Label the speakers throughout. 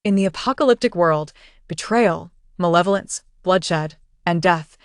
Speaker 1: In the apocalyptic world, betrayal, malevolence, bloodshed, and death,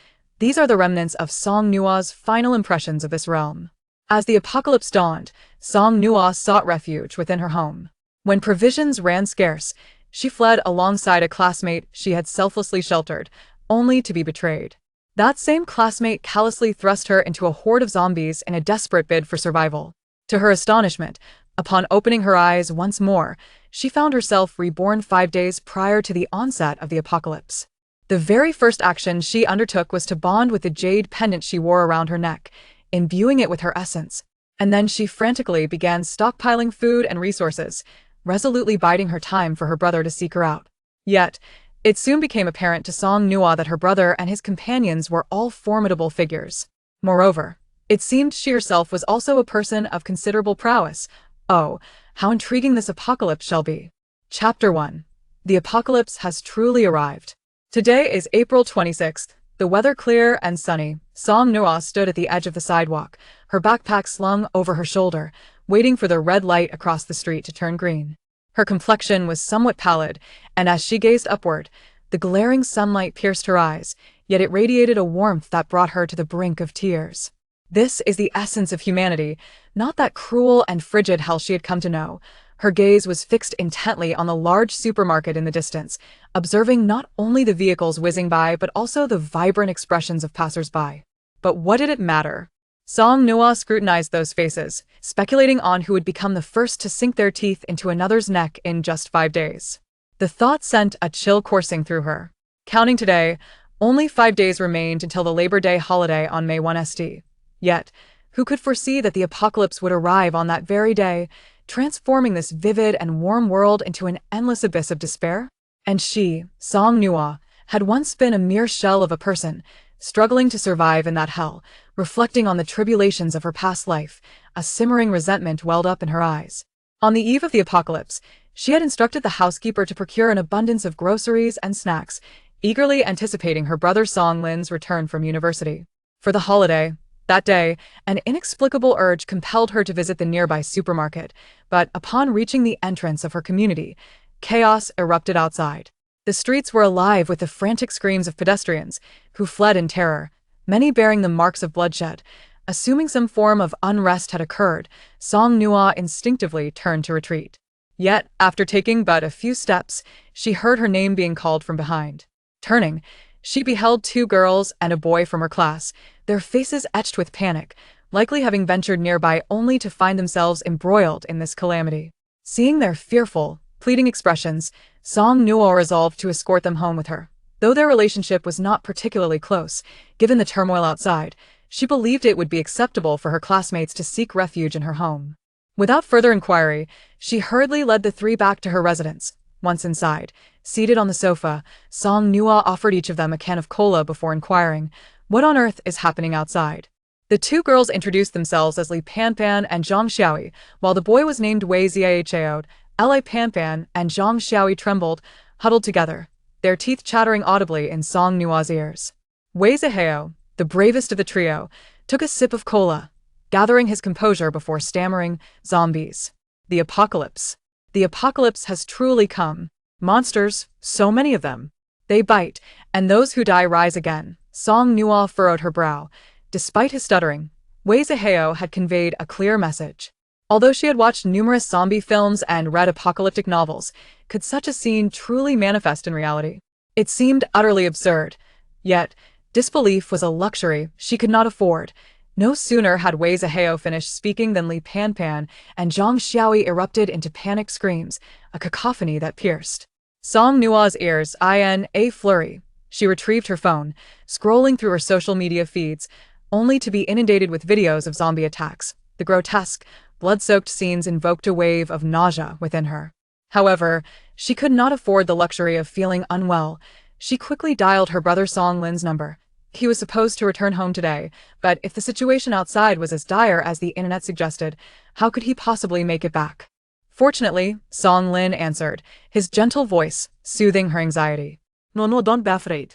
Speaker 1: these are the remnants of Song Nuo's final impressions of this realm. As the apocalypse dawned, Song Nuo sought refuge within her home. When provisions ran scarce, she fled alongside a classmate she had selflessly sheltered, only to be betrayed. That same classmate callously thrust her into a horde of zombies in a desperate bid for survival. To her astonishment, upon opening her eyes once more, she found herself reborn 5 days prior to the onset of the apocalypse. The very first action she undertook was to bond with the jade pendant she wore around her neck, imbuing it with her essence. And then she frantically began stockpiling food and resources, resolutely biding her time for her brother to seek her out. Yet, it soon became apparent to Song Nuo that her brother and his companions were all formidable figures. Moreover, it seemed she herself was also a person of considerable prowess. Oh, how intriguing this apocalypse shall be. Chapter 1. The apocalypse has truly arrived. Today is April 26th. The weather clear and sunny. Song Nuo stood at the edge of the sidewalk, her backpack slung over her shoulder, waiting for the red light across the street to turn green. Her complexion was somewhat pallid, and as she gazed upward, the glaring sunlight pierced her eyes, yet it radiated a warmth that brought her to the brink of tears. This is the essence of humanity, not that cruel and frigid hell she had come to know. Her gaze was fixed intently on the large supermarket in the distance, observing not only the vehicles whizzing by but also the vibrant expressions of passers-by. But what did it matter? Song Nuo scrutinized those faces, speculating on who would become the first to sink their teeth into another's neck in just 5 days. The thought sent a chill coursing through her. Counting today, only 5 days remained until the Labor Day holiday on May 1 ST. Yet, who could foresee that the apocalypse would arrive on that very day, transforming this vivid and warm world into an endless abyss of despair? And she, Song Nuo, had once been a mere shell of a person, struggling to survive in that hell. Reflecting on the tribulations of her past life, a simmering resentment welled up in her eyes. On the eve of the apocalypse, she had instructed the housekeeper to procure an abundance of groceries and snacks, eagerly anticipating her brother Song Lin's return from university. For the holiday, that day, an inexplicable urge compelled her to visit the nearby supermarket, but upon reaching the entrance of her community, chaos erupted outside. The streets were alive with the frantic screams of pedestrians, who fled in terror, many bearing the marks of bloodshed. Assuming some form of unrest had occurred, Song Nuo instinctively turned to retreat. Yet, after taking but a few steps, she heard her name being called from behind. Turning, she beheld 2 girls and a boy from her class, their faces etched with panic, likely having ventured nearby only to find themselves embroiled in this calamity. Seeing their fearful, pleading expressions, Song Nuo resolved to escort them home with her. Though their relationship was not particularly close, given the turmoil outside, she believed it would be acceptable for her classmates to seek refuge in her home. Without further inquiry, she hurriedly led the 3 back to her residence. Once inside, seated on the sofa, Song Nuo offered each of them a can of cola before inquiring, "What on earth is happening outside?" The 2 girls introduced themselves as Li Panpan and Zhang Xiaoyi, while the boy was named Wei Ziachaod. Li Panpan and Zhang Xiaoyi trembled, huddled together, their teeth chattering audibly in Song Nuo's ears. Wei Zihao, the bravest of the trio, took a sip of cola, gathering his composure before stammering, "Zombies. The apocalypse. The apocalypse has truly come. Monsters, so many of them. They bite, and those who die rise again." Song Nuo furrowed her brow. Despite his stuttering, Wei Zihao had conveyed a clear message. Although she had watched numerous zombie films and read apocalyptic novels, could such a scene truly manifest in reality? It seemed utterly absurd. Yet, disbelief was a luxury she could not afford. No sooner had Wei Zihao finished speaking than Li Panpan and Zhang Xiaoyi erupted into panic screams, a cacophony that pierced Song Nuo's ears. In a flurry, she retrieved her phone, scrolling through her social media feeds, only to be inundated with videos of zombie attacks. The grotesque, blood-soaked scenes invoked a wave of nausea within her. However, she could not afford the luxury of feeling unwell. She quickly dialed her brother Song Lin's number. He was supposed to return home today, but if the situation outside was as dire as the internet suggested, how could he possibly make it back? Fortunately, Song Lin answered, his gentle voice soothing her anxiety. No, don't be afraid.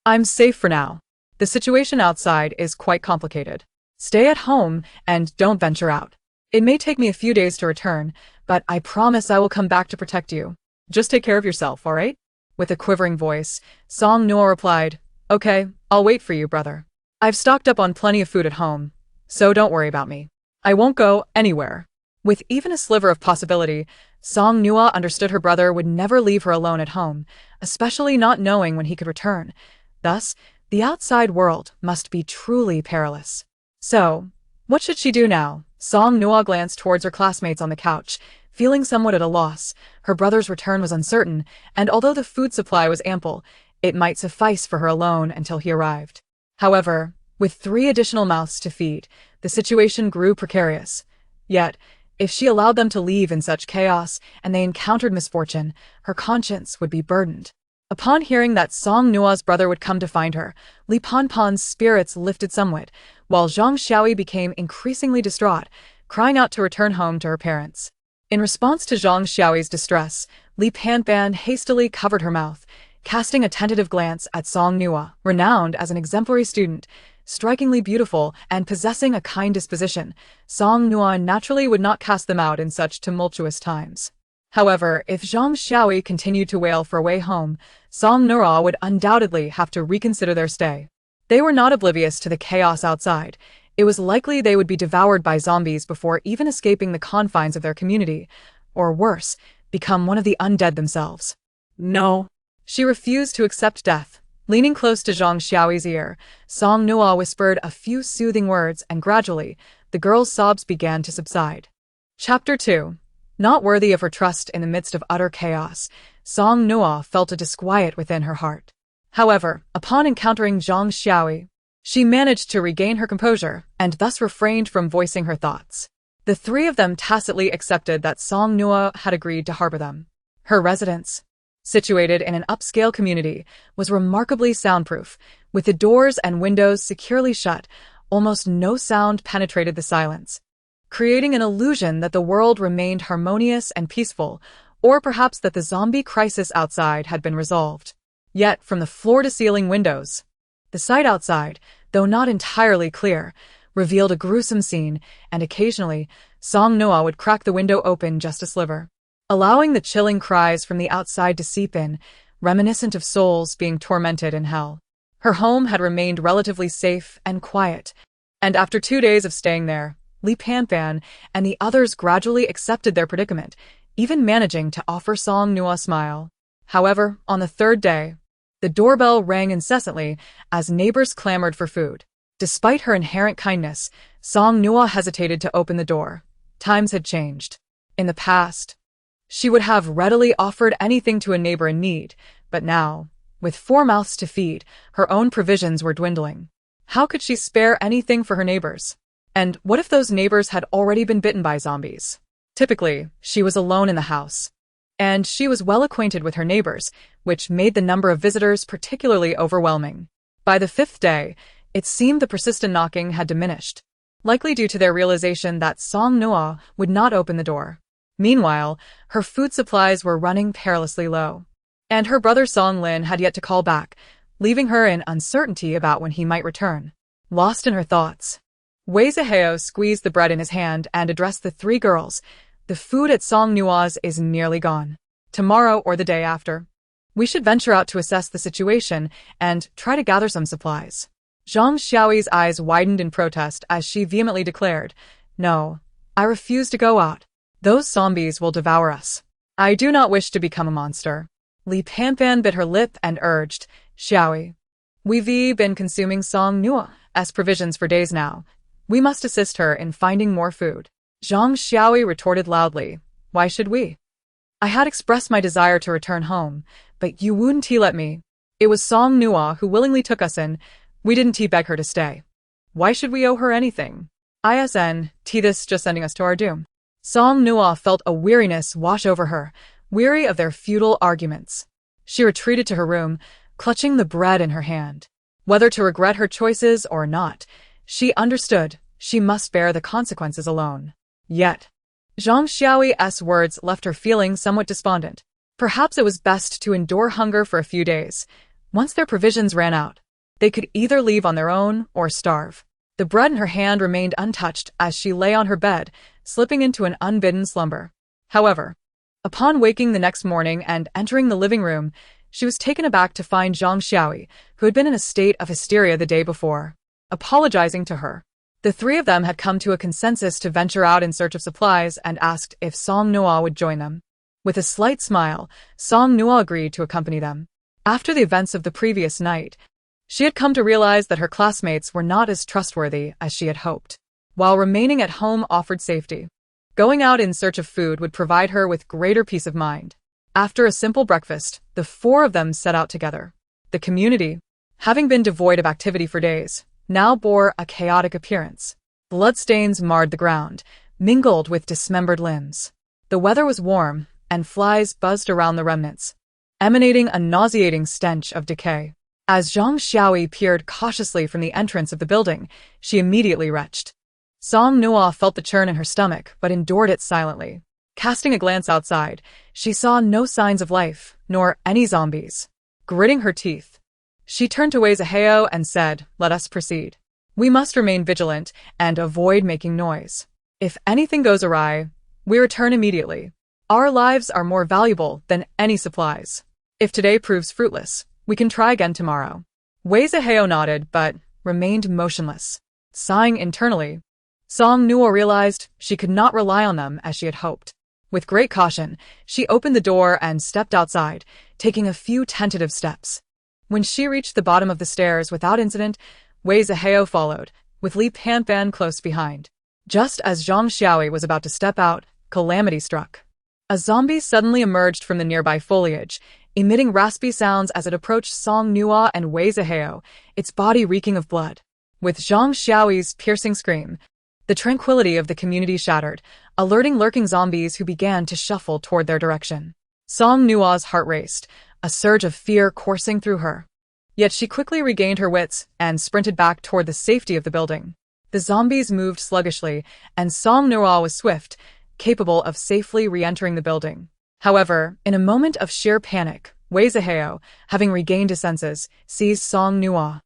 Speaker 1: I'm safe for now. The situation outside is quite complicated. Stay at home and don't venture out. It may take me a few days to return, but I promise I will come back to protect you. Just take care of yourself, alright? With a quivering voice, Song Nuo replied, Okay, I'll wait for you, brother. I've stocked up on plenty of food at home, so don't worry about me. I won't go anywhere. With even a sliver of possibility, Song Nuo understood her brother would never leave her alone at home, especially not knowing when he could return. Thus, the outside world must be truly perilous. So, what should she do now? Song Nuo glanced towards her classmates on the couch, feeling somewhat at a loss. Her brother's return was uncertain, and although the food supply was ample, it might suffice for her alone until he arrived. However, with 3 additional mouths to feed, the situation grew precarious. Yet, if she allowed them to leave in such chaos and they encountered misfortune, her conscience would be burdened. Upon hearing that Song Nuo's brother would come to find her, Li Panpan's spirits lifted somewhat, while Zhang Xiaoyi became increasingly distraught, crying out to return home to her parents. In response to Zhang Xiaoyi's distress, Li Panpan hastily covered her mouth, casting a tentative glance at Song Nuo, renowned as an exemplary student, strikingly beautiful and possessing a kind disposition. Song Nuo naturally would not cast them out in such tumultuous times. However, if Zhang Xiaoyi continued to wail for a way home, Song Nuo would undoubtedly have to reconsider their stay. They were not oblivious to the chaos outside. It was likely they would be devoured by zombies before even escaping the confines of their community, or worse, become one of the undead themselves. No. She refused to accept death. Leaning close to Zhang Xiaoyi's ear, Song Nuo whispered a few soothing words, and gradually, the girl's sobs began to subside. Chapter 2. Not worthy of her trust in the midst of utter chaos, Song Nuo felt a disquiet within her heart. However, upon encountering Zhang Xiaoyi, she managed to regain her composure and thus refrained from voicing her thoughts. The 3 of them tacitly accepted that Song Nuo had agreed to harbor them. Her residence, situated in an upscale community, was remarkably soundproof. With the doors and windows securely shut, almost no sound penetrated the silence, creating an illusion that the world remained harmonious and peaceful, or perhaps that the zombie crisis outside had been resolved. Yet, from the floor-to-ceiling windows, the sight outside, though not entirely clear, revealed a gruesome scene, and occasionally, Song Nuo would crack the window open just a sliver, allowing the chilling cries from the outside to seep in, reminiscent of souls being tormented in hell. Her home had remained relatively safe and quiet, and after 2 days of staying there, Li Panpan and the others gradually accepted their predicament, even managing to offer Song Nuo a smile. However, on the 3rd day, the doorbell rang incessantly as neighbors clamored for food. Despite her inherent kindness, Song Nuo hesitated to open the door. Times had changed. In the past, she would have readily offered anything to a neighbor in need, but now, with 4 mouths to feed, her own provisions were dwindling. How could she spare anything for her neighbors? And what if those neighbors had already been bitten by zombies? Typically, she was alone in the house, and she was well acquainted with her neighbors, which made the number of visitors particularly overwhelming. By the 5th day, it seemed the persistent knocking had diminished, likely due to their realization that Song Nuo would not open the door. Meanwhile, her food supplies were running perilously low, and her brother Song Lin had yet to call back, leaving her in uncertainty about when he might return. Lost in her thoughts, Wei Zihao squeezed the bread in his hand and addressed the 3 girls. The food at Song Nuo's is nearly gone. Tomorrow or the day after, we should venture out to assess the situation and try to gather some supplies. Zhang Xiaoyi's eyes widened in protest as she vehemently declared, No, I refuse to go out. Those zombies will devour us. I do not wish to become a monster. Li Panpan bit her lip and urged, Xiaoyi, we've been consuming Song Nuo's provisions for days now. We must assist her in finding more food. Zhang Xiaoyi retorted loudly, Why should we? I had expressed my desire to return home, but you wouldn't let me. It was Song Nuo who willingly took us in. We didn't beg her to stay. Why should we owe her anything? This just sending us to our doom. Song Nuo felt a weariness wash over her, weary of their futile arguments. She retreated to her room, clutching the bread in her hand. Whether to regret her choices or not, she understood she must bear the consequences alone. Yet, Zhang Xiaoyi's words left her feeling somewhat despondent. Perhaps it was best to endure hunger for a few days. Once their provisions ran out, they could either leave on their own or starve. The bread in her hand remained untouched as she lay on her bed, slipping into an unbidden slumber. However, Upon waking the next morning and entering the living room, she was taken aback to find Zhang Xiaoyi, who had been in a state of hysteria the day before, apologizing to her. The three of them had come to a consensus to venture out in search of supplies and asked if Song Nuo would join them. With a slight smile, Song Nuo agreed to accompany them. After the events of the previous night, she had come to realize that her classmates were not as trustworthy as she had hoped. While remaining at home offered safety, going out in search of food would provide her with greater peace of mind. After a simple breakfast, the four of them set out together. The community, having been devoid of activity for days, now bore a chaotic appearance. Bloodstains marred the ground, mingled with dismembered limbs. The weather was warm, and flies buzzed around the remnants, emanating a nauseating stench of decay. As Zhang Xiaoyi peered cautiously from the entrance of the building, she immediately retched. Song Nuo felt the churn in her stomach, but endured it silently. Casting a glance outside, she saw no signs of life, nor any zombies. Gritting her teeth, she turned to Wei Zihao and said, "Let us proceed. We must remain vigilant and avoid making noise. If anything goes awry, we return immediately. Our lives are more valuable than any supplies. If today proves fruitless, we can try again tomorrow." Wei Zihao nodded but remained motionless. Sighing internally, Song Nuo realized she could not rely on them as she had hoped. With great caution, she opened the door and stepped outside, taking a few tentative steps. When she reached the bottom of the stairs without incident, Wei Zihao followed, with Li Panfan close behind. Just as Zhang Xiaoyi was about to step out, calamity struck. A zombie suddenly emerged from the nearby foliage, emitting raspy sounds as it approached Song Nuo and Wei Zihao, its body reeking of blood. With Zhang Xiaoyi's piercing scream, the tranquility of the community shattered, alerting lurking zombies who began to shuffle toward their direction. Song Nuo's heart raced, a surge of fear coursing through her. Yet she quickly regained her wits and sprinted back toward the safety of the building. The zombies moved sluggishly, and Song Nuo was swift, capable of safely re-entering the building. However, in a moment of sheer panic, Wei Zihao, having regained his senses, seized Song Nuo,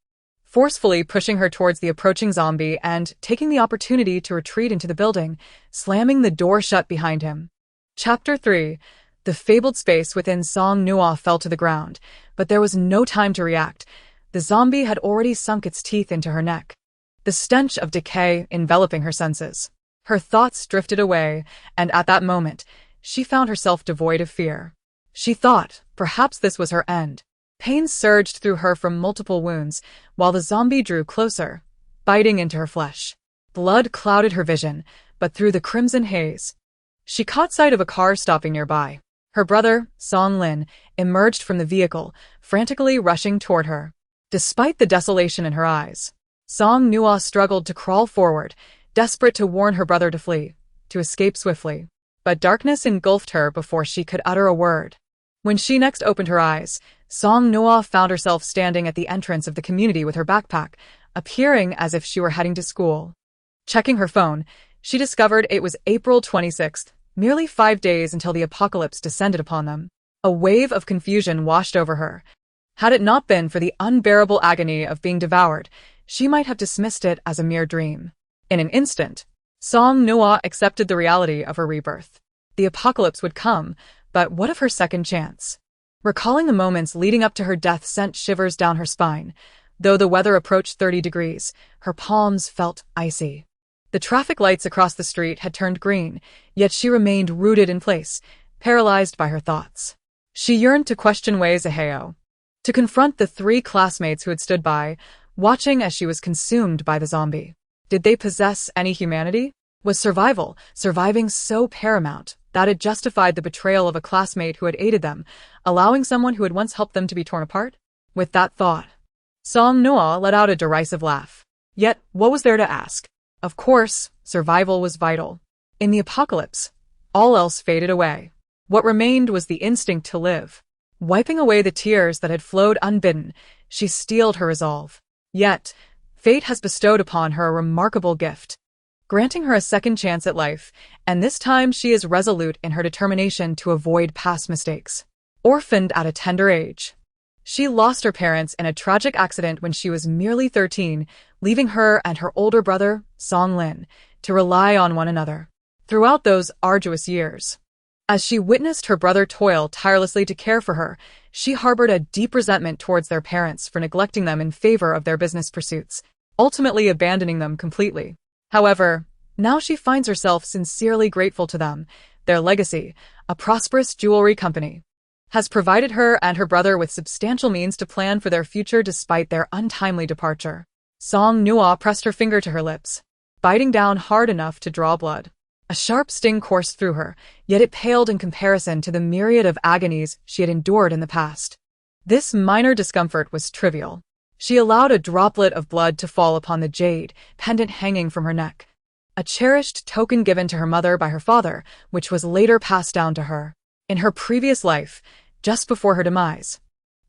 Speaker 1: forcefully pushing her towards the approaching zombie and taking the opportunity to retreat into the building, slamming the door shut behind him. Chapter 3. The fabled space within Song Nuo fell to the ground, but there was no time to react. The zombie had already sunk its teeth into her neck, the stench of decay enveloping her senses. Her thoughts drifted away, and at that moment, she found herself devoid of fear. She thought perhaps this was her end. Pain surged through her from multiple wounds, while the zombie drew closer, biting into her flesh. Blood clouded her vision, but through the crimson haze, she caught sight of a car stopping nearby. Her brother, Song Lin, emerged from the vehicle, frantically rushing toward her. Despite the desolation in her eyes, Song Nuo struggled to crawl forward, desperate to warn her brother to flee, to escape swiftly. But darkness engulfed her before she could utter a word. When she next opened her eyes, Song Nuo found herself standing at the entrance of the community with her backpack, appearing as if she were heading to school. Checking her phone, she discovered it was April 26th, merely 5 days until the apocalypse descended upon them. A wave of confusion washed over her. Had it not been for the unbearable agony of being devoured, she might have dismissed it as a mere dream. In an instant, Song Nuo accepted the reality of her rebirth. The apocalypse would come, but what of her second chance? Recalling the moments leading up to her death sent shivers down her spine. Though the weather approached 30 degrees, her palms felt icy. The traffic lights across the street had turned green, yet she remained rooted in place, paralyzed by her thoughts. She yearned to question Wei Zihao, to confront the 3 classmates who had stood by, watching as she was consumed by the zombie. Did they possess any humanity? Was surviving so paramount that it justified the betrayal of a classmate who had aided them, allowing someone who had once helped them to be torn apart? With that thought, Song Nuo let out a derisive laugh. Yet, what was there to ask? Of course, survival was vital. In the apocalypse, all else faded away. What remained was the instinct to live. Wiping away the tears that had flowed unbidden, she steeled her resolve. Yet, fate has bestowed upon her a remarkable gift, granting her a second chance at life, and this time she is resolute in her determination to avoid past mistakes. Orphaned at a tender age, she lost her parents in a tragic accident when she was merely 13, leaving her and her older brother, Song Lin, to rely on one another. Throughout those arduous years, As she witnessed her brother toil tirelessly to care for her, she harbored a deep resentment towards their parents for neglecting them in favor of their business pursuits, ultimately abandoning them completely. However, now she finds herself sincerely grateful to them. Their legacy, a prosperous jewelry company, has provided her and her brother with substantial means to plan for their future despite their untimely departure. Song Nuo pressed her finger to her lips, biting down hard enough to draw blood. A sharp sting coursed through her, yet it paled in comparison to the myriad of agonies she had endured in the past. This minor discomfort was trivial. She allowed a droplet of blood to fall upon the jade pendant hanging from her neck, a cherished token given to her mother by her father, which was later passed down to her. In her previous life, just before her demise,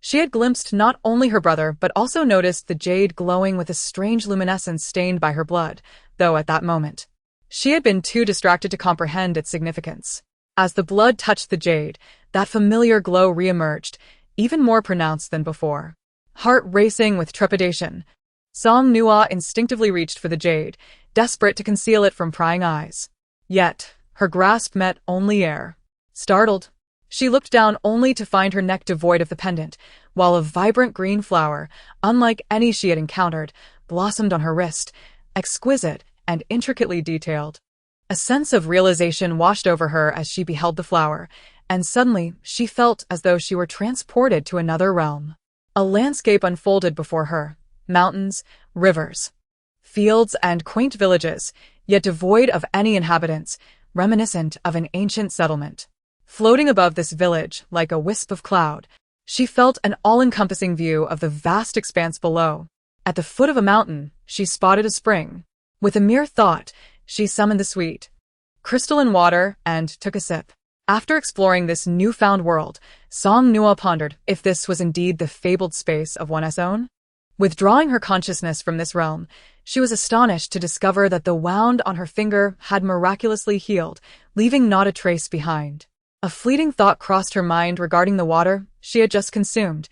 Speaker 1: she had glimpsed not only her brother but also noticed the jade glowing with a strange luminescence stained by her blood, though at that moment, she had been too distracted to comprehend its significance. As the blood touched the jade, that familiar glow reemerged, even more pronounced than before. Heart racing with trepidation, Song Nuo instinctively reached for the jade, desperate to conceal it from prying eyes. Yet, her grasp met only air. Startled, she looked down only to find her neck devoid of the pendant, while a vibrant green flower, unlike any she had encountered, blossomed on her wrist, exquisite and intricately detailed. A sense of realization washed over her as she beheld the flower, and suddenly she felt as though she were transported to another realm. A landscape unfolded before her, mountains, rivers, fields, and quaint villages, yet devoid of any inhabitants, reminiscent of an ancient settlement. Floating above this village, like a wisp of cloud, she felt an all-encompassing view of the vast expanse below. At the foot of a mountain, she spotted a spring. With a mere thought, she summoned the sweet, crystalline water and took a sip. After exploring this newfound world, Song Nuo pondered if this was indeed the fabled space of one's own. Withdrawing her consciousness from this realm, she was astonished to discover that the wound on her finger had miraculously healed, leaving not a trace behind. A fleeting thought crossed her mind regarding the water she had just consumed.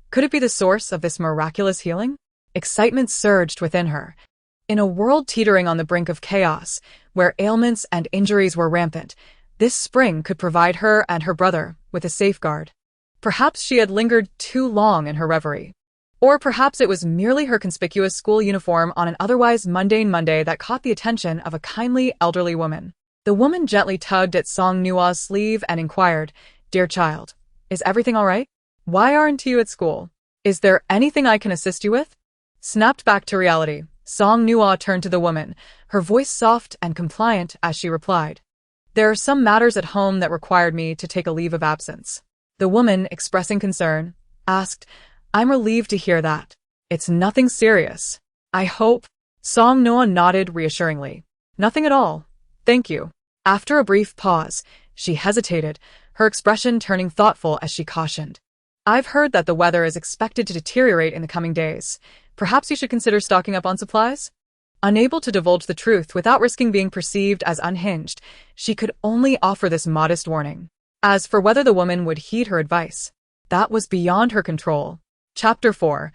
Speaker 1: Could it be the source of this miraculous healing? Excitement surged within her. In a world teetering on the brink of chaos, where ailments and injuries were rampant, this spring could provide her and her brother with a safeguard. Perhaps she had lingered too long in her reverie. Or perhaps it was merely her conspicuous school uniform on an otherwise mundane Monday that caught the attention of a kindly elderly woman. The woman gently tugged at Song Nuo's sleeve and inquired, "Dear child, is everything all right? Why aren't you at school? Is there anything I can assist you with?" Snapped back to reality, Song Nuo turned to the woman, her voice soft and compliant as she replied, "There are some matters at home that required me to take a leave of absence." The woman, expressing concern, asked, "I'm relieved to hear that. It's nothing serious, I hope?" Song Nuo nodded reassuringly. "Nothing at all, thank you." After a brief pause, she hesitated, her expression turning thoughtful as she cautioned, "I've heard that the weather is expected to deteriorate in the coming days. Perhaps you should consider stocking up on supplies?" Unable to divulge the truth without risking being perceived as unhinged, she could only offer this modest warning. As for whether the woman would heed her advice, that was beyond her control. Chapter 4.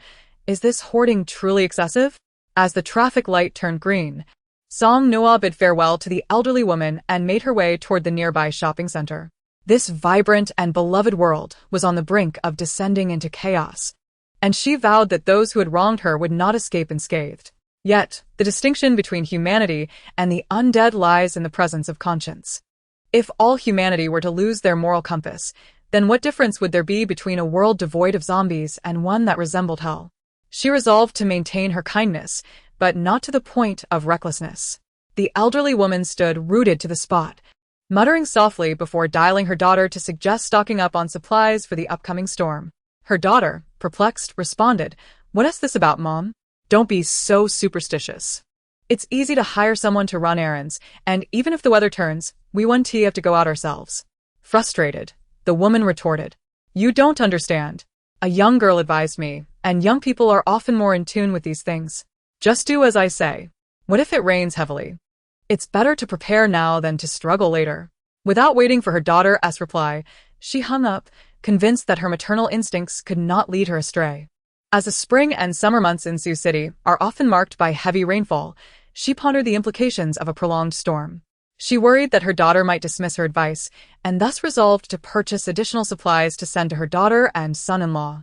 Speaker 1: Is this hoarding truly excessive? As the traffic light turned green, Song Nuo bid farewell to the elderly woman and made her way toward the nearby shopping center. This vibrant and beloved world was on the brink of descending into chaos, and she vowed that those who had wronged her would not escape unscathed. Yet, the distinction between humanity and the undead lies in the presence of conscience. If all humanity were to lose their moral compass, then what difference would there be between a world devoid of zombies and one that resembled hell? She resolved to maintain her kindness, but not to the point of recklessness. The elderly woman stood rooted to the spot, muttering softly before dialing her daughter to suggest stocking up on supplies for the upcoming storm. Her daughter, perplexed, responded, "What is this about, Mom? Don't be so superstitious. It's easy to hire someone to run errands, and even if the weather turns, we won't have to go out ourselves." Frustrated, the woman retorted, "You don't understand. A young girl advised me, and young people are often more in tune with these things. Just do as I say. What if it rains heavily? It's better to prepare now than to struggle later." Without waiting for her daughter's reply, she hung up, convinced that her maternal instincts could not lead her astray. As the spring and summer months in Sioux City are often marked by heavy rainfall, she pondered the implications of a prolonged storm. She worried that her daughter might dismiss her advice, and thus resolved to purchase additional supplies to send to her daughter and son-in-law.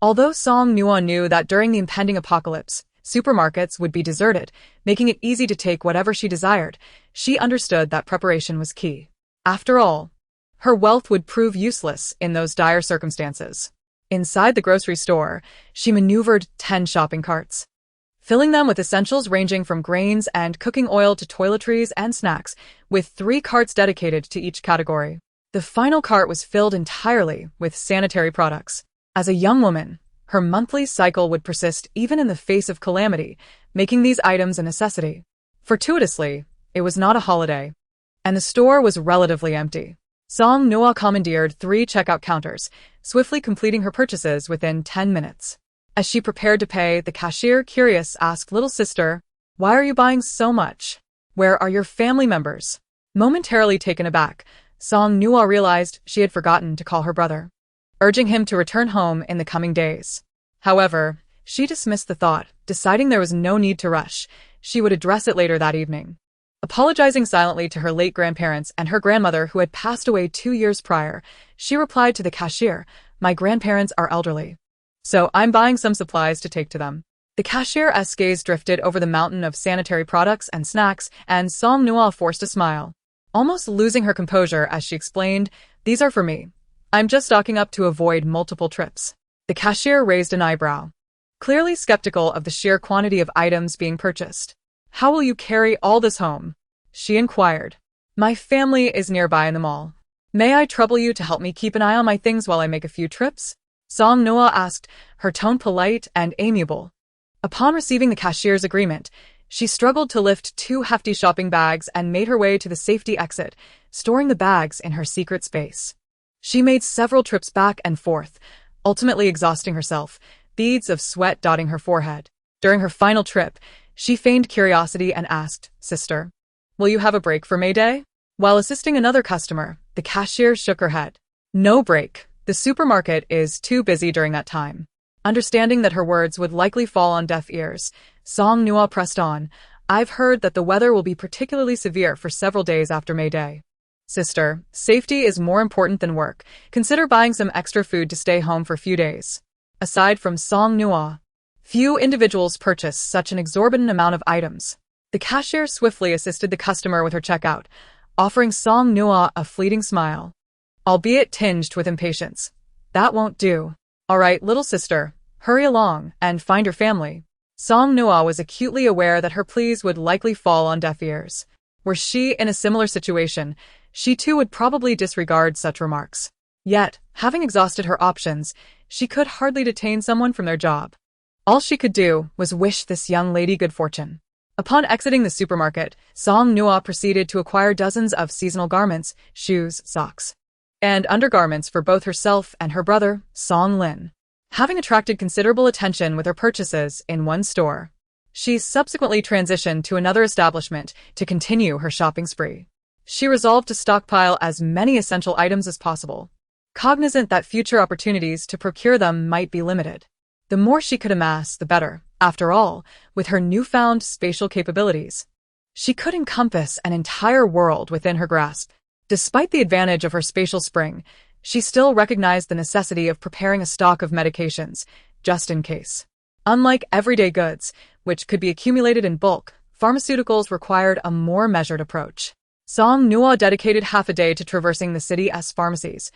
Speaker 1: Although Song Nuo knew that during the impending apocalypse, supermarkets would be deserted, making it easy to take whatever she desired, she understood that preparation was key. After all, her wealth would prove useless in those dire circumstances. Inside the grocery store, she maneuvered 10 shopping carts, filling them with essentials ranging from grains and cooking oil to toiletries and snacks, with 3 carts dedicated to each category. The final cart was filled entirely with sanitary products. As a young woman, her monthly cycle would persist even in the face of calamity, making these items a necessity. Fortuitously, it was not a holiday, and the store was relatively empty. Song Nuo commandeered 3 checkout counters, swiftly completing her purchases within 10 minutes. As she prepared to pay, the cashier, curious, asked, "Little sister, why are you buying so much? Where are your family members?" Momentarily taken aback, Song Nuo realized she had forgotten to call her brother, urging him to return home in the coming days. However, she dismissed the thought, deciding there was no need to rush. She would address it later that evening. Apologizing silently to her late grandparents and her grandmother who had passed away 2 years prior, she replied to the cashier, "My grandparents are elderly, so I'm buying some supplies to take to them." The cashier's gaze drifted over the mountain of sanitary products and snacks, and Song Nuo forced a smile, almost losing her composure as she explained, "These are for me. I'm just stocking up to avoid multiple trips." The cashier raised an eyebrow, clearly skeptical of the sheer quantity of items being purchased. "How will you carry all this home?" she inquired. "My family is nearby in the mall. May I trouble you to help me keep an eye on my things while I make a few trips?" Song Nuo asked, her tone polite and amiable. Upon receiving the cashier's agreement, she struggled to lift 2 hefty shopping bags and made her way to the safety exit, storing the bags in her secret space. She made several trips back and forth, ultimately exhausting herself, beads of sweat dotting her forehead. During her final trip, she feigned curiosity and asked, "Sister, will you have a break for May Day?" While assisting another customer, the cashier shook her head. "No break. The supermarket is too busy during that time." Understanding that her words would likely fall on deaf ears, Song Nuo pressed on, "I've heard that the weather will be particularly severe for several days after May Day. Sister, safety is more important than work. Consider buying some extra food to stay home for a few days." Aside from Song Nuo, few individuals purchase such an exorbitant amount of items. The cashier swiftly assisted the customer with her checkout, offering Song Nuo a fleeting smile, albeit tinged with impatience. "That won't do. All right, little sister, hurry along and find your family." Song Nuo was acutely aware that her pleas would likely fall on deaf ears. Were she in a similar situation, she too would probably disregard such remarks. Yet, having exhausted her options, she could hardly detain someone from their job. All she could do was wish this young lady good fortune. Upon exiting the supermarket, Song Nuo proceeded to acquire dozens of seasonal garments, shoes, socks, and undergarments for both herself and her brother, Song Lin. Having attracted considerable attention with her purchases in one store, she subsequently transitioned to another establishment to continue her shopping spree. She resolved to stockpile as many essential items as possible, cognizant that future opportunities to procure them might be limited. The more she could amass, the better. After all, with her newfound spatial capabilities, she could encompass an entire world within her grasp. Despite the advantage of her spatial spring, she still recognized the necessity of preparing a stock of medications, just in case. Unlike everyday goods, which could be accumulated in bulk, pharmaceuticals required a more measured approach. Song Nuo dedicated half a day to traversing the city's pharmacies,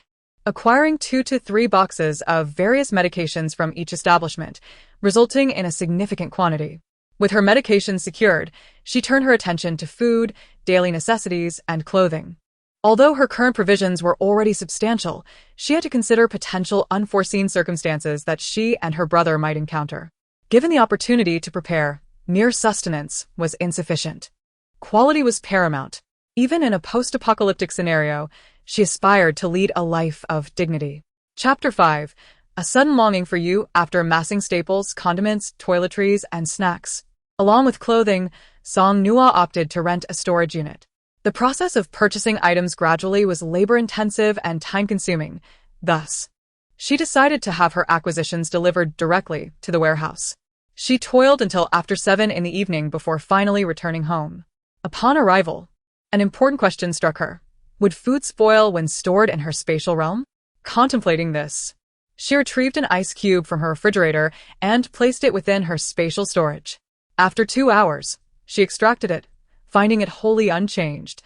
Speaker 1: acquiring 2 to 3 boxes of various medications from each establishment, resulting in a significant quantity. With her medications secured, she turned her attention to food, daily necessities, and clothing. Although her current provisions were already substantial, she had to consider potential unforeseen circumstances that she and her brother might encounter. Given the opportunity to prepare, mere sustenance was insufficient. Quality was paramount. Even in a post-apocalyptic scenario, she aspired to lead a life of dignity. Chapter 5. A sudden longing for you after amassing staples, condiments, toiletries, and snacks. Along with clothing, Song Nuo opted to rent a storage unit. The process of purchasing items gradually was labor-intensive and time-consuming. Thus, she decided to have her acquisitions delivered directly to the warehouse. She toiled until after 7 in the evening before finally returning home. Upon arrival, An important question struck her. Would food spoil when stored in her spatial realm? Contemplating this, she retrieved an ice cube from her refrigerator and placed it within her spatial storage. After 2 hours, she extracted it, finding it wholly unchanged.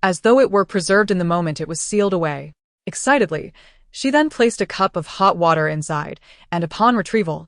Speaker 1: As though it were preserved in the moment it was sealed away. Excitedly, she then placed a cup of hot water inside, and upon retrieval,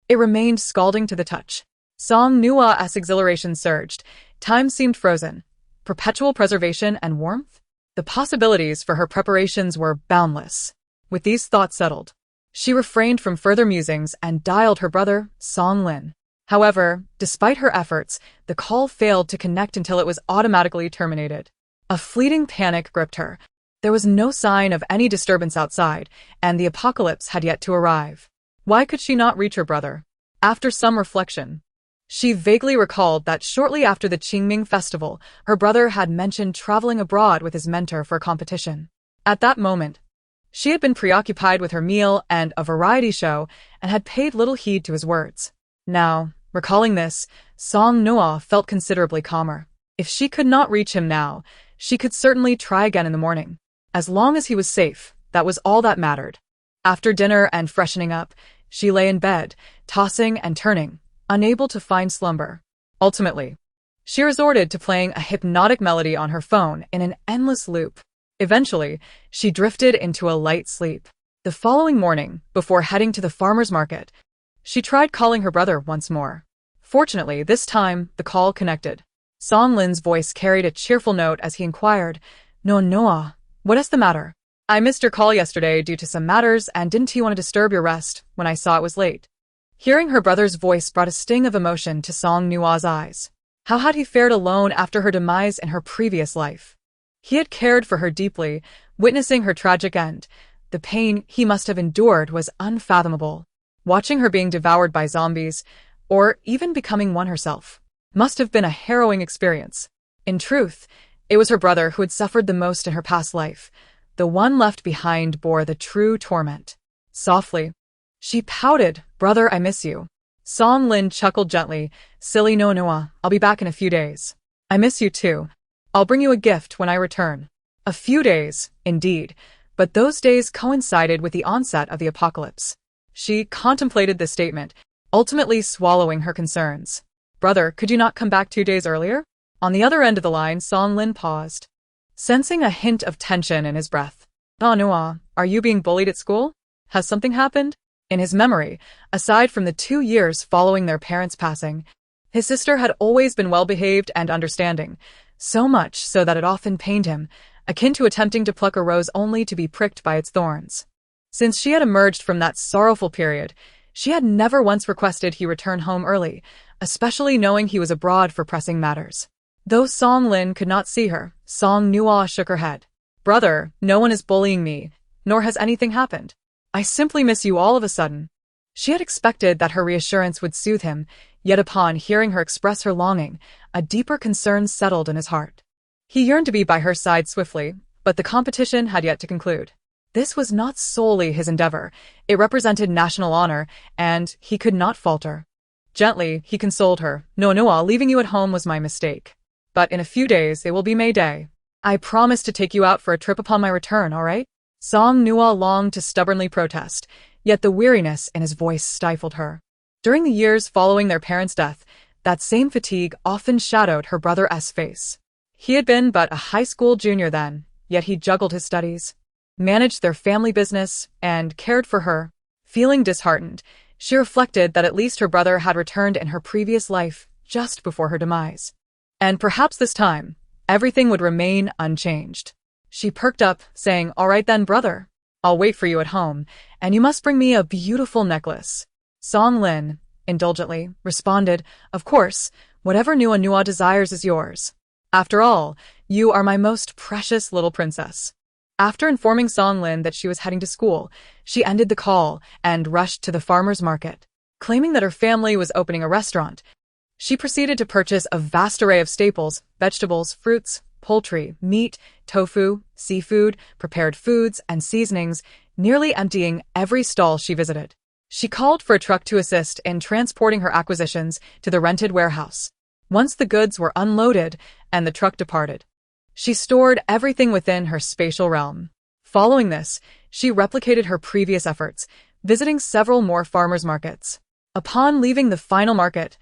Speaker 1: it remained scalding to the touch. Song Nuo's exhilaration surged. Time seemed frozen. Perpetual preservation and warmth? The possibilities for her preparations were boundless. With these thoughts settled, she refrained from further musings and dialed her brother, Song Lin. However, despite her efforts, the call failed to connect until it was automatically terminated. A fleeting panic gripped her. There was no sign of any disturbance outside, and the apocalypse had yet to arrive. Why could she not reach her brother? After some reflection, she vaguely recalled that shortly after the Qingming festival, her brother had mentioned traveling abroad with his mentor for a competition. At that moment, she had been preoccupied with her meal and a variety show and had paid little heed to his words. Now, recalling this, Song Nuo felt considerably calmer. If she could not reach him now, she could certainly try again in the morning. As long as he was safe, that was all that mattered. After dinner and freshening up, she lay in bed, tossing and turning, unable to find slumber. Ultimately, she resorted to playing a hypnotic melody on her phone in an endless loop. Eventually, she drifted into a light sleep. The following morning, before heading to the farmer's market, she tried calling her brother once more. Fortunately, this time, the call connected. Song Lin's voice carried a cheerful note as he inquired, Noa, what is the matter? I missed your call yesterday due to some matters and didn't want to disturb your rest when I saw it was late. Hearing her brother's voice brought a sting of emotion to Song Nuo's eyes. How had he fared alone after her demise in her previous life? He had cared for her deeply, witnessing her tragic end. The pain he must have endured was unfathomable. Watching her being devoured by zombies, or even becoming one herself, must have been a harrowing experience. In truth, it was her brother who had suffered the most in her past life. The one left behind bore the true torment. Softly, she pouted, Brother, I miss you. Song Lin chuckled gently, Silly Noa, I'll be back in a few days. I miss you too. I'll bring you a gift when I return. A few days, indeed, but those days coincided with the onset of the apocalypse. She contemplated this statement, ultimately swallowing her concerns. Brother, could you not come back 2 days earlier? On the other end of the line, Song Lin paused, sensing a hint of tension in his breath. Noa, are you being bullied at school? Has something happened? In his memory, aside from the 2 years following their parents' passing, his sister had always been well-behaved and understanding, so much so that it often pained him, akin to attempting to pluck a rose only to be pricked by its thorns. Since she had emerged from that sorrowful period, she had never once requested he return home early, especially knowing he was abroad for pressing matters. Though Song Lin could not see her, Song Nuo shook her head. Brother, no one is bullying me, nor has anything happened. I simply miss you all of a sudden. She had expected that her reassurance would soothe him, yet upon hearing her express her longing, a deeper concern settled in his heart. He yearned to be by her side swiftly, but the competition had yet to conclude. This was not solely his endeavor, it represented national honor, and he could not falter. Gently, he consoled her, Noa, leaving you at home was my mistake. But in a few days it will be May Day. I promise to take you out for a trip upon my return, all right? Song Nuo longed to stubbornly protest, yet the weariness in his voice stifled her. During the years following their parents' death, that same fatigue often shadowed her brother's face. He had been but a high school junior then, yet he juggled his studies, managed their family business, and cared for her. Feeling disheartened, she reflected that at least her brother had returned in her previous life just before her demise. And perhaps this time, everything would remain unchanged. She perked up, saying, All right then, brother. I'll wait for you at home, and you must bring me a beautiful necklace. Song Lin, indulgently, responded, Of course, whatever Nuo desires is yours. After all, you are my most precious little princess. After informing Song Lin that she was heading to school, she ended the call and rushed to the farmer's market. Claiming that her family was opening a restaurant, she proceeded to purchase a vast array of staples, vegetables, fruits, poultry, meat, tofu, seafood, prepared foods, and seasonings, nearly emptying every stall she visited. She called for a truck to assist in transporting her acquisitions to the rented warehouse. Once the goods were unloaded and the truck departed, She stored everything within her spatial realm. Following this, she replicated her previous efforts, visiting several more farmers' markets. Upon leaving the final market,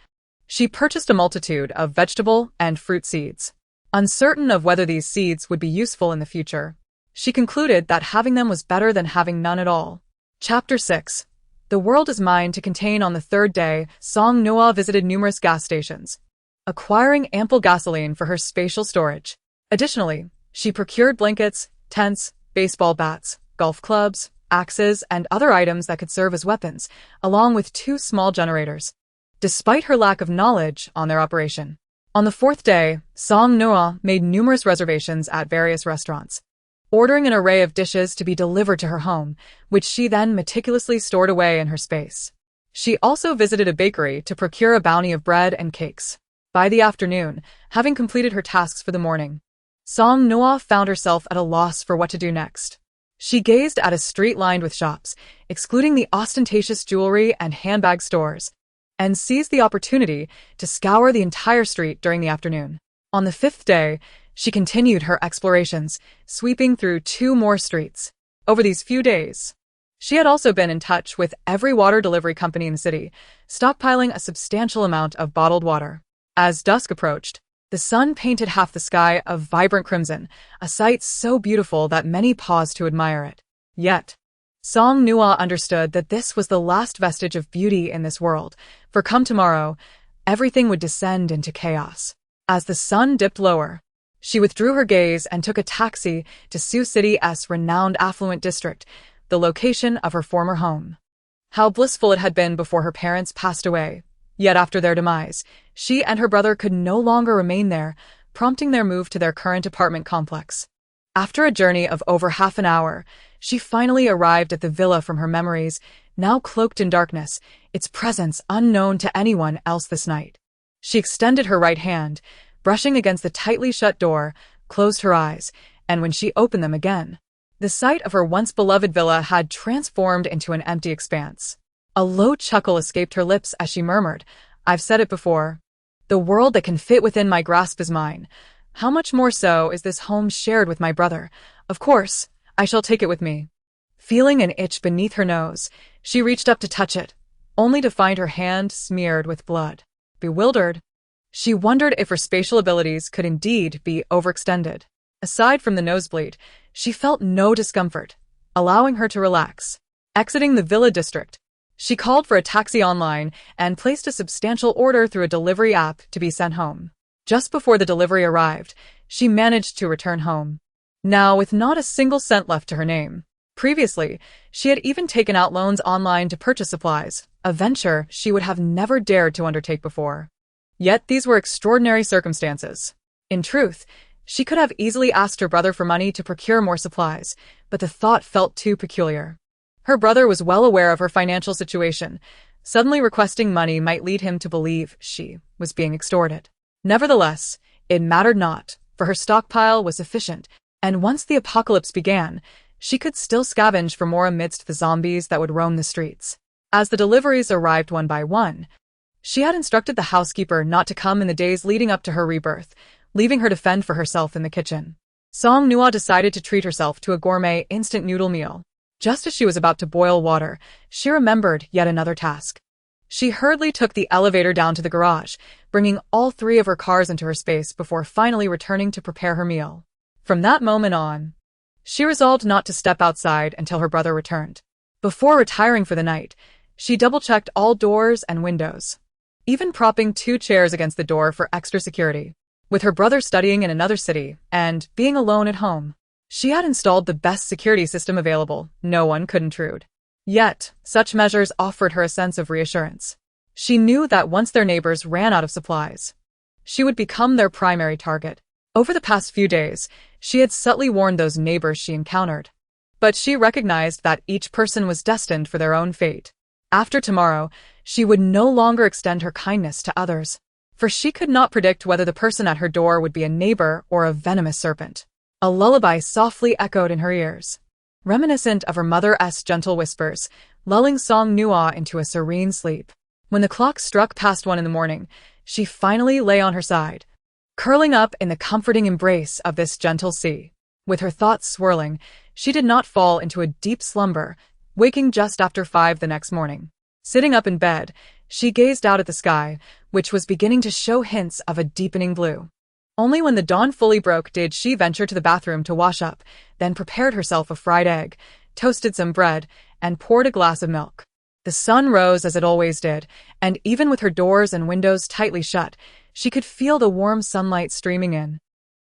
Speaker 1: she purchased a multitude of vegetable and fruit seeds. Uncertain of whether these seeds would be useful in the future, she concluded that having them was better than having none at all. Chapter 6. The world is mine to contain. On the third day, Song Nuo visited numerous gas stations, acquiring ample gasoline for her spatial storage. Additionally, she procured blankets, tents, baseball bats, golf clubs, axes, and other items that could serve as weapons, along with 2 small generators. Despite her lack of knowledge on their operation, on the fourth day, Song Nuo made numerous reservations at various restaurants, ordering an array of dishes to be delivered to her home, which she then meticulously stored away in her space. She also visited a bakery to procure a bounty of bread and cakes. By the afternoon, having completed her tasks for the morning, Song Nuo found herself at a loss for what to do next. She gazed at a street lined with shops, excluding the ostentatious jewelry and handbag stores, and seized the opportunity to scour the entire street during the afternoon. On the fifth day, she continued her explorations, sweeping through 2 more streets. Over these few days, she had also been in touch with every water delivery company in the city, stockpiling a substantial amount of bottled water. As dusk approached, the sun painted half the sky of vibrant crimson, a sight so beautiful that many paused to admire it. Yet, Song Nuo understood that this was the last vestige of beauty in this world, for come tomorrow, everything would descend into chaos. As the sun dipped lower, she withdrew her gaze and took a taxi to Sioux City's renowned affluent district, the location of her former home. How blissful it had been before her parents passed away. Yet after their demise, she and her brother could no longer remain there, prompting their move to their current apartment complex. After a journey of over half an hour, she finally arrived at the villa from her memories, now cloaked in darkness, its presence unknown to anyone else this night. She extended her right hand, brushing against the tightly shut door, closed her eyes, and when she opened them again, the sight of her once beloved villa had transformed into an empty expanse. A low chuckle escaped her lips as she murmured, "I've said it before. The world that can fit within my grasp is mine. How much more so is this home shared with my brother? Of course, I shall take it with me." Feeling an itch beneath her nose, she reached up to touch it, only to find her hand smeared with blood. Bewildered, she wondered if her spatial abilities could indeed be overextended. Aside from the nosebleed, she felt no discomfort, allowing her to relax. Exiting the villa district, she called for a taxi online and placed a substantial order through a delivery app to be sent home. Just before the delivery arrived, she managed to return home, now with not a single cent left to her name. Previously, she had even taken out loans online to purchase supplies, a venture she would have never dared to undertake before. Yet these were extraordinary circumstances. In truth, she could have easily asked her brother for money to procure more supplies, but the thought felt too peculiar. Her brother was well aware of her financial situation. Suddenly requesting money might lead him to believe she was being extorted. Nevertheless, it mattered not, for her stockpile was sufficient, and once the apocalypse began, she could still scavenge for more amidst the zombies that would roam the streets. As the deliveries arrived one by one, she had instructed the housekeeper not to come in the days leading up to her rebirth, leaving her to fend for herself in the kitchen. Song Nuo decided to treat herself to a gourmet instant noodle meal. Just as she was about to boil water, she remembered yet another task. She hurriedly took the elevator down to the garage, bringing all 3 of her cars into her space before finally returning to prepare her meal. From that moment on, she resolved not to step outside until her brother returned. Before retiring for the night, she double-checked all doors and windows, even propping 2 chairs against the door for extra security. With her brother studying in another city and being alone at home, she had installed the best security system available. No one could intrude. Yet, such measures offered her a sense of reassurance. She knew that once their neighbors ran out of supplies, she would become their primary target. Over the past few days, she had subtly warned those neighbors she encountered, but she recognized that each person was destined for their own fate. After tomorrow, she would no longer extend her kindness to others, for she could not predict whether the person at her door would be a neighbor or a venomous serpent. A lullaby softly echoed in her ears, reminiscent of her mother's gentle whispers, lulling Song Nuo into a serene sleep. When the clock struck past 1 in the morning, she finally lay on her side, curling up in the comforting embrace of this gentle sea. With her thoughts swirling, she did not fall into a deep slumber, waking just after 5 the next morning. Sitting up in bed, she gazed out at the sky, which was beginning to show hints of a deepening blue. Only when the dawn fully broke did she venture to the bathroom to wash up, then prepared herself a fried egg, toasted some bread, and poured a glass of milk. The sun rose as it always did, and even with her doors and windows tightly shut, she could feel the warm sunlight streaming in,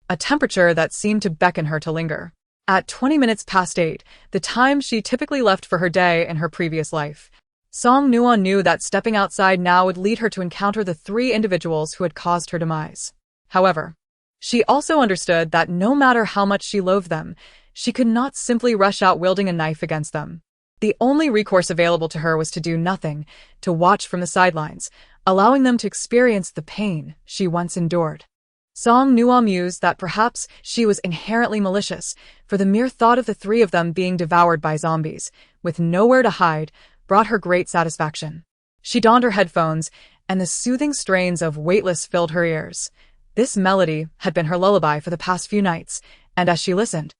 Speaker 1: a temperature that seemed to beckon her to linger. At 20 minutes past 8, the time she typically left for her day in her previous life, Song Nuo knew that stepping outside now would lead her to encounter the 3 individuals who had caused her demise. However, she also understood that no matter how much she loathed them, she could not simply rush out wielding a knife against them. The only recourse available to her was to do nothing, to watch from the sidelines, allowing them to experience the pain she once endured. Song Nuo mused that perhaps she was inherently malicious, for the mere thought of the 3 of them being devoured by zombies, with nowhere to hide, brought her great satisfaction. She donned her headphones, and the soothing strains of Weightless filled her ears. This melody had been her lullaby for the past few nights, and as she listened,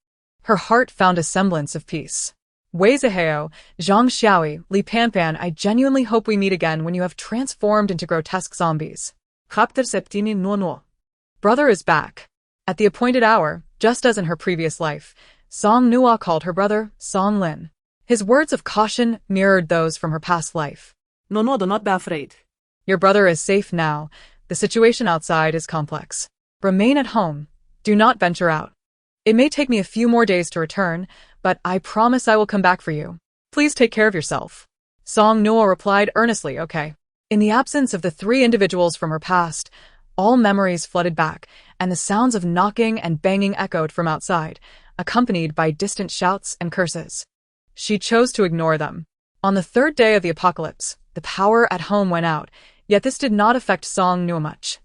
Speaker 1: her heart found a semblance of peace. Wei Zihao, Zhang Xiaoi, Li Panpan, I genuinely hope we meet again when you have transformed into grotesque zombies. Chapter 17 Nuo. Brother is back. At the appointed hour, just as in her previous life, Song Nuo called her brother Song Lin. His words of caution mirrored those from her past life.
Speaker 2: No, do not be afraid.
Speaker 1: Your brother is safe now. The situation outside is complex. Remain at home. Do not venture out. It may take me a few more days to return, but I promise I will come back for you. Please take care of yourself. Song Nuo replied earnestly, okay. In the absence of the 3 individuals from her past, all memories flooded back, and the sounds of knocking and banging echoed from outside, accompanied by distant shouts and curses. She chose to ignore them. On the 3rd day of the apocalypse, the power at home went out, yet this did not affect Song Nuo much.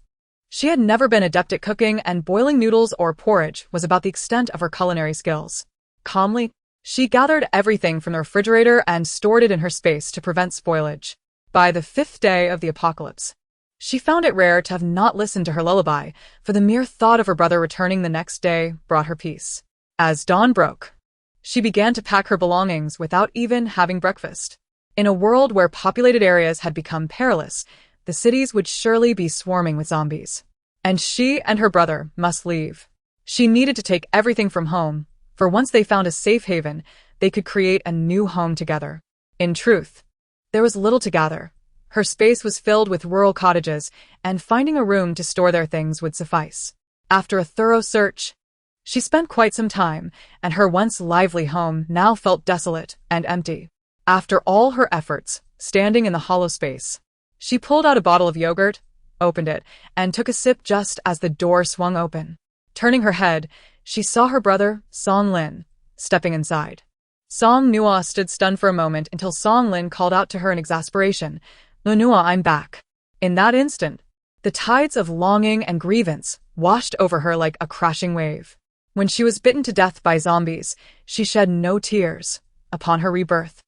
Speaker 1: She had never been adept at cooking, and boiling noodles or porridge was about the extent of her culinary skills. Calmly, she gathered everything from the refrigerator and stored it in her space to prevent spoilage. By the 5th day of the apocalypse, she found it rare to have not listened to her lullaby, for the mere thought of her brother returning the next day brought her peace. As dawn broke, she began to pack her belongings without even having breakfast. In a world where populated areas had become perilous, the cities would surely be swarming with zombies. And she and her brother must leave. She needed to take everything from home, for once they found a safe haven, they could create a new home together. In truth, there was little to gather. Her space was filled with rural cottages, and finding a room to store their things would suffice. After a thorough search, she spent quite some time, and her once lively home now felt desolate and empty. After all her efforts, standing in the hollow space, she pulled out a bottle of yogurt, opened it, and took a sip just as the door swung open. Turning her head, she saw her brother, Song Lin, stepping inside. Song Nuo stood stunned for a moment until Song Lin called out to her in exasperation, "Nuo, I'm back." In that instant, the tides of longing and grievance washed over her like a crashing wave. When she was bitten to death by zombies, she shed no tears. Upon her rebirth,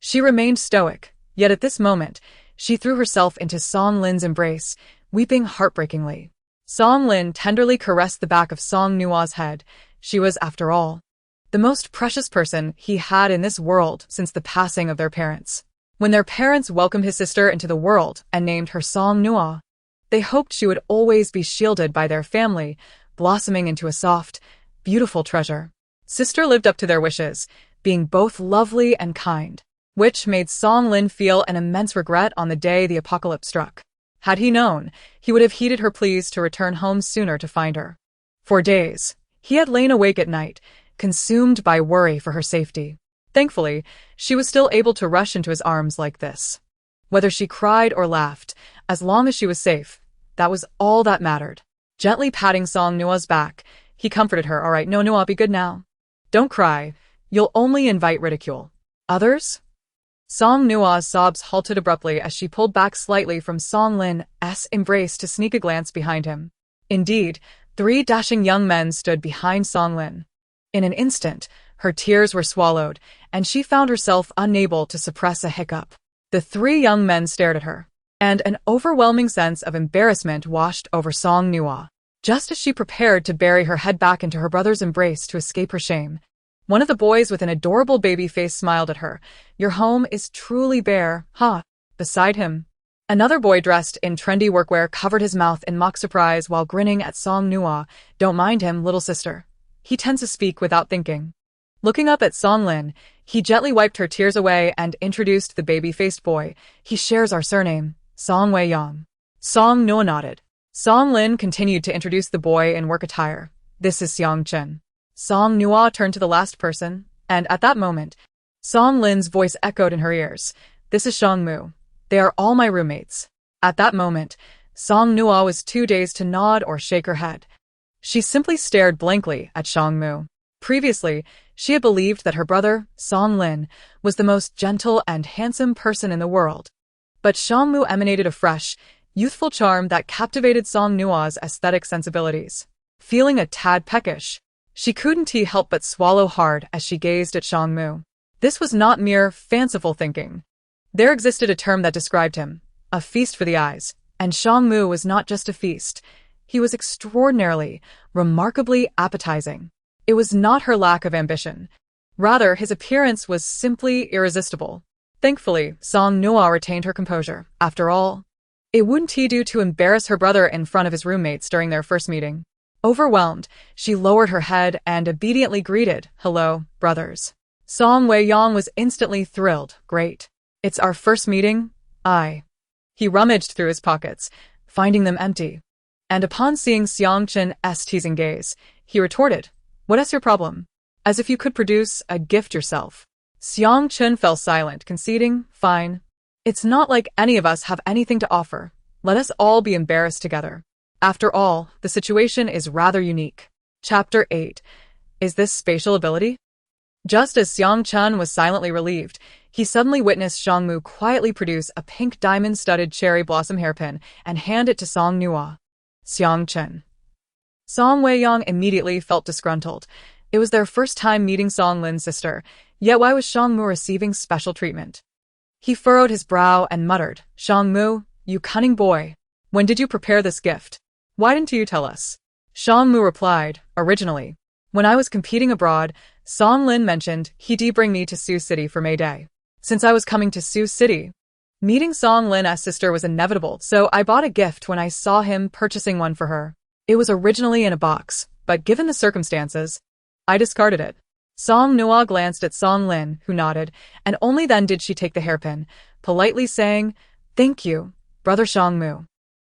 Speaker 1: she remained stoic, yet at this moment, she threw herself into Song Lin's embrace, weeping heartbreakingly. Song Lin tenderly caressed the back of Song Nuo's head. She was, after all, the most precious person he had in this world since the passing of their parents. When their parents welcomed his sister into the world and named her Song Nuo, they hoped she would always be shielded by their family, blossoming into a soft, beautiful treasure. Sister lived up to their wishes, being both lovely and kind, which made Song Lin feel an immense regret on the day the apocalypse struck. Had he known, he would have heeded her pleas to return home sooner to find her. For days, he had lain awake at night, consumed by worry for her safety. Thankfully, she was still able to rush into his arms like this. Whether she cried or laughed, as long as she was safe, that was all that mattered. Gently patting Song Nuo's back, he comforted her. "All right, no, Nuo, be good now. Don't cry. You'll only invite ridicule. Others?" Song Nuo's sobs halted abruptly as she pulled back slightly from Song Lin's embrace to sneak a glance behind him. Indeed, 3 dashing young men stood behind Song Lin. In an instant, her tears were swallowed, and she found herself unable to suppress a hiccup. The 3 young men stared at her, and an overwhelming sense of embarrassment washed over Song Nuo. Just as she prepared to bury her head back into her brother's embrace to escape her shame, one of the boys with an adorable baby face smiled at her. "Your home is truly bare, huh?" Beside him, another boy dressed in trendy workwear covered his mouth in mock surprise while grinning at Song Nuo. "Don't mind him, little sister. He tends to speak without thinking." Looking up at Song Lin, he gently wiped her tears away and introduced the baby-faced boy. "He shares our surname, Song Wei-yang." Song Nuo nodded. Song Lin continued to introduce the boy in work attire. "This is Xiang Chen." Song Nuo turned to the last person, and at that moment, Song Lin's voice echoed in her ears. "This is Shang Mu. They are all my roommates." At that moment, Song Nuo was too dazed to nod or shake her head. She simply stared blankly at Shang Mu. Previously, she had believed that her brother, Song Lin, was the most gentle and handsome person in the world. But Shang Mu emanated a fresh, youthful charm that captivated Song Nuo's aesthetic sensibilities. Feeling a tad peckish, she couldn't help but swallow hard as she gazed at Shang Mu. This was not mere fanciful thinking. There existed a term that described him, a feast for the eyes, and Shang Mu was not just a feast. He was extraordinarily, remarkably appetizing. It was not her lack of ambition. Rather, his appearance was simply irresistible. Thankfully, Song Nuo retained her composure. After all, it wouldn't do to embarrass her brother in front of his roommates during their first meeting. Overwhelmed, she lowered her head and obediently greeted, "Hello, brothers." Song Wei-yang was instantly thrilled. "Great. It's our first meeting?" He rummaged through his pockets, finding them empty. And upon seeing Xiang Chen's teasing gaze, he retorted, "What's your problem? As if you could produce a gift yourself." Xiang Chen fell silent, conceding, "Fine. It's not like any of us have anything to offer. Let us all be embarrassed together. After all, the situation is rather unique." Chapter 8. Is this spatial ability? Just as Xiang Chen was silently relieved, he suddenly witnessed Shang Mu quietly produce a pink diamond-studded cherry blossom hairpin and hand it to Song Nuo. Xiang Chen. Song Wei-yang immediately felt disgruntled. It was their first time meeting Song Lin's sister, yet why was Shang Mu receiving special treatment? He furrowed his brow and muttered, "Shang Mu, you cunning boy. When did you prepare this gift? Why didn't you tell us?" Shang Mu replied, "Originally, when I was competing abroad, Song Lin mentioned he'd bring me to Sioux City for May Day. Since I was coming to Sioux City, meeting Song Lin's sister was inevitable, so I bought a gift when I saw him purchasing one for her. It was originally in a box, but given the circumstances, I discarded it." Song Nuo glanced at Song Lin, who nodded, and only then did she take the hairpin, politely saying, "Thank you, brother Shang Mu."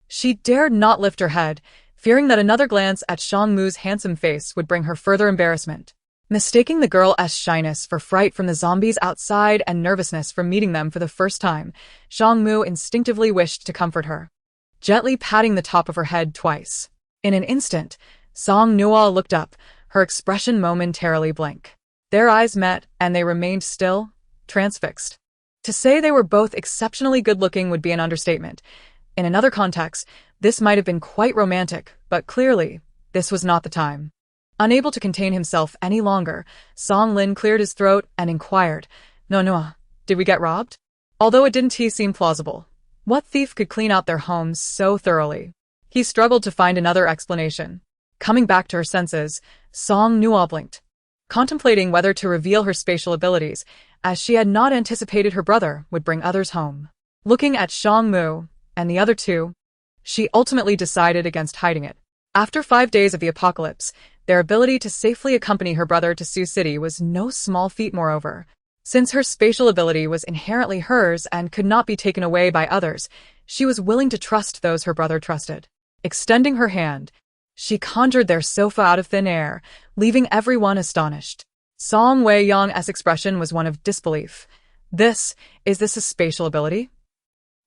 Speaker 1: She dared not lift her head, fearing that another glance at Shang Mu's handsome face would bring her further embarrassment. Mistaking the girl's shyness for fright from the zombies outside and nervousness from meeting them for the first time, Shang Mu instinctively wished to comfort her, gently patting the top of her head twice. In an instant, Song Nuo looked up, her expression momentarily blank. Their eyes met, and they remained still, transfixed. To say they were both exceptionally good-looking would be an understatement. In another context, this might have been quite romantic, but clearly, this was not the time. Unable to contain himself any longer, Song Lin cleared his throat and inquired, "No, did we get robbed?" Although it didn't seem plausible. What thief could clean out their homes so thoroughly? He struggled to find another explanation. Coming back to her senses, Song Nuo blinked, contemplating whether to reveal her spatial abilities, as she had not anticipated her brother would bring others home. Looking at Shang Mu and the other two, she ultimately decided against hiding it. After 5 days of the apocalypse, their ability to safely accompany her brother to Sioux City was no small feat. Moreover, since her spatial ability was inherently hers and could not be taken away by others, she was willing to trust those her brother trusted. Extending her hand, she conjured their sofa out of thin air, leaving everyone astonished. Song Wei-yang's expression was one of disbelief. Is this a spatial ability?"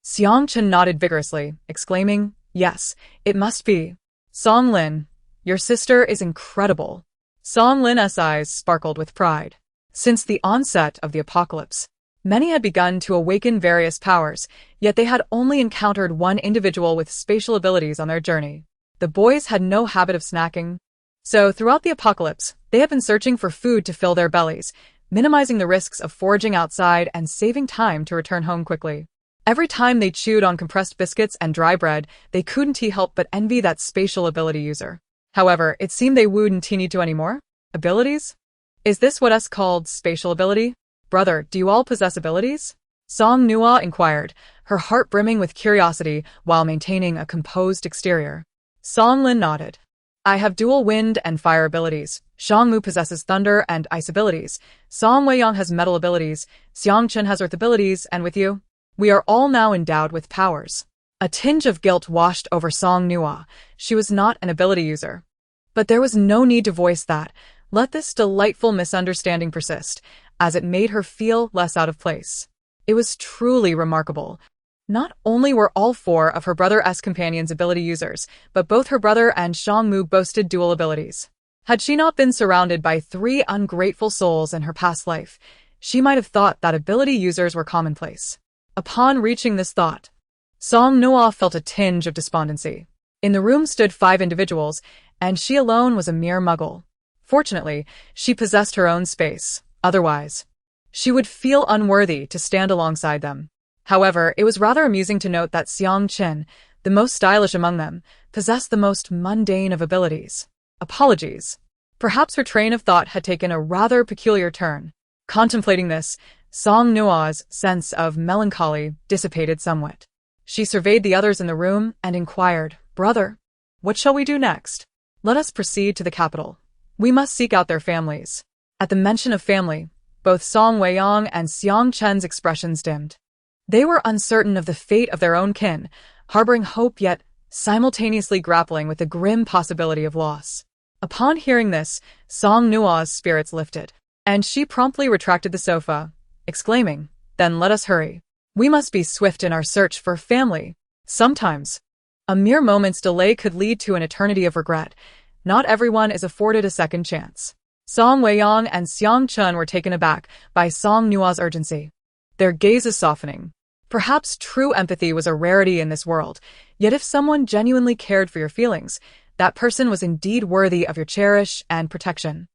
Speaker 1: Xiang Chen nodded vigorously, exclaiming, "Yes, it must be." "Song Lin, your sister is incredible." Song Lin's eyes sparkled with pride. Since the onset of the apocalypse, many had begun to awaken various powers, yet they had only encountered one individual with spatial abilities on their journey. The boys had no habit of snacking, so throughout the apocalypse, they had been searching for food to fill their bellies, minimizing the risks of foraging outside and saving time to return home quickly. Every time they chewed on compressed biscuits and dry bread, they couldn't help but envy that spatial ability user. However, it seemed they wouldn't need to anymore. Abilities? Is this what us called spatial ability? Brother, do you all possess abilities? Song Nuo inquired, her heart brimming with curiosity while maintaining a composed exterior. Song Lin nodded. I have dual wind and fire abilities. Xiang Mu possesses thunder and ice abilities. Song Weiyang has metal abilities. Xiang Chen has earth abilities, and with you? We are all now endowed with powers. A tinge of guilt washed over Song Nuo. She was not an ability user. But there was no need to voice that. Let this delightful misunderstanding persist, as it made her feel less out of place. It was truly remarkable. Not only were all four of her brother's companions ability users, but both her brother and Xiang Mu boasted dual abilities. Had she not been surrounded by three ungrateful souls in her past life, she might have thought that ability users were commonplace. Upon reaching this thought, Song Nuo felt a tinge of despondency. In the room stood 5 individuals, and she alone was a mere muggle. Fortunately, she possessed her own space. Otherwise, she would feel unworthy to stand alongside them. However, it was rather amusing to note that Xiang Chen, the most stylish among them, possessed the most mundane of abilities. Apologies. Perhaps her train of thought had taken a rather peculiar turn. Contemplating this, Song Nuo's sense of melancholy dissipated somewhat. She surveyed the others in the room and inquired, Brother, what shall we do next? Let us proceed to the capital. We must seek out their families. At the mention of family, both Song Weiyang and Xiang Chen's expressions dimmed. They were uncertain of the fate of their own kin, harboring hope yet simultaneously grappling with the grim possibility of loss. Upon hearing this, Song Nuo's spirits lifted, and she promptly retracted the sofa, exclaiming, Then let us hurry. We must be swift in our search for family. Sometimes, a mere moment's delay could lead to an eternity of regret. Not everyone is afforded a second chance. Song Weiyang and Xiang Chen were taken aback by Song Nuo's urgency. Their gazes softening. Perhaps true empathy was a rarity in this world, yet if someone genuinely cared for your feelings, that person was indeed worthy of your cherish and protection.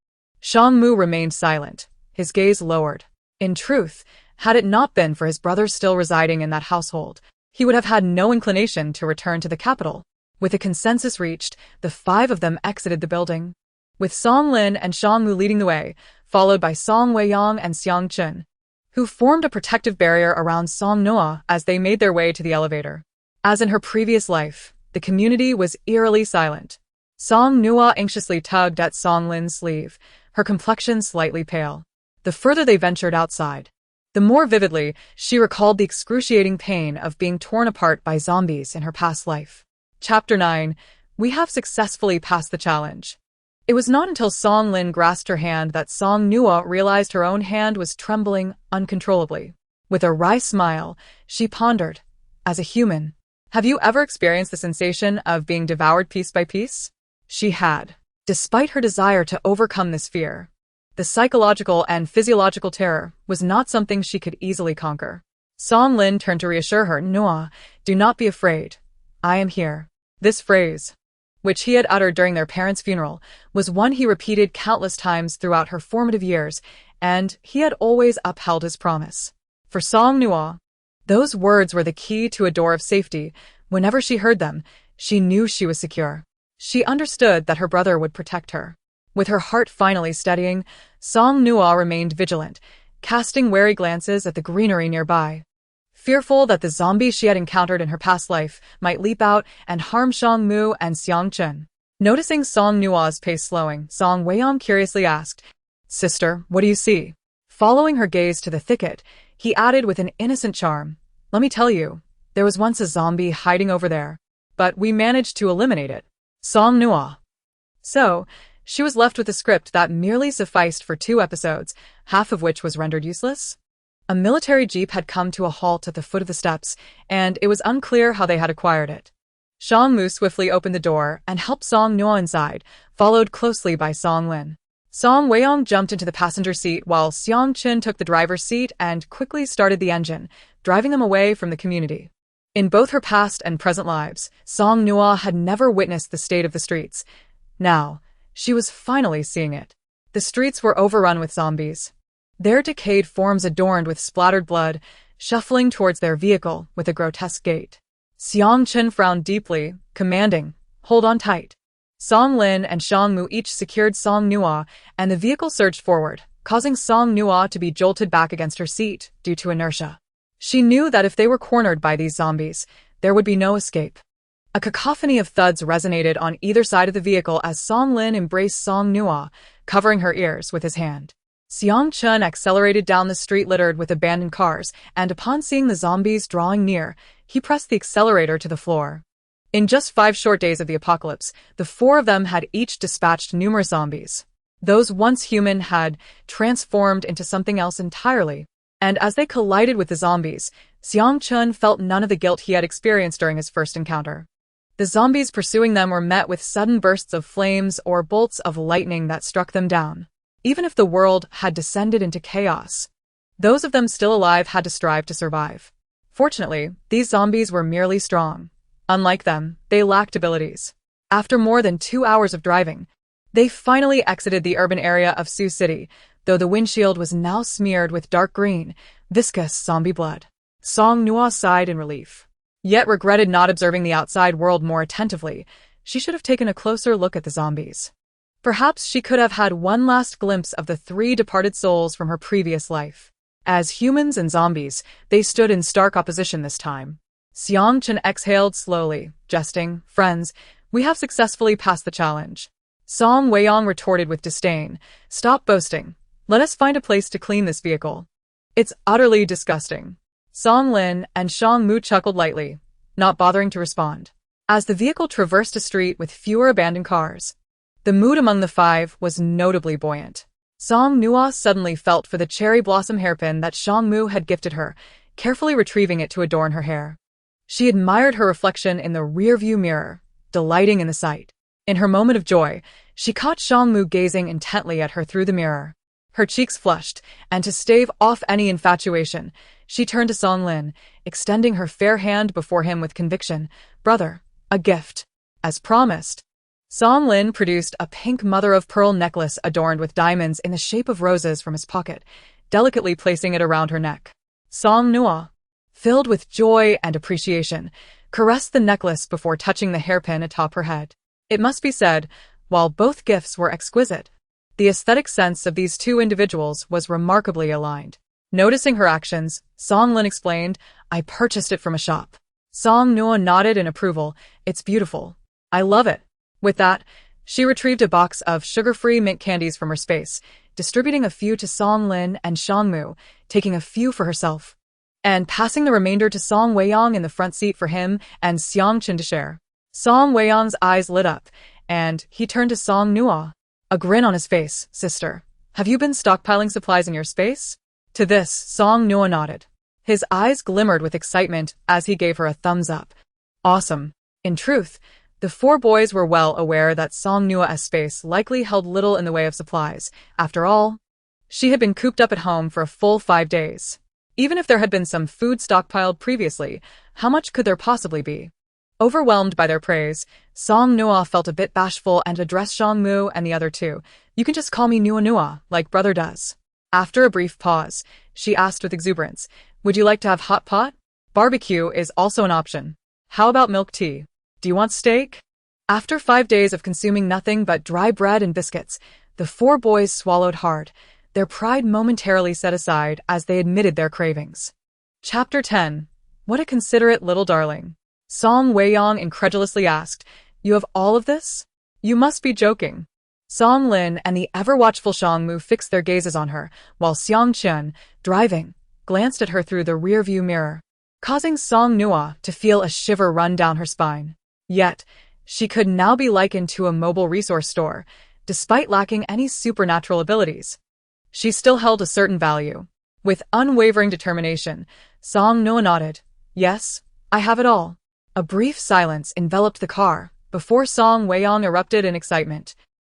Speaker 1: Xiang Mu remained silent, his gaze lowered. In truth, had it not been for his brother still residing in that household, he would have had no inclination to return to the capital. With a consensus reached, the 5 of them exited the building, with Song Lin and Xiang Mu leading the way, followed by Song Weiyang and Xiang Chen, who formed a protective barrier around Song Nuo as they made their way to the elevator. As in her previous life, the community was eerily silent. Song Nuo anxiously tugged at Song Lin's sleeve, her complexion slightly pale. The further they ventured outside, the more vividly she recalled the excruciating pain of being torn apart by zombies in her past life. Chapter 9. We have successfully passed the challenge. It was not until Song Lin grasped her hand that Song Nuo realized her own hand was trembling uncontrollably. With a wry smile, she pondered, As a human, have you ever experienced the sensation of being devoured piece by piece? She had. Despite her desire to overcome this fear, the psychological and physiological terror was not something she could easily conquer. Song Lin turned to reassure her, Nuo, do not be afraid. I am here. This phrase, which he had uttered during their parents' funeral, was one he repeated countless times throughout her formative years, and he had always upheld his promise. For Song Nuo, those words were the key to a door of safety. Whenever she heard them, she knew she was secure. She understood that her brother would protect her. With her heart finally steadying, Song Nuo remained vigilant, casting wary glances at the greenery nearby. Fearful that the zombies she had encountered in her past life might leap out and harm Xiang Mu and Xiang Chen. Noticing Song Nuo's pace slowing, Song Weiyang curiously asked, Sister, what do you see? Following her gaze to the thicket, he added with an innocent charm, Let me tell you, there was once a zombie hiding over there, but we managed to eliminate it. Song Nuo. So, she was left with a script that merely sufficed for 2 episodes, half of which was rendered useless. A military jeep had come to a halt at the foot of the steps, and it was unclear how they had acquired it. Xiang Mu swiftly opened the door and helped Song Nuo inside, followed closely by Song Lin. Song Weiyang jumped into the passenger seat while Xiang Chen took the driver's seat and quickly started the engine, driving them away from the community. In both her past and present lives, Song Nuo had never witnessed the state of the streets. Now, she was finally seeing it. The streets were overrun with zombies, their decayed forms adorned with splattered blood, shuffling towards their vehicle with a grotesque gait. Xiang Chen frowned deeply, commanding, "Hold on tight." Song Lin and Song Mu each secured Song Nuo, and the vehicle surged forward, causing Song Nuo to be jolted back against her seat due to inertia. She knew that if they were cornered by these zombies, there would be no escape. A cacophony of thuds resonated on either side of the vehicle as Song Lin embraced Song Nuo, covering her ears with his hand. Xiang Chen accelerated down the street littered with abandoned cars, and upon seeing the zombies drawing near, he pressed the accelerator to the floor. In just 5 short days of the apocalypse, the 4 of them had each dispatched numerous zombies. Those once human had transformed into something else entirely, and as they collided with the zombies, Xiang Chen felt none of the guilt he had experienced during his first encounter. The zombies pursuing them were met with sudden bursts of flames or bolts of lightning that struck them down. Even if the world had descended into chaos, those of them still alive had to strive to survive. Fortunately, these zombies were merely strong. Unlike them, they lacked abilities. After more than 2 hours of driving, they finally exited the urban area of Sioux City, though the windshield was now smeared with dark green, viscous zombie blood. Song Nuo sighed in relief, yet regretted not observing the outside world more attentively. She should have taken a closer look at the zombies. Perhaps she could have had one last glimpse of the 3 departed souls from her previous life. As humans and zombies, they stood in stark opposition this time. Xiang Chen exhaled slowly, jesting, "Friends, we have successfully passed the challenge." Song Weiyang retorted with disdain, "Stop boasting. Let us find a place to clean this vehicle. It's utterly disgusting." Song Lin and Song Mu chuckled lightly, not bothering to respond. As the vehicle traversed a street with fewer abandoned cars, the mood among the 5 was notably buoyant. Song Nuo suddenly felt for the cherry blossom hairpin that Song Mu had gifted her, carefully retrieving it to adorn her hair. She admired her reflection in the rearview mirror, delighting in the sight. In her moment of joy, she caught Song Mu gazing intently at her through the mirror. Her cheeks flushed, and to stave off any infatuation, she turned to Song Lin, extending her fair hand before him with conviction. "Brother, a gift." As promised, Song Lin produced a pink mother-of-pearl necklace adorned with diamonds in the shape of roses from his pocket, delicately placing it around her neck. Song Nuo, filled with joy and appreciation, caressed the necklace before touching the hairpin atop her head. It must be said, while both gifts were exquisite, the aesthetic sense of these 2 individuals was remarkably aligned. Noticing her actions, Song Lin explained, "I purchased it from a shop." Song Nuo nodded in approval. "It's beautiful. I love it." With that, she retrieved a box of sugar-free mint candies from her space, distributing a few to Song Lin and Song Mu, taking a few for herself, and passing the remainder to Song Weiyang in the front seat for him and Xiang Chen to share. Song Weiyang's eyes lit up, and he turned to Song Nuo, a grin on his face. "Sister, have you been stockpiling supplies in your space?" To this, Song Nuo nodded. His eyes glimmered with excitement as he gave her a thumbs up. "Awesome." In truth, the 4 boys were well aware that Song Nuo's space likely held little in the way of supplies. After all, she had been cooped up at home for a full 5 days. Even if there had been some food stockpiled previously, how much could there possibly be? Overwhelmed by their praise, Song Nuo felt a bit bashful and addressed Song Mu and the other 2. "You can just call me Nuo Nuo, like brother does." After a brief pause, she asked with exuberance, "Would you like to have hot pot? Barbecue is also an option. How about milk tea? Do you want steak?" After 5 days of consuming nothing but dry bread and biscuits, the 4 boys swallowed hard, their pride momentarily set aside as they admitted their cravings. Chapter 10. What a considerate little darling. Song Weiyang incredulously asked, "You have all of this? You must be joking." Song Lin and the ever-watchful Song Mu fixed their gazes on her, while Xiang Chen, driving, glanced at her through the rearview mirror, causing Song Nuo to feel a shiver run down her spine. Yet, she could now be likened to a mobile resource store, despite lacking any supernatural abilities. She still held a certain value. With unwavering determination, Song Nuo nodded. "Yes, I have it all." A brief silence enveloped the car, before Song Weiyang erupted in excitement,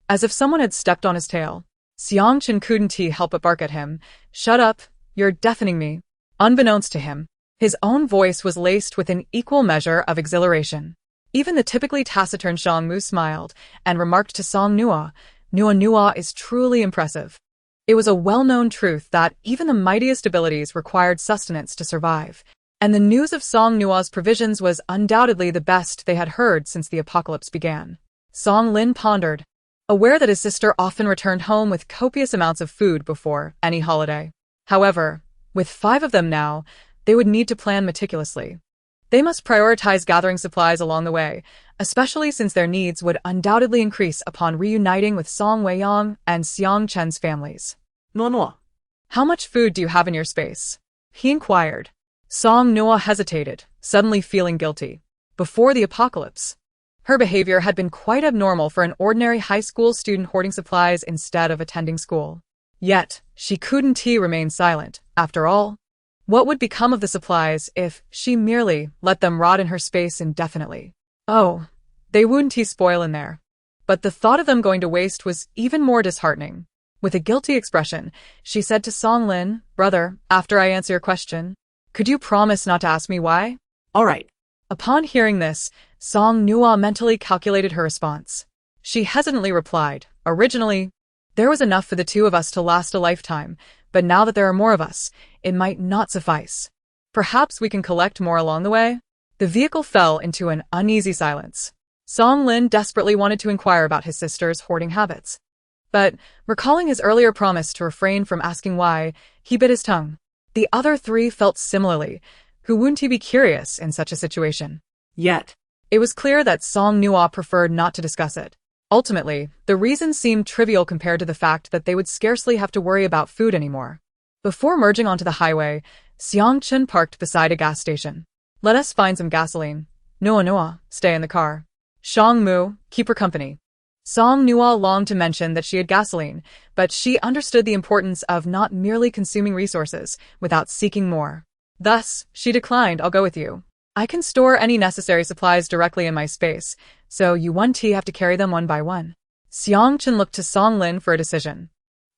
Speaker 1: as if someone had stepped on his tail. Xiang Chen couldn't help but bark at him. "Shut up, you're deafening me." Unbeknownst to him, his own voice was laced with an equal measure of exhilaration. Even the typically taciturn Song Mu smiled, and remarked to Song Nuo, "Nuo Nuo is truly impressive." It was a well-known truth that even the mightiest abilities required sustenance to survive, and the news of Song Nuo's provisions was undoubtedly the best they had heard since the apocalypse began. Song Lin pondered, aware that his sister often returned home with copious amounts of food before any holiday. However, with 5 of them now, they would need to plan meticulously. They must prioritize gathering supplies along the way, especially since their needs would undoubtedly increase upon reuniting with Song Weiyang and Xiang Chen's families.
Speaker 2: Nuo.
Speaker 1: How much food do you have in your space? He inquired. Song Nuo hesitated, suddenly feeling guilty. Before the apocalypse, her behavior had been quite abnormal for an ordinary high school student hoarding supplies instead of attending school. Yet, she couldn't remain silent. After all, what would become of the supplies if she merely let them rot in her space indefinitely? Oh, they wouldn't spoil in there. But the thought of them going to waste was even more disheartening. With a guilty expression, she said to Song Lin, "Brother, after I answer your question, could you promise not to ask me why?"
Speaker 2: All right.
Speaker 1: Upon hearing this, Song Nuo mentally calculated her response. She hesitantly replied, "Originally, there was enough for the 2 of us to last a lifetime, but now that there are more of us, it might not suffice. Perhaps we can collect more along the way?" The vehicle fell into an uneasy silence. Song Lin desperately wanted to inquire about his sister's hoarding habits. But, recalling his earlier promise to refrain from asking why, he bit his tongue. The other 3 felt similarly. Who wouldn't be curious in such a situation?
Speaker 2: Yet.
Speaker 1: It was clear that Song Nuo preferred not to discuss it. Ultimately, the reason seemed trivial compared to the fact that they would scarcely have to worry about food anymore. Before merging onto the highway, Xiang Chen parked beside a gas station. "Let us find some gasoline. Nuo, stay in the car. Shang Mu, keep her company." Song Nuo longed to mention that she had gasoline, but she understood the importance of not merely consuming resources without seeking more. Thus, she declined, "I'll go with you. I can store any necessary supplies directly in my space, so you won't have to carry them one by one." Xiang Chen looked to Song Lin for a decision.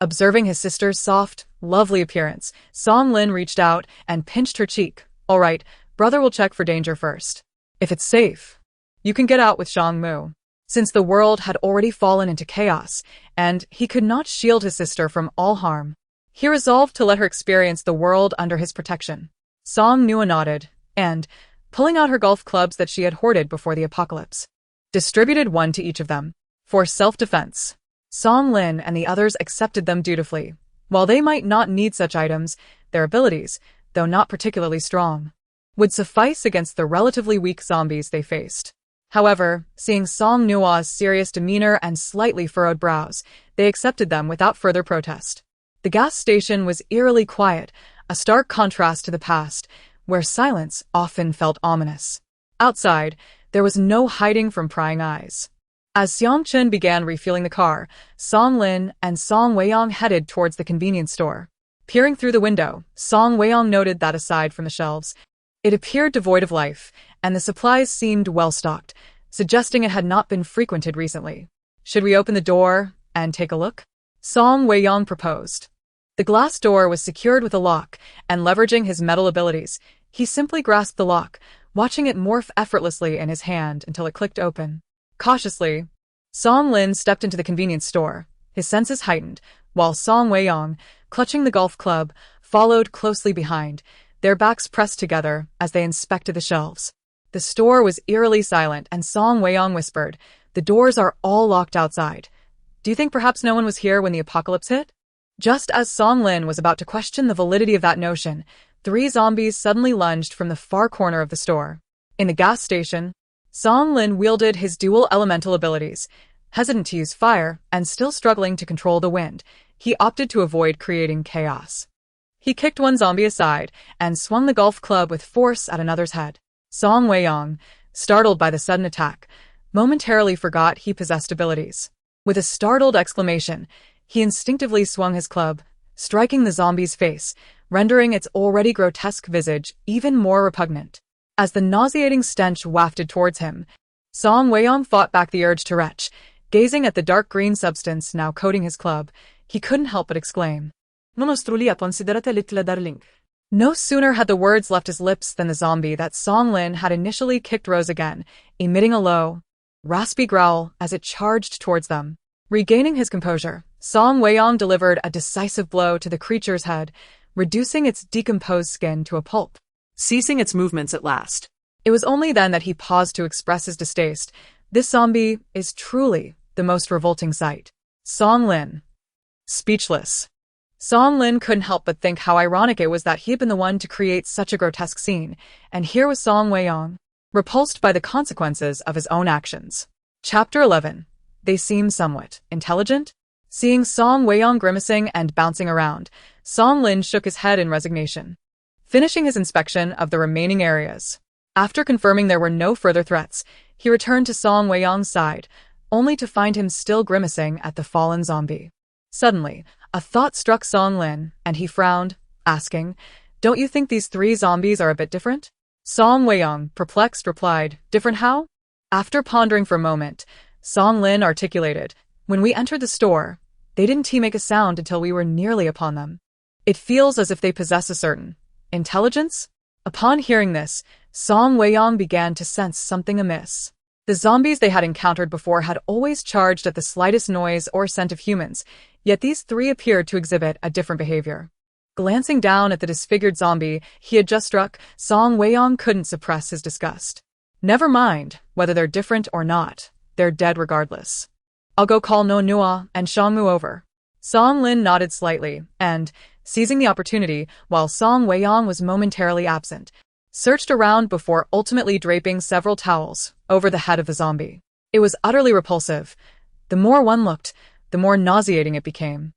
Speaker 1: Observing his sister's soft, lovely appearance, Song Lin reached out and pinched her cheek. "All right, brother will check for danger first. If it's safe, you can get out with Shang Mu." Since the world had already fallen into chaos, and he could not shield his sister from all harm, he resolved to let her experience the world under his protection. Song Nuo nodded, and, pulling out her golf clubs that she had hoarded before the apocalypse, distributed 1 to each of them. For self-defense, Song Lin and the others accepted them dutifully. While they might not need such items, their abilities, though not particularly strong, would suffice against the relatively weak zombies they faced. However, seeing Song Nuo's serious demeanor and slightly furrowed brows, they accepted them without further protest. The gas station was eerily quiet, a stark contrast to the past, where silence often felt ominous. Outside, there was no hiding from prying eyes. As Xiang Chen began refueling the car, Song Lin and Song Weiyang headed towards the convenience store. Peering through the window, Song Weiyang noted that aside from the shelves, it appeared devoid of life, and the supplies seemed well-stocked, suggesting it had not been frequented recently. "Should we open the door and take a look?" Song Weiyang proposed. The glass door was secured with a lock, and leveraging his metal abilities, he simply grasped the lock, watching it morph effortlessly in his hand until it clicked open. Cautiously, Song Lin stepped into the convenience store, his senses heightened, while Song Weiyang, clutching the golf club, followed closely behind, their backs pressed together as they inspected the shelves. The store was eerily silent, and Song Weiyang whispered, "The doors are all locked outside. Do you think perhaps no one was here when the apocalypse hit?" Just as Song Lin was about to question the validity of that notion, 3 zombies suddenly lunged from the far corner of the store. In the gas station, Song Lin wielded his dual elemental abilities. Hesitant to use fire and still struggling to control the wind, he opted to avoid creating chaos. He kicked one zombie aside and swung the golf club with force at another's head. Song Weiyang, startled by the sudden attack, momentarily forgot he possessed abilities. With a startled exclamation, he instinctively swung his club, striking the zombie's face, rendering its already grotesque visage even more repugnant. As the nauseating stench wafted towards him, Song Weiyang fought back the urge to retch. Gazing at the dark green substance now coating his club, he couldn't help but exclaim, "Non ostrulia considerate little darling." No sooner had the words left his lips than the zombie that Song Lin had initially kicked rose again, emitting a low, raspy growl as it charged towards them. Regaining his composure, Song Weiyang delivered a decisive blow to the creature's head, reducing its decomposed skin to a pulp,
Speaker 2: ceasing its movements at last.
Speaker 1: It was only then that he paused to express his distaste. This zombie is truly the most revolting sight. Song Lin. Speechless. Song Lin couldn't help but think how ironic it was that he had been the one to create such a grotesque scene, and here was Song Weiyang, repulsed by the consequences of his own actions. Chapter 11. They seem somewhat intelligent? Seeing Song Weiyang grimacing and bouncing around, Song Lin shook his head in resignation. Finishing his inspection of the remaining areas, after confirming there were no further threats, he returned to Song Weiyang's side, only to find him still grimacing at the fallen zombie. Suddenly, a thought struck Song Lin, and he frowned, asking, "Don't you think these three zombies are a bit different?" Song Weiyang, perplexed, replied, "Different how?" After pondering for a moment, Song Lin articulated, "When we entered the store, they didn't make a sound until we were nearly upon them. It feels as if they possess a certain intelligence?" Upon hearing this, Song Weiyang began to sense something amiss. The zombies they had encountered before had always charged at the slightest noise or scent of humans, yet these three appeared to exhibit a different behavior. Glancing down at the disfigured zombie he had just struck, Song Weiyang couldn't suppress his disgust. Never mind whether they're different or not, they're dead regardless. I'll go call No Nuo and Shangmu over. Song Lin nodded slightly, and, seizing the opportunity while Song Weiyang was momentarily absent, searched around before ultimately draping several towels over the head of the zombie. It was utterly repulsive. The more one looked, the more nauseating it became.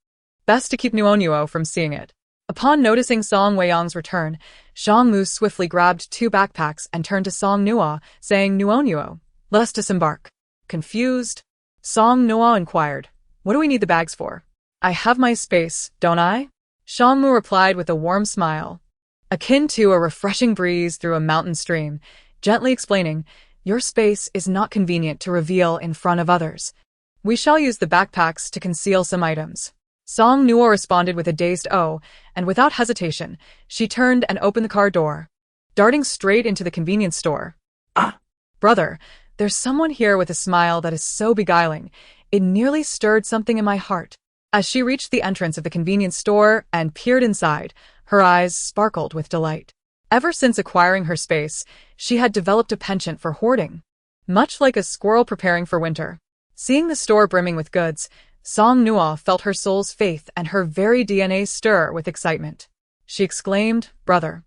Speaker 1: Best to keep Nuo from seeing it. Upon noticing Song Weiyang's return, Shangmu swiftly grabbed 2 backpacks and turned to Song Nuo, saying, Nuo, let us disembark. Confused, Song Nuo inquired, "What do we need the bags for?" "I have my space, don't I?" Shangmu replied with a warm smile, akin to a refreshing breeze through a mountain stream, gently explaining, "Your space is not convenient to reveal in front of others. We shall use the backpacks to conceal some items." Song Nuo responded with a dazed "oh," and without hesitation, she turned and opened the car door, darting straight into the convenience store.
Speaker 2: "Ah!
Speaker 1: Brother, there's someone here," with a smile that is so beguiling, it nearly stirred something in my heart. As she reached the entrance of the convenience store and peered inside, her eyes sparkled with delight. Ever since acquiring her space, she had developed a penchant for hoarding, much like a squirrel preparing for winter. Seeing the store brimming with goods, Song Nuo felt her soul's faith and her very DNA stir with excitement. She exclaimed, "Brother,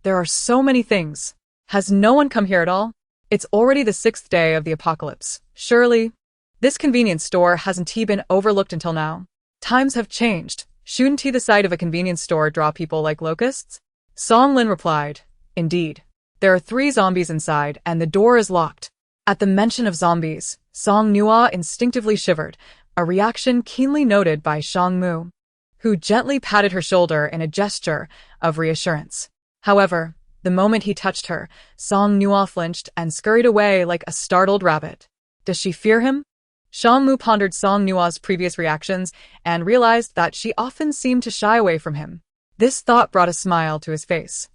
Speaker 1: there are so many things. Has no one come here at all? It's already the 6th day of the apocalypse. Surely, this convenience store hasn't been overlooked until now. Times have changed. Shouldn't the sight of a convenience store draw people like locusts?" Song Lin replied, "Indeed. There are 3 zombies inside and the door is locked." At the mention of zombies, Song Nuo instinctively shivered, a reaction keenly noted by Shangmu, who gently patted her shoulder in a gesture of reassurance. However, the moment he touched her, Song Nuo flinched and scurried away like a startled rabbit. Does she fear him? Shangmu pondered Song Nuo's previous reactions and realized that she often seemed to shy away from him. This thought brought a smile to his face.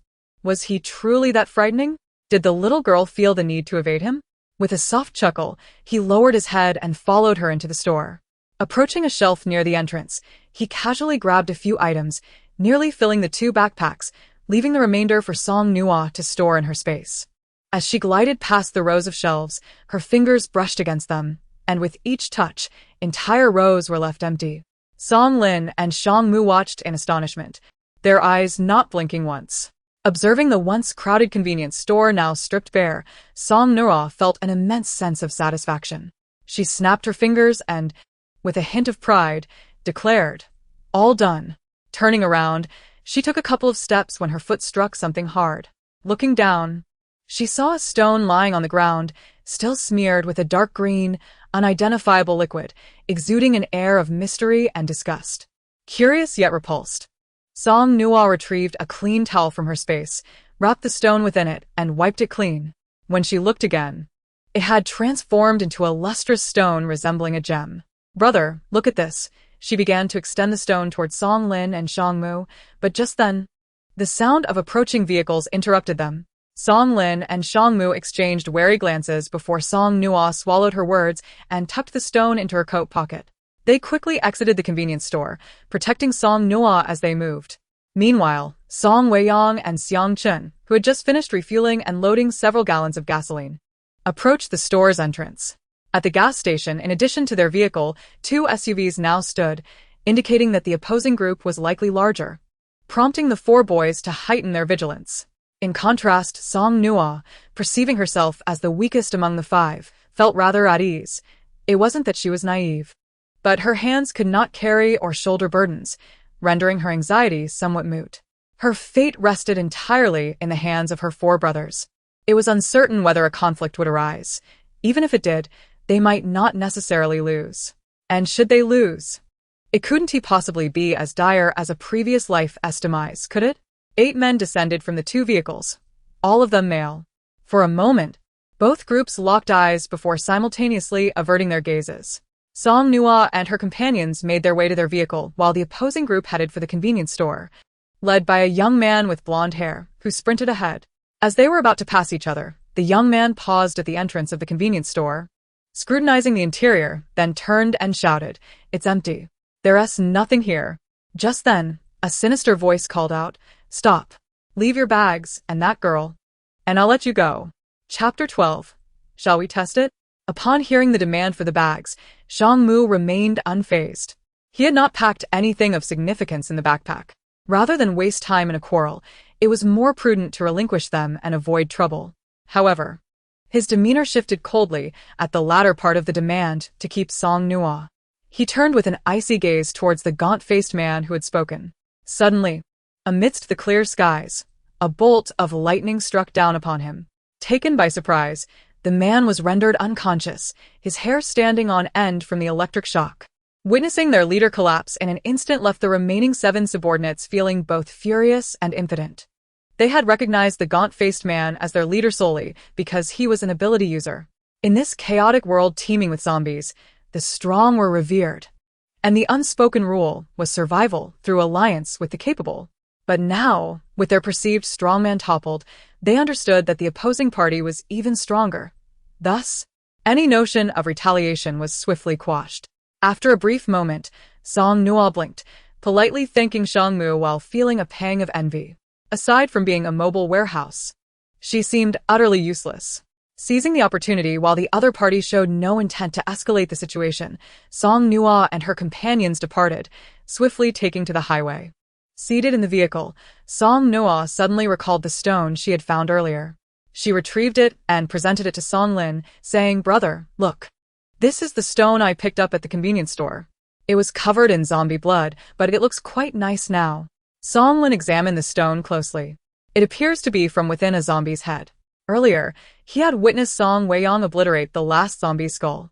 Speaker 1: Was he truly that frightening? Did the little girl feel the need to evade him? With a soft chuckle, he lowered his head and followed her into the store. Approaching a shelf near the entrance, he casually grabbed a few items, nearly filling the 2 backpacks, leaving the remainder for Song Nuo to store in her space. As she glided past the rows of shelves, her fingers brushed against them, and with each touch, entire rows were left empty. Song Lin and Shangmu watched in astonishment, their eyes not blinking once. Observing the once crowded convenience store now stripped bare, Song Nuo felt an immense sense of satisfaction. She snapped her fingers and, with a hint of pride, declared, "All done." Turning around, she took a couple of steps when her foot struck something hard. Looking down, she saw a stone lying on the ground, still smeared with a dark green, unidentifiable liquid, exuding an air of mystery and disgust. Curious yet repulsed, Song Nuo retrieved a clean towel from her space, wrapped the stone within it, and wiped it clean. When she looked again, it had transformed into a lustrous stone resembling a gem. "Brother, look at this." She began to extend the stone towards Song Lin and Shangmu, but just then, the sound of approaching vehicles interrupted them. Song Lin and Shangmu exchanged wary glances before Song Nuo swallowed her words and tucked the stone into her coat pocket. They quickly exited the convenience store, protecting Song Nuo as they moved. Meanwhile, Song Weiyang and Xiang Chen, who had just finished refueling and loading several gallons of gasoline, approached the store's entrance. At the gas station, in addition to their vehicle, 2 SUVs now stood, indicating that the opposing group was likely larger, prompting the 4 boys to heighten their vigilance. In contrast, Song Nuo, perceiving herself as the weakest among the 5, felt rather at ease. It wasn't that she was naive, but her hands could not carry or shoulder burdens, rendering her anxiety somewhat moot. Her fate rested entirely in the hands of her 4 brothers. It was uncertain whether a conflict would arise. Even if it did, they might not necessarily lose. And should they lose, it couldn't possibly be as dire as a previous life's demise, could it? 8 men descended from the 2 vehicles, all of them male. For a moment, both groups locked eyes before simultaneously averting their gazes. Song Nuo and her companions made their way to their vehicle while the opposing group headed for the convenience store, led by a young man with blonde hair, who sprinted ahead. As they were about to pass each other, the young man paused at the entrance of the convenience store, scrutinizing the interior, then turned and shouted, "It's empty. There's nothing here." Just then, a sinister voice called out, "Stop. Leave your bags and that girl, and I'll let you go." Chapter 12. Shall we test it? Upon hearing the demand for the bags, Song Nuo remained unfazed. He had not packed anything of significance in the backpack. Rather than waste time in a quarrel, it was more prudent to relinquish them and avoid trouble. However, his demeanor shifted coldly at the latter part of the demand to keep Song Nuo. He turned with an icy gaze towards the gaunt-faced man who had spoken. Suddenly, amidst the clear skies, a bolt of lightning struck down upon him. Taken by surprise, the man was rendered unconscious, his hair standing on end from the electric shock. Witnessing their leader collapse in an instant left the remaining 7 subordinates feeling both furious and impotent. They had recognized the gaunt-faced man as their leader solely because he was an ability user. In this chaotic world teeming with zombies, the strong were revered, and the unspoken rule was survival through alliance with the capable. But now, with their perceived strongman toppled, they understood that the opposing party was even stronger. Thus, any notion of retaliation was swiftly quashed. After a brief moment, Song Nuo blinked, politely thanking Song Nuo while feeling a pang of envy. Aside from being a mobile warehouse, she seemed utterly useless. Seizing the opportunity while the other party showed no intent to escalate the situation, Song Nuo and her companions departed, swiftly taking to the highway. Seated in the vehicle, Song Nuo suddenly recalled the stone she had found earlier. She retrieved it and presented it to Song Lin, saying, "Brother, look. This is the stone I picked up at the convenience store. It was covered in zombie blood, but it looks quite nice now." Song Lin examined the stone closely. It appears to be from within a zombie's head. Earlier, he had witnessed Song Weiyang obliterate the last zombie's skull.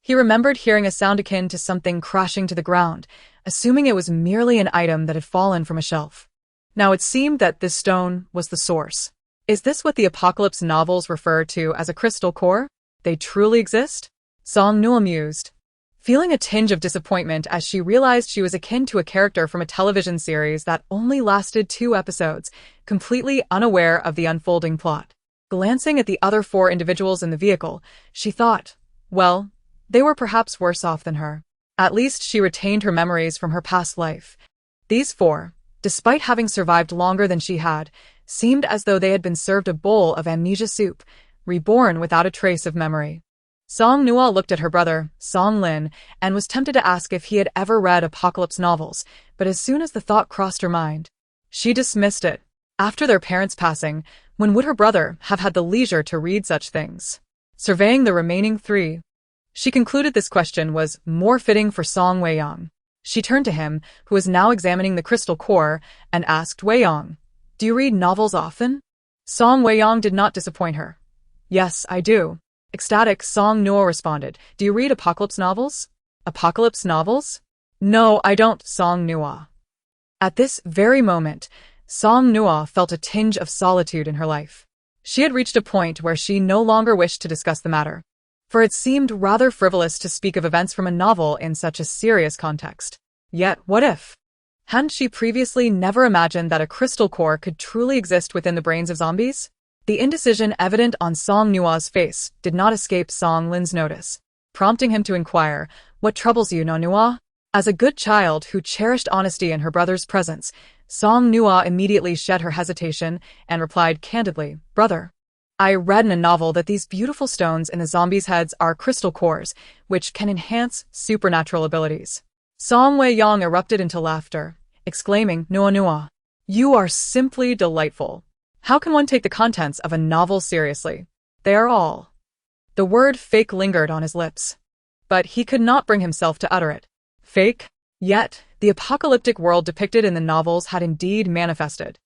Speaker 1: He remembered hearing a sound akin to something crashing to the ground, assuming it was merely an item that had fallen from a shelf. Now it seemed that this stone was the source. Is this what the apocalypse novels refer to as a crystal core? They truly exist? Song Nuo mused, feeling a tinge of disappointment as she realized she was akin to a character from a television series that only lasted 2 episodes, completely unaware of the unfolding plot. Glancing at the other 4 individuals in the vehicle, she thought, well, they were perhaps worse off than her. At least she retained her memories from her past life. These 4, despite having survived longer than she had, seemed as though they had been served a bowl of amnesia soup, reborn without a trace of memory. Song Nuo looked at her brother, Song Lin, and was tempted to ask if he had ever read apocalypse novels, but as soon as the thought crossed her mind, she dismissed it. After their parents' passing, when would her brother have had the leisure to read such things? Surveying the remaining 3, she concluded this question was more fitting for Song Weiyang. She turned to him, who was now examining the crystal core, and asked, "Weiyang, do you read novels often?" Song Weiyang did not disappoint her. "Yes, I do." Ecstatic, Song Nuo responded, "Do you read apocalypse novels?" "Apocalypse novels?" "No, I don't, Song Nuo." At this very moment, Song Nuo felt a tinge of solitude in her life. She had reached a point where she no longer wished to discuss the matter, for it seemed rather frivolous to speak of events from a novel in such a serious context. Yet, what if? Hadn't she previously never imagined that a crystal core could truly exist within the brains of zombies? The indecision evident on Song Nuo's face did not escape Song Lin's notice, prompting him to inquire, What troubles you, Song Nuo? As a good child who cherished honesty in her brother's presence, Song Nuo immediately shed her hesitation and replied candidly, Brother, I read in a novel that these beautiful stones in the zombies' heads are crystal cores, which can enhance supernatural abilities. Song Wei-yong erupted into laughter, exclaiming, Nuo, you are simply delightful. How can one take the contents of a novel seriously? They are all. The word fake lingered on his lips, but he could not bring himself to utter it. Fake? Yet, the apocalyptic world depicted in the novels had indeed manifested.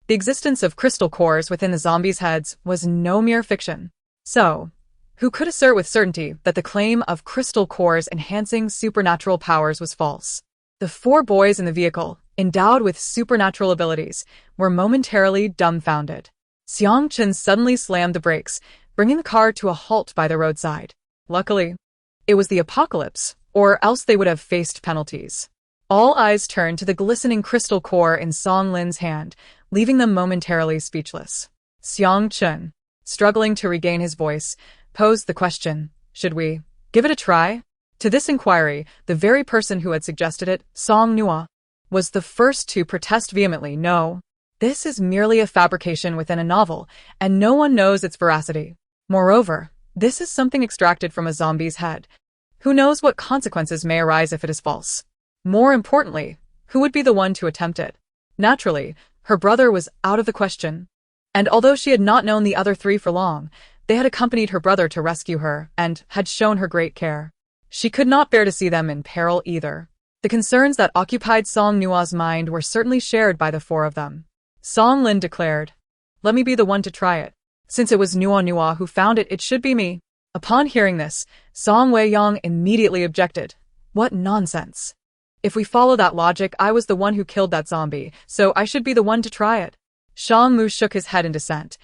Speaker 1: The existence of crystal cores within the zombies' heads was no mere fiction. So, who could assert with certainty that the claim of crystal cores enhancing supernatural powers was false? The four boys in the vehicle, endowed with supernatural abilities, were momentarily dumbfounded. Xiang Chen suddenly slammed the brakes, bringing the car to a halt by the roadside. Luckily, it was the apocalypse, or else they would have faced penalties. All eyes turned to the glistening crystal core in Song Lin's hand, leaving them momentarily speechless. Xiang Chen, struggling to regain his voice, posed the question, should we give it a try? To this inquiry, the very person who had suggested it, Song Nuo, was the first to protest vehemently, no. This is merely a fabrication within a novel, and no one knows its veracity. Moreover, this is something extracted from a zombie's head. Who knows what consequences may arise if it is false? More importantly, who would be the one to attempt it? Naturally, her brother was out of the question. And although she had not known the other three for long, they had accompanied her brother to rescue her and had shown her great care. She could not bear to see them in peril either. The concerns that occupied Song Nuo's mind were certainly shared by the four of them. Song Lin declared, let me be the one to try it. Since it was Nuo who found it, it should be me. Upon hearing this, Song Wei-yong immediately objected. What nonsense. If we follow that logic, I was the one who killed that zombie, so I should be the one to try it. Shang Mu shook his head in dissent.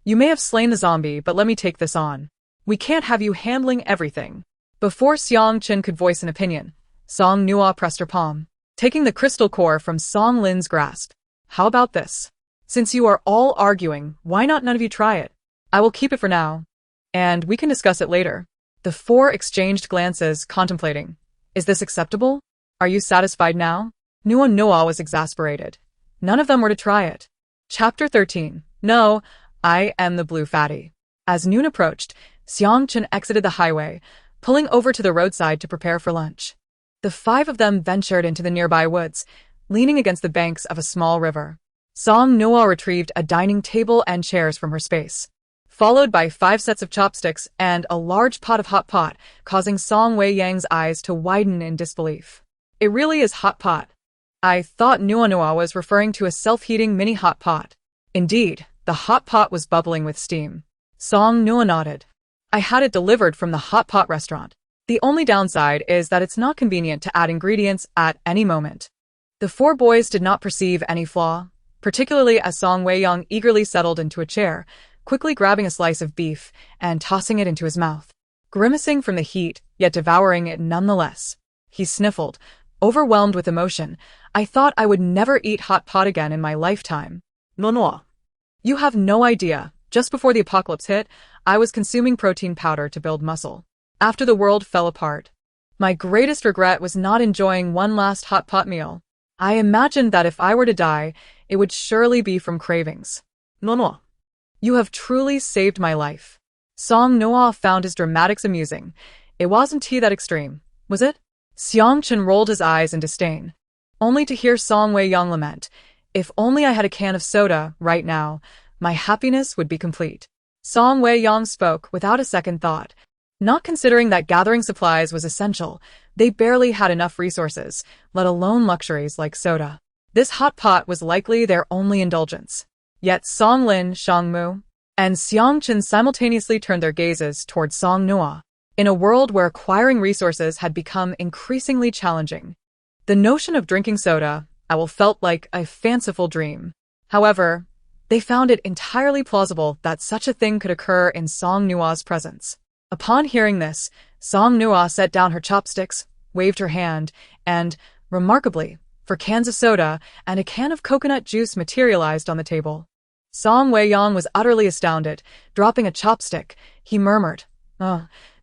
Speaker 1: You may have slain the zombie, but let me take this on. We can't have you handling everything. Before Xiang Chen could voice an opinion, Song Nuo pressed her palm, taking the crystal core from Song Lin's grasp. How about this? Since you are all arguing, why not none of you try it? I will keep it for now, and we can discuss it later. The four exchanged glances, contemplating. Is this acceptable? Are you satisfied now? Nuo was exasperated. None of them were to try it. Chapter 13. No, I am the blue fatty. As noon approached, Xiang Chen exited the highway, pulling over to the roadside to prepare for lunch. The five of them ventured into the nearby woods, leaning against the banks of a small river. Song Nuo retrieved a dining table and chairs from her space, followed by 5 sets of chopsticks and a large pot of hot pot, causing Song Wei-yang's eyes to widen in disbelief. It really is hot pot. I thought Nuo was referring to a self-heating mini hot pot. Indeed, the hot pot was bubbling with steam. Song Nuo nodded. I had it delivered from the hot pot restaurant. The only downside is that it's not convenient to add ingredients at any moment. The four boys did not perceive any flaw, particularly as Song Wei-yong eagerly settled into a chair, quickly grabbing a slice of beef and tossing it into his mouth. Grimacing from the heat, yet devouring it nonetheless. He sniffled, overwhelmed with emotion. I thought I would never eat hot pot again in my lifetime. Nuo. You have no idea. Just before the apocalypse hit, I was consuming protein powder to build muscle. After the world fell apart, my greatest regret was not enjoying one last hot pot meal. I imagined that if I were to die, it would surely be from cravings. Nuo. You have truly saved my life. Song Nuo found his dramatics amusing. It wasn't he that extreme, was it? Xiang Chen rolled his eyes in disdain, only to hear Song Wei-yong lament. If only I had a can of soda right now, my happiness would be complete. Song Wei-yong spoke without a second thought. Not considering that gathering supplies was essential, they barely had enough resources, let alone luxuries like soda. This hot pot was likely their only indulgence. Yet Song Lin, Shang Mu, and Xiang Chen simultaneously turned their gazes towards Song Nuo. In a world where acquiring resources had become increasingly challenging, the notion of drinking soda felt like a fanciful dream. However, they found it entirely plausible that such a thing could occur in Song Nuo's presence. Upon hearing this, Song Nuo set down her chopsticks, waved her hand, and, remarkably, for cans of soda and a can of coconut juice materialized on the table. Song Wei-yong was utterly astounded. Dropping a chopstick, he murmured,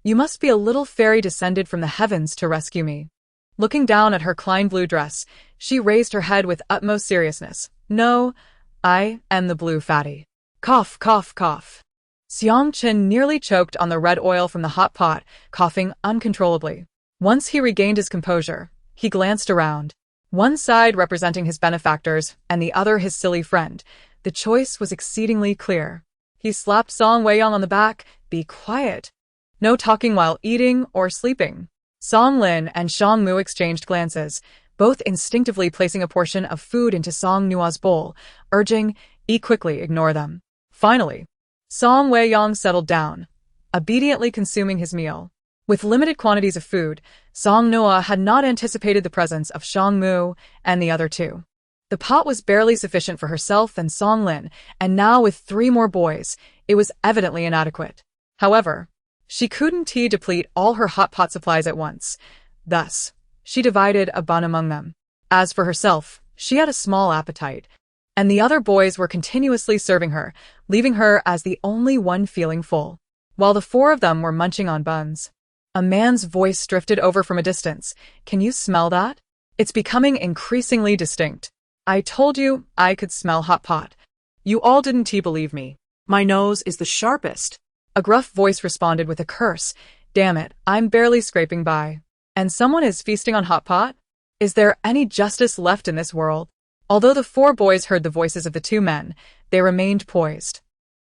Speaker 1: You must be a little fairy descended from the heavens to rescue me. Looking down at her Klein blue dress, she raised her head with utmost seriousness. No, I am the blue fatty. Cough, cough, cough. Xiang Qin nearly choked on the red oil from the hot pot, coughing uncontrollably. Once he regained his composure, he glanced around. One side representing his benefactors and the other his silly friend. The choice was exceedingly clear. He slapped Song Weiyang on the back. Be quiet. No talking while eating or sleeping. Song Lin and Shang Mu exchanged glances, both instinctively placing a portion of food into Song Nuo's bowl, urging, eat quickly, ignore them. Finally, Song Weiyang settled down, obediently consuming his meal. With limited quantities of food, Song Nuo had not anticipated the presence of Shang Mu and the other two. The pot was barely sufficient for herself and Song Lin, and now with 3 more boys, it was evidently inadequate. However, she couldn't deplete all her hot pot supplies at once. Thus, she divided a bun among them. As for herself, she had a small appetite, and the other boys were continuously serving her, leaving her as the only one feeling full. While the 4 of them were munching on buns, a man's voice drifted over from a distance. Can you smell that? It's becoming increasingly distinct. I told you I could smell hot pot. You all didn't believe me.
Speaker 2: My nose is the sharpest.
Speaker 1: A gruff voice responded with a curse. Damn it, I'm barely scraping by. And someone is feasting on hot pot? Is there any justice left in this world? Although the 4 boys heard the voices of the 2 men, they remained poised,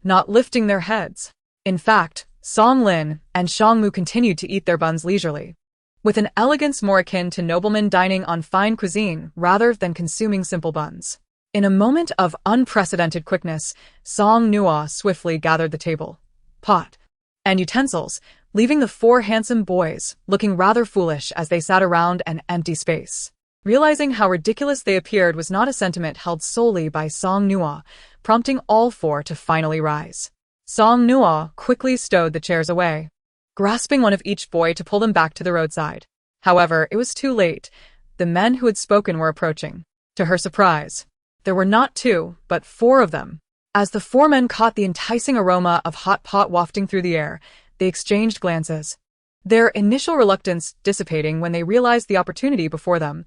Speaker 1: not lifting their heads. In fact, Song Lin and Shang Mu continued to eat their buns leisurely, with an elegance more akin to noblemen dining on fine cuisine rather than consuming simple buns. In a moment of unprecedented quickness, Song Nuo swiftly gathered the table, pot, and utensils, leaving the 4 handsome boys looking rather foolish as they sat around an empty space. Realizing how ridiculous they appeared was not a sentiment held solely by Song Nuo, prompting all 4 to finally rise. Song Nuo quickly stowed the chairs away, grasping one of each boy to pull them back to the roadside. However, it was too late. The men who had spoken were approaching. To her surprise, there were not 2, but 4 of them. As the 4 men caught the enticing aroma of hot pot wafting through the air, they exchanged glances, their initial reluctance dissipating when they realized the opportunity before them,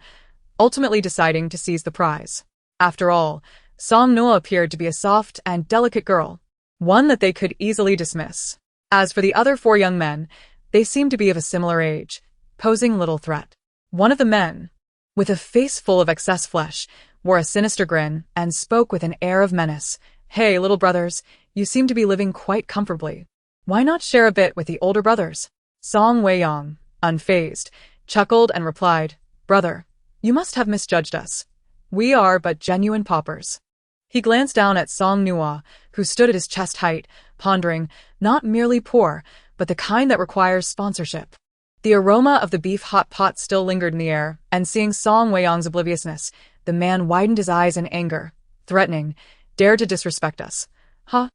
Speaker 1: ultimately deciding to seize the prize. After all, Song Nuo appeared to be a soft and delicate girl, one that they could easily dismiss. As for the other 4 young men, they seemed to be of a similar age, posing little threat. One of the men, with a face full of excess flesh, wore a sinister grin and spoke with an air of menace. Hey, little brothers, you seem to be living quite comfortably. Why not share a bit with the older brothers? Song Weiyang, unfazed, chuckled and replied, Brother, you must have misjudged us. We are but genuine paupers. He glanced down at Song Nuo, who stood at his chest height, pondering, not merely poor, but the kind that requires sponsorship. The aroma of the beef hot pot still lingered in the air, and seeing Song Weiyang's obliviousness, the man widened his eyes in anger, threatening, dare to disrespect us. Huh?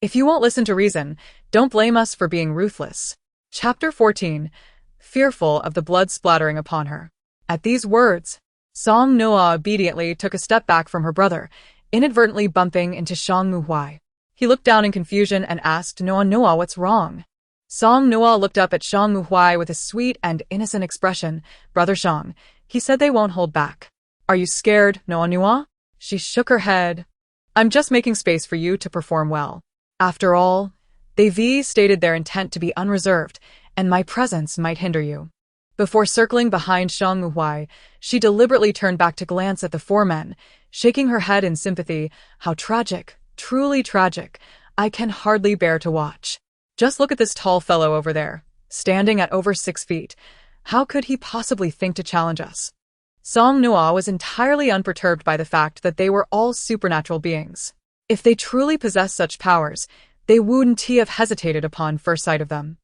Speaker 1: If you won't listen to reason, don't blame us for being ruthless. Chapter 14. Fearful of the blood splattering upon her. At these words, Song Nuo obediently took a step back from her brother, inadvertently bumping into Shang Mu Huai. He looked down in confusion and asked, Nuo, what's wrong? Song Nuo looked up at Shang Mu Huai with a sweet and innocent expression. Brother Shang, he said they won't hold back. Are you scared, Nuo? She shook her head. I'm just making space for you to perform well. After all, they stated their intent to be unreserved, and my presence might hinder you. Before circling behind Shang Mu Huai, she deliberately turned back to glance at the 4 men, shaking her head in sympathy. How tragic, truly tragic. I can hardly bear to watch. Just look at this tall fellow over there, standing at over 6 feet. How could he possibly think to challenge us? Song Nuo was entirely unperturbed by the fact that they were all supernatural beings. If they truly possessed such powers, they wouldn't have hesitated upon first sight of them.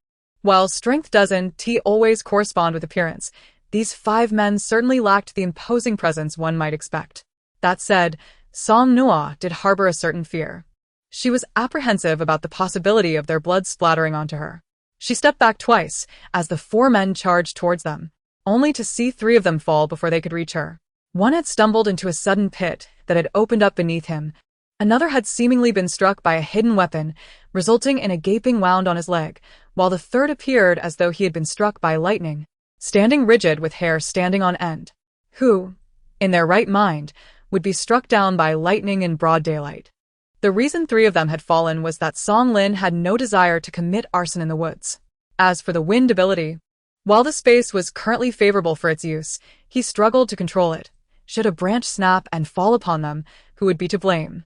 Speaker 1: While strength doesn't always correspond with appearance, these 5 men certainly lacked the imposing presence one might expect. That said, Song Nuo did harbor a certain fear. She was apprehensive about the possibility of their blood splattering onto her. She stepped back twice as the 4 men charged towards them, only to see 3 of them fall before they could reach her. One had stumbled into a sudden pit that had opened up beneath him. Another had seemingly been struck by a hidden weapon, resulting in a gaping wound on his leg, while the third appeared as though he had been struck by lightning, standing rigid with hair standing on end. Who, in their right mind, would be struck down by lightning in broad daylight? The reason 3 of them had fallen was that Song Lin had no desire to commit arson in the woods. As for the wind ability, while the space was currently favorable for its use, he struggled to control it. Should a branch snap and fall upon them, who would be to blame?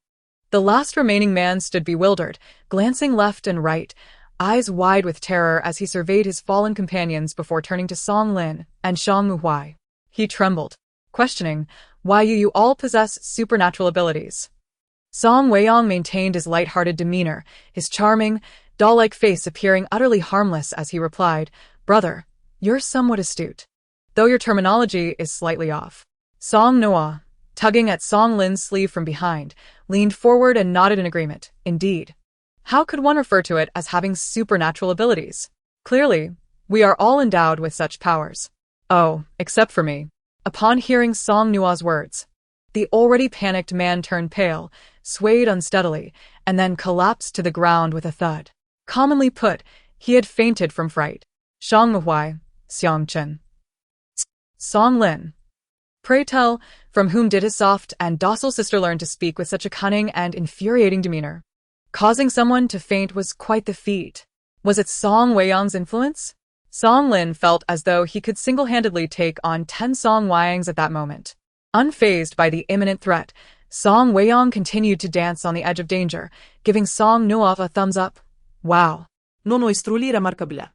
Speaker 1: The last remaining man stood bewildered, glancing left and right, eyes wide with terror as he surveyed his fallen companions before turning to Song Lin and Song Nuo. He trembled, questioning, "Why you all possess supernatural abilities?" Song Weiyang maintained his light-hearted demeanor, his charming, doll-like face appearing utterly harmless as he replied, "Brother, you're somewhat astute, though your terminology is slightly off." Song Nuo, tugging at Song Lin's sleeve from behind, leaned forward and nodded in agreement. Indeed. How could one refer to it as having supernatural abilities? Clearly, we are all endowed with such powers. Oh, except for me. Upon hearing Song Nuo's words, the already panicked man turned pale, swayed unsteadily, and then collapsed to the ground with a thud. Commonly put, he had fainted from fright. Song Nuo, Xiang Chen. Song Lin. Pray tell, from whom did his soft and docile sister learn to speak with such a cunning and infuriating demeanor? Causing someone to faint was quite the feat. Was it Song Weiyang's influence? Song Lin felt as though he could single-handedly take on 10 Song Weiyang's at that moment. Unfazed by the imminent threat, Song Weiyang continued to dance on the edge of danger, giving Song Nuo a thumbs up. Wow.
Speaker 2: No es truly remarkable.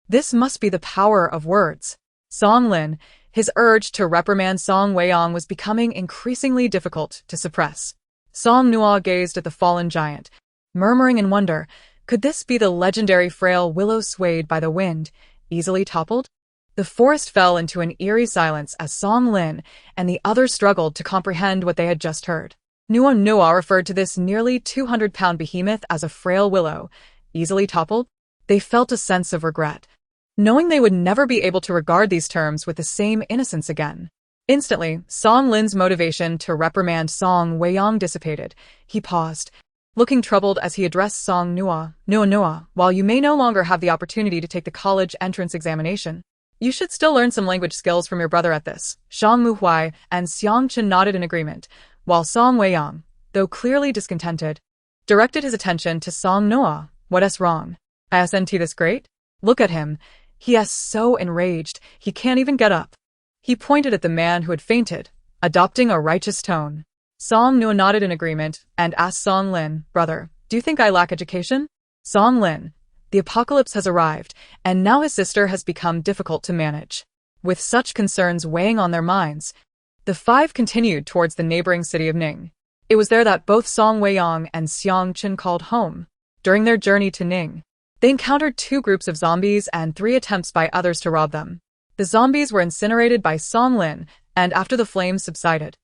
Speaker 1: This must be the power of words. Song Lin, his urge to reprimand Song Weiyang was becoming increasingly difficult to suppress. Song Nuo gazed at the fallen giant, murmuring in wonder, could this be the legendary frail willow swayed by the wind, easily toppled? The forest fell into an eerie silence as Song Lin and the others struggled to comprehend what they had just heard. Nuo referred to this nearly 200-pound behemoth as a frail willow, easily toppled. They felt a sense of regret, knowing they would never be able to regard these terms with the same innocence again. Instantly, Song Lin's motivation to reprimand Song Weiyang dissipated. He paused, looking troubled as he addressed Song Nuo, while you may no longer have the opportunity to take the college entrance examination, you should still learn some language skills from your brother at this. Song Nuo and Xiang Chen nodded in agreement, while Song Weiyang, though clearly discontented, directed his attention to Song Nuo. What's wrong? Isn't this great? Look at him. He is so enraged, he can't even get up. He pointed at the man who had fainted, adopting a righteous tone. Song Nuo nodded in agreement and asked Song Lin, "Brother, do you think I lack education?" Song Lin, the apocalypse has arrived, and now his sister has become difficult to manage. With such concerns weighing on their minds, the 5 continued towards the neighboring city of Ning. It was there that both Song Weiyang and Xiang Chen called home. During their journey to Ning, they encountered 2 groups of zombies and 3 attempts by others to rob them. The zombies were incinerated by Song Lin, and after the flames subsided,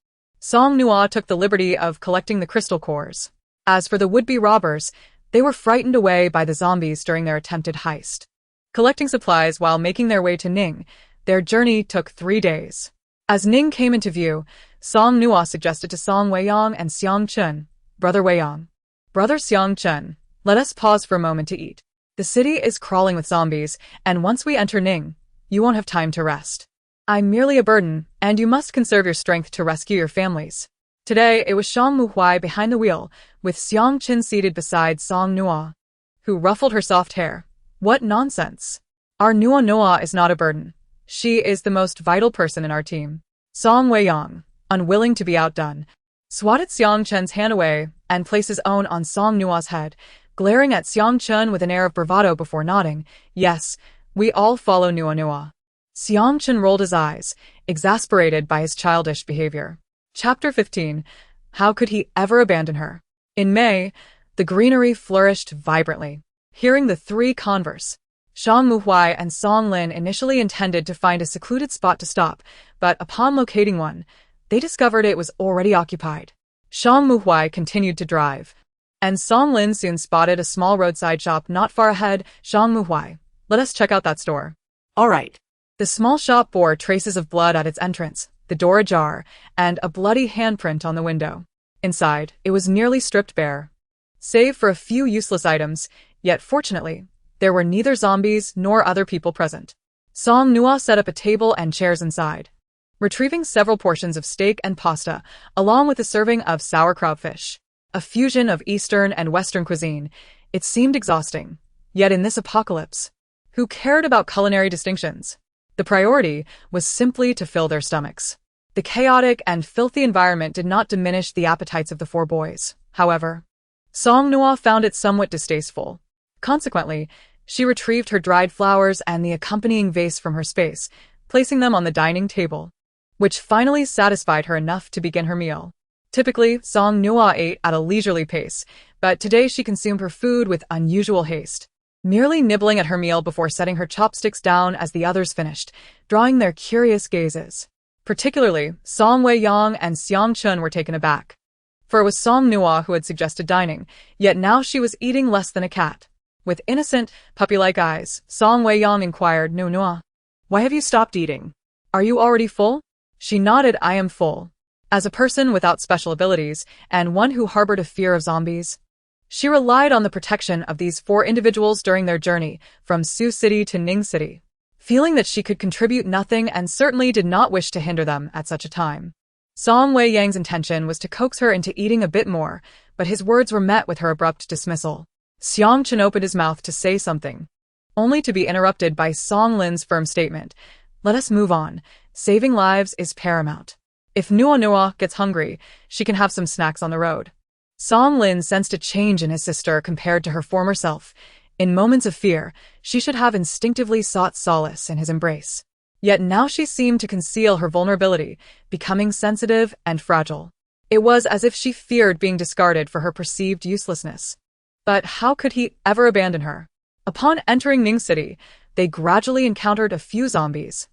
Speaker 1: Song Nuo took the liberty of collecting the crystal cores. As for the would-be robbers, they were frightened away by the zombies during their attempted heist. Collecting supplies while making their way to Ning, their journey took 3 days. As Ning came into view, Song Nuo suggested to Song Weiyang and Xiang Chen, "Brother Weiyang, Brother Xiang Chen, let us pause for a moment to eat. The city is crawling with zombies, and once we enter Ning, you won't have time to rest. I'm merely a burden, and you must conserve your strength to rescue your families." Today, it was Song Nuo behind the wheel, with Xiang Chen seated beside Song Nuo, who ruffled her soft hair. What nonsense. Our Nuo is not a burden. She is the most vital person in our team. Song Weiyang, unwilling to be outdone, swatted Xiang Chen's hand away and placed his own on Song Nuo's head, glaring at Xiang Chen with an air of bravado before nodding. Yes, we all follow Nuo. Xiang Chen rolled his eyes, exasperated by his childish behavior. Chapter 15. How could he ever abandon her? In May, the greenery flourished vibrantly. Hearing the 3 converse, Song Nuo and Song Lin initially intended to find a secluded spot to stop, but upon locating one, they discovered it was already occupied. Song Nuo continued to drive, and Song Lin soon spotted a small roadside shop not far ahead. Song Nuo, let us check out that store.
Speaker 2: All right.
Speaker 1: The small shop bore traces of blood at its entrance, the door ajar, and a bloody handprint on the window. Inside, it was nearly stripped bare, save for a few useless items, yet fortunately, There were neither zombies nor other people present. Song Nuo set up a table and chairs inside. Retrieving several portions of steak and pasta, along with a serving of sauerkraut fish, a fusion of Eastern and Western cuisine, it seemed exhausting. Yet in this apocalypse, who cared about culinary distinctions? The priority was simply to fill their stomachs. The chaotic and filthy environment did not diminish the appetites of the four boys, however. Song Nuo found it somewhat distasteful. Consequently, she retrieved her dried flowers and the accompanying vase from her space, placing them on the dining table, which finally satisfied her enough to begin her meal. Typically, Song Nuo ate at a leisurely pace, but today she consumed her food with unusual haste, merely nibbling at her meal before setting her chopsticks down as the others finished, drawing their curious gazes. Particularly, Song Weiyang and Xiang Chun were taken aback. For it was Song Nuo who had suggested dining, yet now she was eating less than a cat. With innocent, puppy-like eyes, Song Weiyang inquired, Nuo, why have you stopped eating? Are you already full? She nodded, I am full. As a person without special abilities, and one who harbored a fear of zombies, she relied on the protection of these four individuals during their journey from Su City to Ning City, feeling that she could contribute nothing and certainly did not wish to hinder them at such a time. Song Weiyang's intention was to coax her into eating a bit more, but his words were met with her abrupt dismissal. Xiang Chen opened his mouth to say something, only to be interrupted by Song Lin's firm statement. Let us move on. Saving lives is paramount. If Nuo gets hungry, she can have some snacks on the road. Song Lin sensed a change in his sister compared to her former self. In moments of fear, she should have instinctively sought solace in his embrace. Yet now she seemed to conceal her vulnerability, becoming sensitive and fragile. It was as if she feared being discarded for her perceived uselessness. But how could he ever abandon her? Upon entering Ning City, they gradually encountered a few zombies,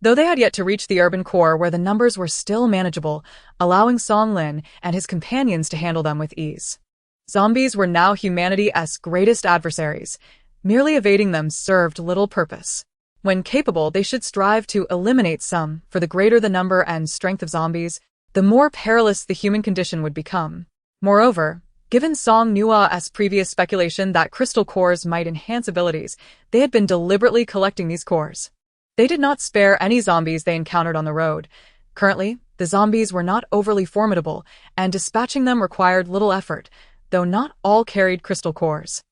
Speaker 1: though they had yet to reach the urban core where the numbers were still manageable, allowing Song Lin and his companions to handle them with ease. Zombies were now humanity's greatest adversaries. Merely evading them served little purpose. When capable, they should strive to eliminate some, for the greater the number and strength of zombies, the more perilous the human condition would become. Moreover, given Song Nuo's previous speculation that crystal cores might enhance abilities, they had been deliberately collecting these cores. They did not spare any zombies they encountered on the road. Currently, the zombies were not overly formidable, and dispatching them required little effort, though not all carried crystal cores.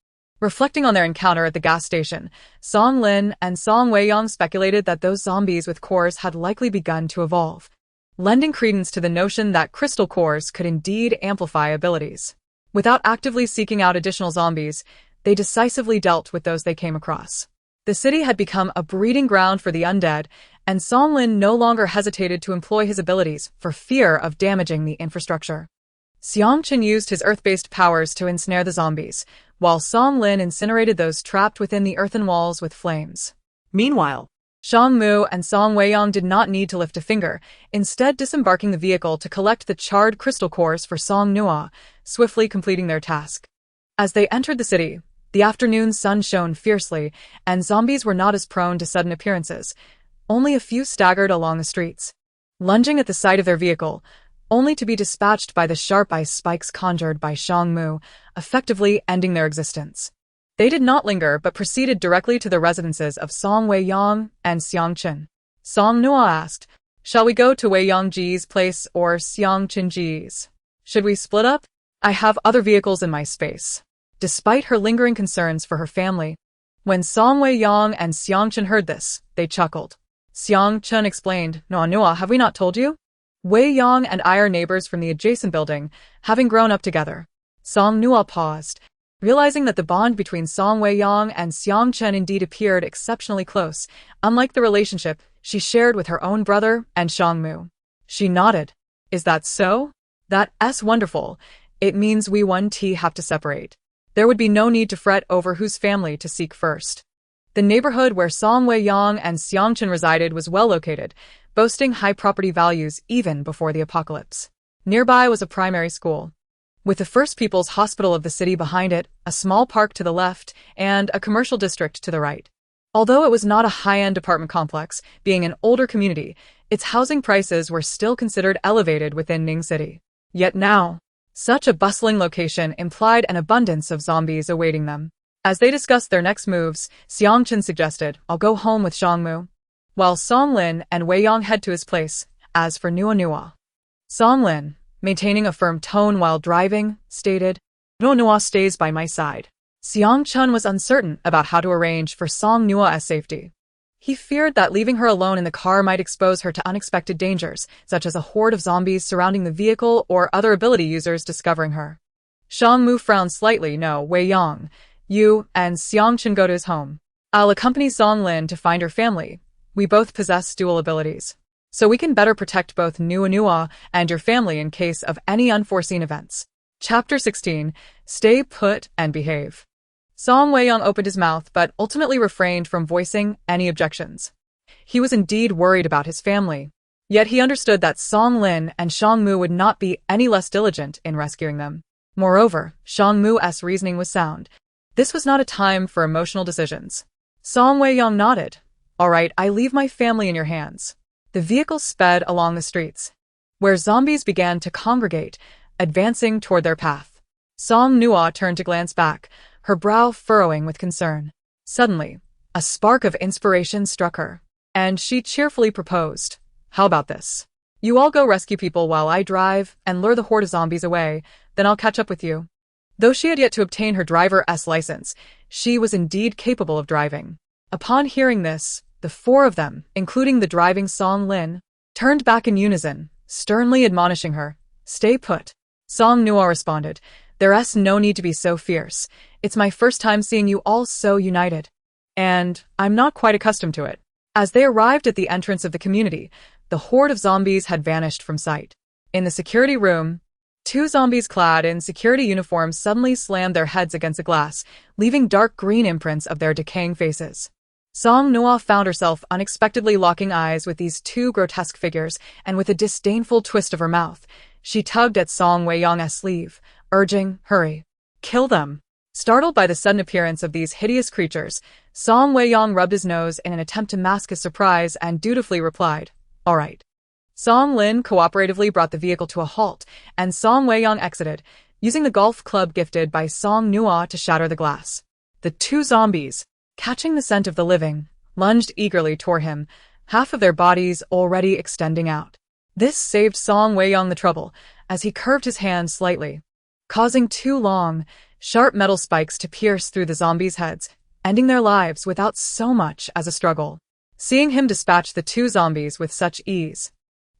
Speaker 1: Reflecting on their encounter at the gas station, Song Lin and Song Weiyang speculated that those zombies with cores had likely begun to evolve, lending credence to the notion that crystal cores could indeed amplify abilities. Without actively seeking out additional zombies, they decisively dealt with those they came across. The city had become a breeding ground for the undead, and Song Lin no longer hesitated to employ his abilities for fear of damaging the infrastructure. Xiang Chen used his earth-based powers to ensnare the zombies, while Song Lin incinerated those trapped within the earthen walls with flames.
Speaker 2: Meanwhile,
Speaker 1: Song Mu and Song Weiyang did not need to lift a finger, instead disembarking the vehicle to collect the charred crystal cores for Song Nuo, swiftly completing their task. As they entered the city, the afternoon sun shone fiercely, and zombies were not as prone to sudden appearances. Only a few staggered along the streets, lunging at the sight of their vehicle, only to be dispatched by the sharp ice spikes conjured by Song Mu, effectively ending their existence. They did not linger but proceeded directly to the residences of Song Weiyang and Xiang Chen. Song Nuo asked, shall we go to Weiyang Ji's place or Xiang Chen Ji's? Should we split up? I have other vehicles in my space. Despite her lingering concerns for her family, when Song Weiyang and Xiang Chen heard this, they chuckled. Xiang Chen explained, Nuo, have we not told you? Weiyang and I are neighbors from the adjacent building, having grown up together. Song Nuo paused, realizing that the bond between Song Weiyang and Xiang Chen indeed appeared exceptionally close, unlike the relationship she shared with her own brother and Shang Mu. She nodded. Is that so? That's wonderful. It means we 1T have to separate. There would be no need to fret over whose family to seek first. The neighborhood where Song Weiyang and Xiang Chen resided was well located, boasting high property values even before the apocalypse. Nearby was a primary school, with the First People's Hospital of the city behind it, a small park to the left, and a commercial district to the right. Although it was not a high-end apartment complex, being an older community, its housing prices were still considered elevated within Ning City. Yet now, such a bustling location implied an abundance of zombies awaiting them. As they discussed their next moves, Xiangchen suggested, I'll go home with Xiangmu, while Song Lin and Wei Yang head to his place. As for Nuo Nuo, Song Lin, maintaining a firm tone while driving, stated, Nuo Nuo stays by my side. Xiangchen was uncertain about how to arrange for Song Nuo's safety. He feared that leaving her alone in the car might expose her to unexpected dangers, such as a horde of zombies surrounding the vehicle or other ability users discovering her. Xiangmu frowned slightly. No, Wei Yang, you and Xiangchen go to his home. I'll accompany Song Lin to find her family. We both possess dual abilities, so we can better protect both Nuo Nuo and your family in case of any unforeseen events. Chapter 16. Stay put and behave. Song Wei Yang opened his mouth but ultimately refrained from voicing any objections. He was indeed worried about his family, yet he understood that Song Lin and Xiangmu would not be any less diligent in rescuing them. Moreover, Xiangmu's reasoning was sound. This was not a time for emotional decisions. Song Wei Yang nodded. All right, I leave my family in your hands. The vehicle sped along the streets, where zombies began to congregate, advancing toward their path. Song Nuo turned to glance back, her brow furrowing with concern. Suddenly, a spark of inspiration struck her, and she cheerfully proposed, How about this? You all go rescue people while I drive and lure the horde of zombies away, then I'll catch up with you. Though she had yet to obtain her driver's license, she was indeed capable of driving. Upon hearing this, the four of them, including the driving Song Lin, turned back in unison, sternly admonishing her, Stay put. Song Nuo responded, There's no need to be so fierce. It's my first time seeing you all so united, and I'm not quite accustomed to it. As they arrived at the entrance of the community, the horde of zombies had vanished from sight. In the security room, two zombies clad in security uniforms suddenly slammed their heads against the glass, leaving dark green imprints of their decaying faces. Song Nuo found herself unexpectedly locking eyes with these two grotesque figures, and with a disdainful twist of her mouth, she tugged at Song Wei Yang's sleeve, urging, Hurry. Kill them. Startled by the sudden appearance of these hideous creatures, Song Wei Yang rubbed his nose in an attempt to mask his surprise and dutifully replied, All right. Song Lin cooperatively brought the vehicle to a halt, and Song Wei Yang exited, using the golf club gifted by Song Nuo to shatter the glass. The two zombies, catching the scent of the living, lunged eagerly toward him, half of their bodies already extending out. This saved Song Wei Yang the trouble, as he curved his hand slightly, causing two long, sharp metal spikes to pierce through the zombies' heads, ending their lives without so much as a struggle. Seeing him dispatch the two zombies with such ease,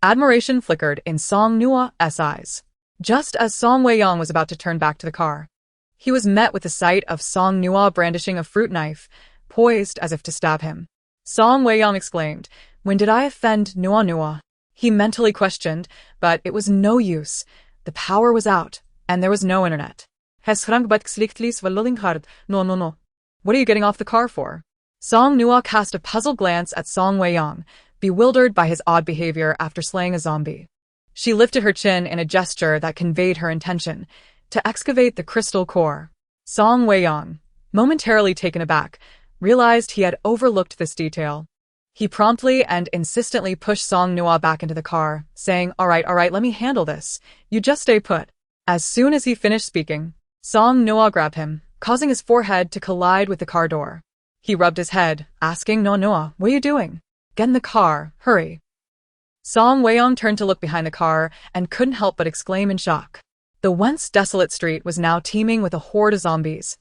Speaker 1: admiration flickered in Song Nuo's eyes. Just as Song Wei Yang was about to turn back to the car, he was met with the sight of Song Nuo brandishing a fruit knife, poised as if to stab him. Song Wei Yang exclaimed, When did I offend Nuo Nuo? He mentally questioned, but it was no use. The power was out, and there was no internet. No. What are you getting off the car for? Song Nuo cast a puzzled glance at Song Wei Yang, bewildered by his odd behavior after slaying a zombie. She lifted her chin in a gesture that conveyed her intention to excavate the crystal core. Song Wei Yang, momentarily taken aback, realized he had overlooked this detail. He promptly and insistently pushed Song Nuo back into the car, saying, All right, let me handle this. You just stay put. As soon as he finished speaking, Song Nuo grabbed him, causing his forehead to collide with the car door. He rubbed his head, asking Nuo, What are you doing? Get in the car, hurry. Song Wei Yang turned to look behind the car and couldn't help but exclaim in shock. The once desolate street was now teeming with a horde of zombies,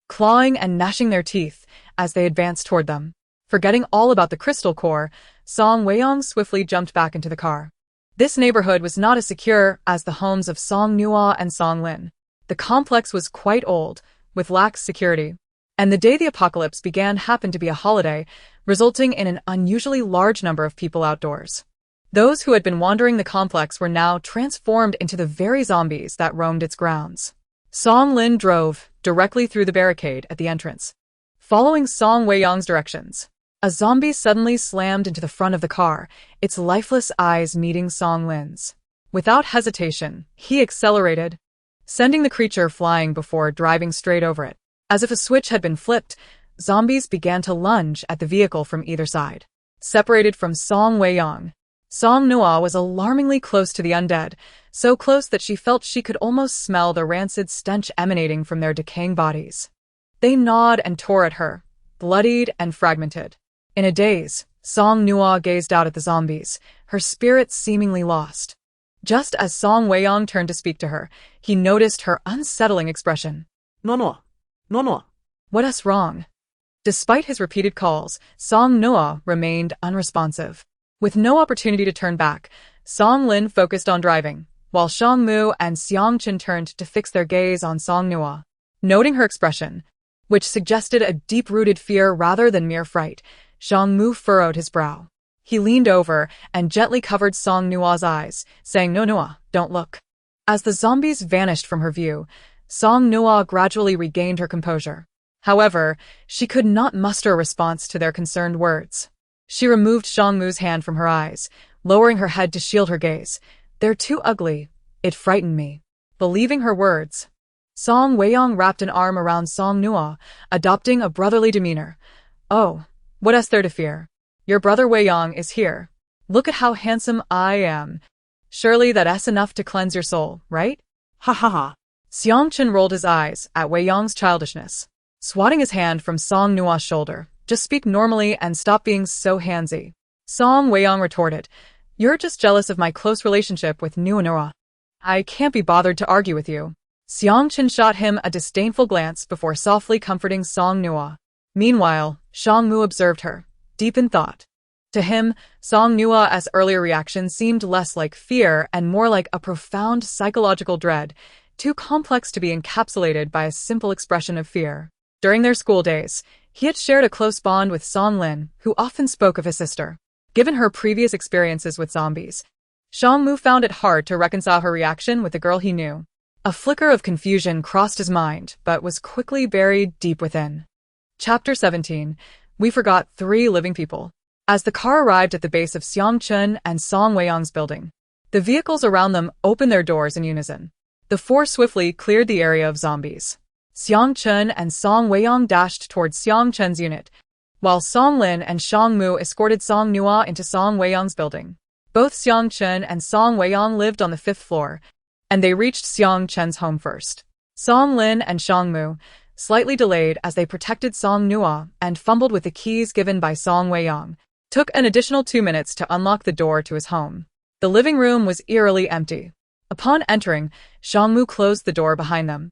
Speaker 1: clawing and gnashing their teeth as they advanced toward them. Forgetting all about the crystal core, Song Wei Yang swiftly jumped back into the car. This neighborhood was not as secure as the homes of Song Nuo and Song Lin. The complex was quite old, with lax security, and the day the apocalypse began happened to be a holiday, resulting in an unusually large number of people outdoors. Those who had been wandering the complex were now transformed into the very zombies that roamed its grounds. Song Lin drove directly through the barricade at the entrance. Following Song Wei Yang's directions, a zombie suddenly slammed into the front of the car, its lifeless eyes meeting Song Lin's. Without hesitation, he accelerated, sending the creature flying before driving straight over it. As if a switch had been flipped, zombies began to lunge at the vehicle from either side. Separated from Song Wei Yang, Song Nuo was alarmingly close to the undead, so close that she felt she could almost smell the rancid stench emanating from their decaying bodies. They gnawed and tore at her, bloodied and fragmented. In a daze, Song Nuo gazed out at the zombies, her spirit seemingly lost. Just as Song Weiyang turned to speak to her, he noticed her unsettling expression.
Speaker 2: No, no. No, no.
Speaker 1: What's wrong? Despite his repeated calls, Song Nuo remained unresponsive. With no opportunity to turn back, Song Lin focused on driving, while Xiang Mu and Xiang Chen turned to fix their gaze on Song Nuo. Noting her expression, which suggested a deep-rooted fear rather than mere fright, Xiang Mu furrowed his brow. He leaned over and gently covered Song Nuo's eyes, saying, "No, Nuo, don't look." As the zombies vanished from her view, Song Nuo gradually regained her composure. However, she could not muster a response to their concerned words. She removed Xiang Mu's hand from her eyes, lowering her head to shield her gaze. "They're too ugly. It frightened me." Believing her words, Song Weiyang wrapped an arm around Song Nuo, adopting a brotherly demeanor. "Oh, what's there to fear? Your brother Weiyang is here. Look at how handsome I am. Surely that's enough to cleanse your soul, right?"
Speaker 2: Ha ha ha.
Speaker 1: Xiang Chen rolled his eyes at Weiyang's childishness. Swatting his hand from Song Nuo's shoulder, "Just speak normally and stop being so handsy." Song Weiyang retorted, "You're just jealous of my close relationship with Nuo. I can't be bothered to argue with you." Xiang Chen shot him a disdainful glance before softly comforting Song Nuo. Meanwhile, Xiang Mu observed her, deep in thought. To him, Song Nuo's earlier reaction seemed less like fear and more like a profound psychological dread, too complex to be encapsulated by a simple expression of fear. During their school days, he had shared a close bond with Song Lin, who often spoke of his sister. Given her previous experiences with zombies, Xiang Mu found it hard to reconcile her reaction with the girl he knew. A flicker of confusion crossed his mind, but was quickly buried deep within. Chapter 17. We forgot 3 living people. As the car arrived at the base of Xiang Chen and Song Weiyang's building, the vehicles around them opened their doors in unison. The 4 swiftly cleared the area of zombies. Xiang Chen and Song Weiyang dashed towards Xiang Chen's unit, while Song Lin and Xiang Mu escorted Song Nuo into Song Weiyang's building. Both Xiang Chen and Song Weiyang lived on the 5th floor, and they reached Xiang Chen's home first. Song Lin and Xiang Mu slightly delayed as they protected Song Nuo and fumbled with the keys given by Song Weiyang. Took an additional 2 minutes to unlock the door to his home. The living room was eerily empty. Upon entering, Xiang Mu closed the door behind them.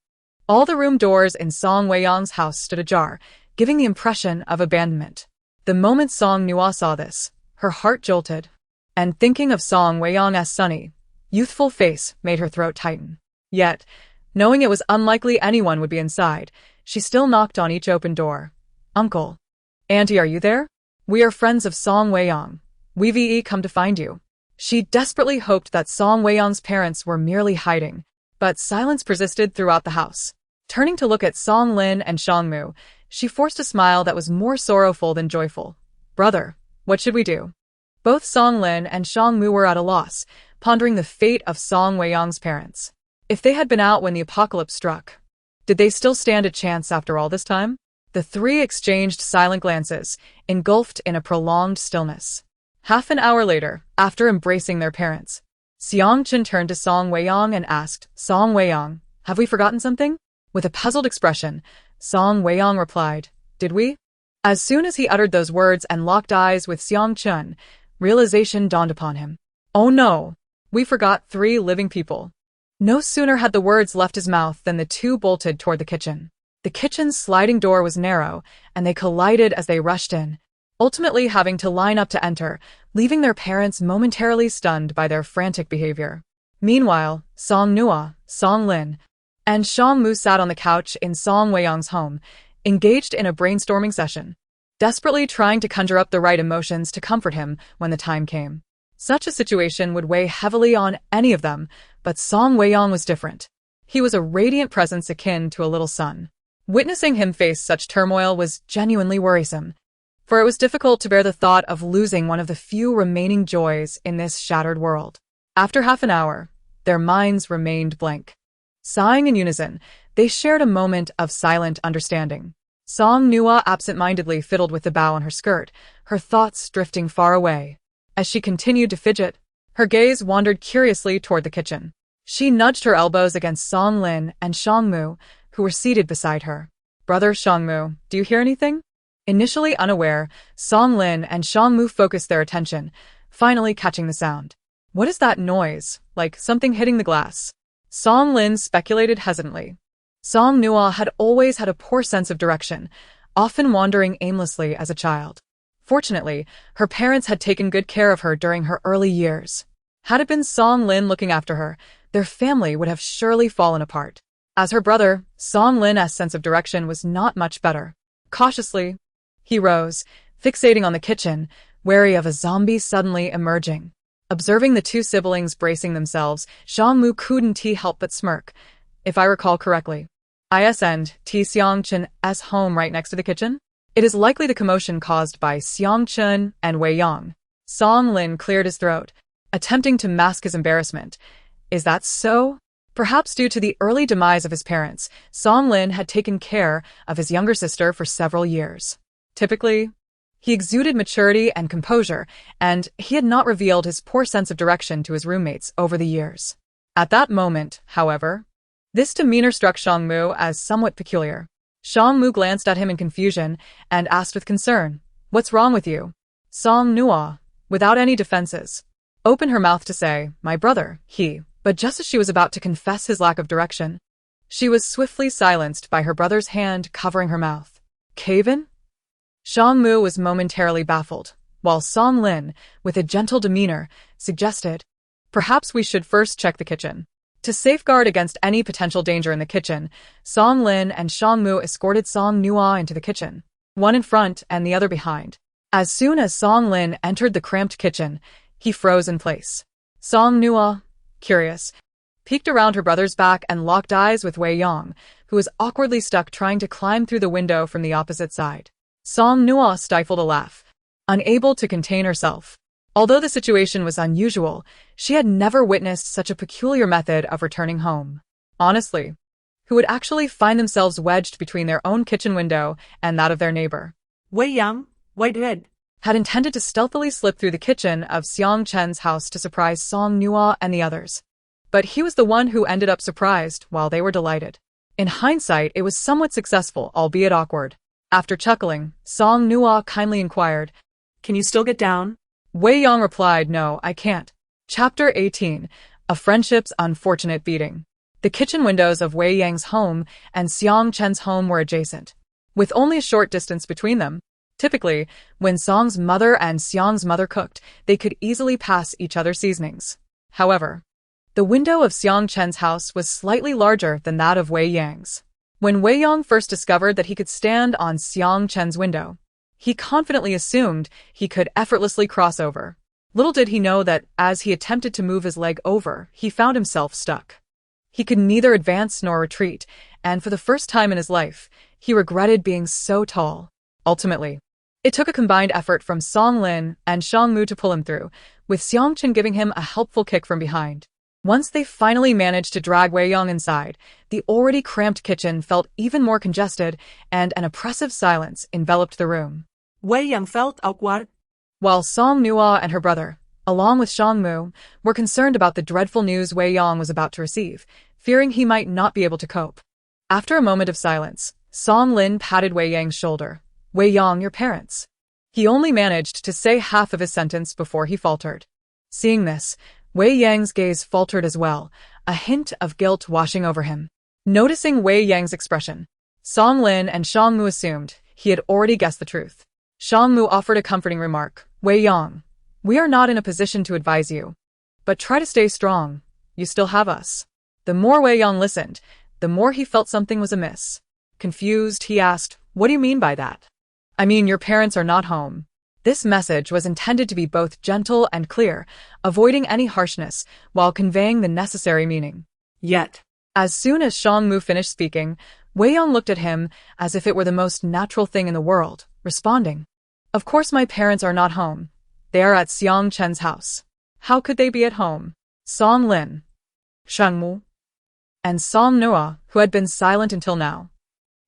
Speaker 1: All the room doors in Song Weiyang's house stood ajar, giving the impression of abandonment. The moment Song Nuo saw this, her heart jolted, and thinking of Song Weiyang's sunny, youthful face made her throat tighten. Yet, knowing it was unlikely anyone would be inside, she still knocked on each open door. "Uncle. Auntie, are you there? We are friends of Song Weiyang. We've come to find you." She desperately hoped that Song Weiyang's parents were merely hiding, but silence persisted throughout the house. Turning to look at Song Lin and Xiang Mu, she forced a smile that was more sorrowful than joyful. "Brother, what should we do?" Both Song Lin and Xiang Mu were at a loss, pondering the fate of Song Weiyang's parents. If they had been out when the apocalypse struck, did they still stand a chance after all this time? The 3 exchanged silent glances, engulfed in a prolonged stillness. Half an hour later, after embracing their parents, Xiang Chen turned to Song Weiyang and asked, "Song Weiyang, have we forgotten something?" With a puzzled expression, Song Weiyang replied, "Did we?" As soon as he uttered those words and locked eyes with Xiang Chen, realization dawned upon him. "Oh no! We forgot 3 living people." No sooner had the words left his mouth than the 2 bolted toward the kitchen. The kitchen's sliding door was narrow, and they collided as they rushed in, ultimately having to line up to enter, leaving their parents momentarily stunned by their frantic behavior. Meanwhile, Song Nuo, Song Lin, and Xiang Mu sat on the couch in Song Weiyang's home, engaged in a brainstorming session, desperately trying to conjure up the right emotions to comfort him when the time came. Such a situation would weigh heavily on any of them, but Song Weiyang was different. He was a radiant presence akin to a little sun. Witnessing him face such turmoil was genuinely worrisome, for it was difficult to bear the thought of losing one of the few remaining joys in this shattered world. After half an hour, their minds remained blank. Sighing in unison, they shared a moment of silent understanding. Song Nuo absent-mindedly fiddled with the bow on her skirt, her thoughts drifting far away. As she continued to fidget, her gaze wandered curiously toward the kitchen. She nudged her elbows against Song Lin and Xiang Mu, who were seated beside her. Brother Shangmu, do you hear anything? Initially unaware, Song Lin and Shangmu focused their attention, finally catching the sound. What is that noise? Like something hitting the glass. Song Lin speculated hesitantly. Song Nuo had always had a poor sense of direction, often wandering aimlessly as a child. Fortunately, her parents had taken good care of her during her early years. Had it been Song Lin looking after her, their family would have surely fallen apart. As her brother, Song Lin's sense of direction was not much better. Cautiously, he rose, fixating on the kitchen, wary of a zombie suddenly emerging. Observing the two siblings bracing themselves, Shangmu couldn't help but smirk. If I recall correctly, isn't Xiang Chen's home right next to the kitchen? It is likely the commotion caused by Xiang Chen and Wei Yang. Song Lin cleared his throat, attempting to mask his embarrassment. Is that so? Perhaps due to the early demise of his parents, Song Lin had taken care of his younger sister for several years. Typically, he exuded maturity and composure, and he had not revealed his poor sense of direction to his roommates over the years. At that moment, however, this demeanor struck Shangmu as somewhat peculiar. Shangmu glanced at him in confusion and asked with concern, "What's wrong with you?" Song Nuo, without any defenses, opened her mouth to say, "My brother, but just as she was about to confess his lack of direction, she was swiftly silenced by her brother's hand covering her mouth. Cave-in? Shangmu was momentarily baffled, while Song Lin, with a gentle demeanor, suggested, "Perhaps we should first check the kitchen." To safeguard against any potential danger in the kitchen, Song Lin and Shangmu escorted Song Nuo into the kitchen, one in front and the other behind. As soon as Song Lin entered the cramped kitchen, he froze in place. Song Nuo, curious, peeked around her brother's back and locked eyes with Wei Yang, who was awkwardly stuck trying to climb through the window from the opposite side. Song Nuo stifled a laugh, unable to contain herself. Although the situation was unusual, she had never witnessed such a peculiar method of returning home. Honestly, who would actually find themselves wedged between their own kitchen window and that of their neighbor?
Speaker 2: Wei Yang, Whitehead,
Speaker 1: had intended to stealthily slip through the kitchen of Xiang Chen's house to surprise Song Nuo and the others. But he was the one who ended up surprised while they were delighted. In hindsight, it was somewhat successful, albeit awkward. After chuckling, Song Nuo kindly inquired,
Speaker 2: "Can you still get down?"
Speaker 1: Wei Yang replied, "No, I can't." Chapter 18. A Friendship's Unfortunate Beating. The kitchen windows of Wei Yang's home and Xiang Chen's home were adjacent, with only a short distance between them. Typically, when Song's mother and Xiang's mother cooked, they could easily pass each other's seasonings. However, the window of Xiang Chen's house was slightly larger than that of Wei Yang's. When Wei Yang first discovered that he could stand on Xiang Chen's window, he confidently assumed he could effortlessly cross over. Little did he know that, as he attempted to move his leg over, he found himself stuck. He could neither advance nor retreat, and for the first time in his life, he regretted being so tall. Ultimately, it took a combined effort from Song Lin and Shangmu to pull him through, with Xiang Chen giving him a helpful kick from behind. Once they finally managed to drag Wei Yang inside, the already cramped kitchen felt even more congested, and an oppressive silence enveloped the room.
Speaker 2: Wei Yang felt awkward,
Speaker 1: while Song Nuo and her brother, along with Shangmu, were concerned about the dreadful news Wei Yang was about to receive, fearing he might not be able to cope. After a moment of silence, Song Lin patted Wei Yang's shoulder. "Wei Yang, your parents." He only managed to say half of his sentence before he faltered. Seeing this, Wei Yang's gaze faltered as well, a hint of guilt washing over him. Noticing Wei Yang's expression, Song Lin and Shangmu assumed he had already guessed the truth. Shangmu offered a comforting remark. "Wei Yang, we are not in a position to advise you, but try to stay strong. You still have us." The more Wei Yang listened, the more he felt something was amiss. Confused, he asked, "What do you mean by that?" "I mean, your parents are not home." This message was intended to be both gentle and clear, avoiding any harshness while conveying the necessary meaning.
Speaker 2: Yet,
Speaker 1: as soon as Shangmu finished speaking, Wei Yang looked at him as if it were the most natural thing in the world, responding, "Of course my parents are not home. They are at Xiang Chen's house. How could they be at home?" Song Lin, Shangmu, and Song Nuo, who had been silent until now.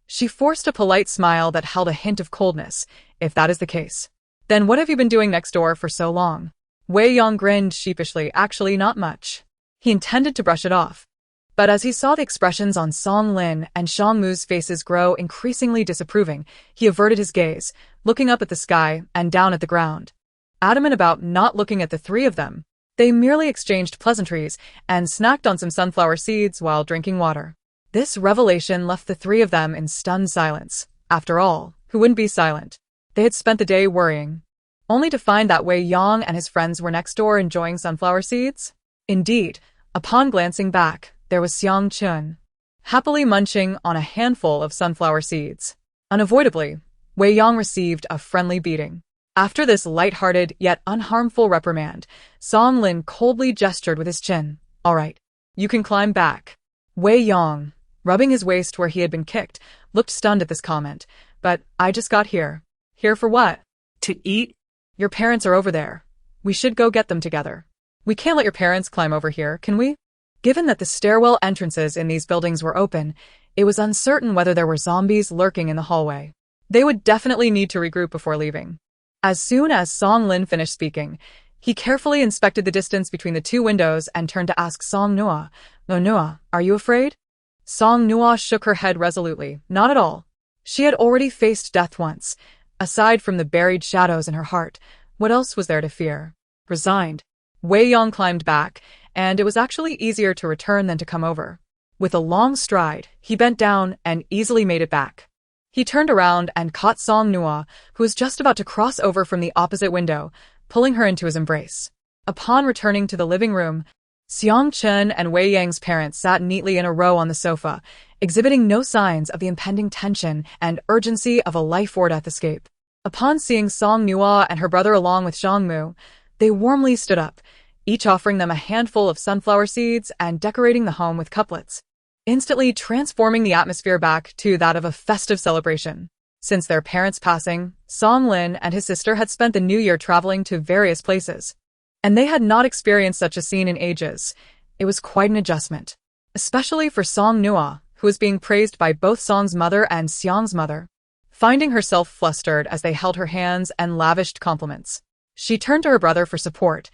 Speaker 1: She forced a polite smile that held a hint of coldness. "If that is the case, then what have you been doing next door for so long?" Wei Yang grinned sheepishly. "Actually, not much." He intended to brush it off, But as he saw the expressions on Song Lin and Shang Mu's faces grow increasingly disapproving, he averted his gaze, looking up at the sky and down at the ground. Adamant about not looking at the three of them, they merely exchanged pleasantries and snacked on some sunflower seeds while drinking water. This revelation left the three of them in stunned silence. After all, who wouldn't be silent? They had spent the day worrying, only to find that Wei Yang and his friends were next door enjoying sunflower seeds. Indeed, upon glancing back, there was Xiang Chun, happily munching on a handful of sunflower seeds. Unavoidably, Wei Yang received a friendly beating. After this light-hearted yet unharmful reprimand, Song Lin coldly gestured with his chin. "All right, you can climb back." Wei Yang, rubbing his waist where he had been kicked, looked stunned at this comment. "But I just got here." "Here for what?"
Speaker 2: To eat?
Speaker 1: "Your parents are over there. We should go get them together." "We can't let your parents climb over here, can we?" Given that the stairwell entrances in these buildings were open, it was uncertain whether there were zombies lurking in the hallway. They would definitely need to regroup before leaving. As soon as Song Lin finished speaking, he carefully inspected the distance between the two windows and turned to ask Song Nuo, "Nuo, are you afraid?" Song Nuo shook her head resolutely. Not at all. She had already faced death once. Aside from the buried shadows in her heart, what else was there to fear? Resigned, Wei Yang climbed back, and it was actually easier to return than to come over. With a long stride, he bent down and easily made it back. He turned around and caught Song Nuo, who was just about to cross over from the opposite window, pulling her into his embrace. Upon returning to the living room, Xiang Chun and Wei Yang's parents sat neatly in a row on the sofa, exhibiting no signs of the impending tension and urgency of a life-or-death escape. Upon seeing Song Nuo and her brother along with Shang Mu, they warmly stood up, each offering them a handful of sunflower seeds and decorating the home with couplets, instantly transforming the atmosphere back to that of a festive celebration. Since their parents' passing, Song Lin and his sister had spent the new year traveling to various places, and they had not experienced such a scene in ages. It was quite an adjustment, especially for Song Nuo, who was being praised by both Song's mother and Xiang's mother. Finding herself flustered as they held her hands and lavished compliments, she turned to her brother for support,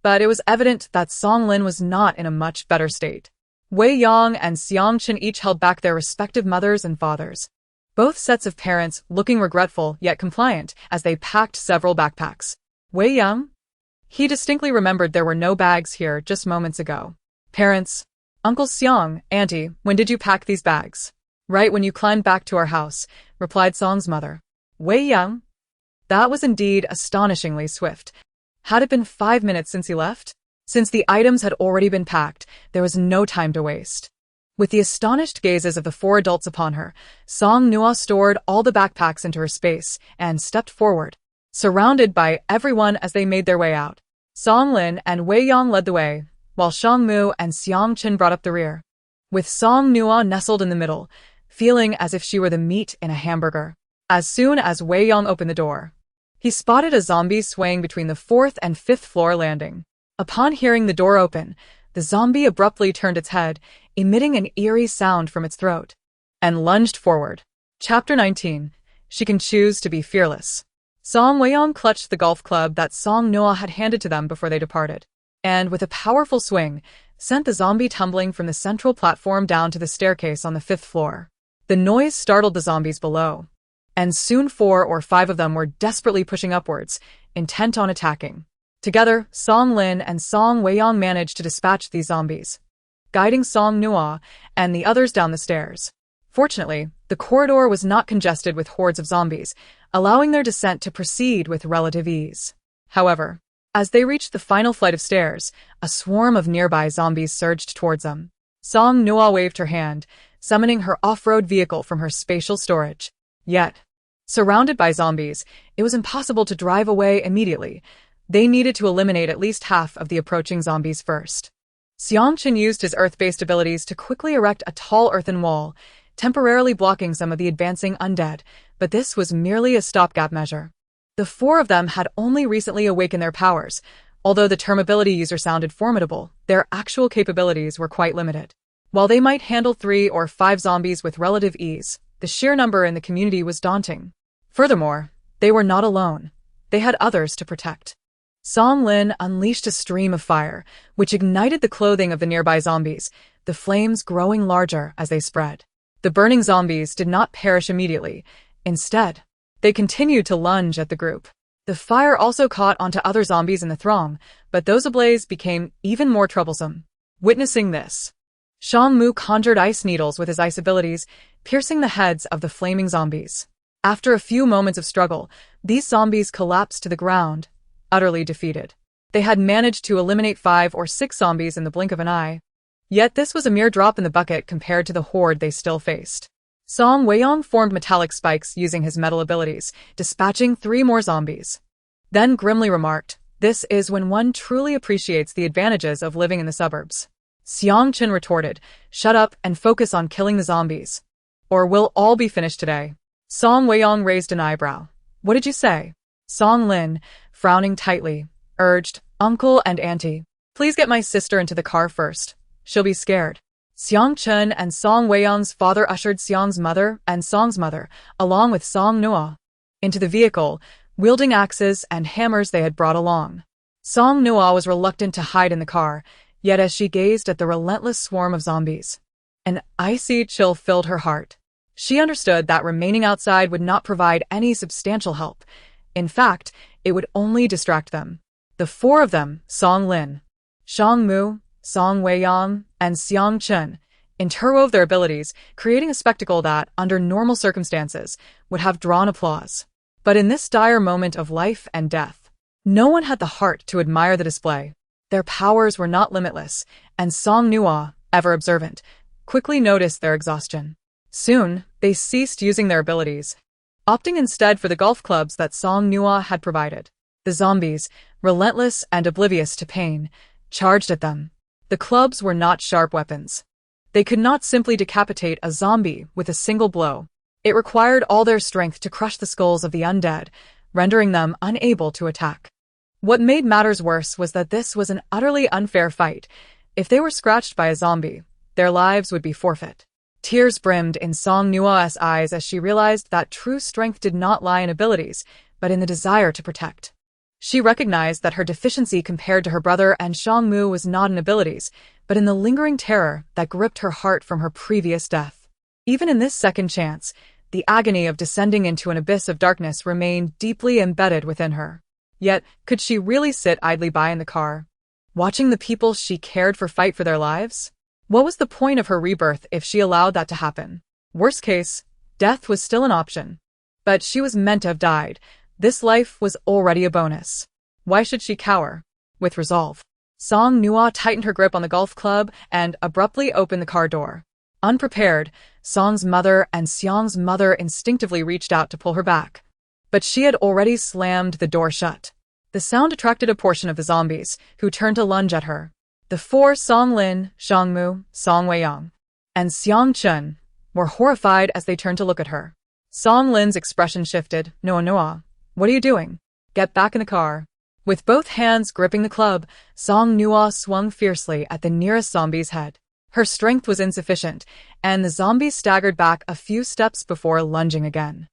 Speaker 1: but it was evident that Song Lin was not in a much better state. Wei Yang and Xiang Chen each held back their respective mothers and fathers, both sets of parents looking regretful yet compliant as they packed several backpacks. Wei Yang? He distinctly remembered there were no bags here just moments ago. "Parents, Uncle Xiang, Auntie, when did you pack these bags?" "Right when you climbed back to our house," replied Song's mother. "Wei Yang?" That was indeed astonishingly swift. Had it been 5 minutes since he left? Since the items had already been packed, there was no time to waste. With the astonished gazes of the four adults upon her, Song Nuo stored all the backpacks into her space and stepped forward, surrounded by everyone as they made their way out. Song Lin and Wei Yang led the way, while Shang Mu and Xiang Chen brought up the rear, with Song Nuo nestled in the middle, feeling as if she were the meat in a hamburger. As soon as Wei Yang opened the door, he spotted a zombie swaying between the 4th and 5th floor landing. Upon hearing the door open, the zombie abruptly turned its head, emitting an eerie sound from its throat, and lunged forward. Chapter 19. She can choose to be fearless. Song Wei Yang clutched the golf club that Song Nuo had handed to them before they departed, and with a powerful swing, sent the zombie tumbling from the central platform down to the staircase on the 5th floor. The noise startled the zombies below, and soon 4 or 5 of them were desperately pushing upwards, intent on attacking. Together, Song Lin and Song Wei Yang managed to dispatch these zombies, guiding Song Nuo and the others down the stairs. Fortunately, the corridor was not congested with hordes of zombies, allowing their descent to proceed with relative ease. However, as they reached the final flight of stairs, a swarm of nearby zombies surged towards them. Song Nuo waved her hand, summoning her off-road vehicle from her spatial storage. Yet, surrounded by zombies, it was impossible to drive away immediately. They needed to eliminate at least half of the approaching zombies first. Xiang Chen used his earth-based abilities to quickly erect a tall earthen wall, temporarily blocking some of the advancing undead, but this was merely a stopgap measure. The 4 of them had only recently awakened their powers. Although the term ability user sounded formidable, their actual capabilities were quite limited. While they might handle 3 or 5 zombies with relative ease, the sheer number in the community was daunting. Furthermore, they were not alone. They had others to protect. Song Lin unleashed a stream of fire, which ignited the clothing of the nearby zombies, the flames growing larger as they spread. The burning zombies did not perish immediately. Instead, they continued to lunge at the group. The fire also caught onto other zombies in the throng, but those ablaze became even more troublesome. Witnessing this, Song Nuo conjured ice needles with his ice abilities, piercing the heads of the flaming zombies. After a few moments of struggle, these zombies collapsed to the ground, utterly defeated. They had managed to eliminate 5 or 6 zombies in the blink of an eye. Yet this was a mere drop in the bucket compared to the horde they still faced. Song Nuo formed metallic spikes using his metal abilities, dispatching 3 more zombies. Then grimly remarked, "This is when one truly appreciates the advantages of living in the suburbs." Xiang Chen retorted, "Shut up and focus on killing the zombies. Or we'll all be finished today." Song Nuo raised an eyebrow. "What did you say?" Song Lin, frowning tightly, urged, "Uncle and Auntie, please get my sister into the car first. She'll be scared." Xiang Chen and Song Nuo's father ushered Xiang's mother and Song's mother, along with Song Nuo, into the vehicle, wielding axes and hammers they had brought along. Song Nuo was reluctant to hide in the car, yet as she gazed at the relentless swarm of zombies, an icy chill filled her heart. She understood that remaining outside would not provide any substantial help. In fact, it would only distract them. The 4 of them, Song Lin, Song Nuo, Song Nuo, and Xiang Chen, interwove their abilities, creating a spectacle that, under normal circumstances, would have drawn applause. But in this dire moment of life and death, no one had the heart to admire the display. Their powers were not limitless, and Song Nuo, ever observant, quickly noticed their exhaustion. Soon, they ceased using their abilities, opting instead for the golf clubs that Song Nuo had provided. The zombies, relentless and oblivious to pain, charged at them. The clubs were not sharp weapons. They could not simply decapitate a zombie with a single blow. It required all their strength to crush the skulls of the undead, rendering them unable to attack. What made matters worse was that this was an utterly unfair fight. If they were scratched by a zombie, their lives would be forfeit. Tears brimmed in Song Nuo's eyes as she realized that true strength did not lie in abilities, but in the desire to protect. She recognized that her deficiency compared to her brother and Song Nuo was not in abilities, but in the lingering terror that gripped her heart from her previous death. Even in this second chance, the agony of descending into an abyss of darkness remained deeply embedded within her. Yet, could she really sit idly by in the car, watching the people she cared for fight for their lives? What was the point of her rebirth if she allowed that to happen? Worst case, death was still an option. But she was meant to have died. This life was already a bonus. Why should she cower? With resolve, Song Nuo tightened her grip on the golf club and abruptly opened the car door. Unprepared, Song's mother and Xiang's mother instinctively reached out to pull her back. But she had already slammed the door shut. The sound attracted a portion of the zombies, who turned to lunge at her. The 4 Song Lin, Song Nuo, Song Nuo, and Xiang Chen were horrified as they turned to look at her. Song Lin's expression shifted. "Nuo, what are you doing? Get back in the car." With both hands gripping the club, Song Nuo swung fiercely at the nearest zombie's head. Her strength was insufficient, and the zombie staggered back a few steps before lunging again.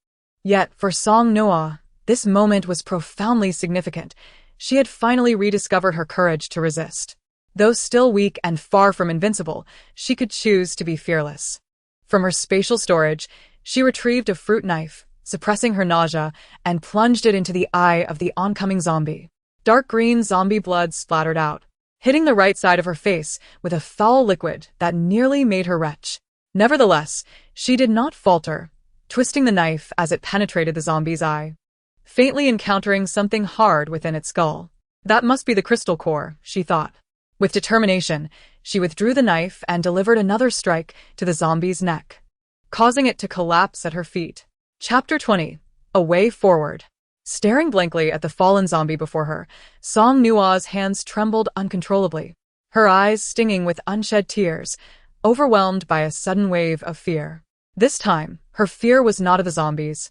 Speaker 1: Yet, for Song Nuo, this moment was profoundly significant. She had finally rediscovered her courage to resist. Though still weak and far from invincible, she could choose to be fearless. From her spatial storage, she retrieved a fruit knife, suppressing her nausea, and plunged it into the eye of the oncoming zombie. Dark green zombie blood splattered out, hitting the right side of her face with a foul liquid that nearly made her retch. Nevertheless, she did not falter, twisting the knife as it penetrated the zombie's eye, faintly encountering something hard within its skull. That must be the crystal core, she thought. With determination, she withdrew the knife and delivered another strike to the zombie's neck, causing it to collapse at her feet. Chapter 20. A Way Forward. Staring blankly at the fallen zombie before her, Song Nuo's hands trembled uncontrollably, her eyes stinging with unshed tears, overwhelmed by a sudden wave of fear. This time, her fear was not of the zombies,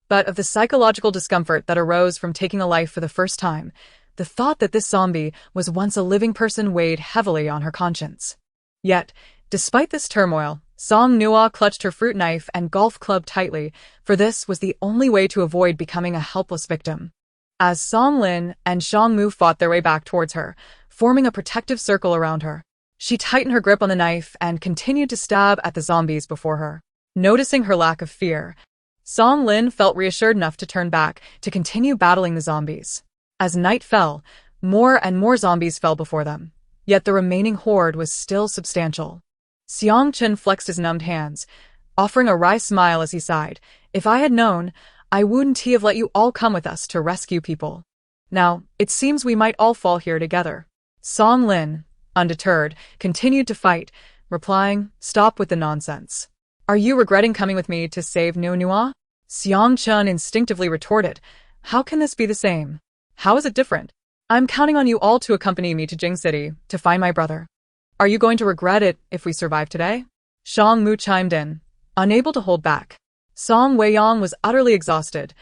Speaker 1: but of the psychological discomfort that arose from taking a life for the first time. The thought that this zombie was once a living person weighed heavily on her conscience. Yet, despite this turmoil, Song Nuo clutched her fruit knife and golf club tightly, for this was the only way to avoid becoming a helpless victim. As Song Lin and Song Nuo fought their way back towards her, forming a protective circle around her, She tightened her grip on the knife and continued to stab at the zombies before her. Noticing her lack of fear, Song Lin felt reassured enough to turn back to continue battling the zombies. As night fell, more and more zombies fell before them, yet the remaining horde was still substantial. Xiang Chen flexed his numbed hands, offering a wry smile as he sighed. If I had known, I wouldn't have let you all come with us to rescue people. Now, it seems we might all fall here together. Song Lin, undeterred, continued to fight, replying, Stop with the nonsense. Are you regretting coming with me to save Nuo? Xiang Chen instinctively retorted, How can this be the same? How is it different? I'm counting on you all to accompany me to Jing City to find my brother. Are you going to regret it if we survive today? Shang Mu chimed in, unable to hold back. Song Weiyang was utterly exhausted,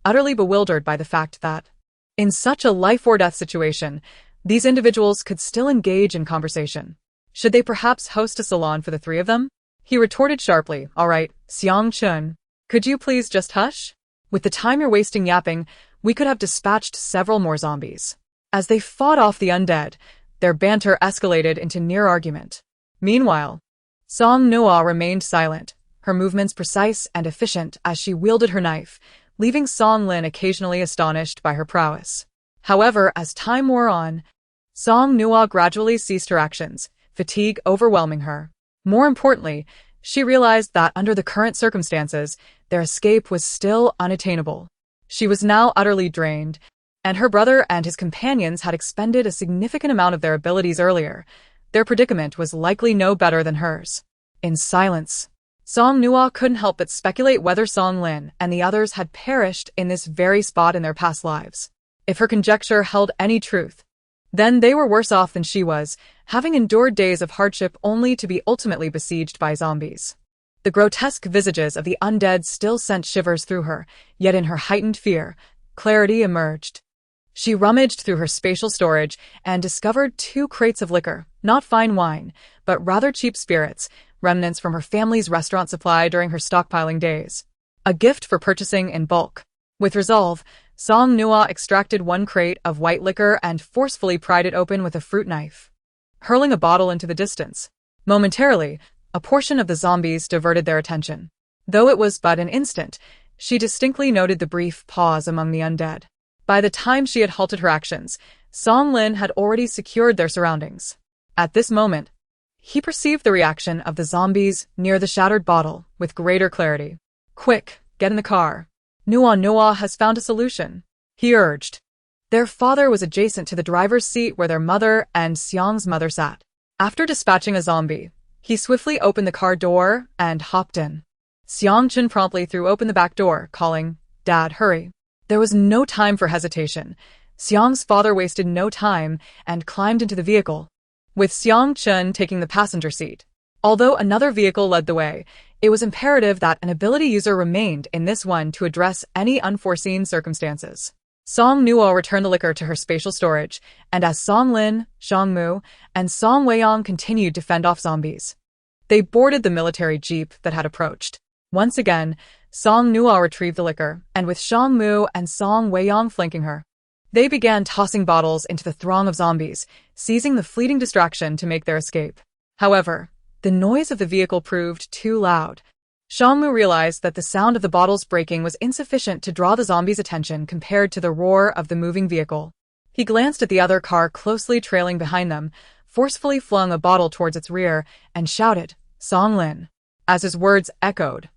Speaker 1: utterly bewildered by the fact that, in such a life-or-death situation, these individuals could still engage in conversation. Should they perhaps host a salon for the three of them? He retorted sharply, All right, Xiang Chen, could you please just hush? With the time you're wasting yapping, we could have dispatched several more zombies. As they fought off the undead, their banter escalated into near argument. Meanwhile, Song Nuo remained silent, her movements precise and efficient as she wielded her knife, leaving Song Lin occasionally astonished by her prowess. However, as time wore on, Song Nuo gradually ceased her actions, fatigue overwhelming her. More importantly, she realized that under the current circumstances, their escape was still unattainable. She was now utterly drained, and her brother and his companions had expended a significant amount of their abilities earlier. Their predicament was likely no better than hers. In silence, Song Nuo couldn't help but speculate whether Song Lin and the others had perished in this very spot in their past lives. If her conjecture held any truth, then they were worse off than she was, having endured days of hardship only to be ultimately besieged by zombies. The grotesque visages of the undead still sent shivers through her, yet in her heightened fear, clarity emerged. She rummaged through her spatial storage and discovered 2 crates of liquor, not fine wine, but rather cheap spirits, remnants from her family's restaurant supply during her stockpiling days. A gift for purchasing in bulk. With resolve, Song Nuo extracted 1 crate of white liquor and forcefully pried it open with a fruit knife, hurling a bottle into the distance. Momentarily, a portion of the zombies diverted their attention. Though it was but an instant, she distinctly noted the brief pause among the undead. By the time she had halted her actions, Song Lin had already secured their surroundings. At this moment, he perceived the reaction of the zombies near the shattered bottle with greater clarity. Quick, get in the car. Nuo has found a solution, he urged. Their father was adjacent to the driver's seat where their mother and Xiang's mother sat. After dispatching a zombie, he swiftly opened the car door and hopped in. Xiang Chen promptly threw open the back door, calling, Dad, hurry. There was no time for hesitation. Xiang's father wasted no time and climbed into the vehicle, with Xiang Chen taking the passenger seat. Although another vehicle led the way, it was imperative that an ability user remained in this one to address any unforeseen circumstances. Song Nuo returned the liquor to her spatial storage, and as Song Lin, Shang Mu, and Song Weiyang continued to fend off zombies, they boarded the military jeep that had approached. Once again, Song Nuo retrieved the liquor, and with Shang Mu and Song Weiyang flanking her, they began tossing bottles into the throng of zombies, seizing the fleeting distraction to make their escape. However, the noise of the vehicle proved too loud. Shang Mu realized that the sound of the bottles breaking was insufficient to draw the zombies' attention compared to the roar of the moving vehicle. He glanced at the other car closely trailing behind them, forcefully flung a bottle towards its rear, and shouted, Song Lin. As his words echoed,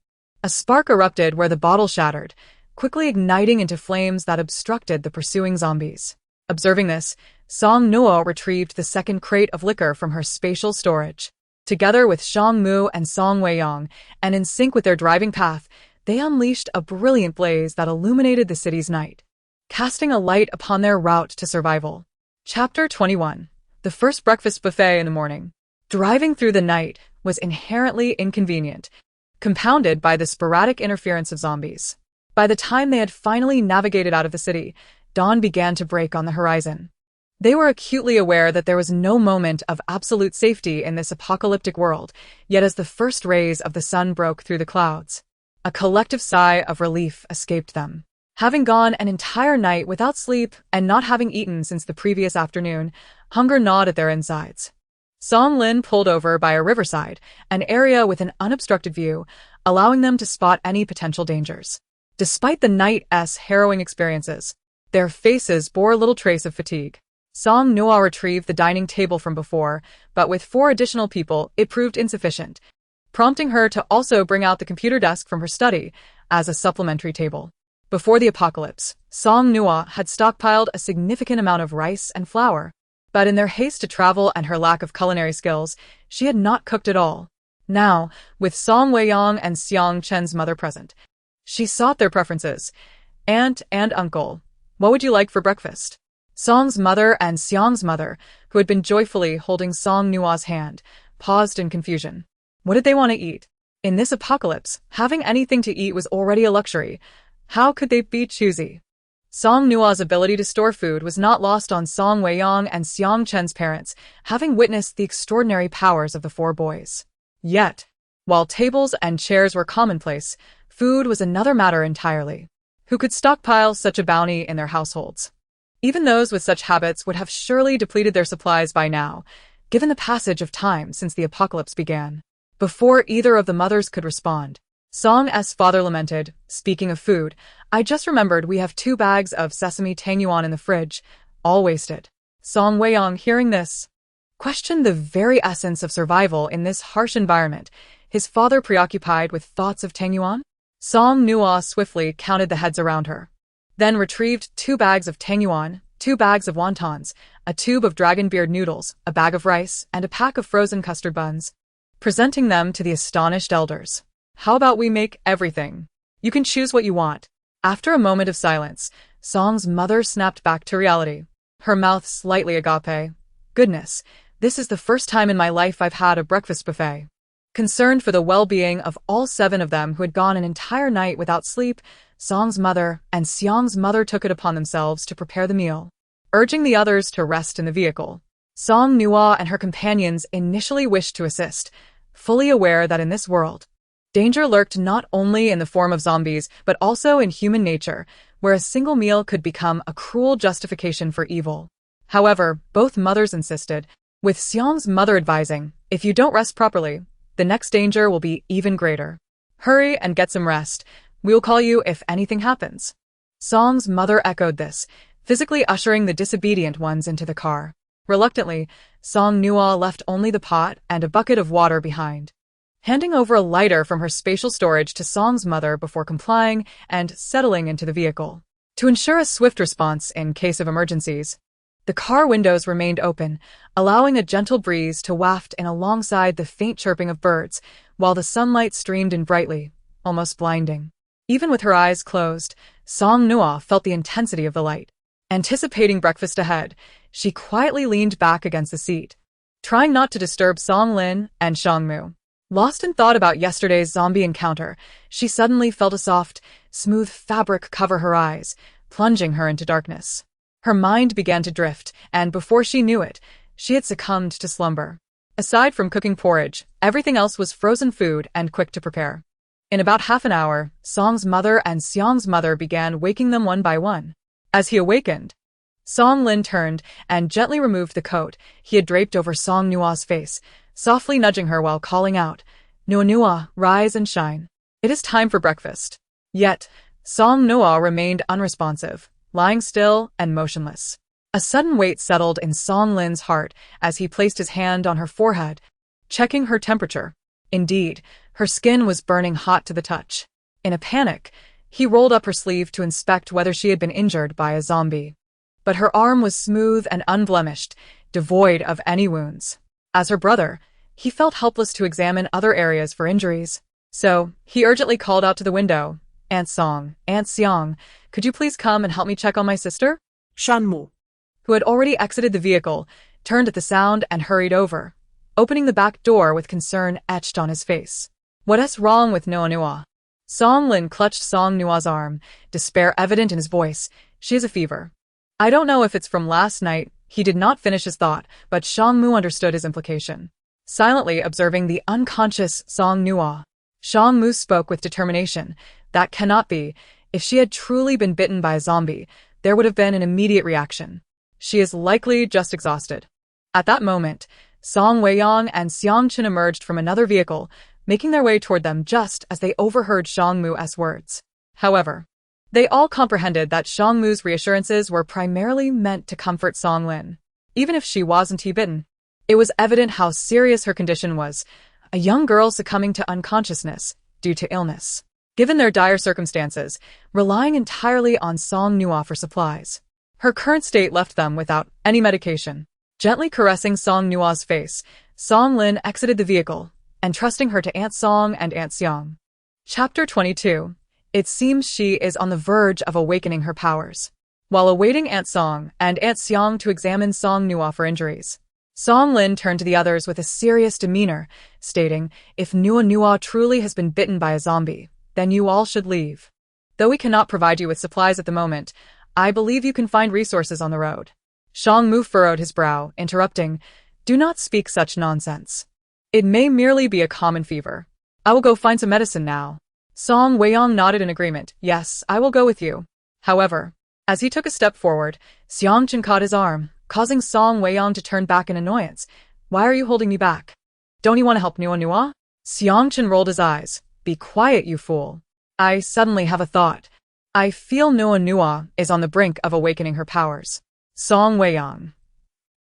Speaker 1: a spark erupted where the bottle shattered, quickly igniting into flames that obstructed the pursuing zombies. Observing this, Song Nuo retrieved the 2nd crate of liquor from her spatial storage. Together with Shang Mu and Song Weiyang, and in sync with their driving path, they unleashed a brilliant blaze that illuminated the city's night, casting a light upon their route to survival. Chapter 21. The first breakfast buffet in the morning. Driving through the night was inherently inconvenient, compounded by the sporadic interference of zombies. By the time they had finally navigated out of the city, dawn began to break on the horizon. They were acutely aware that there was no moment of absolute safety in this apocalyptic world, yet as the first rays of the sun broke through the clouds, a collective sigh of relief escaped them. Having gone an entire night without sleep and not having eaten since the previous afternoon, hunger gnawed at their insides. Song Lin pulled over by a riverside, an area with an unobstructed view, allowing them to spot any potential dangers. Despite the night's harrowing experiences, their faces bore little trace of fatigue. Song Nuo retrieved the dining table from before, but with 4 additional people, it proved insufficient, prompting her to also bring out the computer desk from her study as a supplementary table. Before the apocalypse, Song Nuo had stockpiled a significant amount of rice and flour, but in their haste to travel and her lack of culinary skills, she had not cooked at all. Now, with Song Weiyang and Xiang Chen's mother present, she sought their preferences. Aunt and uncle, what would you like for breakfast? Song's mother and Xiang's mother, who had been joyfully holding Song Nuo's hand, paused in confusion. What did they want to eat? In this apocalypse, having anything to eat was already a luxury. How could they be choosy? Song Nuo's ability to store food was not lost on Song Weiyang and Xiang Chen's parents, having witnessed the extraordinary powers of the 4 boys. Yet, while tables and chairs were commonplace, food was another matter entirely. Who could stockpile such a bounty in their households? Even those with such habits would have surely depleted their supplies by now, given the passage of time since the apocalypse began. Before either of the mothers could respond, Song's father lamented, "Speaking of food, I just remembered we have 2 bags of sesame tangyuan in the fridge, all wasted." Song Weiyang, hearing this, questioned the very essence of survival in this harsh environment, his father preoccupied with thoughts of tangyuan. Song Nuo swiftly counted the heads around her, then retrieved 2 bags of tangyuan, 2 bags of wontons, a tube of dragon beard noodles, a bag of rice, and a pack of frozen custard buns, presenting them to the astonished elders. "How about we make everything? You can choose what you want." After a moment of silence, Song's mother snapped back to reality, her mouth slightly agape. "Goodness, this is the first time in my life I've had a breakfast buffet." Concerned for the well-being of all 7 of them who had gone an entire night without sleep, Song's mother and Xiang's mother took it upon themselves to prepare the meal, urging the others to rest in the vehicle. Song Nuo and her companions initially wished to assist, fully aware that in this world, danger lurked not only in the form of zombies but also in human nature, where a single meal could become a cruel justification for evil. However, both mothers insisted, with Xiang's mother advising, "If you don't rest properly, the next danger will be even greater. Hurry and get some rest. We'll call you if anything happens." Song's mother echoed this, physically ushering the disobedient ones into the car. Reluctantly, Song Nuo left only the pot and a bucket of water behind, handing over a lighter from her spatial storage to Song's mother before complying and settling into the vehicle. To ensure a swift response in case of emergencies, the car windows remained open, allowing a gentle breeze to waft in alongside the faint chirping of birds, while the sunlight streamed in brightly, almost blinding. Even with her eyes closed, Song Nuo felt the intensity of the light. Anticipating breakfast ahead, she quietly leaned back against the seat, trying not to disturb Song Lin and Shangmu. Lost in thought about yesterday's zombie encounter, she suddenly felt a soft, smooth fabric cover her eyes, plunging her into darkness. Her mind began to drift, and before she knew it, she had succumbed to slumber. Aside from cooking porridge, everything else was frozen food and quick to prepare. In about half an hour, Song's mother and Xiang's mother began waking them one by one. As he awakened, Song Lin turned and gently removed the coat he had draped over Song Nuo's face, softly nudging her while calling out, "Nuo Nuo, rise and shine. It is time for breakfast." Yet, Song Nuo remained unresponsive, lying still and motionless. A sudden weight settled in Song Lin's heart as he placed his hand on her forehead, checking her temperature. Indeed, her skin was burning hot to the touch. In a panic, he rolled up her sleeve to inspect whether she had been injured by a zombie. But her arm was smooth and unblemished, devoid of any wounds. As her brother, he felt helpless to examine other areas for injuries. So, he urgently called out to the window, "Aunt Song, Aunt Xiang, could you please come and help me check on my sister?"
Speaker 2: Shanmu,
Speaker 1: who had already exited the vehicle, turned at the sound and hurried over, opening the back door with concern etched on his face. "What's wrong with Nuo Nuo?" Song Lin clutched Song Nuo's arm, despair evident in his voice. "She has a fever." "I don't know if it's from last night." He did not finish his thought, but Shangmu understood his implication. Silently observing the unconscious Song Nuo, Shangmu spoke with determination. "That cannot be. If she had truly been bitten by a zombie, there would have been an immediate reaction. She is likely just exhausted." At that moment, Song Weiyang and Xiang Chen emerged from another vehicle, making their way toward them just as they overheard Song Mu's words. However, they all comprehended that Song Mu's reassurances were primarily meant to comfort Song Lin. Even if she wasn't bitten, it was evident how serious her condition was, a young girl succumbing to unconsciousness due to illness. Given their dire circumstances, relying entirely on Song Nuo for supplies, her current state left them without any medication. Gently caressing Song Nuo's face, Song Lin exited the vehicle, entrusting her to Aunt Song and Aunt Xiang. Chapter 22. It seems she is on the verge of awakening her powers. While awaiting Aunt Song and Aunt Xiang to examine Song Nuo for injuries, Song Lin turned to the others with a serious demeanor, stating, "If Nuo truly has been bitten by a zombie, then you all should leave. Though we cannot provide you with supplies at the moment, I believe you can find resources on the road." Song Mu furrowed his brow, interrupting, "Do not speak such nonsense. It may merely be a common fever. I will go find some medicine now." Song Weiyang nodded in agreement. "Yes, I will go with you." However, as he took a step forward, Xiang Chen caught his arm, causing Song Weiyang to turn back in annoyance. "Why are you holding me back? Don't you want to help Nuo?" Xiang Chen rolled his eyes. "Be quiet, you fool. I suddenly have a thought. I feel Nuo is on the brink of awakening her powers." Song Weiyang.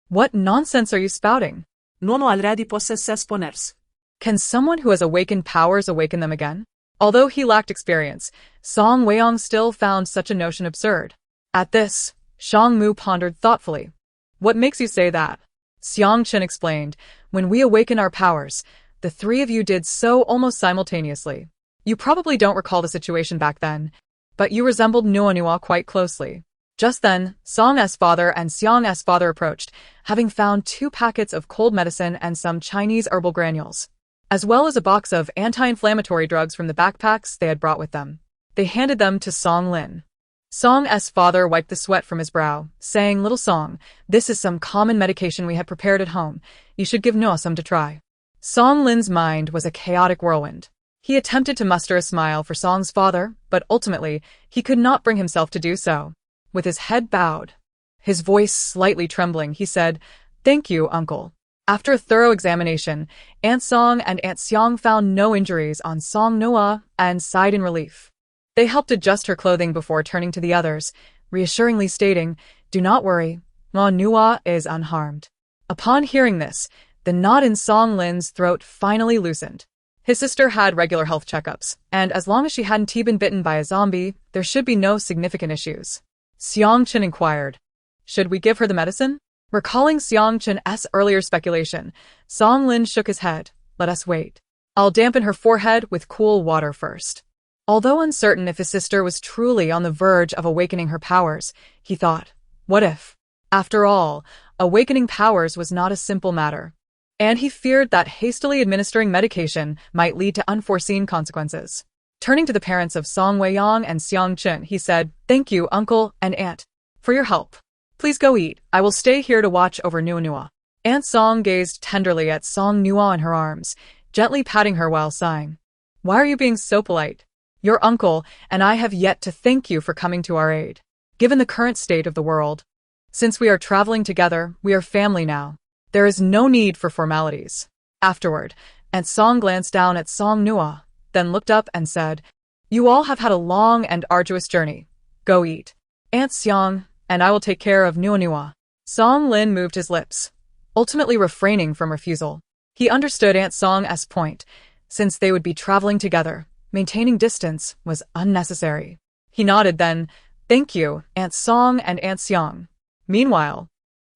Speaker 1: "What nonsense are you spouting?
Speaker 2: L'uomo already possesses poners.
Speaker 1: Can someone who has awakened powers awaken them again?" Although he lacked experience, Song Weiyang still found such a notion absurd. At this, Song Mu pondered thoughtfully. "What makes you say that?" Xiang Chen explained, "When we awaken our powers, the three of you did so almost simultaneously. You probably don't recall the situation back then, but you resembled Nuo quite closely." Just then, Song's father and Xiang's father approached, having found 2 packets of cold medicine and some Chinese herbal granules, as well as a box of anti-inflammatory drugs from the backpacks they had brought with them. They handed them to Song Lin. Song's father wiped the sweat from his brow, saying, "Little Song, this is some common medication we had prepared at home. You should give Nuo some to try." Song Lin's mind was a chaotic whirlwind. He attempted to muster a smile for Song's father, but ultimately, he could not bring himself to do so. With his head bowed, his voice slightly trembling, he said, "Thank you, uncle." After a thorough examination, Aunt Song and Aunt Xiang found no injuries on Song Nuo and sighed in relief. They helped adjust her clothing before turning to the others, reassuringly stating, "Do not worry, Nuo is unharmed." Upon hearing this, the knot in Song Lin's throat finally loosened. His sister had regular health checkups, and as long as she hadn't been bitten by a zombie, there should be no significant issues. Xiang Chen inquired, "Should we give her the medicine?" Recalling Xiang Chen's earlier speculation, Song Lin shook his head. "Let us wait. I'll dampen her forehead with cool water first." Although uncertain if his sister was truly on the verge of awakening her powers, he thought, what if? After all, awakening powers was not a simple matter, and he feared that hastily administering medication might lead to unforeseen consequences. Turning to the parents of Song Weiyang and Xiang Chen, he said, "Thank you, uncle and aunt, for your help. Please go eat. I will stay here to watch over Nuo." Aunt Song gazed tenderly at Song Nuo in her arms, gently patting her while sighing. "Why are you being so polite? Your uncle and I have yet to thank you for coming to our aid. Given the current state of the world, since we are traveling together, we are family now. There is no need for formalities." Afterward, Aunt Song glanced down at Song Nuo, then looked up and said, "You all have had a long and arduous journey. Go eat. Aunt Xiang and I will take care of Nuo." Song Lin moved his lips, ultimately refraining from refusal. He understood Aunt Song's point. Since they would be traveling together, maintaining distance was unnecessary. He nodded then, "Thank you, Aunt Song and Aunt Xiang." Meanwhile,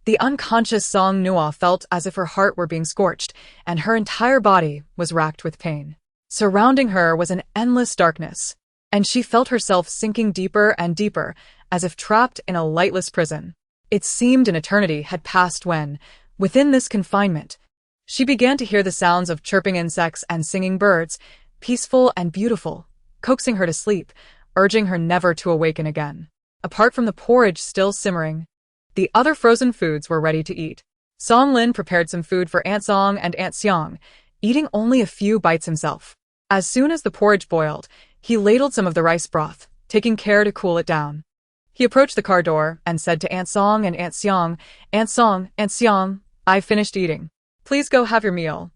Speaker 1: the unconscious Song Nuo felt as if her heart were being scorched, and her entire body was racked with pain. Surrounding her was an endless darkness, and she felt herself sinking deeper and deeper, as if trapped in a lightless prison. It seemed an eternity had passed when, within this confinement, she began to hear the sounds of chirping insects and singing birds, peaceful and beautiful, coaxing her to sleep, urging her never to awaken again. Apart from the porridge still simmering, the other frozen foods were ready to eat. Song Lin prepared some food for Aunt Song and Aunt Xiang, eating only a few bites himself. As soon as the porridge boiled, he ladled some of the rice broth, taking care to cool it down. He approached the car door and said to Aunt Song and Aunt Xiang, "Aunt Song, Aunt Xiang, I've finished eating. Please go have your meal.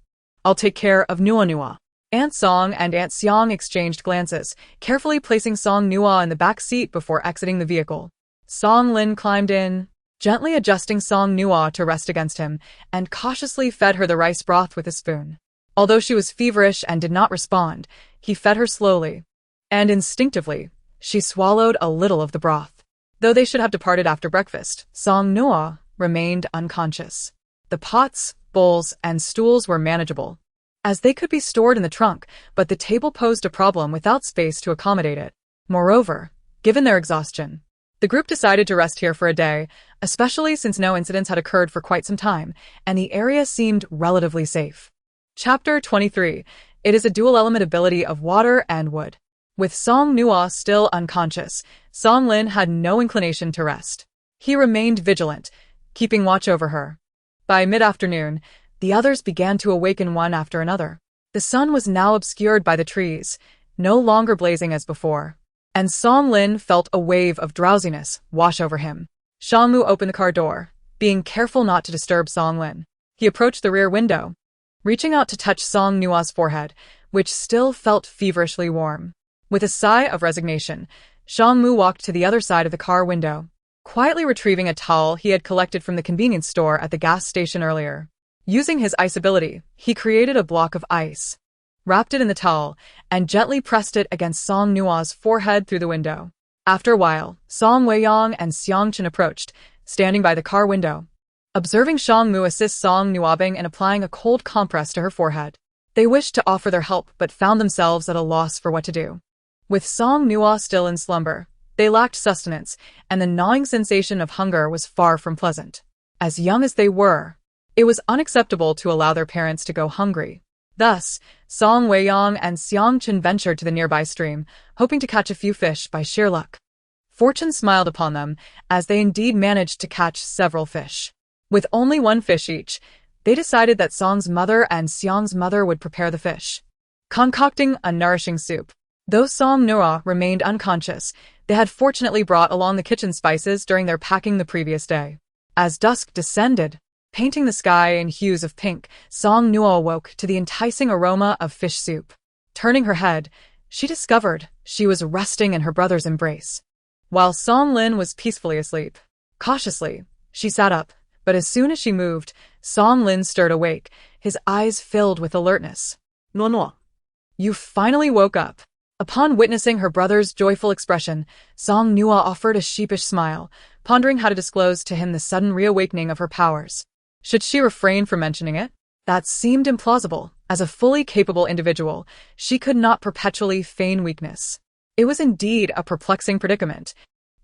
Speaker 1: I'll take care of Nuo Nuo. Aunt Song and Aunt Xiang exchanged glances, carefully placing Song Nuo in the back seat before exiting the vehicle. Song Lin climbed in, gently adjusting Song Nuo to rest against him, and cautiously fed her the rice broth with a spoon. Although she was feverish and did not respond, he fed her slowly. And instinctively, she swallowed a little of the broth. Though they should have departed after breakfast, Song Nuo remained unconscious. The pots, bowls, and stools were manageable, as they could be stored in the trunk, but the table posed a problem without space to accommodate it. Moreover, given their exhaustion, the group decided to rest here for a day, especially since no incidents had occurred for quite some time, and the area seemed relatively safe. Chapter 23. It is a dual-element ability of water and wood. With Song Nuo still unconscious, Song Lin had no inclination to rest. He remained vigilant, keeping watch over her. By mid-afternoon, the others began to awaken one after another. The sun was now obscured by the trees, no longer blazing as before, and Song Lin felt a wave of drowsiness wash over him. Song Mu opened the car door, being careful not to disturb Song Lin. He approached the rear window, reaching out to touch Song Nuo's forehead, which still felt feverishly warm. With a sigh of resignation, Song Mu walked to the other side of the car window, quietly retrieving a towel he had collected from the convenience store at the gas station earlier. Using his ice ability, he created a block of ice, wrapped it in the towel, and gently pressed it against Song Nuo's forehead through the window. After a while, Song Weiyang and Xiang Chen approached, standing by the car window. Observing Song Mu assist Song Nuobing in applying a cold compress to her forehead, they wished to offer their help but found themselves at a loss for what to do. With Song Nuo still in slumber, they lacked sustenance, and the gnawing sensation of hunger was far from pleasant. As young as they were, it was unacceptable to allow their parents to go hungry. Thus, Song Weiyang and Xiang Chen ventured to the nearby stream, hoping to catch a few fish by sheer luck. Fortune smiled upon them, as they indeed managed to catch several fish. With only one fish each, they decided that Song's mother and Xiang's mother would prepare the fish, concocting a nourishing soup. Though Song Nuo remained unconscious, they had fortunately brought along the kitchen spices during their packing the previous day. As dusk descended, painting the sky in hues of pink, Song Nuo awoke to the enticing aroma of fish soup. Turning her head, she discovered she was resting in her brother's embrace, while Song Lin was peacefully asleep. Cautiously, she sat up, but as soon as she moved, Song Lin stirred awake, his eyes filled with alertness.
Speaker 2: Nuo.
Speaker 1: You finally woke up. Upon witnessing her brother's joyful expression, Song Nuo offered a sheepish smile, pondering how to disclose to him the sudden reawakening of her powers. Should she refrain from mentioning it? That seemed implausible. As a fully capable individual, she could not perpetually feign weakness. It was indeed a perplexing predicament.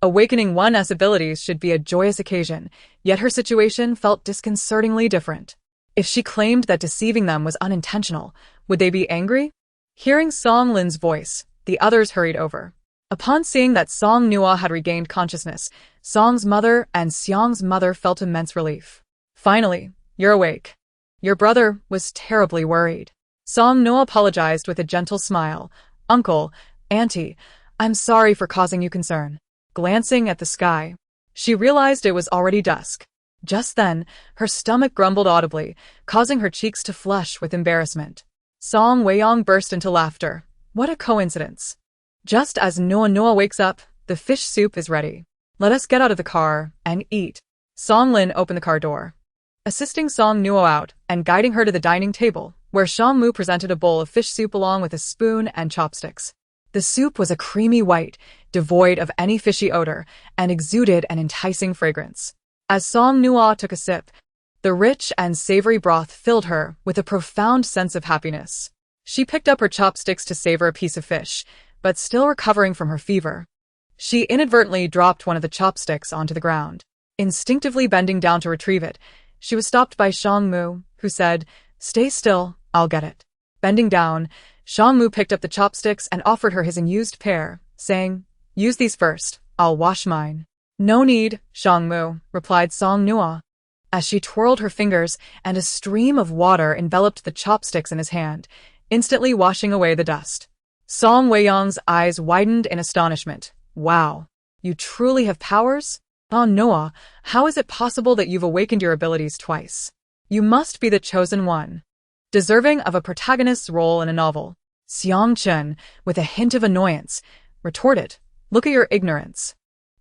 Speaker 1: Awakening one's abilities should be a joyous occasion, yet her situation felt disconcertingly different. If she claimed that deceiving them was unintentional, would they be angry? Hearing Song Lin's voice, the others hurried over. Upon seeing that Song Nuo had regained consciousness, Song's mother and Xiang's mother felt immense relief. Finally, you're awake. Your brother was terribly worried. Song Nuo apologized with a gentle smile. Uncle, Auntie, I'm sorry for causing you concern. Glancing at the sky, she realized it was already dusk. Just then, her stomach grumbled audibly, causing her cheeks to flush with embarrassment. Song Weiyang burst into laughter. What a coincidence. Just as Nuo Nuo wakes up, the fish soup is ready. Let us get out of the car and eat. Song Lin opened the car door, assisting Song Nuo out and guiding her to the dining table, where Song Mu presented a bowl of fish soup along with a spoon and chopsticks. The soup was a creamy white, devoid of any fishy odor, and exuded an enticing fragrance. As Song Nuo took a sip, the rich and savory broth filled her with a profound sense of happiness. She picked up her chopsticks to savor a piece of fish, but still recovering from her fever, she inadvertently dropped one of the chopsticks onto the ground. Instinctively bending down to retrieve it, she was stopped by Song Mu, who said, "Stay still, I'll get it." Bending down, Song Mu picked up the chopsticks and offered her his unused pair, saying, "Use these first, I'll wash mine." "No need, Song Mu," replied Song Nuo, as she twirled her fingers and a stream of water enveloped the chopsticks in his hand, instantly washing away the dust. Song Weiyang's eyes widened in astonishment. "Wow, you truly have powers? Oh Noah, how is it possible that you've awakened your abilities twice?" You must be the chosen one, deserving of a protagonist's role in a novel. Xiang Chen, with a hint of annoyance, retorted, "Look at your ignorance.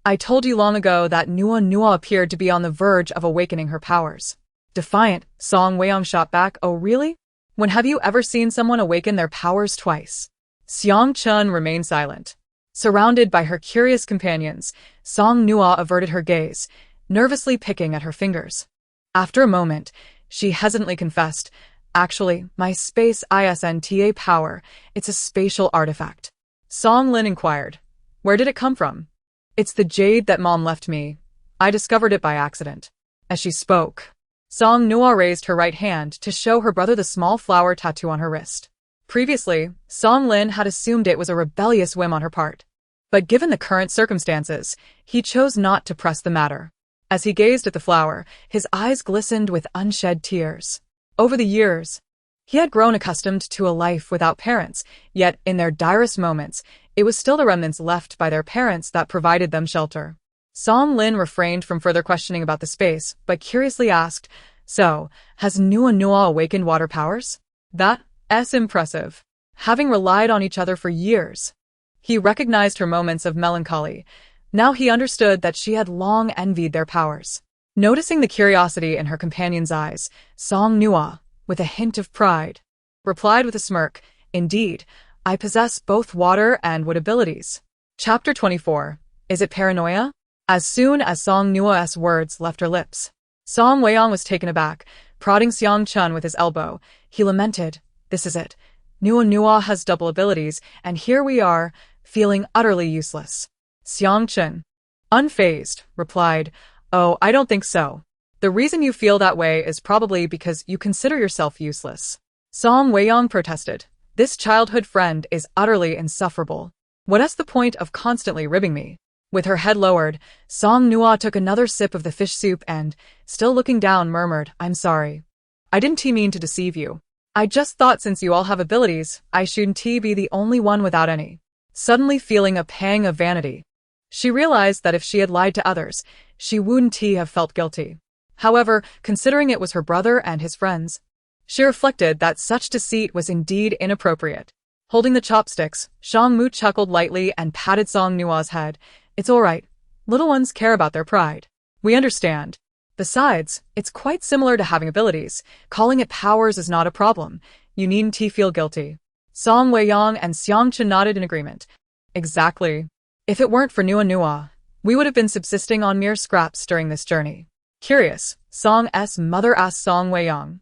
Speaker 1: I told you long ago that Nuo appeared to be on the verge of awakening her powers." Defiant, Song Weiyang shot back, "Oh really? When have you ever seen someone awaken their powers twice?" Xiang Chen remained silent. Surrounded by her curious companions, Song Nuo averted her gaze, nervously picking at her fingers. After a moment, she hesitantly confessed, "Actually, my space ISNTA power, it's a spatial artifact." Song Lin inquired, "Where did it come from?" "It's the jade that Mom left me. I discovered it by accident." As she spoke, Song Nuo raised her right hand to show her brother the small flower tattoo on her wrist. Previously, Song Lin had assumed it was a rebellious whim on her part. But given the current circumstances, he chose not to press the matter. As he gazed at the flower, his eyes glistened with unshed tears. Over the years, he had grown accustomed to a life without parents, yet in their direst moments, it was still the remnants left by their parents that provided them shelter. Song Lin refrained from further questioning about the space, but curiously asked, "So, has Nuo awakened water powers?" "That's impressive. Having relied on each other for years." He recognized her moments of melancholy. Now he understood that she had long envied their powers. Noticing the curiosity in her companion's eyes, Song Nuo, with a hint of pride, replied with a smirk, "Indeed, I possess both water and wood abilities." Chapter 24. Is it paranoia? As soon as Song Nuo's words left her lips, Song Weiyang was taken aback. Prodding Xiang Chen with his elbow, he lamented, "This is it. Nuo has double abilities, and here we are, feeling utterly useless." Xiang Chen, unfazed, replied, "Oh, I don't think so. The reason you feel that way is probably because you consider yourself useless." Song Weiyang protested, "This childhood friend is utterly insufferable. What's the point of constantly ribbing me?" With her head lowered, Song Nuo took another sip of the fish soup and, still looking down, murmured, "I'm sorry. I didn't mean to deceive you. I just thought since you all have abilities, I shouldn't be the only one without any." Suddenly feeling a pang of vanity, she realized that if she had lied to others, she wouldn't have felt guilty. However, considering it was her brother and his friends, she reflected that such deceit was indeed inappropriate. Holding the chopsticks, Shang Mu chuckled lightly and patted Song Nuo's head. "It's all right. Little ones care about their pride. We understand. Besides, it's quite similar to having abilities. Calling it powers is not a problem. You needn't feel guilty." Song Weiyang and Xiang Chen nodded in agreement. "Exactly. If it weren't for Nuo, we would have been subsisting on mere scraps during this journey." Curious, Song's mother asked Song Weiyang,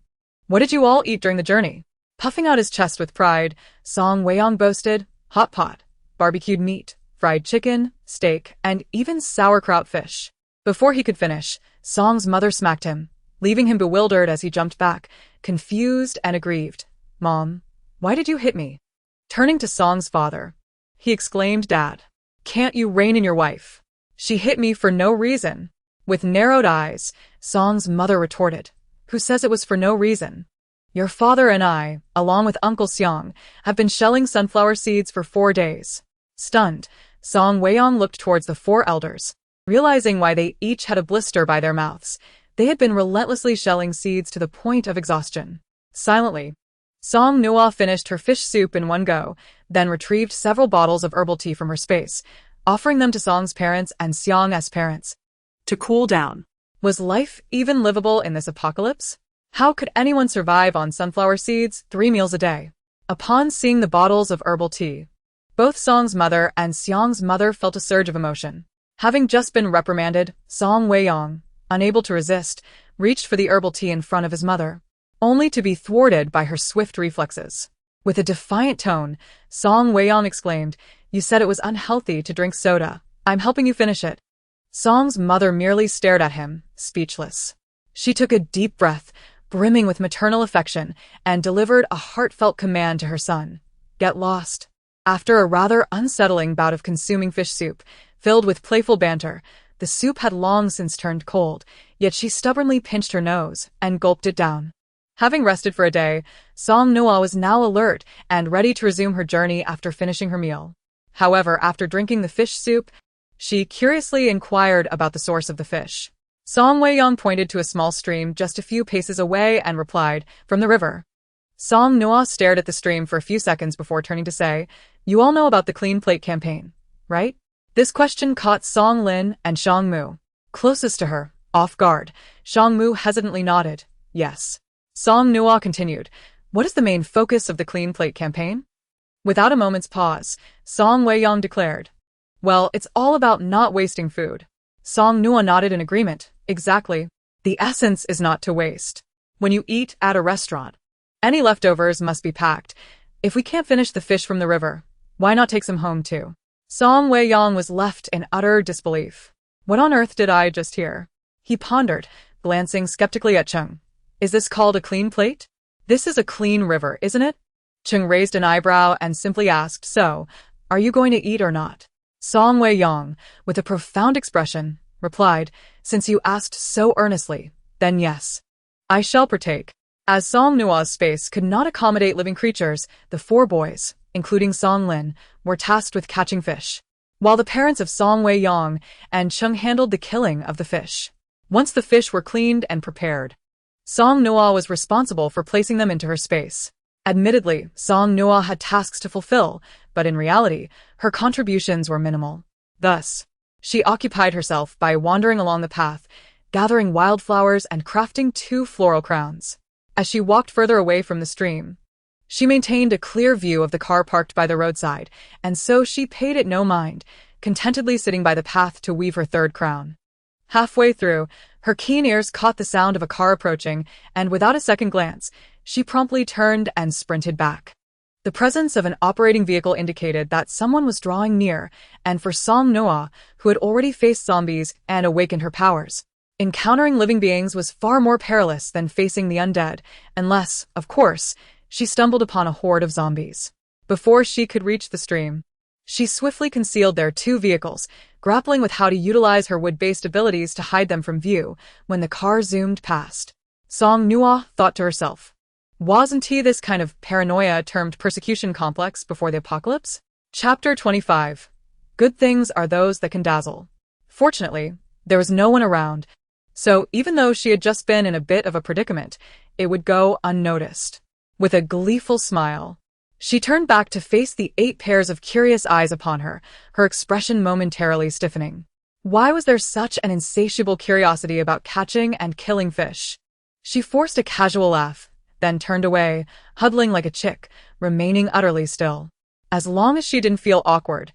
Speaker 1: "What did you all eat during the journey?" Puffing out his chest with pride, Song Weiyang boasted, "Hot pot, barbecued meat, fried chicken, steak, and even sauerkraut fish." Before he could finish, Song's mother smacked him, leaving him bewildered as he jumped back, confused and aggrieved. "Mom, why did you hit me?" Turning to Song's father, he exclaimed, "Dad, can't you rein in your wife? She hit me for no reason." With narrowed eyes, Song's mother retorted, "Who says it was for no reason? Your father and I, along with Uncle Xiang, have been shelling sunflower seeds for 4 days." Stunned, Song Weiyang looked towards the 4 elders. Realizing why they each had a blister by their mouths, they had been relentlessly shelling seeds to the point of exhaustion. Silently, Song Nuo finished her fish soup in one go, then retrieved several bottles of herbal tea from her space, offering them to Song's parents and Xiang's parents.
Speaker 2: To cool down.
Speaker 1: Was life even livable in this apocalypse? How could anyone survive on sunflower seeds 3 meals a day? Upon seeing the bottles of herbal tea, both Song's mother and Xiang's mother felt a surge of emotion. Having just been reprimanded, Song Weiyang, unable to resist, reached for the herbal tea in front of his mother, only to be thwarted by her swift reflexes. With a defiant tone, Song Weiyang exclaimed, "You said it was unhealthy to drink soda. I'm helping you finish it." Song's mother merely stared at him, speechless. She took a deep breath, brimming with maternal affection, and delivered a heartfelt command to her son. "Get lost." After a rather unsettling bout of consuming fish soup, filled with playful banter, the soup had long since turned cold, yet she stubbornly pinched her nose and gulped it down. Having rested for a day, Song Nuo was now alert and ready to resume her journey after finishing her meal. However, after drinking the fish soup, she curiously inquired about the source of the fish. Song Weiyang pointed to a small stream just a few paces away and replied, "From the river." Song Nuo stared at the stream for a few seconds before turning to say, "You all know about the Clean Plate campaign, right?" This question caught Song Lin and Shang Mu closest to her, off guard. Shang Mu hesitantly nodded, "Yes." Song Nuo continued, "What is the main focus of the Clean Plate campaign?" Without a moment's pause, Song Weiyang declared, "Well, it's all about not wasting food." Song Nuo nodded in agreement. "Exactly. The essence is not to waste. When you eat at a restaurant, any leftovers must be packed. If we can't finish the fish from the river, why not take some home too?" Song Weiyang was left in utter disbelief. What on earth did I just hear? He pondered, glancing skeptically at Cheng. "Is this called a clean plate?" "This is a clean river, isn't it?" Cheng raised an eyebrow and simply asked, "So, are you going to eat or not?" Song Weiyang, with a profound expression, replied, "Since you asked so earnestly, then yes. I shall partake." As Song Nuo's space could not accommodate living creatures, the four boys, including Song Lin, were tasked with catching fish, while the parents of Song Weiyang and Cheng handled the killing of the fish. Once the fish were cleaned and prepared, Song Nuo was responsible for placing them into her space. Admittedly, Song Nuo had tasks to fulfill, but in reality, her contributions were minimal. Thus, she occupied herself by wandering along the path, gathering wildflowers and crafting 2 floral crowns. As she walked further away from the stream, she maintained a clear view of the car parked by the roadside, and so she paid it no mind, contentedly sitting by the path to weave her 3rd crown. Halfway through, her keen ears caught the sound of a car approaching, and without a second glance, she promptly turned and sprinted back. The presence of an operating vehicle indicated that someone was drawing near, and for Song Nuo, who had already faced zombies and awakened her powers, encountering living beings was far more perilous than facing the undead, unless, of course, she stumbled upon a horde of zombies. Before she could reach the stream, she swiftly concealed their 2 vehicles, grappling with how to utilize her wood-based abilities to hide them from view when the car zoomed past. Song Nuo thought to herself, wasn't he this kind of paranoia termed persecution complex before the apocalypse? Chapter 25. Good things are those that can dazzle. Fortunately, there was no one around, so even though she had just been in a bit of a predicament, it would go unnoticed. With a gleeful smile, she turned back to face the 8 pairs of curious eyes upon her, her expression momentarily stiffening. Why was there such an insatiable curiosity about catching and killing fish? She forced a casual laugh, then turned away, huddling like a chick, remaining utterly still. As long as she didn't feel awkward,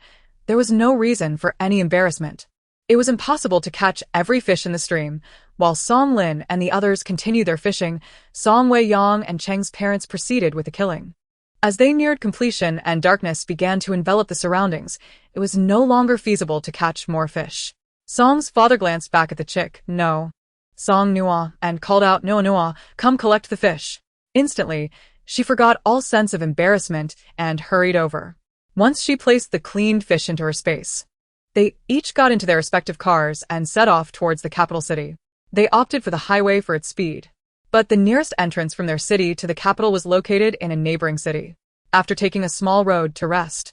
Speaker 1: there was no reason for any embarrassment. It was impossible to catch every fish in the stream. While Song Lin and the others continued their fishing, Song Weiyang and Cheng's parents proceeded with the killing. As they neared completion and darkness began to envelop the surroundings, it was no longer feasible to catch more fish. Song's father glanced back at the chick, "No." Song Nuo, and called out, "Nuo Nuo, come collect the fish." Instantly, she forgot all sense of embarrassment and hurried over. Once she placed the cleaned fish into her space, they each got into their respective cars and set off towards the capital city. They opted for the highway for its speed, but the nearest entrance from their city to the capital was located in a neighboring city. After taking a small road to rest,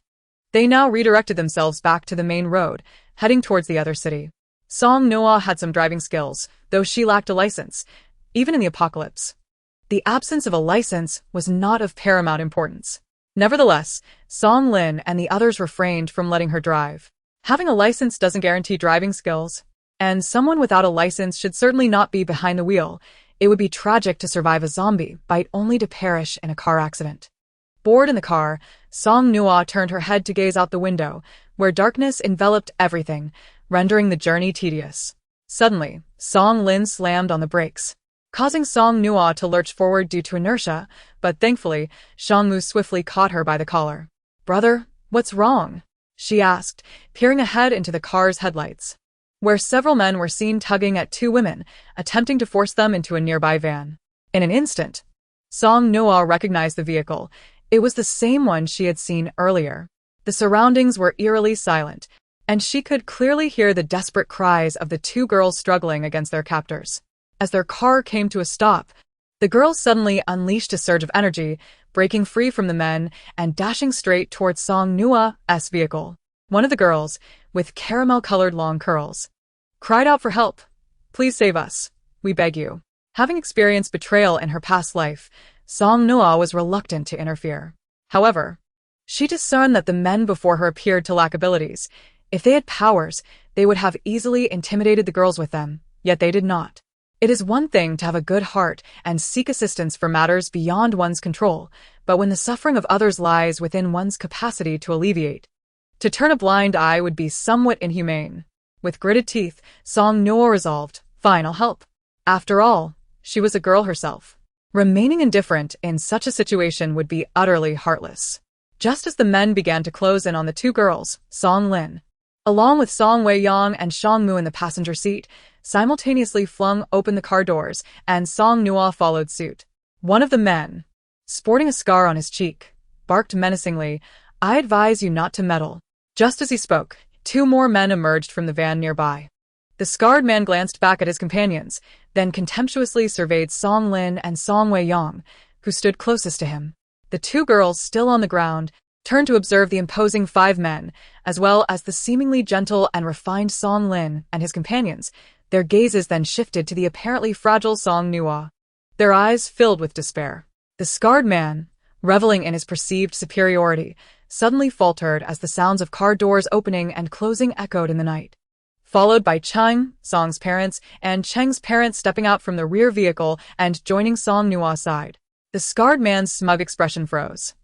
Speaker 1: they now redirected themselves back to the main road, heading towards the other city. Song Nuo had some driving skills, though she lacked a license, even in the apocalypse. The absence of a license was not of paramount importance. Nevertheless, Song Lin and the others refrained from letting her drive. Having a license doesn't guarantee driving skills, and someone without a license should certainly not be behind the wheel. It would be tragic to survive a zombie bite only to perish in a car accident. Bored in the car, Song Nuo turned her head to gaze out the window, where darkness enveloped everything, rendering the journey tedious. Suddenly, Song Lin slammed on the brakes, causing Song Nuo to lurch forward due to inertia, but thankfully, Shang Mu swiftly caught her by the collar. "Brother, what's wrong?" she asked, peering ahead into the car's headlights, where several men were seen tugging at 2 women, attempting to force them into a nearby van. In an instant, Song Nuo recognized the vehicle. It was the same one she had seen earlier. The surroundings were eerily silent, and she could clearly hear the desperate cries of the 2 girls struggling against their captors. As their car came to a stop, the girls suddenly unleashed a surge of energy, breaking free from the men and dashing straight towards Song Nuo's vehicle. One of the girls, with caramel-colored long curls, cried out for help. Please save us. We beg you. Having experienced betrayal in her past life, Song Nuo was reluctant to interfere. However, she discerned that the men before her appeared to lack abilities. If they had powers, they would have easily intimidated the girls with them, yet they did not. It is one thing to have a good heart and seek assistance for matters beyond one's control, but when the suffering of others lies within one's capacity to alleviate, to turn a blind eye would be somewhat inhumane. With gritted teeth, Song Nuo resolved, "Fine, I'll help." After all, she was a girl herself. Remaining indifferent in such a situation would be utterly heartless. Just as the men began to close in on the two girls, Song Lin, along with Song Wei-yong and Song Mu in the passenger seat, simultaneously flung open the car doors, and Song Nuo followed suit. One of the men, sporting a scar on his cheek, barked menacingly, "I advise you not to meddle." Just as he spoke, two more men emerged from the van nearby. The scarred man glanced back at his companions, then contemptuously surveyed Song Lin and Song Wei-yong, who stood closest to him. The two girls, still on the ground, turned to observe the imposing five men, as well as the seemingly gentle and refined Song Lin and his companions. Their gazes then shifted to the apparently fragile Song Nuo. Their eyes filled with despair. The scarred man, reveling in his perceived superiority, suddenly faltered as the sounds of car doors opening and closing echoed in the night. Followed by Cheng, Song's parents, and Cheng's parents stepping out from the rear vehicle and joining Song Nuo's side. The scarred man's smug expression froze.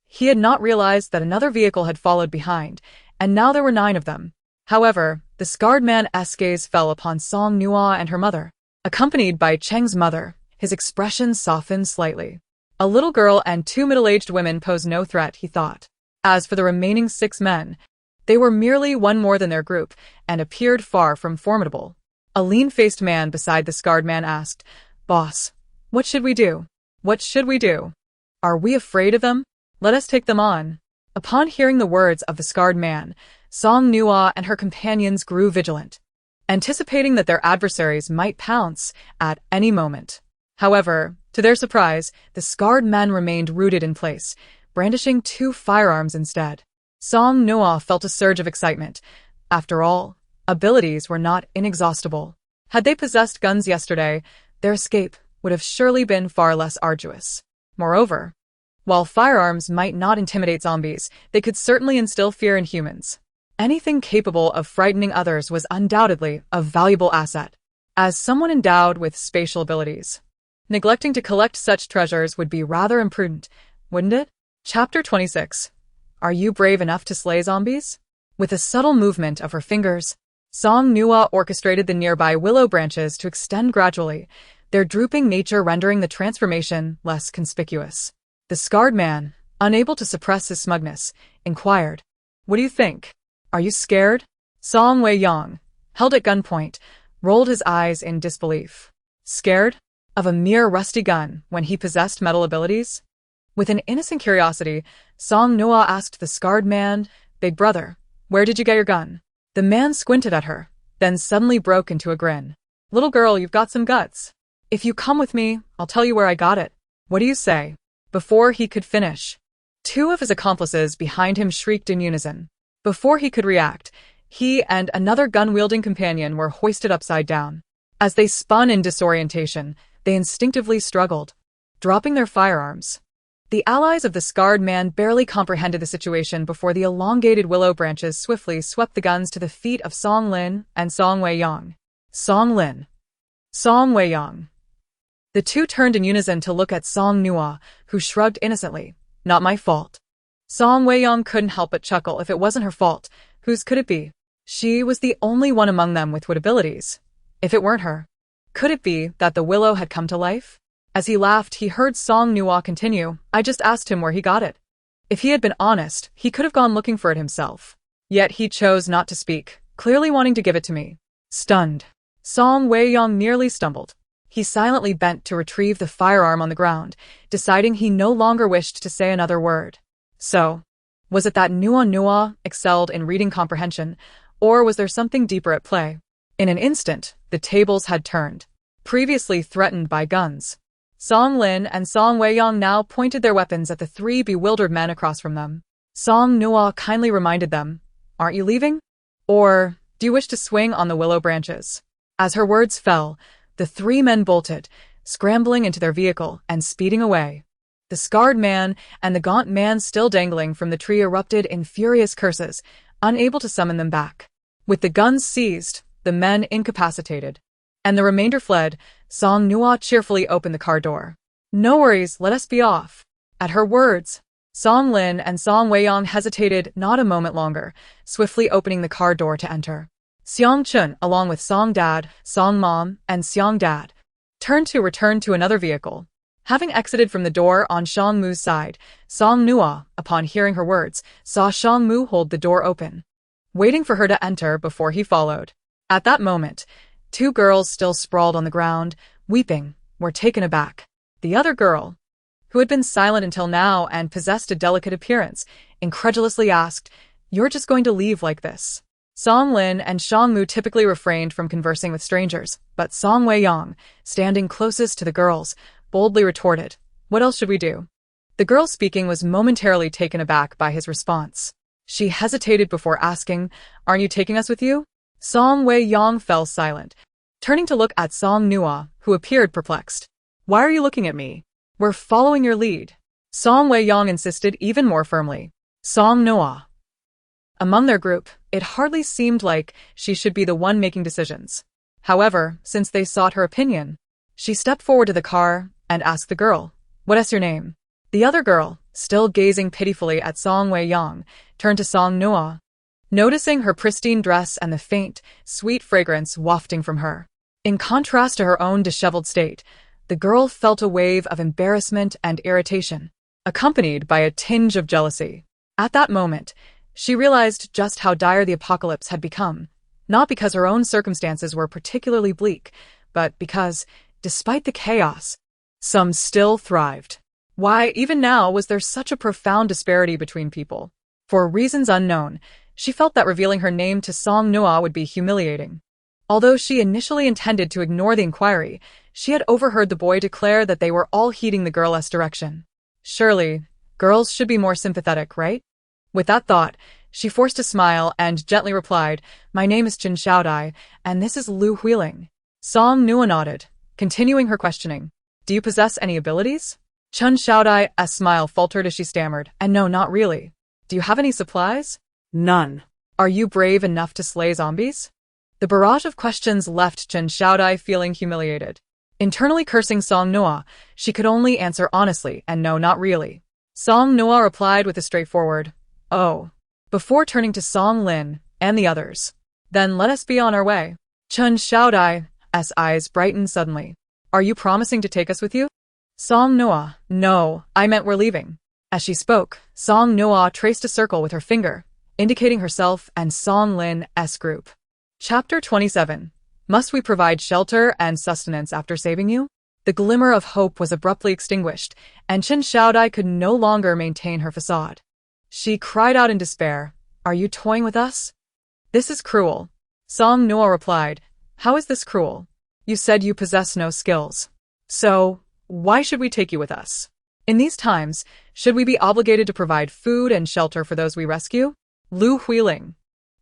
Speaker 1: He had not realized that another vehicle had followed behind, and now there were 9 of them. However, the scarred man's gaze fell upon Song Nuo and her mother. Accompanied by Cheng's mother, his expression softened slightly. A little girl and 2 middle-aged women pose no threat, he thought. As for the remaining 6 men, they were merely one more than their group, and appeared far from formidable. A lean-faced man beside the scarred man asked, "Boss, what should we do? What should we do? Are we afraid of them? Let us take them on." Upon hearing the words of the scarred man, Song Nuo and her companions grew vigilant, anticipating that their adversaries might pounce at any moment. However, to their surprise, the scarred men remained rooted in place, brandishing 2 firearms instead. Song Nuo felt a surge of excitement. After all, abilities were not inexhaustible. Had they possessed guns yesterday, their escape would have surely been far less arduous. Moreover, while firearms might not intimidate zombies, they could certainly instill fear in humans. Anything capable of frightening others was undoubtedly a valuable asset. As someone endowed with spatial abilities, neglecting to collect such treasures would be rather imprudent, wouldn't it? Chapter 26. Are you brave enough to slay zombies? With a subtle movement of her fingers, Song Nuo orchestrated the nearby willow branches to extend gradually, their drooping nature rendering the transformation less conspicuous. The scarred man, unable to suppress his smugness, inquired, "What do you think? Are you scared?" Song Wei-yong, held at gunpoint, rolled his eyes in disbelief. Scared? Of a mere rusty gun when he possessed metal abilities? With an innocent curiosity, Song Nuo asked the scarred man, "Big brother, where did you get your gun?" The man squinted at her, then suddenly broke into a grin. "Little girl, you've got some guts. If you come with me, I'll tell you where I got it. What do you say?" Before he could finish, 2 of his accomplices behind him shrieked in unison. Before he could react, he and another gun-wielding companion were hoisted upside down. As they spun in disorientation, they instinctively struggled, dropping their firearms. The allies of the scarred man barely comprehended the situation before the elongated willow branches swiftly swept the guns to the feet of Song Lin and Song Wei-yong. Song Lin. Song Wei-yong. The 2 turned in unison to look at Song Nuo, who shrugged innocently. "Not my fault." Song Wei-yong couldn't help but chuckle. If it wasn't her fault, whose could it be? She was the only one among them with abilities. If it weren't her, could it be that the willow had come to life? As he laughed, he heard Song Nuo continue, "I just asked him where he got it. If he had been honest, he could have gone looking for it himself. Yet he chose not to speak, clearly wanting to give it to me." Stunned, Song Wei-yong nearly stumbled. He silently bent to retrieve the firearm on the ground, deciding he no longer wished to say another word. So, was it that Nuo excelled in reading comprehension, or was there something deeper at play? In an instant, the tables had turned. Previously threatened by guns, Song Lin and Song Wei-yong now pointed their weapons at the 3 bewildered men across from them. Song Nuo kindly reminded them, "Aren't you leaving? Or do you wish to swing on the willow branches?" As her words fell, the three men bolted, scrambling into their vehicle and speeding away. The scarred man and the gaunt man still dangling from the tree erupted in furious curses, unable to summon them back. With the guns seized, the men incapacitated, and the remainder fled, Song Nuo cheerfully opened the car door. "No worries, let us be off." At her words, Song Lin and Song Weiyang hesitated not a moment longer, swiftly opening the car door to enter. Xiang Chun, along with Song Dad, Song Mom, and Xiang Dad, returned to another vehicle. Having exited from the door on Shang Mu's side, Song Nuo, upon hearing her words, saw Shang Mu hold the door open, waiting for her to enter before he followed. At that moment, two girls still sprawled on the ground, weeping, were taken aback. The other girl, who had been silent until now and possessed a delicate appearance, incredulously asked, "You're just going to leave like this?" Song Lin and Shang Mu typically refrained from conversing with strangers, but Song Weiyang, standing closest to the girls, boldly retorted, "What else should we do?" The girl speaking was momentarily taken aback by his response. She hesitated before asking, "Aren't you taking us with you?" Song Weiyang fell silent, turning to look at Song Nuo, who appeared perplexed. "Why are you looking at me? We're following your lead." Song Weiyang insisted even more firmly. Song Nuo. Among their group, it hardly seemed like she should be the one making decisions. However, since they sought her opinion, she stepped forward to the car and asked the girl, "What is your name?" The other girl, still gazing pitifully at Song Weiyang, turned to Song Nuo, noticing her pristine dress and the faint, sweet fragrance wafting from her. In contrast to her own disheveled state, the girl felt a wave of embarrassment and irritation, accompanied by a tinge of jealousy. At that moment, she realized just how dire the apocalypse had become, not because her own circumstances were particularly bleak, but because, despite the chaos, some still thrived. Why, even now, was there such a profound disparity between people? For reasons unknown, she felt that revealing her name to Song Nuo would be humiliating. Although she initially intended to ignore the inquiry, she had overheard the boy declare that they were all heeding the girl's direction. Surely, girls should be more sympathetic, right? With that thought, she forced a smile and gently replied, "My name is Chen Xiaodai, and this is Lu Huiling." Song Nuo nodded, continuing her questioning. "Do you possess any abilities?" Chen Xiaodai's smile faltered as she stammered, "And no, not really." "Do you have any supplies?"
Speaker 2: None.
Speaker 1: "Are you brave enough to slay zombies?" The barrage of questions left Chen Xiaodai feeling humiliated. Internally cursing Song Nuo, she could only answer honestly and no, not really. Song Nuo replied with a straightforward, "Oh," before turning to Song Lin and the others. "Then let us be on our way." Chen Xiaodai's eyes brightened suddenly. "Are you promising to take us with you?" Song Nuo, "No, I meant we're leaving." As she spoke, Song Nuo traced a circle with her finger, indicating herself and Song Lin's group. Chapter 27. Must we provide shelter and sustenance after saving you? The glimmer of hope was abruptly extinguished, and Chen Xiaodai could no longer maintain her facade. She cried out in despair, "Are you toying with us?" "This is cruel." Song Nuo replied, "How is this cruel? You said you possess no skills. So, why should we take you with us? In these times, should we be obligated to provide food and shelter for those we rescue?" Lu Huiling,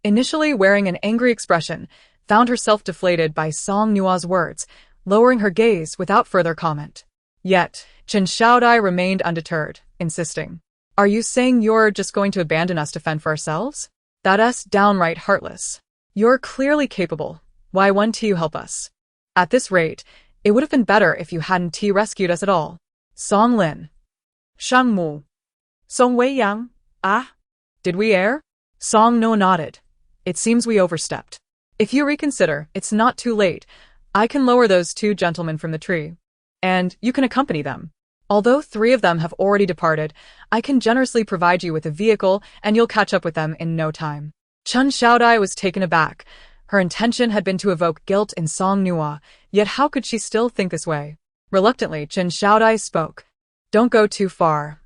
Speaker 1: initially wearing an angry expression, found herself deflated by Song Nuo's words, lowering her gaze without further comment. Yet, Chen Xiaodai remained undeterred, insisting, "Are you saying you're just going to abandon us to fend for ourselves? That's downright heartless. You're clearly capable. Why wouldn't you help us? At this rate, it would have been better if you hadn't rescued us at all." Song Lin.
Speaker 2: Shang Mu. Song Weiyang. Ah?
Speaker 1: "Did we err?" Song Nuo nodded. "It seems we overstepped. If you reconsider, it's not too late. I can lower those two gentlemen from the tree, and you can accompany them. Although 3 of them have already departed, I can generously provide you with a vehicle and you'll catch up with them in no time." Chen Xiaodai was taken aback. Her intention had been to evoke guilt in Song Nuo, yet how could she still think this way? Reluctantly, Chen Xiaodai spoke. "Don't go too far.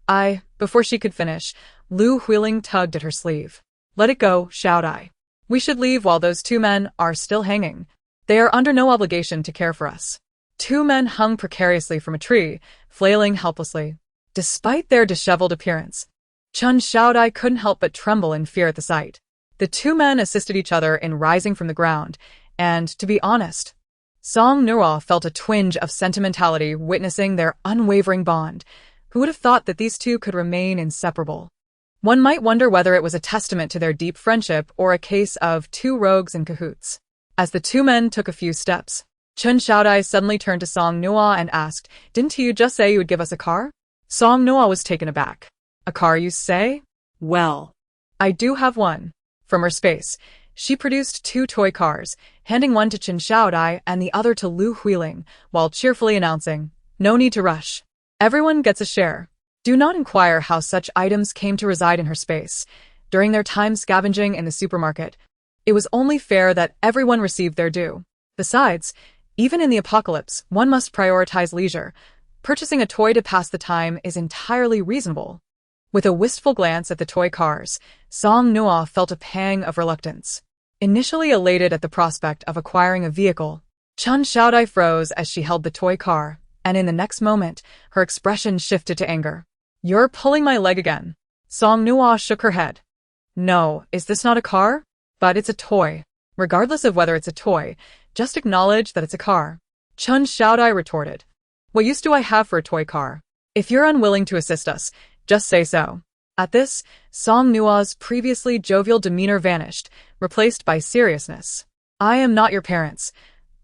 Speaker 1: Before she could finish, Lu Huiling tugged at her sleeve. "Let it go, Xiaodai. We should leave while those 2 men are still hanging. They are under no obligation to care for us." 2 men hung precariously from a tree, flailing helplessly. Despite their disheveled appearance, Chen Xiaodai couldn't help but tremble in fear at the sight. The 2 men assisted each other in rising from the ground, And, to be honest, Song Nuo felt a twinge of sentimentality witnessing their unwavering bond. Who would have thought that these two could remain inseparable? One might wonder whether it was a testament to their deep friendship or a case of two rogues in cahoots. As the two men took a few steps, Chen Xiaodai suddenly turned to Song Nuo and asked, "Didn't you just say you would give us a car?" Song Nuo was taken aback. "A car, you say?"
Speaker 2: Well,
Speaker 1: "I do have one." From her space, she produced two toy cars, handing one to Chen Xiaodai and the other to Lu Huiling, while cheerfully announcing, "No need to rush. Everyone gets a share." Do not inquire how such items came to reside in her space. During their time scavenging in the supermarket, it was only fair that everyone received their due. Besides, even in the apocalypse, one must prioritize leisure. Purchasing a toy to pass the time is entirely reasonable. With a wistful glance at the toy cars, Song Nuo felt a pang of reluctance. Initially elated at the prospect of acquiring a vehicle, Chen Xiaodai froze as she held the toy car, and in the next moment, her expression shifted to anger. "You're pulling my leg again." Song Nuo shook her head. "No, is this not a car? But it's a toy. Regardless of whether it's a toy, just acknowledge that it's a car." Chen Xiaodai retorted. "What use do I have for a toy car? If you're unwilling to assist us, just say so." At this, Song Nuo's previously jovial demeanor vanished, replaced by seriousness. "I am not your parents.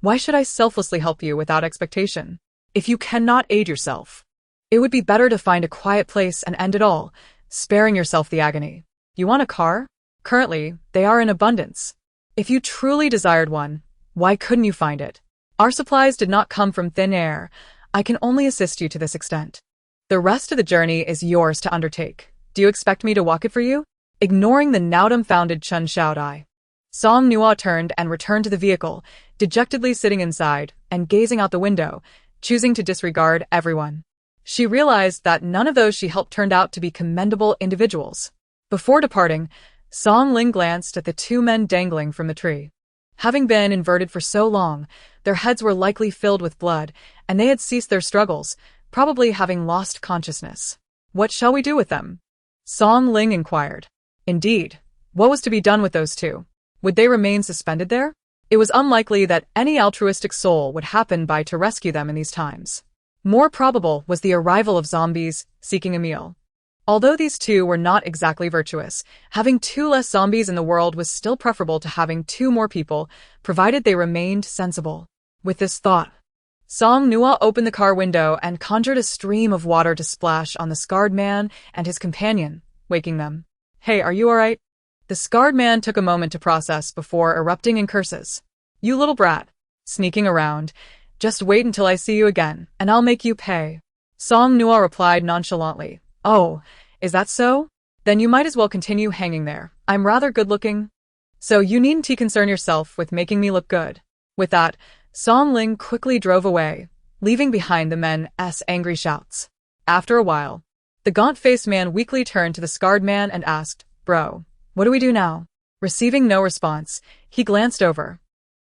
Speaker 1: Why should I selflessly help you without expectation? If you cannot aid yourself, it would be better to find a quiet place and end it all, sparing yourself the agony. You want a car? Currently, they are in abundance. If you truly desired one, why couldn't you find it? Our supplies did not come from thin air. I can only assist you to this extent. The rest of the journey is yours to undertake. Do you expect me to walk it for you?" Ignoring the now dumbfounded Chen Xiaodai, Song Nuo turned and returned to the vehicle, dejectedly sitting inside and gazing out the window, choosing to disregard everyone. She realized that none of those she helped turned out to be commendable individuals. Before departing, Song Ling glanced at the two men dangling from the tree. Having been inverted for so long, their heads were likely filled with blood, and they had ceased their struggles, probably having lost consciousness. "What shall we do with them?" Song Ling inquired. Indeed, what was to be done with those two? Would they remain suspended there? It was unlikely that any altruistic soul would happen by to rescue them in these times. More probable was the arrival of zombies seeking a meal. Although these two were not exactly virtuous, having two less zombies in the world was still preferable to having two more people, provided they remained sensible. With this thought, Song Nuo opened the car window and conjured a stream of water to splash on the scarred man and his companion, waking them. "Hey, are you alright?" The scarred man took a moment to process before erupting in curses. "You little brat. Sneaking around. Just wait until I see you again, and I'll make you pay." Song Nuo replied nonchalantly. "Oh, is that so? Then you might as well continue hanging there. I'm rather good-looking. So you needn't concern yourself with making me look good." With that, Song Ling quickly drove away, leaving behind the men's angry shouts. After a while, the gaunt-faced man weakly turned to the scarred man and asked, "Bro, what do we do now?" Receiving no response, he glanced over,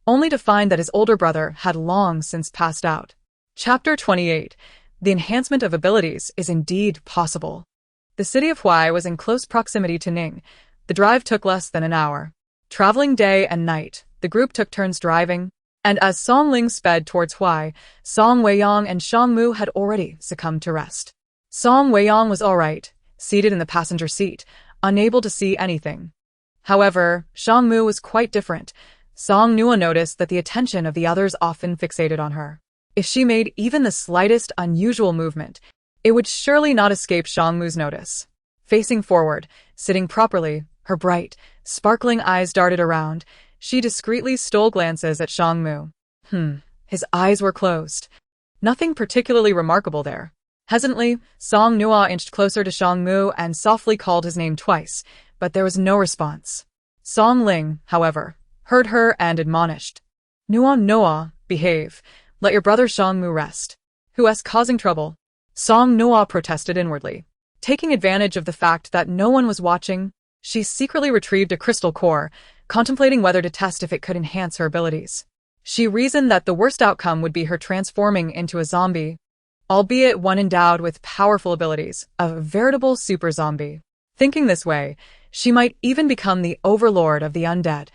Speaker 1: only to find that his older brother had long since passed out. Chapter 28. The enhancement of abilities is indeed possible. The city of Huai was in close proximity to Ning. The drive took less than an hour. Traveling day and night, the group took turns driving, and as Song Ling sped towards Huai, Song Weiyang and Shang Mu had already succumbed to rest. Song Weiyang was all right, seated in the passenger seat, unable to see anything. However, Shang Mu was quite different. Song Nuo noticed that the attention of the others often fixated on her. If she made even the slightest unusual movement, it would surely not escape Shang Mu's notice. Facing forward, sitting properly, her bright, sparkling eyes darted around. She discreetly stole glances at Shang Mu. His eyes were closed. Nothing particularly remarkable there. Hesitantly, Song Nuo inched closer to Shang Mu and softly called his name twice, but there was no response. Song Ling, however, heard her and admonished. Nuo, behave. Let your brother Shang Mu rest. Who's causing trouble?" Song Nuo protested inwardly. Taking advantage of the fact that no one was watching, she secretly retrieved a crystal core, contemplating whether to test if it could enhance her abilities. She reasoned that the worst outcome would be her transforming into a zombie, albeit one endowed with powerful abilities, a veritable super zombie. Thinking this way, she might even become the overlord of the undead.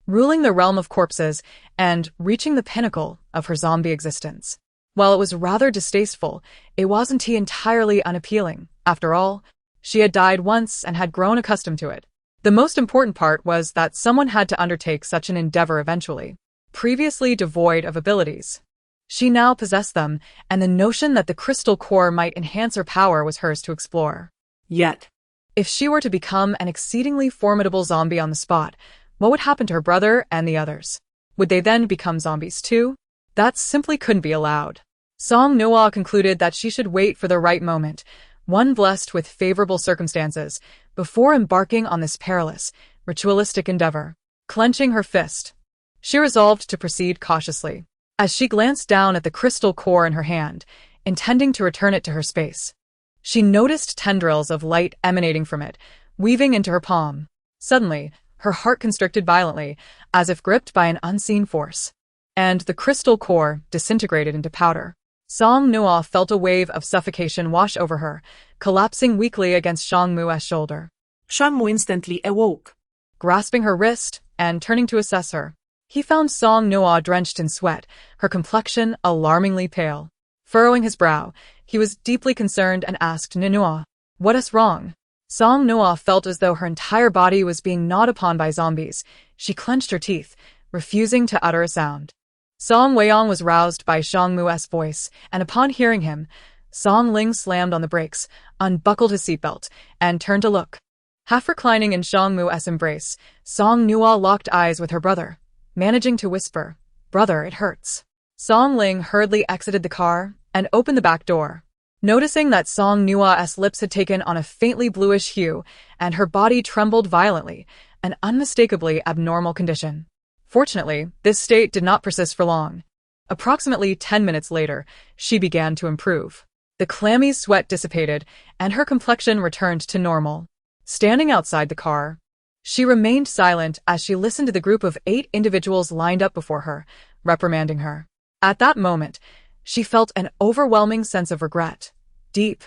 Speaker 1: ruling the realm of corpses and reaching the pinnacle of her zombie existence. While it was rather distasteful, it wasn't entirely unappealing. After all, she had died once and had grown accustomed to it. The most important part was that someone had to undertake such an endeavor eventually. Previously devoid of abilities, she now possessed them, and the notion that the crystal core might enhance her power was hers to explore.
Speaker 2: Yet,
Speaker 1: If she were to become an exceedingly formidable zombie on the spot, what would happen to her brother and the others? Would they then become zombies too? That simply couldn't be allowed. Song Nuo concluded that she should wait for the right moment, one blessed with favorable circumstances, before embarking on this perilous, ritualistic endeavor. Clenching her fist, she resolved to proceed cautiously. As she glanced down at the crystal core in her hand, intending to return it to her space, she noticed tendrils of light emanating from it, weaving into her palm. Suddenly, her heart constricted violently, as if gripped by an unseen force, and the crystal core disintegrated into powder. Song Nuo felt a wave of suffocation wash over her, collapsing weakly against Song Muo's shoulder.
Speaker 2: Song Nuo instantly awoke.
Speaker 1: Grasping her wrist and turning to assess her, he found Song Nuo drenched in sweat, her complexion alarmingly pale. Furrowing his brow, he was deeply concerned and asked Nuo, "What is wrong?" Song Nuo felt as though her entire body was being gnawed upon by zombies. She clenched her teeth, refusing to utter a sound. Song Weiyang was roused by Song Muo's voice, and upon hearing him, Song Ling slammed on the brakes, unbuckled his seatbelt, and turned to look. Half reclining in Song Muo's embrace, Song Nuo locked eyes with her brother, managing to whisper, "Brother, it hurts." Song Ling hurriedly exited the car and opened the back door. Noticing that Song Nuo's lips had taken on a faintly bluish hue and her body trembled violently, an unmistakably abnormal condition. Fortunately, this state did not persist for long. Approximately 10 minutes later, she began to improve. The clammy sweat dissipated, and her complexion returned to normal. Standing outside the car, she remained silent as she listened to the group of 8 individuals lined up before her, reprimanding her. At that moment, she felt an overwhelming sense of regret. Deep,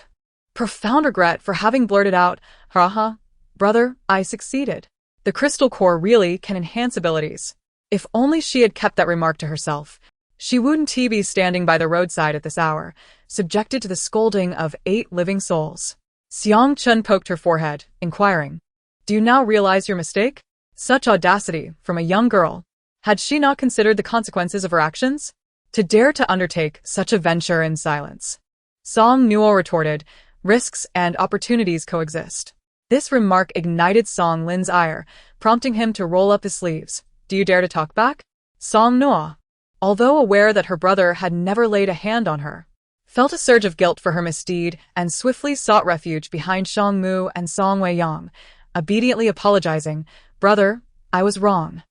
Speaker 1: profound regret for having blurted out, "Haha, brother, I succeeded. The crystal core really can enhance abilities." If only she had kept that remark to herself, she wouldn't be standing by the roadside at this hour, subjected to the scolding of 8 living souls. Xiang Chun poked her forehead, inquiring, "Do you now realize your mistake?" Such audacity from a young girl. Had she not considered the consequences of her actions? To dare to undertake such a venture in silence. Song Nuo retorted, "Risks and opportunities coexist." This remark ignited Song Lin's ire, prompting him to roll up his sleeves. "Do you dare to talk back?" Song Nuo, although aware that her brother had never laid a hand on her, felt a surge of guilt for her misdeed and swiftly sought refuge behind Song Mu and Song Weiyang, obediently apologizing, "Brother, I was wrong.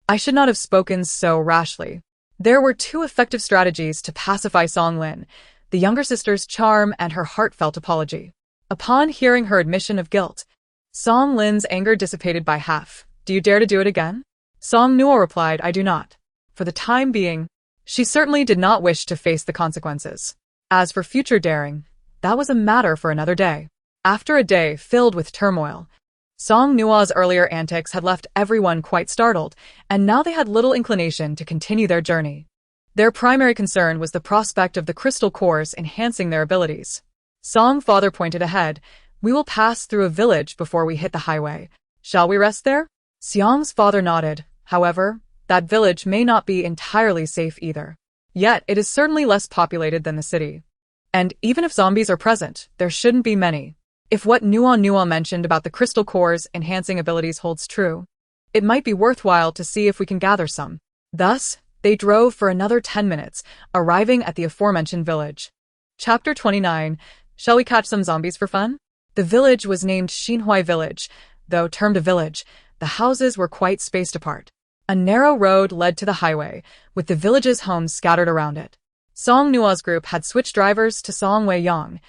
Speaker 1: I should not have spoken so rashly." There were 2 effective strategies to pacify Song Lin, the younger sister's charm and her heartfelt apology. Upon hearing her admission of guilt, Song Lin's anger dissipated by half. "Do you dare to do it again?" Song Nuo replied, "I do not." For the time being, she certainly did not wish to face the consequences. As for future daring, that was a matter for another day. After a day filled with turmoil, Song Nuo's earlier antics had left everyone quite startled, and now they had little inclination to continue their journey. Their primary concern was the prospect of the crystal cores enhancing their abilities. Song's father pointed ahead, "We will pass through a village before we hit the highway. Shall we rest there?" Xiang's father nodded. However, that village may not be entirely safe either. Yet it is certainly less populated than the city. And even if zombies are present, there shouldn't be many. If what Nuo mentioned about the crystal cores enhancing abilities holds true, it might be worthwhile to see if we can gather some. Thus, they drove for another 10 minutes, arriving at the aforementioned village. Chapter 29. Shall we catch some zombies for fun? The village was named Xinhui Village. Though termed a village, the houses were quite spaced apart. A narrow road led to the highway, with the village's homes scattered around it. Song Nuo's group had switched drivers to Song Weiyang,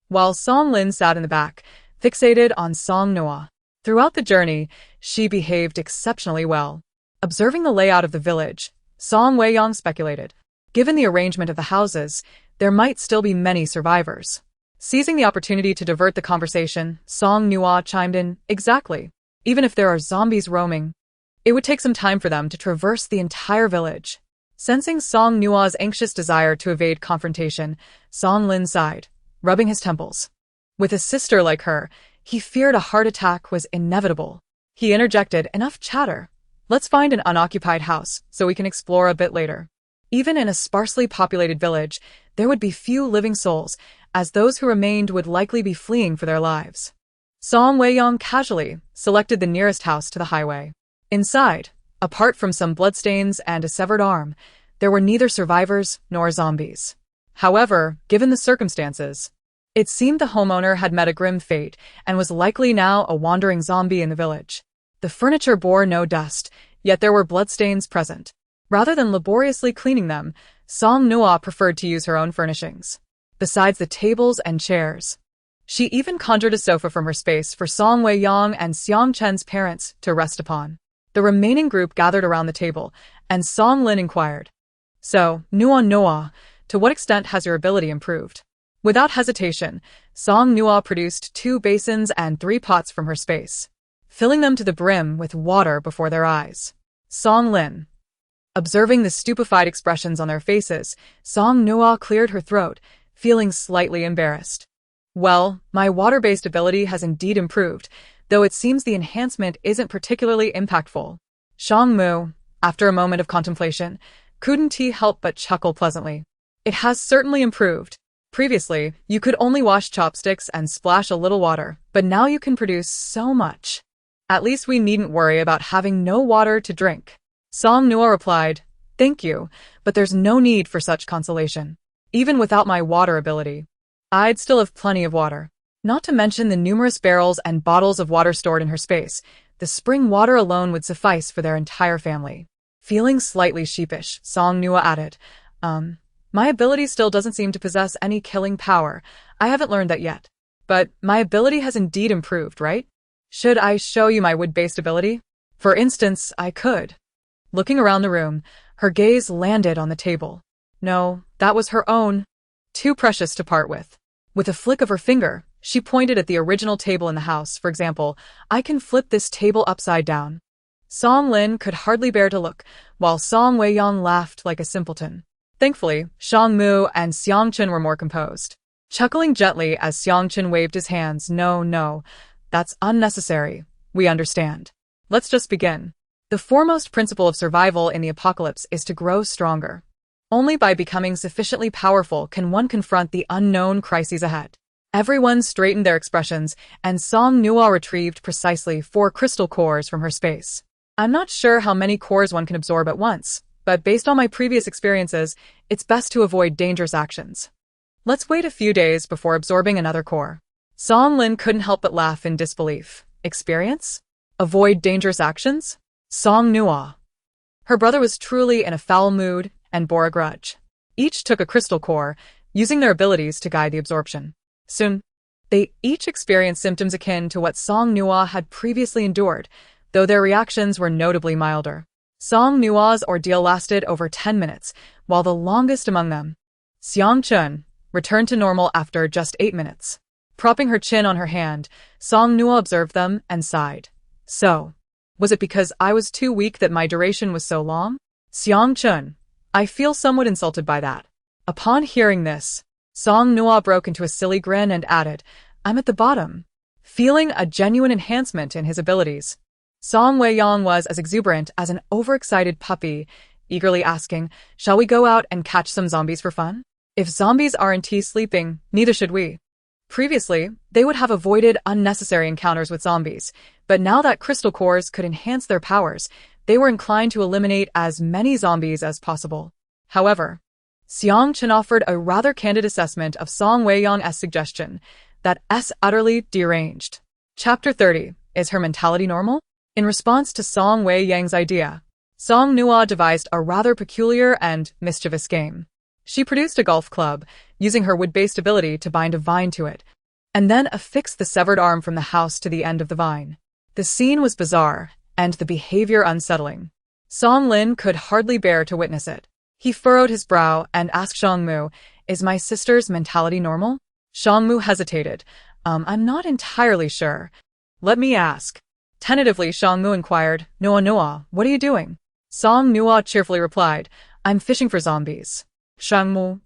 Speaker 1: while Song Lin sat in the back, fixated on Song Nuo. Throughout the journey, she behaved exceptionally well. Observing the layout of the village, Song Weiyang speculated, given the arrangement of the houses, there might still be many survivors. Seizing the opportunity to divert the conversation, Song Nuo chimed in, "Exactly. Even if there are zombies roaming, It would take some time for them to traverse the entire village. Sensing Song Nuo's anxious desire to evade confrontation, Song Lin sighed, rubbing his temples. With a sister like her, he feared a heart attack was inevitable. He interjected, enough chatter. Let's find an unoccupied house so we can explore a bit later. Even in a sparsely populated village, there would be few living souls, as those who remained would likely be fleeing for their lives. Song Weiyang casually selected the nearest house to the highway. Inside, apart from some bloodstains and a severed arm, there were neither survivors nor zombies. However, given the circumstances, it seemed the homeowner had met a grim fate and was likely now a wandering zombie in the village. The furniture bore no dust, yet there were bloodstains present. Rather than laboriously cleaning them, Song Nuo preferred to use her own furnishings. Besides the tables and chairs, she even conjured a sofa from her space for Song Weiyang and Xiang Chen's parents to rest upon. The remaining group gathered around the table, and Song Lin inquired, "So, Nuo, to what extent has your ability improved?" Without hesitation, Song Nuo produced 2 basins and 3 pots from her space, filling them to the brim with water before their eyes. Song Lin. Observing the stupefied expressions on their faces, Song Nuo cleared her throat, feeling slightly embarrassed. Well, my water-based ability has indeed improved, though it seems the enhancement isn't particularly impactful. Shang Mu, after a moment of contemplation, couldn't he help but chuckle pleasantly. It has certainly improved. Previously, you could only wash chopsticks and splash a little water, but now you can produce so much. At least we needn't worry about having no water to drink. Song Nuo replied, "Thank you, but there's no need for such consolation. Even without my water ability, I'd still have plenty of water. Not to mention the numerous barrels and bottles of water stored in her space, the spring water alone would suffice for their entire family." Feeling slightly sheepish, Song Nuo added, My ability still doesn't seem to possess any killing power. I haven't learned that yet. But my ability has indeed improved, right? Should I show you my wood-based ability? For instance, I could." Looking around the room, her gaze landed on the table. No, that was her own. Too precious to part with. With a flick of her finger, she pointed at the original table in the house. For example, I can flip this table upside down. Song Lin could hardly bear to look, while Song Weiyang laughed like a simpleton. Thankfully, Shang Mu and Xiang Chen were more composed. Chuckling gently as Xiang Chen waved his hands, No, that's unnecessary. We understand. Let's just begin. The foremost principle of survival in the apocalypse is to grow stronger. Only by becoming sufficiently powerful can one confront the unknown crises ahead. Everyone straightened their expressions, and Song Nuo retrieved precisely 4 crystal cores from her space. I'm not sure how many cores one can absorb at once, but based on my previous experiences, it's best to avoid dangerous actions. Let's wait a few days before absorbing another core. Song Lin couldn't help but laugh in disbelief. Experience? Avoid dangerous actions? Song Nuo. Her brother was truly in a foul mood and bore a grudge. Each took a crystal core, using their abilities to guide the absorption. Soon, they each experienced symptoms akin to what Song Nuo had previously endured, though their reactions were notably milder. Song Nuo's ordeal lasted over 10 minutes, while the longest among them, Xiang Chen, returned to normal after just 8 minutes. Propping her chin on her hand, Song Nuo observed them and sighed. So, was it because I was too weak that my duration was so long? Xiang Chen, I feel somewhat insulted by that. Upon hearing this, Song Nuo broke into a silly grin and added, I'm at the bottom. Feeling a genuine enhancement in his abilities, Song Weiyang was as exuberant as an overexcited puppy, eagerly asking, Shall we go out and catch some zombies for fun? If zombies aren't sleeping, neither should we. Previously, they would have avoided unnecessary encounters with zombies, but now that crystal cores could enhance their powers, they were inclined to eliminate as many zombies as possible. However, Xiang Chen offered a rather candid assessment of Song Weiyang's suggestion that S utterly deranged. Chapter 30. Is her mentality normal? In response to Song Weiyang's idea, Song Nuo devised a rather peculiar and mischievous game. She produced a golf club, using her wood-based ability to bind a vine to it, and then affixed the severed arm from the house to the end of the vine. The scene was bizarre, and the behavior unsettling. Song Lin could hardly bear to witness it. He furrowed his brow and asked Shang Mu, Is my sister's mentality normal? Shang Mu hesitated. I'm not entirely sure. Let me ask. Tentatively, Song Nuo inquired, Noa Noa, what are you doing? Song Nuo cheerfully replied, I'm fishing for zombies. Song Mu.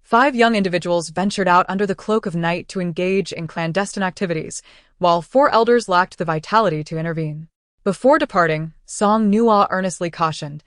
Speaker 1: 5 young individuals ventured out under the cloak of night to engage in clandestine activities, while 4 elders lacked the vitality to intervene. Before departing, Song Nuo earnestly cautioned,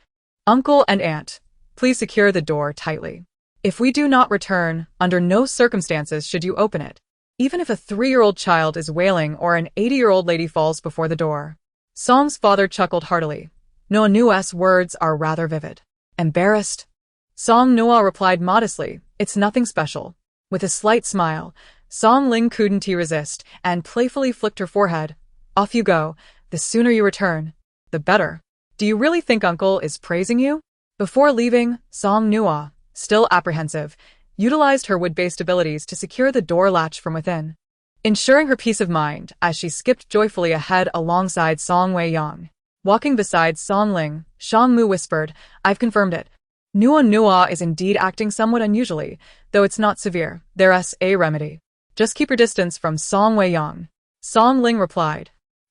Speaker 1: Uncle and Aunt, please secure the door tightly. If we do not return, under no circumstances should you open it, even if a 3-year-old child is wailing or an 80-year-old lady falls before the door. Song's father chuckled heartily. Noa Nuo's words are rather vivid. Embarrassed? Song Nuo replied modestly, it's nothing special. With a slight smile, Song Ling couldn't resist and playfully flicked her forehead. Off you go. The sooner you return, the better. Do you really think Uncle is praising you? Before leaving, Song Nuo, still apprehensive, utilized her wood-based abilities to secure the door latch from within, ensuring her peace of mind as she skipped joyfully ahead alongside Song Weiyang. Walking beside Song Ling, Song Mu whispered, I've confirmed it. Nuo Nuo is indeed acting somewhat unusually, though it's not severe. There's a remedy. Just keep your distance from Song Weiyang. Song Ling replied,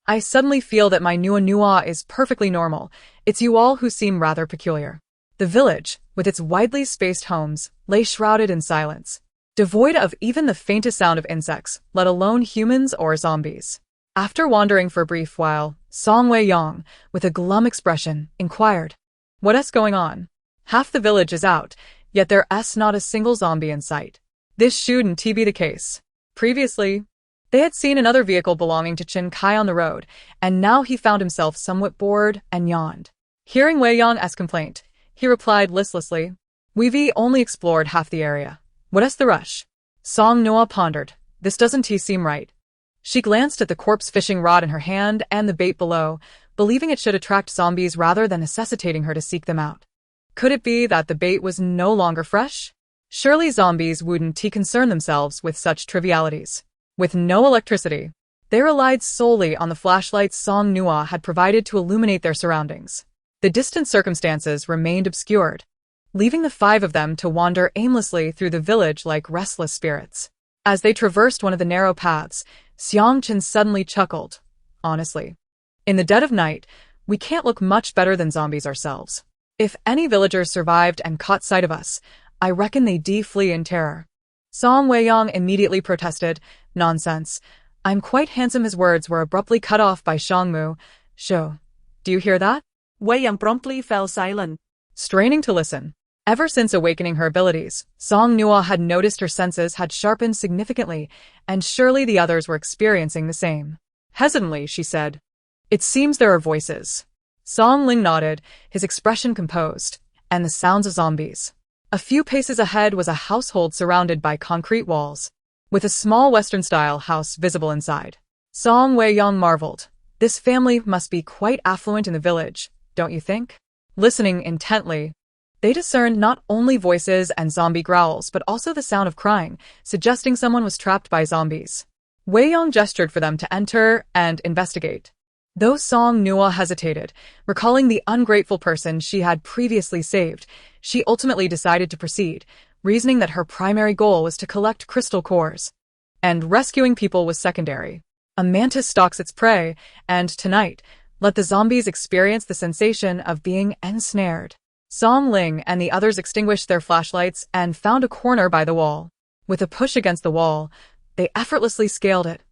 Speaker 1: I suddenly feel that my Nuo Nuo is perfectly normal. It's you all who seem rather peculiar. The village, with its widely spaced homes, lay shrouded in silence, devoid of even the faintest sound of insects, let alone humans or zombies. After wandering for a brief while, Song Weiyang, with a glum expression, inquired, What's going on? Half the village is out, yet there's not a single zombie in sight. This shouldn't be the case. Previously, they had seen another vehicle belonging to Chin Kai on the road, and now he found himself somewhat bored and yawned. Hearing Weiyang's complaint, he replied listlessly, We've only explored half the area. What's the rush? Song Nuo pondered. This doesn't seem right. She glanced at the corpse fishing rod in her hand and the bait below, believing it should attract zombies rather than necessitating her to seek them out. Could it be that the bait was no longer fresh? Surely zombies wouldn't concern themselves with such trivialities. With no electricity, they relied solely on the flashlights Song Nuo had provided to illuminate their surroundings. The distant circumstances remained obscured, leaving the 5 of them to wander aimlessly through the village like restless spirits. As they traversed one of the narrow paths, Xiang Chen suddenly chuckled. Honestly, in the dead of night, we can't look much better than zombies ourselves. If any villagers survived and caught sight of us, I reckon they'd flee in terror. Song Weiyang immediately protested, Nonsense. I'm quite handsome. His words were abruptly cut off by Song Mu. Shou, do you hear that?
Speaker 2: Weiyang promptly fell silent,
Speaker 1: straining to listen. Ever since awakening her abilities, Song Nuo had noticed her senses had sharpened significantly, and surely the others were experiencing the same. Hesitantly, she said, It seems there are voices. Song Ling nodded, his expression composed, and the sounds of zombies. A few paces ahead was a household surrounded by concrete walls, with a small Western-style house visible inside. Song Weiyang marveled. This family must be quite affluent in the village, don't you think? Listening intently, they discerned not only voices and zombie growls but also the sound of crying, suggesting someone was trapped by zombies. Weiyang gestured for them to enter and investigate. Though Song Nuo hesitated, recalling the ungrateful person she had previously saved, she ultimately decided to proceed, reasoning that her primary goal was to collect crystal cores, and rescuing people was secondary. A mantis stalks its prey, and tonight, let the zombies experience the sensation of being ensnared. Song Ling and the others extinguished their flashlights and found a corner by the wall. With a push against the wall, they effortlessly scaled it,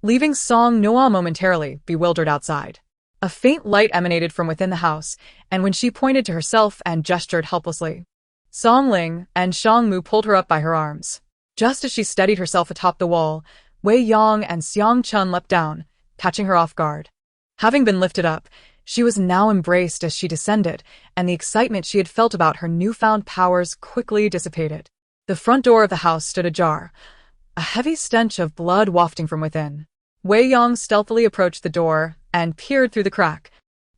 Speaker 1: leaving Song Nuo momentarily bewildered outside. A faint light emanated from within the house, and when she pointed to herself and gestured helplessly, Song Ling and Song Mu pulled her up by her arms. Just as she steadied herself atop the wall, Weiyang and Xiang Chun leapt down, catching her off guard. Having been lifted up, she was now embraced as she descended, and the excitement she had felt about her newfound powers quickly dissipated. The front door of the house stood ajar, a heavy stench of blood wafting from within. Weiyang stealthily approached the door and peered through the crack,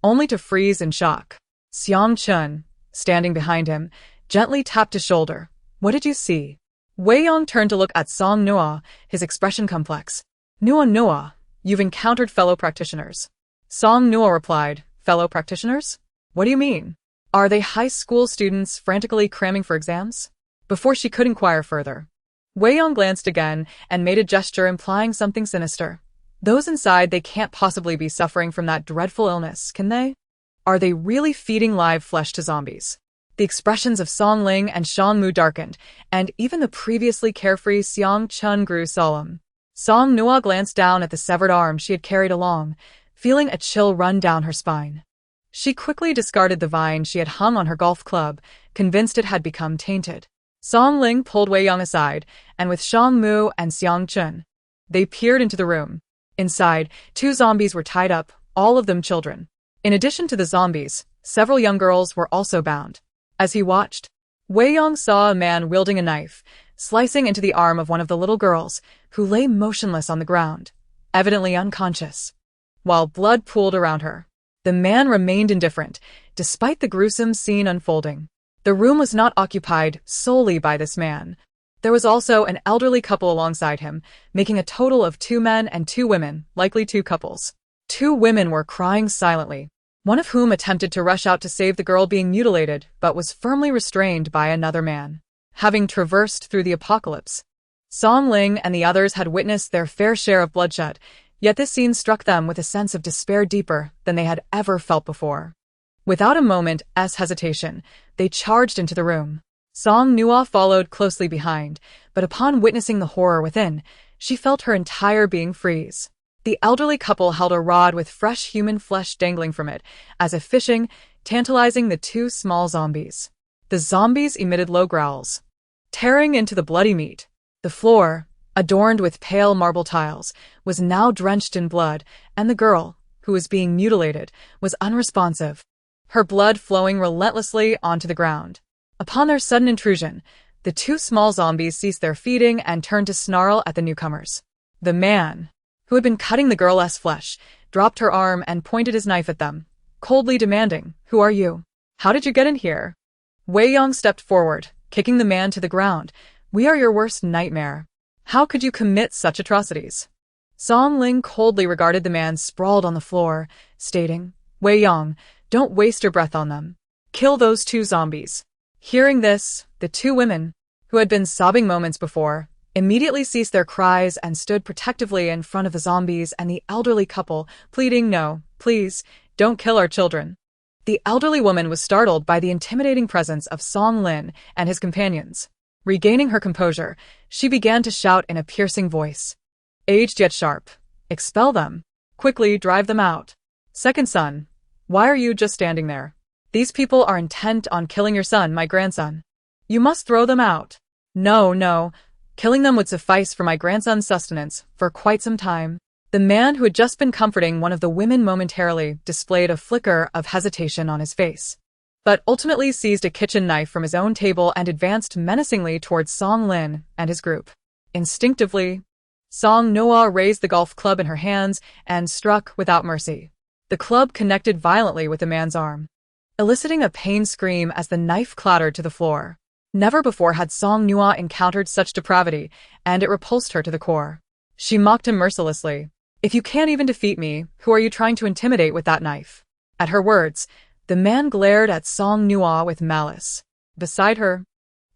Speaker 1: only to freeze in shock. Xiang Chun, standing behind him, gently tapped his shoulder. What did you see? Weiyang turned to look at Song Nuo, his expression complex. Nuo Nuo, you've encountered fellow practitioners. Song Nuo replied, fellow practitioners? What do you mean? Are they high school students frantically cramming for exams? Before she could inquire further, Weiyang glanced again and made a gesture implying something sinister. Those inside, they can't possibly be suffering from that dreadful illness, can they? Are they really feeding live flesh to zombies? The expressions of Song Ling and Song Mu darkened, and even the previously carefree Xiang Chun grew solemn. Song Nuo glanced down at the severed arm she had carried along, feeling a chill run down her spine. She quickly discarded the vine she had hung on her golf club, convinced it had become tainted. Song Ling pulled Wei Yang aside, and with Song Mu and Xiang Chun, they peered into the room. Inside, 2 zombies were tied up, all of them children. In addition to the zombies, several young girls were also bound. As he watched, Wei Yang saw a man wielding a knife, slicing into the arm of one of the little girls, who lay motionless on the ground, evidently unconscious. While blood pooled around her, the man remained indifferent, despite the gruesome scene unfolding. The room was not occupied solely by this man. There was also an elderly couple alongside him, making a total of 2 men and 2 women, likely 2 couples. 2 women were crying silently, one of whom attempted to rush out to save the girl being mutilated, but was firmly restrained by another man. Having traversed through the apocalypse, Song Ling and the others had witnessed their fair share of bloodshed, yet this scene struck them with a sense of despair deeper than they had ever felt before. Without a moment's hesitation, they charged into the room. Song Nuo followed closely behind, but upon witnessing the horror within, she felt her entire being freeze. The elderly couple held a rod with fresh human flesh dangling from it, as if fishing, tantalizing the 2 small zombies. The zombies emitted low growls, tearing into the bloody meat. The floor, adorned with pale marble tiles, was now drenched in blood, and the girl, who was being mutilated, was unresponsive, her blood flowing relentlessly onto the ground. Upon their sudden intrusion, the 2 small zombies ceased their feeding and turned to snarl at the newcomers. The man, who had been cutting the girl's flesh, dropped her arm and pointed his knife at them, coldly demanding, "Who are you? How did you get in here?" Wei Yang stepped forward, kicking the man to the ground. "We are your worst nightmare. How could you commit such atrocities?" Song Ling coldly regarded the man sprawled on the floor, stating, "Wei Yang, don't waste your breath on them. Kill those 2 zombies." Hearing this, the 2 women, who had been sobbing moments before, immediately ceased their cries and stood protectively in front of the zombies and the elderly couple, pleading, "No, please, don't kill our children." The elderly woman was startled by the intimidating presence of Song Lin and his companions. Regaining her composure, she began to shout in a piercing voice, "Aged yet sharp, expel them. Quickly drive them out. Second son, why are you just standing there? These people are intent on killing your son, my grandson. You must throw them out." No. Killing them would suffice for my grandson's sustenance for quite some time." The man, who had just been comforting one of the women momentarily, displayed a flicker of hesitation on his face, but ultimately seized a kitchen knife from his own table and advanced menacingly towards Song Lin and his group. Instinctively, Song Nuo raised the golf club in her hands and struck without mercy. The club connected violently with the man's arm, eliciting a pained scream as the knife clattered to the floor. Never before had Song Nuo encountered such depravity, and it repulsed her to the core. She mocked him mercilessly. "If you can't even defeat me, who are you trying to intimidate with that knife?" At her words, the man glared at Song Nuo with malice. Beside her,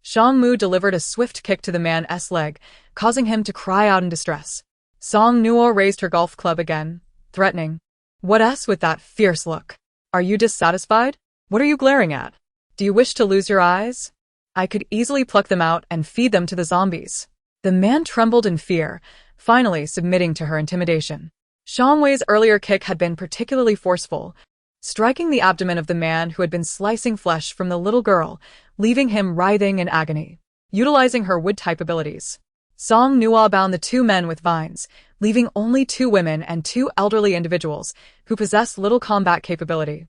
Speaker 1: Song Mu delivered a swift kick to the man's leg, causing him to cry out in distress. Song Nuo raised her golf club again, threatening, "What's with that fierce look? Are you dissatisfied? What are you glaring at? Do you wish to lose your eyes? I could easily pluck them out and feed them to the zombies." The man trembled in fear, finally submitting to her intimidation. Shang Wei's earlier kick had been particularly forceful, striking the abdomen of the man who had been slicing flesh from the little girl, leaving him writhing in agony. Utilizing her wood-type abilities, Song Nuo bound the 2 men with vines, leaving only 2 women and 2 elderly individuals who possessed little combat capability.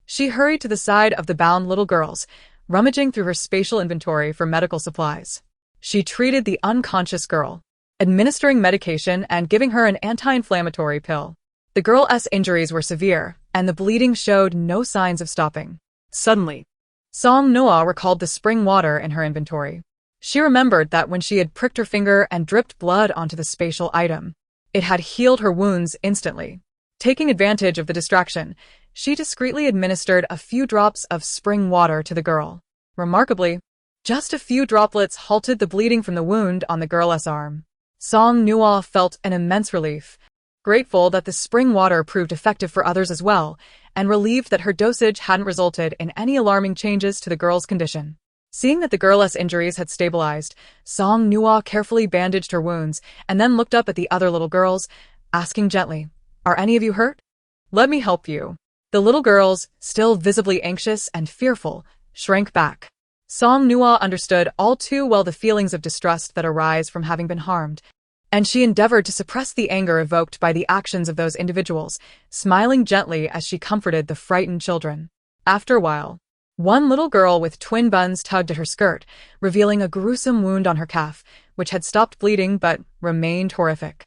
Speaker 1: She hurried to the side of the bound little girls, rummaging through her spatial inventory for medical supplies. She treated the unconscious girl, administering medication and giving her an anti-inflammatory pill. The girl's injuries were severe, and the bleeding showed no signs of stopping. Suddenly, Song Nuo recalled the spring water in her inventory. She remembered that when she had pricked her finger and dripped blood onto the spatial item, it had healed her wounds instantly. Taking advantage of the distraction, she discreetly administered a few drops of spring water to the girl. Remarkably, just a few droplets halted the bleeding from the wound on the girl's arm. Song Nuo felt an immense relief, grateful that the spring water proved effective for others as well, and relieved that her dosage hadn't resulted in any alarming changes to the girl's condition. Seeing that the girl's injuries had stabilized, Song Nuo carefully bandaged her wounds and then looked up at the other little girls, asking gently, "Are any of you hurt? Let me help you." The little girls, still visibly anxious and fearful, shrank back. Song Nuo understood all too well the feelings of distrust that arise from having been harmed, and she endeavored to suppress the anger evoked by the actions of those individuals, smiling gently as she comforted the frightened children. After a while, one little girl with twin buns tugged at her skirt, revealing a gruesome wound on her calf, which had stopped bleeding but remained horrific.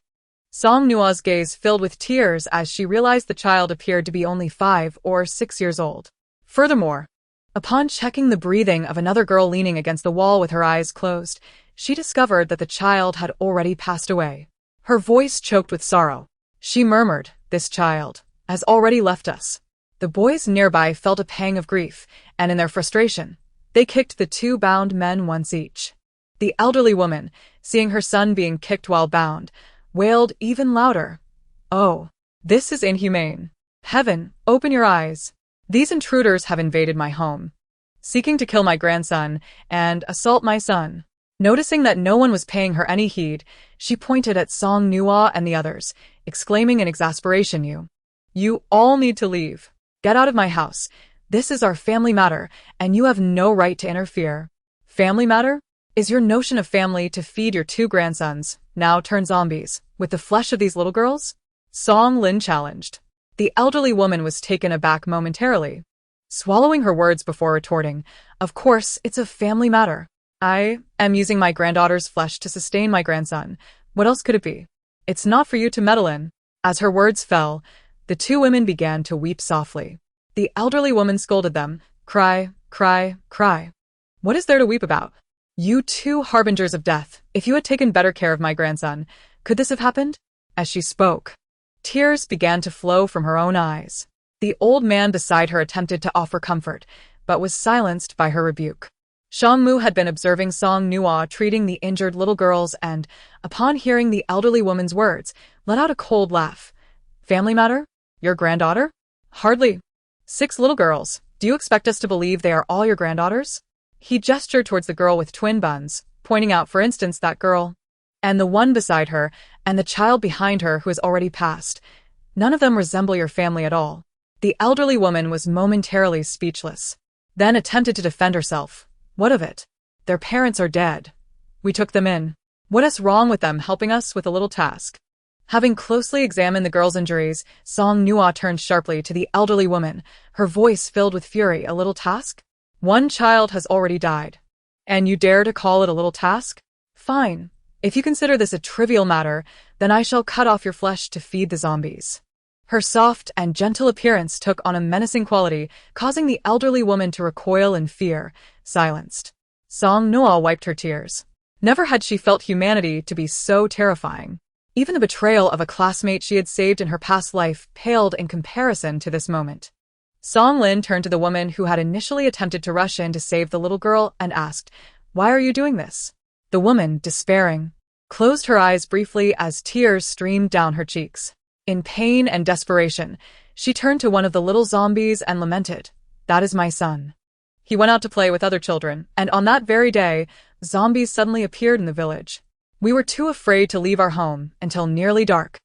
Speaker 1: Song Nuo's gaze filled with tears as she realized the child appeared to be only 5 or 6 years old. Furthermore, upon checking the breathing of another girl leaning against the wall with her eyes closed, she discovered that the child had already passed away. Her voice choked with sorrow. She murmured, "This child has already left us." The boys nearby felt a pang of grief, and in their frustration, they kicked the 2 bound men once each. The elderly woman, seeing her son being kicked while bound, wailed even louder. "Oh, this is inhumane. Heaven, open your eyes. These intruders have invaded my home, seeking to kill my grandson and assault my son." Noticing that no one was paying her any heed, she pointed at Song Nuo and the others, exclaiming in exasperation, You all need to leave. Get out of my house. This is our family matter, and you have no right to interfere." "Family matter? Is your notion of family to feed your 2 grandsons, now turned zombies, with the flesh of these little girls?" Song Lin challenged. The elderly woman was taken aback momentarily, swallowing her words before retorting, "Of course, it's a family matter. I am using my granddaughter's flesh to sustain my grandson. What else could it be? It's not for you to meddle in." As her words fell, the 2 women began to weep softly. The elderly woman scolded them, "Cry, cry, cry. What is there to weep about? You 2 harbingers of death, if you had taken better care of my grandson, could this have happened?" As she spoke, tears began to flow from her own eyes. The old man beside her attempted to offer comfort, but was silenced by her rebuke. Shangmu had been observing Song Nuo treating the injured little girls and, upon hearing the elderly woman's words, let out a cold laugh. "Family matter? Your granddaughter? Hardly. 6 little girls. Do you expect us to believe they are all your granddaughters?" He gestured towards the girl with twin buns, pointing out, for instance, that girl, and the one beside her, and the child behind her who has already passed. None of them resemble your family at all. The elderly woman was momentarily speechless, then attempted to defend herself. "What of it? Their parents are dead. We took them in. What is wrong with them helping us with a little task?" Having closely examined the girl's injuries, Song Nuo turned sharply to the elderly woman, her voice filled with fury. "A little task? 1 child has already died. And you dare to call it a little task? Fine. If you consider this a trivial matter, then I shall cut off your flesh to feed the zombies." Her soft and gentle appearance took on a menacing quality, causing the elderly woman to recoil in fear, silenced. Song Nuo wiped her tears. Never had she felt humanity to be so terrifying. Even the betrayal of a classmate she had saved in her past life paled in comparison to this moment. Song Lin turned to the woman who had initially attempted to rush in to save the little girl and asked, "Why are you doing this?" The woman, despairing, closed her eyes briefly as tears streamed down her cheeks. In pain and desperation, she turned to one of the little zombies and lamented, "That is my son. He went out to play with other children, and on that very day, zombies suddenly appeared in the village. We were too afraid to leave our home until nearly dark,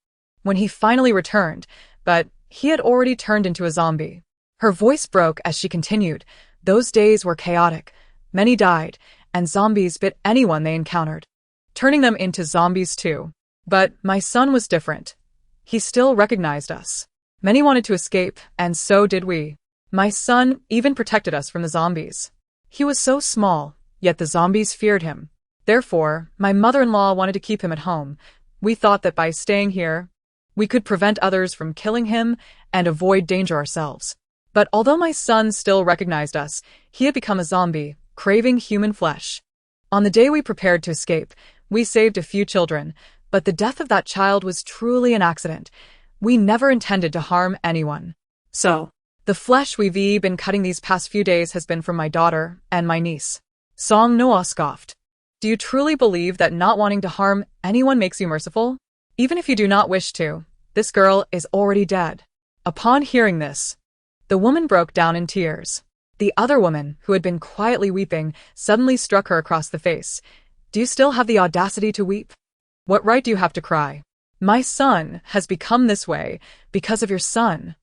Speaker 1: when he finally returned, but he had already turned into a zombie." Her voice broke as she continued, "Those days were chaotic. Many died, and zombies bit anyone they encountered, turning them into zombies too. But my son was different. He still recognized us. Many wanted to escape, and so did we. My son even protected us from the zombies. He was so small, yet the zombies feared him. Therefore, my mother-in-law wanted to keep him at home. We thought that by staying here, we could prevent others from killing him and avoid danger ourselves. But although my son still recognized us, he had become a zombie, craving human flesh. On the day we prepared to escape, we saved a few children, but the death of that child was truly an accident. We never intended to harm anyone. So, the flesh we've been cutting these past few days has been from my daughter and my niece." Song Nuo scoffed. "Do you truly believe that not wanting to harm anyone makes you merciful? Even if you do not wish to, This girl is already dead. Upon hearing this, the woman broke down in tears. The other woman, who had been quietly weeping, suddenly struck her across the face. Do you still have the audacity to weep? What right do you have to cry? My son has become this way because of your son.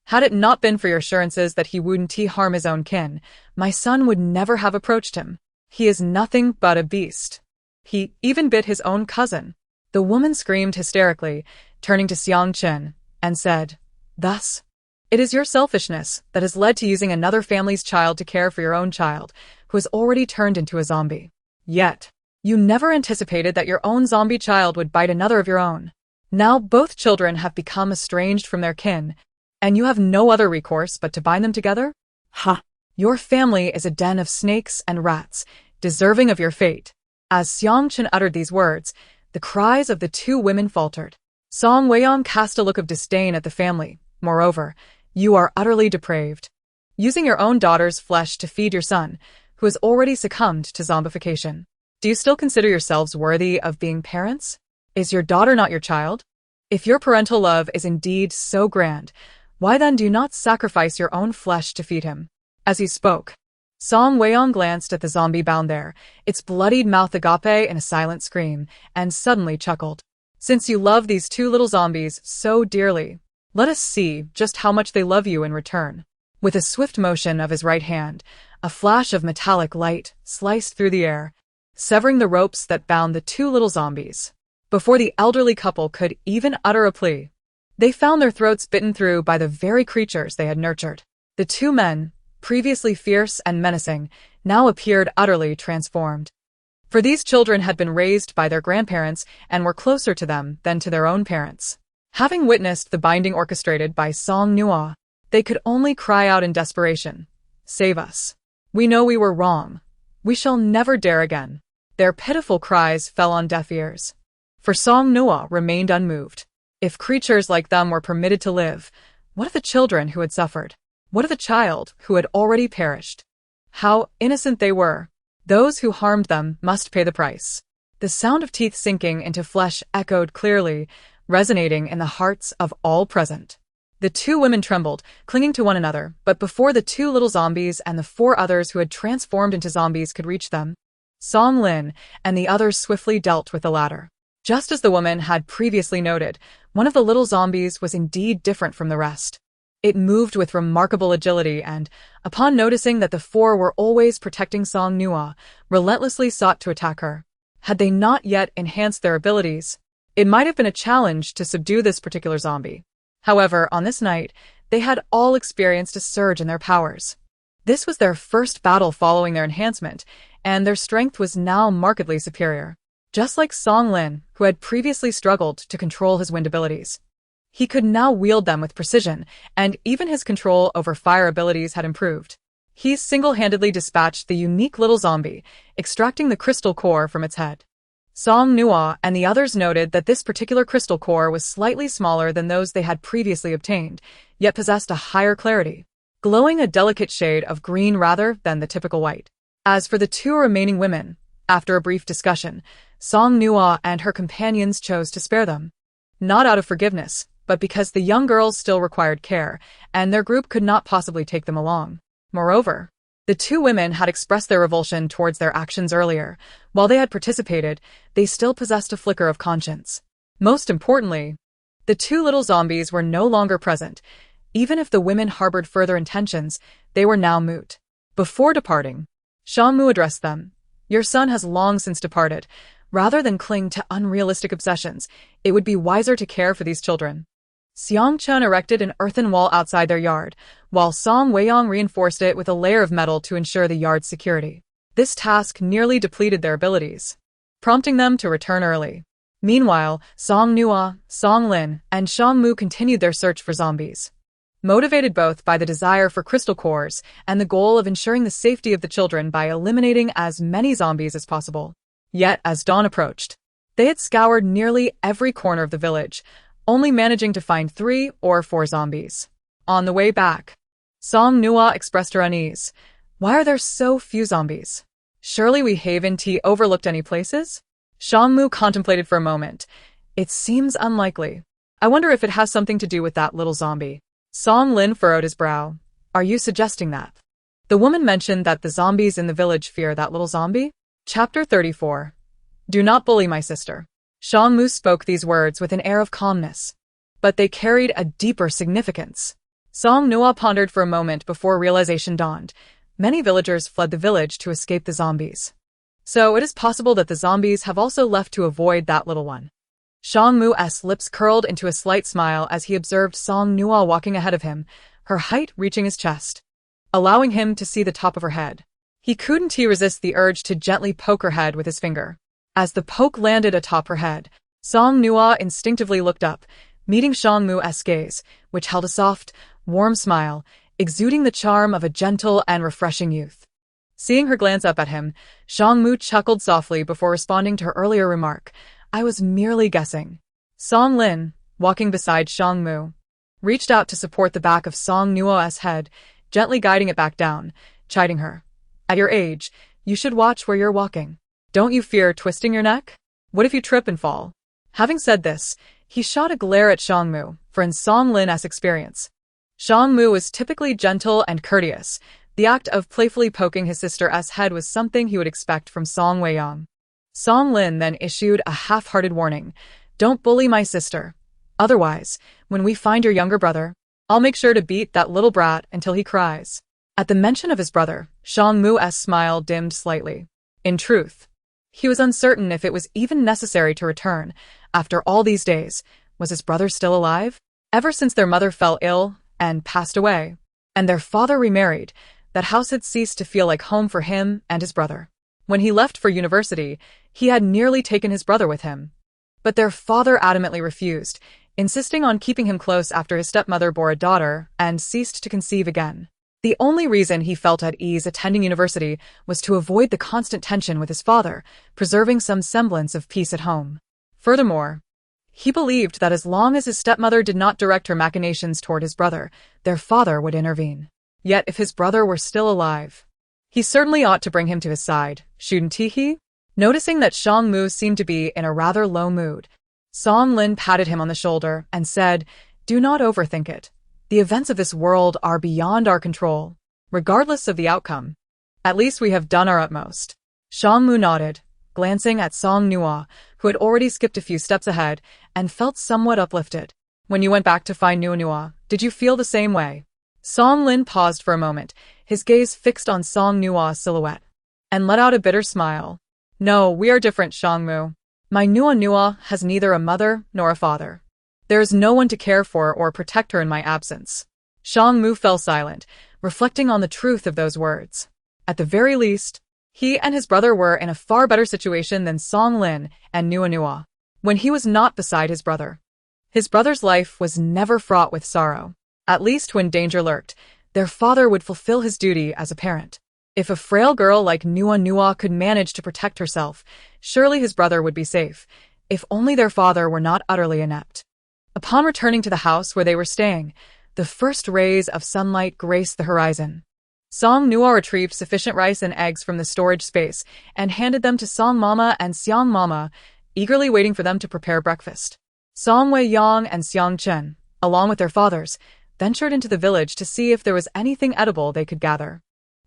Speaker 1: Had it not been for your assurances that he wouldn't harm his own kin, my son would never have approached him. He is nothing but a beast. He even bit his own cousin. The woman screamed hysterically, turning to Xiang Chen, and said, Thus, it is your selfishness that has led to using another family's child to care for your own child, who has already turned into a zombie. Yet, you never anticipated that your own zombie child would bite another of your own. Now both children have become estranged from their kin, and you have no other recourse but to bind them together? Ha! Your family is a den of snakes and rats, deserving of your fate. As Xiang Chen uttered these words, the cries of the two women faltered. Song Nuo cast a look of disdain at the family. Moreover, you are utterly depraved. Using your own daughter's flesh to feed your son, who has already succumbed to zombification. Do you still consider yourselves worthy of being parents? Is your daughter not your child? If your parental love is indeed so grand, why then do you not sacrifice your own flesh to feed him? As he spoke, Song Nuo glanced at the zombie bound there, its bloodied mouth agape in a silent scream, and suddenly chuckled. Since you love these two little zombies so dearly, let us see just how much they love you in return. With a swift motion of his right hand, a flash of metallic light sliced through the air, severing the ropes that bound the two little zombies. Before the elderly couple could even utter a plea, they found their throats bitten through by the very creatures they had nurtured. The two men, previously fierce and menacing, now appeared utterly transformed. For these children had been raised by their grandparents and were closer to them than to their own parents. Having witnessed the binding orchestrated by Song Nuo, they could only cry out in desperation, Save us. We know we were wrong. We shall never dare again. Their pitiful cries fell on deaf ears. For Song Nuo remained unmoved. If creatures like them were permitted to live, what of the children who had suffered? What of the child who had already perished? How innocent they were. Those who harmed them must pay the price. The sound of teeth sinking into flesh echoed clearly, resonating in the hearts of all present. The two women trembled, clinging to one another, but before the two little zombies and the four others who had transformed into zombies could reach them, Song Lin and the others swiftly dealt with the latter. Just as the woman had previously noted, one of the little zombies was indeed different from the rest. It moved with remarkable agility and, upon noticing that the four were always protecting Song Nuo, relentlessly sought to attack her. Had they not yet enhanced their abilities, it might have been a challenge to subdue this particular zombie. However, on this night, they had all experienced a surge in their powers. This was their first battle following their enhancement, and their strength was now markedly superior. Just like Song Lin, who had previously struggled to control his wind abilities. He could now wield them with precision, and even his control over fire abilities had improved. He single-handedly dispatched the unique little zombie, extracting the crystal core from its head. Song Nuo and the others noted that this particular crystal core was slightly smaller than those they had previously obtained, yet possessed a higher clarity, glowing a delicate shade of green rather than the typical white. As for the two remaining women, after a brief discussion, Song Nuo and her companions chose to spare them. Not out of forgiveness, but because the young girls still required care, and their group could not possibly take them along. Moreover, the two women had expressed their revulsion towards their actions earlier. While they had participated, they still possessed a flicker of conscience. Most importantly, the two little zombies were no longer present. Even if the women harbored further intentions, they were now moot. Before departing, Song Mu addressed them. Your son has long since departed. Rather than cling to unrealistic obsessions, it would be wiser to care for these children. Xiang Chen erected an earthen wall outside their yard, while Song Nuo reinforced it with a layer of metal to ensure the yard's security. This task nearly depleted their abilities, prompting them to return early. Meanwhile, Song Nuo, Song Lin, and Song Mu continued their search for zombies. Motivated both by the desire for crystal cores and the goal of ensuring the safety of the children by eliminating as many zombies as possible. Yet, as dawn approached, they had scoured nearly every corner of the village, only managing to find 3 or 4 zombies. On the way back, Song Nuo expressed her unease. Why are there so few zombies? Surely we haven't overlooked any places? Song Mu contemplated for a moment. It seems unlikely. I wonder if it has something to do with that little zombie. Song Lin furrowed his brow. Are you suggesting that the woman mentioned that the zombies in the village fear that little zombie? Chapter 34. Do not bully my sister. Song Mu spoke these words with an air of calmness, but they carried a deeper significance. Song Nuo pondered for a moment before realization dawned. Many villagers fled the village to escape the zombies. So it is possible that the zombies have also left to avoid that little one. Song Mu's lips curled into a slight smile as he observed Song Nuo walking ahead of him, her height reaching his chest, allowing him to see the top of her head. He couldn't resist the urge to gently poke her head with his finger. As the poke landed atop her head, Song Nuo instinctively looked up, meeting Song Mu's gaze, which held a soft, warm smile, exuding the charm of a gentle and refreshing youth. Seeing her glance up at him, Song Mu chuckled softly before responding to her earlier remark. I was merely guessing. Song Lin, walking beside Song Mu, reached out to support the back of Song Nuo's head, gently guiding it back down, chiding her. At your age, you should watch where you're walking. Don't you fear twisting your neck? What if you trip and fall? Having said this, he shot a glare at Song Mu, for in Song Lin's experience, Song Mu was typically gentle and courteous. The act of playfully poking his sister's head was something he would expect from Song Weiyang. Song Lin then issued a half-hearted warning. Don't bully my sister. Otherwise, when we find your younger brother, I'll make sure to beat that little brat until he cries. At the mention of his brother, Song Mu's smile dimmed slightly. In truth, he was uncertain if it was even necessary to return. After all these days, was his brother still alive? Ever since their mother fell ill and passed away, and their father remarried, that house had ceased to feel like home for him and his brother. When he left for university, he had nearly taken his brother with him. But their father adamantly refused, insisting on keeping him close after his stepmother bore a daughter and ceased to conceive again. The only reason he felt at ease attending university was to avoid the constant tension with his father, preserving some semblance of peace at home. Furthermore, he believed that as long as his stepmother did not direct her machinations toward his brother, their father would intervene. Yet if his brother were still alive, he certainly ought to bring him to his side, shouldn't he? Noticing that Song Mu seemed to be in a rather low mood, Song Lin patted him on the shoulder and said, Do not overthink it. The events of this world are beyond our control, regardless of the outcome. At least we have done our utmost. Song Mu nodded, glancing at Song Nuo, who had already skipped a few steps ahead and felt somewhat uplifted. When you went back to find Nuo, did you feel the same way? Song Lin paused for a moment, his gaze fixed on Song Nuo's silhouette, and let out a bitter smile. No, we are different, Song Mu. My Nuo has neither a mother nor a father. There is no one to care for or protect her in my absence. Song Mu fell silent, reflecting on the truth of those words. At the very least, he and his brother were in a far better situation than Song Lin and Nuo. When he was not beside his brother's life was never fraught with sorrow. At least when danger lurked, their father would fulfill his duty as a parent. If a frail girl like Nuo could manage to protect herself, surely his brother would be safe, if only their father were not utterly inept. Upon returning to the house where they were staying, the first rays of sunlight graced the horizon. Song Nuo retrieved sufficient rice and eggs from the storage space and handed them to Song Mama and Xiang Mama, eagerly waiting for them to prepare breakfast. Song Weiyang and Xiang Chen, along with their fathers, ventured into the village to see if there was anything edible they could gather,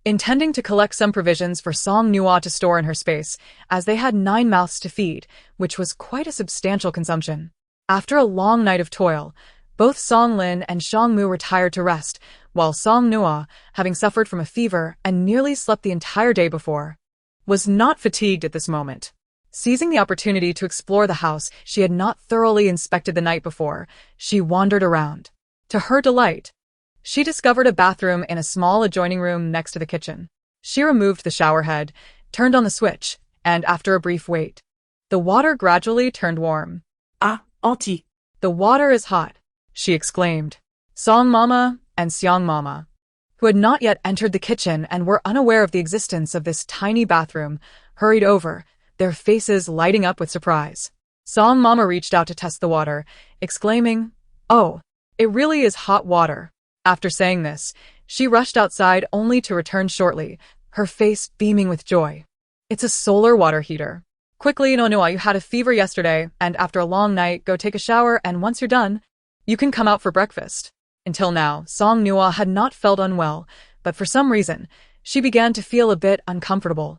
Speaker 1: intending to collect some provisions for Song Nuo to store in her space, as they had 9 mouths to feed, which was quite a substantial consumption. After a long night of toil, both Song Lin and Song Mu retired to rest, while Song Nuo, having suffered from a fever and nearly slept the entire day before, was not fatigued at this moment. Seizing the opportunity to explore the house she had not thoroughly inspected the night before, she wandered around. To her delight, she discovered a bathroom in a small adjoining room next to the kitchen. She removed the shower head, turned on the switch, and after a brief wait, the water gradually turned warm.
Speaker 2: Ah, auntie.
Speaker 1: The water is hot, she exclaimed. Song Mama and Xiang Mama, who had not yet entered the kitchen and were unaware of the existence of this tiny bathroom, hurried over, their faces lighting up with surprise. Song Mama reached out to test the water, exclaiming, Oh, it really is hot water. After saying this, she rushed outside only to return shortly, her face beaming with joy. It's a solar water heater. Quickly, Nuo, you had a fever yesterday, and after a long night, go take a shower, and once you're done, you can come out for breakfast. Until now, Song Nuo had not felt unwell, but for some reason, she began to feel a bit uncomfortable.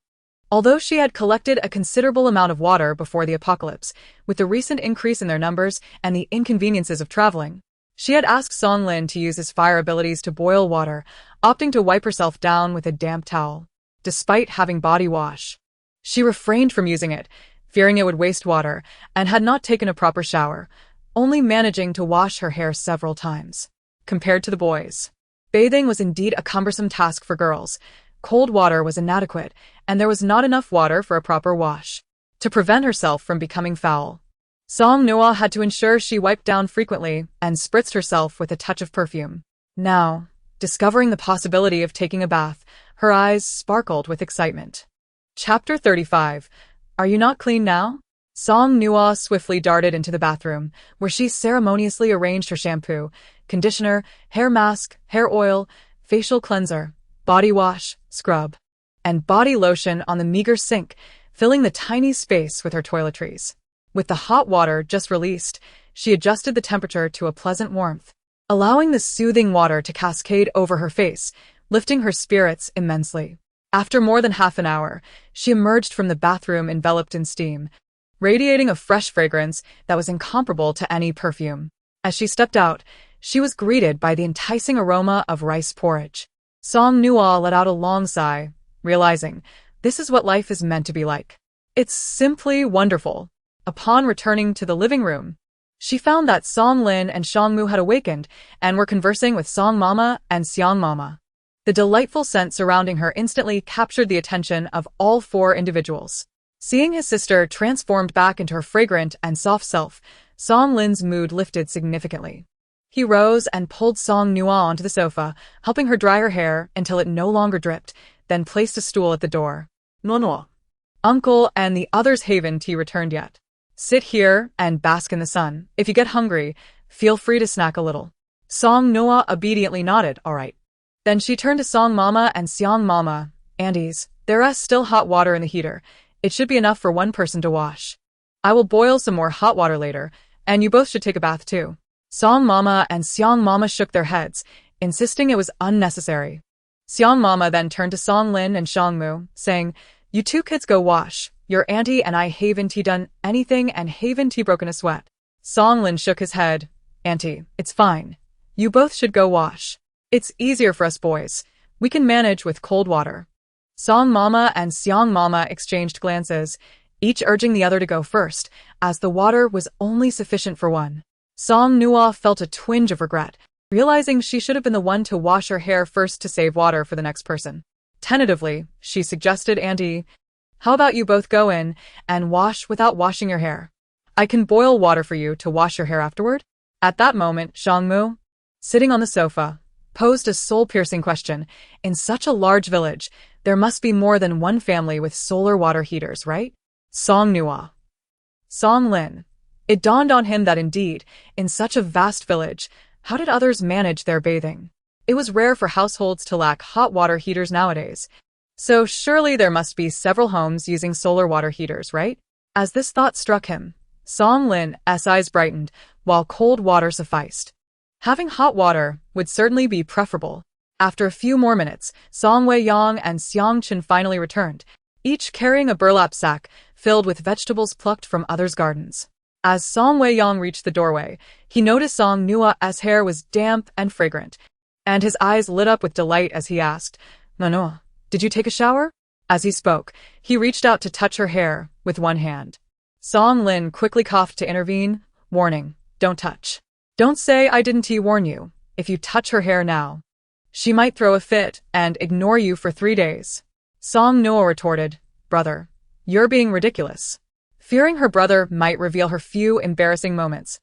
Speaker 1: Although she had collected a considerable amount of water before the apocalypse, with the recent increase in their numbers and the inconveniences of traveling, she had asked Song Lin to use his fire abilities to boil water, opting to wipe herself down with a damp towel. Despite having body wash, she refrained from using it, fearing it would waste water, and had not taken a proper shower, only managing to wash her hair several times. Compared to the boys, bathing was indeed a cumbersome task for girls. Cold water was inadequate, and there was not enough water for a proper wash. To prevent herself from becoming foul, Song Nuo had to ensure she wiped down frequently and spritzed herself with a touch of perfume. Now, discovering the possibility of taking a bath, her eyes sparkled with excitement. Chapter 35. Are you not clean now? Song Nuo swiftly darted into the bathroom, where she ceremoniously arranged her shampoo, conditioner, hair mask, hair oil, facial cleanser, body wash, scrub, and body lotion on the meager sink, filling the tiny space with her toiletries. With the hot water just released, she adjusted the temperature to a pleasant warmth, allowing the soothing water to cascade over her face, lifting her spirits immensely. After more than half an hour, she emerged from the bathroom enveloped in steam, radiating a fresh fragrance that was incomparable to any perfume. As she stepped out, she was greeted by the enticing aroma of rice porridge. Song Nuo let out a long sigh, realizing this is what life is meant to be like. It's simply wonderful. Upon returning to the living room, she found that Song Lin and Song Mu had awakened and were conversing with Song Mama and Xiang Mama. The delightful scent surrounding her instantly captured the attention of all four individuals. Seeing his sister transformed back into her fragrant and soft self, Song Lin's mood lifted significantly. He rose and pulled Song Nuo onto the sofa, helping her dry her hair until it no longer dripped, then placed a stool at the door.
Speaker 2: Nuo.
Speaker 1: Uncle and the others haven't returned yet. Sit here and bask in the sun. If you get hungry, feel free to snack a little. Song Nuo obediently nodded, all right. Then she turned to Song Mama and Xiang Mama. Andes, there's still hot water in the heater. It should be enough for one person to wash. I will boil some more hot water later, and you both should take a bath too. Song Mama and Xiang Mama shook their heads, insisting it was unnecessary. Xiang Mama then turned to Song Lin and Song Mu, saying, you two kids go wash. Your auntie and I haven't done anything and haven't broken a sweat. Song Lin shook his head. Auntie, it's fine. You both should go wash. It's easier for us boys. We can manage with cold water. Song Mama and Xiang Mama exchanged glances, each urging the other to go first, as the water was only sufficient for one. Song Nuo felt a twinge of regret, realizing she should have been the one to wash her hair first to save water for the next person. Tentatively, she suggested, Auntie, how about you both go in and wash without washing your hair? I can boil water for you to wash your hair afterward. At that moment, Song Mu, sitting on the sofa, posed a soul-piercing question. In such a large village, there must be more than one family with solar water heaters, right? Song Nuo. Song Lin. It dawned on him that indeed, in such a vast village, how did others manage their bathing? It was rare for households to lack hot water heaters nowadays. So surely there must be several homes using solar water heaters, right? As this thought struck him, Song Lin's eyes brightened, while cold water sufficed. Having hot water would certainly be preferable. After a few more minutes, Song Weiyang and Xiang Chen finally returned, each carrying a burlap sack filled with vegetables plucked from others' gardens. As Song Weiyang reached the doorway, he noticed Song Nuo's hair was damp and fragrant, and his eyes lit up with delight as he asked, Nuo, did you take a shower? As he spoke, he reached out to touch her hair with one hand. Song Lin quickly coughed to intervene, warning, don't touch. Don't say I didn't warn you. If you touch her hair now, she might throw a fit and ignore you for 3 days. Song Nuo retorted, brother, you're being ridiculous. Fearing her brother might reveal her few embarrassing moments,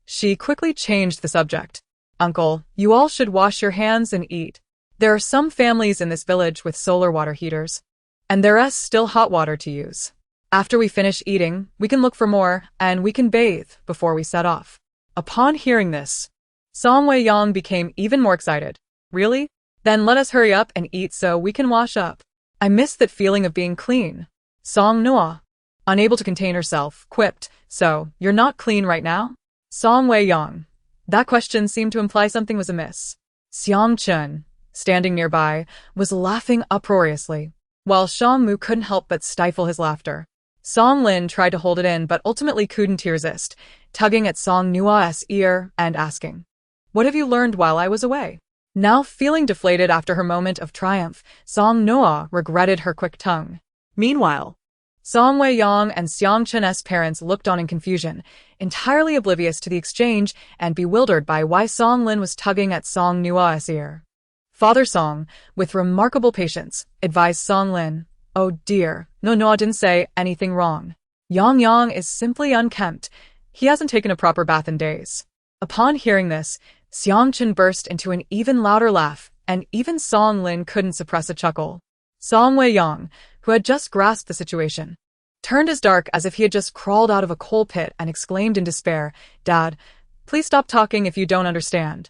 Speaker 1: she quickly changed the subject. Uncle, you all should wash your hands and eat. There are some families in this village with solar water heaters, and there's still hot water to use. After we finish eating, we can look for more, and we can bathe before we set off. Upon hearing this, Song Weiyang became even more excited. Really? Then let us hurry up and eat so we can wash up. I miss that feeling of being clean. Song Nuo. unable to contain herself, quipped, "So, you're not clean right now?" Song Wei-yong. That question seemed to imply something was amiss. Xiang Chun, standing nearby, was laughing uproariously, while Shang Mu couldn't help but stifle his laughter. Song Lin tried to hold it in but ultimately couldn't resist, tugging at Song Nuo's ear and asking, "What have you learned while I was away?" Now feeling deflated after her moment of triumph, Song Nuo regretted her quick tongue.
Speaker 2: Meanwhile,
Speaker 1: Song Wei-yong and Xiang Chen's parents looked on in confusion, entirely oblivious to the exchange and bewildered by why Song Lin was tugging at Song Nuo's ear. Father Song, with remarkable patience, advised Song Lin, "Oh dear, no, didn't say anything wrong. Yang is simply unkempt. He hasn't taken a proper bath in days." Upon hearing this, Xiang Chen burst into an even louder laugh, and even Song Lin couldn't suppress a chuckle. Song Wei-yong, who had just grasped the situation, turned as dark as if he had just crawled out of a coal pit and exclaimed in despair, "Dad, please stop talking if you don't understand."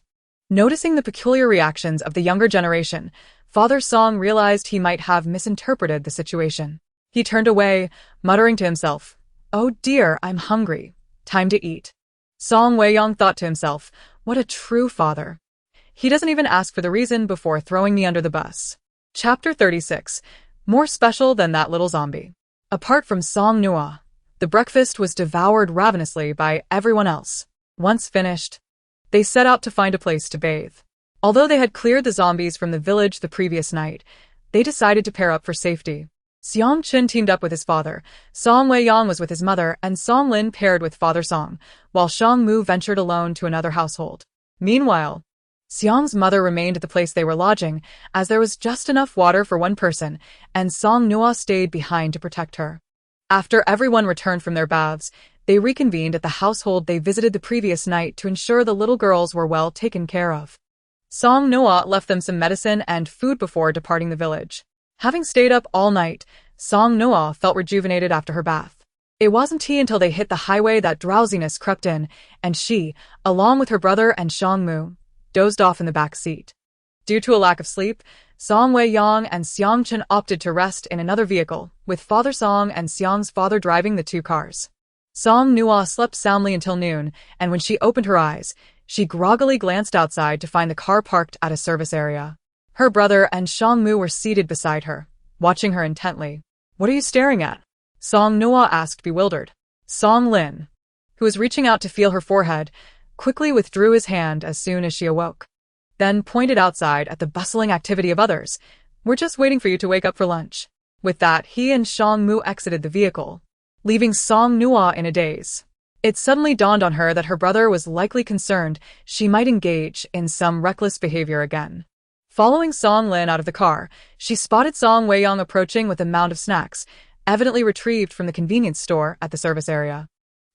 Speaker 1: Noticing the peculiar reactions of the younger generation, Father Song realized he might have misinterpreted the situation. He turned away, muttering to himself, "Oh dear, I'm hungry. Time to eat." Song Wei-yong thought to himself, "What a true father. He doesn't even ask for the reason before throwing me under the bus." Chapter 36. More special than that little zombie. Apart from Song Nuo, the breakfast was devoured ravenously by everyone else. Once finished, they set out to find a place to bathe. Although they had cleared the zombies from the village the previous night, they decided to pair up for safety. Xiang Chen teamed up with his father, Song Wei-yong was with his mother, and Song Lin paired with Father Song, while Shang Mu ventured alone to another household. Meanwhile, Xiang's mother remained at the place they were lodging, as there was just enough water for one person, and Song Nuo stayed behind to protect her. After everyone returned from their baths, they reconvened at the household they visited the previous night to ensure the little girls were well taken care of. Song Nuo left them some medicine and food before departing the village. Having stayed up all night, Song Nuo felt rejuvenated after her bath. It wasn't until they hit the highway that drowsiness crept in, and she, along with her brother and Shang Mu, dozed off in the back seat. Due to a lack of sleep, Song Wei-yong and Xiang Chen opted to rest in another vehicle, with Father Song and Xiang's father driving the two cars. Song Nuo slept soundly until noon, and when she opened her eyes, she groggily glanced outside to find the car parked at a service area. Her brother and Shang Mu were seated beside her, watching her intently. "What are you staring at?" Song Nuo asked, bewildered. Song Lin, who was reaching out to feel her forehead, quickly withdrew his hand as soon as she awoke, then pointed outside at the bustling activity of others. "We're just waiting for you to wake up for lunch." With that, he and Shang Mu exited the vehicle, leaving Song Nuo in a daze. It suddenly dawned on her that her brother was likely concerned she might engage in some reckless behavior again. Following Song Lin out of the car, she spotted Song Wei-yong approaching with a mound of snacks, evidently retrieved from the convenience store at the service area.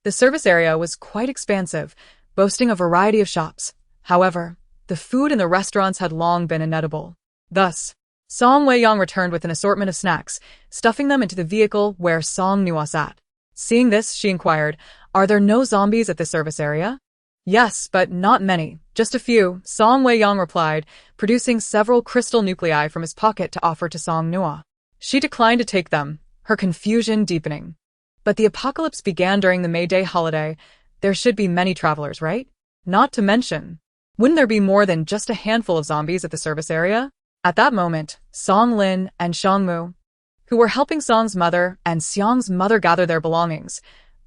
Speaker 1: The service area was quite expansive, boasting a variety of shops. However, the food in the restaurants had long been inedible. Thus, Song Wei-yong returned with an assortment of snacks, stuffing them into the vehicle where Song Nuo sat. Seeing this, she inquired, "Are there no zombies at the service area?" "Yes, but not many, just a few," Song Wei-yong replied, producing several crystal nuclei from his pocket to offer to Song Nuo. She declined to take them, her confusion deepening. But the apocalypse began during the May Day holiday. There should be many travelers, right? Not to mention, wouldn't there be more than just a handful of zombies at the service area? At that moment, Song Lin and Shang Mu, who were helping Song's mother and Xiang's mother gather their belongings,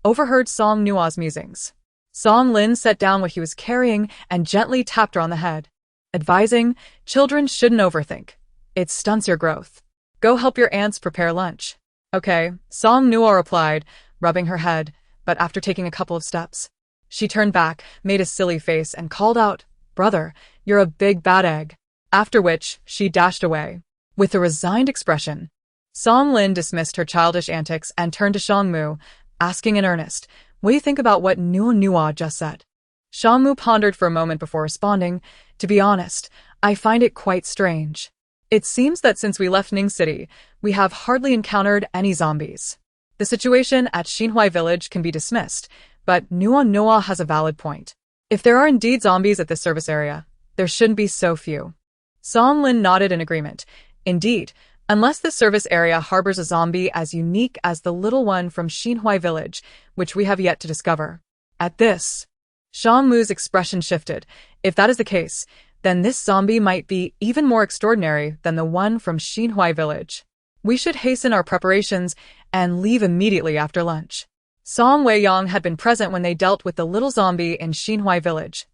Speaker 1: overheard Song Nuo's musings. Song Lin set down what he was carrying and gently tapped her on the head, advising, "Children shouldn't overthink. It stunts your growth. Go help your aunts prepare lunch." "Okay," Song Nuo replied, rubbing her head, but after taking a couple of steps, she turned back, made a silly face, and called out, "Brother, you're a big bad egg." After which, she dashed away. With a resigned expression, Song Lin dismissed her childish antics and turned to Shang Mu, asking in earnest, "What do you think about what Nuo just said?" Shang Mu pondered for a moment before responding, "To be honest, I find it quite strange. It seems that since we left Ning City, we have hardly encountered any zombies. The situation at Xinhui Village can be dismissed, but Nuo has a valid point. If there are indeed zombies at this service area, there shouldn't be so few." Song Lin nodded in agreement. Indeed, Unless this service area harbors a zombie as unique as the little one from Xinhui village, which we have yet to discover. At this, Song Nuo's expression shifted. If that is the case, then this zombie might be even more extraordinary than the one from Xinhui village. We should hasten our preparations and leave immediately after lunch. Song Weiyang had been present when they dealt with the little zombie in Xinhui village.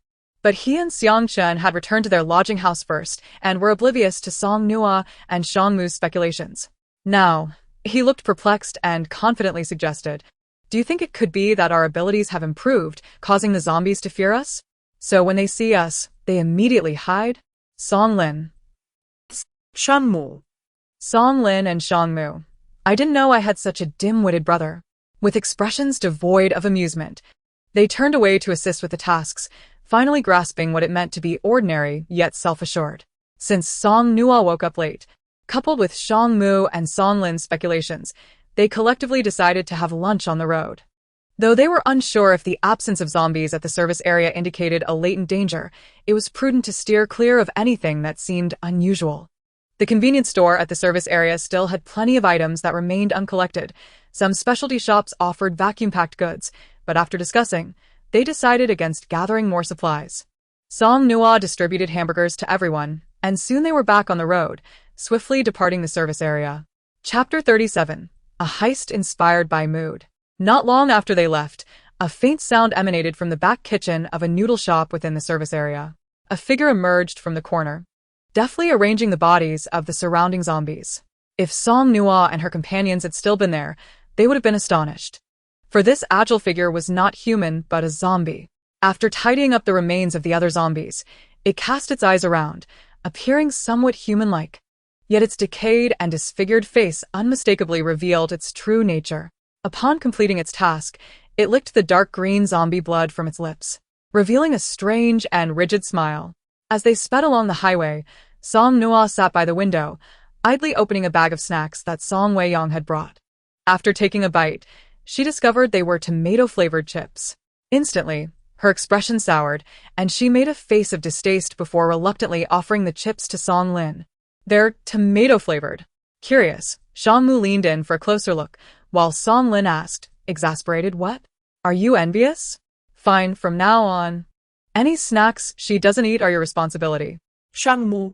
Speaker 1: But he and Xiang Chen had returned to their lodging house first and were oblivious to Song Nuo and Song Nuo's speculations. Now, he looked perplexed and confidently suggested, "Do you think it could be that our abilities have improved, causing the zombies to fear us? So when they see us, they immediately hide?" Song Lin.
Speaker 2: Song Nuo.
Speaker 1: Song Lin and Song Mu. I didn't know I had such a dim-witted brother. With expressions devoid of amusement, they turned away to assist with the tasks, finally grasping what it meant to be ordinary yet self-assured. Since Song Nuo woke up late, coupled with Song Mu and Song Lin's speculations, they collectively decided to have lunch on the road. Though they were unsure if the absence of zombies at the service area indicated a latent danger, it was prudent to steer clear of anything that seemed unusual. The convenience store at the service area still had plenty of items that remained uncollected. Some specialty shops offered vacuum-packed goods, but after discussing, they decided against gathering more supplies. Song Nuo distributed hamburgers to everyone, and soon they were back on the road, swiftly departing the service area. Chapter 37. A heist inspired by mood. Not long after they left, a faint sound emanated from the back kitchen of a noodle shop within the service area. A figure emerged from the corner, deftly arranging the bodies of the surrounding zombies. If Song Nuo and her companions had still been there, they would have been astonished. For this agile figure was not human, but a zombie. After tidying up the remains of the other zombies, it cast its eyes around, appearing somewhat human-like. Yet its decayed and disfigured face unmistakably revealed its true nature. Upon completing its task, it licked the dark green zombie blood from its lips, revealing a strange and rigid smile. As they sped along the highway, Song Nuo sat by the window, idly opening a bag of snacks that Song Weiyang had brought. After taking a bite, she discovered they were tomato-flavored chips. Instantly, her expression soured, and she made a face of distaste before reluctantly offering the chips to Song Lin. "They're tomato-flavored." Curious, Song Mu leaned in for a closer look, while Song Lin asked, exasperated, "What? Are you envious?" "Fine, from now on. Any snacks she doesn't eat are your responsibility."
Speaker 2: Song Mu.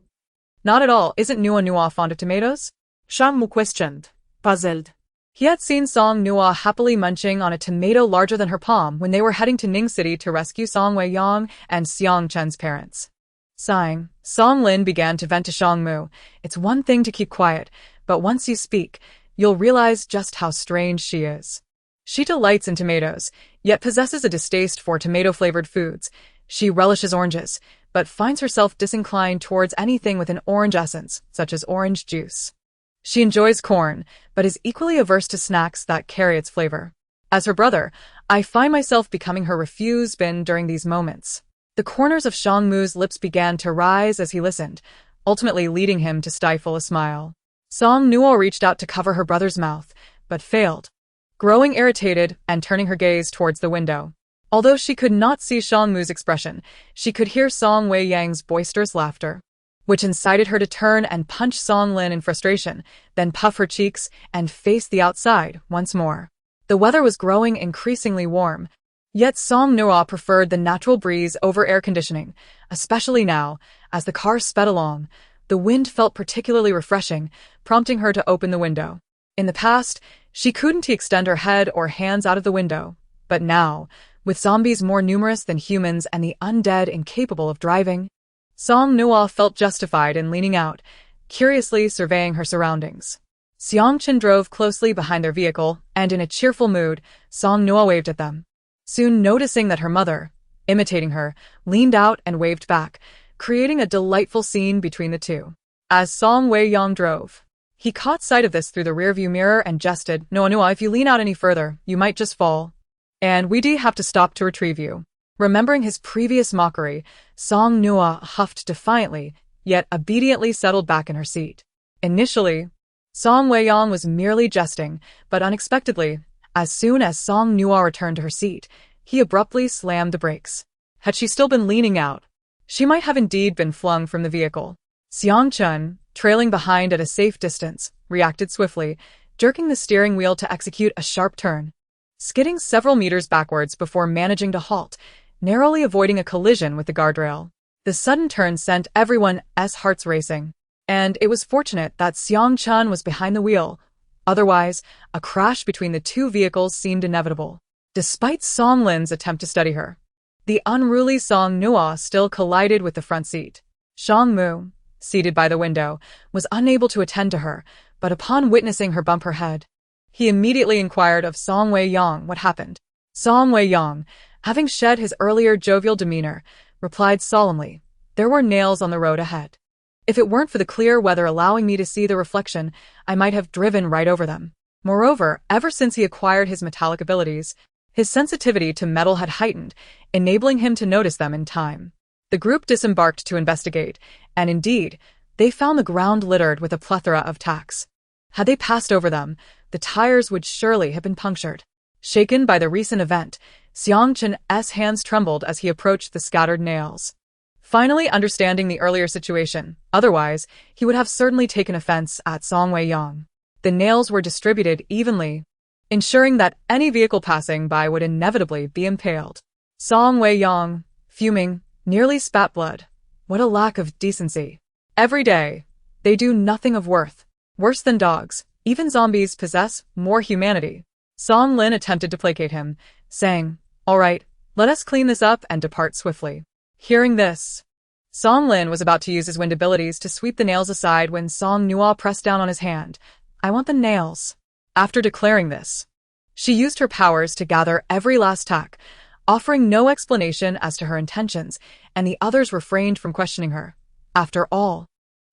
Speaker 1: "Not at all. Isn't Nuo fond of tomatoes?"
Speaker 2: Song Mu questioned, puzzled.
Speaker 1: He had seen Song Nuo happily munching on a tomato larger than her palm when they were heading to Ning City to rescue Song Weiyang and Xiang Chen's parents. Sighing, Song Lin began to vent to Song Mu. "It's one thing to keep quiet, but once you speak, you'll realize just how strange she is. She delights in tomatoes, yet possesses a distaste for tomato-flavored foods. She relishes oranges, but finds herself disinclined towards anything with an orange essence, such as orange juice. She enjoys corn, but is equally averse to snacks that carry its flavor. As her brother, I find myself becoming her refuse bin during these moments." The corners of Song Mu's lips began to rise as he listened, ultimately leading him to stifle a smile. Song Nuo reached out to cover her brother's mouth, but failed, growing irritated and turning her gaze towards the window. Although she could not see Song Mu's expression, she could hear Song Weiyang's boisterous laughter, which incited her to turn and punch Song Lin in frustration, then puff her cheeks and face the outside once more. The weather was growing increasingly warm, yet Song Nuo preferred the natural breeze over air conditioning, especially now, as the car sped along. The wind felt particularly refreshing, prompting her to open the window. In the past, she couldn't extend her head or hands out of the window, but now, with zombies more numerous than humans and the undead incapable of driving, Song Nuo felt justified in leaning out, curiously surveying her surroundings. Xiang Chen drove closely behind their vehicle, and in a cheerful mood, Song Nuo waved at them. Soon noticing that her mother, imitating her, leaned out and waved back, creating a delightful scene between the two. As Song Weiyang drove, he caught sight of this through the rearview mirror and jested, Nuo, if you lean out any further, you might just fall. And we'd have to stop to retrieve you." Remembering his previous mockery, Song Nuo huffed defiantly, yet obediently settled back in her seat. Initially, Song Weiyang was merely jesting, but unexpectedly, as soon as Song Nuo returned to her seat, he abruptly slammed the brakes. Had she still been leaning out, she might have indeed been flung from the vehicle. Xiang Chen, trailing behind at a safe distance, reacted swiftly, jerking the steering wheel to execute a sharp turn. Skidding several meters backwards before managing to halt, narrowly avoiding a collision with the guardrail. The sudden turn sent everyone's hearts racing, and it was fortunate that Xiang Chun was behind the wheel. Otherwise, a crash between the two vehicles seemed inevitable. Despite Song Lin's attempt to steady her, the unruly Song Nuo still collided with the front seat. Song Mu, seated by the window, was unable to attend to her, but upon witnessing her bump her head, he immediately inquired of Song Wei-yong what happened. Song Wei-yong, having shed his earlier jovial demeanor, replied solemnly, "There were nails on the road ahead. If it weren't for the clear weather allowing me to see the reflection, I might have driven right over them." Moreover, ever since he acquired his metallic abilities, his sensitivity to metal had heightened, enabling him to notice them in time. The group disembarked to investigate, and indeed, they found the ground littered with a plethora of tacks. Had they passed over them, the tires would surely have been punctured. Shaken by the recent event, Xiang Chun's hands trembled as he approached the scattered nails. Finally understanding the earlier situation, otherwise, he would have certainly taken offense at Song Wei-yong. The nails were distributed evenly, ensuring that any vehicle passing by would inevitably be impaled. Song Wei-yong, fuming, nearly spat blood. What a lack of decency. Every day, they do nothing of worth. Worse than dogs, even zombies possess more humanity. Song Lin attempted to placate him, saying, "All right, let us clean this up and depart swiftly." Hearing this, Song Lin was about to use his wind abilities to sweep the nails aside when Song Nuo pressed down on his hand. "I want the nails." After declaring this, she used her powers to gather every last tack, offering no explanation as to her intentions, and the others refrained from questioning her. After all,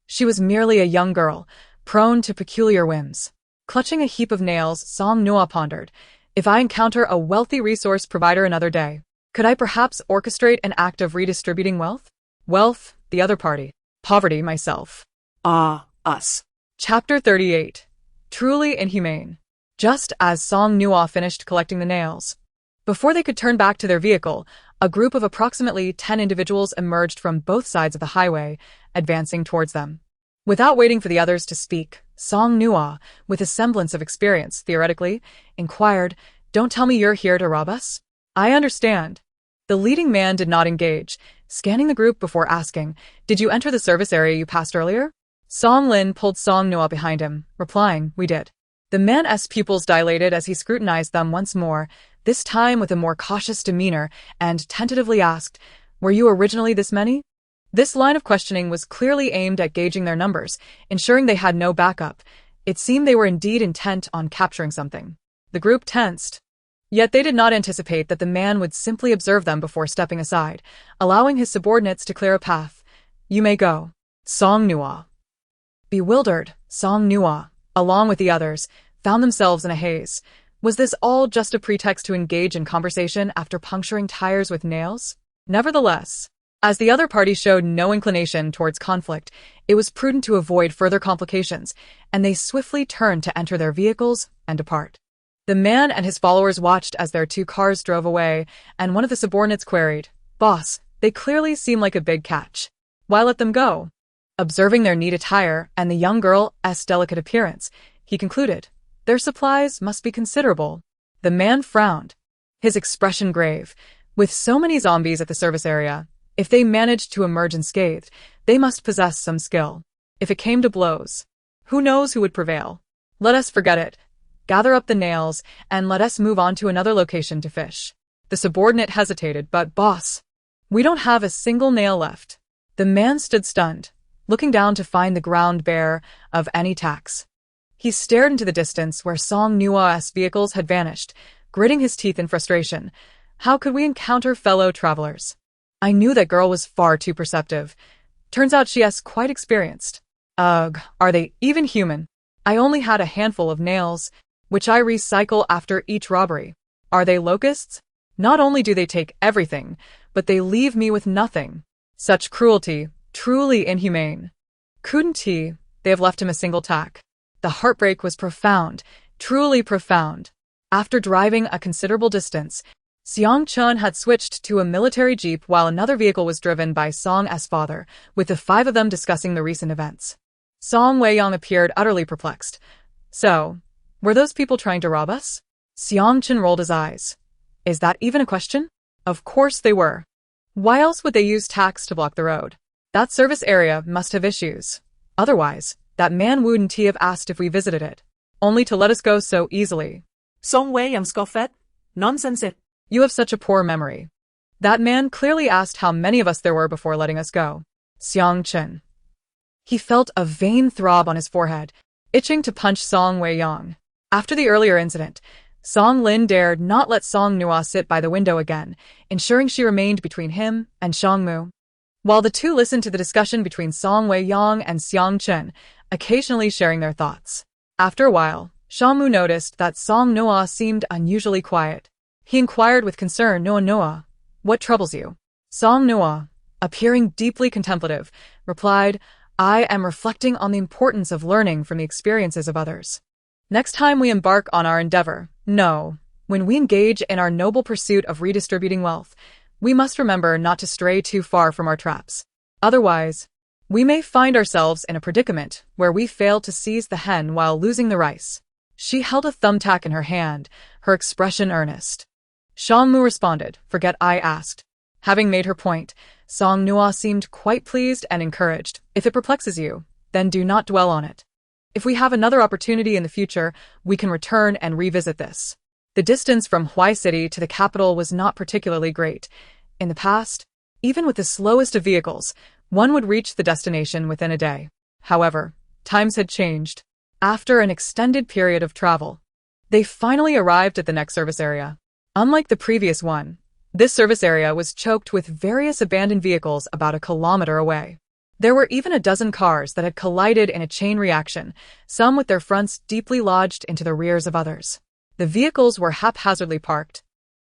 Speaker 1: she was merely a young girl, prone to peculiar whims. Clutching a heap of nails, Song Nuo pondered, "If I encounter a wealthy resource provider another day, could I perhaps orchestrate an act of redistributing wealth? Wealth, the other party. Poverty, myself."
Speaker 2: Us.
Speaker 1: Chapter 38. Truly inhumane. Just as Song Nuo finished collecting the nails, before they could turn back to their vehicle, a group of approximately 10 individuals emerged from both sides of the highway, advancing towards them. Without waiting for the others to speak, Song Nuo, with a semblance of experience, theoretically, inquired, "Don't tell me you're here to rob us?" "I understand." The leading man did not engage, scanning the group before asking, "Did you enter the service area you passed earlier?" Song Lin pulled Song Nuo behind him, replying, "We did." The man's pupils dilated as he scrutinized them once more, this time with a more cautious demeanor, and tentatively asked, "Were you originally this many?" This line of questioning was clearly aimed at gauging their numbers, ensuring they had no backup. It seemed they were indeed intent on capturing something. The group tensed. Yet they did not anticipate that the man would simply observe them before stepping aside, allowing his subordinates to clear a path. "You may go." Song Nuo. Bewildered, Song Nuo, along with the others, found themselves in a haze. Was this all just a pretext to engage in conversation after puncturing tires with nails? Nevertheless, as the other party showed no inclination towards conflict, it was prudent to avoid further complications, and they swiftly turned to enter their vehicles and depart. The man and his followers watched as their two cars drove away, and one of the subordinates queried, "Boss, they clearly seem like a big catch. Why let them go?" Observing their neat attire and the young girl's delicate appearance, he concluded, "Their supplies must be considerable." The man frowned, his expression grave. With so many zombies at the service area, if they managed to emerge unscathed, they must possess some skill. If it came to blows, who knows who would prevail? "Let us forget it. Gather up the nails, and let us move on to another location to fish." The subordinate hesitated, "But boss, we don't have a single nail left." The man stood stunned, looking down to find the ground bare of any tacks. He stared into the distance where Song Nuo's vehicles had vanished, gritting his teeth in frustration. How could we encounter fellow travelers? I knew that girl was far too perceptive. Turns out she's quite experienced. Ugh, are they even human? I only had a handful of nails, which I recycle after each robbery. Are they locusts? Not only do they take everything, but they leave me with nothing. Such cruelty, truly inhumane. Couldn't they have left him a single tack? The heartbreak was profound, truly profound. After driving a considerable distance, Xiang Chun had switched to a military jeep while another vehicle was driven by Song's father, with the five of them discussing the recent events. Song Weiyang appeared utterly perplexed. So, were those people trying to rob us? Xiangchen rolled his eyes. Is that even a question? Of course they were. Why else would they use tax to block the road? That service area must have issues. Otherwise, that man wouldn't have asked if we visited it, only to let us go so easily.
Speaker 2: Song Weiyang scoffed. Nonsense it.
Speaker 1: You have such a poor memory. That man clearly asked how many of us there were before letting us go. Xiangchen. He felt a vain throb on his forehead, itching to punch Song Weiyang. After the earlier incident, Song Lin dared not let Song Nuo sit by the window again, ensuring she remained between him and Shangmu. While the two listened to the discussion between Song Weiyang and Xiangchen, occasionally sharing their thoughts. After a while, Shangmu noticed that Song Nuo seemed unusually quiet. He inquired with concern, Nuo, what troubles you? Song Nuo, appearing deeply contemplative, replied, I am reflecting on the importance of learning from the experiences of others. Next time we embark on our endeavor, when we engage in our noble pursuit of redistributing wealth, we must remember not to stray too far from our traps. Otherwise, we may find ourselves in a predicament where we fail to seize the hen while losing the rice. She held a thumbtack in her hand, her expression earnest. Shangmu responded, forget I asked. Having made her point, Song Nuo seemed quite pleased and encouraged. If it perplexes you, then do not dwell on it. If we have another opportunity in the future, we can return and revisit this. The distance from Huai City to the capital was not particularly great. In the past, even with the slowest of vehicles, one would reach the destination within a day. However, times had changed. After an extended period of travel, they finally arrived at the next service area. Unlike the previous one, this service area was choked with various abandoned vehicles about a kilometer away. There were even a dozen cars that had collided in a chain reaction, some with their fronts deeply lodged into the rears of others. The vehicles were haphazardly parked,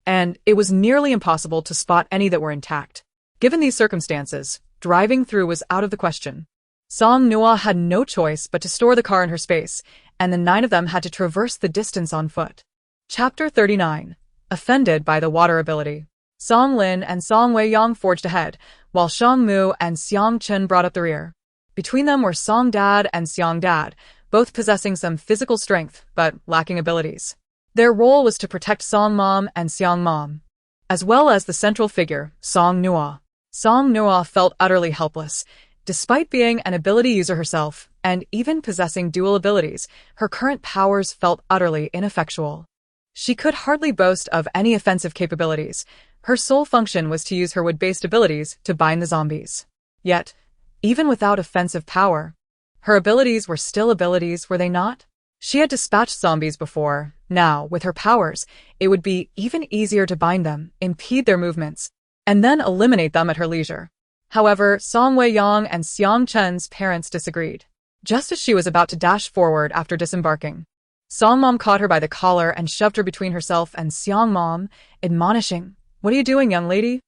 Speaker 1: and it was nearly impossible to spot any that were intact. Given these circumstances, driving through was out of the question. Song Nuo had no choice but to store the car in her space, and the 9 of them had to traverse the distance on foot. Chapter 39. Offended by the water ability. Song Lin and Song Weiyang forged ahead, while Shangmu and Xiangchen brought up the rear. Between them were Song Dad and Xiang Dad, both possessing some physical strength, but lacking abilities. Their role was to protect Song Mom and Xiang Mom, as well as the central figure, Song Nuo. Song Nuo felt utterly helpless. Despite being an ability user herself, and even possessing dual abilities, her current powers felt utterly ineffectual. She could hardly boast of any offensive capabilities. Her sole function was to use her wood-based abilities to bind the zombies. Yet, even without offensive power, her abilities were still abilities, were they not? She had dispatched zombies before. Now, with her powers, it would be even easier to bind them, impede their movements, and then eliminate them at her leisure. However, Song Weiyang and Xiangchen's parents disagreed. Just as she was about to dash forward after disembarking, Song Mom caught her by the collar and shoved her between herself and Xiang Mom, admonishing, What are you doing, young lady?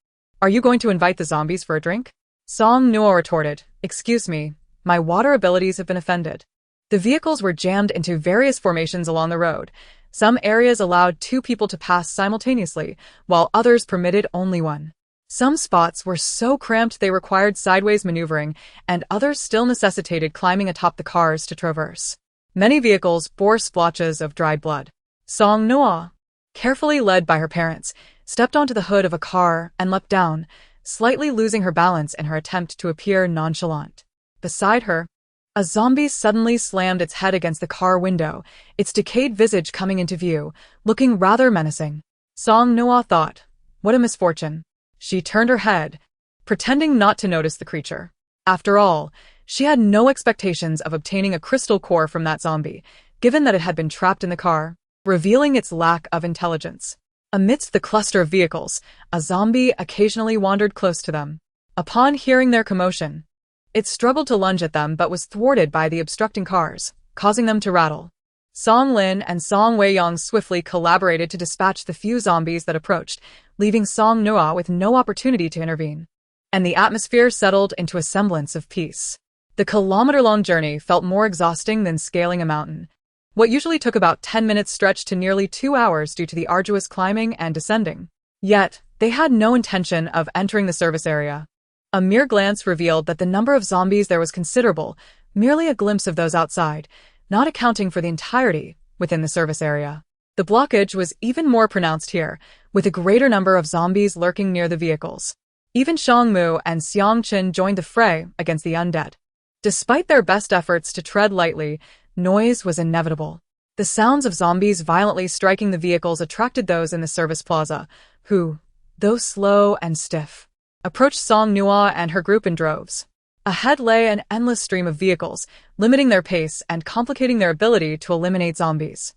Speaker 1: Are you going to invite the zombies for a drink? Song Nuo retorted, Excuse me, my water abilities have been offended. The vehicles were jammed into various formations along the road. Some areas allowed 2 people to pass simultaneously, while others permitted only 1. Some spots were so cramped they required sideways maneuvering, and others still necessitated climbing atop the cars to traverse. Many vehicles bore splotches of dried blood. Song Nuo, carefully led by her parents, stepped onto the hood of a car and leapt down, slightly losing her balance in her attempt to appear nonchalant. Beside her, a zombie suddenly slammed its head against the car window, its decayed visage coming into view, looking rather menacing. Song Nuo thought, What a misfortune. She turned her head, pretending not to notice the creature. After all, she had no expectations of obtaining a crystal core from that zombie, given that it had been trapped in the car, revealing its lack of intelligence. Amidst the cluster of vehicles, a zombie occasionally wandered close to them. Upon hearing their commotion, it struggled to lunge at them but was thwarted by the obstructing cars, causing them to rattle. Song Lin and Song Weiyang swiftly collaborated to dispatch the few zombies that approached, leaving Song Nuo with no opportunity to intervene. And the atmosphere settled into a semblance of peace. The kilometer-long journey felt more exhausting than scaling a mountain. What usually took about 10 minutes stretched to nearly 2 hours due to the arduous climbing and descending. Yet, they had no intention of entering the service area. A mere glance revealed that the number of zombies there was considerable, merely a glimpse of those outside, not accounting for the entirety within the service area. The blockage was even more pronounced here, with a greater number of zombies lurking near the vehicles. Even Song Mu and Xiang Qin joined the fray against the undead. Despite their best efforts to tread lightly, noise was inevitable. The sounds of zombies violently striking the vehicles attracted those in the service plaza, who, though slow and stiff, approached Song Nuo and her group in droves. Ahead lay an endless stream of vehicles, limiting their pace and complicating their ability to eliminate zombies.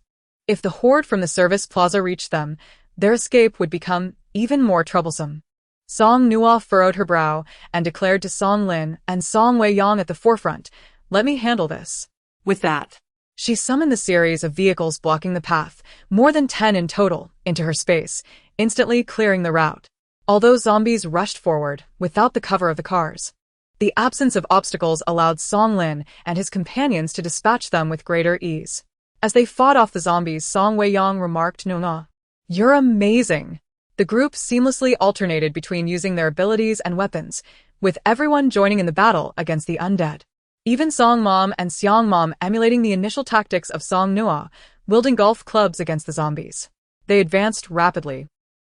Speaker 1: If the horde from the service plaza reached them, their escape would become even more troublesome. Song Nuo furrowed her brow and declared to Song Lin and Song Weiyang at the forefront, "Let me handle this."
Speaker 2: With that,
Speaker 1: She summoned the series of vehicles blocking the path, more than 10 in total, into her space, instantly clearing the route. Although zombies rushed forward without the cover of the cars, the absence of obstacles allowed Song Lin and his companions to dispatch them with greater ease. As they fought off the zombies, Song Weiyang remarked, "No, you're amazing." The group seamlessly alternated between using their abilities and weapons, with everyone joining in the battle against the undead. Even Song Mom and Xiang Mom emulating the initial tactics of Song Nuo, wielding golf clubs against the zombies. They advanced rapidly,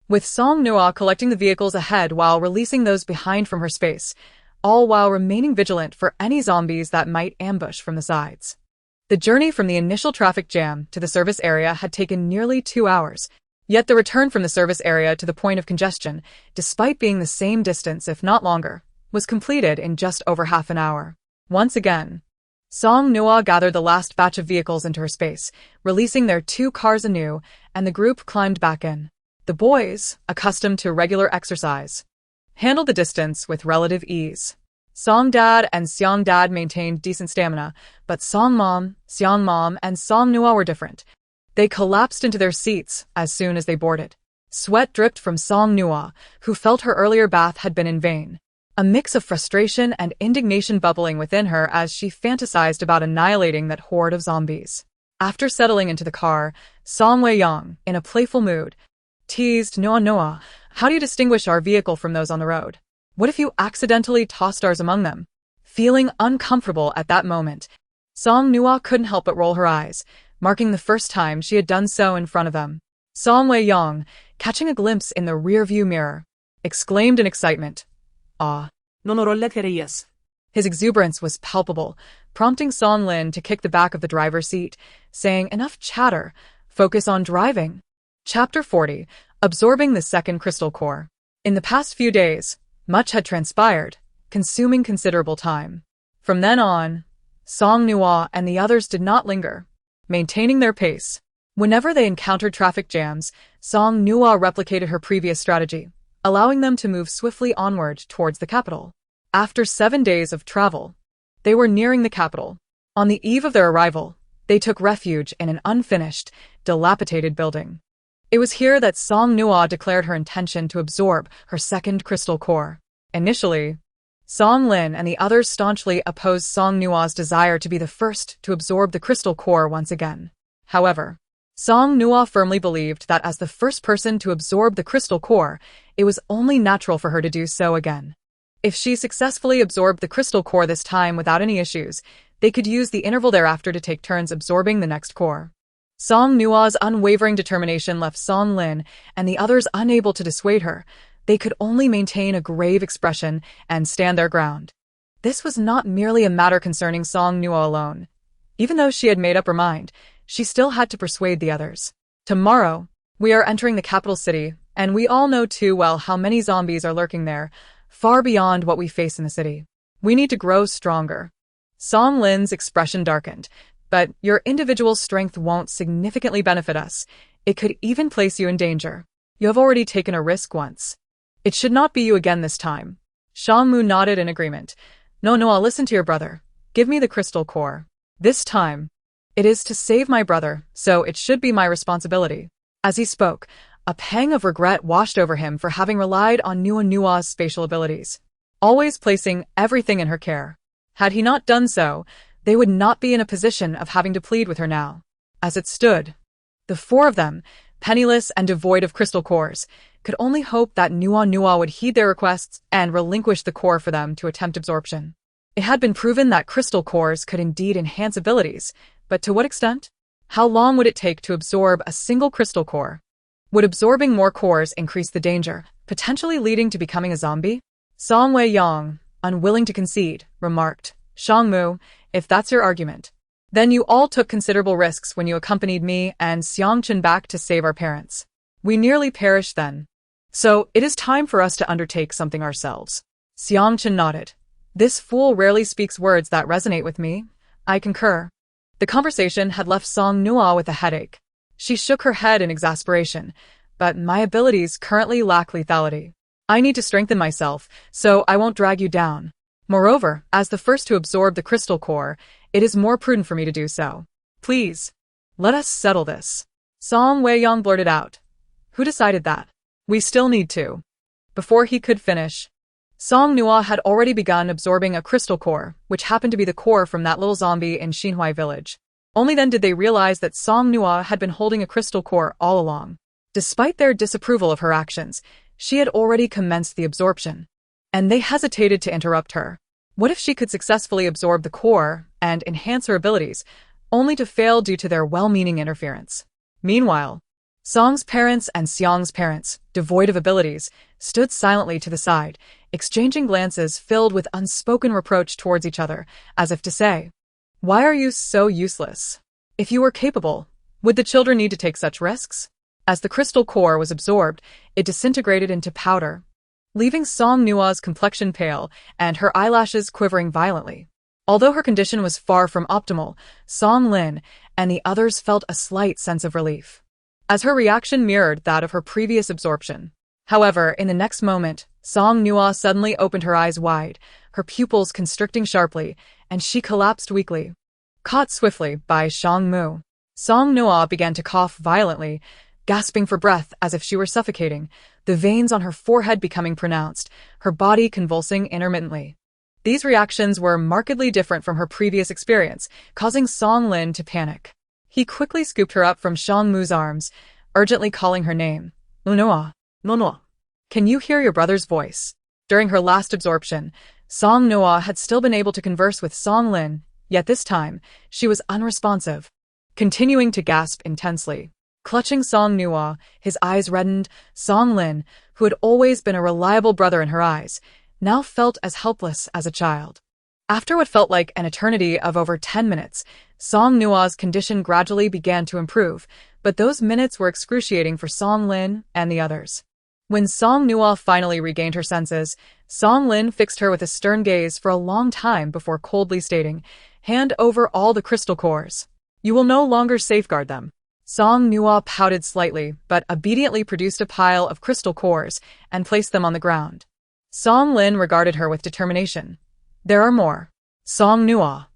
Speaker 1: with Song Nuo collecting the vehicles ahead while releasing those behind from her space, all while remaining vigilant for any zombies that might ambush from the sides. The journey from the initial traffic jam to the service area had taken nearly 2 hours, yet the return from the service area to the point of congestion, despite being the same distance if not longer, was completed in just over half an hour. Once again, Song Nuo gathered the last batch of vehicles into her space, releasing their 2 cars anew, and the group climbed back in. The boys, accustomed to regular exercise, handled the distance with relative ease. Song Dad and Xiang Dad maintained decent stamina, but Song Mom, Xiang Mom, and Song Nuo were different. They collapsed into their seats as soon as they boarded. Sweat dripped from Song Nuo, who felt her earlier bath had been in vain. A mix of frustration and indignation bubbling within her as she fantasized about annihilating that horde of zombies. After settling into the car, Song Weiyang, in a playful mood, teased, "Noa, how do you distinguish our vehicle from those on the road? What if you accidentally tossed ours among them?" Feeling uncomfortable at that moment, Song Nuo couldn't help but roll her eyes, marking the first time she had done so in front of them. Song Weiyang, catching a glimpse in the rear-view mirror, exclaimed in excitement, "Ah."
Speaker 2: no le querías.
Speaker 1: His exuberance was palpable, prompting Song Lin to kick the back of the driver's seat, saying, "Enough chatter, focus on driving." Chapter 40, Absorbing the Second Crystal Core. In the past few days, much had transpired, consuming considerable time. From then on, Song Nuo and the others did not linger, maintaining their pace. Whenever they encountered traffic jams, Song Nuo replicated her previous strategy, allowing them to move swiftly onward towards the capital. After 7 days of travel, they were nearing the capital. On the eve of their arrival, they took refuge in an unfinished, dilapidated building. It was here that Song Nuo declared her intention to absorb her second crystal core. Initially, Song Lin and the others staunchly opposed Song Nuo's desire to be the first to absorb the crystal core once again. However, Song Nuo firmly believed that as the first person to absorb the crystal core, it was only natural for her to do so again. If she successfully absorbed the crystal core this time without any issues, they could use the interval thereafter to take turns absorbing the next core. Song Nuo's unwavering determination left Song Lin and the others unable to dissuade her. They could only maintain a grave expression and stand their ground. This was not merely a matter concerning Song Nuo alone. Even though she had made up her mind, she still had to persuade the others. Tomorrow, we are entering the capital city, and we all know too well how many zombies are lurking there, far beyond what we face in the city. We need to grow stronger. Song Lin's expression darkened. But your individual strength won't significantly benefit us. It could even place you in danger. You have already taken a risk once. It should not be you again this time. Shang Mu nodded in agreement. No, I'll listen to your brother. Give me the crystal core. This time, it is to save my brother, so it should be my responsibility. As he spoke, a pang of regret washed over him for having relied on Nuo's spatial abilities, always placing everything in her care. Had he not done so, they would not be in a position of having to plead with her now. As it stood, the 4 of them, penniless and devoid of crystal cores, could only hope that Nuo would heed their requests and relinquish the core for them to attempt absorption. It had been proven that crystal cores could indeed enhance abilities, but to what extent? How long would it take to absorb a single crystal core? Would absorbing more cores increase the danger, potentially leading to becoming a zombie? Song Wei-yong, unwilling to concede, remarked, Shangmu, if that's your argument, then you all took considerable risks when you accompanied me and Xiangchen back to save our parents. We nearly perished then. So, it is time for us to undertake something ourselves. Xiangchen nodded. This fool rarely speaks words that resonate with me. I concur. The conversation had left Song Nuo with a headache. She shook her head in exasperation. But my abilities currently lack lethality. I need to strengthen myself, so I won't drag you down. Moreover, as the first to absorb the crystal core, it is more prudent for me to do so. Please, let us settle this. Song Wei-yong blurted out. Who decided that? We still need to. Before he could finish, Song Nuo had already begun absorbing a crystal core, which happened to be the core from that little zombie in Xinhui village. Only then did they realize that Song Nuo had been holding a crystal core all along. Despite their disapproval of her actions, she had already commenced the absorption. And they hesitated to interrupt her. What if she could successfully absorb the core and enhance her abilities, only to fail due to their well-meaning interference? Meanwhile, Song's parents and Xiang's parents, devoid of abilities, stood silently to the side, exchanging glances filled with unspoken reproach towards each other, as if to say, why are you so useless? If you were capable, would the children need to take such risks? As the crystal core was absorbed, it disintegrated into powder, leaving Song Nuo's complexion pale and her eyelashes quivering violently. Although her condition was far from optimal, Song Lin and the others felt a slight sense of relief, as her reaction mirrored that of her previous absorption. However, in the next moment, Song Nuo suddenly opened her eyes wide, her pupils constricting sharply, and she collapsed weakly. Caught swiftly by Shangmu, Song Nuo began to cough violently, gasping for breath as if she were suffocating, the veins on her forehead becoming pronounced, her body convulsing intermittently. These reactions were markedly different from her previous experience, causing Song Lin to panic. He quickly scooped her up from Shangmu's arms, urgently calling her name. Nuo, Nuo. Can you hear your brother's voice? During her last absorption, Song Nuo had still been able to converse with Song Lin, yet this time, she was unresponsive, continuing to gasp intensely. Clutching Song Nuo, his eyes reddened, Song Lin, who had always been a reliable brother in her eyes, now felt as helpless as a child. After what felt like an eternity of over 10 minutes, Song Nuo's condition gradually began to improve, but those minutes were excruciating for Song Lin and the others. When Song Nuo finally regained her senses, Song Lin fixed her with a stern gaze for a long time before coldly stating, hand over all the crystal cores. You will no longer safeguard them. Song Nuo pouted slightly, but obediently produced a pile of crystal cores and placed them on the ground. Song Lin regarded her with determination. There are more. Song Nuo.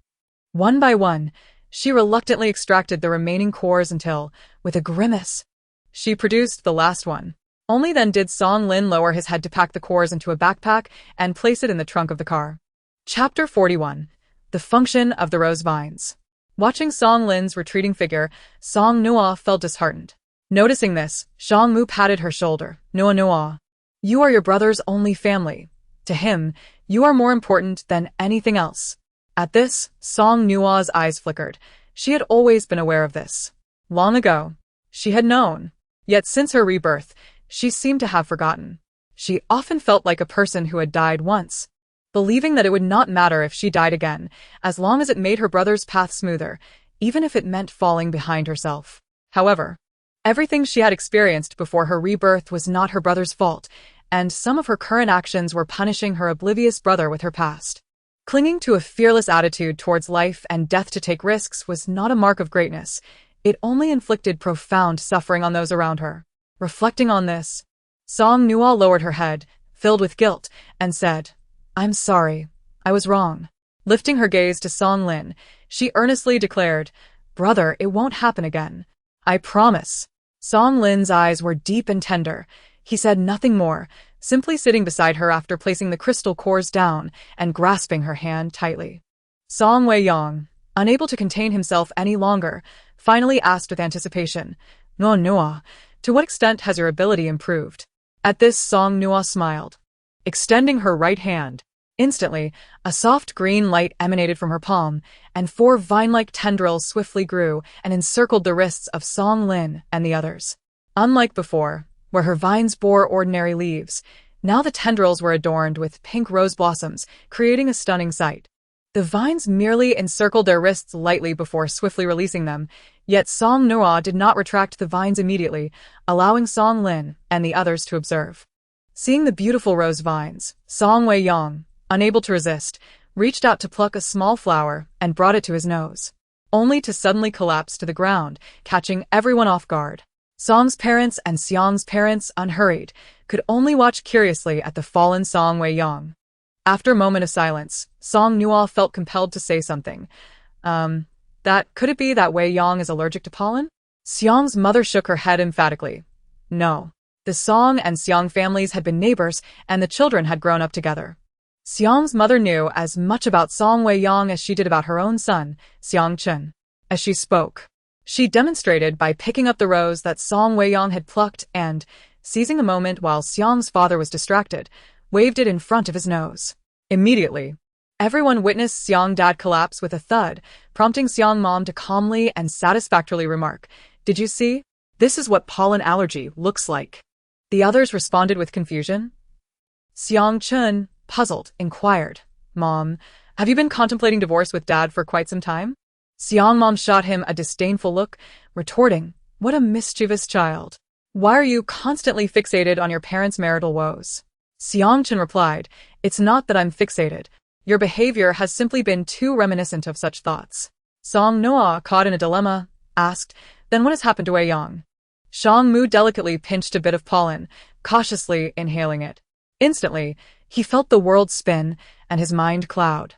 Speaker 1: One by one, she reluctantly extracted the remaining cores until, with a grimace, she produced the last one. Only then did Song Lin lower his head to pack the cores into a backpack and place it in the trunk of the car. Chapter 41. The Function of the Rose Vines. Watching Song Lin's retreating figure, Song Nuo felt disheartened. Noticing this, Shangmu patted her shoulder. Nuo. You are your brother's only family. To him, you are more important than anything else. At this, Song Nuo's eyes flickered. She had always been aware of this. Long ago, she had known. Yet since her rebirth, she seemed to have forgotten. She often felt like a person who had died once, believing that it would not matter if she died again, as long as it made her brother's path smoother, even if it meant falling behind herself. However, everything she had experienced before her rebirth was not her brother's fault, and some of her current actions were punishing her oblivious brother with her past. Clinging to a fearless attitude towards life and death to take risks was not a mark of greatness. It only inflicted profound suffering on those around her. Reflecting on this, Song Nuo lowered her head, filled with guilt, and said, I'm sorry. I was wrong. Lifting her gaze to Song Lin, she earnestly declared, Brother, it won't happen again. I promise. Song Lin's eyes were deep and tender. He said nothing more, simply sitting beside her after placing the crystal cores down and grasping her hand tightly. Song Wei-yong, unable to contain himself any longer, finally asked with anticipation, Nuo, to what extent has your ability improved? At this, Song Nuo smiled. Extending her right hand, Instantly, a soft green light emanated from her palm, and 4 vine-like tendrils swiftly grew and encircled the wrists of Song Lin and the others. Unlike before, where her vines bore ordinary leaves, now the tendrils were adorned with pink rose blossoms, creating a stunning sight. The vines merely encircled their wrists lightly before swiftly releasing them, yet Song Nuo did not retract the vines immediately, allowing Song Lin and the others to observe. Seeing the beautiful rose vines, Song Weiyang, unable to resist, reached out to pluck a small flower and brought it to his nose, only to suddenly collapse to the ground, catching everyone off guard. Song's parents and Xiang's parents, unhurried, could only watch curiously at the fallen Song Weiyang. After a moment of silence, Song Nuo felt compelled to say something. Could it be that Weiyang is allergic to pollen? Xiang's mother shook her head emphatically. No. The Song and Xiang families had been neighbors, and the children had grown up together. Xiang's mother knew as much about Song Weiyang as she did about her own son, Xiang Chun. As she spoke, she demonstrated by picking up the rose that Song Weiyang had plucked and, seizing a moment while Xiang's father was distracted, waved it in front of his nose. Immediately, everyone witnessed Xiang Dad collapse with a thud, prompting Xiang Mom to calmly and satisfactorily remark, "Did you see? This is what pollen allergy looks like." The others responded with confusion. Xiang Chun, puzzled, inquired, "Mom, have you been contemplating divorce with Dad for quite some time?" Xiang Mom shot him a disdainful look, retorting, "What a mischievous child. Why are you constantly fixated on your parents' marital woes?" Xiang Chun replied, "It's not that I'm fixated. Your behavior has simply been too reminiscent of such thoughts." Song Nuo, caught in a dilemma, asked, "Then what has happened to Weiyang?" Shang Mu delicately pinched a bit of pollen, cautiously inhaling it. Instantly, he felt the world spin and his mind cloud.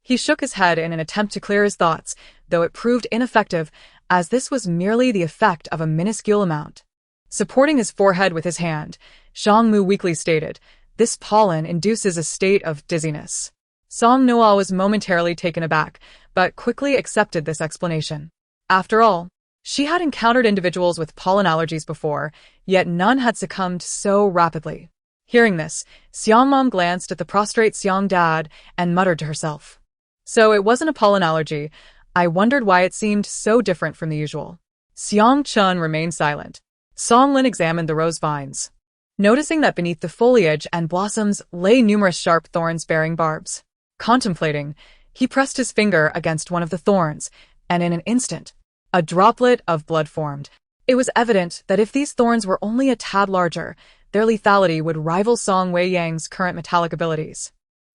Speaker 1: He shook his head in an attempt to clear his thoughts, though it proved ineffective, as this was merely the effect of a minuscule amount. Supporting his forehead with his hand, Shang Mu weakly stated, "This pollen induces a state of dizziness." Song Nuo was momentarily taken aback, but quickly accepted this explanation. After all, she had encountered individuals with pollen allergies before, yet none had succumbed so rapidly. Hearing this, Xiang Mom glanced at the prostrate Xiang Dad and muttered to herself, "So it wasn't a pollen allergy. I wondered why it seemed so different from the usual." Xiang Chun remained silent. Song Lin examined the rose vines, noticing that beneath the foliage and blossoms lay numerous sharp thorns bearing barbs. Contemplating, he pressed his finger against one of the thorns, and in an instant, a droplet of blood formed. It was evident that if these thorns were only a tad larger, their lethality would rival Song Weiyang's current metallic abilities.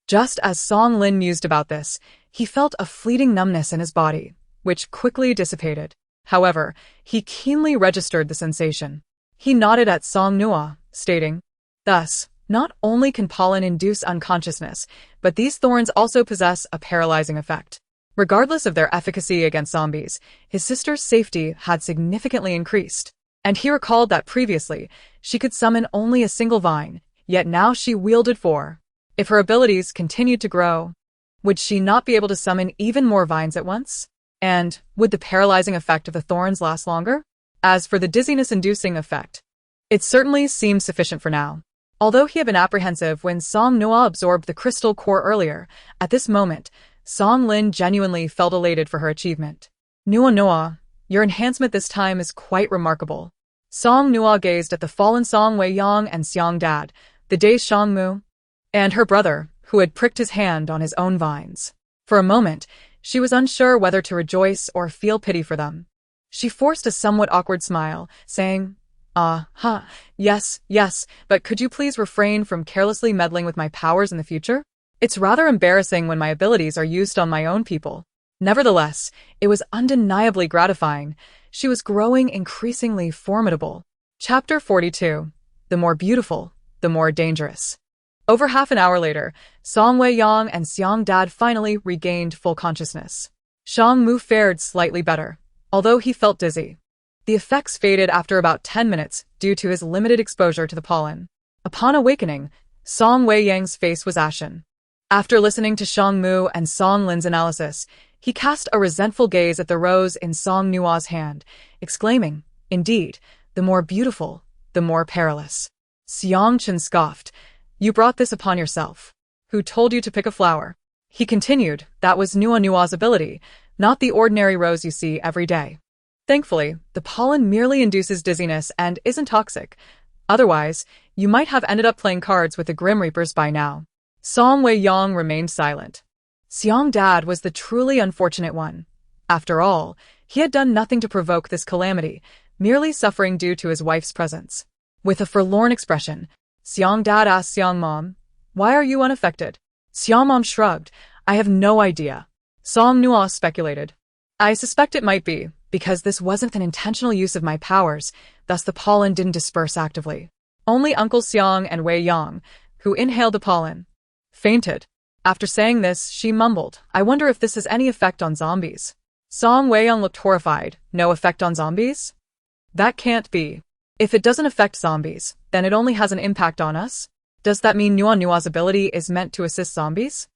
Speaker 1: Just as Song Lin mused about this, he felt a fleeting numbness in his body, which quickly dissipated. However, he keenly registered the sensation. He nodded at Song Nuo, stating, "Thus, not only can pollen induce unconsciousness, but these thorns also possess a paralyzing effect." Regardless of their efficacy against zombies, his sister's safety had significantly increased, and he recalled that previously, she could summon only a single vine, yet now she wielded 4. If her abilities continued to grow, would she not be able to summon even more vines at once? And would the paralyzing effect of the thorns last longer? As for the dizziness-inducing effect, it certainly seemed sufficient for now. Although he had been apprehensive when Song Nuo absorbed the crystal core earlier, at this moment, Song Lin genuinely felt elated for her achievement. Nuo, your enhancement this time is quite remarkable." Song Nuo gazed at the fallen Song Weiyang and Xiang Dad, the dazed Shang Mu, and her brother, who had pricked his hand on his own vines. For a moment, she was unsure whether to rejoice or feel pity for them. She forced a somewhat awkward smile, saying, yes, but could you please refrain from carelessly meddling with my powers in the future? It's rather embarrassing when my abilities are used on my own people." Nevertheless, it was undeniably gratifying. She was growing increasingly formidable. Chapter 42. The more beautiful, the more dangerous. Over half an hour later, Song Weiyang and Xiang Dad finally regained full consciousness. Shang Mu fared slightly better, although he felt dizzy. The effects faded after about 10 minutes due to his limited exposure to the pollen. Upon awakening, Song Weiyang's face was ashen. After listening to Shang Mu and Song Lin's analysis, he cast a resentful gaze at the rose in Song Nuo's hand, exclaiming, "Indeed, the more beautiful, the more perilous." Xiang Chun scoffed, "You brought this upon yourself." Who told you to pick a flower? He continued, that was Nuo's ability, not the ordinary rose you see every day. Thankfully, the pollen merely induces dizziness and isn't toxic. Otherwise, you might have ended up playing cards with the Grim Reapers by now. Song Wei-yong remained silent. Xiong Dad was the truly unfortunate one. After all, he had done nothing to provoke this calamity, merely suffering due to his wife's presence. With a forlorn expression, Xiong Dad asked Xiong Mom, "Why are you unaffected?" Xiong Mom shrugged, "I have no idea." Song Nuo speculated, "I suspect it might be because this wasn't an intentional use of my powers, thus the pollen didn't disperse actively. Only Uncle Xiong and Wei Yang, who inhaled the pollen, fainted." After saying this, she mumbled, "I wonder if this has any effect on zombies." Song Wei-yong looked horrified. "No effect on zombies? That can't be. If it doesn't affect zombies, then it only has an impact on us? Does that mean Nuo's ability is meant to assist zombies?"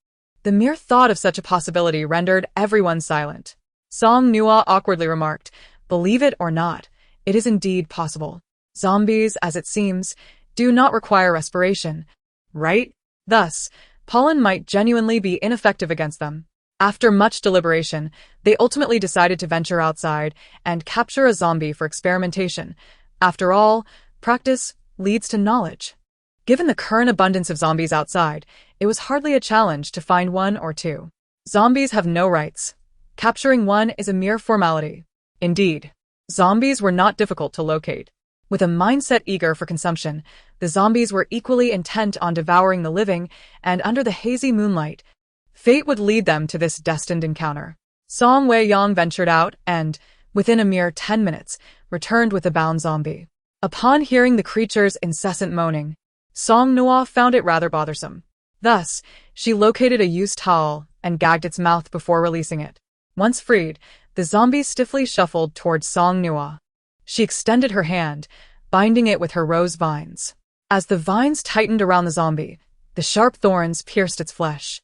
Speaker 1: The mere thought of such a possibility rendered everyone silent. Song Nuo awkwardly remarked, "Believe it or not, it is indeed possible. Zombies, as it seems, do not require respiration, right? Thus, pollen might genuinely be ineffective against them." After much deliberation, they ultimately decided to venture outside and capture a zombie for experimentation. After all, practice leads to knowledge. Given the current abundance of zombies outside, it was hardly a challenge to find one or two. Zombies have no rights. Capturing one is a mere formality. Indeed, zombies were not difficult to locate. With a mindset eager for consumption, the zombies were equally intent on devouring the living, and under the hazy moonlight, fate would lead them to this destined encounter. Song Wei-yong ventured out and, within a mere 10 minutes, returned with a bound zombie. Upon hearing the creature's incessant moaning, Song Nuo found it rather bothersome. Thus, she located a used towel and gagged its mouth before releasing it. Once freed, the zombie stiffly shuffled towards Song Nuo. She extended her hand, binding it with her rose vines. As the vines tightened around the zombie, the sharp thorns pierced its flesh.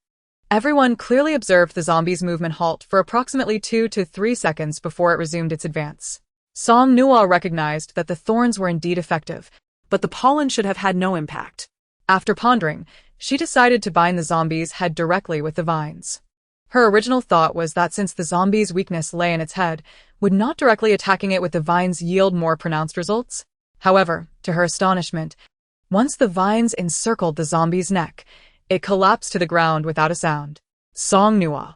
Speaker 1: Everyone clearly observed the zombie's movement halt for approximately 2 to 3 seconds before it resumed its advance. Song Nuo recognized that the thorns were indeed effective,
Speaker 2: But the pollen should have had no impact.
Speaker 1: after pondering, she decided to bind the zombie's head directly with the vines. Her original thought was that since the zombie's weakness lay in its head, would not directly attacking it with the vines yield more pronounced results? However, to her astonishment, once the vines encircled the zombie's neck, it collapsed to the ground without a sound. Song Nuo.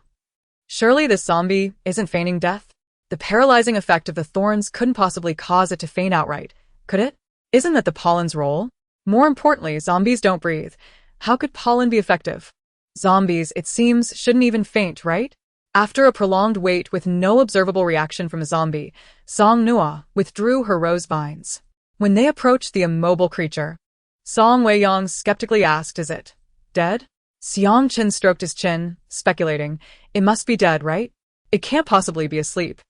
Speaker 1: Surely this zombie isn't feigning death? The paralyzing effect of the thorns couldn't possibly cause it to faint outright, could it? Isn't that the pollen's role? More importantly, zombies don't breathe. How could pollen be effective? Zombies, it seems, shouldn't even faint, right? After a prolonged wait with no observable reaction from the zombie, Song Nuo withdrew her rose vines. When they approached the immobile creature, Song Wei-yong skeptically asked, "Is it dead?" Xiang Qin stroked his chin, speculating, "It must be dead, right? It can't possibly be asleep."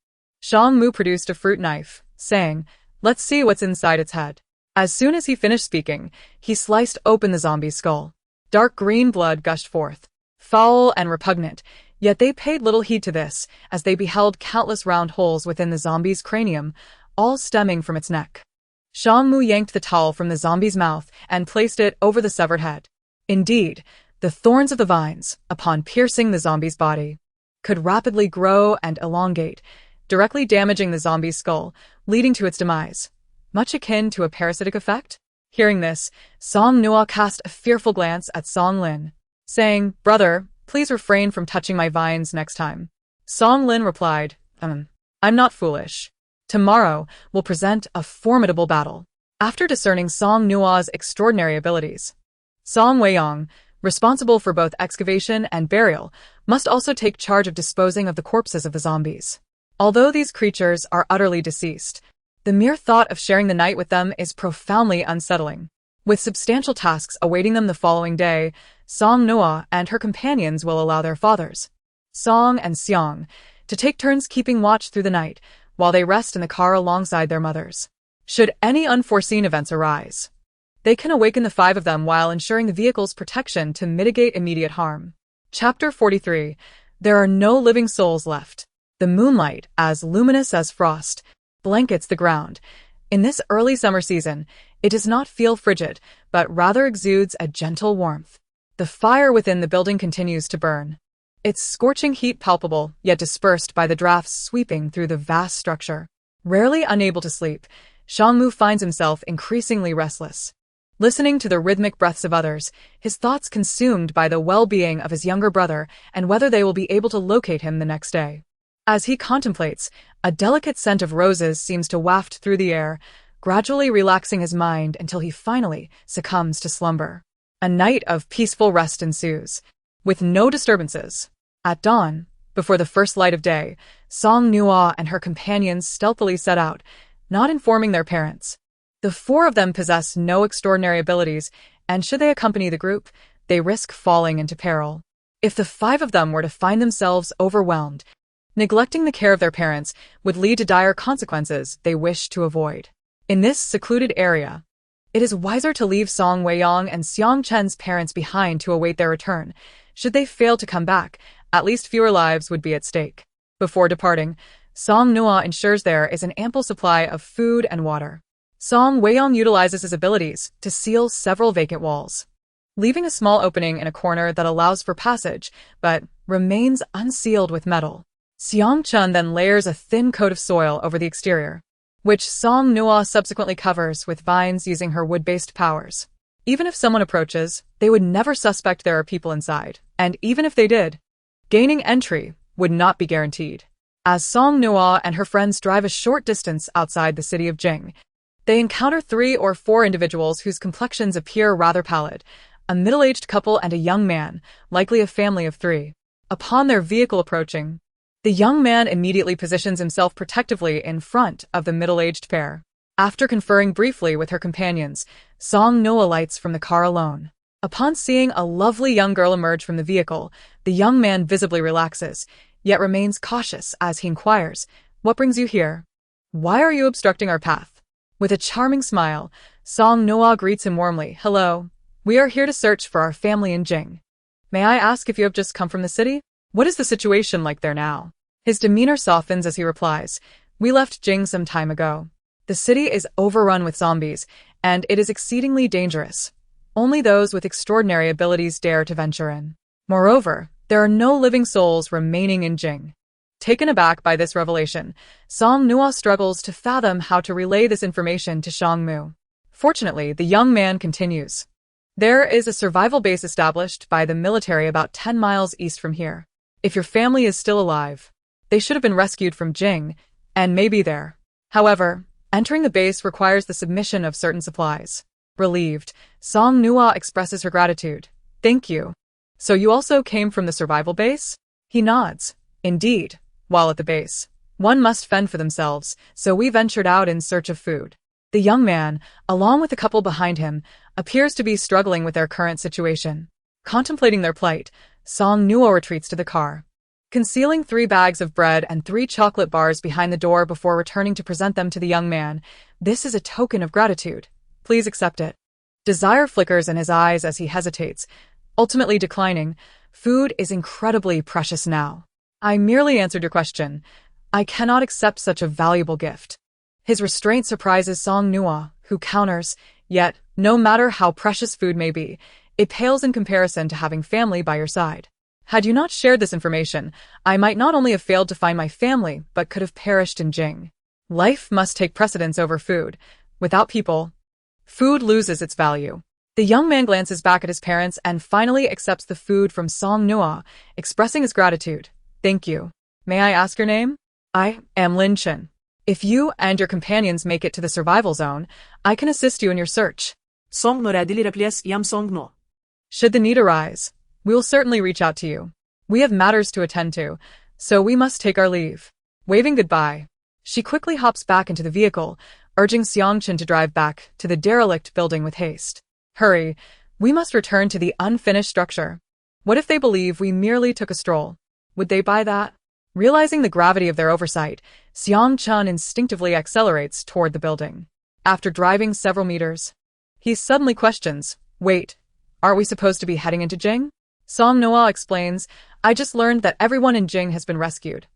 Speaker 1: Shang Mu produced a fruit knife, saying, "Let's see what's inside its head." As soon as he finished speaking, he sliced open the zombie's skull. Dark green blood gushed forth, foul and repugnant, yet they paid little heed to this, as they beheld countless round holes within the zombie's cranium, all stemming from its neck. Shang Mu yanked the towel from the zombie's mouth and placed it over the severed head. Indeed, the thorns of the vines, upon piercing the zombie's body, could rapidly grow and elongate, directly damaging the zombie's skull, leading to its demise, much akin to a parasitic effect. Hearing this, Song Nuo cast a fearful glance at Song Lin, saying, "Brother, please refrain from touching my vines next time." Song Lin replied, I'm not foolish. Tomorrow will present a formidable battle." After discerning Song Nuo's extraordinary abilities, Song Wei-yong, responsible for both excavation and burial, must also take charge of disposing of the corpses of the zombies. Although these creatures are utterly deceased, the mere thought of sharing the night with them is profoundly unsettling. With substantial tasks awaiting them the following day, Song Nuo and her companions will allow their fathers, Song and Xiang, to take turns keeping watch through the night, while they rest in the car alongside their mothers. Should any unforeseen events arise, they can awaken the 5 of them while ensuring the vehicle's protection to mitigate immediate harm. Chapter 43. There are no living souls left. The moonlight, as luminous as frost, blankets the ground. In this early summer season, it does not feel frigid, but rather exudes a gentle warmth. The fire within the building continues to burn. Its scorching heat palpable, yet dispersed by the drafts sweeping through the vast structure. Rarely unable to sleep, Song Nuo finds himself increasingly restless. Listening to the rhythmic breaths of others, his thoughts consumed by the well-being of his younger brother and whether they will be able to locate him the next day. As he contemplates, a delicate scent of roses seems to waft through the air, gradually relaxing his mind until he finally succumbs to slumber. A night of peaceful rest ensues, with no disturbances. At dawn, before the first light of day, Song Nuo and her companions stealthily set out, not informing their parents. The four of them possess no extraordinary abilities, and should they accompany the group, they risk falling into peril. If the five of them were to find themselves overwhelmed, neglecting the care of their parents would lead to dire consequences they wish to avoid. In this secluded area, it is wiser to leave Song Weiyang and Xiang Chen's parents behind to await their return. Should they fail to come back, at least fewer lives would be at stake. Before departing, Song Nuo ensures there is an ample supply of food and water. Song Weiyang utilizes his abilities to seal several vacant walls, leaving a small opening in a corner that allows for passage, but remains unsealed with metal. Xiang Chen then layers a thin coat of soil over the exterior, which Song Nuo subsequently covers with vines using her wood-based powers. Even if someone approaches, they would never suspect there are people inside, and even if they did, gaining entry would not be guaranteed. As Song Nuo and her friends drive a short distance outside the city of Jing, they encounter 3 or 4 individuals whose complexions appear rather pallid, a middle-aged couple and a young man, likely a family of 3. Upon their vehicle approaching, the young man immediately positions himself protectively in front of the middle-aged pair. After conferring briefly with her companions, Song Nuo alights from the car alone. Upon seeing a lovely young girl emerge from the vehicle, the young man visibly relaxes, yet remains cautious as he inquires, "What brings you here? Why are you obstructing our path?" With a charming smile, Song Nuo greets him warmly. "Hello. We are here to search for our family in Jing. May I ask if you have just come from the city? What is the situation like there now?" His demeanor softens as he replies, "We left Jing some time ago. The city is overrun with zombies, and it is exceedingly dangerous. Only those with extraordinary abilities dare to venture in. Moreover, there are no living souls remaining in Jing." Taken aback by this revelation, Song Nuo struggles to fathom how to relay this information to Song Mu. Fortunately, the young man continues. "There is a survival base established by the military about 10 miles east from here. If your family is still alive, they should have been rescued from Jing, and may be there. However, entering the base requires the submission of certain supplies." Relieved, Song Nuo expresses her gratitude. "Thank you. So you also came from the survival base?" He nods. "Indeed. While at the base, one must fend for themselves, so we ventured out in search of food." The young man, along with the couple behind him, appears to be struggling with their current situation. Contemplating their plight, Song Nuo retreats to the car, concealing 3 bags of bread and 3 chocolate bars behind the door before returning to present them to the young man. "This is a token of gratitude. Please accept it." Desire flickers in his eyes as he hesitates, ultimately declining. "Food is incredibly precious now. I merely answered your question. I cannot accept such a valuable gift." His restraint surprises Song Nuo, who counters, "Yet, no matter how precious food may be, it pales in comparison to having family by your side. Had you not shared this information, I might not only have failed to find my family, but could have perished in Jing. Life must take precedence over food. Without people, food loses its value." The young man glances back at his parents and finally accepts the food from Song Nuo, expressing his gratitude. "Thank you. May I ask your name?" "I am Lin Chen. If you and your companions make it to the survival zone, I can assist you in your search."
Speaker 2: Song Nuo yam Song Nuo.
Speaker 1: "Should the need arise, we will certainly reach out to you. We have matters to attend to, so we must take our leave." Waving goodbye, she quickly hops back into the vehicle, urging Xiang Chen to drive back to the derelict building with haste. "Hurry, we must return to the unfinished structure. What if they believe we merely took a stroll? Would they buy that?" Realizing the gravity of their oversight, Xiang Chen instinctively accelerates toward the building. After driving several meters, he suddenly questions, "Wait, aren't we supposed to be heading into Jing?" Song Nuo explains, "I just learned that everyone in Jing has been rescued.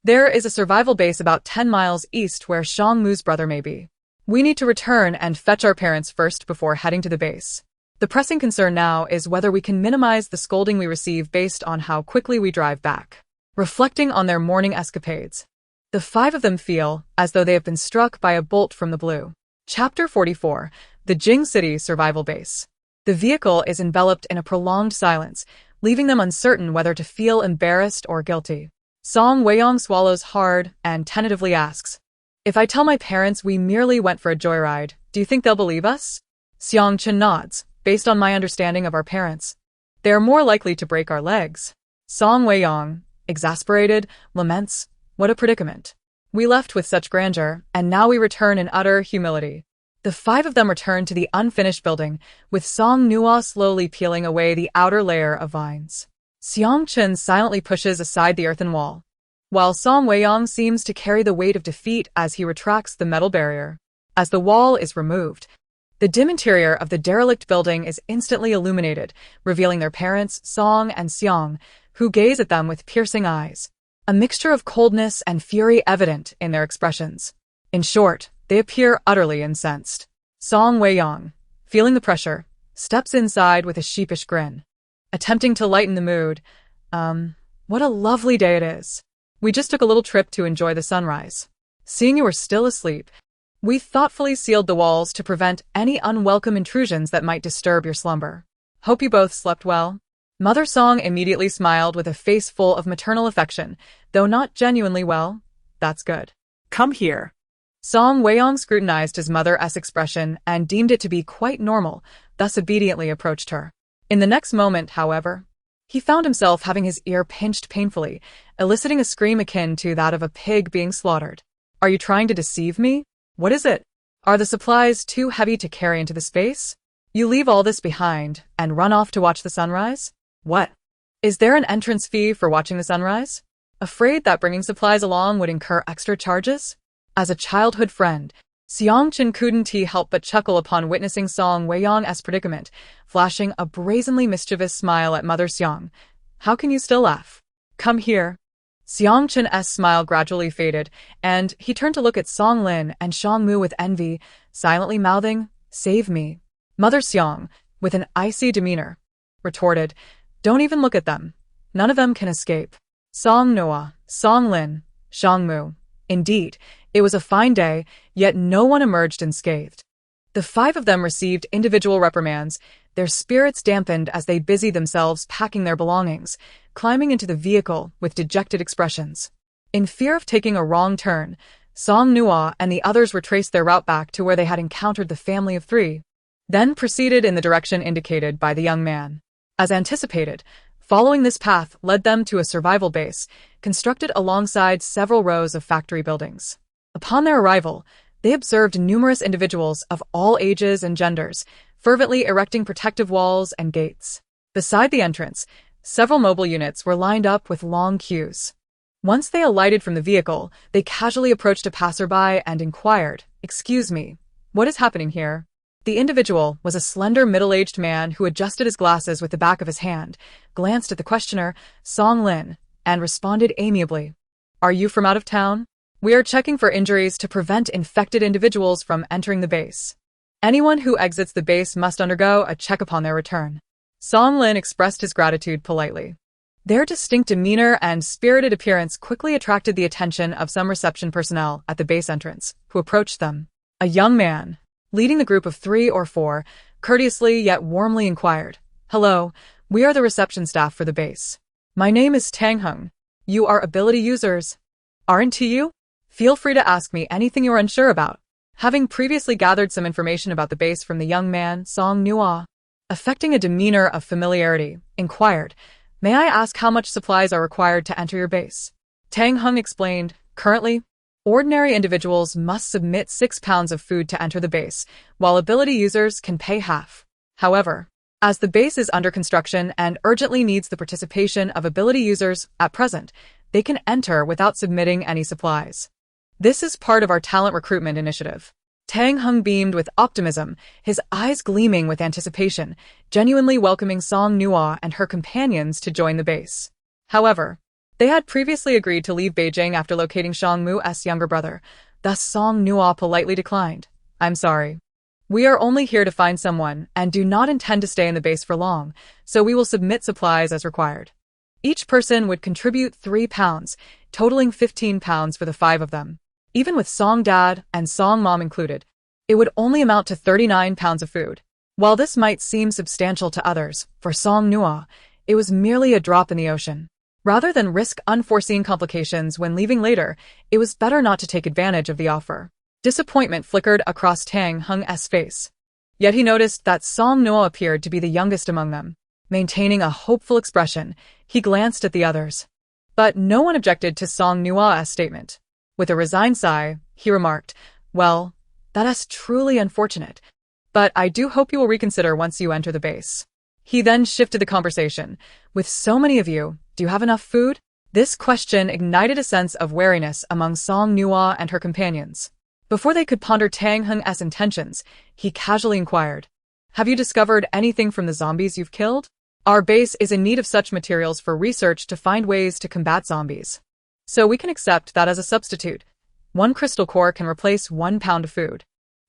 Speaker 1: There is a survival base about 10 miles east where Shang Mu's brother may be. We need to return and fetch our parents first before heading to the base." The pressing concern now is whether we can minimize the scolding we receive based on how quickly we drive back. Reflecting on their morning escapades, the five of them feel as though they have been struck by a bolt from the blue. Chapter 44, the Jing City Survival Base. The vehicle is enveloped in a prolonged silence, leaving them uncertain whether to feel embarrassed or guilty. Song Nuo swallows hard and tentatively asks, "If I tell my parents we merely went for a joyride, do you think they'll believe us?" Xiang Chen nods, based on my understanding of our parents. They are more likely to break our legs. Song Nuo, exasperated, laments, "What a predicament. We left with such grandeur, and now we return in utter humility." The five of them return to the unfinished building, with Song Nuo slowly peeling away the outer layer of vines. Xiang Chen silently pushes aside the earthen wall, while Song Nuo seems to carry the weight of defeat as he retracts the metal barrier. As the wall is removed, the dim interior of the derelict building is instantly illuminated, revealing their parents, Song and Xiang, who gaze at them with piercing eyes, a mixture of coldness and fury evident in their expressions. In short, they appear utterly incensed. Song Nuo, feeling the pressure, steps inside with a sheepish grin, attempting to lighten the mood. What a lovely day it is. We just took a little trip to enjoy the sunrise. Seeing you were still asleep, we thoughtfully sealed the walls to prevent any unwelcome intrusions that might disturb your slumber. Hope you both slept well. Mother Song immediately smiled with a face full of maternal affection, though not genuinely well. That's good.
Speaker 2: Come here.
Speaker 1: Song Nuo scrutinized his mother's expression and deemed it to be quite normal, thus obediently approached her. In the next moment, however, he found himself having his ear pinched painfully, eliciting a scream akin to that of a pig being slaughtered. "Are you trying to deceive me? What is it? Are the supplies too heavy to carry into the space? You leave all this behind and run off to watch the sunrise? What? Is there an entrance fee for watching the sunrise? Afraid that bringing supplies along would incur extra charges?" As a childhood friend, Xiang Chen couldn't help but chuckle upon witnessing Song Nuo's predicament, flashing a brazenly mischievous smile at Mother Xiang. "How can you still laugh? Come here." Xiang Chen's smile gradually faded, and he turned to look at Song Lin and Shangmu with envy, silently mouthing, "Save me." Mother Xiang, with an icy demeanor, retorted, "Don't even look at them. None of them can escape." Song Nuo, Song Lin, Shangmu. Indeed, it was a fine day, yet no one emerged unscathed. The five of them received individual reprimands, their spirits dampened as they busied themselves packing their belongings, climbing into the vehicle with dejected expressions. In fear of taking a wrong turn, Song Nuo and the others retraced their route back to where they had encountered the family of three, then proceeded in the direction indicated by the young man. As anticipated, following this path led them to a survival base, constructed alongside several rows of factory buildings. Upon their arrival, they observed numerous individuals of all ages and genders, fervently erecting protective walls and gates. Beside the entrance, several mobile units were lined up with long queues. Once they alighted from the vehicle, they casually approached a passerby and inquired, "Excuse me, what is happening here?" The individual was a slender middle-aged man who adjusted his glasses with the back of his hand, glanced at the questioner, Song Lin, and responded amiably. "Are you from out of town? We are checking for injuries to prevent infected individuals from entering the base. Anyone who exits the base must undergo a check upon their return." Song Lin expressed his gratitude politely. Their distinct demeanor and spirited appearance quickly attracted the attention of some reception personnel at the base entrance, who approached them. A young man, leading the group of 3 or 4, courteously yet warmly inquired, "Hello, we are the reception staff for the base. My name is Tang Heng. You are ability users, aren't you? Feel free to ask me anything you are unsure about." Having previously gathered some information about the base from the young man, Song Nuo, affecting a demeanor of familiarity, inquired, "May I ask how much supplies are required to enter your base?" Tang Heng explained, "Currently, ordinary individuals must submit 6 pounds of food to enter the base, while ability users can pay half. However, as the base is under construction and urgently needs the participation of ability users at present, they can enter without submitting any supplies. This is part of our talent recruitment initiative." Tang Heng beamed with optimism, his eyes gleaming with anticipation, genuinely welcoming Song Nuo and her companions to join the base. However, they had previously agreed to leave Beijing after locating Shangmu's younger brother, thus Song Nuo politely declined. "I'm sorry. We are only here to find someone and do not intend to stay in the base for long, so we will submit supplies as required. Each person would contribute 3 pounds, totaling 15 pounds for the 5 of them. Even with Song Dad and Song Mom included, it would only amount to 39 pounds of food. While this might seem substantial to others, for Song Nuo, it was merely a drop in the ocean. Rather than risk unforeseen complications when leaving later, it was better not to take advantage of the offer. Disappointment flickered across Tang Heng's face. Yet he noticed that Song Nuo appeared to be the youngest among them. Maintaining a hopeful expression, he glanced at the others. But no one objected to Song Nuo's statement. With a resigned sigh, he remarked, "Well, that is truly unfortunate. But I do hope you will reconsider once you enter the base." He then shifted the conversation. "With so many of you, do you have enough food?" This question ignited a sense of wariness among Song Nuo and her companions. Before they could ponder Tang Heng's intentions, he casually inquired, "Have you discovered anything from the zombies you've killed? Our base is in need of such materials for research to find ways to combat zombies. So we can accept that as a substitute. 1 crystal core can replace 1 pound of food."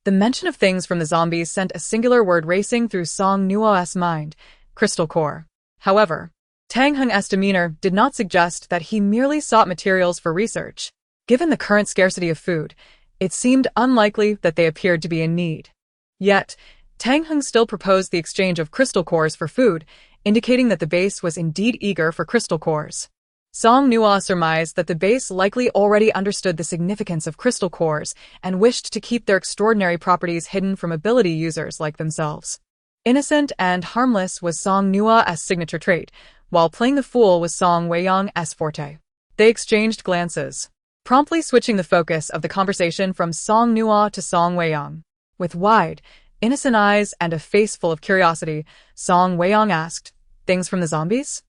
Speaker 1: The mention of things from the zombies sent a singular word racing through Song Nuo's mind, crystal core. However, Tang Heng's demeanor did not suggest that he merely sought materials for research. Given the current scarcity of food, it seemed unlikely that they appeared to be in need. Yet, Tang Heng still proposed the exchange of crystal cores for food, indicating that the base was indeed eager for crystal cores. Song Nuo surmised that the base likely already understood the significance of crystal cores and wished to keep their extraordinary properties hidden from ability users like themselves. Innocent and harmless was Song Nuo's signature trait, while playing the fool was Song Weiyang's forte. They exchanged glances, promptly switching the focus of the conversation from Song Nuo to Song Weiyang. With wide, innocent eyes and a face full of curiosity, Song Weiyang asked, "Things from the zombies?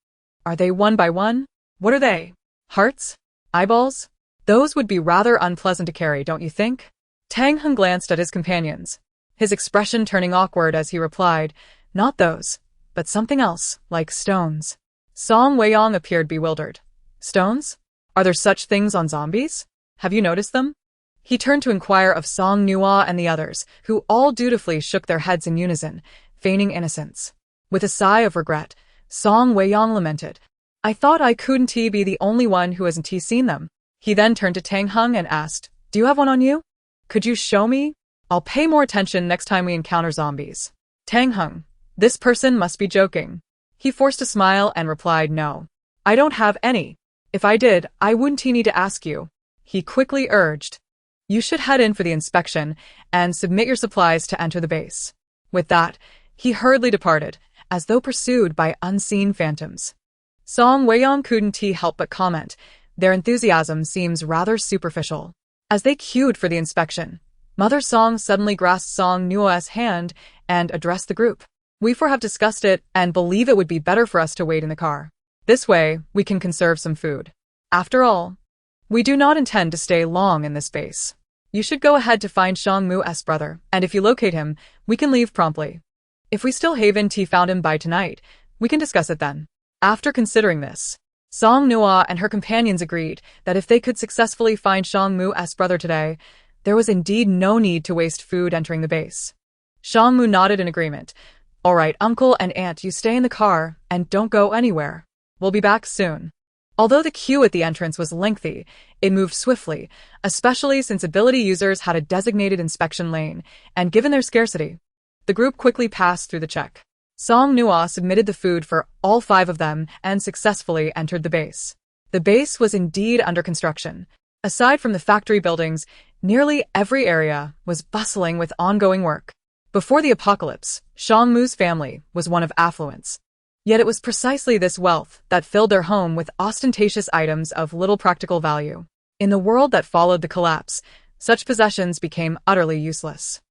Speaker 1: Are they one by one? What are they? Hearts? Eyeballs? Those would be rather unpleasant to carry, don't you think?" Tang Heng glanced at his companions, his expression turning awkward as he replied, "Not those, but something else, like stones." Song Weiyang appeared bewildered. "Stones? Are there such things on zombies? Have you noticed them?" He turned to inquire of Song Nuo and the others, who all dutifully shook their heads in unison, feigning innocence. With a sigh of regret, Song Weiyang lamented, "I thought I couldn't be the only one who hasn't seen them." He then turned to Tang Heng and asked, "Do you have one on you? Could you show me? I'll pay more attention next time we encounter zombies." Tang Heng, this person must be joking. He forced a smile and replied, "No. I don't have any. If I did, I wouldn't need to ask you." He quickly urged, "You should head in for the inspection and submit your supplies to enter the base." With that, he hurriedly departed, as though pursued by unseen phantoms. Song Weiyang couldn't help but comment, their enthusiasm seems rather superficial. As they queued for the inspection, Mother Song suddenly grasped Song Nuo's hand and addressed the group. "We four have discussed it and believe it would be better for us to wait in the car. This way, we can conserve some food. After all, we do not intend to stay long in this base. You should go ahead to find Song Mu's brother, and if you locate him, we can leave promptly. If we still haven't found him by tonight, we can discuss it then." After considering this, Song Nuo and her companions agreed that if they could successfully find Song Mu's brother today, there was indeed no need to waste food entering the base. Song Mu nodded in agreement. "All right, uncle and aunt, you stay in the car and don't go anywhere. We'll be back soon." Although the queue at the entrance was lengthy, it moved swiftly, especially since ability users had a designated inspection lane, and given their scarcity, the group quickly passed through the check. Song Nuo submitted the food for all 5 of them and successfully entered the base. The base was indeed under construction. Aside from the factory buildings, nearly every area was bustling with ongoing work. Before the apocalypse, Song Mu's family was one of affluence. Yet it was precisely this wealth that filled their home with ostentatious items of little practical value. In the world that followed the collapse, such possessions became utterly useless.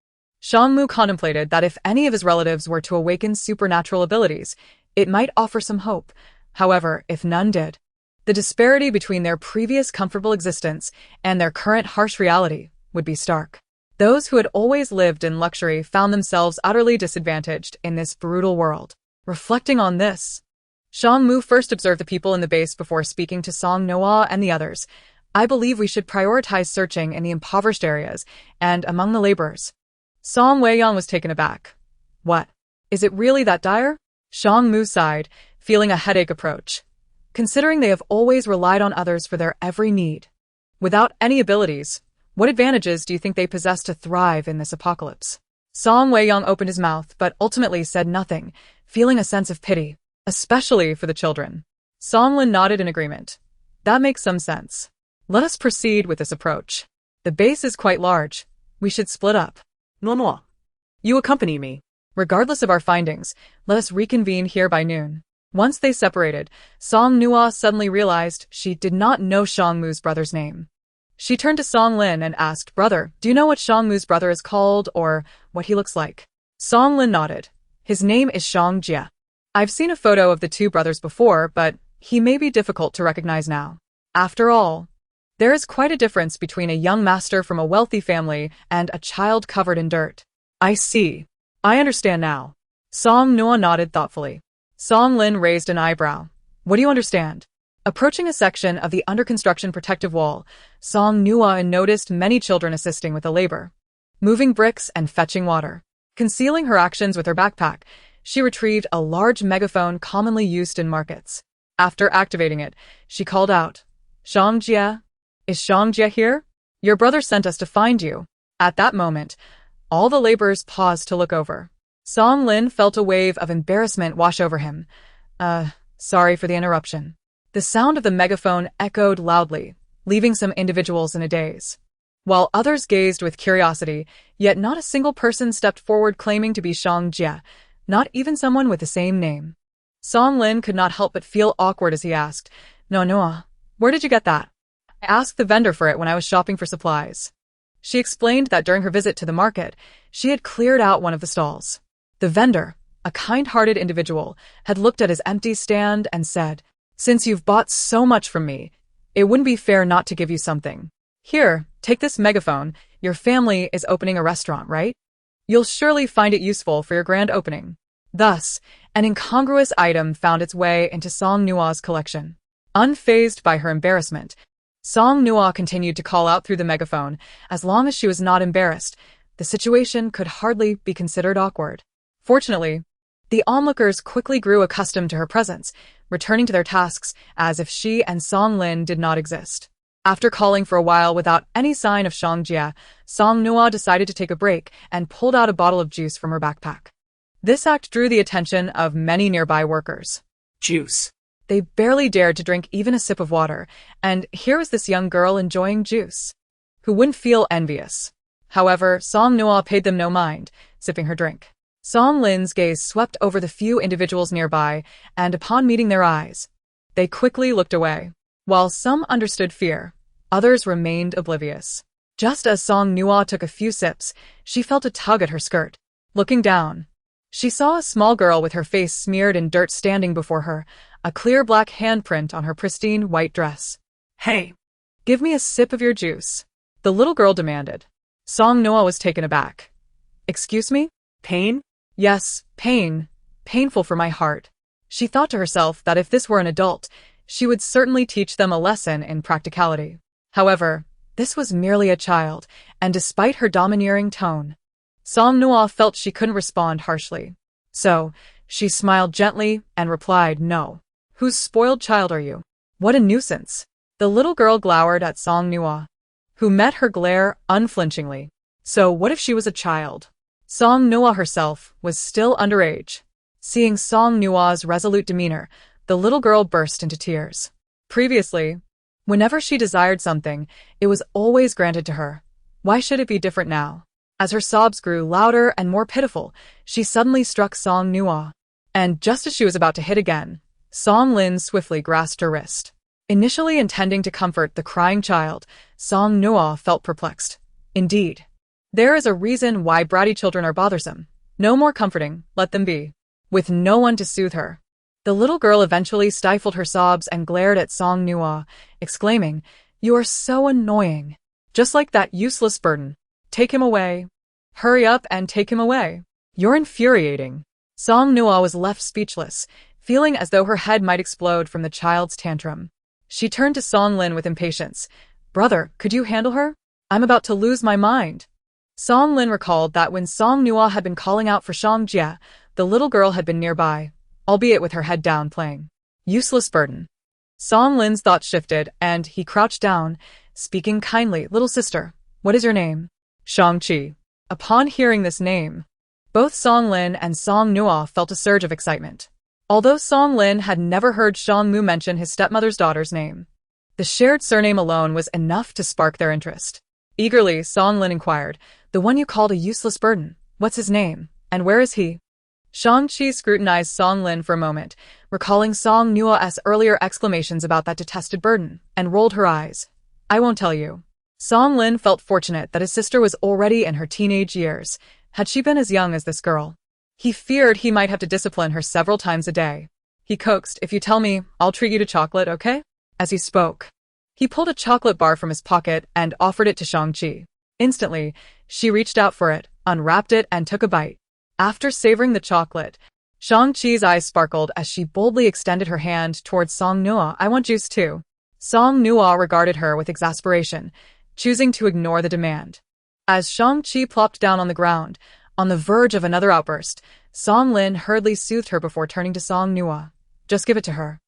Speaker 1: Song Mu contemplated that if any of his relatives were to awaken supernatural abilities, it might offer some hope. However, if none did, the disparity between their previous comfortable existence and their current harsh reality would be stark. Those who had always lived in luxury found themselves utterly disadvantaged in this brutal world. Reflecting on this, Song Mu first observed the people in the base before speaking to Song Nuo and the others. "I believe we should prioritize searching in the impoverished areas and among the laborers. Song Weiyang was taken aback. What? Is it really that dire? Song Mu sighed, feeling a headache approach. Considering they have always relied on others for their every need. Without any abilities, what advantages do you think they possess to thrive in this apocalypse? Song Weiyang opened his mouth but ultimately said nothing, feeling a sense of pity, especially for the children. Song Lin nodded in agreement. That makes some sense. Let us proceed with this approach. The base is quite large. We should split up.
Speaker 2: Nuo. You accompany me.
Speaker 1: Regardless of our findings, let us reconvene here by noon. Once they separated, Song Nuo suddenly realized she did not know Song Mu's brother's name. She turned to Song Lin and asked, Brother, do you know what Song Mu's brother is called or what he looks like? Song Lin nodded. His name is Song Jie. I've seen a photo of the two brothers before, but he may be difficult to recognize now. After all, there is quite a difference between a young master from a wealthy family and a child covered in dirt. I see. I understand now. Song Nuo nodded thoughtfully. Song Lin raised an eyebrow. What do you understand? Approaching a section of the under-construction protective wall, Song Nuo noticed many children assisting with the labor, moving bricks and fetching water. Concealing her actions with her backpack, she retrieved a large megaphone commonly used in markets. After activating it, she called out, Song Jie? Is Song Jie here? Your brother sent us to find you. At that moment, all the laborers paused to look over. Song Lin felt a wave of embarrassment wash over him. Sorry for the interruption. The sound of the megaphone echoed loudly, leaving some individuals in a daze. While others gazed with curiosity, yet not a single person stepped forward claiming to be Song Jie, not even someone with the same name. Song Lin could not help but feel awkward as he asked, Nuo, where did you get that? I asked the vendor for it when I was shopping for supplies. She explained that during her visit to the market, she had cleared out one of the stalls. The vendor, a kind-hearted individual, had looked at his empty stand and said, Since you've bought so much from me, it wouldn't be fair not to give you something. Here, take this megaphone. Your family is opening a restaurant, right? You'll surely find it useful for your grand opening. Thus, an incongruous item found its way into Song Nuo's collection. Unfazed by her embarrassment, Song Nuo continued to call out through the megaphone. As long as she was not embarrassed, the situation could hardly be considered awkward. Fortunately, the onlookers quickly grew accustomed to her presence, returning to their tasks as if she and Song Lin did not exist. After calling for a while without any sign of Song Jie, Song Nuo decided to take a break and pulled out a bottle of juice from her backpack. This act drew the attention of many nearby workers.
Speaker 2: Juice.
Speaker 1: They barely dared to drink even a sip of water, and here was this young girl enjoying juice. Who wouldn't feel envious? However, Song Nuo paid them no mind, sipping her drink. Song Lin's gaze swept over the few individuals nearby, and upon meeting their eyes, they quickly looked away. While some understood fear, others remained oblivious. Just as Song Nuo took a few sips, she felt a tug at her skirt. Looking down, she saw a small girl with her face smeared in dirt standing before her, a clear black handprint on her pristine white dress.
Speaker 2: Hey,
Speaker 1: give me a sip of your juice, the little girl demanded. Song Nuo was taken aback. Excuse me?
Speaker 2: pain?
Speaker 1: Yes, pain. Painful for my heart. She thought to herself that if this were an adult, she would certainly teach them a lesson in practicality. However, this was merely a child, and despite her domineering tone, Song Nuo felt she couldn't respond harshly. So, she smiled gently and replied, No. Whose spoiled child are you? What a nuisance. The little girl glowered at Song Nuo, who met her glare unflinchingly. So what if she was a child? Song Nuo herself was still underage. Seeing Song Nuo's resolute demeanor, the little girl burst into tears. Previously, whenever she desired something, it was always granted to her. Why should it be different now? As her sobs grew louder and more pitiful, she suddenly struck Song Nuo. And just as she was about to hit again, Song Lin swiftly grasped her wrist. Initially intending to comfort the crying child, Song Nuo felt perplexed. Indeed, there is a reason why bratty children are bothersome. No more comforting, let them be. With no one to soothe her, the little girl eventually stifled her sobs and glared at Song Nuo, exclaiming, You are so annoying. Just like that useless burden. Take him away. Hurry up and take him away. You're infuriating. Song Nuo was left speechless, feeling as though her head might explode from the child's tantrum. She turned to Song Lin with impatience. Brother, could you handle her? I'm about to lose my mind. Song Lin recalled that when Song Nuo had been calling out for Shang Jie, the little girl had been nearby, albeit with her head down playing. Useless burden. Song Lin's thoughts shifted, and he crouched down, speaking kindly. Little sister, what is your name? Shang-Chi. Upon hearing this name, both Song Lin and Song Nuo felt a surge of excitement. Although Song Lin had never heard Song Mu mention his stepmother's daughter's name, the shared surname alone was enough to spark their interest. Eagerly, Song Lin inquired, the one you called a useless burden, what's his name, and where is he? Shang-Chi scrutinized Song Lin for a moment, recalling Song Nuo's earlier exclamations about that detested burden, and rolled her eyes. I won't tell you. Song Lin felt fortunate that his sister was already in her teenage years, had she been as young as this girl. He feared he might have to discipline her several times a day. He coaxed, if you tell me, I'll treat you to chocolate, okay? As he spoke, he pulled a chocolate bar from his pocket and offered it to Shang-Chi. Instantly, she reached out for it, unwrapped it, and took a bite. After savoring the chocolate, Shang-Chi's eyes sparkled as she boldly extended her hand towards Song Nuo. I want juice too. Song Nuo regarded her with exasperation, choosing to ignore the demand. As Shang-Chi plopped down on the ground, on the verge of another outburst, Song Lin hurriedly soothed her before turning to Song Nuo. Just give it to her.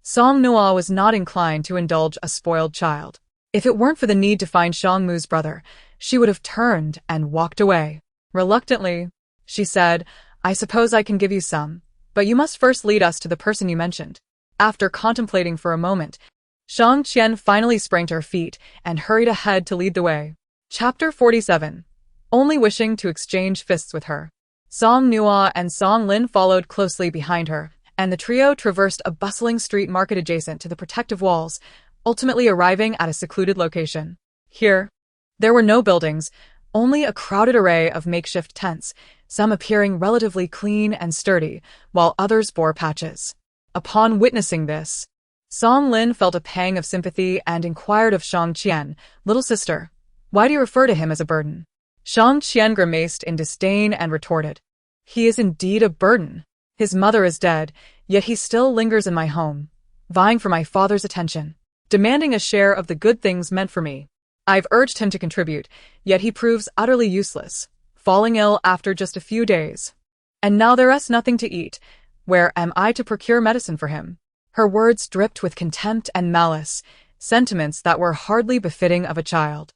Speaker 1: Song Nuo was not inclined to indulge a spoiled child. If it weren't for the need to find Shang Mu's brother, she would have turned and walked away. Reluctantly, she said, I suppose I can give you some, but you must first lead us to the person you mentioned. After contemplating for a moment, Shang Qian finally sprang to her feet and hurried ahead to lead the way. Chapter 47. Only wishing to exchange fists with her. Song Nuo and Song Lin followed closely behind her, and the trio traversed a bustling street market adjacent to the protective walls, ultimately arriving at a secluded location. Here, there were no buildings, only a crowded array of makeshift tents, some appearing relatively clean and sturdy, while others bore patches. Upon witnessing this, Song Lin felt a pang of sympathy and inquired of Shang Qian, little sister, why do you refer to him as a burden? Shang Qian grimaced in disdain and retorted, he is indeed a burden. His mother is dead, yet he still lingers in my home, vying for my father's attention, demanding a share of the good things meant for me. I've urged him to contribute, yet he proves utterly useless, falling ill after just a few days. And now there is nothing to eat. Where am I to procure medicine for him? Her words dripped with contempt and malice, sentiments that were hardly befitting of a child.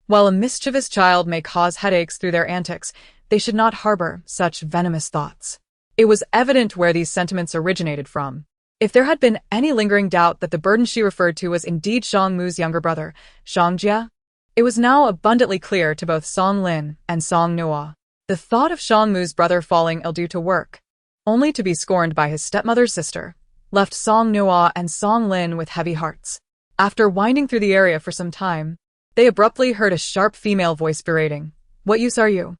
Speaker 1: While a mischievous child may cause headaches through their antics, they should not harbor such venomous thoughts. It was evident where these sentiments originated from. If there had been any lingering doubt that the burden she referred to was indeed Shang Mu's younger brother, Shang Jie, it was now abundantly clear to both Song Lin and Song Nuo. The thought of Shang Mu's brother falling ill due to work, only to be scorned by his stepmother's sister, left Song Nuo and Song Lin with heavy hearts. After winding through the area for some time, they abruptly heard a sharp female voice berating, what use are you?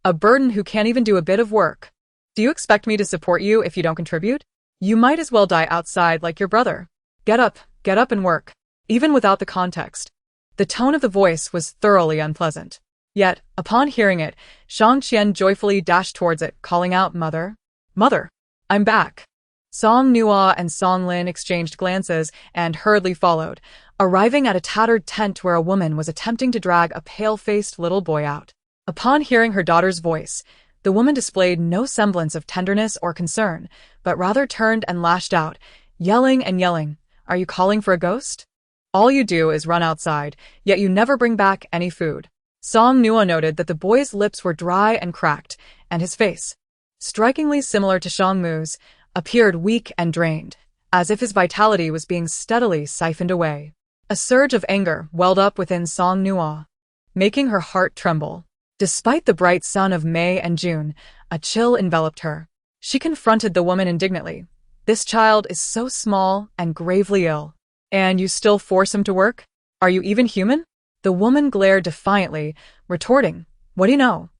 Speaker 1: A burden who can't even do a bit of work. Do you expect me to support you if you don't contribute? You might as well die outside like your brother. Get up and work. Even without the context, the tone of the voice was thoroughly unpleasant. Yet, upon hearing it, Shang Qian joyfully dashed towards it, calling out, Mother! Mother! I'm back! Song Nuo and Song Lin exchanged glances and hurriedly followed, arriving at a tattered tent where a woman was attempting to drag a pale-faced little boy out. Upon hearing her daughter's voice, the woman displayed no semblance of tenderness or concern, but rather turned and lashed out, yelling and yelling, Are you calling for a ghost? All you do is run outside, yet you never bring back any food. Song Nuo noted that the boy's lips were dry and cracked, and his face, strikingly similar to Shang Mu's, appeared weak and drained, as if his vitality was being steadily siphoned away. A surge of anger welled up within Song Nuo, making her heart tremble. Despite the bright sun of May and June, a chill enveloped her. She confronted the woman indignantly. This child is so small and gravely ill. And you still force him to work? Are you even human? The woman glared defiantly, retorting, What do you know?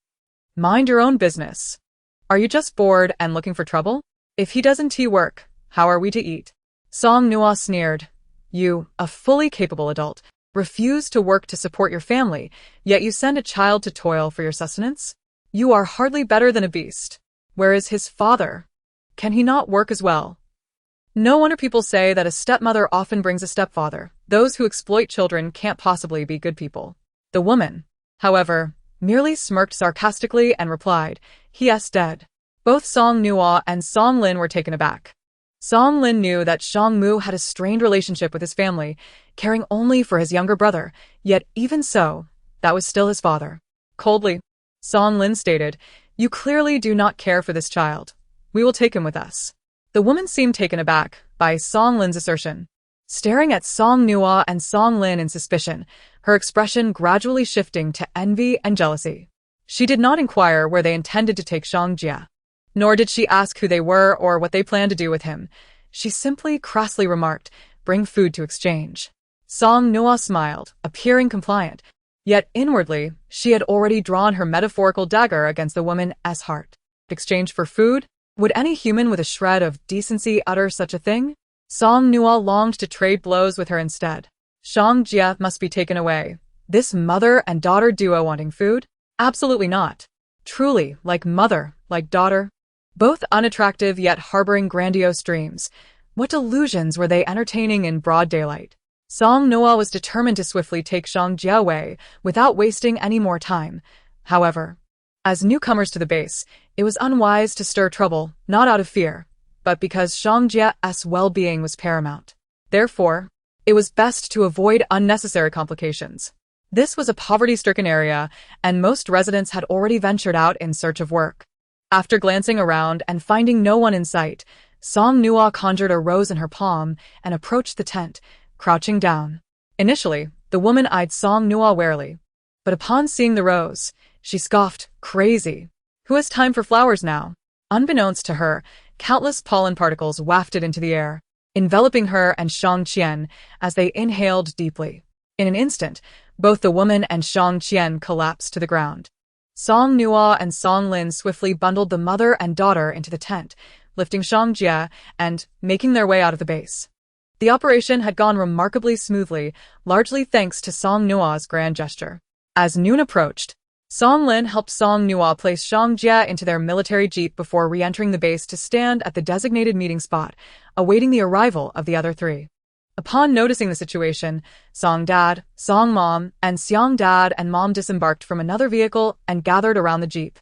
Speaker 1: Mind your own business. Are you just bored and looking for trouble? If he doesn't work, how are we to eat? Song Nuo sneered. You, a fully capable adult, refuse to work to support your family, yet you send a child to toil for your sustenance? You are hardly better than a beast. Where is his father? Can he not work as well? No wonder people say that a stepmother often brings a stepfather. Those who exploit children can't possibly be good people. The woman, however, merely smirked sarcastically and replied, "He is dead." Both Song Nuo and Song Lin were taken aback. Song Lin knew that Song Mu had a strained relationship with his family, caring only for his younger brother, yet even so, that was still his father. Coldly, Song Lin stated, "You clearly do not care for this child. We will take him with us." The woman seemed taken aback by Song Lin's assertion. Staring at Song Nuo and Song Lin in suspicion, her expression gradually shifting to envy and jealousy. She did not inquire where they intended to take Shang Jia, nor did she ask who they were or what they planned to do with him. She simply crassly remarked, "Bring food to exchange." Song Nuo smiled, appearing compliant, yet inwardly, she had already drawn her metaphorical dagger against the woman's heart. Exchange for food? Would any human with a shred of decency utter such a thing? Song Nuo longed to trade blows with her instead. Shang Jia must be taken away. This mother and daughter duo wanting food? Absolutely not. Truly, like mother, like daughter. Both unattractive yet harboring grandiose dreams. What delusions were they entertaining in broad daylight? Song Nuo was determined to swiftly take Shang Jia away without wasting any more time. However, as newcomers to the base, it was unwise to stir trouble, not out of fear, but because Shang Jia's well-being was paramount. Therefore, it was best to avoid unnecessary complications. This was a poverty-stricken area, and most residents had already ventured out in search of work. After glancing around and finding no one in sight, Song Nuo conjured a rose in her palm and approached the tent, crouching down. Initially, the woman eyed Song Nuo warily, but upon seeing the rose, she scoffed, "Crazy. Who has time for flowers now?" Unbeknownst to her, countless pollen particles wafted into the air, enveloping her and Shang Qian as they inhaled deeply. In an instant, both the woman and Shang Qian collapsed to the ground. Song Nuo and Song Lin swiftly bundled the mother and daughter into the tent, lifting Shang Jia and making their way out of the base. The operation had gone remarkably smoothly, largely thanks to Song Nuo's grand gesture. As noon approached, Song Lin helped Song Nuo place Shang Jia into their military jeep before re-entering the base to stand at the designated meeting spot, awaiting the arrival of the other three. Upon noticing the situation, Song Dad, Song Mom, and Xiang Dad and Mom disembarked from another vehicle and gathered around the jeep,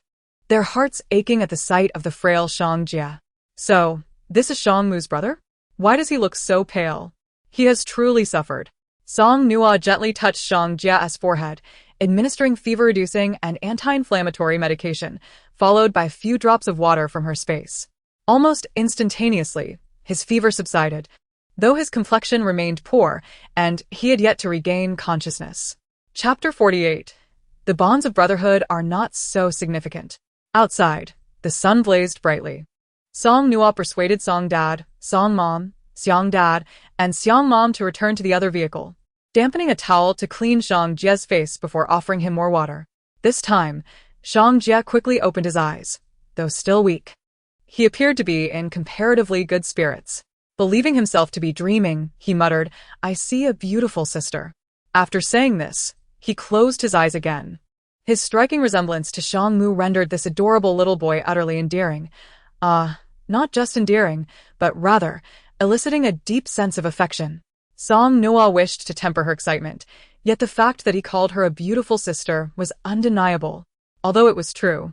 Speaker 1: their hearts aching at the sight of the frail Shang Jia. "So, this is Shang Mu's brother? Why does he look so pale? He has truly suffered." Song Nuo gently touched Shang Jia's forehead, administering fever-reducing and anti-inflammatory medication, followed by a few drops of water from her space. Almost instantaneously, his fever subsided, though his complexion remained poor, and he had yet to regain consciousness. Chapter 48. The bonds of brotherhood are not so significant. Outside, the sun blazed brightly. Song Nuo persuaded Song Dad, Song Mom, Xiang Dad, and Xiang Mom to return to the other vehicle, dampening a towel to clean Shang Jia's face before offering him more water. This time, Shang Jia quickly opened his eyes, though still weak. He appeared to be in comparatively good spirits. Believing himself to be dreaming, he muttered, "I see a beautiful sister." After saying this, he closed his eyes again. His striking resemblance to Shang Mu rendered this adorable little boy utterly endearing. Not just endearing, but rather, eliciting a deep sense of affection. Song Nuo wished to temper her excitement, yet the fact that he called her a beautiful sister was undeniable. Although it was true,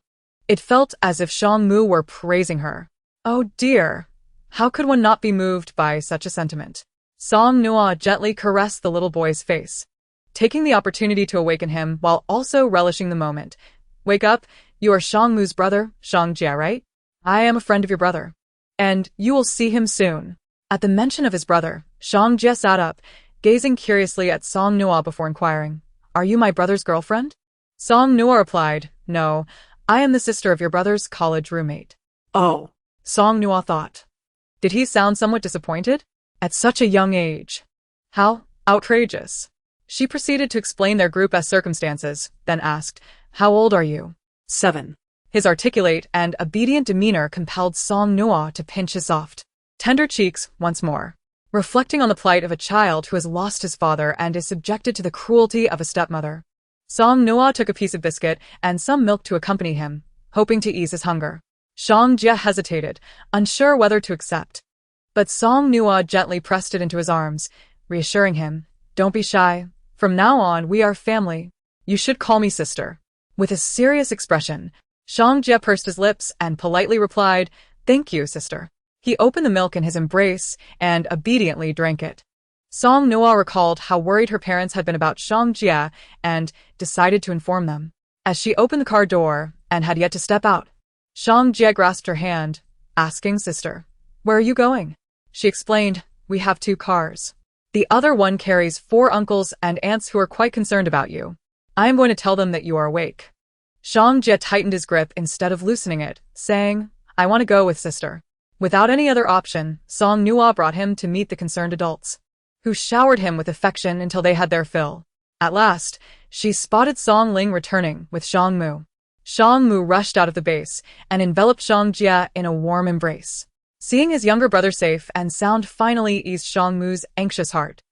Speaker 1: it felt as if Shang Mu were praising her. Oh dear, how could one not be moved by such a sentiment? Song Nuo gently caressed the little boy's face, taking the opportunity to awaken him while also relishing the moment. "Wake up, you are Shang Mu's brother, Shang Jia, right? I am a friend of your brother, and you will see him soon." At the mention of his brother, Shang Jia sat up, gazing curiously at Song Nuo before inquiring, "Are you my brother's girlfriend?" Song Nuo replied, "No, I am the sister of your brother's college roommate."
Speaker 2: Oh.
Speaker 1: Song Nuo thought. Did he sound somewhat disappointed? At such a young age. How outrageous. She proceeded to explain their group's circumstances, then asked, "How old are you?"
Speaker 2: 7.
Speaker 1: His articulate and obedient demeanor compelled Song Nuo to pinch his soft, tender cheeks once more, reflecting on the plight of a child who has lost his father and is subjected to the cruelty of a stepmother. Song Nuo took a piece of biscuit and some milk to accompany him, hoping to ease his hunger. Shang Jia hesitated, unsure whether to accept. But Song Nuo gently pressed it into his arms, reassuring him, "Don't be shy. From now on, we are family. You should call me sister." With a serious expression, Song Jie pursed his lips and politely replied, "Thank you, sister." He opened the milk in his embrace and obediently drank it. Song Nuo recalled how worried her parents had been about Song Jie and decided to inform them. As she opened the car door and had yet to step out, Song Jie grasped her hand, asking, "Sister, where are you going?" She explained, "We have 2 cars. The other one carries 4 uncles and aunts who are quite concerned about you. I am going to tell them that you are awake." Song Jie tightened his grip instead of loosening it, saying, "I want to go with sister." Without any other option, Song Nuo brought him to meet the concerned adults, who showered him with affection until they had their fill. At last, she spotted Song Ling returning with Shang Mu. Shang Mu rushed out of the base and enveloped Shang Jie in a warm embrace. Seeing his younger brother safe and sound finally eased Shang Mu's anxious heart.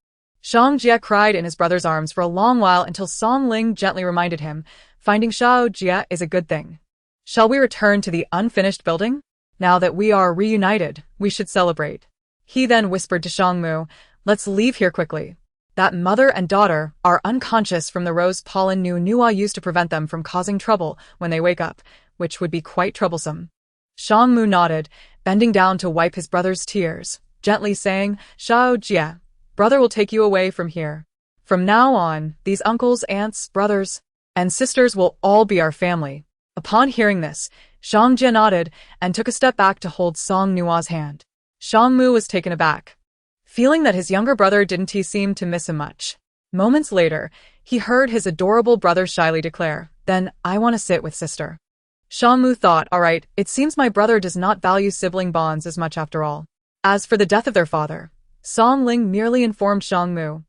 Speaker 1: Shang Jie cried in his brother's arms for a long while until Song Ling gently reminded him, "Finding Shao Jie is a good thing. Shall we return to the unfinished building? Now that we are reunited, we should celebrate." He then whispered to Shang Mu, "Let's leave here quickly. That mother and daughter are unconscious from the rose pollen Nuo used to prevent them from causing trouble when they wake up, which would be quite troublesome." Shang Mu nodded, bending down to wipe his brother's tears, gently saying, "Shao Jie, brother will take you away from here. From now on, these uncles, aunts, brothers, and sisters will all be our family." Upon hearing this, Shang Jie nodded and took a step back to hold Song Nuo's hand. Shang Mu was taken aback, feeling that his younger brother didn't seem to miss him much. Moments later, he heard his adorable brother shyly declare, "Then I want to sit with sister." Shang Mu thought, "All right, it seems my brother does not value sibling bonds as much after all." As for the death of their father, Song Ling merely informed Shang Mu,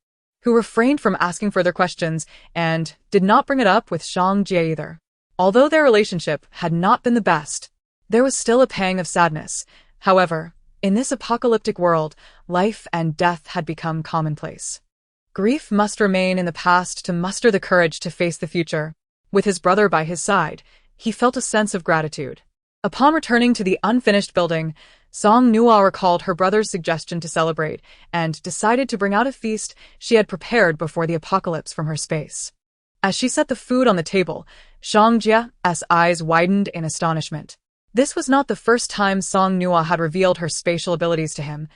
Speaker 1: who refrained from asking further questions and did not bring it up with Shang Jie either. Although their relationship had not been the best, there was still a pang of sadness. However, in this apocalyptic world, life and death had become commonplace. Grief must remain in the past to muster the courage to face the future. With his brother by his side, he felt a sense of gratitude. Upon returning to the unfinished building, Song Nuo recalled her brother's suggestion to celebrate and decided to bring out a feast she had prepared before the apocalypse from her space. As she set the food on the table, Shang Jie's eyes widened in astonishment. This was not the first time Song Nuo had revealed her spatial abilities to him,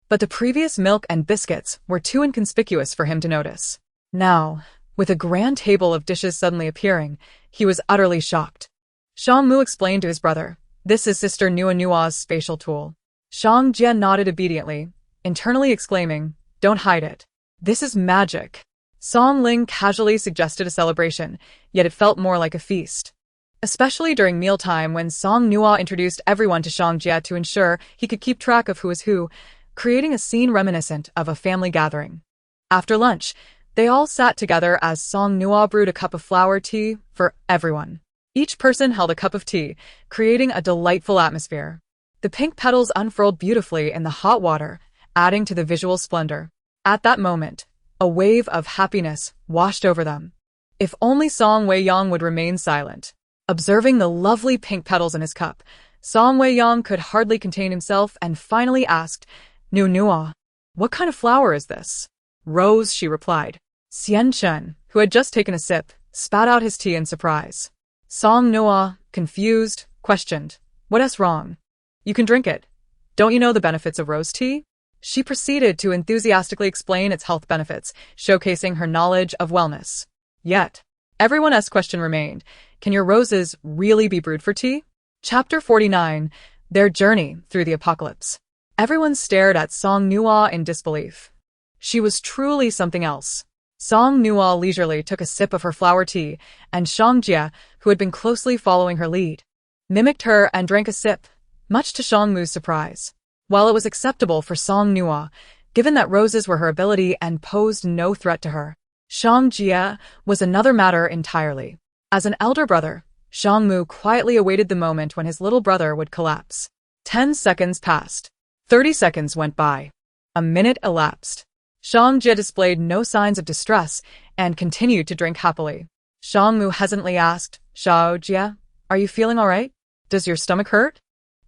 Speaker 1: but the previous milk and biscuits were too inconspicuous for him to notice. Now, with a grand table of dishes suddenly appearing, he was utterly shocked. Shang Mu explained to his brother, "This is Sister Nuo's spatial tool." Shang Jie nodded obediently, internally exclaiming, "Don't hide it. This is magic." Song Ling casually suggested a celebration, yet it felt more like a feast. Especially during mealtime when Song Nuo introduced everyone to Shang Jie to ensure he could keep track of who was who, creating a scene reminiscent of a family gathering. After lunch, they all sat together as Song Nuo brewed a cup of flower tea for everyone. Each person held a cup of tea, creating a delightful atmosphere. The pink petals unfurled beautifully in the hot water, adding to the visual splendor. At that moment, a wave of happiness washed over them. If only Song Weiyang would remain silent. Observing the lovely pink petals in his cup, Song Weiyang could hardly contain himself and finally asked, Nuo, what kind of flower is this?" "Rose," she replied. Xian Chen, who had just taken a sip, spat out his tea in surprise. Song Nuo, confused, questioned, "What's wrong? You can drink it. Don't you know the benefits of rose tea?" She proceeded to enthusiastically explain its health benefits, showcasing her knowledge of wellness. Yet, everyone's question remained, can your roses really be brewed for tea? Chapter 49, Their Journey Through the Apocalypse. Everyone stared at Song Nuo in disbelief. She was truly something else. Song Nuo leisurely took a sip of her flower tea, and Shang Jie, who had been closely following her lead, mimicked her and drank a sip, much to Shang Mu's surprise. While it was acceptable for Song Nuo, given that roses were her ability and posed no threat to her, Shang Jie was another matter entirely. As an elder brother, Shang Mu quietly awaited the moment when his little brother would collapse. 10 seconds passed. 30 seconds went by. A minute elapsed. Shang Jie displayed no signs of distress and continued to drink happily. Shang Mu hesitantly asked, "Shao Jie, are you feeling all right? Does your stomach hurt?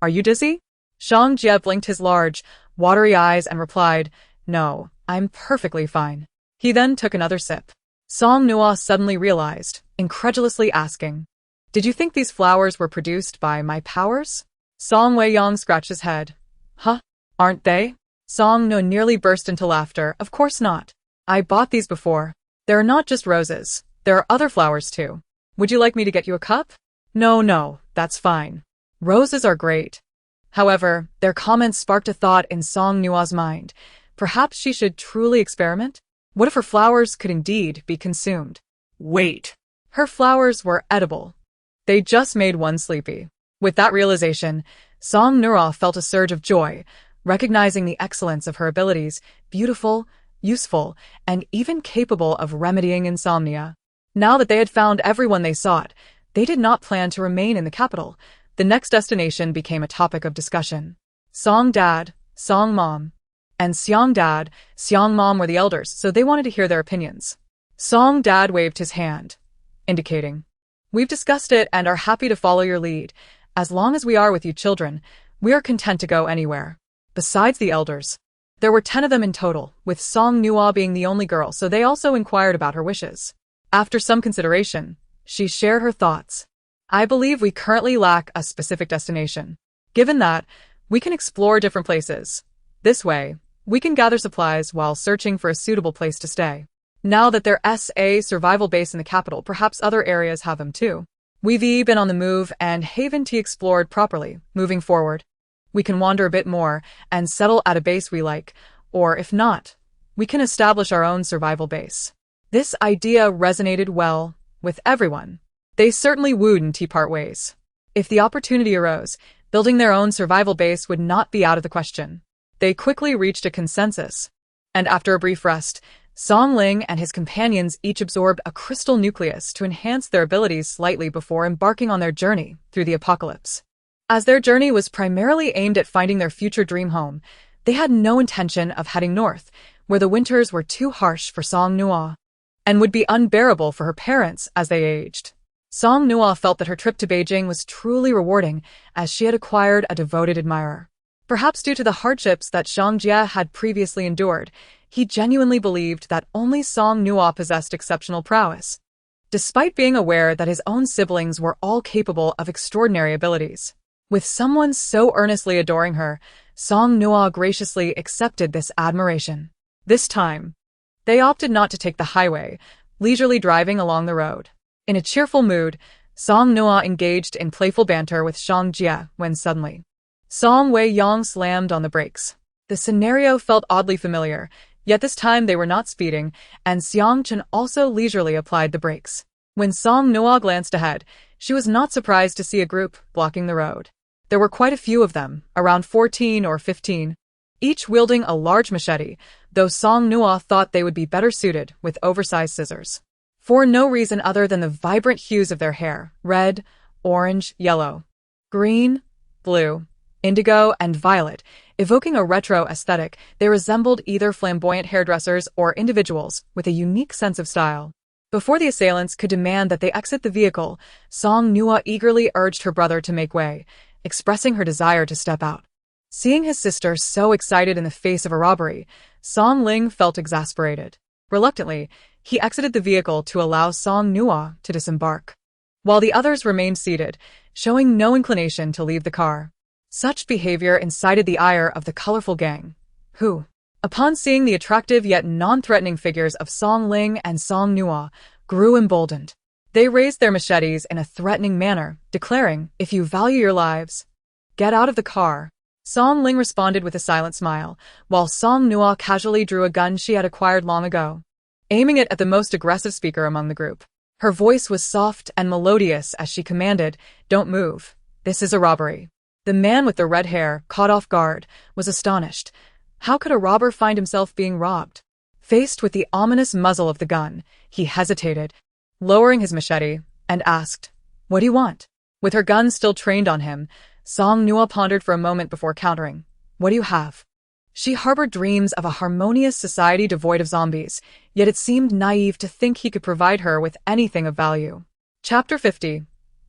Speaker 1: Are you dizzy?" Shang Jie blinked his large, watery eyes and replied, "No, I'm perfectly fine." He then took another sip. Song Nuo suddenly realized, incredulously asking, Did you think these flowers were produced by my powers? Song Weiyang scratched his head. Huh? Aren't they? Song Nuo nearly burst into laughter. Of course not. I bought these before. There are not just roses. There are other flowers too. Would you like me to get you a cup? No, that's fine. Roses are great. However, their comments sparked a thought in Song Nuo's mind. Perhaps she should truly experiment? What if her flowers could indeed be consumed?
Speaker 2: Wait.
Speaker 1: Her flowers were edible. They just made one sleepy. With that realization, Song Nuo felt a surge of joy, recognizing the excellence of her abilities, beautiful, useful, and even capable of remedying insomnia. Now that they had found everyone they sought, they did not plan to remain in the capital. The next destination became a topic of discussion. Song Dad, Song Mom, and Xiang Dad, Xiang Mom were the elders, so they wanted to hear their opinions. Song Dad waved his hand, indicating, "We've discussed it and are happy to follow your lead. As long as we are with you children, we are content to go anywhere." Besides the elders, there were 10 of them in total, with Song Nuo being the only girl, so they also inquired about her wishes. After some consideration, she shared her thoughts. I believe we currently lack a specific destination. Given that, we can explore different places. This way, we can gather supplies while searching for a suitable place to stay. Now that there's a survival base in the capital, perhaps other areas have them too. We've been on the move and haven't explored properly. Moving forward, we can wander a bit more and settle at a base we like, or if not, we can establish our own survival base. This idea resonated well with everyone. They certainly wouldn't part ways. If the opportunity arose, building their own survival base would not be out of the question. They quickly reached a consensus, and after a brief rest, Song Ling and his companions each absorbed a crystal nucleus to enhance their abilities slightly before embarking on their journey through the apocalypse. As their journey was primarily aimed at finding their future dream home, they had no intention of heading north, where the winters were too harsh for Song Nuo, and would be unbearable for her parents as they aged. Song Nuo felt that her trip to Beijing was truly rewarding, as she had acquired a devoted admirer. Perhaps due to the hardships that Zhang Jie had previously endured, he genuinely believed that only Song Nuo possessed exceptional prowess, despite being aware that his own siblings were all capable of extraordinary abilities. With someone so earnestly adoring her, Song Nuo graciously accepted this admiration. This time, they opted not to take the highway, leisurely driving along the road. In a cheerful mood, Song Nuo engaged in playful banter with Zhang Jie when suddenly, Song Weiyang slammed on the brakes. The scenario felt oddly familiar, yet this time they were not speeding, and Xiang Chen also leisurely applied the brakes. When Song Nuo glanced ahead, she was not surprised to see a group blocking the road. There were quite a few of them, around 14 or 15, each wielding a large machete, though Song Nuo thought they would be better suited with oversized scissors. For no reason other than the vibrant hues of their hair, red, orange, yellow, green, blue, indigo, and violet, evoking a retro aesthetic, they resembled either flamboyant hairdressers or individuals with a unique sense of style. Before the assailants could demand that they exit the vehicle, Song Nuo eagerly urged her brother to make way, expressing her desire to step out. Seeing his sister so excited in the face of a robbery, Song Ling felt exasperated. Reluctantly, he exited the vehicle to allow Song Nuo to disembark, while the others remained seated, showing no inclination to leave the car. Such behavior incited the ire of the colorful gang, who, upon seeing the attractive yet non-threatening figures of Song Ling and Song Nuo, grew emboldened. They raised their machetes in a threatening manner, declaring, "If you value your lives, get out of the car." Song Ling responded with a silent smile, while Song Nuo casually drew a gun she had acquired long ago, aiming it at the most aggressive speaker among the group. Her voice was soft and melodious as she commanded, "Don't move. This is a robbery." The man with the red hair, caught off guard, was astonished. How could a robber find himself being robbed? Faced with the ominous muzzle of the gun, he hesitated, lowering his machete, and asked, "What do you want?" With her gun still trained on him, Song Nuo pondered for a moment before countering, "What do you have?" She harbored dreams of a harmonious society devoid of zombies, yet it seemed naive to think he could provide her with anything of value. Chapter 50.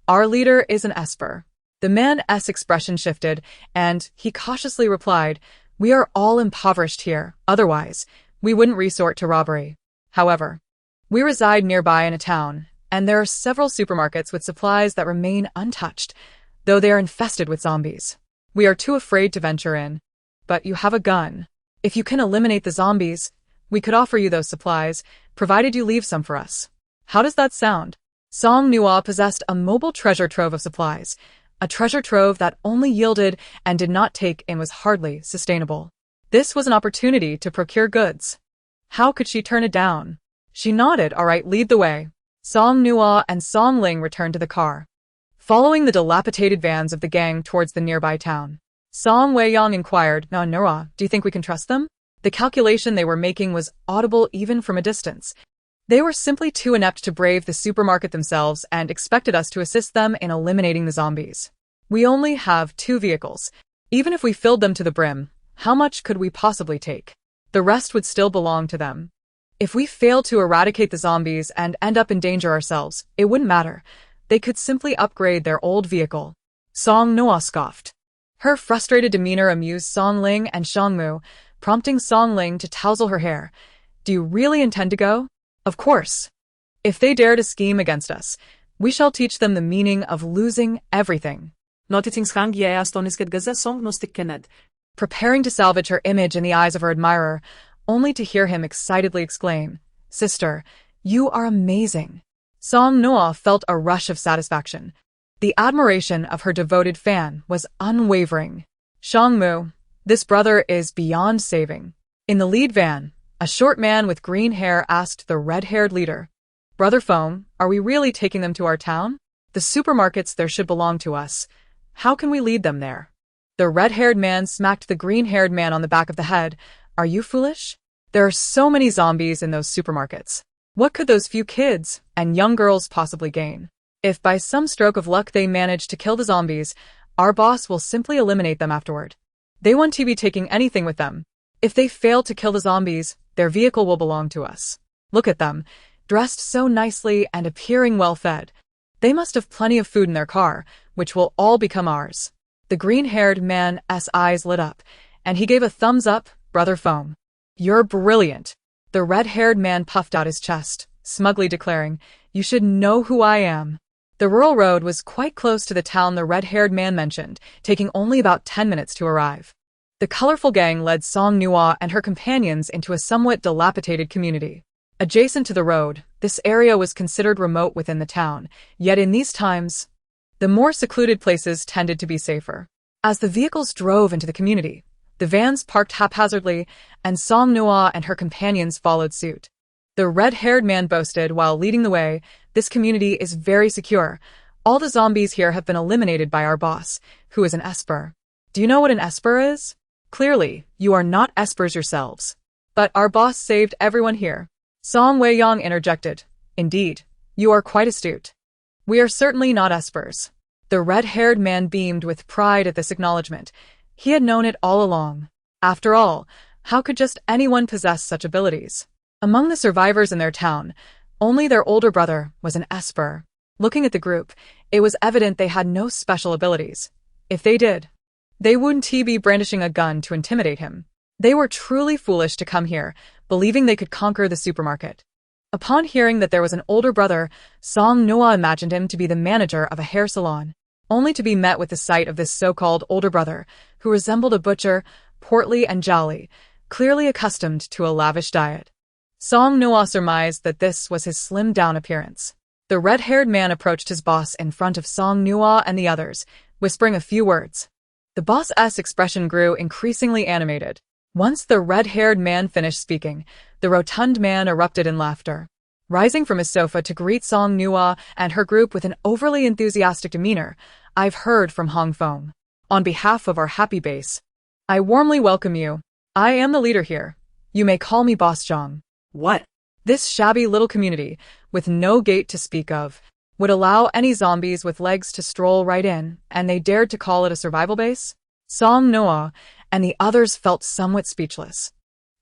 Speaker 1: Our leader is an Esper. The man's expression shifted, and he cautiously replied, "We are all impoverished here, otherwise, we wouldn't resort to robbery. However, we reside nearby in a town, and there are several supermarkets with supplies that remain untouched, though they are infested with zombies. We are too afraid to venture in. But you have a gun. If you can eliminate the zombies, we could offer you those supplies, provided you leave some for us. How does that sound? Song Nuo possessed a mobile treasure trove of supplies, a treasure trove that only yielded and did not take and was hardly sustainable. This was an opportunity to procure goods. How could she turn it down? She nodded. All right, lead the way. Song Nuo and Song Ling returned to the car, following the dilapidated vans of the gang towards the nearby town. Song Weiyang inquired, "Now, Nura, do you think we can trust them?" The calculation they were making was audible even from a distance. They were simply too inept to brave the supermarket themselves and expected us to assist them in eliminating the zombies. We only have 2 vehicles. Even if we filled them to the brim, how much could we possibly take? The rest would still belong to them. If we fail to eradicate the zombies and end up in danger ourselves, it wouldn't matter. They could simply upgrade their old vehicle. Song Nuo scoffed. Her frustrated demeanor amused Song Ling and Shangmu, prompting Song Ling to tousle her hair. Do you really intend to go? Of course. If they dare to scheme against us, we shall teach them the meaning of losing everything. Preparing to salvage her image in the eyes of her admirer, only to hear him excitedly exclaim, "Sister, you are amazing." Song Nuo felt a rush of satisfaction. The admiration of her devoted fan was unwavering. Shangmu, this brother is beyond saving. In the lead van, a short man with green hair asked the red-haired leader, "Brother Fong, are we really taking them to our town? The supermarkets there should belong to us. How can we lead them there?" The red-haired man smacked the green-haired man on the back of the head. "Are you foolish? There are so many zombies in those supermarkets. What could those few kids and young girls possibly gain? If by some stroke of luck they manage to kill the zombies, our boss will simply eliminate them afterward. They won't be taking anything with them. If they fail to kill the zombies, their vehicle will belong to us. Look at them, dressed so nicely and appearing well-fed. They must have plenty of food in their car, which will all become ours." The green-haired man's eyes lit up, and he gave a thumbs up. "Brother Fong, you're brilliant." The red-haired man puffed out his chest, smugly declaring, "You should know who I am." The rural road was quite close to the town the red-haired man mentioned, taking only about 10 minutes to arrive. The colorful gang led Song Nuo and her companions into a somewhat dilapidated community. Adjacent to the road, this area was considered remote within the town, yet in these times, the more secluded places tended to be safer. As the vehicles drove into the community, the vans parked haphazardly, and Song Nuo and her companions followed suit. The red-haired man boasted while leading the way, "This community is very secure. All the zombies here have been eliminated by our boss, who is an esper." Do you know what an esper is? Clearly, you are not espers yourselves. But our boss saved everyone here. Song Weiyang interjected, "Indeed, you are quite astute. We are certainly not espers." The red-haired man beamed with pride at this acknowledgement. He had known it all along. After all, how could just anyone possess such abilities? Among the survivors in their town, only their older brother was an esper. Looking at the group, it was evident they had no special abilities. If they did, they wouldn't be brandishing a gun to intimidate him. They were truly foolish to come here, believing they could conquer the supermarket. Upon hearing that there was an older brother, Song Nuo imagined him to be the manager of a hair salon, only to be met with the sight of this so-called older brother, who resembled a butcher, portly and jolly, clearly accustomed to a lavish diet. Song Nuo surmised that this was his slimmed-down appearance. The red-haired man approached his boss in front of Song Nuo and the others, whispering a few words. The boss's expression grew increasingly animated. Once the red-haired man finished speaking, the rotund man erupted in laughter. Rising from his sofa to greet Song Nuo and her group with an overly enthusiastic demeanor, "I've heard from Hong Fong. On behalf of our happy base, I warmly welcome you. I am the leader here. You may call me Boss Zhang."
Speaker 2: What?
Speaker 1: This shabby little community, with no gate to speak of, would allow any zombies with legs to stroll right in, and they dared to call it a survival base? Song Nuo and the others felt somewhat speechless.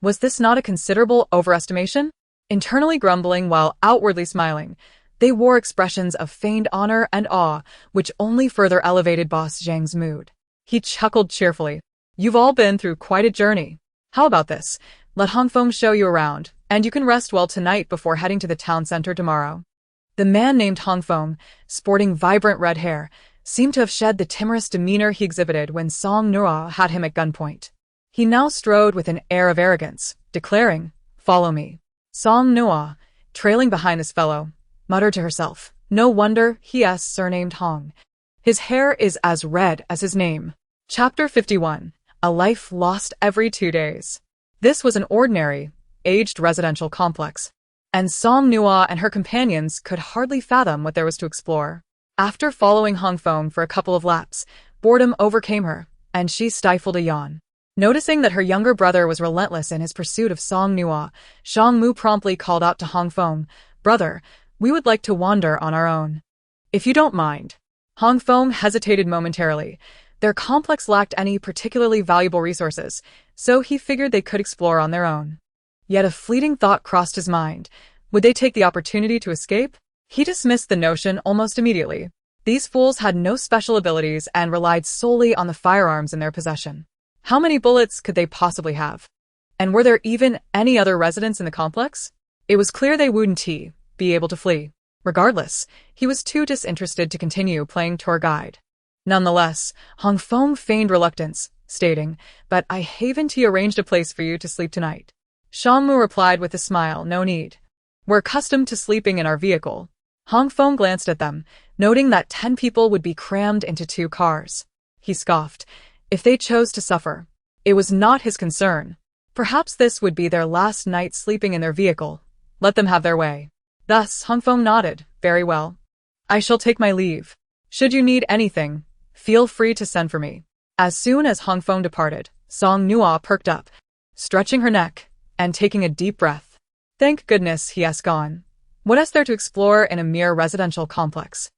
Speaker 1: Was this not a considerable overestimation? Internally grumbling while outwardly smiling, they wore expressions of feigned honor and awe, which only further elevated Boss Zhang's mood. He chuckled cheerfully. "You've all been through quite a journey. How about this? Let Hong Fong show you around, and you can rest well tonight before heading to the town center tomorrow." The man named Fong, sporting vibrant red hair, seemed to have shed the timorous demeanor he exhibited when Song Nuo had him at gunpoint. He now strode with an air of arrogance, declaring, "Follow me." Song Nuo, trailing behind this fellow, muttered to herself, "No wonder he's surnamed Hong. His hair is as red as his name." Chapter 51. A Life Lost Every 2 Days. This was an ordinary, aged residential complex, and Song Nuo and her companions could hardly fathom what there was to explore. After following Fong for a couple of laps, boredom overcame her, and she stifled a yawn. Noticing that her younger brother was relentless in his pursuit of Song Nuo, Song Mu promptly called out to Fong, "Brother, we would like to wander on our own. If you don't mind." Fong hesitated momentarily. Their complex lacked any particularly valuable resources, so he figured they could explore on their own. Yet a fleeting thought crossed his mind. Would they take the opportunity to escape? He dismissed the notion almost immediately. These fools had no special abilities and relied solely on the firearms in their possession. How many bullets could they possibly have? And were there even any other residents in the complex? It was clear they wouldn't be able to flee. Regardless, he was too disinterested to continue playing tour guide. Nonetheless, Fong feigned reluctance, stating, "But I haven't arranged a place for you to sleep tonight." Song Mu replied with a smile, "No need. We're accustomed to sleeping in our vehicle." Fong glanced at them, noting that 10 people would be crammed into 2 cars. He scoffed. If they chose to suffer, it was not his concern. Perhaps this would be their last night sleeping in their vehicle. Let them have their way. Thus, Fong nodded. "Very well. I shall take my leave. Should you need anything, feel free to send for me." As soon as Fong departed, Song Nuo perked up, stretching her neck and taking a deep breath. Thank goodness he has gone. What is there to explore in a mere residential complex?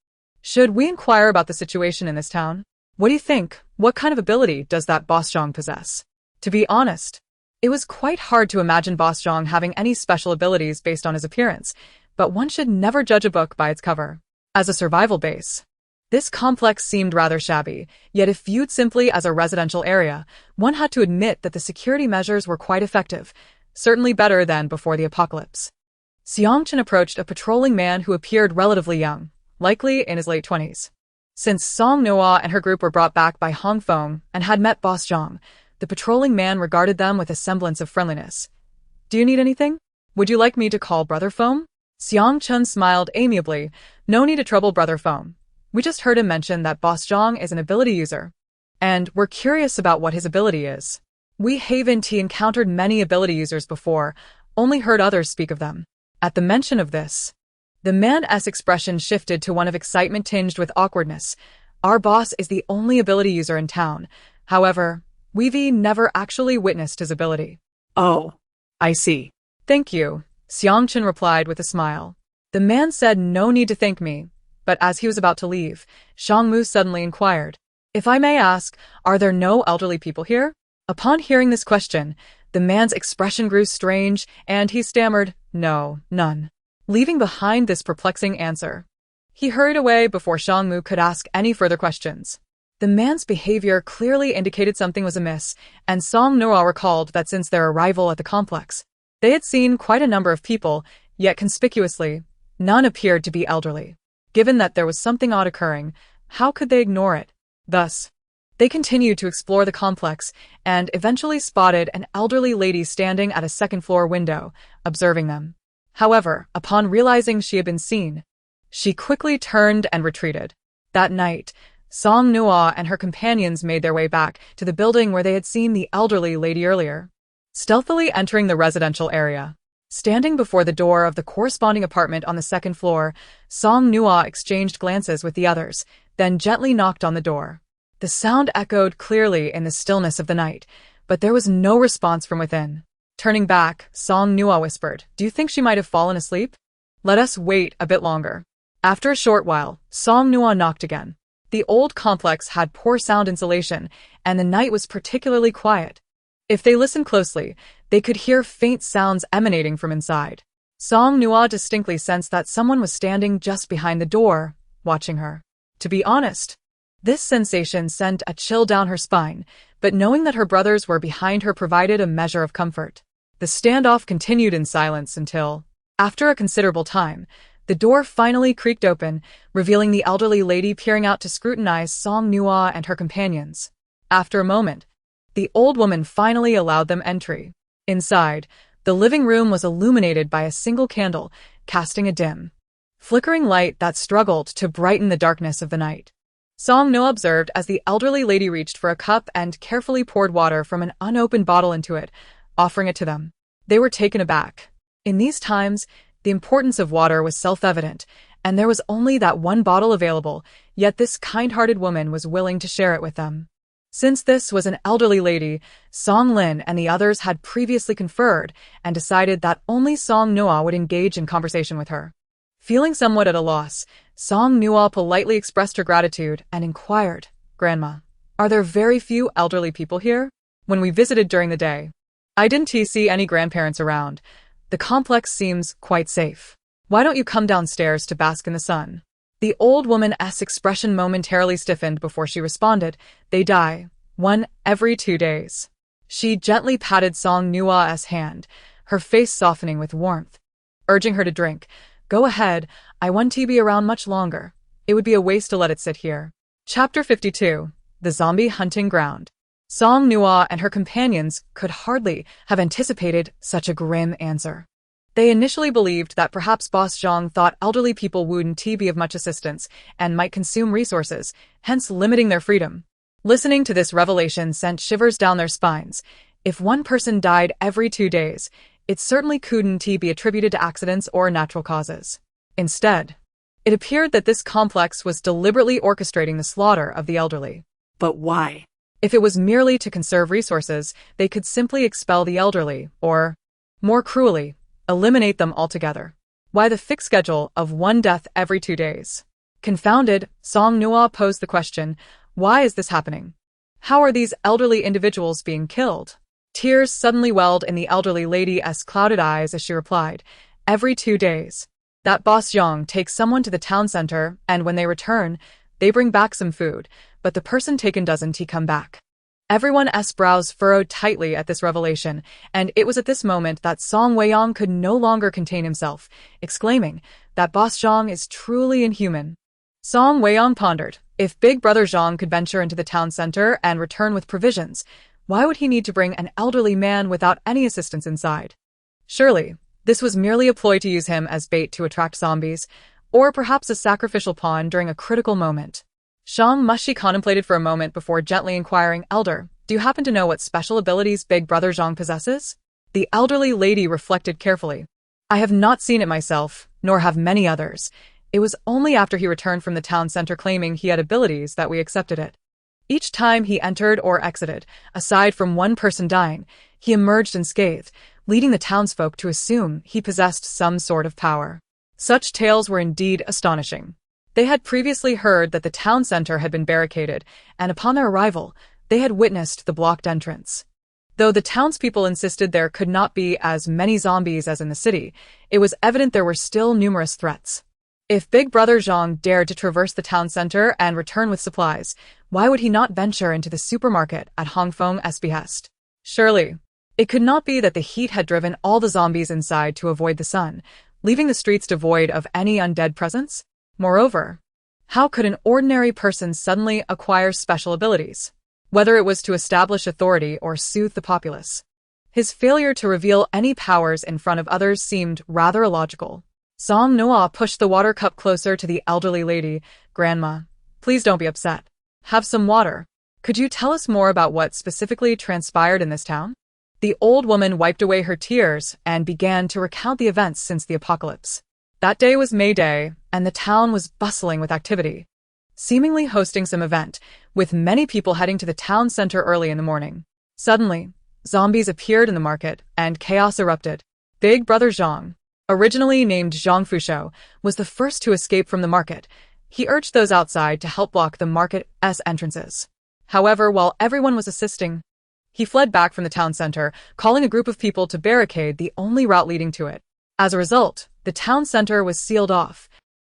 Speaker 1: Should we inquire about the situation in this town? What do you think? What kind of ability does that Boss Zhang possess? To be honest, it was quite hard to imagine Boss Zhang having any special abilities based on his appearance, but one should never judge a book by its cover. As a survival base, this complex seemed rather shabby, yet if viewed simply as a residential area, one had to admit that the security measures were quite effective, certainly better than before the apocalypse. Xiangchen approached a patrolling man who appeared relatively young, likely in his late 20s. Since Song Nuo and her group were brought back by Fong and had met Boss Zhang, the patrolling man regarded them with a semblance of friendliness. "Do you need anything? Would you like me to call Brother Fong?" Xiangchen smiled amiably. "No need to trouble Brother Fong. We just heard him mention that Boss Zhang is an ability user, and we're curious about what his ability is. We haven't encountered many ability users before, only heard others speak of them." At the mention of this, the man's expression shifted to one of excitement tinged with awkwardness. "Our boss is the only ability user in town. However, we've never actually witnessed his ability."
Speaker 2: Oh, I see.
Speaker 1: "Thank you," Xiangchen replied with a smile. The man said no need to thank me, but as he was about to leave, Song Mu suddenly inquired, "If I may ask, are there no elderly people here?" Upon hearing this question, the man's expression grew strange, and he stammered, "No, none." Leaving behind this perplexing answer, he hurried away before Song Mu could ask any further questions. The man's behavior clearly indicated something was amiss, and Song Nuo recalled that since their arrival at the complex, they had seen quite a number of people, yet conspicuously, none appeared to be elderly. Given that there was something odd occurring, how could they ignore it? Thus, they continued to explore the complex and eventually spotted an elderly lady standing at a second-floor window, observing them. However, upon realizing she had been seen, she quickly turned and retreated. That night, Song Nuo and her companions made their way back to the building where they had seen the elderly lady earlier. Stealthily entering the residential area, standing before the door of the corresponding apartment on the second floor, Song Nuo exchanged glances with the others, then gently knocked on the door. The sound echoed clearly in the stillness of the night, but there was no response from within. Turning back, Song Nuo whispered, "Do you think she might have fallen asleep? Let us wait a bit longer." After a short while, Song Nuo knocked again. The old complex had poor sound insulation, and the night was particularly quiet. If they listened closely, they could hear faint sounds emanating from inside. Song Nuo distinctly sensed that someone was standing just behind the door, watching her. To be honest, this sensation sent a chill down her spine, but knowing that her brothers were behind her provided a measure of comfort. The standoff continued in silence until, after a considerable time, The door finally creaked open, revealing the elderly lady peering out to scrutinize Song Nuo and her companions. After a moment, the old woman finally allowed them entry. Inside, the living room was illuminated by a single candle, casting a dim, flickering light that struggled to brighten the darkness of the night. Song Nuo observed as the elderly lady reached for a cup and carefully poured water from an unopened bottle into it, offering it to them. They were taken aback. In these times, the importance of water was self-evident, and there was only that one bottle available, yet this kind-hearted woman was willing to share it with them. Since this was an elderly lady, Song Lin and the others had previously conferred and decided that only Song Nuo would engage in conversation with her. Feeling somewhat at a loss, Song Nuo politely expressed her gratitude and inquired, "Grandma, are there very few elderly people here? When we visited during the day, I didn't see any grandparents around. The complex seems quite safe. Why don't you come downstairs to bask in the sun?" The old woman's expression momentarily stiffened before she responded, "They die, one every 2 days." She gently patted Song Nuo's hand, her face softening with warmth, urging her to drink. "Go ahead, I won't be around much longer. It would be a waste to let it sit here." Chapter 52. The Zombie Hunting Ground. Song Nuo and her companions could hardly have anticipated such a grim answer. They initially believed that perhaps Boss Zhang thought elderly people wouldn't be of much assistance and might consume resources, hence limiting their freedom. Listening to this revelation sent shivers down their spines. If one person died every 2 days, it certainly couldn't be attributed to accidents or natural causes. Instead, it appeared that this complex was deliberately orchestrating the slaughter of the elderly.
Speaker 2: But why?
Speaker 1: If it was merely to conserve resources, they could simply expel the elderly, or, more cruelly, eliminate them altogether. Why the fixed schedule of one death every 2 days? Confounded, Song Nuo posed the question, why is this happening? How are these elderly individuals being killed? Tears suddenly welled in the elderly lady's clouded eyes as she replied, "Every 2 days. That Boss Zhang takes someone to the town center, and when they return, they bring back some food, but the person taken doesn't come back." Everyone's brows furrowed tightly at this revelation, and it was at this moment that Song Weiyang could no longer contain himself, exclaiming, "That Boss Zhang is truly inhuman." Song Weiyang pondered, if Big Brother Zhang could venture into the town center and return with provisions, why would he need to bring an elderly man without any assistance inside? Surely, this was merely a ploy to use him as bait to attract zombies, or perhaps a sacrificial pawn during a critical moment. Shang Mushi contemplated for a moment before gently inquiring, "Elder, do you happen to know what special abilities Big Brother Zhang possesses?" The elderly lady reflected carefully. "I have not seen it myself, nor have many others. It was only after he returned from the town center claiming he had abilities that we accepted it. Each time he entered or exited, aside from one person dying, he emerged unscathed, leading the townsfolk to assume he possessed some sort of power." Such tales were indeed astonishing. They had previously heard that the town center had been barricaded, and upon their arrival, they had witnessed the blocked entrance. Though the townspeople insisted there could not be as many zombies as in the city, it was evident there were still numerous threats. If Big Brother Zhang dared to traverse the town center and return with supplies, why would he not venture into the supermarket at Hong Feng's behest? Surely, it could not be that the heat had driven all the zombies inside to avoid the sun, leaving the streets devoid of any undead presence? Moreover, how could an ordinary person suddenly acquire special abilities, whether it was to establish authority or soothe the populace? His failure to reveal any powers in front of others seemed rather illogical. Song Nuo pushed the water cup closer to the elderly lady. "Grandma, please don't be upset. Have some water. Could you tell us more about what specifically transpired in this town?" The old woman wiped away her tears and began to recount the events since the apocalypse. That day was May Day, and the town was bustling with activity, seemingly hosting some event, with many people heading to the town center early in the morning. Suddenly, zombies appeared in the market, and chaos erupted. Big Brother Zhang, originally named Zhang Fusho, was the first to escape from the market. He urged those outside to help block the market's entrances. However, while everyone was assisting, he fled back from the town center, calling a group of people to barricade the only route leading to it. As a result, the town center was sealed off,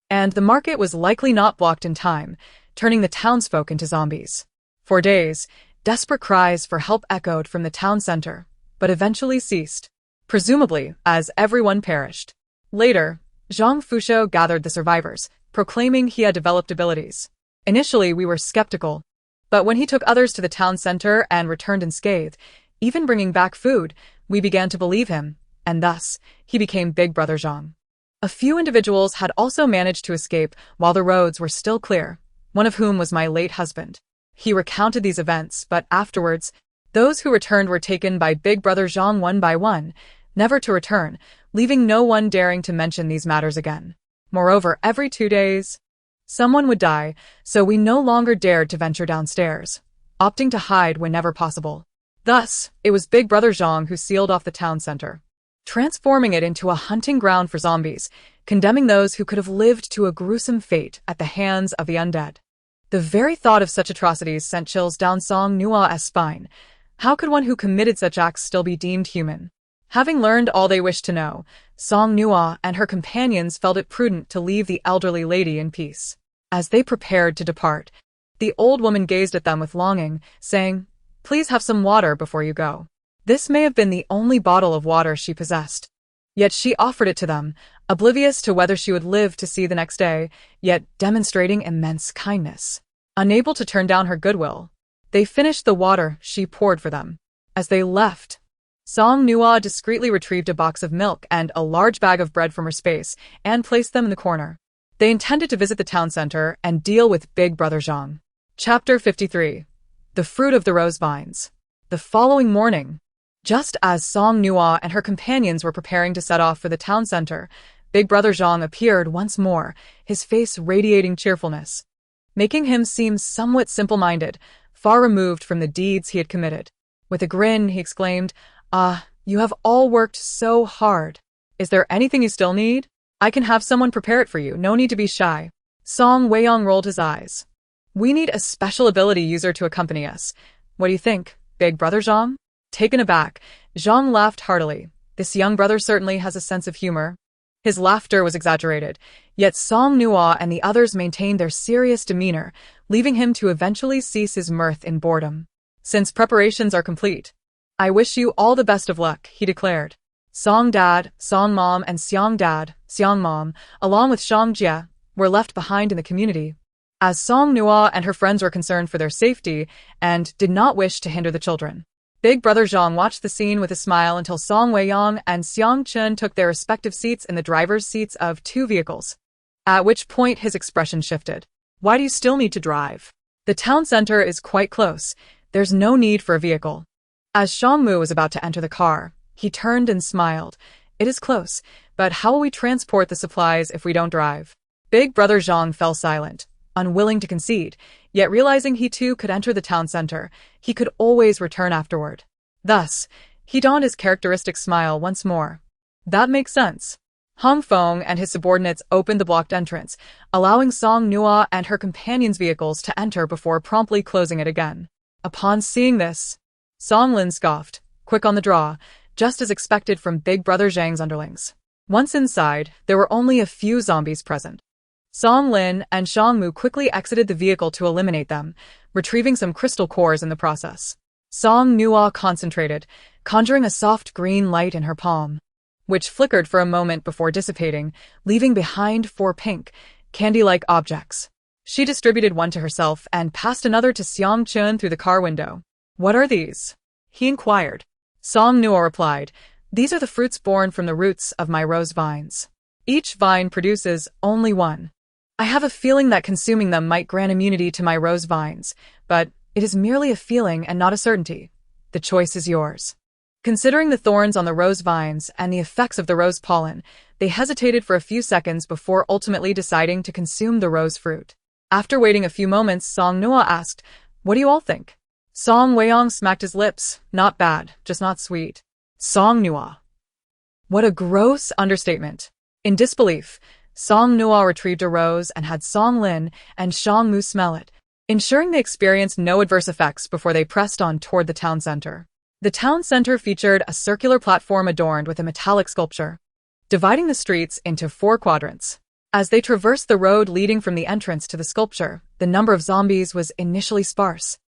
Speaker 1: and the market was likely not blocked in time, turning the townsfolk into zombies. For days, desperate cries for help echoed from the town center, but eventually ceased, presumably as everyone perished. Later, Zhang Fusho gathered the survivors, proclaiming he had developed abilities. Initially, we were skeptical, but when he took others to the town center and returned unscathed, even bringing back food, we began to believe him, and thus, he became Big Brother Zhang. A few individuals had also managed to escape while the roads were still clear, one of whom was my late husband. He recounted these events, but afterwards, those who returned were taken by Big Brother Zhang one by one, never to return, leaving no one daring to mention these matters again. Moreover, every 2 days, someone would die, so we no longer dared to venture downstairs, opting to hide whenever possible. Thus, it was Big Brother Zhang who sealed off the town center, transforming it into a hunting ground for zombies, condemning those who could have lived to a gruesome fate at the hands of the undead. The very thought of such atrocities sent chills down Song Nuo's spine. How could one who committed such acts still be deemed human? Having learned all they wished to know, Song Nuo and her companions felt it prudent to leave the elderly lady in peace. As they prepared to depart, the old woman gazed at them with longing, saying, "Please have some water before you go." This may have been the only bottle of water she possessed. Yet she offered it to them, oblivious to whether she would live to see the next day, yet demonstrating immense kindness. Unable to turn down her goodwill, they finished the water she poured for them. As they left, Song Nuo discreetly retrieved a box of milk and a large bag of bread from her space and placed them in the corner. They intended to visit the town center and deal with Big Brother Zhang. Chapter 53. The Fruit of the Rose Vines. The following morning, just as Song Nuo and her companions were preparing to set off for the town center, Big Brother Zhang appeared once more, his face radiating cheerfulness, making him seem somewhat simple-minded, far removed from the deeds he had committed. With a grin, he exclaimed, "Ah, you have all worked so hard. Is there anything you still need? I can have someone prepare it for you, no need to be shy." Song Weiyang rolled his eyes. "We need a special ability user to accompany us. What do you think, Big Brother Zhang?" Taken aback, Zhang laughed heartily. This young brother certainly has a sense of humor. His laughter was exaggerated, yet Song Nuo and the others maintained their serious demeanor, leaving him to eventually cease his mirth in boredom. "Since preparations are complete, I wish you all the best of luck," he declared. Song Dad, Song Mom, and Xiang Dad, Xiang Mom, along with Song Jie, were left behind in the community, as Song Nuo and her friends were concerned for their safety and did not wish to hinder the children. Big Brother Zhang watched the scene with a smile until Song Weiyang and Xiang Chun took their respective seats in the driver's seats of 2 vehicles, at which point his expression shifted. "Why do you still need to drive? The town center is quite close. There's no need for a vehicle." As Shangmu was about to enter the car, he turned and smiled. "It is close, but how will we transport the supplies if we don't drive?" Big Brother Zhang fell silent, unwilling to concede, yet realizing he too could enter the town center, he could always return afterward. Thus, he donned his characteristic smile once more. "That makes sense." Fong and his subordinates opened the blocked entrance, allowing Song Nuo and her companions' vehicles to enter before promptly closing it again. Upon seeing this, Song Lin scoffed, quick on the draw, just as expected from Big Brother Zhang's underlings. Once inside, there were only a few zombies present. Song Lin and Shangmu quickly exited the vehicle to eliminate them, retrieving some crystal cores in the process. Song Nuo concentrated, conjuring a soft green light in her palm, which flickered for a moment before dissipating, leaving behind 4 pink, candy-like objects. She distributed one to herself and passed another to Xiang Chun through the car window. "What are these?" he inquired. Song Nuo replied, "These are the fruits born from the roots of my rose vines. Each vine produces only one. I have a feeling that consuming them might grant immunity to my rose vines, but it is merely a feeling and not a certainty. The choice is yours." Considering the thorns on the rose vines and the effects of the rose pollen, they hesitated for a few seconds before ultimately deciding to consume the rose fruit. After waiting a few moments, Song Nuo asked, "What do you all think?" Song Weiyang smacked his lips. "Not bad, just not sweet." Song Nuo. What a gross understatement. In disbelief, Song Nuo retrieved a rose and had Song Lin and Shangmu smell it, ensuring they experienced no adverse effects before they pressed on toward the town center. The town center featured a circular platform adorned with a metallic sculpture, dividing the streets into 4 quadrants. As they traversed the road leading from the entrance to the sculpture, the number of zombies was initially sparse.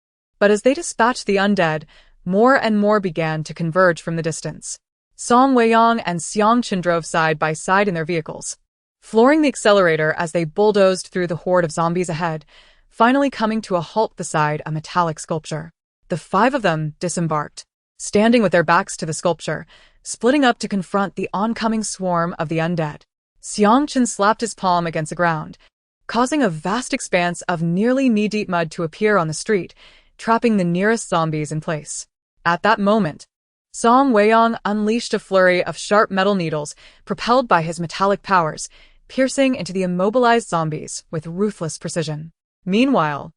Speaker 1: But as they dispatched the undead, more and more began to converge from the distance. Song Weiyang and Xiang Chun drove side by side in their vehicles, flooring the accelerator as they bulldozed through the horde of zombies ahead, finally coming to a halt beside a metallic sculpture. The 5 of them disembarked, standing with their backs to the sculpture, splitting up to confront the oncoming swarm of the undead. Xiangchen slapped his palm against the ground, causing a vast expanse of nearly knee-deep mud to appear on the street, trapping the nearest zombies in place. At that moment, Song Nuo unleashed a flurry of sharp metal needles propelled by his metallic powers, piercing into the immobilized zombies with ruthless precision. Meanwhile,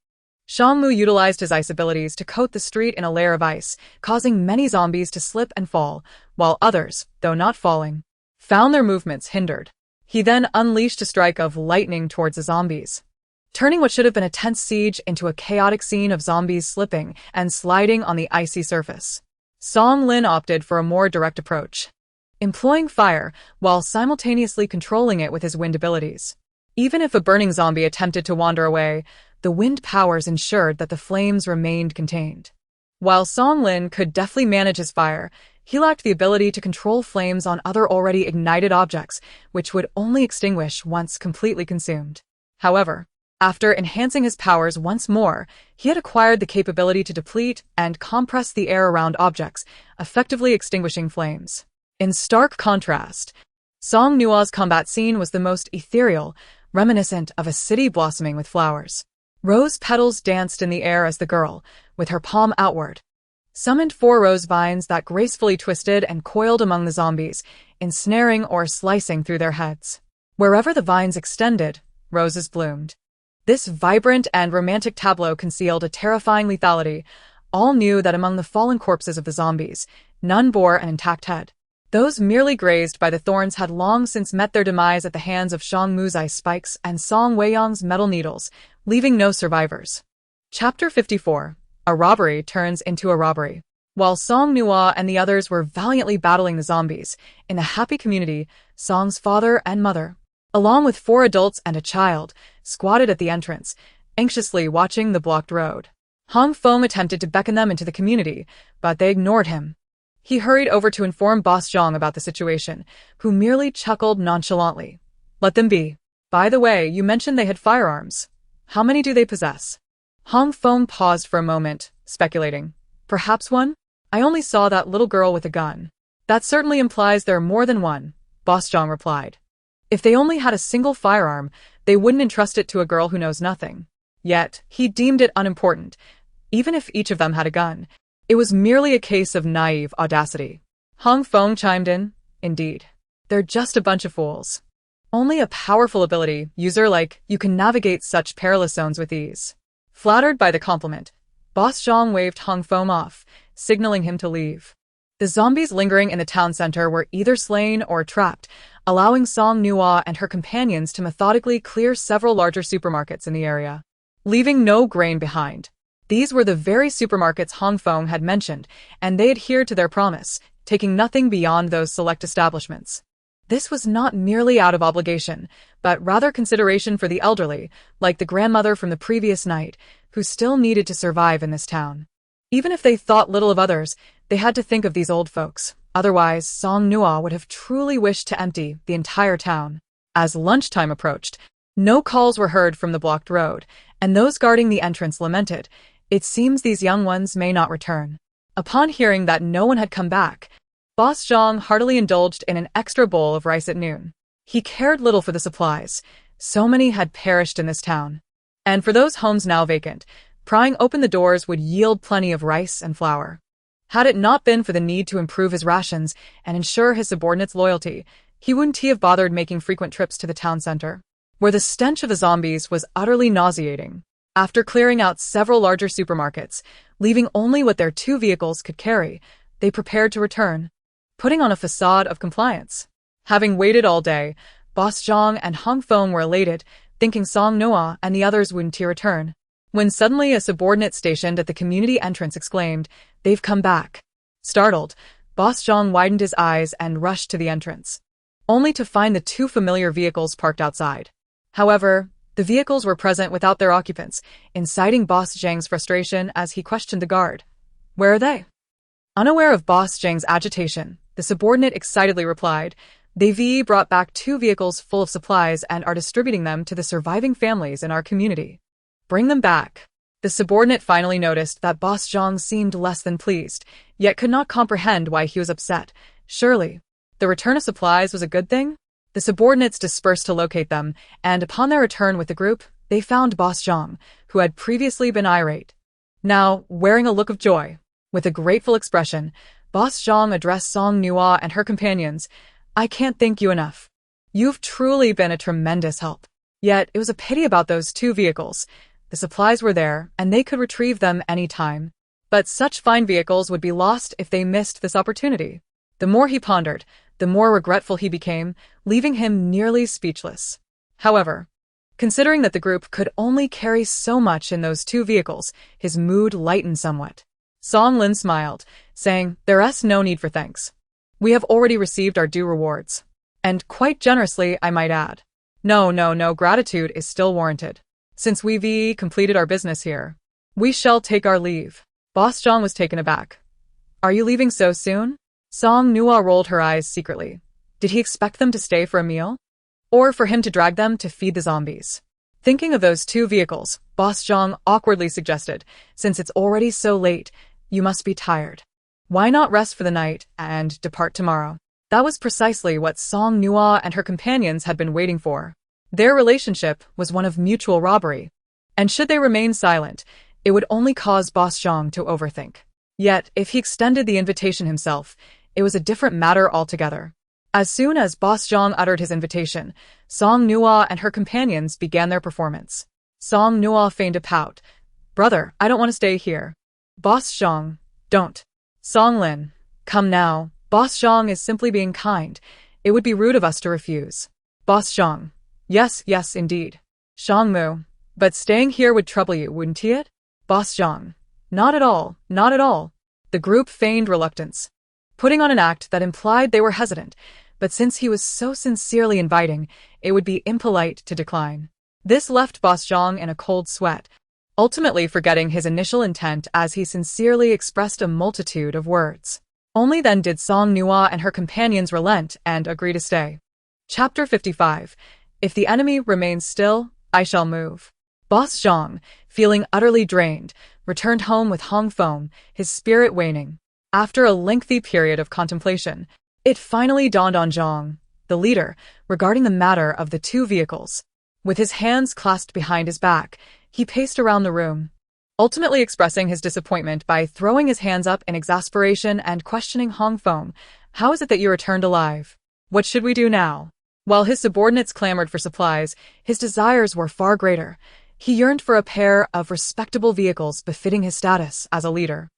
Speaker 1: Song Nuo utilized his ice abilities to coat the street in a layer of ice, causing many zombies to slip and fall, while others, though not falling, found their movements hindered. He then unleashed a strike of lightning towards the zombies, turning what should have been a tense siege into a chaotic scene of zombies slipping and sliding on the icy surface. Song Lin opted for a more direct approach, employing fire while simultaneously controlling it with his wind abilities. Even if a burning zombie attempted to wander away, the wind powers ensured that the flames remained contained. While Song Lin could deftly manage his fire, he lacked the ability to control flames on other already ignited objects, which would only extinguish once completely consumed. However, after enhancing his powers once more, he had acquired the capability to deplete and compress the air around objects, effectively extinguishing flames. In stark contrast, Song Nuo's combat scene was the most ethereal, reminiscent of a city blossoming with flowers. Rose petals danced in the air as the girl, with her palm outward, summoned 4 rose vines that gracefully twisted and coiled among the zombies, ensnaring or slicing through their heads. Wherever the vines extended, roses bloomed. This vibrant and romantic tableau concealed a terrifying lethality. All knew that among the fallen corpses of the zombies, none bore an intact head. Those merely grazed by the thorns had long since met their demise at the hands of Song Nuo's ice spikes and Song Nuo's metal needles, leaving no survivors. Chapter 54. A robbery turns into a robbery. While Song Nuo and the others were valiantly battling the zombies, in the happy community, Song's father and mother, along with 4 adults and a child, squatted at the entrance, anxiously watching the blocked road. Fong attempted to beckon them into the community, but they ignored him. He hurried over to inform Boss Zhang about the situation, who merely chuckled nonchalantly. Let them be. By the way, you mentioned they had firearms. How many do they possess? Fong paused for a moment, speculating. Perhaps one? I only saw that little girl with a gun. That certainly implies there are more than one, Boss Zhang replied. If they only had a single firearm, they wouldn't entrust it to a girl who knows nothing. Yet, he deemed it unimportant. Even if each of them had a gun, it was merely a case of naive audacity. Fong chimed in. Indeed. They're just a bunch of fools. Only a powerful ability user like you can navigate such perilous zones with ease. Flattered by the compliment, Boss Zhang waved Fong off, signaling him to leave. The zombies lingering in the town center were either slain or trapped, allowing Song Nuo and her companions to methodically clear several larger supermarkets in the area, leaving no grain behind. These were the very supermarkets Fong had mentioned, and they adhered to their promise, taking nothing beyond those select establishments. This was not merely out of obligation, but rather consideration for the elderly, like the grandmother from the previous night, who still needed to survive in this town. Even if they thought little of others, they had to think of these old folks. Otherwise, Song Nuo would have truly wished to empty the entire town. As lunchtime approached, no calls were heard from the blocked road, and those guarding the entrance lamented, "It seems these young ones may not return." Upon hearing that no one had come back, Boss Zhang heartily indulged in an extra bowl of rice at noon. He cared little for the supplies. So many had perished in this town. And for those homes now vacant, prying open the doors would yield plenty of rice and flour. Had it not been for the need to improve his rations and ensure his subordinates' loyalty, he wouldn't have bothered making frequent trips to the town center, where the stench of the zombies was utterly nauseating. After clearing out several larger supermarkets, leaving only what their 2 vehicles could carry, they prepared to return, putting on a facade of compliance. Having waited all day, Boss Zhang and Fong were elated, thinking Song Nuo and the others wouldn't return, when suddenly a subordinate stationed at the community entrance exclaimed, "They've come back." Startled, Boss Zhang widened his eyes and rushed to the entrance, only to find the 2 familiar vehicles parked outside. However, the vehicles were present without their occupants, inciting Boss Zhang's frustration as he questioned the guard. "Where are they?" Unaware of Boss Zhang's agitation, the subordinate excitedly replied, They've brought back 2 vehicles full of supplies and are distributing them to the surviving families in our community. Bring them back. The subordinate finally noticed that Boss Zhang seemed less than pleased, yet could not comprehend why he was upset. Surely, the return of supplies was a good thing? The subordinates dispersed to locate them, and upon their return with the group, they found Boss Zhang, who had previously been irate, now wearing a look of joy. With a grateful expression, Boss Zhang addressed Song Nuo and her companions. I can't thank you enough. You've truly been a tremendous help. Yet, it was a pity about those 2 vehicles. The supplies were there, and they could retrieve them any time. But such fine vehicles would be lost if they missed this opportunity. The more he pondered, the more regretful he became, leaving him nearly speechless. However, considering that the group could only carry so much in those 2 vehicles, his mood lightened somewhat. Song Lin smiled, saying, There's no need for thanks. We have already received our due rewards. And quite generously, I might add. No, gratitude is still warranted. Since we've completed our business here, we shall take our leave. Boss Zhang was taken aback. Are you leaving so soon? Song Nuo rolled her eyes secretly. Did he expect them to stay for a meal? Or for him to drag them to feed the zombies? Thinking of those 2 vehicles, Boss Zhang awkwardly suggested, since it's already so late, you must be tired. Why not rest for the night and depart tomorrow? That was precisely what Song Nuo and her companions had been waiting for. Their relationship was one of mutual robbery, and should they remain silent, it would only cause Boss Zhang to overthink. Yet, if he extended the invitation himself, it was a different matter altogether. As soon as Boss Zhang uttered his invitation, Song Nuo and her companions began their performance. Song Nuo feigned a pout. Brother, I don't want to stay here. Boss Zhang, don't. Song Lin, come now. Boss Zhang is simply being kind. It would be rude of us to refuse. Boss Zhang, yes, indeed. Shang Mu, but staying here would trouble you, wouldn't it? Boss Zhang, not at all. The group feigned reluctance, putting on an act that implied they were hesitant, but since he was so sincerely inviting, it would be impolite to decline. This left Boss Zhang in a cold sweat, ultimately forgetting his initial intent as he sincerely expressed a multitude of words. Only then did Song Nuo and her companions relent and agree to stay. Chapter 55. If the enemy remains still, I shall move. Boss Zhang, feeling utterly drained, returned home with Hong Fong, his spirit waning. After a lengthy period of contemplation, it finally dawned on Zhang, the leader, regarding the matter of the 2 vehicles. With his hands clasped behind his back, he paced around the room, ultimately expressing his disappointment by throwing his hands up in exasperation and questioning Hong Fong. How is it that you returned alive? What should we do now? While his subordinates clamored for supplies, his desires were far greater. He yearned for a pair of respectable vehicles befitting his status as a leader.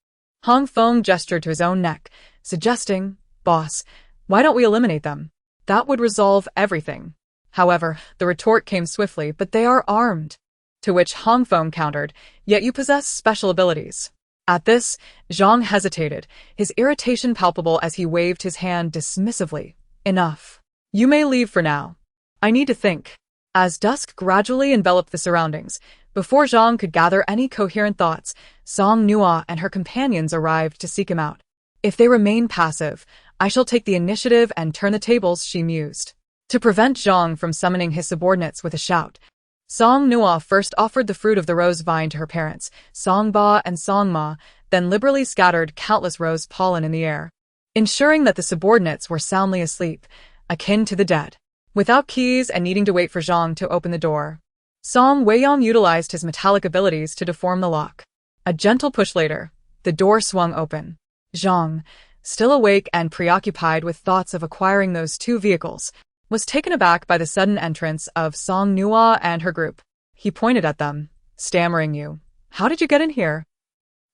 Speaker 1: Hong Fong gestured to his own neck, suggesting, Boss, why don't we eliminate them? That would resolve everything. However, the retort came swiftly, but they are armed. To which Hong Fong countered, yet you possess special abilities. At this, Zhang hesitated, his irritation palpable as he waved his hand dismissively. Enough. You may leave for now. I need to think. As dusk gradually enveloped the surroundings, before Zhang could gather any coherent thoughts, Song Nuo and her companions arrived to seek him out. If they remain passive, I shall take the initiative and turn the tables, she mused. To prevent Zhang from summoning his subordinates with a shout, Song Nuo first offered the fruit of the rose vine to her parents, Song Ba and Song Ma, then liberally scattered countless rose pollen in the air, ensuring that the subordinates were soundly asleep, akin to the dead. Without keys and needing to wait for Zhang to open the door, Song Weiyang utilized his metallic abilities to deform the lock. A gentle push later, the door swung open. Zhang, still awake and preoccupied with thoughts of acquiring those 2 vehicles, was taken aback by the sudden entrance of Song Nuo and her group. He pointed at them, stammering, "You, how did you get in here?"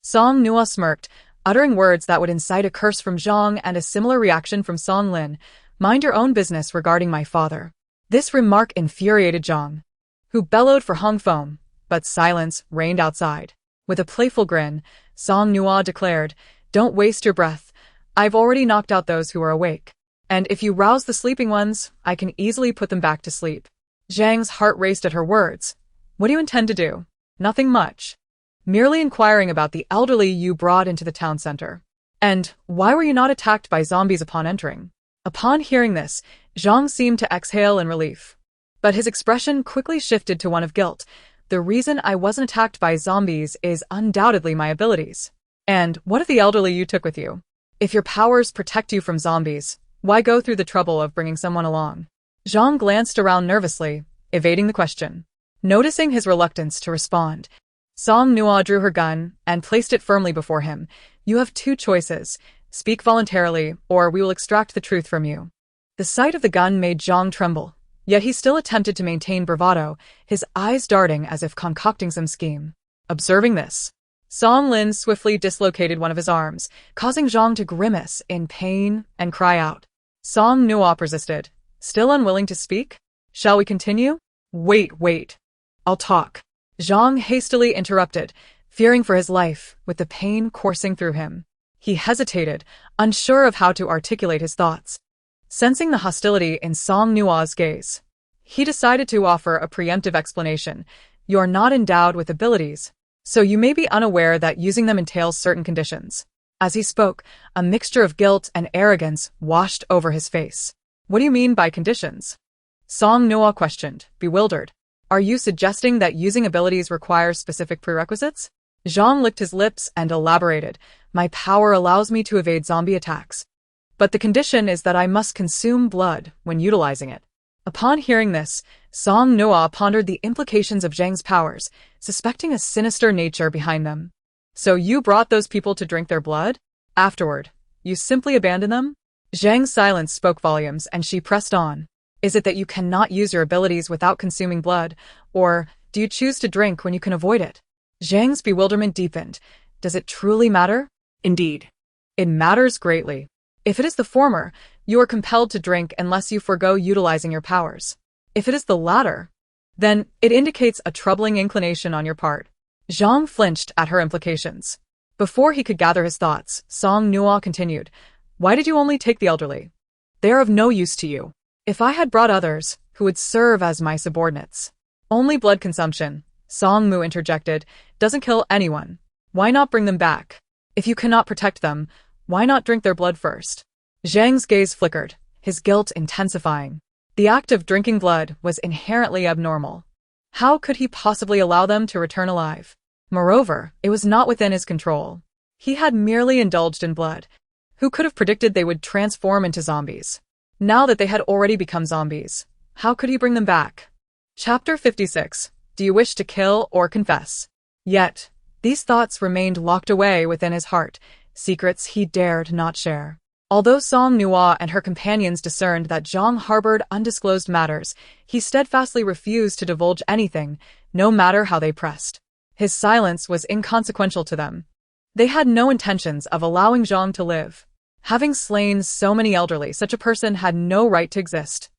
Speaker 1: Song Nuo smirked, uttering words that would incite a curse from Zhang and a similar reaction from Song Lin. Mind your own business regarding my father. This remark infuriated Zhang, who bellowed for Hong Fong, but silence reigned outside. With a playful grin, Song Nuo declared, "Don't waste your breath. I've already knocked out those who are awake. And if you rouse the sleeping ones, I can easily put them back to sleep." Zhang's heart raced at her words. "What do you intend to do?" "Nothing much. Merely inquiring about the elderly you brought into the town center. And why were you not attacked by zombies upon entering?" Upon hearing this, Zhang seemed to exhale in relief. But his expression quickly shifted to one of guilt. The reason I wasn't attacked by zombies is undoubtedly my abilities. And what of the elderly you took with you? If your powers protect you from zombies, why go through the trouble of bringing someone along? Zhang glanced around nervously, evading the question. Noticing his reluctance to respond, Song Nuo drew her gun and placed it firmly before him. You have two choices. Speak voluntarily, or we will extract the truth from you. The sight of the gun made Zhang tremble, yet he still attempted to maintain bravado, his eyes darting as if concocting some scheme. Observing this, Song Lin swiftly dislocated one of his arms, causing Zhang to grimace in pain and cry out. Song Nuo persisted, still unwilling to speak. Shall we continue? Wait. I'll talk. Zhang hastily interrupted, fearing for his life, with the pain coursing through him. He hesitated, unsure of how to articulate his thoughts. Sensing the hostility in Song Nuo's gaze, he decided to offer a preemptive explanation. You're not endowed with abilities, so you may be unaware that using them entails certain conditions. As he spoke, a mixture of guilt and arrogance washed over his face. What do you mean by conditions? Song Nuo questioned, bewildered. Are you suggesting that using abilities requires specific prerequisites? Zhang licked his lips and elaborated. My power allows me to evade zombie attacks. But the condition is that I must consume blood when utilizing it. Upon hearing this, Song Nuo pondered the implications of Zhang's powers, suspecting a sinister nature behind them. So you brought those people to drink their blood? Afterward, you simply abandoned them? Zhang's silence spoke volumes, and she pressed on. Is it that you cannot use your abilities without consuming blood, or do you choose to drink when you can avoid it? Zhang's bewilderment deepened. Does it truly matter?
Speaker 2: Indeed.
Speaker 1: It matters greatly. If it is the former, you are compelled to drink unless you forego utilizing your powers. If it is the latter, then it indicates a troubling inclination on your part. Zhang flinched at her implications. Before he could gather his thoughts, Song Nuo continued. Why did you only take the elderly? They are of no use to you. If I had brought others, who would serve as my subordinates. Only blood consumption, Song Mu interjected, doesn't kill anyone. Why not bring them back? If you cannot protect them, why not drink their blood first? Zhang's gaze flickered, his guilt intensifying. The act of drinking blood was inherently abnormal. How could he possibly allow them to return alive? Moreover, it was not within his control. He had merely indulged in blood. Who could have predicted they would transform into zombies? Now that they had already become zombies, how could he bring them back? Chapter 56. Do you wish to kill or confess? Yet, these thoughts remained locked away within his heart, secrets he dared not share. Although Song Nuo and her companions discerned that Zhang harbored undisclosed matters, he steadfastly refused to divulge anything, no matter how they pressed. His silence was inconsequential to them. They had no intentions of allowing Zhang to live. Having slain so many elderly, such a person had no right to exist,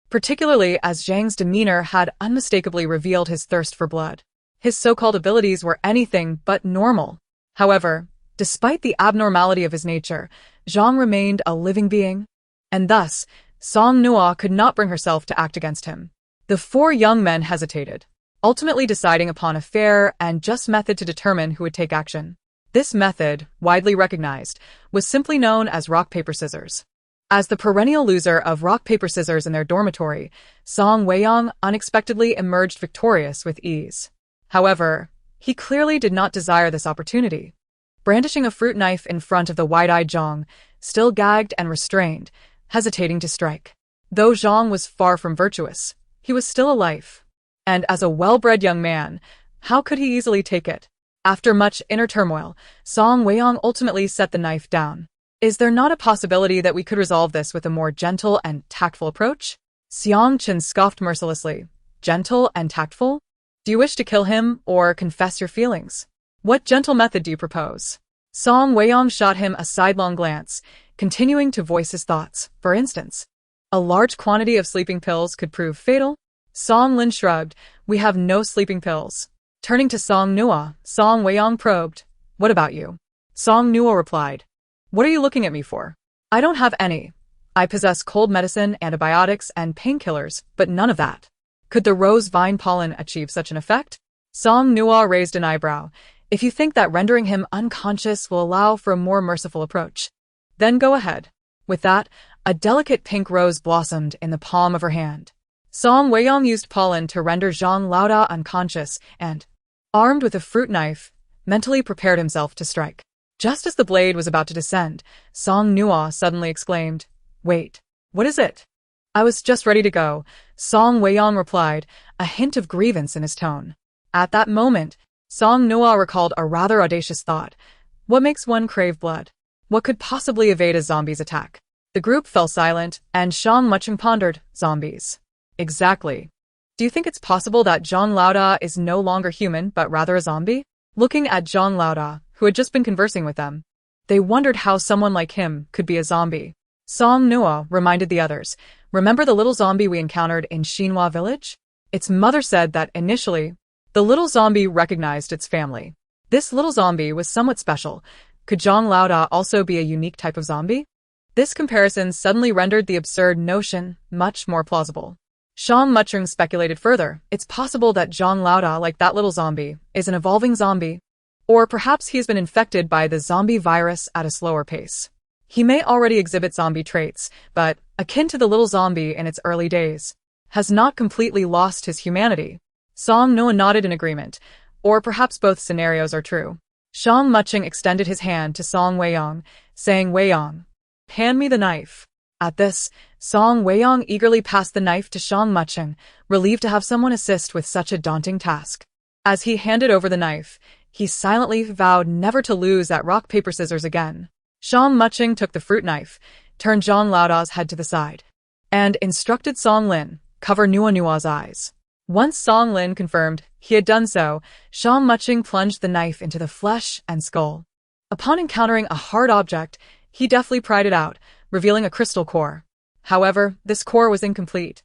Speaker 1: particularly as Zhang's demeanor had unmistakably revealed his thirst for blood. His so-called abilities were anything but normal. However, despite the abnormality of his nature, Zhang remained a living being, and thus, Song Nuo could not bring herself to act against him. The four young men hesitated, ultimately deciding upon a fair and just method to determine who would take action. This method, widely recognized, was simply known as rock, paper, scissors. As the perennial loser of rock, paper, scissors in their dormitory, Song Weiyang unexpectedly emerged victorious with ease. However, he clearly did not desire this opportunity. Brandishing a fruit knife in front of the wide-eyed Zhang, still gagged and restrained, hesitating to strike. Though Zhang was far from virtuous, he was still alive. And as a well-bred young man, how could he easily take it? After much inner turmoil, Song Weiyang ultimately set the knife down. Is there not a possibility that we could resolve this with a more gentle and tactful approach? Xiang Chen scoffed mercilessly. Gentle and tactful? Do you wish to kill him or confess your feelings? What gentle method do you propose? Song Weiyang shot him a sidelong glance, continuing to voice his thoughts. For instance, a large quantity of sleeping pills could prove fatal? Song Lin shrugged. We have no sleeping pills. Turning to Song Nuo, Song Weiyang probed. What about you? Song Nuo replied. What are you looking at me for? I don't have any. I possess cold medicine, antibiotics, and painkillers, but none of that. Could the rose vine pollen achieve such an effect? Song Nuo raised an eyebrow. If you think that rendering him unconscious will allow for a more merciful approach, then go ahead. With that, A delicate pink rose blossomed in the palm of her hand. Song Weiyang used pollen to render Zhang Laoda unconscious and, armed with a fruit knife, mentally prepared himself to strike. Just as the blade was about to descend, Song Nuo suddenly exclaimed, "Wait, what is it?" "I was just ready to go," Song Weiyang replied, a hint of grievance in his tone. At that moment, Song Nuo recalled a rather audacious thought. What makes one crave blood? What could possibly evade a zombie's attack? The group fell silent, and Shang Mucheng pondered, zombies. Exactly. Do you think it's possible that Zhang Laoda is no longer human but rather a zombie? Looking at Zhang Laoda, who had just been conversing with them, they wondered how someone like him could be a zombie. Song Nuo reminded the others, remember the little zombie we encountered in Xinhua village? Its mother said that initially, the little zombie recognized its family. This little zombie was somewhat special. Could Zhang Laoda also be a unique type of zombie? This comparison suddenly rendered the absurd notion much more plausible. Shang Mucheng speculated further. It's possible that Zhang Laoda, like that little zombie, is an evolving zombie. Or perhaps he's been infected by the zombie virus at a slower pace. He may already exhibit zombie traits, but, akin to the little zombie in its early days, has not completely lost his humanity. Song Nuo nodded in agreement. Or perhaps both scenarios are true. Shang Mucheng extended his hand to Song Weiyang, saying, "Weiyang, hand me the knife." At this, Song Weiyang eagerly passed the knife to Shang Mucheng, relieved to have someone assist with such a daunting task. As he handed over the knife, he silently vowed never to lose at rock, paper, scissors again. Shang Mucheng took the fruit knife, turned Zhang Laoda's head to the side, and instructed Song Lin, cover Nuo's eyes. Once Song Lin confirmed he had done so, Shang Mucheng plunged the knife into the flesh and skull. Upon encountering a hard object, he deftly pried it out, revealing a crystal core. However, this core was incomplete,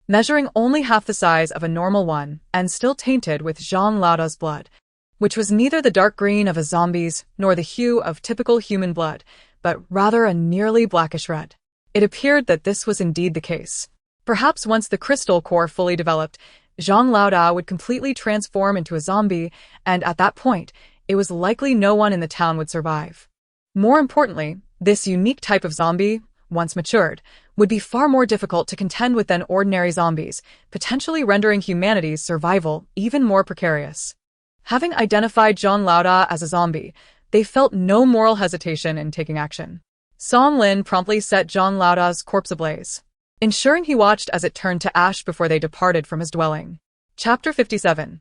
Speaker 1: measuring only half the size of a normal one and still tainted with Zhang Laoda's blood, which was neither the dark green of a zombie's nor the hue of typical human blood, but rather a nearly blackish red. It appeared that this was indeed the case. Perhaps once the crystal core fully developed, Zhang Laoda would completely transform into a zombie, and at that point, it was likely no one in the town would survive. More importantly, this unique type of zombie, once matured, would be far more difficult to contend with than ordinary zombies, potentially rendering humanity's survival even more precarious. Having identified Zhang Laoda as a zombie, they felt no moral hesitation in taking action. Song Lin promptly set Zhang Laoda's corpse ablaze, ensuring he watched as it turned to ash before they departed from his dwelling. Chapter 57.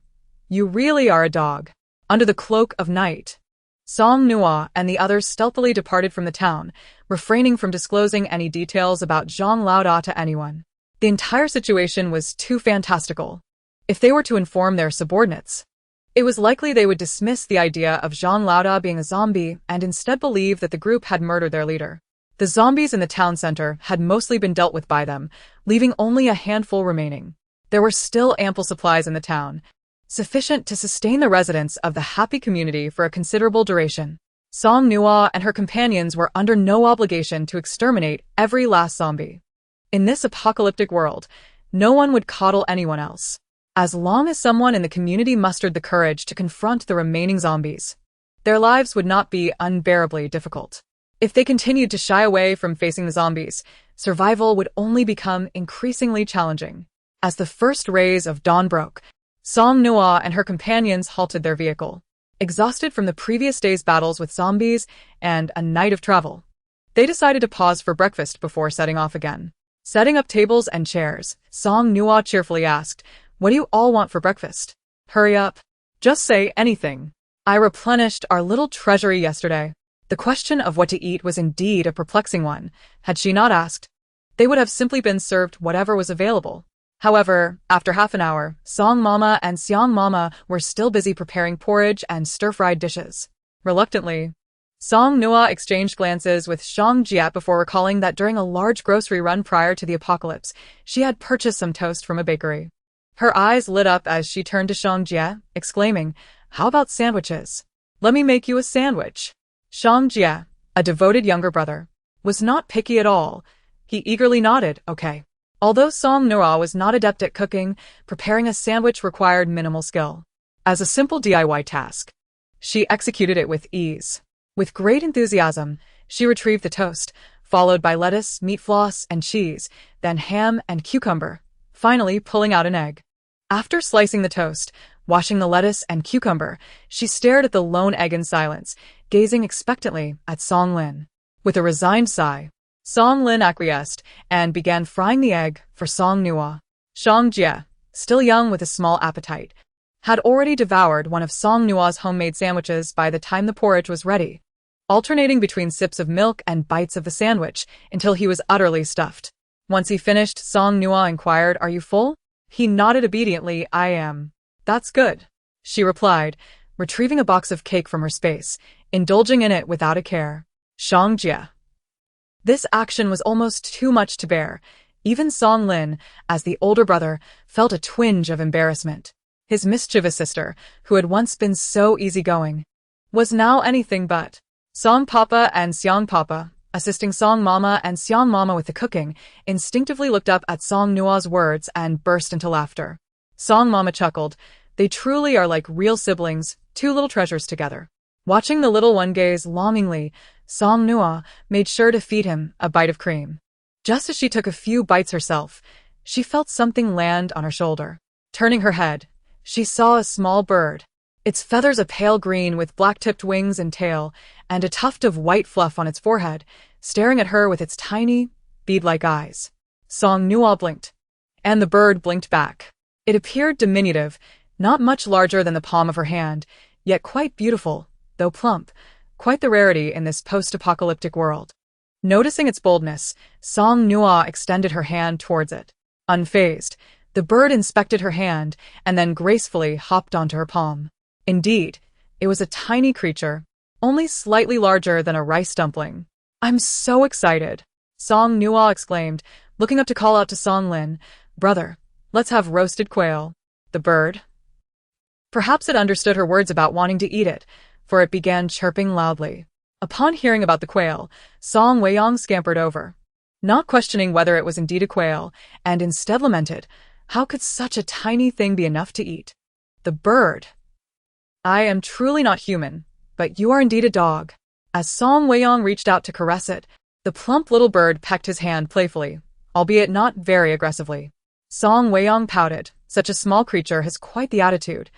Speaker 1: You really are a dog. Under the cloak of night, Song Nuo and the others stealthily departed from the town, refraining from disclosing any details about Zhang Laoda to anyone. The entire situation was too fantastical. If they were to inform their subordinates, it was likely they would dismiss the idea of Zhang Laoda being a zombie and instead believe that the group had murdered their leader. The zombies in the town center had mostly been dealt with by them, leaving only a handful remaining. There were still ample supplies in the town, sufficient to sustain the residents of the happy community for a considerable duration. Song Nuo and her companions were under no obligation to exterminate every last zombie. In this apocalyptic world, no one would coddle anyone else. As long as someone in the community mustered the courage to confront the remaining zombies, their lives would not be unbearably difficult. If they continued to shy away from facing the zombies, survival would only become increasingly challenging. As the first rays of dawn broke, Song Nuo and her companions halted their vehicle, exhausted from the previous day's battles with zombies and a night of travel. They decided to pause for breakfast before setting off again. Setting up tables and chairs, Song Nuo cheerfully asked, "What do you all want for breakfast?" "Hurry up. Just say anything. I replenished our little treasury yesterday." The question of what to eat was indeed a perplexing one. Had she not asked, they would have simply been served whatever was available. However, after half an hour, Song Mama and Xiang Mama were still busy preparing porridge and stir-fried dishes. Reluctantly, Song Nuo exchanged glances with Shang Jie before recalling that during a large grocery run prior to the apocalypse, she had purchased some toast from a bakery. Her eyes lit up as she turned to Shang Jie, exclaiming, "How about sandwiches? Let me make you a sandwich." Shang Jie, a devoted younger brother, was not picky at all. He eagerly nodded, "Okay." Although Song Nuo was not adept at cooking, preparing a sandwich required minimal skill. As a simple DIY task, she executed it with ease. With great enthusiasm, she retrieved the toast, followed by lettuce, meat floss, and cheese, then ham and cucumber, finally pulling out an egg. After slicing the toast, washing the lettuce and cucumber, she stared at the lone egg in silence, gazing expectantly at Song Lin. With a resigned sigh, Song Lin acquiesced and began frying the egg for Song Nuo. Song Jie, still young with a small appetite, had already devoured one of Song Nuo's homemade sandwiches by the time the porridge was ready, alternating between sips of milk and bites of the sandwich until he was utterly stuffed. Once he finished, Song Nuo inquired, "Are you full?" He nodded obediently. "I am." "That's good," she replied, retrieving a box of cake from her space, indulging in it without a care. Song Jie. This action was almost too much to bear. Even Song Lin, as the older brother, felt a twinge of embarrassment. His mischievous sister, who had once been so easygoing, was now anything but. Song Papa and Xiang Papa, assisting Song Mama and Xiang Mama with the cooking, instinctively looked up at Song Nuo's words and burst into laughter. Song Mama chuckled. They truly are like real siblings, two little treasures together. Watching the little one gaze longingly, Song Nuo made sure to feed him a bite of cream. Just as she took a few bites herself, she felt something land on her shoulder. Turning her head, she saw a small bird. Its feathers a pale green with black-tipped wings and tail, and a tuft of white fluff on its forehead, staring at her with its tiny, bead-like eyes. Song Nuo blinked, and the bird blinked back. It appeared diminutive, not much larger than the palm of her hand, yet quite beautiful, though plump, quite the rarity in this post-apocalyptic world. Noticing its boldness, Song Nuo extended her hand towards it. Unfazed, the bird inspected her hand and then gracefully hopped onto her palm. Indeed, it was a tiny creature, only slightly larger than a rice dumpling. "I'm so excited," Song Nuo exclaimed, looking up to call out to Song Lin, "Brother, let's have roasted quail." The bird? Perhaps it understood her words about wanting to eat it, for it began chirping loudly. Upon hearing about the quail, Song Weiyang scampered over, not questioning whether it was indeed a quail, and instead lamented, how could such a tiny thing be enough to eat? The bird. "I am truly not human, but you are indeed a dog." As Song Weiyang reached out to caress it, the plump little bird pecked his hand playfully, albeit not very aggressively. Song Weiyang pouted. Such a small creature has quite the attitude.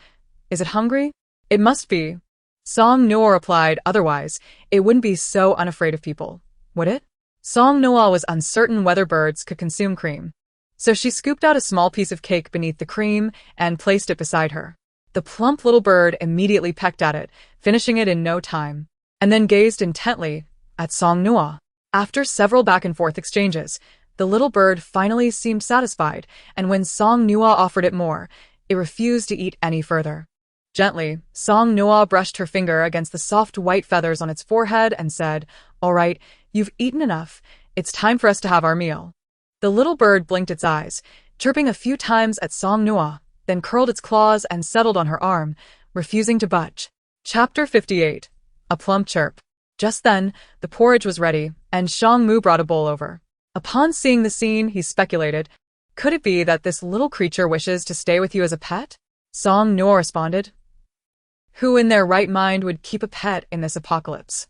Speaker 1: "Is it hungry?" "It must be." Song Nuo replied, "Otherwise, it wouldn't be so unafraid of people, would it?" Song Nuo was uncertain whether birds could consume cream, so she scooped out a small piece of cake beneath the cream and placed it beside her. The plump little bird immediately pecked at it, finishing it in no time, and then gazed intently at Song Nuo. After several back-and-forth exchanges, the little bird finally seemed satisfied, and when Song Nuo offered it more, it refused to eat any further. Gently, Song Nuo brushed her finger against the soft white feathers on its forehead and said, "All right, you've eaten enough. It's time for us to have our meal." The little bird blinked its eyes, chirping a few times at Song Nuo, then curled its claws and settled on her arm, refusing to budge. Chapter 58. A plump chirp. Just then, the porridge was ready, and Song Mu brought a bowl over. Upon seeing the scene, he speculated, "Could it be that this little creature wishes to stay with you as a pet?" Song Nuo responded, "Who in their right mind would keep a pet in this apocalypse?"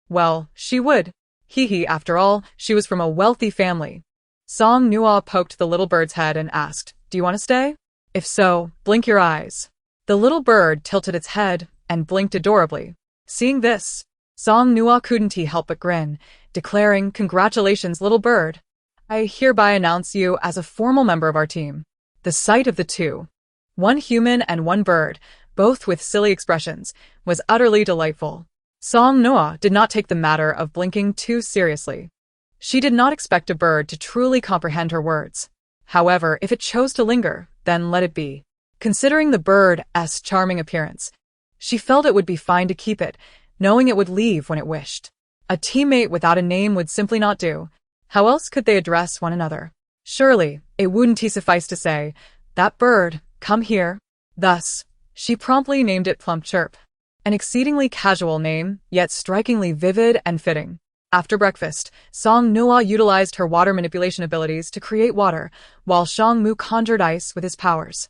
Speaker 1: "Well, she would. Hee, after all, she was from a wealthy family." Song Nuo poked the little bird's head and asked, "Do you want to stay? If so, blink your eyes." The little bird tilted its head and blinked adorably. Seeing this, Song Nuo couldn't help but grin, declaring, "Congratulations, little bird. I hereby announce you as a formal member of our team." The sight of the two, one human and one bird, both with silly expressions, was utterly delightful. Song Nuo did not take the matter of blinking too seriously. She did not expect a bird to truly comprehend her words. However, if it chose to linger, then let it be. Considering the bird's charming appearance, she felt it would be fine to keep it, knowing it would leave when it wished. A teammate without a name would simply not do. How else could they address one another? Surely, it wouldn't suffice to say, "That bird, come here." Thus, she promptly named it Plump Chirp. An exceedingly casual name, yet strikingly vivid and fitting. After breakfast, Song Nuo utilized her water manipulation abilities to create water, while Song Mu conjured ice with his powers.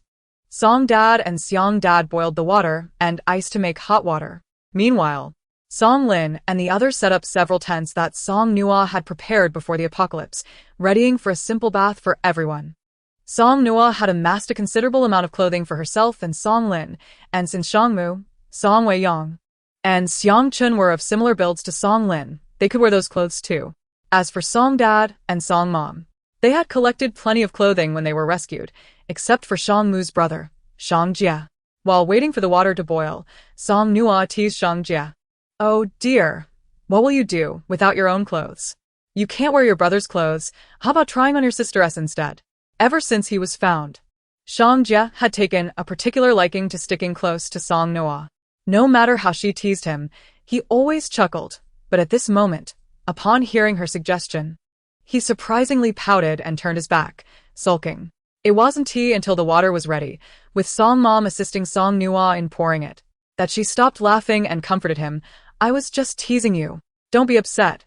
Speaker 1: Song Dad and Xiang Dad boiled the water and ice to make hot water. Meanwhile, Song Lin and the others set up several tents that Song Nuo had prepared before the apocalypse, readying for a simple bath for everyone. Song Nuo had amassed a considerable amount of clothing for herself and Song Lin, and since Xiangmu, Song Weiyang, and Xiang Chun were of similar builds to Song Lin, they could wear those clothes too. As for Song Dad and Song Mom, they had collected plenty of clothing when they were rescued, except for Xiang Mu's brother, Xiang Jia. While waiting for the water to boil, Song Nuo teased Xiang Jia. "Oh dear, what will you do without your own clothes? You can't wear your brother's clothes, how about trying on your sister's instead?" Ever since he was found, Xiang Jia had taken a particular liking to sticking close to Song Nuo. No matter how she teased him, he always chuckled, but at this moment, upon hearing her suggestion, he surprisingly pouted and turned his back, sulking. It wasn't until the water was ready, with Song Mom assisting Song Nuo in pouring it, that she stopped laughing and comforted him. "I was just teasing you. Don't be upset.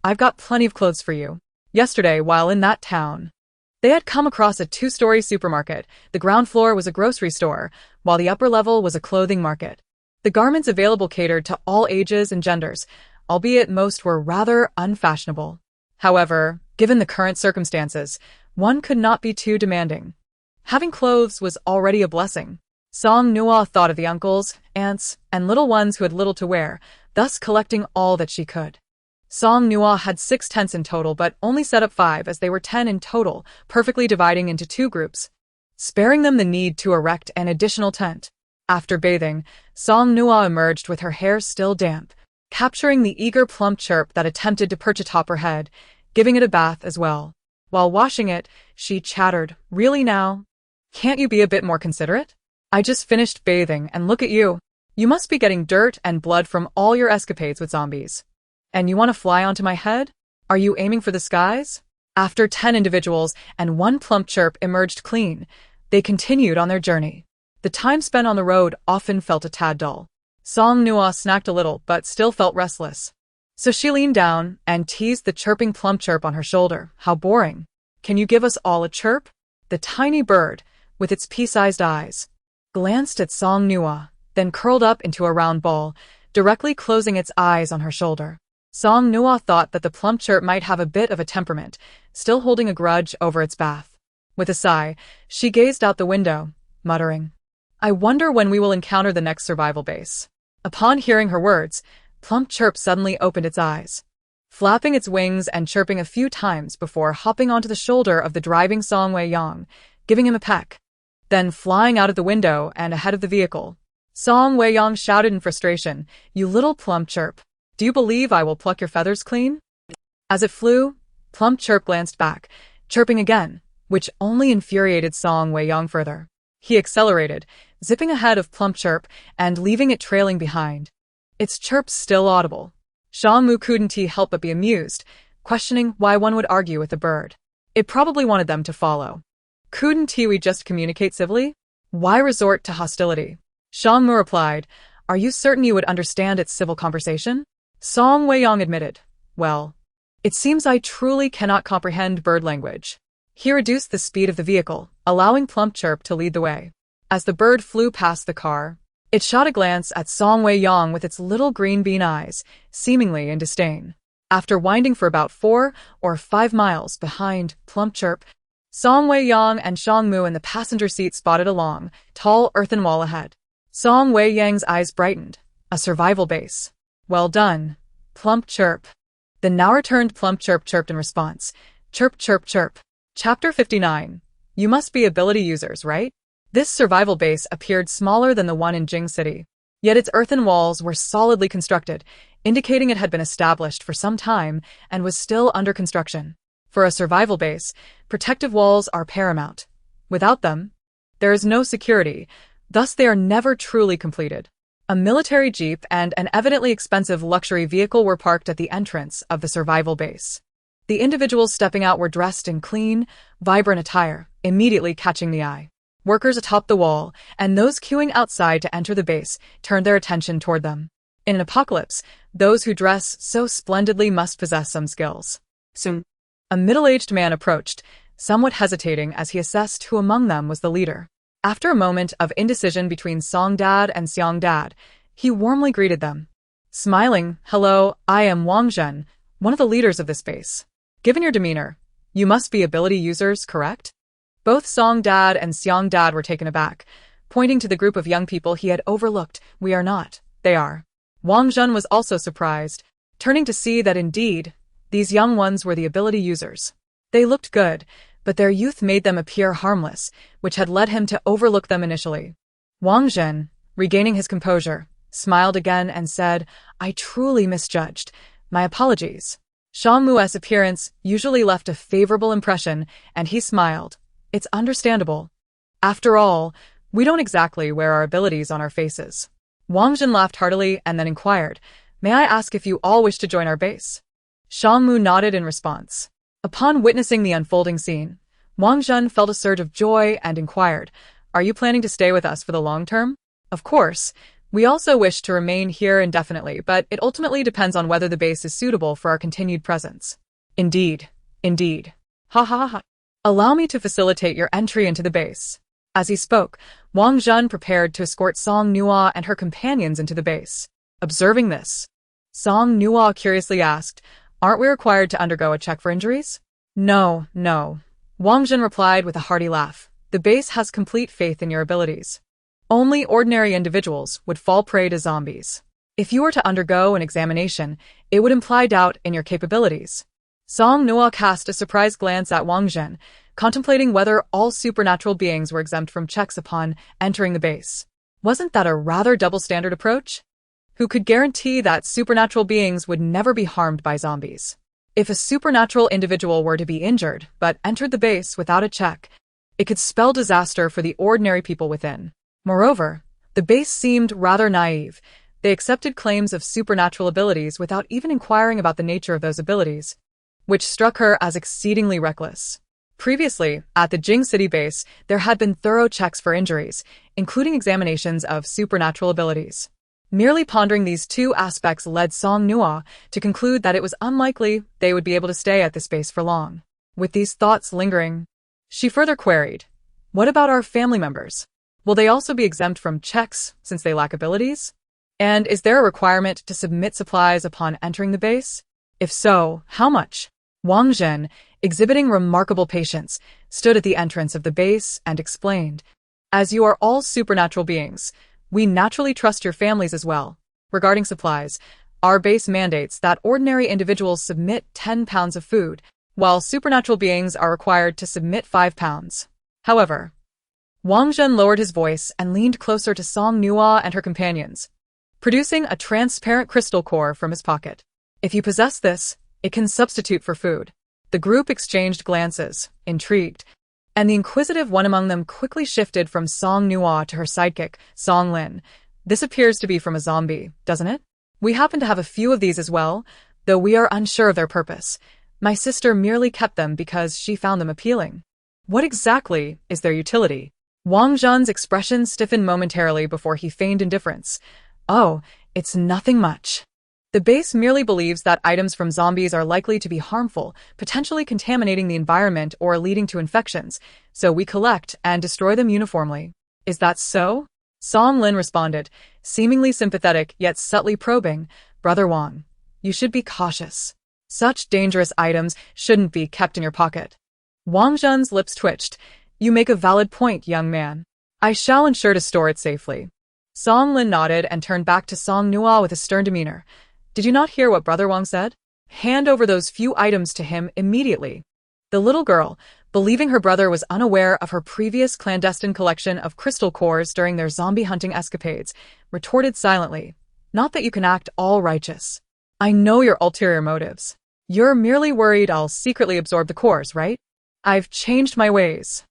Speaker 1: I've got plenty of clothes for you." Yesterday, while in that town, they had come across a two-story supermarket. The ground floor was a grocery store, while the upper level was a clothing market. The garments available catered to all ages and genders, albeit most were rather unfashionable. However, given the current circumstances, one could not be too demanding. Having clothes was already a blessing. Song Nuo thought of the uncles, aunts, and little ones who had little to wear, thus collecting all that she could. Song Nuo had 6 tents in total but only set up 5 as they were 10 in total, perfectly dividing into 2 groups, sparing them the need to erect an additional tent. After bathing, Song Nuo emerged with her hair still damp, capturing the eager plump chirp that attempted to perch atop her head, giving it a bath as well. While washing it, she chattered, "Really now? Can't you be a bit more considerate? I just finished bathing and look at you. You must be getting dirt and blood from all your escapades with zombies. And you want to fly onto my head? Are you aiming for the skies?" After 10 individuals and 1 plump chirp emerged clean, they continued on their journey. The time spent on the road often felt a tad dull. Song Nuo snacked a little but still felt restless. So she leaned down and teased the chirping plump chirp on her shoulder. "How boring. Can you give us all a chirp?" The tiny bird, with its pea-sized eyes, glanced at Song Nuo, then curled up into a round ball, directly closing its eyes on her shoulder. Song Nuo thought that the plump chirp might have a bit of a temperament, still holding a grudge over its bath. With a sigh, she gazed out the window, muttering, "I wonder when we will encounter the next survival base." Upon hearing her words, Plump Chirp suddenly opened its eyes, flapping its wings and chirping a few times before hopping onto the shoulder of the driving Song Weiyang, giving him a peck. Then flying out of the window and ahead of the vehicle, Song Weiyang shouted in frustration, "You little Plump Chirp. Do you believe I will pluck your feathers clean?" As it flew, Plump Chirp glanced back, chirping again, which only infuriated Song Weiyang further. He accelerated, zipping ahead of Plump Chirp and leaving it trailing behind. Its chirps still audible. Xiangmu couldn't help but be amused, questioning why one would argue with a bird. It probably wanted them to follow. Couldn't we just communicate civilly? Why resort to hostility? Xiangmu replied, "Are you certain you would understand its civil conversation?" Song Weiyang admitted, "Well, it seems I truly cannot comprehend bird language." He reduced the speed of the vehicle, allowing Plump Chirp to lead the way. As the bird flew past the car, it shot a glance at Song Weiyang with its little green bean eyes, seemingly in disdain. After winding for about 4 or 5 miles behind Plump Chirp, Song Weiyang and Xiangmu in the passenger seat spotted a long, tall earthen wall ahead. Song Weiyang's eyes brightened. A survival base. "Well done, Plump Chirp." The now-returned Plump Chirp chirped in response. Chirp, chirp, chirp. Chapter 59. You must be ability users, right? This survival base appeared smaller than the one in Jing City. Yet its earthen walls were solidly constructed, indicating it had been established for some time and was still under construction. For a survival base, protective walls are paramount. Without them, there is no security, thus they are never truly completed. A military jeep and an evidently expensive luxury vehicle were parked at the entrance of the survival base. The individuals stepping out were dressed in clean, vibrant attire, immediately catching the eye. Workers atop the wall, and those queuing outside to enter the base, turned their attention toward them. In an apocalypse, those who dress so splendidly must possess some skills. Soon, a middle-aged man approached, somewhat hesitating as he assessed who among them was the leader. After a moment of indecision between Song Dad and Xiang Dad, he warmly greeted them. Smiling, "Hello, I am Wang Zhen, one of the leaders of this base. Given your demeanor, you must be ability users, correct?" Both Song Dad and Xiang Dad were taken aback, pointing to the group of young people he had overlooked. "We are not, they are." Wang Zhen was also surprised, turning to see that indeed, these young ones were the ability users. They looked good, but their youth made them appear harmless, which had led him to overlook them initially. Wang Zhen, regaining his composure, smiled again and said, "I truly misjudged. My apologies." Song Nuo's appearance usually left a favorable impression, and he smiled. "It's understandable. After all, we don't exactly wear our abilities on our faces." Wang Zhen laughed heartily and then inquired, "May I ask if you all wish to join our base?" Song Nuo nodded in response. Upon witnessing the unfolding scene, Wang Zhen felt a surge of joy and inquired, "Are you planning to stay with us for the long term?" "Of course. We also wish to remain here indefinitely, but it ultimately depends on whether the base is suitable for our continued presence." "Indeed. Indeed. Ha ha ha. Allow me to facilitate your entry into the base." As he spoke, Wang Zhen prepared to escort Song Nuo and her companions into the base. Observing this, Song Nuo curiously asked, "Aren't we required to undergo a check for injuries?" No. Wang Zhen replied with a hearty laugh. "The base has complete faith in your abilities. Only ordinary individuals would fall prey to zombies. If you were to undergo an examination, it would imply doubt in your capabilities." Song Nuo cast a surprised glance at Wang Zhen, contemplating whether all supernatural beings were exempt from checks upon entering the base. Wasn't that a rather double-standard approach? Who could guarantee that supernatural beings would never be harmed by zombies? If a supernatural individual were to be injured but entered the base without a check, it could spell disaster for the ordinary people within. Moreover, the base seemed rather naive. They accepted claims of supernatural abilities without even inquiring about the nature of those abilities, which struck her as exceedingly reckless. Previously, at the Jing city base, there had been thorough checks for injuries, including examinations of supernatural abilities. Merely pondering these two aspects led Song Nuo to conclude that it was unlikely they would be able to stay at this base for long. With these thoughts lingering, she further queried, "What about our family members? Will they also be exempt from checks since they lack abilities? And is there a requirement to submit supplies upon entering the base? If so, how much?" Wang Zhen, exhibiting remarkable patience, stood at the entrance of the base and explained, "As you are all supernatural beings, we naturally trust your families as well. Regarding supplies, our base mandates that ordinary individuals submit 10 pounds of food, while supernatural beings are required to submit 5 pounds. However," Wang Zhen lowered his voice and leaned closer to Song Nuo and her companions, producing a transparent crystal core from his pocket. "If you possess this, it can substitute for food." The group exchanged glances, intrigued, and the inquisitive one among them quickly shifted from Song Nuo to her sidekick, Song Lin. "This appears to be from a zombie, doesn't it? We happen to have a few of these as well, though we are unsure of their purpose. My sister merely kept them because she found them appealing." "What exactly is their utility?" Wang Zhen's expression stiffened momentarily before he feigned indifference. "Oh, it's nothing much. The base merely believes that items from zombies are likely to be harmful, potentially contaminating the environment or leading to infections, so we collect and destroy them uniformly." "Is that so?" Song Lin responded, seemingly sympathetic yet subtly probing. "Brother Wang, you should be cautious. Such dangerous items shouldn't be kept in your pocket." Wang Zhen's lips twitched. "You make a valid point, young man. I shall ensure to store it safely." Song Lin nodded and turned back to Song Nuo with a stern demeanor. "Did you not hear what Brother Wang said? Hand over those few items to him immediately." The little girl, believing her brother was unaware of her previous clandestine collection of crystal cores during their zombie hunting escapades, retorted silently, "Not that you can act all righteous. I know your ulterior motives. You're merely worried I'll secretly absorb the cores, right? I've changed my ways."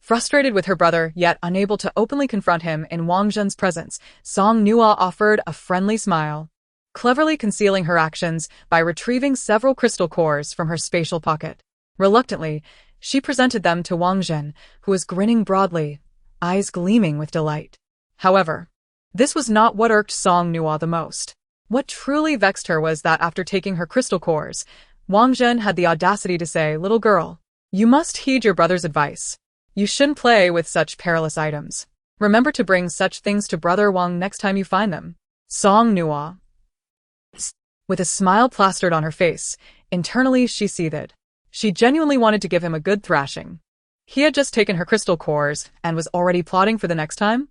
Speaker 1: Frustrated with her brother, yet unable to openly confront him in Wang Zhen's presence, Song Nuo offered a friendly smile, cleverly concealing her actions by retrieving several crystal cores from her spatial pocket. Reluctantly, she presented them to Wang Zhen, who was grinning broadly, eyes gleaming with delight. However, this was not what irked Song Nuo the most. What truly vexed her was that after taking her crystal cores, Wang Zhen had the audacity to say, "Little girl, you must heed your brother's advice. You shouldn't play with such perilous items. Remember to bring such things to Brother Wang next time you find them." Song Nuo, With a smile plastered on her face, internally she seethed. She genuinely wanted to give him a good thrashing. He had just taken her crystal cores and was already plotting for the next time?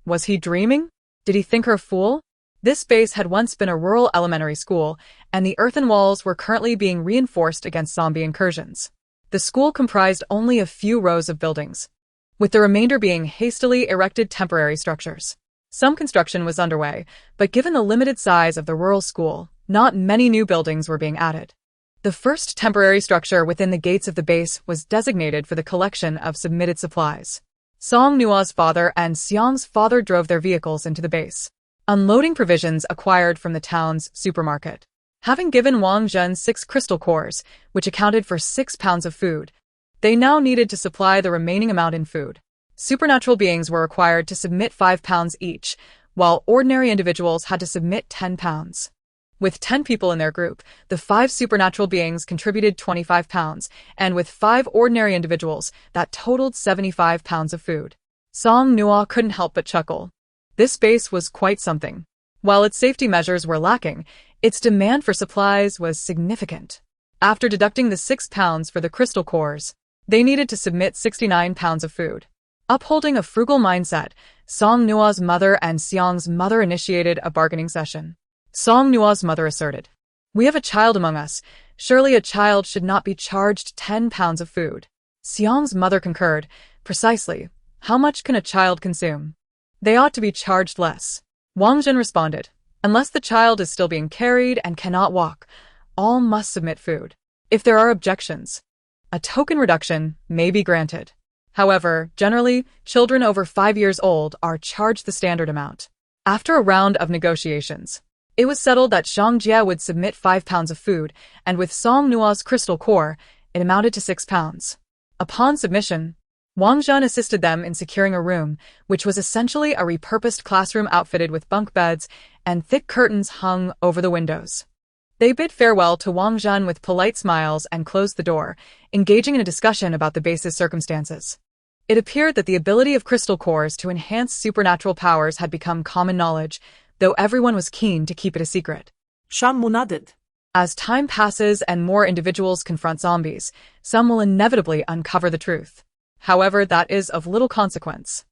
Speaker 1: Was he dreaming? Did he think her a fool? This base had once been a rural elementary school, and the earthen walls were currently being reinforced against zombie incursions. The school comprised only a few rows of buildings, with the remainder being hastily erected temporary structures. Some construction was underway, but given the limited size of the rural school, not many new buildings were being added. The first temporary structure within the gates of the base was designated for the collection of submitted supplies. Song Nuo's father and Xiang's father drove their vehicles into the base, unloading provisions acquired from the town's supermarket. Having given Wang Zhen 6 crystal cores, which accounted for 6 pounds of food, they now needed to supply the remaining amount in food. Supernatural beings were required to submit 5 pounds each, while ordinary individuals had to submit 10 pounds. With 10 people in their group, the 5 supernatural beings contributed 25 pounds, and with 5 ordinary individuals, that totaled 75 pounds of food. Song Nuo couldn't help but chuckle. This base was quite something. While its safety measures were lacking, its demand for supplies was significant. After deducting the 6 pounds for the crystal cores, they needed to submit 69 pounds of food. Upholding a frugal mindset, Song Nuo's mother and Xiang's mother initiated a bargaining session. Song Nuo's mother asserted, "We have a child among us. Surely a child should not be charged 10 pounds of food." Xiang's mother concurred, "Precisely. How much can a child consume? They ought to be charged less." Wang Zhen responded, "Unless the child is still being carried and cannot walk, all must submit food. If there are objections, a token reduction may be granted. However, generally, children over 5 years old are charged the standard amount." After a round of negotiations, it was settled that Zhang Jie would submit 5 pounds of food, and with Song Nuo's crystal core, it amounted to 6 pounds. Upon submission, Wang Zhen assisted them in securing a room, which was essentially a repurposed classroom outfitted with bunk beds and thick curtains hung over the windows. They bid farewell to Wang Zhen with polite smiles and closed the door, engaging in a discussion about the base's circumstances. It appeared that the ability of crystal cores to enhance supernatural powers had become common knowledge, though everyone was keen to keep it a secret.
Speaker 2: Shan Mu nodded.
Speaker 1: As time passes and more individuals confront zombies, some will inevitably uncover the truth. However, that is of little consequence.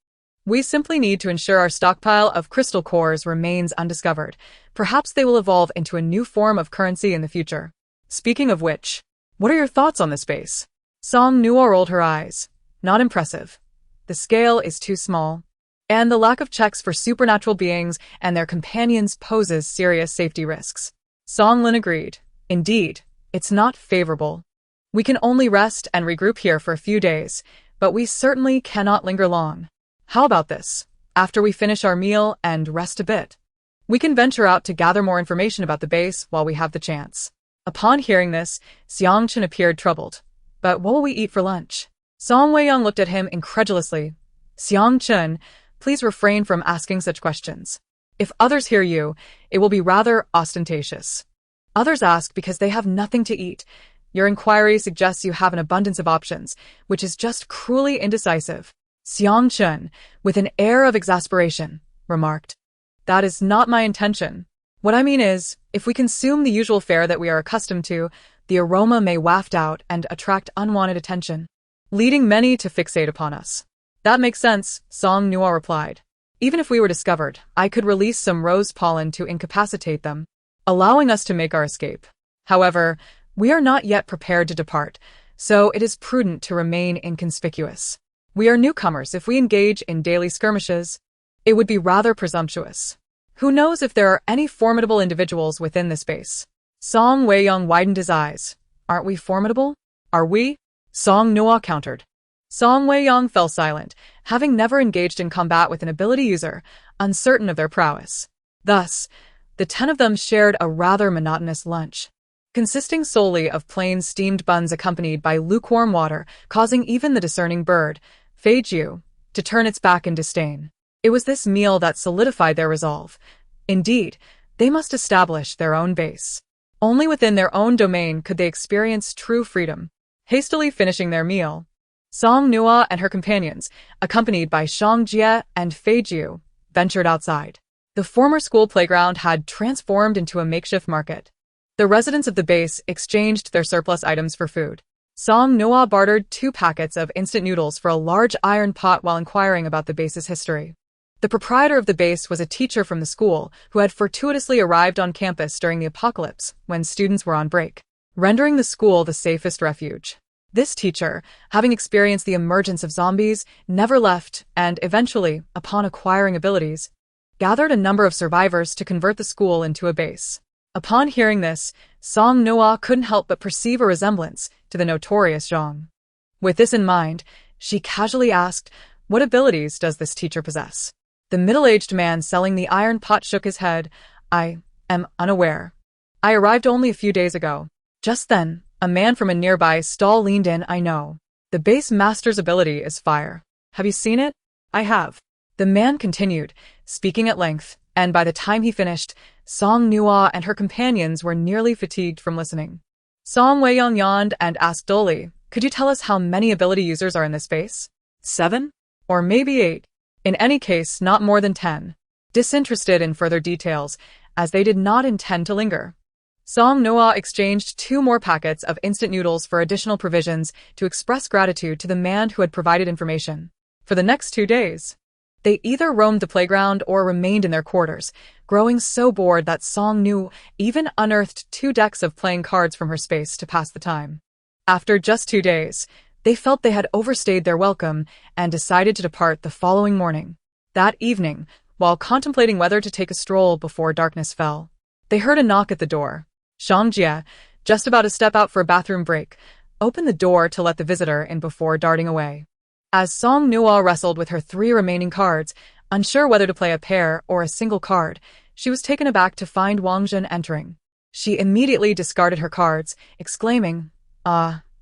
Speaker 1: We simply need to ensure our stockpile of crystal cores remains undiscovered. Perhaps they will evolve into a new form of currency in the future. Speaking of which, what are your thoughts on this base? Song Nuo rolled her eyes. Not impressive. The scale is too small, and the lack of checks for supernatural beings and their companions poses serious safety risks. Song Lin agreed. Indeed, it's not favorable. We can only rest and regroup here for a few days, but we certainly cannot linger long. How about this? After we finish our meal and rest a bit, we can venture out to gather more information about the base while we have the chance. Upon hearing this, Xiang Chen appeared troubled. But what will we eat for lunch? Song Weiyang looked at him incredulously. Xiang Chen, please refrain from asking such questions. If others hear you, it will be rather ostentatious. Others ask because they have nothing to eat. Your inquiry suggests you have an abundance of options, which is just cruelly indecisive. Xiang Chen, with an air of exasperation, remarked, "That is not my intention. What I mean is, if we consume the usual fare that we are accustomed to, the aroma may waft out and attract unwanted attention, leading many to fixate upon us." "That makes sense," Song Nuo replied. "Even if we were discovered, I could release some rose pollen to incapacitate them, allowing us to make our escape. However, we are not yet prepared to depart, so it is prudent to remain inconspicuous. We are newcomers. If we engage in daily skirmishes, it would be rather presumptuous. Who knows if there are any formidable individuals within this base?" Song Weiyang widened his eyes. "Aren't we formidable? Are we?" Song Nuo countered. Song Weiyang fell silent, having never engaged in combat with an ability user, uncertain of their prowess. Thus, the 10 of them shared a rather monotonous lunch, consisting solely of plain steamed buns accompanied by lukewarm water, causing even the discerning bird, Fei Jiu, to turn its back in disdain. It was this meal that solidified their resolve. Indeed, they must establish their own base. Only within their own domain could they experience true freedom. Hastily finishing their meal, Song Nuo and her companions, accompanied by Zhang Jie and Fei Jiu, ventured outside. The former school playground had transformed into a makeshift market. The residents of the base exchanged their surplus items for food. Song Nuo bartered 2 packets of instant noodles for a large iron pot while inquiring about the base's history. The proprietor of the base was a teacher from the school who had fortuitously arrived on campus during the apocalypse when students were on break, rendering the school the safest refuge. This teacher, having experienced the emergence of zombies, never left and eventually, upon acquiring abilities, gathered a number of survivors to convert the school into a base. Upon hearing this, Song Nuo couldn't help but perceive a resemblance to the notorious Jing. With this in mind, she casually asked, "What abilities does this teacher possess?" The middle-aged man selling the iron pot shook his head. "I am unaware. I arrived only a few days ago." Just then, a man from a nearby stall leaned in. "I know. The base master's ability is fire. Have you seen it?" "I have." The man continued, speaking at length, and by the time he finished, Song Nuo and her companions were nearly fatigued from listening. Song Weiyang yawned and asked dully, "Could you tell us how many ability users are in this base?"
Speaker 2: 7?
Speaker 1: "Or maybe 8. In any case, not more than 10. Disinterested in further details, as they did not intend to linger. Song Nuo exchanged 2 more packets of instant noodles for additional provisions to express gratitude to the man who had provided information. For the next 2 days, they either roamed the playground or remained in their quarters, growing so bored that Song Nuo even unearthed 2 decks of playing cards from her space to pass the time. After just 2 days, they felt they had overstayed their welcome and decided to depart the following morning. That evening, while contemplating whether to take a stroll before darkness fell, they heard a knock at the door. Shang Jie, just about to step out for a bathroom break, opened the door to let the visitor in before darting away. As Song Nuo wrestled with her 3 remaining cards, unsure whether to play a pair or a single card, she was taken aback to find Wang Zhen entering. She immediately discarded her cards, exclaiming,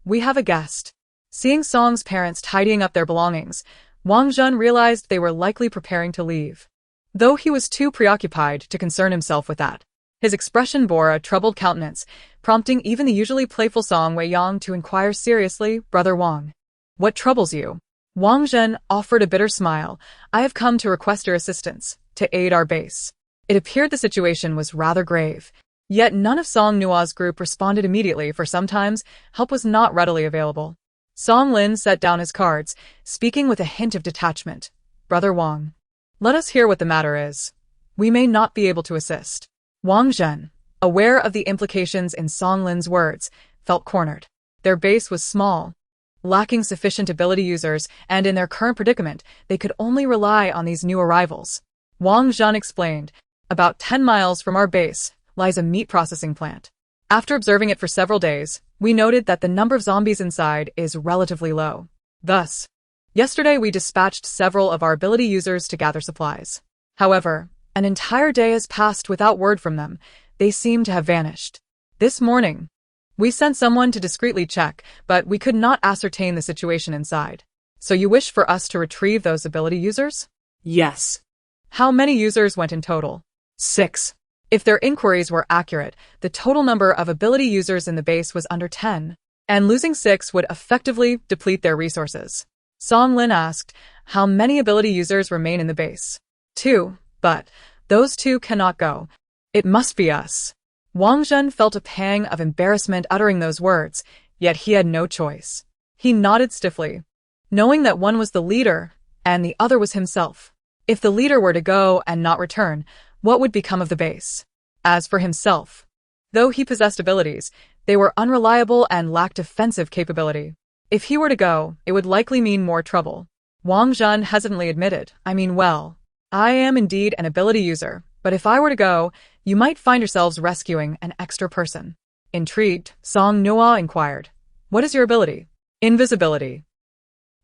Speaker 1: "We have a guest." Seeing Song's parents tidying up their belongings, Wang Zhen realized they were likely preparing to leave. Though he was too preoccupied to concern himself with that, his expression bore a troubled countenance, prompting even the usually playful Song Weiyang to inquire seriously, "Brother Wang, what troubles you?" Wang Zhen offered a bitter smile. "I have come to request your assistance, to aid our base." It appeared the situation was rather grave. Yet none of Song Nuo's group responded immediately, for sometimes help was not readily available. Song Lin set down his cards, speaking with a hint of detachment. "Brother Wang, let us hear what the matter is. We may not be able to assist." Wang Zhen, aware of the implications in Song Lin's words, felt cornered. Their base was small, lacking sufficient ability users, and in their current predicament, they could only rely on these new arrivals. Wang Zhen explained, "About 10 miles from our base lies a meat processing plant. After observing it for several days, we noted that the number of zombies inside is relatively low. Thus, yesterday we dispatched several of our ability users to gather supplies. However, an entire day has passed without word from them. They seem to have vanished. This morning, we sent someone to discreetly check, but we could not ascertain the situation inside. So you wish for us to retrieve those ability users?"
Speaker 2: Yes.
Speaker 1: "How many users went in total?"
Speaker 2: 6.
Speaker 1: If their inquiries were accurate, the total number of ability users in the base was under 10, and losing 6 would effectively deplete their resources. Song Lin asked, "How many ability users remain in the base?" 2, but those 2 cannot go. It must be us. Wang Zhen felt a pang of embarrassment uttering those words, yet he had no choice. He nodded stiffly, knowing that one was the leader and the other was himself. If the leader were to go and not return, what would become of the base? As for himself, though he possessed abilities, they were unreliable and lacked offensive capability. If he were to go, it would likely mean more trouble. Wang Zhen hesitantly admitted, I am indeed an ability user, but if I were to go, you might find yourselves rescuing an extra person." Intrigued, Song Nuo inquired, "What is your ability?" "Invisibility."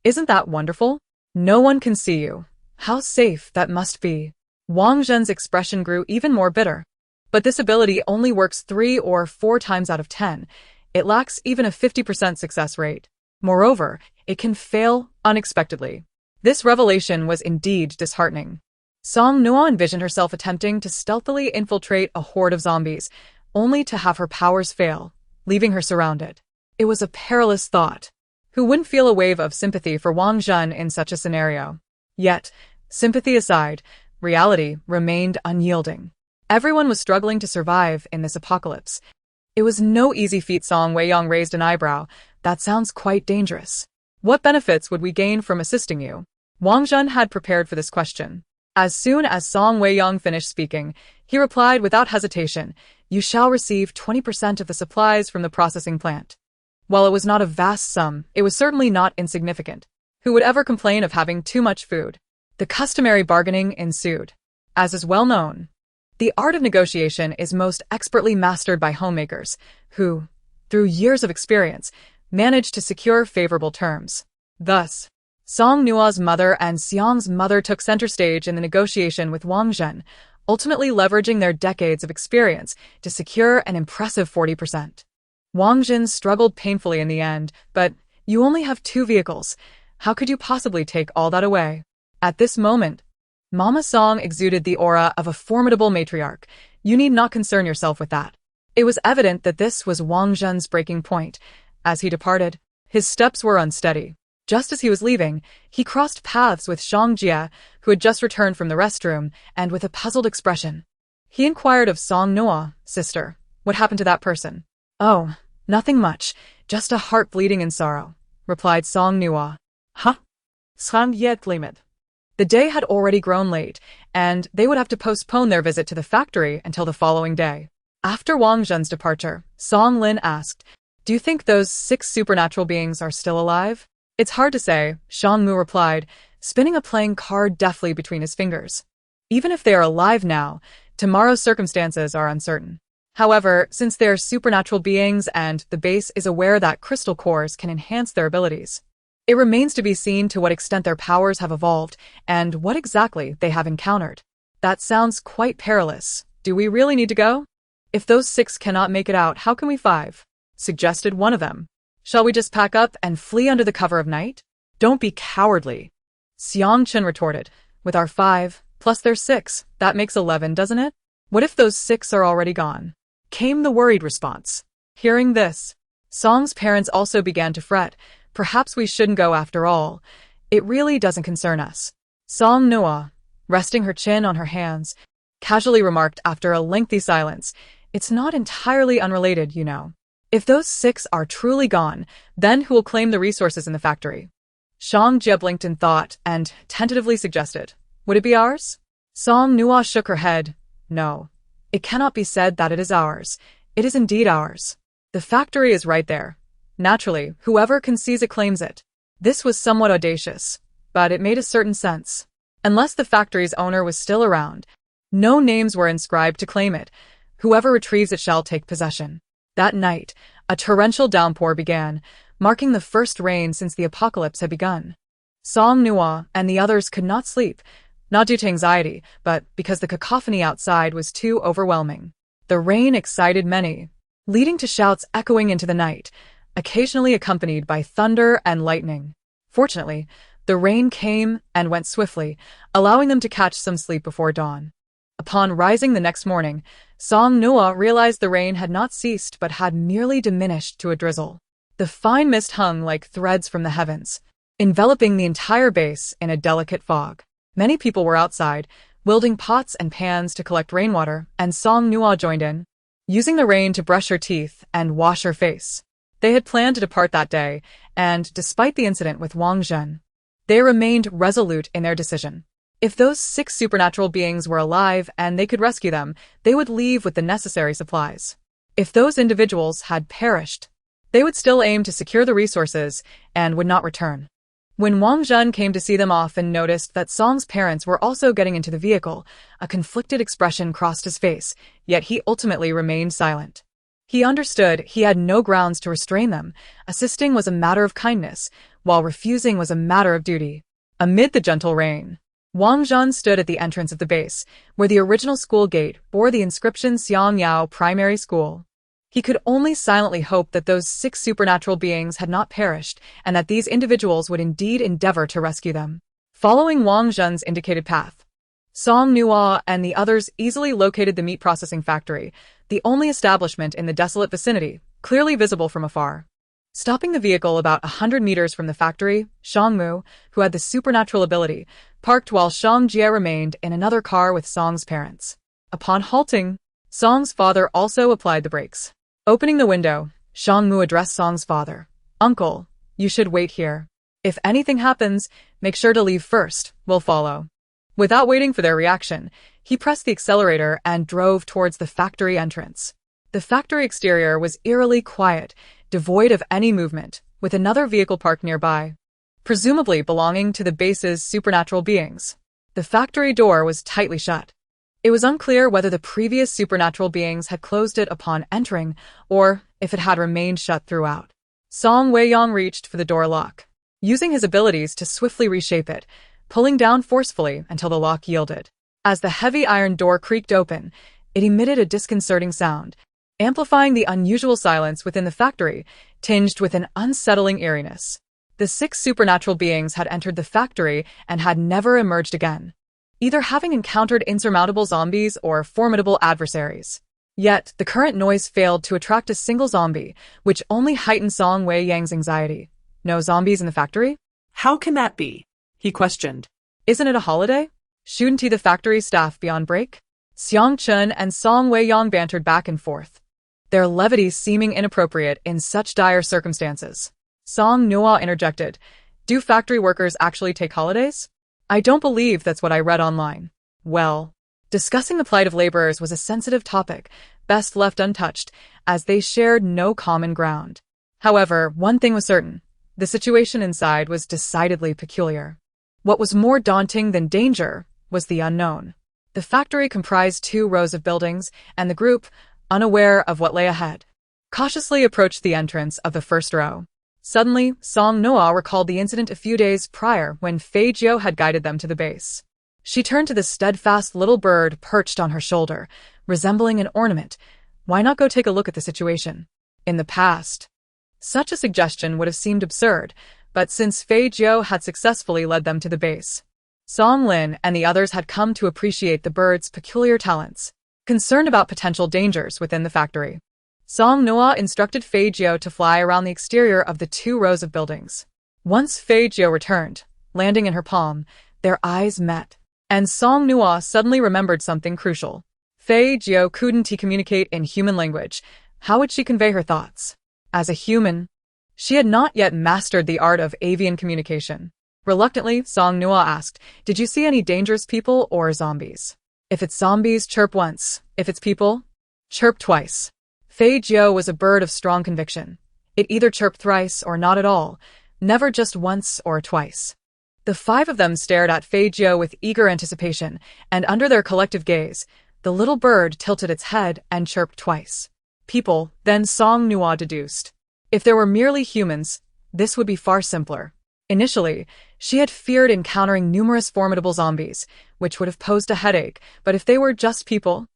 Speaker 1: "Isn't that wonderful? No one can see you. How safe that must be." Wang Zhen's expression grew even more bitter. "But this ability only works 3 or 4 times out of 10. It lacks even a 50% success rate. Moreover, it can fail unexpectedly." This revelation was indeed disheartening. Song Nuo envisioned herself attempting to stealthily infiltrate a horde of zombies, only to have her powers fail, leaving her surrounded. It was a perilous thought. Who wouldn't feel a wave of sympathy for Wang Zhen in such a scenario? Yet, sympathy aside, reality remained unyielding. Everyone was struggling to survive in this apocalypse. It was no easy feat. Song Weiyang raised an eyebrow. That sounds quite dangerous. What benefits would we gain from assisting you? Wang Zhen had prepared for this question. As soon as Song Weiyang finished speaking, he replied without hesitation, "You shall receive 20% of the supplies from the processing plant." While it was not a vast sum, it was certainly not insignificant. Who would ever complain of having too much food? The customary bargaining ensued. As is well known, the art of negotiation is most expertly mastered by homemakers, who, through years of experience, manage to secure favorable terms. Thus, Song Nuo's mother and Xiang's mother took center stage in the negotiation with Wang Zhen, ultimately leveraging their decades of experience to secure an impressive 40%. Wang Zhen struggled painfully in the end, but you only have 2 vehicles. How could you possibly take all that away? At this moment, Mama Song exuded the aura of a formidable matriarch. You need not concern yourself with that. It was evident that this was Wang Zhen's breaking point. As he departed, his steps were unsteady. Just as he was leaving, he crossed paths with Shang Jie, who had just returned from the restroom, and with a puzzled expression. He inquired of Song Nuo, "Sister, what happened to that person?" "Oh, nothing much, just a heart bleeding in sorrow," replied Song Nuo. "Huh?" Shang Jie gleamed. The day had already grown late, and they would have to postpone their visit to the factory until the following day. After Wang Zhen's departure, Song Lin asked, "Do you think those 6 supernatural beings are still alive?" "It's hard to say," Shang Mu replied, spinning a playing card deftly between his fingers. "Even if they are alive now, tomorrow's circumstances are uncertain. However, since they are supernatural beings and the base is aware that crystal cores can enhance their abilities, it remains to be seen to what extent their powers have evolved and what exactly they have encountered." "That sounds quite perilous. Do we really need to go?" "If those 6 cannot make it out, how can we 5? Suggested one of them. "Shall we just pack up and flee under the cover of night?" "Don't be cowardly," Xiang Chen retorted. "With our 5, plus their 6, that makes 11, doesn't it? What if those 6 are already gone?" Came the worried response. Hearing this, Song's parents also began to fret. "Perhaps we shouldn't go after all. It really doesn't concern us." Song Nuo, resting her chin on her hands, casually remarked after a lengthy silence, "It's not entirely unrelated, you know. If those 6 are truly gone, then who will claim the resources in the factory?" Shang Jie blinked in thought and tentatively suggested, "Would it be ours?" Song Nuo shook her head. "No. It cannot be said that it is ours. It is indeed ours. The factory is right there. Naturally, whoever can seize it claims it." This was somewhat audacious, but it made a certain sense. Unless the factory's owner was still around, no names were inscribed to claim it. Whoever retrieves it shall take possession. That night, a torrential downpour began, marking the first rain since the apocalypse had begun. Song Nuo and the others could not sleep, not due to anxiety, but because the cacophony outside was too overwhelming. The rain excited many, leading to shouts echoing into the night, occasionally accompanied by thunder and lightning. Fortunately, the rain came and went swiftly, allowing them to catch some sleep before dawn. Upon rising the next morning, Song Nuo realized the rain had not ceased but had merely diminished to a drizzle. The fine mist hung like threads from the heavens, enveloping the entire base in a delicate fog. Many people were outside, wielding pots and pans to collect rainwater, and Song Nuo joined in, using the rain to brush her teeth and wash her face. They had planned to depart that day, and despite the incident with Wang Zhen, they remained resolute in their decision. If those 6 supernatural beings were alive and they could rescue them, they would leave with the necessary supplies. If those individuals had perished, they would still aim to secure the resources and would not return. When Wang Zhen came to see them off and noticed that Song's parents were also getting into the vehicle, a conflicted expression crossed his face, yet he ultimately remained silent. He understood he had no grounds to restrain them. Assisting was a matter of kindness, while refusing was a matter of duty. Amid the gentle rain, Wang Zhen stood at the entrance of the base, where the original school gate bore the inscription Xiangyao Primary School. He could only silently hope that those 6 supernatural beings had not perished, and that these individuals would indeed endeavor to rescue them. Following Wang Zhen's indicated path, Song Nuo and the others easily located the meat processing factory, the only establishment in the desolate vicinity, clearly visible from afar. Stopping the vehicle about 100 meters from the factory, Song Nuo, who had the supernatural ability, parked while Song Jie remained in another car with Song's parents. Upon halting, Song's father also applied the brakes. Opening the window, Song Nuo addressed Song's father. "Uncle, you should wait here. If anything happens, make sure to leave first, we'll follow." Without waiting for their reaction, he pressed the accelerator and drove towards the factory entrance. The factory exterior was eerily quiet, devoid of any movement, with another vehicle parked nearby, presumably belonging to the base's supernatural beings. The factory door was tightly shut. It was unclear whether the previous supernatural beings had closed it upon entering, or if it had remained shut throughout. Song Weiyang reached for the door lock, using his abilities to swiftly reshape it, pulling down forcefully until the lock yielded. As the heavy iron door creaked open, it emitted a disconcerting sound, amplifying the unusual silence within the factory, tinged with an unsettling eeriness. The 6 supernatural beings had entered the factory and had never emerged again, either having encountered insurmountable zombies or formidable adversaries. Yet, the current noise failed to attract a single zombie, which only heightened Song Weiyang's anxiety. No zombies in the factory?
Speaker 2: How can that be? He questioned.
Speaker 1: Isn't it a holiday? Shouldn't the factory staff be on break? Xiang Chun and Song Weiyang bantered back and forth, their levity seeming inappropriate in such dire circumstances. Song Nuo interjected, "Do factory workers actually take holidays? I don't believe that's what I read online." Well, discussing the plight of laborers was a sensitive topic, best left untouched, as they shared no common ground. However, one thing was certain: the situation inside was decidedly peculiar. What was more daunting than danger was the unknown. The factory comprised 2 rows of buildings, and the group, unaware of what lay ahead, cautiously approached the entrance of the first row. Suddenly, Song Nuo recalled the incident a few days prior when Fei Jiao had guided them to the base. She turned to the steadfast little bird perched on her shoulder, resembling an ornament. Why not go take a look at the situation? In the past, such a suggestion would have seemed absurd, but since Fei Jiao had successfully led them to the base, Song Lin and the others had come to appreciate the bird's peculiar talents. Concerned about potential dangers within the factory, Song Nuo instructed Fei Jiao to fly around the exterior of the 2 rows of buildings. Once Fei Jiao returned, landing in her palm, their eyes met, and Song Nuo suddenly remembered something crucial. Fei Jiao couldn't communicate in human language. How would she convey her thoughts? As a human, she had not yet mastered the art of avian communication. Reluctantly, Song Nuo asked, "Did you see any dangerous people or zombies? If it's zombies, chirp once. If it's people, chirp twice." Fei Jiao was a bird of strong conviction. It either chirped thrice or not at all, never just once or twice. The 5 of them stared at Fei Jiao with eager anticipation, and under their collective gaze, the little bird tilted its head and chirped twice. People, then Song Nuo deduced. If there were merely humans, this would be far simpler. Initially, she had feared encountering numerous formidable zombies, which would have posed a headache, but if they were just people,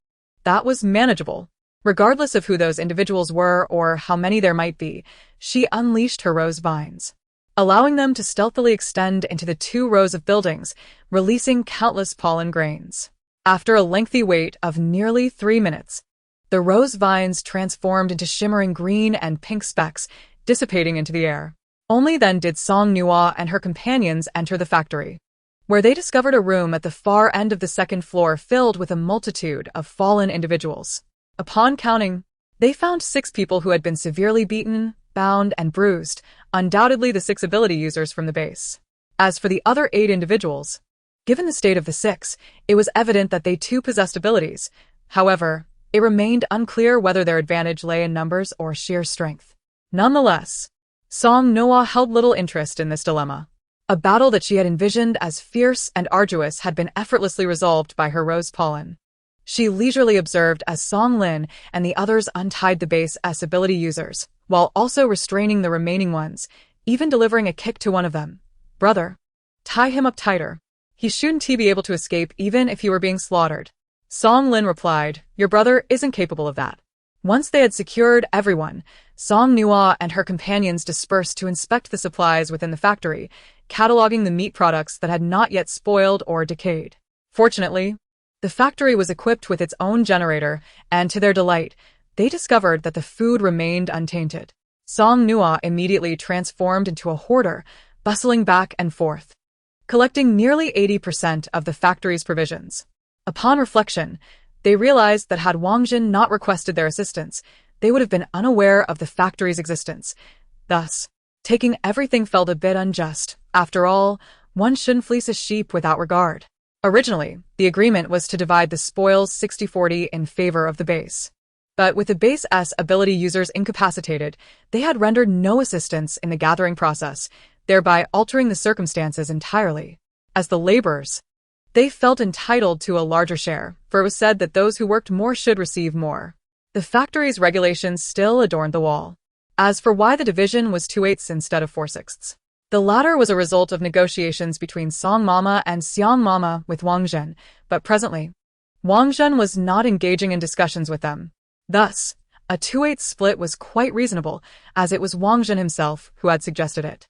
Speaker 1: that was manageable. Regardless of who those individuals were or how many there might be, she unleashed her rose vines, allowing them to stealthily extend into the 2 rows of buildings, releasing countless pollen grains. After a lengthy wait of nearly 3 minutes, the rose vines transformed into shimmering green and pink specks, dissipating into the air. Only then did Song Nuo and her companions enter the factory, where they discovered a room at the far end of the 2nd floor filled with a multitude of fallen individuals. Upon counting, they found 6 people who had been severely beaten, bound, and bruised, undoubtedly the 6 ability users from the base. As for the other 8 individuals, given the state of the 6, it was evident that they too possessed abilities. However, it remained unclear whether their advantage lay in numbers or sheer strength. Nonetheless, Song Nuo held little interest in this dilemma. A battle that she had envisioned as fierce and arduous had been effortlessly resolved by her rose pollen. She leisurely observed as Song Lin and the others untied the base S ability users, while also restraining the remaining ones, even delivering a kick to one of them. "Brother, tie him up tighter. He shouldn't be able to escape even if he were being slaughtered." Song Lin replied, "Your brother isn't capable of that." Once they had secured everyone, Song Nuo and her companions dispersed to inspect the supplies within the factory, cataloging the meat products that had not yet spoiled or decayed. Fortunately, the factory was equipped with its own generator, and to their delight, they discovered that the food remained untainted. Song Nuo immediately transformed into a hoarder, bustling back and forth, collecting nearly 80% of the factory's provisions. Upon reflection, they realized that had Wang Jin not requested their assistance, they would have been unaware of the factory's existence. Thus, taking everything felt a bit unjust. After all, one shouldn't fleece a sheep without regard. Originally, the agreement was to divide the spoils 60-40 in favor of the base. But with the base's ability users incapacitated, they had rendered no assistance in the gathering process, thereby altering the circumstances entirely. As the laborers, they felt entitled to a larger share, for it was said that those who worked more should receive more. The factory's regulations still adorned the wall. As for why the division was 2/8 instead of 4/6, the latter was a result of negotiations between Song Mama and Xiang Mama with Wang Zhen, but presently, Wang Zhen was not engaging in discussions with them. Thus, a 2/8 split was quite reasonable, as it was Wang Zhen himself who had suggested it.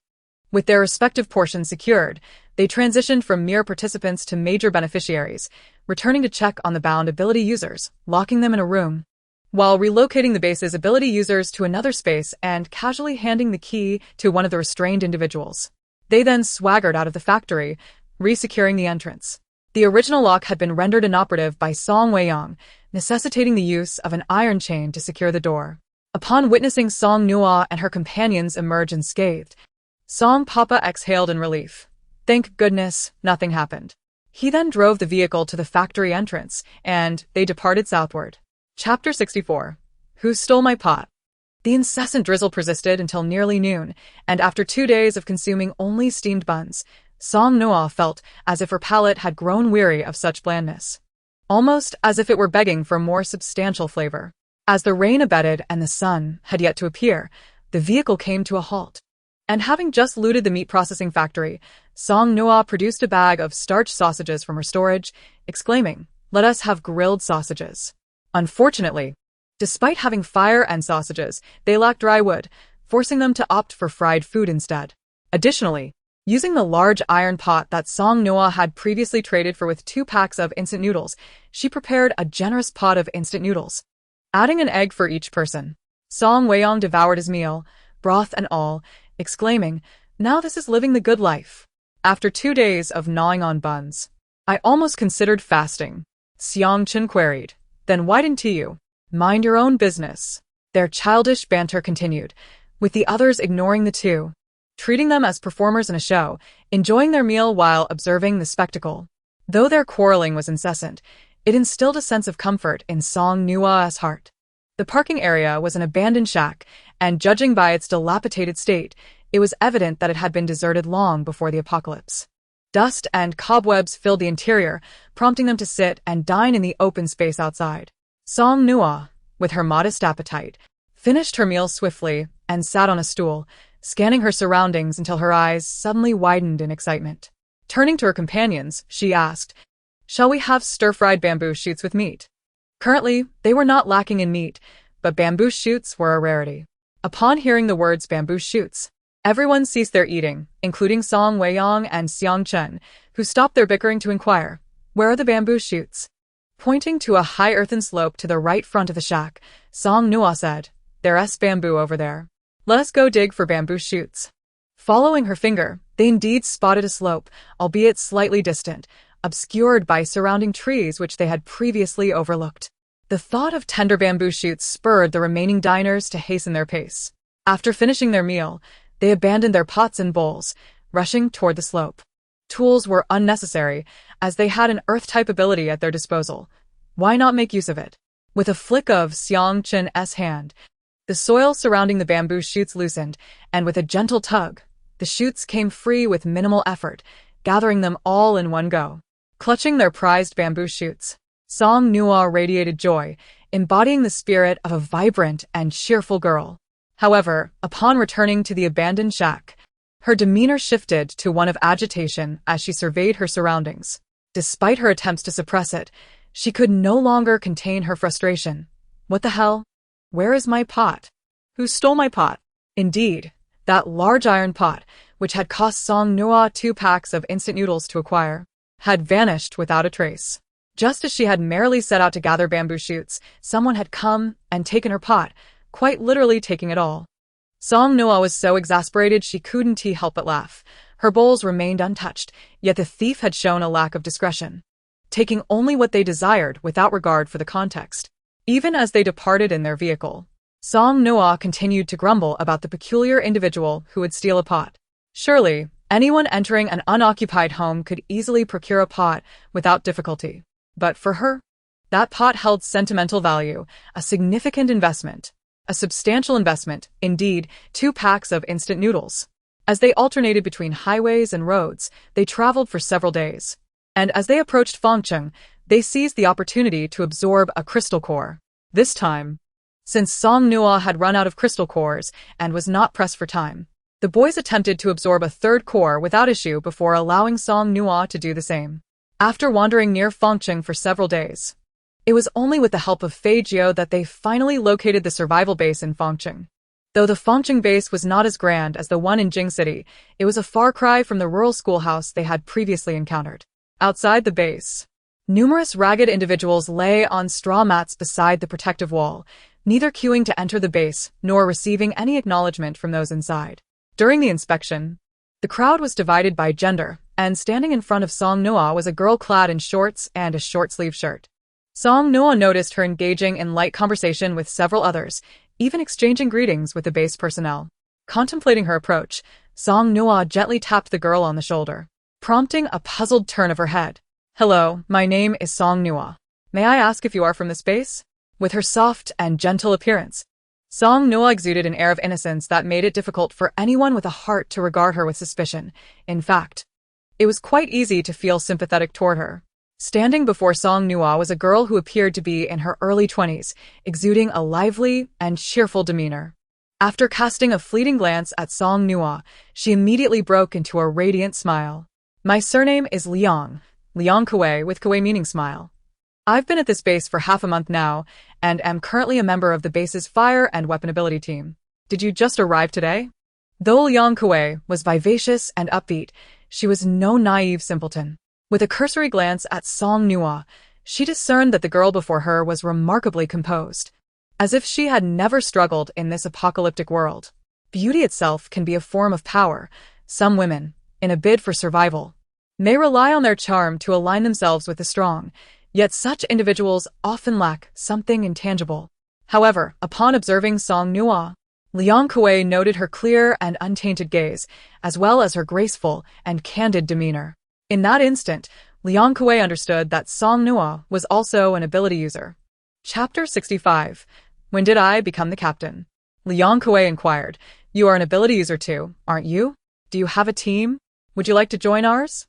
Speaker 1: With their respective portions secured, they transitioned from mere participants to major beneficiaries, returning to check on the bound ability users, locking them in a room, while relocating the base's ability users to another space and casually handing the key to one of the restrained individuals. They then swaggered out of the factory, resecuring the entrance. The original lock had been rendered inoperative by Song Weiyang, necessitating the use of an iron chain to secure the door. Upon witnessing Song Nuo and her companions emerge unscathed, Song Papa exhaled in relief. Thank goodness, nothing happened. He then drove the vehicle to the factory entrance, and they departed southward. Chapter 64. Who Stole My Pot? The incessant drizzle persisted until nearly noon, and after 2 days of consuming only steamed buns, Song Nuo felt as if her palate had grown weary of such blandness, almost as if it were begging for more substantial flavor. As the rain abated and the sun had yet to appear, the vehicle came to a halt. And having just looted the meat processing factory, Song Nuo produced a bag of starched sausages from her storage, exclaiming, "Let us have grilled sausages." Unfortunately, despite having fire and sausages, they lacked dry wood, forcing them to opt for fried food instead. Additionally, using the large iron pot that Song Nuo had previously traded for with 2 packs of instant noodles, she prepared a generous pot of instant noodles, adding an egg for each person. Song Weiyang devoured his meal, broth and all, exclaiming, "Now this is living the good life." After 2 days of gnawing on buns, "I almost considered fasting," Xiang Chen queried. "Then why didn't you? Mind your own business." Their childish banter continued, with the others ignoring the two, treating them as performers in a show, enjoying their meal while observing the spectacle. Though their quarreling was incessant, it instilled a sense of comfort in Song Nuo's heart. The parking area was an abandoned shack, and judging by its dilapidated state, it was evident that it had been deserted long before the apocalypse. Dust and cobwebs filled the interior, prompting them to sit and dine in the open space outside. Song Nuo, with her modest appetite, finished her meal swiftly and sat on a stool, scanning her surroundings until her eyes suddenly widened in excitement. Turning to her companions, she asked, "Shall we have stir-fried bamboo shoots with meat?" Currently, they were not lacking in meat, but bamboo shoots were a rarity. Upon hearing the words bamboo shoots, everyone ceased their eating, including Song Weiyang and Xiang Chen, who stopped their bickering to inquire, "Where are the bamboo shoots?" Pointing to a high earthen slope to the right front of the shack, Song Nuo said, "There's bamboo over there. Let us go dig for bamboo shoots." Following her finger, they indeed spotted a slope, albeit slightly distant, obscured by surrounding trees which they had previously overlooked. The thought of tender bamboo shoots spurred the remaining diners to hasten their pace. After finishing their meal, they abandoned their pots and bowls, rushing toward the slope. Tools were unnecessary, as they had an earth-type ability at their disposal. Why not make use of it? With a flick of Xiang Chen's hand, the soil surrounding the bamboo shoots loosened, and with a gentle tug, the shoots came free with minimal effort, gathering them all in one go. Clutching their prized bamboo shoots, Song Nuo radiated joy, embodying the spirit of a vibrant and cheerful girl. However, upon returning to the abandoned shack, her demeanor shifted to one of agitation as she surveyed her surroundings. Despite her attempts to suppress it, she could no longer contain her frustration. What the hell? Where is my pot? Who stole my pot? Indeed, that large iron pot, which had cost Song Nuo 2 packs of instant noodles to acquire, had vanished without a trace. Just as she had merrily set out to gather bamboo shoots, someone had come and taken her pot, quite literally taking it all. Song Nuo was so exasperated she couldn't help but laugh. Her bowls remained untouched, yet the thief had shown a lack of discretion, taking only what they desired without regard for the context. Even as they departed in their vehicle, Song Nuo continued to grumble about the peculiar individual who would steal a pot. Surely, anyone entering an unoccupied home could easily procure a pot without difficulty. But for her, that pot held sentimental value, a significant investment. A substantial investment, indeed, 2 packs of instant noodles. As they alternated between highways and roads, they traveled for several days. And as they approached Fongcheng, they seized the opportunity to absorb a crystal core. This time, since Song Nuo had run out of crystal cores and was not pressed for time, the boys attempted to absorb a 3rd core without issue before allowing Song Nuo to do the same. After wandering near Fongcheng for several days, it was only with the help of Fei Jiao that they finally located the survival base in Fongcheng. Though the Fongcheng base was not as grand as the one in Jing City, it was a far cry from the rural schoolhouse they had previously encountered. Outside the base, numerous ragged individuals lay on straw mats beside the protective wall, neither queuing to enter the base nor receiving any acknowledgement from those inside. During the inspection, the crowd was divided by gender, and standing in front of Song Nuo was a girl clad in shorts and a short-sleeved shirt. Song Nuo noticed her engaging in light conversation with several others, even exchanging greetings with the base personnel. Contemplating her approach, Song Nuo gently tapped the girl on the shoulder, prompting a puzzled turn of her head. "Hello, my name is Song Nuo. May I ask if you are from this base?" With her soft and gentle appearance, Song Nuo exuded an air of innocence that made it difficult for anyone with a heart to regard her with suspicion. In fact, it was quite easy to feel sympathetic toward her. Standing before Song Nuo was a girl who appeared to be in her early 20s, exuding a lively and cheerful demeanor. After casting a fleeting glance at Song Nuo, she immediately broke into a radiant smile. "My surname is Liang Kuei, with Kuei meaning smile. I've been at this base for half a month now, and am currently a member of the base's fire and weapon ability team. Did you just arrive today?" Though Liang Kuei was vivacious and upbeat, she was no naive simpleton. With a cursory glance at Song Nuo, she discerned that the girl before her was remarkably composed, as if she had never struggled in this apocalyptic world. Beauty itself can be a form of power. Some women, in a bid for survival, may rely on their charm to align themselves with the strong, yet such individuals often lack something intangible. However, upon observing Song Nuo, Liang Kuei noted her clear and untainted gaze, as well as her graceful and candid demeanor. In that instant, Liang Kuei understood that Song Nuo was also an ability user. Chapter 65. When did I become the captain? Liang Kuei inquired. "You are an ability user too, aren't you? Do you have a team? Would you like to join ours?"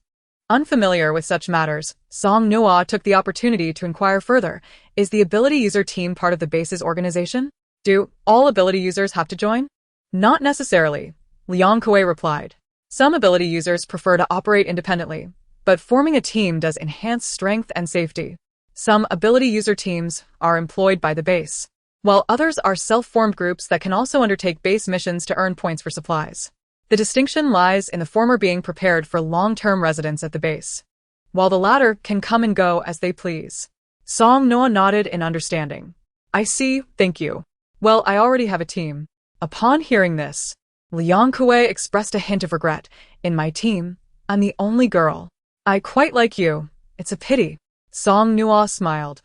Speaker 1: Unfamiliar with such matters, Song Nuo took the opportunity to inquire further. "Is the ability user team part of the base's organization? Do all ability users have to join?" "Not necessarily," Liang Kuei replied. "Some ability users prefer to operate independently, but forming a team does enhance strength and safety. Some ability user teams are employed by the base, while others are self-formed groups that can also undertake base missions to earn points for supplies. The distinction lies in the former being prepared for long-term residence at the base, while the latter can come and go as they please." Song Nuo nodded in understanding. "I see, thank you. Well, I already have a team." Upon hearing this, Liang Kuei expressed a hint of regret. "In my team, I'm the only girl. I quite like you. It's a pity." Song Nuo smiled,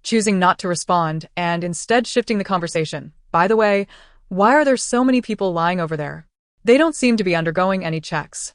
Speaker 1: choosing not to respond and instead shifting the conversation. "By the way, why are there so many people lying over there? They don't seem to be undergoing any checks.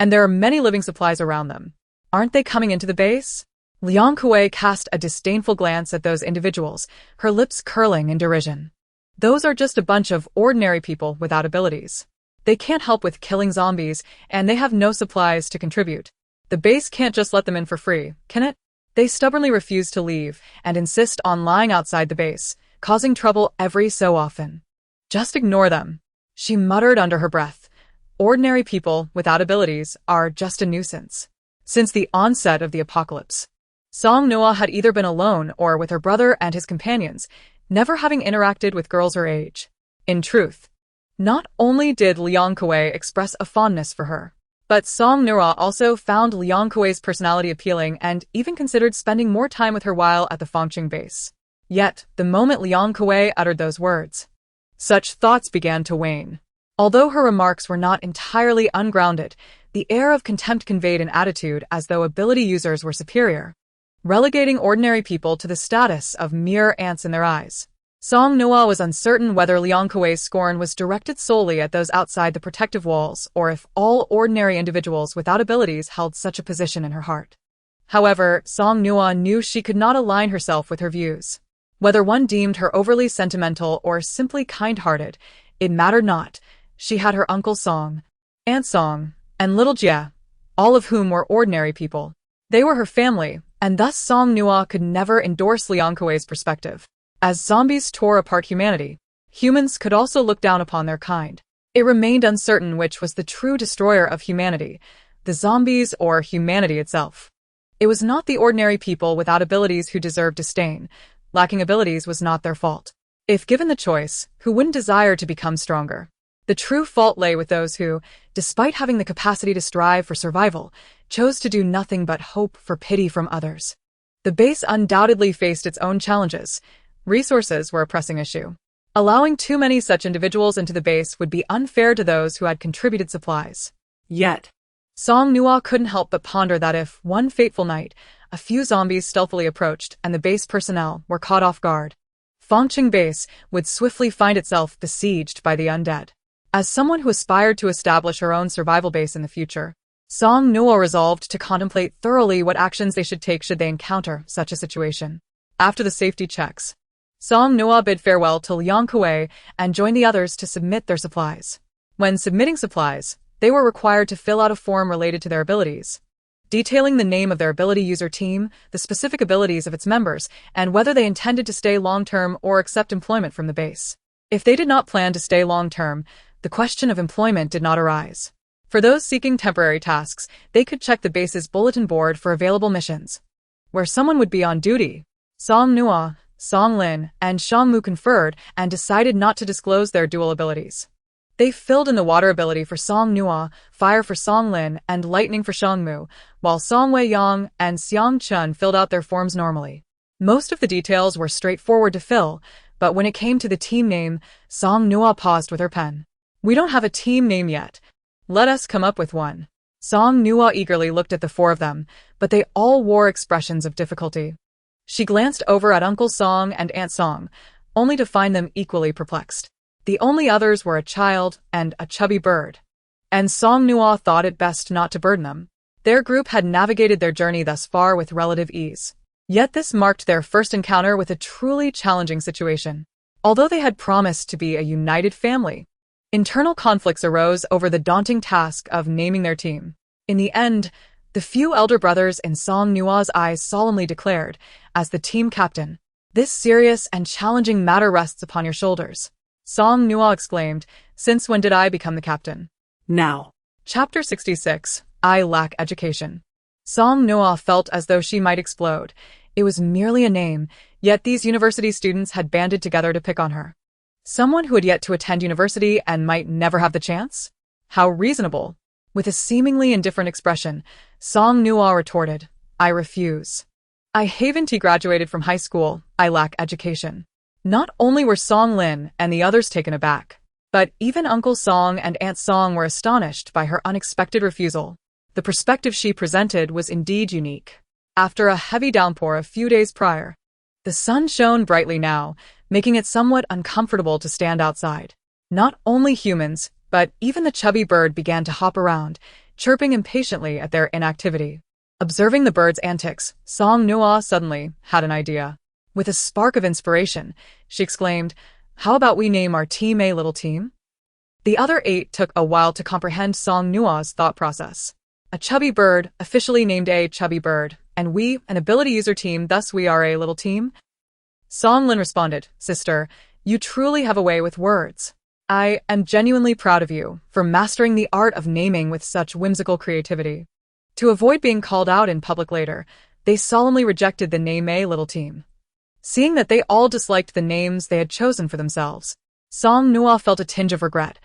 Speaker 1: And there are many living supplies around them. Aren't they coming into the base?" Liang Kuei cast a disdainful glance at those individuals, her lips curling in derision. "Those are just a bunch of ordinary people without abilities. They can't help with killing zombies, and they have no supplies to contribute. The base can't just let them in for free, can it?" They stubbornly refuse to leave and insist on lying outside the base, causing trouble every so often. "Just ignore them," she muttered under her breath. "Ordinary people without abilities are just a nuisance." Since the onset of the apocalypse, Song Nuo had either been alone or with her brother and his companions, never having interacted with girls her age. In truth, not only did Liang Kuei express a fondness for her, but Song Nuo also found Liang Kuei's personality appealing and even considered spending more time with her while at the Fongcheng base. Yet, the moment Liang Kuei uttered those words, such thoughts began to wane. Although her remarks were not entirely ungrounded, the air of contempt conveyed an attitude as though ability users were superior, relegating ordinary people to the status of mere ants in their eyes. Song Nuo was uncertain whether Liang Kuei's scorn was directed solely at those outside the protective walls or if all ordinary individuals without abilities held such a position in her heart. However, Song Nuo knew she could not align herself with her views. Whether one deemed her overly sentimental or simply kind-hearted, it mattered not. She had her Uncle Song, Aunt Song, and little Jie, all of whom were ordinary people. They were her family, and thus Song Nuo could never endorse Liang Kuei's perspective. As zombies tore apart humanity, humans could also look down upon their kind. It remained uncertain which was the true destroyer of humanity, the zombies or humanity itself. It was not the ordinary people without abilities who deserved disdain. Lacking abilities was not their fault. If given the choice, who wouldn't desire to become stronger? The true fault lay with those who, despite having the capacity to strive for survival, chose to do nothing but hope for pity from others. The base undoubtedly faced its own challenges. Resources were a pressing issue. Allowing too many such individuals into the base would be unfair to those who had contributed supplies. Yet, Song Nuo couldn't help but ponder that if, one fateful night, a few zombies stealthily approached and the base personnel were caught off guard, Fongqing Base would swiftly find itself besieged by the undead. As someone who aspired to establish her own survival base in the future, Song Nuo resolved to contemplate thoroughly what actions they should take should they encounter such a situation. After the safety checks, Song Nuo bid farewell to Liang Kuei and joined the others to submit their supplies. When submitting supplies, they were required to fill out a form related to their abilities, detailing the name of their ability user team, the specific abilities of its members, and whether they intended to stay long-term or accept employment from the base. If they did not plan to stay long-term, the question of employment did not arise. For those seeking temporary tasks, they could check the base's bulletin board for available missions, where someone would be on duty. Song Nuo, Song Lin, and Shang Mu conferred and decided not to disclose their dual abilities. They filled in the water ability for Song Nuo, fire for Song Lin, and lightning for Shang Mu, while Song Wei Yang and Xiang Chun filled out their forms normally. Most of the details were straightforward to fill, but when it came to the team name, Song Nuo paused with her pen. "We don't have a team name yet. Let us come up with one." Song Nuo eagerly looked at the four of them, but they all wore expressions of difficulty. She glanced over at Uncle Song and Aunt Song, only to find them equally perplexed. The only others were a child and a chubby bird, and Song Nuo thought it best not to burden them. Their group had navigated their journey thus far with relative ease. Yet this marked their first encounter with a truly challenging situation. Although they had promised to be a united family, internal conflicts arose over the daunting task of naming their team. In the end, the few elder brothers in Song Nuo's eyes solemnly declared, as the team captain, "This serious and challenging matter rests upon your shoulders." Song Nuo exclaimed, "Since when did I become the captain?"
Speaker 2: Now.
Speaker 1: Chapter 66, I Lack Education. Song Nuo felt as though she might explode. It was merely a name, yet these university students had banded together to pick on her. Someone who had yet to attend university and might never have the chance? How reasonable. With a seemingly indifferent expression, Song Nuo retorted, "I refuse. I haven't graduated from high school. I lack education." Not only were Song Lin and the others taken aback, but even Uncle Song and Aunt Song were astonished by her unexpected refusal. The perspective she presented was indeed unique. After a heavy downpour a few days prior, the sun shone brightly now, making it somewhat uncomfortable to stand outside. Not only humans, but even the chubby bird began to hop around, chirping impatiently at their inactivity. Observing the bird's antics, Song Nuo suddenly had an idea. With a spark of inspiration, she exclaimed, "How about we name our team a little team?" The other 8 took a while to comprehend Song Nuo's thought process. A chubby bird, officially named a chubby bird, and we, an ability user team, thus we are a little team? Song Lin responded, "Sister, you truly have a way with words. I am genuinely proud of you for mastering the art of naming with such whimsical creativity." To avoid being called out in public later, they solemnly rejected the name a little team. Seeing that they all disliked the names they had chosen for themselves, Song Nuo felt a tinge of regret.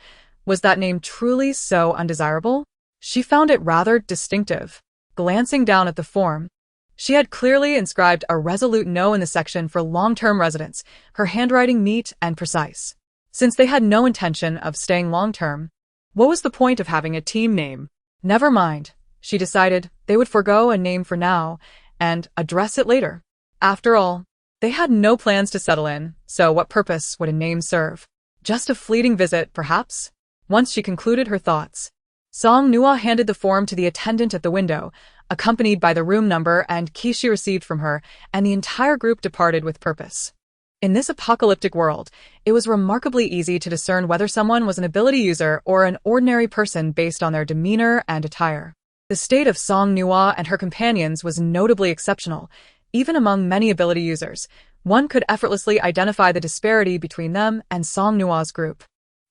Speaker 1: Was that name truly so undesirable? She found it rather distinctive. Glancing down at the form, she had clearly inscribed a resolute no in the section for long-term residents, her handwriting neat and precise. Since they had no intention of staying long-term, what was the point of having a team name? Never mind, she decided they would forgo a name for now and address it later. After all, they had no plans to settle in, so what purpose would a name serve? Just a fleeting visit, perhaps? Once she concluded her thoughts, Song Nuo handed the form to the attendant at the window, accompanied by the room number and key she received from her, and the entire group departed with purpose. In this apocalyptic world, it was remarkably easy to discern whether someone was an ability user or an ordinary person based on their demeanor and attire. The state of Song Nuo and her companions was notably exceptional. Even among many ability users, one could effortlessly identify the disparity between them and Song Nuo's group.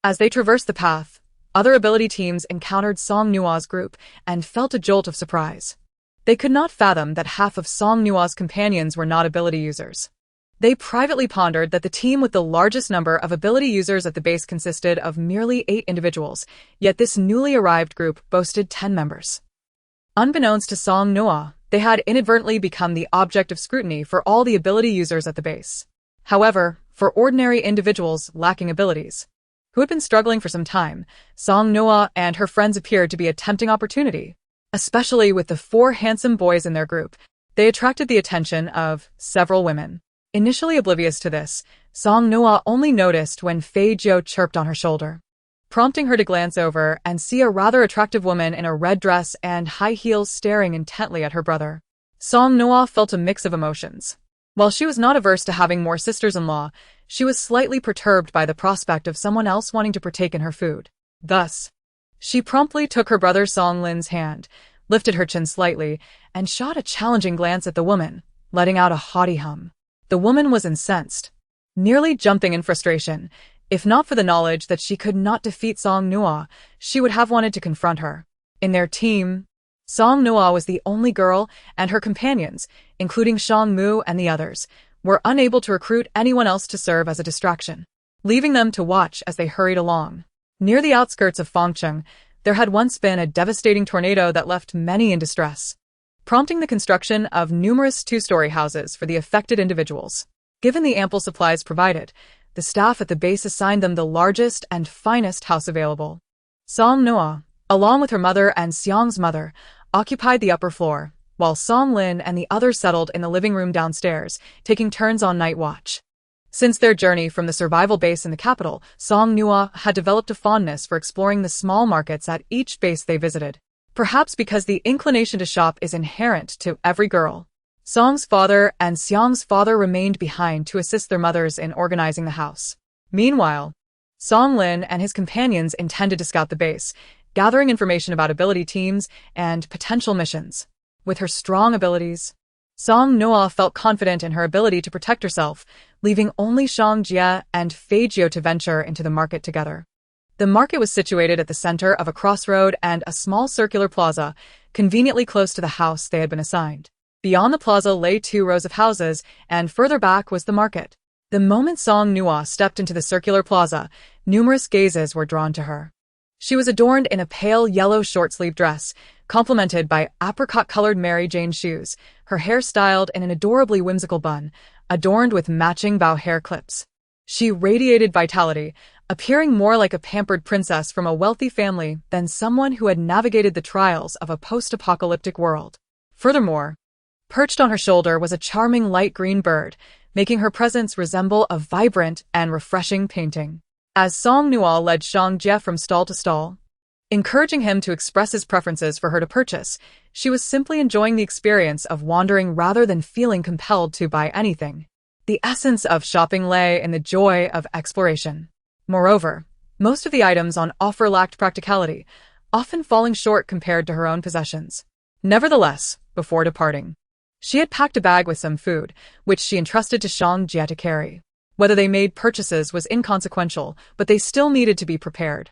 Speaker 1: As they traversed the path, other ability teams encountered Song Nuo's group and felt a jolt of surprise. They could not fathom that half of Song Nuo's companions were not ability users. They privately pondered that the team with the largest number of ability users at the base consisted of merely 8 individuals, yet this newly arrived group boasted 10 members. Unbeknownst to Song Nuo, they had inadvertently become the object of scrutiny for all the ability users at the base. However, for ordinary individuals lacking abilities, who had been struggling for some time, Song Nuo and her friends appeared to be a tempting opportunity. Especially with the 4 handsome boys in their group, they attracted the attention of several women. Initially oblivious to this, Song Nuo only noticed when Fei Jiu chirped on her shoulder, prompting her to glance over and see a rather attractive woman in a red dress and high heels staring intently at her brother. Song Nuo felt a mix of emotions. While she was not averse to having more sisters-in-law, she was slightly perturbed by the prospect of someone else wanting to partake in her food. Thus, she promptly took her brother Song Lin's hand, lifted her chin slightly, and shot a challenging glance at the woman, letting out a haughty hum. The woman was incensed, nearly jumping in frustration. If not for the knowledge that she could not defeat Song Nuo, she would have wanted to confront her. In their team, Song Nuo was the only girl, and her companions, including Shang Mu and the others, were unable to recruit anyone else to serve as a distraction, leaving them to watch as they hurried along. Near the outskirts of Fongcheng, there had once been a devastating tornado that left many in distress, prompting the construction of numerous 2-story houses for the affected individuals. Given the ample supplies provided, the staff at the base assigned them the largest and finest house available. Song Nuo, along with her mother and Xiang's mother, occupied the upper floor, while Song Lin and the others settled in the living room downstairs, taking turns on night watch. Since their journey from the survival base in the capital, Song Nuo had developed a fondness for exploring the small markets at each base they visited. Perhaps because the inclination to shop is inherent to every girl. Song's father and Xiang's father remained behind to assist their mothers in organizing the house. Meanwhile, Song Lin and his companions intended to scout the base, gathering information about ability teams and potential missions. With her strong abilities, Song Nuo felt confident in her ability to protect herself, leaving only Shang Jie and Fei Jiu to venture into the market together. The market was situated at the center of a crossroad and a small circular plaza, conveniently close to the house they had been assigned. Beyond the plaza lay 2 rows of houses, and further back was the market. The moment Song Nuo stepped into the circular plaza, numerous gazes were drawn to her. She was adorned in a pale yellow short-sleeved dress, complemented by apricot-colored Mary Jane shoes, her hair styled in an adorably whimsical bun, adorned with matching bow hair clips. She radiated vitality, appearing more like a pampered princess from a wealthy family than someone who had navigated the trials of a post-apocalyptic world. Furthermore, perched on her shoulder was a charming light green bird, making her presence resemble a vibrant and refreshing painting. As Song Nuo led Shang Jie from stall to stall, encouraging him to express his preferences for her to purchase, she was simply enjoying the experience of wandering rather than feeling compelled to buy anything. The essence of shopping lay in the joy of exploration. Moreover, most of the items on offer lacked practicality, often falling short compared to her own possessions. Nevertheless, before departing, she had packed a bag with some food, which she entrusted to Shang Jie to carry. Whether they made purchases was inconsequential, but they still needed to be prepared.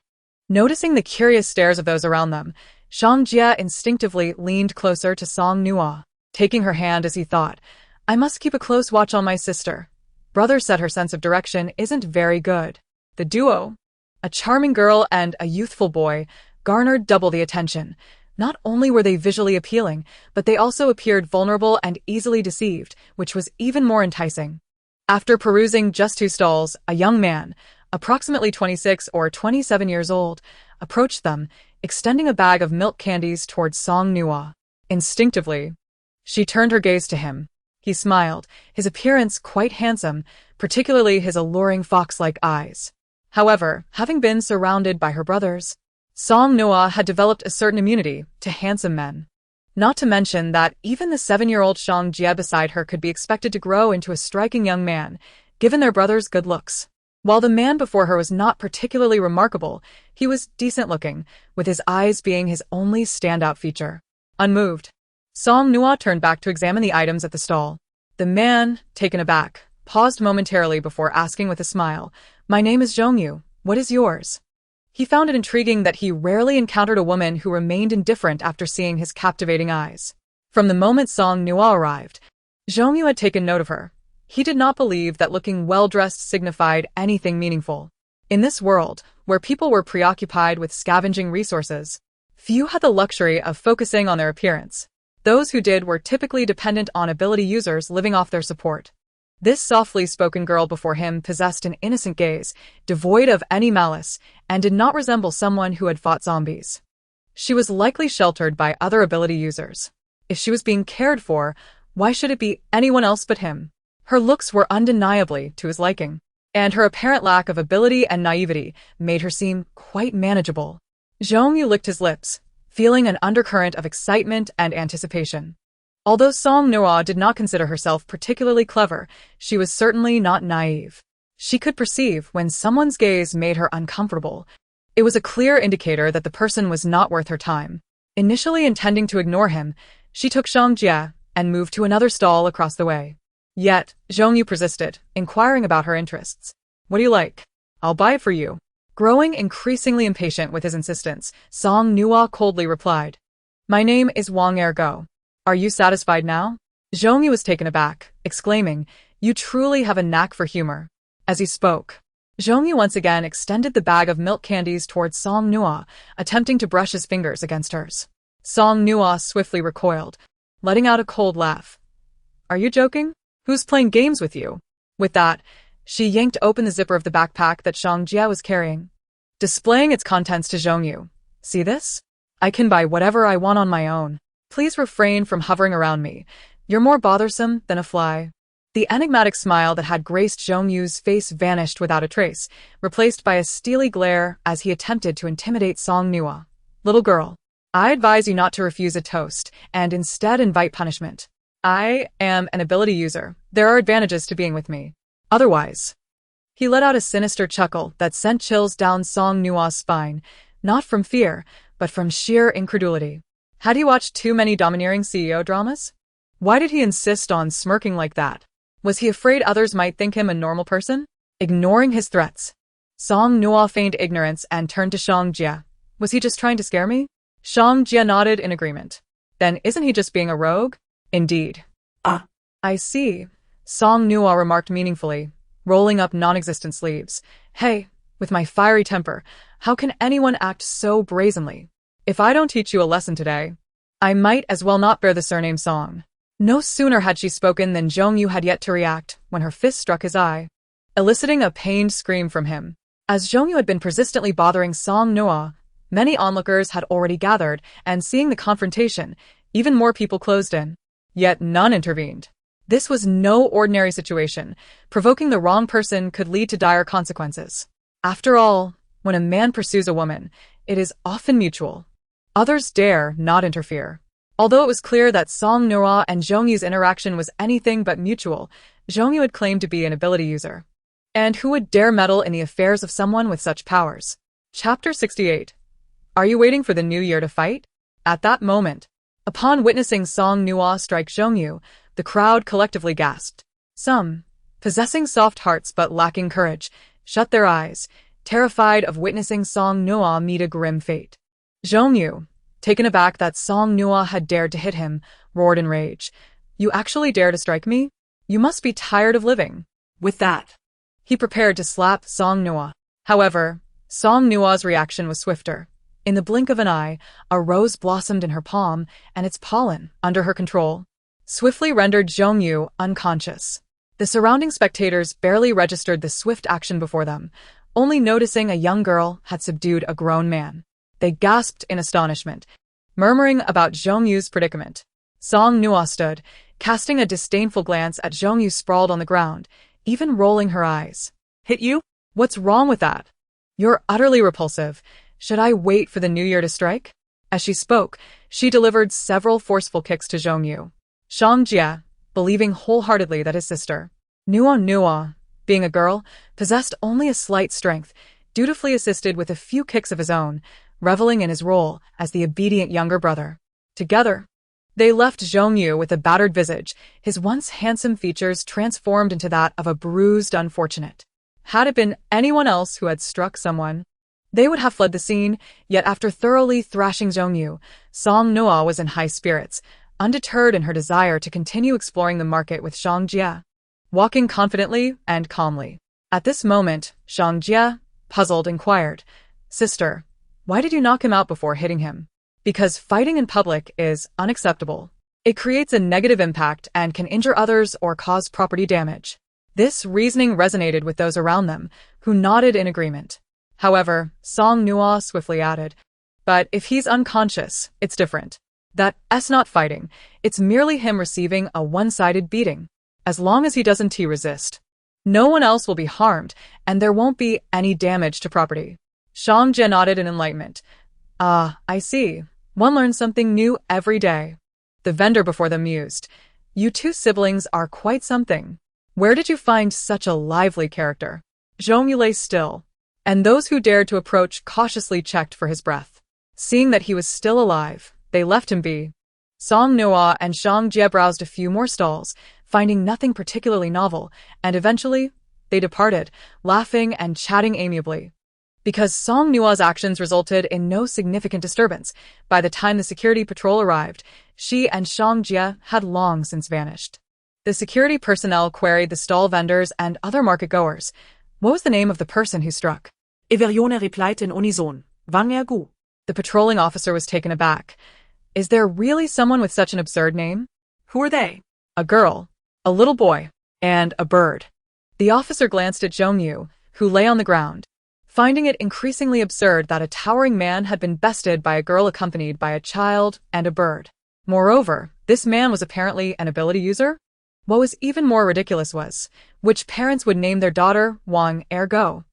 Speaker 1: Noticing the curious stares of those around them, Shang Jie instinctively leaned closer to Song Nuo, taking her hand as he thought, "I must keep a close watch on my sister." Brother said her sense of direction isn't very good. The duo, a charming girl and a youthful boy, garnered double the attention. Not only were they visually appealing, but they also appeared vulnerable and easily deceived, which was even more enticing. After perusing just 2 stalls, a young man, approximately 26 or 27 years old, approached them, extending a bag of milk candies towards Song Nuo. Instinctively, she turned her gaze to him. He smiled, his appearance quite handsome, particularly his alluring fox-like eyes. However, having been surrounded by her brothers, Song Nuo had developed a certain immunity to handsome men. Not to mention that even the 7-year-old Song Jie beside her could be expected to grow into a striking young man, given their brother's good looks. While the man before her was not particularly remarkable, he was decent-looking, with his eyes being his only standout feature. Unmoved, Song Nuo turned back to examine the items at the stall. The man, taken aback, paused momentarily before asking with a smile, "My name is Zhongyu. What is yours?" He found it intriguing that he rarely encountered a woman who remained indifferent after seeing his captivating eyes. From the moment Song Nuo arrived, Zhongyu had taken note of her. He did not believe that looking well-dressed signified anything meaningful. In this world, where people were preoccupied with scavenging resources, few had the luxury of focusing on their appearance. Those who did were typically dependent on ability users living off their support. This softly spoken girl before him possessed an innocent gaze, devoid of any malice, and did not resemble someone who had fought zombies. She was likely sheltered by other ability users. If she was being cared for, why should it be anyone else but him? Her looks were undeniably to his liking, and her apparent lack of ability and naivety made her seem quite manageable. Zhongyu licked his lips, feeling an undercurrent of excitement and anticipation. Although Song Nuo did not consider herself particularly clever, she was certainly not naive. She could perceive when someone's gaze made her uncomfortable. It was a clear indicator that the person was not worth her time. Initially intending to ignore him, she took Song Jie and moved to another stall across the way. Yet, Zhongyu persisted, inquiring about her interests. "What do you like? I'll buy it for you." Growing increasingly impatient with his insistence, Song Nuo coldly replied, "My name is Wang Ergo. Are you satisfied now?" Zhongyu was taken aback, exclaiming, "You truly have a knack for humor." As he spoke, Zhongyu once again extended the bag of milk candies towards Song Nuo, attempting to brush his fingers against hers. Song Nuo swiftly recoiled, letting out a cold laugh. "Are you joking? Who's playing games with you?" With that, she yanked open the zipper of the backpack that Song Jie was carrying, displaying its contents to Zhongyu. "See this? I can buy whatever I want on my own. Please refrain from hovering around me. You're more bothersome than a fly." The enigmatic smile that had graced Zhongyu's face vanished without a trace, replaced by a steely glare as he attempted to intimidate Song Nuo. "Little girl, I advise you not to refuse a toast, and instead invite punishment. I am an ability user. There are advantages to being with me. Otherwise." He let out a sinister chuckle that sent chills down Song Nuo's spine, not from fear, but from sheer incredulity. Had he watched too many domineering CEO dramas? Why did he insist on smirking like that? Was he afraid others might think him a normal person? Ignoring his threats, Song Nuo feigned ignorance and turned to Song Jie. "Was he just trying to scare me?" Song Jie nodded in agreement. "Then isn't he just being a rogue?" "Indeed." "I see," Song Nuo remarked meaningfully, rolling up non-existent sleeves. "Hey, with my fiery temper, how can anyone act so brazenly? If I don't teach you a lesson today, I might as well not bear the surname Song." No sooner had she spoken than Zhongyu had yet to react when her fist struck his eye, eliciting a pained scream from him. As Zhongyu had been persistently bothering Song Nuo, many onlookers had already gathered, and seeing the confrontation, even more people closed in. Yet none intervened. This was no ordinary situation. Provoking the wrong person could lead to dire consequences. After all, when a man pursues a woman, it is often mutual. Others dare not interfere. Although it was clear that Song Nuo and Zhongyu's interaction was anything but mutual, Zhongyu had claimed to be an ability user. And who would dare meddle in the affairs of someone with such powers? Chapter 68. Are you waiting for the new year to fight? At that moment, upon witnessing Song Nuo strike Zhongyu, the crowd collectively gasped. Some, possessing soft hearts but lacking courage, shut their eyes, terrified of witnessing Song Nuo meet a grim fate. Zhongyu, taken aback that Song Nuo had dared to hit him, roared in rage. "You actually dare to strike me? You must be tired of living." With that, he prepared to slap Song Nuo. However, Song Nuo's reaction was swifter. In the blink of an eye, a rose blossomed in her palm, and its pollen, under her control, swiftly rendered Zhongyu unconscious. The surrounding spectators barely registered the swift action before them. only noticing a young girl had subdued a grown man. They gasped in astonishment, murmuring about Zhongyu's predicament. Song Nuo stood, casting a disdainful glance at Zhongyu sprawled on the ground, even rolling her eyes.
Speaker 2: Hit you?
Speaker 1: What's wrong with that? You're utterly repulsive. Should I wait for the new year to strike? As she spoke, she delivered several forceful kicks to Zhongyu. Shang Jie, believing wholeheartedly that his sister, Nuo, being a girl, possessed only a slight strength, dutifully assisted with a few kicks of his own, reveling in his role as the obedient younger brother. Together, they left Zhongyu with a battered visage, his once handsome features transformed into that of a bruised unfortunate. Had it been anyone else who had struck someone, they would have fled the scene, yet after thoroughly thrashing Zhongyu, Song Nuo was in high spirits, undeterred in her desire to continue exploring the market with Shang Jie, walking confidently and calmly. At this moment, Shang Jie, puzzled, inquired, "Sister, why did you knock him out before hitting him?" Because fighting in public is unacceptable. It creates a negative impact and can injure others or cause property damage. This reasoning resonated with those around them, who nodded in agreement. However, Song Nuo swiftly added, "But if he's unconscious, it's different. That's not fighting, it's merely him receiving a one-sided beating. As long as he doesn't resist, no one else will be harmed, and there won't be any damage to property." Shang Jie nodded in enlightenment. "Ah, I see. One learns something new every day." The vendor before them mused, "You two siblings are quite something. Where did you find such a lively character?" Zhongyu lay still, and those who dared to approach cautiously checked for his breath. Seeing that he was still alive, they left him be. Song Nuo and Shang Jie browsed a few more stalls, finding nothing particularly novel, and eventually, they departed, laughing and chatting amiably. Because Song Nuo's actions resulted in no significant disturbance, by the time the security patrol arrived, she and Shang Jie had long since vanished. The security personnel queried the stall vendors and other market-goers. What was the name of the person who struck?
Speaker 2: Everione replied in unison, Wang Ergu.
Speaker 1: The patrolling officer was taken aback. Is there really someone with such an absurd name?
Speaker 2: Who are they?
Speaker 1: A girl, a little boy, and a bird. The officer glanced at Zhongyu, who lay on the ground, finding it increasingly absurd that a towering man had been bested by a girl accompanied by a child and a bird. Moreover, this man was apparently an ability user? What was even more ridiculous was, which parents would name their daughter Wang Ergo?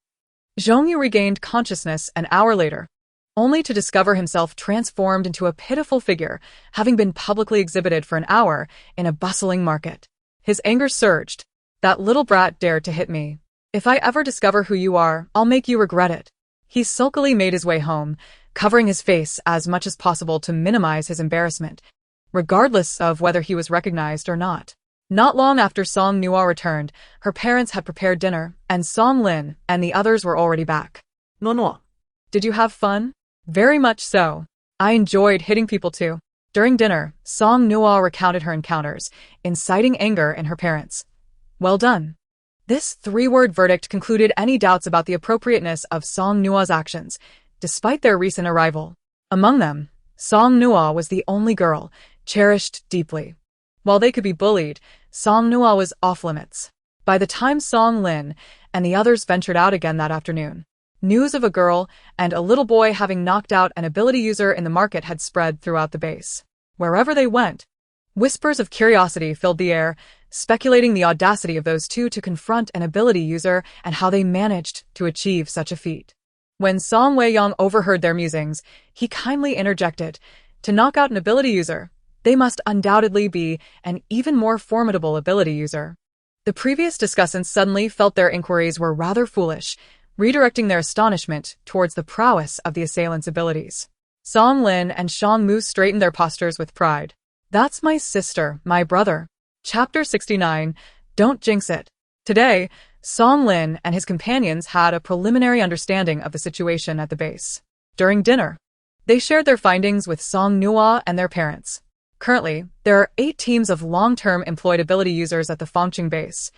Speaker 1: Zhongyu regained consciousness an hour later, only to discover himself transformed into a pitiful figure, having been publicly exhibited for an hour in a bustling market. His anger surged. That little brat dared to hit me. If I ever discover who you are, I'll make you regret it. He sulkily made his way home, covering his face as much as possible to minimize his embarrassment, regardless of whether he was recognized or not. Not long after Song Nuo returned, her parents had prepared dinner, and Song Lin and the others were already back.
Speaker 2: No.
Speaker 1: Did you have fun? Very much so. I enjoyed hitting people too. During dinner, Song Nuo recounted her encounters, inciting anger in her parents. Well done. This three-word verdict concluded any doubts about the appropriateness of Song Nuo's actions, despite their recent arrival. Among them, Song Nuo was the only girl, cherished deeply. While they could be bullied, Song Nuo was off-limits. By the time Song Lin and the others ventured out again that afternoon, news of a girl and a little boy having knocked out an ability user in the market had spread throughout the base. Wherever they went, whispers of curiosity filled the air, speculating the audacity of those two to confront an ability user and how they managed to achieve such a feat. When Song Weiyang overheard their musings, he kindly interjected, "To knock out an ability user, they must undoubtedly be an even more formidable ability user." The previous discussants suddenly felt their inquiries were rather foolish, redirecting their astonishment towards the prowess of the assailant's abilities. Song Lin and Shang Mu straightened their postures with pride. "That's my sister, my brother." Chapter 69, Don't Jinx It. Today, Song Lin and his companions had a preliminary understanding of the situation at the base. During dinner, they shared their findings with Song Nuo and their parents. Currently, there are 8 teams of long-term employed ability users at the Fongqing base,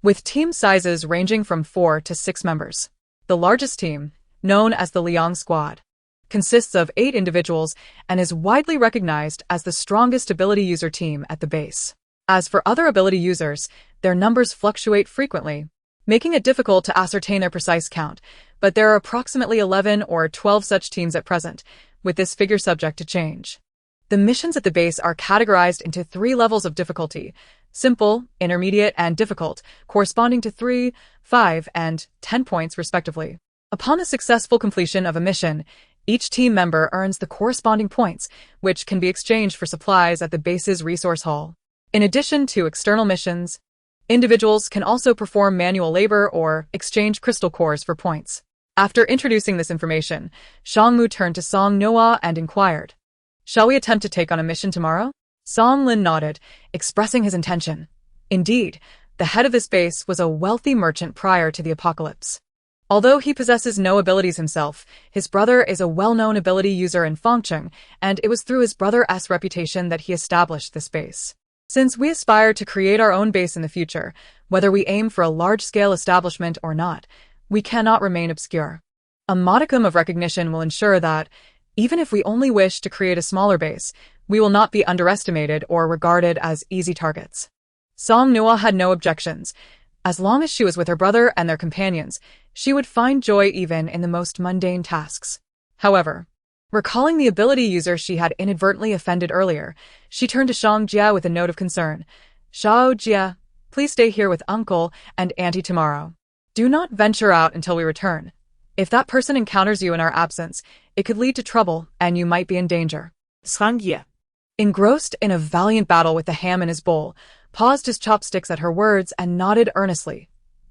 Speaker 1: with team sizes ranging from 4 to 6 members. The largest team, known as the Liang Squad, consists of 8 individuals and is widely recognized as the strongest ability user team at the base. As for other ability users, their numbers fluctuate frequently, making it difficult to ascertain their precise count, but there are approximately 11 or 12 such teams at present, with this figure subject to change. The missions at the base are categorized into 3 levels of difficulty: simple, intermediate, and difficult, corresponding to 3, 5, and 10 points respectively. Upon the successful completion of a mission, each team member earns the corresponding points, which can be exchanged for supplies at the base's resource hall. In addition to external missions, individuals can also perform manual labor or exchange crystal cores for points. After introducing this information, Song turned to Song Nuo and inquired, "Shall we attempt to take on a mission tomorrow?" Song Lin nodded, expressing his intention. Indeed, the head of this base was a wealthy merchant prior to the apocalypse. Although he possesses no abilities himself, his brother is a well-known ability user in Fong, and it was through his brother's reputation that he established this base. Since we aspire to create our own base in the future, whether we aim for a large-scale establishment or not, we cannot remain obscure. A modicum of recognition will ensure that, even if we only wish to create a smaller base, we will not be underestimated or regarded as easy targets. Song Nuo had no objections. As long as she was with her brother and their companions, she would find joy even in the most mundane tasks. However, recalling the ability user she had inadvertently offended earlier, she turned to Shang Jia with a note of concern. "Shao Jia, please stay here with Uncle and Auntie tomorrow. Do not venture out until we return. If that person encounters you in our absence, it could lead to trouble and you might be in danger."
Speaker 2: Song Nuo,
Speaker 1: engrossed in a valiant battle with the ham in his bowl, paused his chopsticks at her words and nodded earnestly.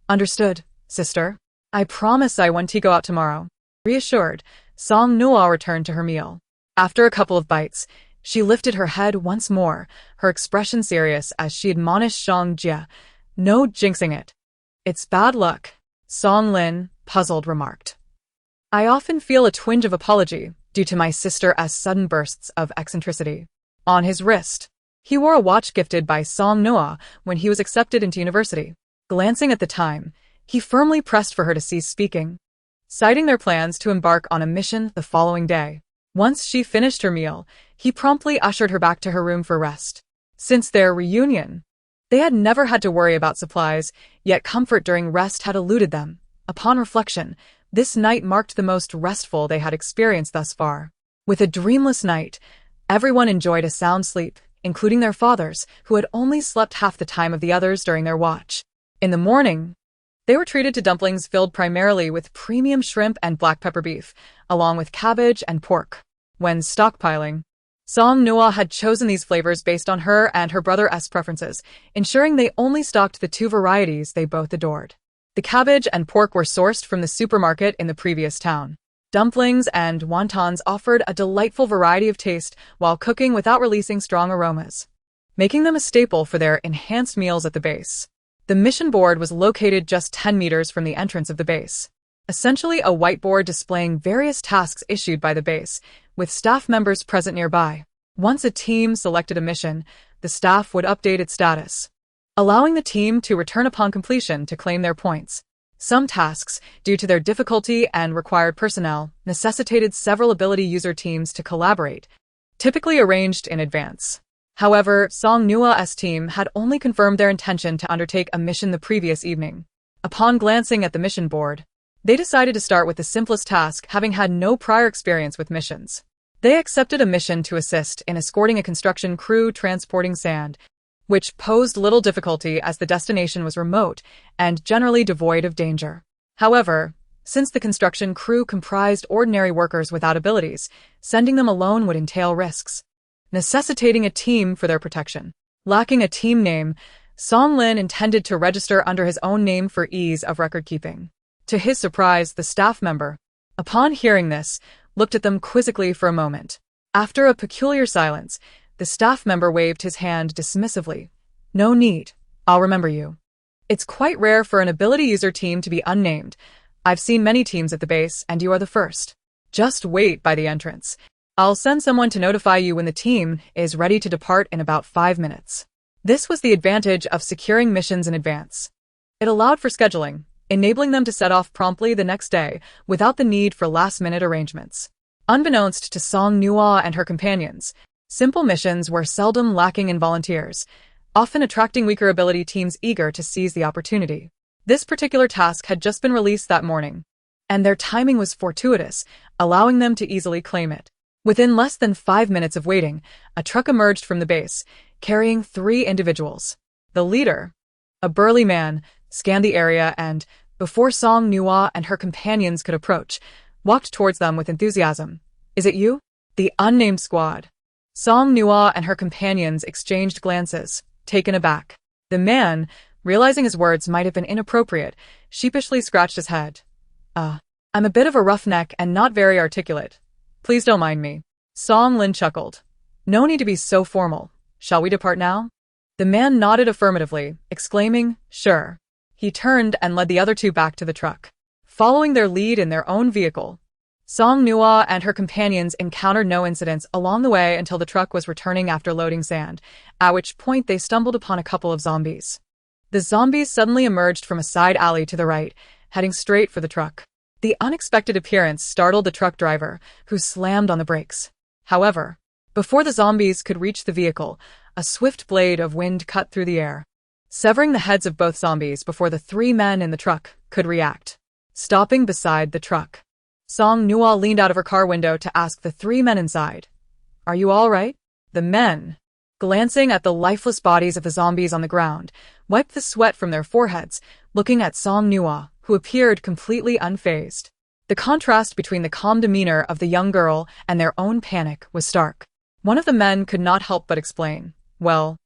Speaker 1: "Understood, sister. I promise I won't go out tomorrow." Reassured, Song Nuo returned to her meal. After a couple of bites, she lifted her head once more, her expression serious as she admonished Shang Jia, "No jinxing it. It's bad luck." Song Lin, puzzled, remarked, "I often feel a twinge of apology due to my sister's sudden bursts of eccentricity." On his wrist, he wore a watch gifted by Song Nuo when he was accepted into university. Glancing at the time, he firmly pressed for her to cease speaking, citing their plans to embark on a mission the following day. Once she finished her meal, he promptly ushered her back to her room for rest. Since their reunion, they had never had to worry about supplies, yet comfort during rest had eluded them. Upon reflection, this night marked the most restful they had experienced thus far. With a dreamless night, everyone enjoyed a sound sleep, including their fathers, who had only slept half the time of the others during their watch. In the morning, they were treated to dumplings filled primarily with premium shrimp and black pepper beef, along with cabbage and pork. When stockpiling, Song Nuo had chosen these flavors based on her and her brother's preferences, ensuring they only stocked the 2 varieties they both adored. The cabbage and pork were sourced from the supermarket in the previous town. Dumplings and wontons offered a delightful variety of taste while cooking without releasing strong aromas, making them a staple for their enhanced meals at the base. The mission board was located just 10 meters from the entrance of the base, essentially a whiteboard displaying various tasks issued by the base, with staff members present nearby. Once a team selected a mission, the staff would update its status, allowing the team to return upon completion to claim their points. Some tasks, due to their difficulty and required personnel, necessitated several ability user teams to collaborate, typically arranged in advance. However, Song Nuo's team had only confirmed their intention to undertake a mission the previous evening. Upon glancing at the mission board, they decided to start with the simplest task, having had no prior experience with missions. They accepted a mission to assist in escorting a construction crew transporting sand, which posed little difficulty as the destination was remote and generally devoid of danger. However, since the construction crew comprised ordinary workers without abilities, sending them alone would entail risks, necessitating a team for their protection. Lacking a team name, Song Lin intended to register under his own name for ease of record-keeping. To his surprise, the staff member, upon hearing this, looked at them quizzically for a moment. After a peculiar silence, the staff member waved his hand dismissively. "No need. I'll remember you. It's quite rare for an ability user team to be unnamed. I've seen many teams at the base, and you are the first. Just wait by the entrance. I'll send someone to notify you when the team is ready to depart in about 5 minutes." This was the advantage of securing missions in advance. It allowed for scheduling, enabling them to set off promptly the next day without the need for last-minute arrangements. Unbeknownst to Song Nuo and her companions, simple missions were seldom lacking in volunteers, often attracting weaker ability teams eager to seize the opportunity. This particular task had just been released that morning, and their timing was fortuitous, allowing them to easily claim it. Within less than 5 minutes of waiting, a truck emerged from the base, carrying 3 individuals. The leader, a burly man, scanned the area and, before Song Nuo and her companions could approach, walked towards them with enthusiasm. "Is it you?" The unnamed squad. Song Nuo and her companions exchanged glances, taken aback. The man, realizing his words might have been inappropriate, sheepishly scratched his head. I'm a bit of a roughneck and not very articulate. Please don't mind me." Song Lin chuckled. "No need to be so formal. Shall we depart now?" The man nodded affirmatively, exclaiming, "Sure." He turned and led the other 2 back to the truck. Following their lead in their own vehicle, Song Nuo and her companions encountered no incidents along the way until the truck was returning after loading sand, at which point they stumbled upon a couple of zombies. The zombies suddenly emerged from a side alley to the right, heading straight for the truck. The unexpected appearance startled the truck driver, who slammed on the brakes. However, before the zombies could reach the vehicle, a swift blade of wind cut through the air, severing the heads of both zombies before the 3 men in the truck could react. Stopping beside the truck, Song Nuo leaned out of her car window to ask the 3 men inside, "Are you all right?" The men, glancing at the lifeless bodies of the zombies on the ground, wiped the sweat from their foreheads, looking at Song Nuo, who appeared completely unfazed. The contrast between the calm demeanor of the young girl and their own panic was stark. One of the men could not help but explain, "Well,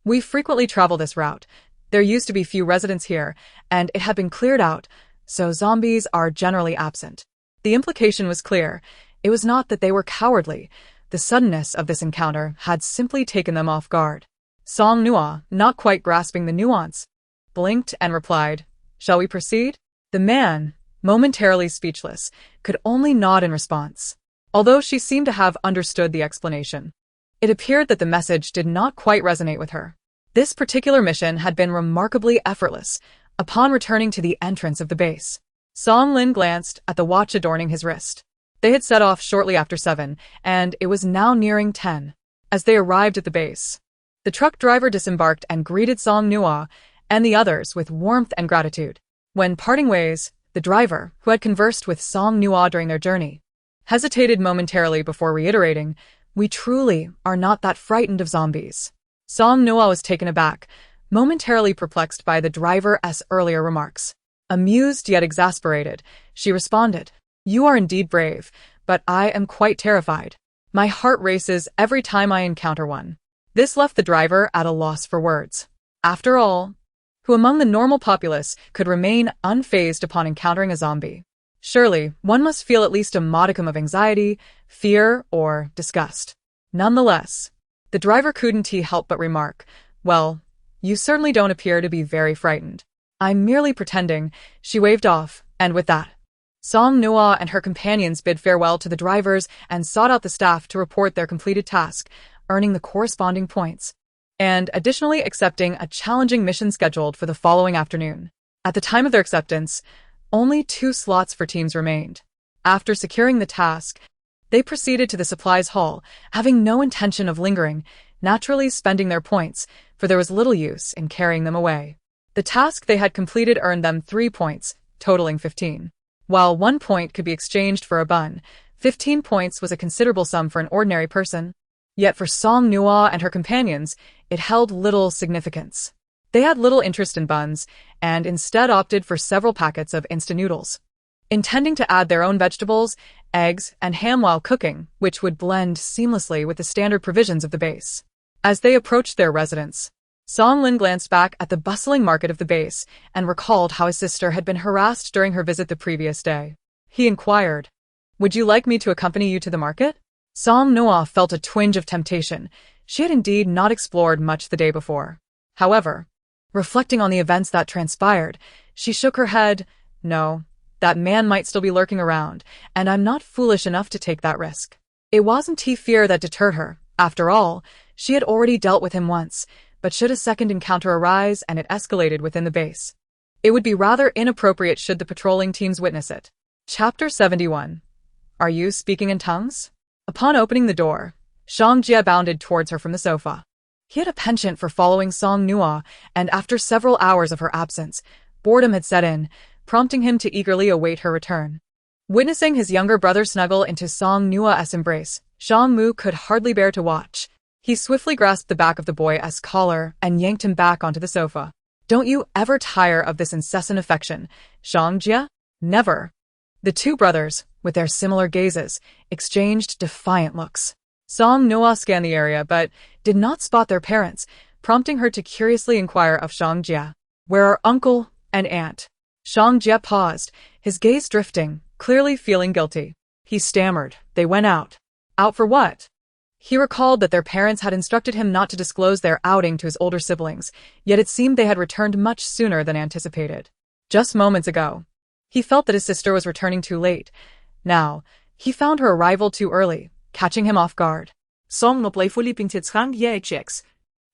Speaker 1: we frequently travel this route. There used to be few residents here, and it had been cleared out, so zombies are generally absent." The implication was clear. It was not that they were cowardly. The suddenness of this encounter had simply taken them off guard. Song Nuo, not quite grasping the nuance, blinked and replied, "Shall we proceed?" The man, momentarily speechless, could only nod in response, although she seemed to have understood the explanation. It appeared that the message did not quite resonate with her. This particular mission had been remarkably effortless upon returning to the entrance of the base. Song Lin glanced at the watch adorning his wrist. They had set off shortly after 7, and it was now nearing 10. As they arrived at the base, the truck driver disembarked and greeted Song Nuo and the others with warmth and gratitude. When parting ways, the driver, who had conversed with Song Nuo during their journey, hesitated momentarily before reiterating, "We truly are not that frightened of zombies." Song Nuo was taken aback, momentarily perplexed by the driver's earlier remarks. Amused yet exasperated, she responded, "You are indeed brave, but I am quite terrified. My heart races every time I encounter one." This left the driver at a loss for words. After all, who among the normal populace could remain unfazed upon encountering a zombie? Surely, one must feel at least a modicum of anxiety, fear, or disgust. Nonetheless, the driver couldn't help but remark, "Well, you certainly don't appear to be very frightened." "I'm merely pretending," she waved off, and with that, Song Nuo and her companions bid farewell to the drivers and sought out the staff to report their completed task, earning the corresponding points, and additionally accepting a challenging mission scheduled for the following afternoon. At the time of their acceptance, only 2 slots for teams remained. After securing the task, they proceeded to the supplies hall, having no intention of lingering, naturally spending their points, for there was little use in carrying them away. The task they had completed earned them 3 points, totaling 15. While 1 point could be exchanged for a bun, 15 points was a considerable sum for an ordinary person. Yet for Song Nuo and her companions, it held little significance. They had little interest in buns, and instead opted for several packets of instant noodles, intending to add their own vegetables, eggs, and ham while cooking, which would blend seamlessly with the standard provisions of the base. As they approached their residence, Song Lin glanced back at the bustling market of the base and recalled how his sister had been harassed during her visit the previous day. He inquired, "Would you like me to accompany you to the market?" Song Nuo felt a twinge of temptation. She had indeed not explored much the day before. However, reflecting on the events that transpired, she shook her head. "No, that man might still be lurking around, and I'm not foolish enough to take that risk." It wasn't fear that deterred her. After all, she had already dealt with him once, but should a second encounter arise and it escalated within the base, it would be rather inappropriate should the patrolling teams witness it. Chapter 71. Are you speaking in tongues? Upon opening the door, Shang Jie bounded towards her from the sofa. He had a penchant for following Song Nuo, and after several hours of her absence, boredom had set in, prompting him to eagerly await her return. Witnessing his younger brother snuggle into Song Nuo's embrace, Song Mu could hardly bear to watch. He swiftly grasped the back of the boy's collar and yanked him back onto the sofa. "Don't you ever tire of this incessant affection, Song Jia?" "Never." The two brothers, with their similar gazes, exchanged defiant looks. Song Nuo scanned the area but did not spot their parents, prompting her to curiously inquire of Song Jia. "Where are uncle and aunt?" Song Jia paused, his gaze drifting, clearly feeling guilty. He stammered, "They went out." "Out for what?" He recalled that their parents had instructed him not to disclose their outing to his older siblings, yet it seemed they had returned much sooner than anticipated. Just moments ago. He felt that his sister was returning too late. Now, he found her arrival too early, catching him off guard.
Speaker 2: Song Nuo playfully pinked trang ye checks.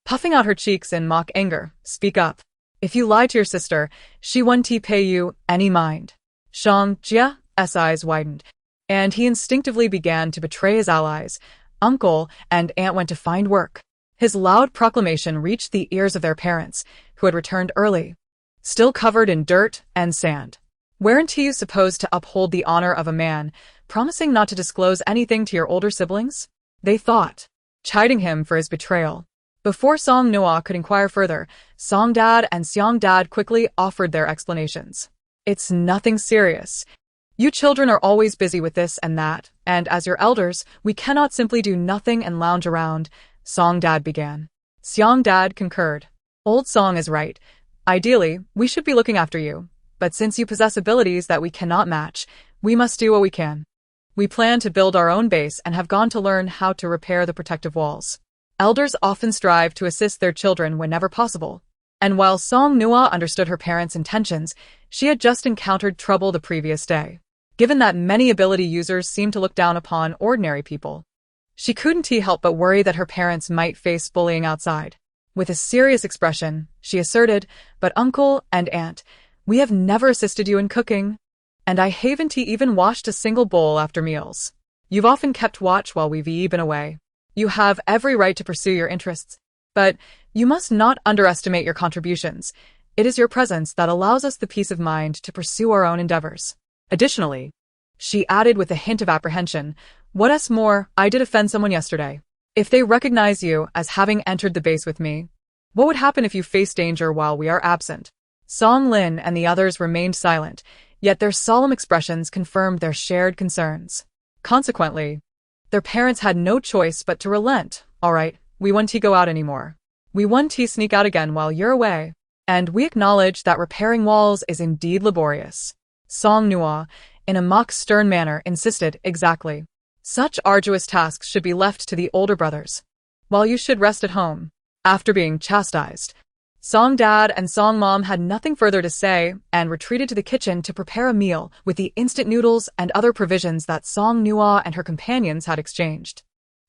Speaker 1: Puffing out her cheeks in mock anger, "Speak up. If you lie to your sister, she won't pay you any mind." Song Jia's eyes widened, and he instinctively began to betray his allies. Uncle and aunt went to find work. His loud proclamation reached the ears of their parents, who had returned early, still covered in dirt and sand. "Weren't you supposed to uphold the honor of a man, promising not to disclose anything to your older siblings?" they thought, chiding him for his betrayal. Before Song Nuo could inquire further, Song Dad and Seong Dad quickly offered their explanations. "It's nothing serious. You children are always busy with this and that, and as your elders, we cannot simply do nothing and lounge around," Song Dad began. Seong Dad concurred. "Old Song is right. Ideally, we should be looking after you, but since you possess abilities that we cannot match, we must do what we can. We plan to build our own base and have gone to learn how to repair the protective walls." Elders often strive to assist their children whenever possible. And while Song Nuo understood her parents' intentions, she had just encountered trouble the previous day. Given that many ability users seem to look down upon ordinary people, she couldn't help but worry that her parents might face bullying outside. With a serious expression, she asserted, "But uncle and aunt, we have never assisted you in cooking, and I haven't even washed a single bowl after meals. You've often kept watch while we've been away. You have every right to pursue your interests, but you must not underestimate your contributions. It is your presence that allows us the peace of mind to pursue our own endeavors." Additionally, she added with a hint of apprehension, "What's more, I did offend someone yesterday. If they recognize you as having entered the base with me, what would happen if you face danger while we are absent?" Song Lin and the others remained silent, yet their solemn expressions confirmed their shared concerns. Consequently, their parents had no choice but to relent. "All right, we won't go out anymore. We won't sneak out again while you're away. And we acknowledge that repairing walls is indeed laborious." Song Nuo, in a mock stern manner, insisted, "Exactly. Such arduous tasks should be left to the older brothers, while you should rest at home." After being chastised, Song Dad and Song Mom had nothing further to say and retreated to the kitchen to prepare a meal with the instant noodles and other provisions that Song Nuo and her companions had exchanged.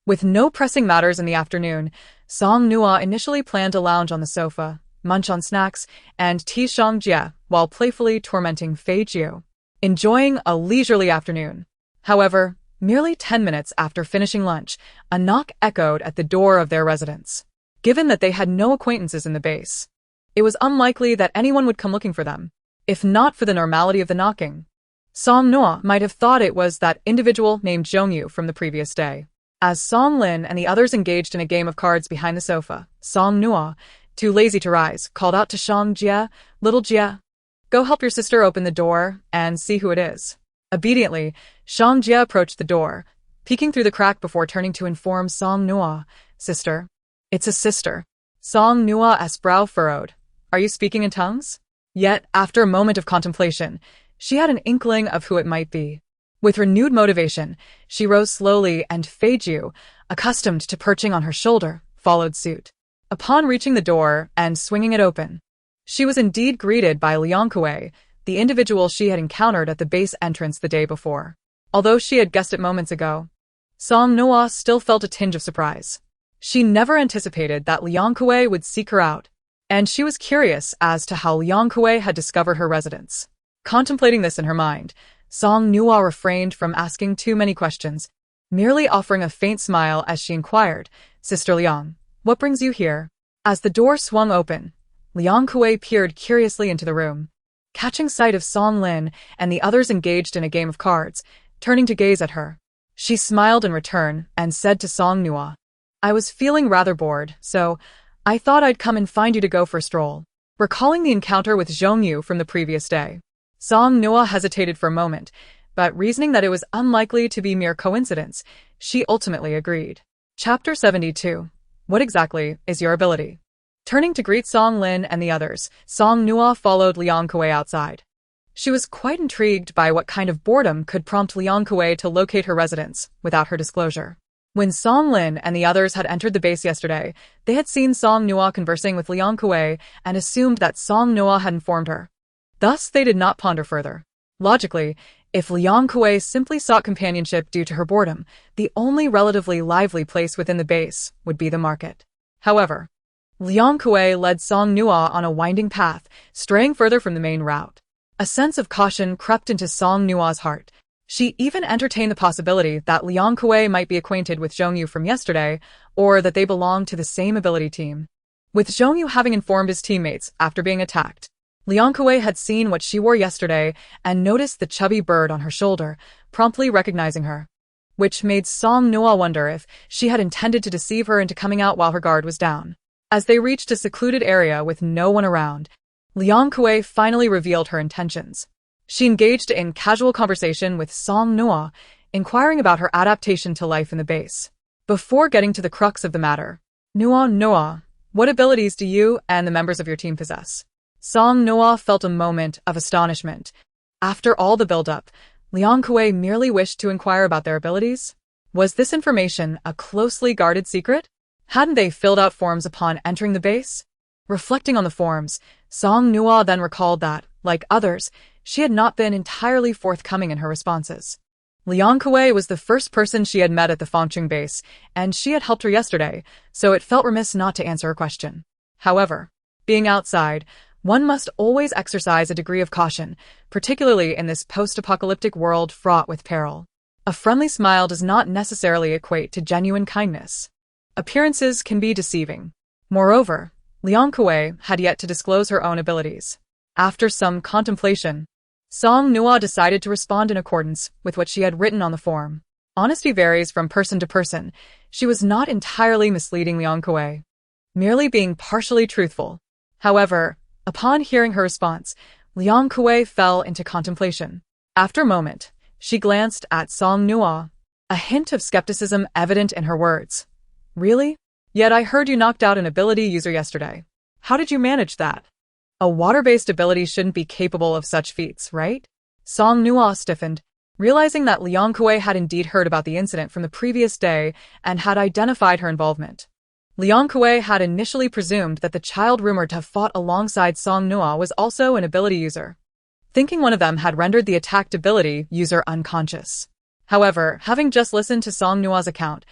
Speaker 1: With no pressing matters in the afternoon, Song Nuo initially planned to lounge on the sofa, munch on snacks, and tease Song Jia while playfully tormenting Fei Jiu, enjoying a leisurely afternoon. However, merely 10 minutes after finishing lunch, a knock echoed at the door of their residence. Given that they had no acquaintances in the base, it was unlikely that anyone would come looking for them, if not for the normality of the knocking. Song Nuo might have thought it was that individual named Zhongyu from the previous day. As Song Lin and the others engaged in a game of cards behind the sofa, Song Nuo, too lazy to rise, called out to Song Jia, "Little Jia, go help your sister open the door and see who it is." Obediently, Song Jia approached the door, peeking through the crack before turning to inform Song Nuo, "Sister. It's a sister." Song Nuo's brow furrowed. "Are you speaking in tongues?" Yet, after a moment of contemplation, she had an inkling of who it might be. With renewed motivation, she rose slowly and Fei Jiu, accustomed to perching on her shoulder, followed suit. Upon reaching the door and swinging it open, she was indeed greeted by Liang Kuei, the individual she had encountered at the base entrance the day before. Although she had guessed it moments ago, Song Nuo still felt a tinge of surprise. She never anticipated that Liang Kuei would seek her out, and she was curious as to how Liang Kuei had discovered her residence. Contemplating this in her mind, Song Nuo refrained from asking too many questions, merely offering a faint smile as she inquired, "Sister Liang, what brings you here?" As the door swung open, Liang Kuei peered curiously into the room. catching sight of Song Lin and the others engaged in a game of cards, turning to gaze at her. She smiled in return and said to Song Nuo, "I was feeling rather bored, so I thought I'd come and find you to go for a stroll." Recalling the encounter with Zhong Yu from the previous day, Song Nuo hesitated for a moment, but reasoning that it was unlikely to be mere coincidence, she ultimately agreed. Chapter 72. What exactly is your ability? Turning to greet Song Lin and the others, Song Nuo followed Liang Kuei outside. She was quite intrigued by what kind of boredom could prompt Liang Kuei to locate her residence without her disclosure. When Song Lin and the others had entered the base yesterday, they had seen Song Nuo conversing with Liang Kuei and assumed that Song Nuo had informed her. Thus, they did not ponder further. Logically, if Liang Kuei simply sought companionship due to her boredom, the only relatively lively place within the base would be the market. However, Liang Kuei led Song Nuo on a winding path, straying further from the main route. A sense of caution crept into Song Nuo's heart. She even entertained the possibility that Liang Kuei might be acquainted with Zhong Yu from yesterday, or that they belonged to the same ability team. With Zhong Yu having informed his teammates after being attacked, Liang Kuei had seen what she wore yesterday and noticed the chubby bird on her shoulder, promptly recognizing her. Which made Song Nuo wonder if she had intended to deceive her into coming out while her guard was down. As they reached a secluded area with no one around, Liang Kuei finally revealed her intentions. She engaged in casual conversation with Song Nuo, inquiring about her adaptation to life in the base. Before getting to the crux of the matter, Nuo, what abilities do you and the members of your team possess? Song Nuo felt a moment of astonishment. After all the build-up, Liang Kuei merely wished to inquire about their abilities? Was this information a closely guarded secret? Hadn't they filled out forms upon entering the base? Reflecting on the forms, Song Nuo then recalled that, like others, she had not been entirely forthcoming in her responses. Liang Kuei was the first person she had met at the Fongqing base, and she had helped her yesterday, so it felt remiss not to answer her question. However, being outside, one must always exercise a degree of caution, particularly in this post-apocalyptic world fraught with peril. A friendly smile does not necessarily equate to genuine kindness. Appearances can be deceiving. Moreover, Liang Kuei had yet to disclose her own abilities. After some contemplation, Song Nuo decided to respond in accordance with what she had written on the form. Honesty varies from person to person. She was not entirely misleading Liang Kuei, merely being partially truthful. However, upon hearing her response, Liang Kuei fell into contemplation. After a moment, she glanced at Song Nuo, a hint of skepticism evident in her words. "Really? Yet I heard you knocked out an ability user yesterday. How did you manage that? A water-based ability shouldn't be capable of such feats, right?" Song Nuo stiffened, realizing that Liang Kuei had indeed heard about the incident from the previous day and had identified her involvement. Liang Kuei had initially presumed that the child rumored to have fought alongside Song Nuo was also an ability user, thinking one of them had rendered the attacked ability user unconscious. However, having just listened to Song Nuo's account,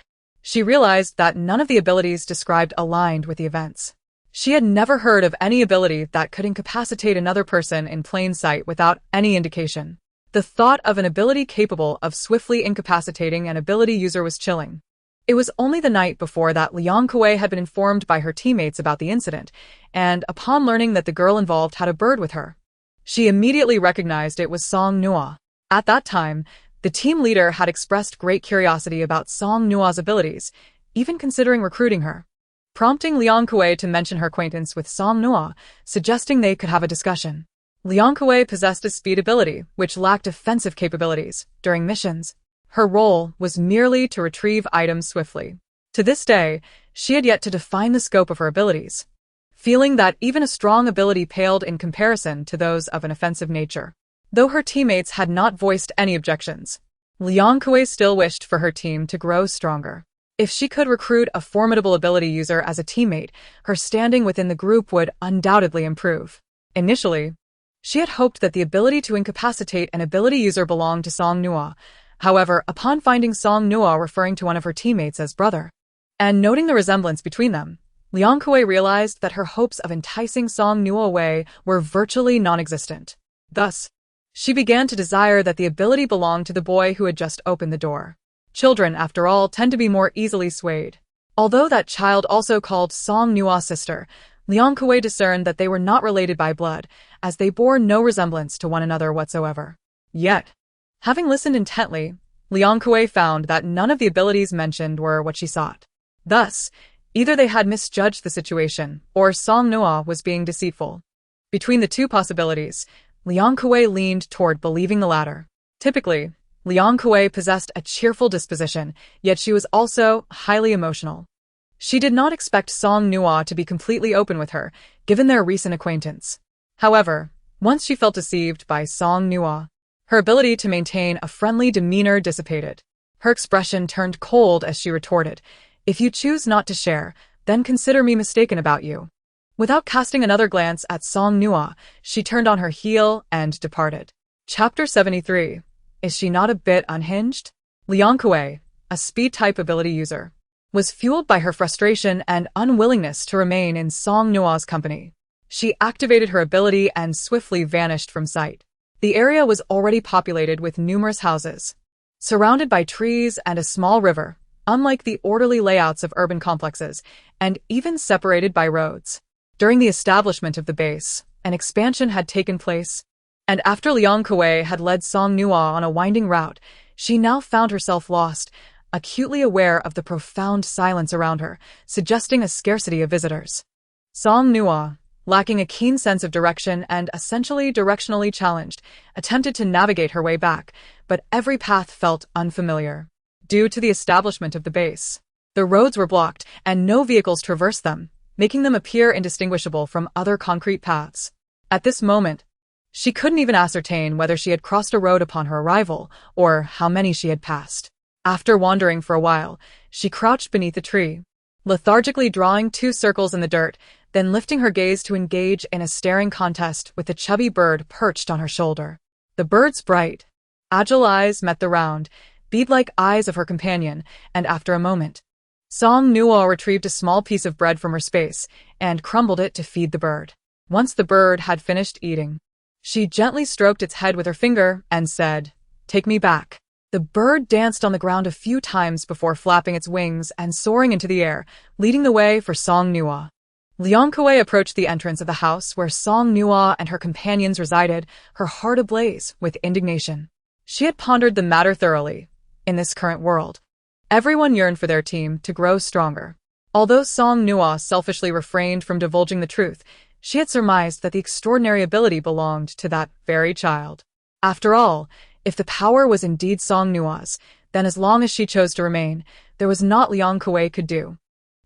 Speaker 1: she realized that none of the abilities described aligned with the events. She had never heard of any ability that could incapacitate another person in plain sight without any indication. The thought of an ability capable of swiftly incapacitating an ability user was chilling. It was only the night before that Liang Kuei had been informed by her teammates about the incident, and upon learning that the girl involved had a bird with her, she immediately recognized it was Song Nuo. At that time, the team leader had expressed great curiosity about Song Nuo's abilities, even considering recruiting her, prompting Liang Kuei to mention her acquaintance with Song Nuo, suggesting they could have a discussion. Liang Kuei possessed a speed ability, which lacked offensive capabilities. During missions, her role was merely to retrieve items swiftly. To this day, she had yet to define the scope of her abilities, feeling that even a strong ability paled in comparison to those of an offensive nature. Though her teammates had not voiced any objections, Liang Kuei still wished for her team to grow stronger. If she could recruit a formidable ability user as a teammate, her standing within the group would undoubtedly improve. Initially, she had hoped that the ability to incapacitate an ability user belonged to Song Nuo. However, upon finding Song Nuo referring to one of her teammates as brother, and noting the resemblance between them, Liang Kuei realized that her hopes of enticing Song Nuo away were virtually non-existent. Thus, she began to desire that the ability belonged to the boy who had just opened the door. Children, after all, tend to be more easily swayed. Although that child also called Song Nuo's sister, Liang Kuei discerned that they were not related by blood, as they bore no resemblance to one another whatsoever. Yet, having listened intently, Liang Kuei found that none of the abilities mentioned were what she sought. Thus, either they had misjudged the situation, or Song Nuo was being deceitful. Between the two possibilities, Liang Kuei leaned toward believing the latter. Typically, Liang Kuei possessed a cheerful disposition, yet she was also highly emotional. She did not expect Song Nuo to be completely open with her, given their recent acquaintance. However, once she felt deceived by Song Nuo, her ability to maintain a friendly demeanor dissipated. Her expression turned cold as she retorted, "If you choose not to share, then consider me mistaken about you." Without casting another glance at Song Nuo, she turned on her heel and departed. Chapter 73. Is she not a bit unhinged? Liang Kuei, a speed-type ability user, was fueled by her frustration and unwillingness to remain in Song Nuo's company. She activated her ability and swiftly vanished from sight. The area was already populated with numerous houses, surrounded by trees and a small river, unlike the orderly layouts of urban complexes, and even separated by roads. During the establishment of the base, an expansion had taken place, and after Liang Kuei had led Song Nuo on a winding route, she now found herself lost, acutely aware of the profound silence around her, suggesting a scarcity of visitors. Song Nuo, lacking a keen sense of direction and essentially directionally challenged, attempted to navigate her way back, but every path felt unfamiliar. Due to the establishment of the base, the roads were blocked and no vehicles traversed them, making them appear indistinguishable from other concrete paths. At this moment, she couldn't even ascertain whether she had crossed a road upon her arrival or how many she had passed. After wandering for a while, she crouched beneath a tree, lethargically drawing 2 circles in the dirt, then lifting her gaze to engage in a staring contest with the chubby bird perched on her shoulder. The bird's bright, agile eyes met the round, bead-like eyes of her companion, and after a moment, Song Nuo retrieved a small piece of bread from her space and crumbled it to feed the bird. Once the bird had finished eating, she gently stroked its head with her finger and said, "Take me back." The bird danced on the ground a few times before flapping its wings and soaring into the air, leading the way for Song Nuo. Liang Kuei approached the entrance of the house where Song Nuo and her companions resided, her heart ablaze with indignation. She had pondered the matter thoroughly. In this current world, everyone yearned for their team to grow stronger. Although Song Nuo selfishly refrained from divulging the truth, she had surmised that the extraordinary ability belonged to that very child. After all, if the power was indeed Song Nuo's, then as long as she chose to remain, there was naught Liang Kuei could do.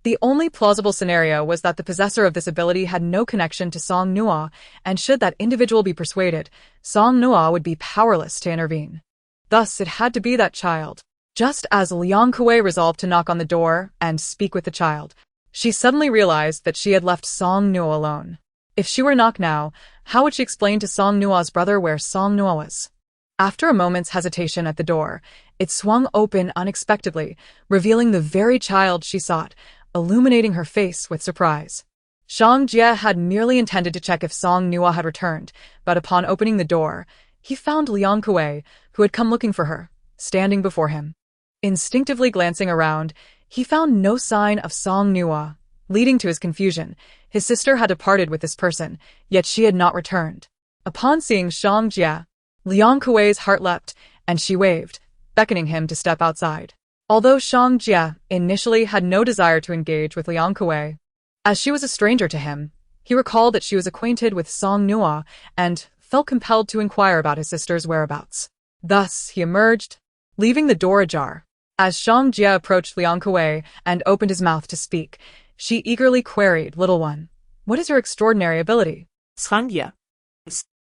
Speaker 1: The only plausible scenario was that the possessor of this ability had no connection to Song Nuo, and should that individual be persuaded, Song Nuo would be powerless to intervene. Thus, it had to be that child. Just as Liang Kuei resolved to knock on the door and speak with the child, she suddenly realized that she had left Song Nuo alone. If she were knocked now, how would she explain to Song Nuo's brother where Song Nuo was? After a moment's hesitation at the door, it swung open unexpectedly, revealing the very child she sought, illuminating her face with surprise. Shang Jie had merely intended to check if Song Nuo had returned, but upon opening the door, he found Liang Kuei, who had come looking for her, standing before him. Instinctively glancing around, he found no sign of Song Nuo. Leading to his confusion, his sister had departed with this person, yet she had not returned. Upon seeing Shang Jie, Liang Kuei's heart leapt, and she waved, beckoning him to step outside. Although Shang Jie initially had no desire to engage with Liang Kuei, as she was a stranger to him, he recalled that she was acquainted with Song Nuo and felt compelled to inquire about his sister's whereabouts. Thus, he emerged, leaving the door ajar. As Shang Jie approached Liang Kuei and opened his mouth to speak, she eagerly queried, "Little one, what is your extraordinary ability?"
Speaker 2: Song Nuo.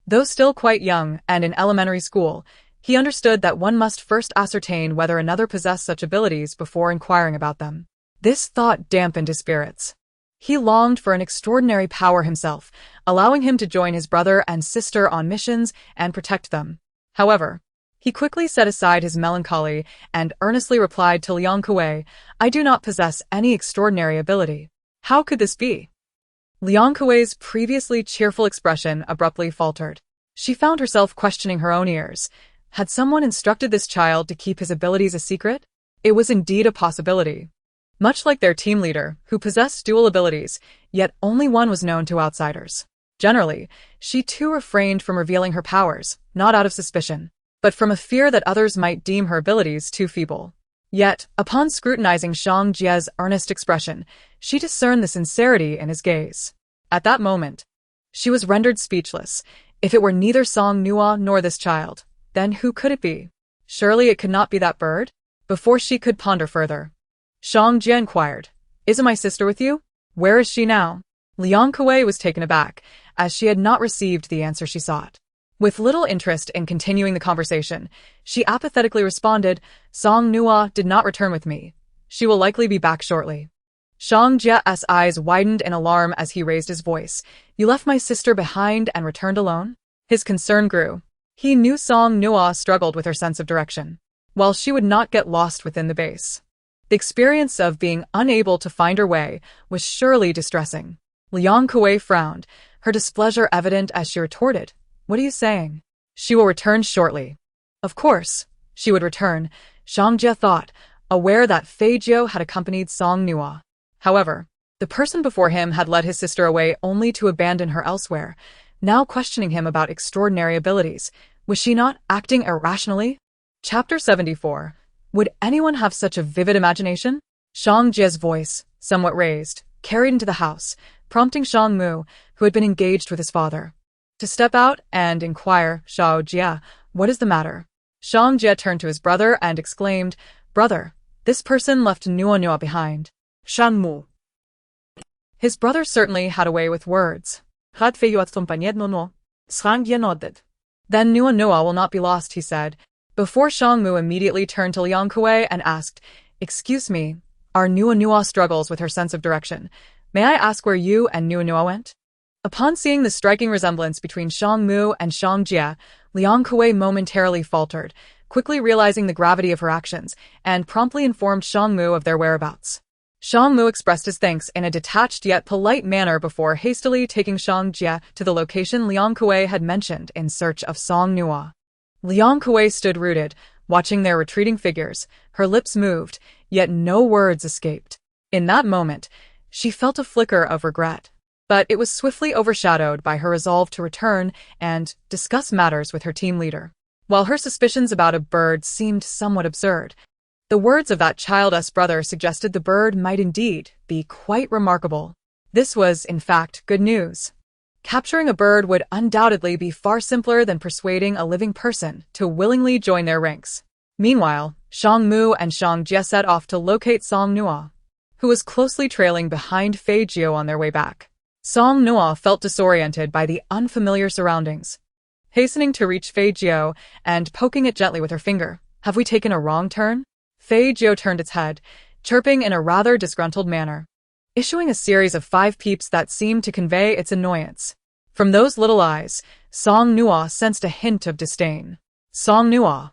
Speaker 1: Though still quite young and in elementary school, he understood that one must first ascertain whether another possessed such abilities before inquiring about them. This thought dampened his spirits. He longed for an extraordinary power himself, allowing him to join his brother and sister on missions and protect them. However, he quickly set aside his melancholy and earnestly replied to Liang Kuei, "I do not possess any extraordinary ability." How could this be? Liang Kuei's previously cheerful expression abruptly faltered. She found herself questioning her own ears. Had someone instructed this child to keep his abilities a secret? It was indeed a possibility. much like their team leader, who possessed dual abilities, yet only one was known to outsiders. Generally, she too refrained from revealing her powers, not out of suspicion, but from a fear that others might deem her abilities too feeble. Yet, upon scrutinizing Shang Jie's earnest expression, she discerned the sincerity in his gaze. At that moment, she was rendered speechless. If it were neither Song Nuo nor this child, then who could it be? Surely it could not be that bird? Before she could ponder further, Shang Jie inquired, "Isn't my sister with you? Where is she now?" Liang Kuei was taken aback, as she had not received the answer she sought. With little interest in continuing the conversation, she apathetically responded, "Song Nuo did not return with me. She will likely be back shortly." Shang Jie's eyes widened in alarm as he raised his voice. "You left my sister behind and returned alone?" His concern grew. He knew Song Nuo struggled with her sense of direction, while she would not get lost within the base. The experience of being unable to find her way was surely distressing. Liang Kuei frowned, her displeasure evident as she retorted, "What are you saying?" "She will return shortly." Of course, she would return, Shang Jie thought, aware that Fei Jiao had accompanied Song Nuo. However, the person before him had led his sister away only to abandon her elsewhere, now questioning him about extraordinary abilities. Was she not acting irrationally? Chapter 74. Would anyone have such a vivid imagination? Shang Jie's voice, somewhat raised, carried into the house, prompting Shang Mu, who had been engaged with his father, to step out and inquire, "Shao Jie, what is the matter?" Shang Jie turned to his brother and exclaimed, "Brother, this person left Nuo Nuo behind."
Speaker 2: Shang Mu.
Speaker 1: His brother certainly had a way with words.
Speaker 2: Had feio acompanhado no. Shang Jie nodded.
Speaker 1: "Then Nuo Nuo will not be lost," he said, before Shang Mu immediately turned to Liang Kuei and asked, "Excuse me, our Nuo Nuo struggles with her sense of direction. May I ask where you and Nuo Nuo went?" Upon seeing the striking resemblance between Shang Mu and Shang Jie, Liang Kuei momentarily faltered, quickly realizing the gravity of her actions, and promptly informed Shang Mu of their whereabouts. Shang Mu expressed his thanks in a detached yet polite manner before hastily taking Shang Jie to the location Liang Kuei had mentioned in search of Song Nuo. Liang Kuei stood rooted, watching their retreating figures. Her lips moved, yet no words escaped. In that moment, she felt a flicker of regret, but it was swiftly overshadowed by her resolve to return and discuss matters with her team leader. While her suspicions about a bird seemed somewhat absurd, the words of that child's brother suggested the bird might indeed be quite remarkable. This was, in fact, good news. Capturing a bird would undoubtedly be far simpler than persuading a living person to willingly join their ranks. Meanwhile, Shang Mu and Shang Jie set off to locate Song Nuo, who was closely trailing behind Fei Jiao on their way back. Song Nuo felt disoriented by the unfamiliar surroundings. Hastening to reach Fei Jiao and poking it gently with her finger, "Have we taken a wrong turn?" Fei Jiao turned its head, chirping in a rather disgruntled manner, issuing a series of 5 peeps that seemed to convey its annoyance. From those little eyes, Song Nuo sensed a hint of disdain. Song Nuo.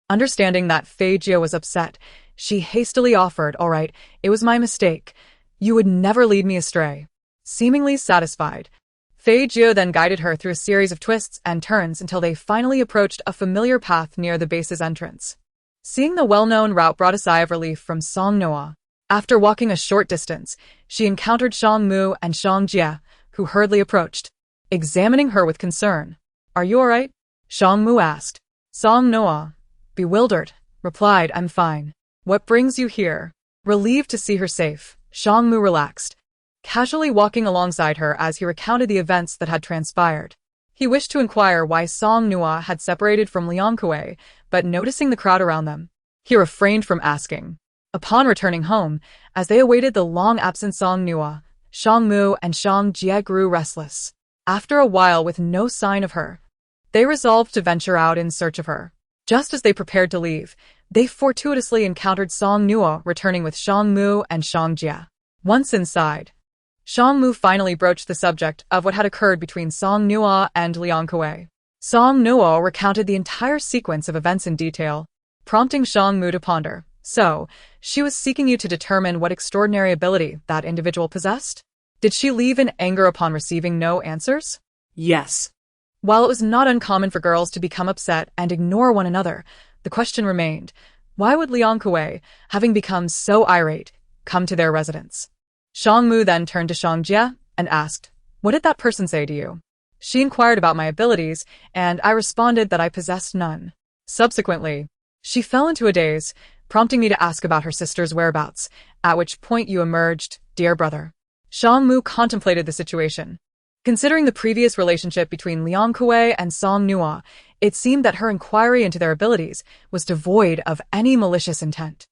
Speaker 1: Understanding that Fei Jiao was upset, she hastily offered, "All right, it was my mistake. You would never lead me astray." Seemingly satisfied, Fei Jiao then guided her through a series of twists and turns until they finally approached a familiar path near the base's entrance. Seeing the well-known route brought a sigh of relief from Song Nuo. After walking a short distance, she encountered Shang Mu and Shang Jie, who hurriedly approached, examining her with concern. "Are you all right?" Shang Mu asked. Song Nuo, bewildered, replied, "I'm fine. What brings you here?" Relieved to see her safe, Shang Mu relaxed, casually walking alongside her as he recounted the events that had transpired. He wished to inquire why Song Nuo had separated from Liang Kuei, but noticing the crowd around them, he refrained from asking. Upon returning home, as they awaited the long-absent Song Nuo, Shang Mu and Shang Jie grew restless. After a while with no sign of her, they resolved to venture out in search of her. Just as they prepared to leave, they fortuitously encountered Song Nuo returning with Shang Mu and Shang Jie. Once inside, Shang Mu finally broached the subject of what had occurred between Song Nuo and Liang Kuei. Song Nuo recounted the entire sequence of events in detail, prompting Shang Mu to ponder. "So, she was seeking you to determine what extraordinary ability that individual possessed? Did she leave in anger upon receiving no answers?"
Speaker 2: "Yes."
Speaker 1: While it was not uncommon for girls to become upset and ignore one another, the question remained, why would Liang Kuei, having become so irate, come to their residence. Shangmu then turned to Shangjie and asked, "What did that person say to you?" She inquired about my abilities, and I responded that I possessed none. Subsequently, she fell into a daze, prompting me to ask about her sister's whereabouts, at which point you emerged, dear brother. Shangmu contemplated the situation. Considering the previous relationship between Liang Kuei and Song Nuo, it seemed that her inquiry into their abilities was devoid of any malicious intent.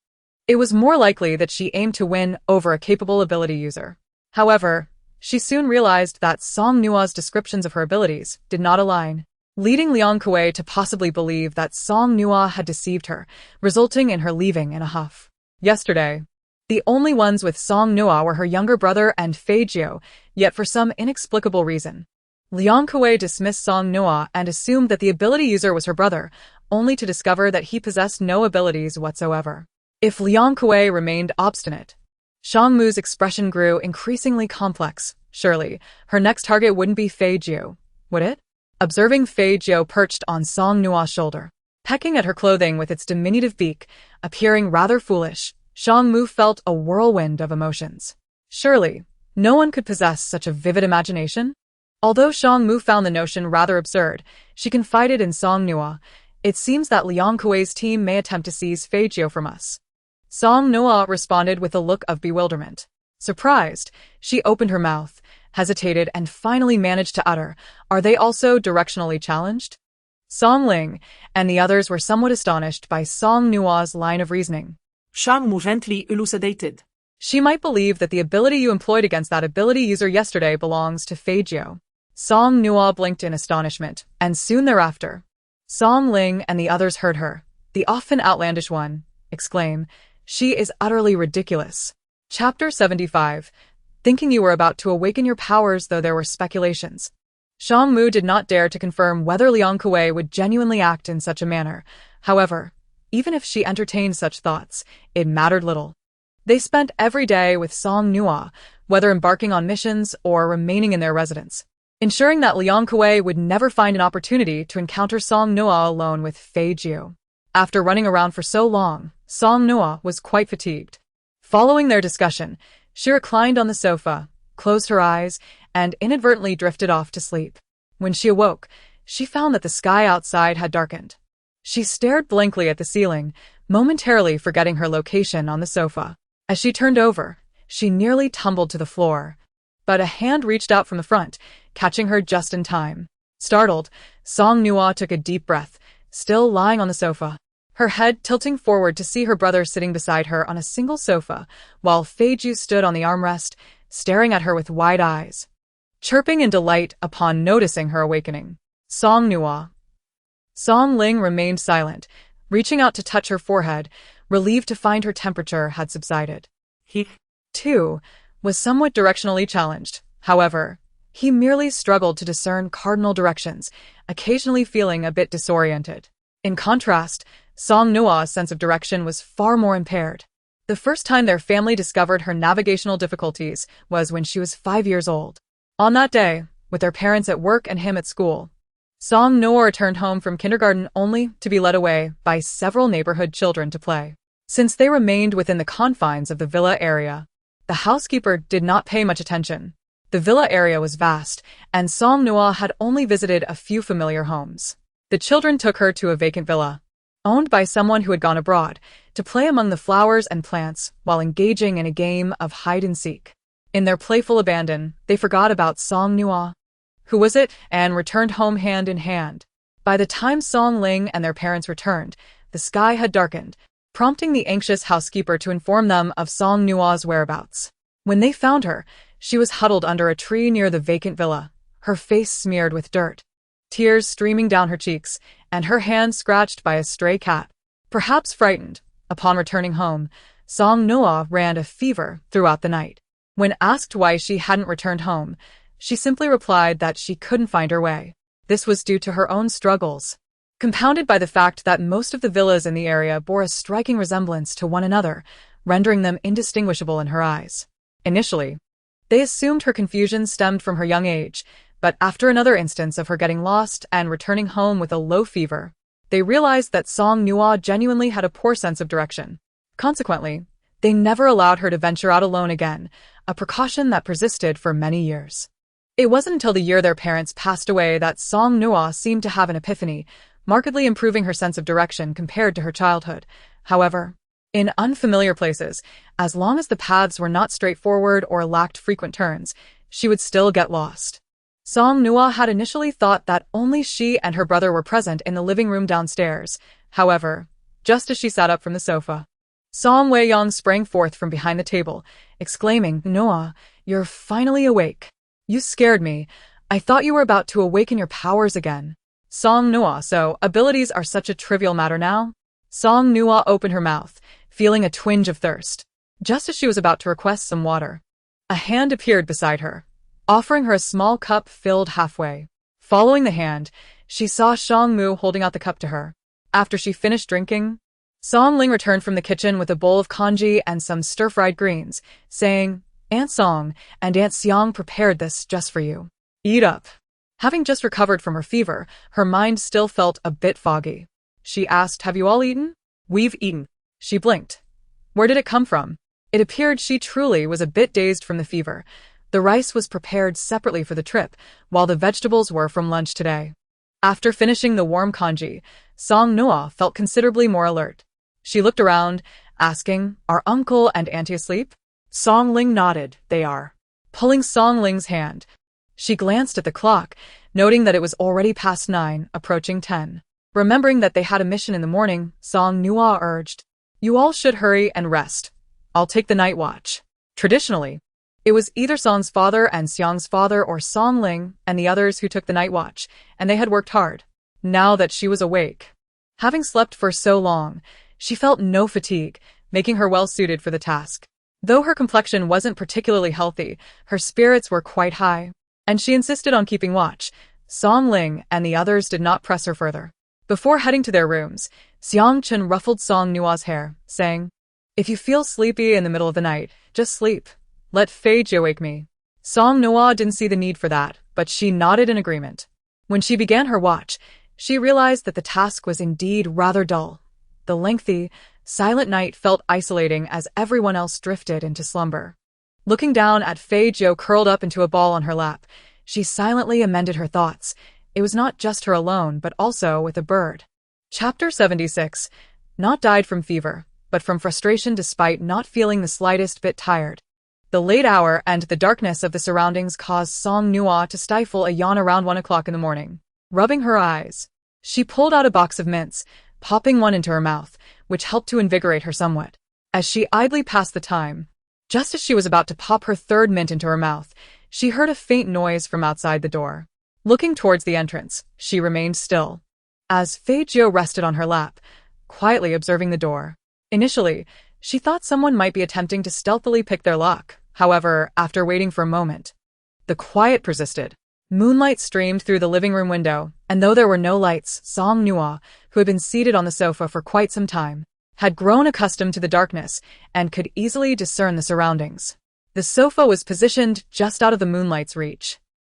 Speaker 1: It was more likely that she aimed to win over a capable ability user. However, she soon realized that Song Nuo's descriptions of her abilities did not align, leading Liang Kuei to possibly believe that Song Nuo had deceived her, resulting in her leaving in a huff. Yesterday, the only ones with Song Nuo were her younger brother and Fei Jiu, yet for some inexplicable reason, Liang Kuei dismissed Song Nuo and assumed that the ability user was her brother, only to discover that he possessed no abilities whatsoever. If Liang Kuei remained obstinate, Shangmu's expression grew increasingly complex. Surely, her next target wouldn't be Fei Jiu, would it? Observing Fei Jiu perched on Song Nuo's shoulder, pecking at her clothing with its diminutive beak, appearing rather foolish, Shangmu felt a whirlwind of emotions. Surely, no one could possess such a vivid imagination? Although Shangmu found the notion rather absurd, she confided in Song Nuo, "It seems that Liang Kuei's team may attempt to seize Fei Jiu from us." Song Nuo responded with a look of bewilderment. Surprised, she opened her mouth, hesitated, and finally managed to utter, "Are they also directionally challenged?" Song Ling and the others were somewhat astonished by Song Nuo's line of reasoning.
Speaker 3: Shangmu gently elucidated.
Speaker 1: She might believe that the ability you employed against that ability user yesterday belongs to Fei Jiu. Song Nuo blinked in astonishment, and soon thereafter, Song Ling and the others heard her, the often outlandish one, exclaim, "She is utterly ridiculous." Chapter 75. Thinking you were about to awaken your powers, though there were speculations. Shangmu did not dare to confirm whether Liang Kuei would genuinely act in such a manner. However, even if she entertained such thoughts, it mattered little. They spent every day with Song Nuo, whether embarking on missions or remaining in their residence, ensuring that Liang Kuei would never find an opportunity to encounter Song Nuo alone with Fei Jiu. After running around for so long, Song Nuo was quite fatigued. Following their discussion, she reclined on the sofa, closed her eyes, and inadvertently drifted off to sleep. When she awoke, she found that the sky outside had darkened. She stared blankly at the ceiling, momentarily forgetting her location on the sofa. As she turned over, she nearly tumbled to the floor, but a hand reached out from the front, catching her just in time. Startled, Song Nuo took a deep breath, still lying on the sofa, her head tilting forward to see her brother sitting beside her on a single sofa, while Fei Jiu stood on the armrest, staring at her with wide eyes, chirping in delight upon noticing her awakening. Song Nuo. Song Ling remained silent, reaching out to touch her forehead, relieved to find her temperature had subsided. He, too, was somewhat directionally challenged. However, he merely struggled to discern cardinal directions, occasionally feeling a bit disoriented. In contrast, Song Nuo's sense of direction was far more impaired. The first time their family discovered her navigational difficulties was when she was 5 years old. On that day, with their parents at work and him at school, Song Nuo returned home from kindergarten only to be led away by several neighborhood children to play. Since they remained within the confines of the villa area, the housekeeper did not pay much attention. The villa area was vast, and Song Nuo had only visited a few familiar homes. The children took her to a vacant villa, owned by someone who had gone abroad, to play among the flowers and plants while engaging in a game of hide-and-seek. In their playful abandon, they forgot about Song Nuo. Who was it? And returned home hand in hand. By the time Song Ling and their parents returned, the sky had darkened, prompting the anxious housekeeper to inform them of Song Nuo's whereabouts. When they found her, she was huddled under a tree near the vacant villa, her face smeared with dirt, tears streaming down her cheeks, and her hand scratched by a stray cat. Perhaps frightened, upon returning home, Song Nuo ran a fever throughout the night. When asked why she hadn't returned home, she simply replied that she couldn't find her way. This was due to her own struggles, compounded by the fact that most of the villas in the area bore a striking resemblance to one another, rendering them indistinguishable in her eyes. Initially, they assumed her confusion stemmed from her young age, but after another instance of her getting lost and returning home with a low fever, they realized that Song Nuo genuinely had a poor sense of direction. Consequently, They never allowed her to venture out alone again, a precaution that persisted for many years. It wasn't until the year their parents passed away that Song Nuo seemed to have an epiphany, markedly improving her sense of direction compared to her childhood. However, in unfamiliar places, as long as the paths were not straightforward or lacked frequent turns, she would still get lost. Song Nuo had initially thought that only she and her brother were present in the living room downstairs. However, just as she sat up from the sofa, Song Weiyang sprang forth from behind the table, exclaiming, "Noah, you're finally awake. You scared me. I thought you were about to awaken your powers again." Song Nuo, so abilities are such a trivial matter now? Song Nuo opened her mouth, feeling a twinge of thirst. Just as she was about to request some water, a hand appeared beside her, offering her a small cup filled halfway. Following the hand, she saw Song Mu holding out the cup to her. After she finished drinking, Song Ling returned from the kitchen with a bowl of congee and some stir-fried greens, saying, "Aunt Song and Aunt Xiang prepared this just for you. Eat up." Having just recovered from her fever, her mind still felt a bit foggy. She asked, "Have you all eaten?" "We've eaten." She blinked. Where did it come from? It appeared she truly was a bit dazed from the fever. The rice was prepared separately for the trip, while the vegetables were from lunch today. After finishing the warm congee, Song Nuo felt considerably more alert. She looked around, asking, "Are uncle and auntie asleep?" Song Ling nodded, "They are." Pulling Song Ling's hand, she glanced at the clock, noting that it was already past 9, approaching 10. Remembering that they had a mission in the morning, Song Nuo urged, "You all should hurry and rest. I'll take the night watch." Traditionally, it was either Song's father and Xiang's father or Song Ling and the others who took the night watch, and they had worked hard. Now that she was awake, having slept for so long, she felt no fatigue, making her well suited for the task. Though her complexion wasn't particularly healthy, her spirits were quite high, and she insisted on keeping watch. Song Ling and the others did not press her further. Before heading to their rooms, Xiang Chen ruffled Song Nuo's hair, saying, "If you feel sleepy in the middle of the night, just sleep. Let Fei Jie wake me." Song Nuo didn't see the need for that, but she nodded in agreement. When she began her watch, she realized that the task was indeed rather dull. The lengthy, silent night felt isolating as everyone else drifted into slumber. Looking down at Fei Jie curled up into a ball on her lap, she silently amended her thoughts. It was not just her alone, but also with a bird. Chapter 76. Not died from fever, but from frustration despite not feeling the slightest bit tired. The late hour and the darkness of the surroundings caused Song Nuo to stifle a yawn around 1 o'clock in the morning. Rubbing her eyes, she pulled out a box of mints, popping one into her mouth, which helped to invigorate her somewhat. As she idly passed the time, just as she was about to pop her third mint into her mouth, she heard a faint noise from outside the door. Looking towards the entrance, she remained still, as Fei Jie rested on her lap, quietly observing the door. Initially, she thought someone might be attempting to stealthily pick their lock. However, after waiting for a moment, the quiet persisted. Moonlight streamed through the living room window, and though there were no lights, Song Nuo, who had been seated on the sofa for quite some time, had grown accustomed to the darkness and could easily discern the surroundings. The sofa was positioned just out of the moonlight's reach,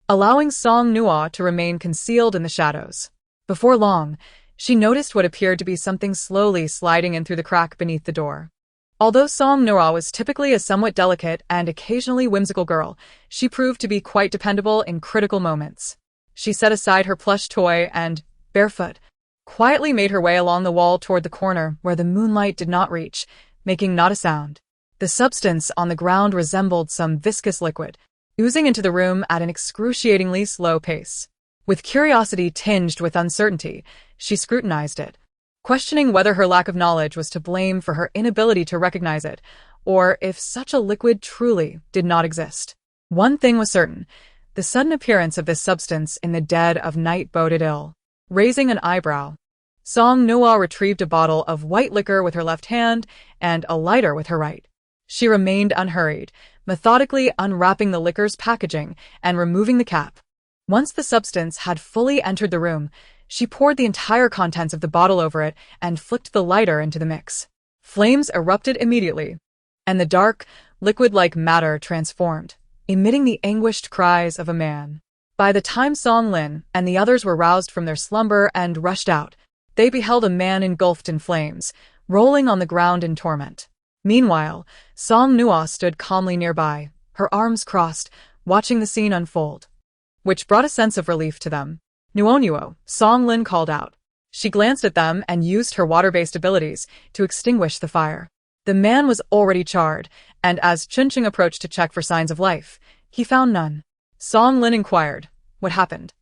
Speaker 1: allowing Song Nuo to remain concealed in the shadows. Before long, she noticed what appeared to be something slowly sliding in through the crack beneath the door. Although Song Nuo was typically a somewhat delicate and occasionally whimsical girl, she proved to be quite dependable in critical moments. She set aside her plush toy and, barefoot, quietly made her way along the wall toward the corner where the moonlight did not reach, making not a sound. The substance on the ground resembled some viscous liquid, oozing into the room at an excruciatingly slow pace. With curiosity tinged with uncertainty, she scrutinized it, questioning whether her lack of knowledge was to blame for her inability to recognize it, or if such a liquid truly did not exist. One thing was certain: the sudden appearance of this substance in the dead of night boded ill. Raising an eyebrow, Song Nuo retrieved a bottle of white liquor with her left hand and a lighter with her right. She remained unhurried, methodically unwrapping the liquor's packaging and removing the cap. Once the substance had fully entered the room, she poured the entire contents of the bottle over it and flicked the lighter into the mix. Flames erupted immediately, and the dark, liquid-like matter transformed, emitting the anguished cries of a man. By the time Song Lin and the others were roused from their slumber and rushed out, they beheld a man engulfed in flames, rolling on the ground in torment. Meanwhile, Song Nuo stood calmly nearby, her arms crossed, watching the scene unfold, which brought a sense of relief to them. Nuo, Song Lin called out. She glanced at them and used her water-based abilities to extinguish the fire. The man was already charred, and as Chunqing approached to check for signs of life, he found none. Song Lin inquired, "What happened?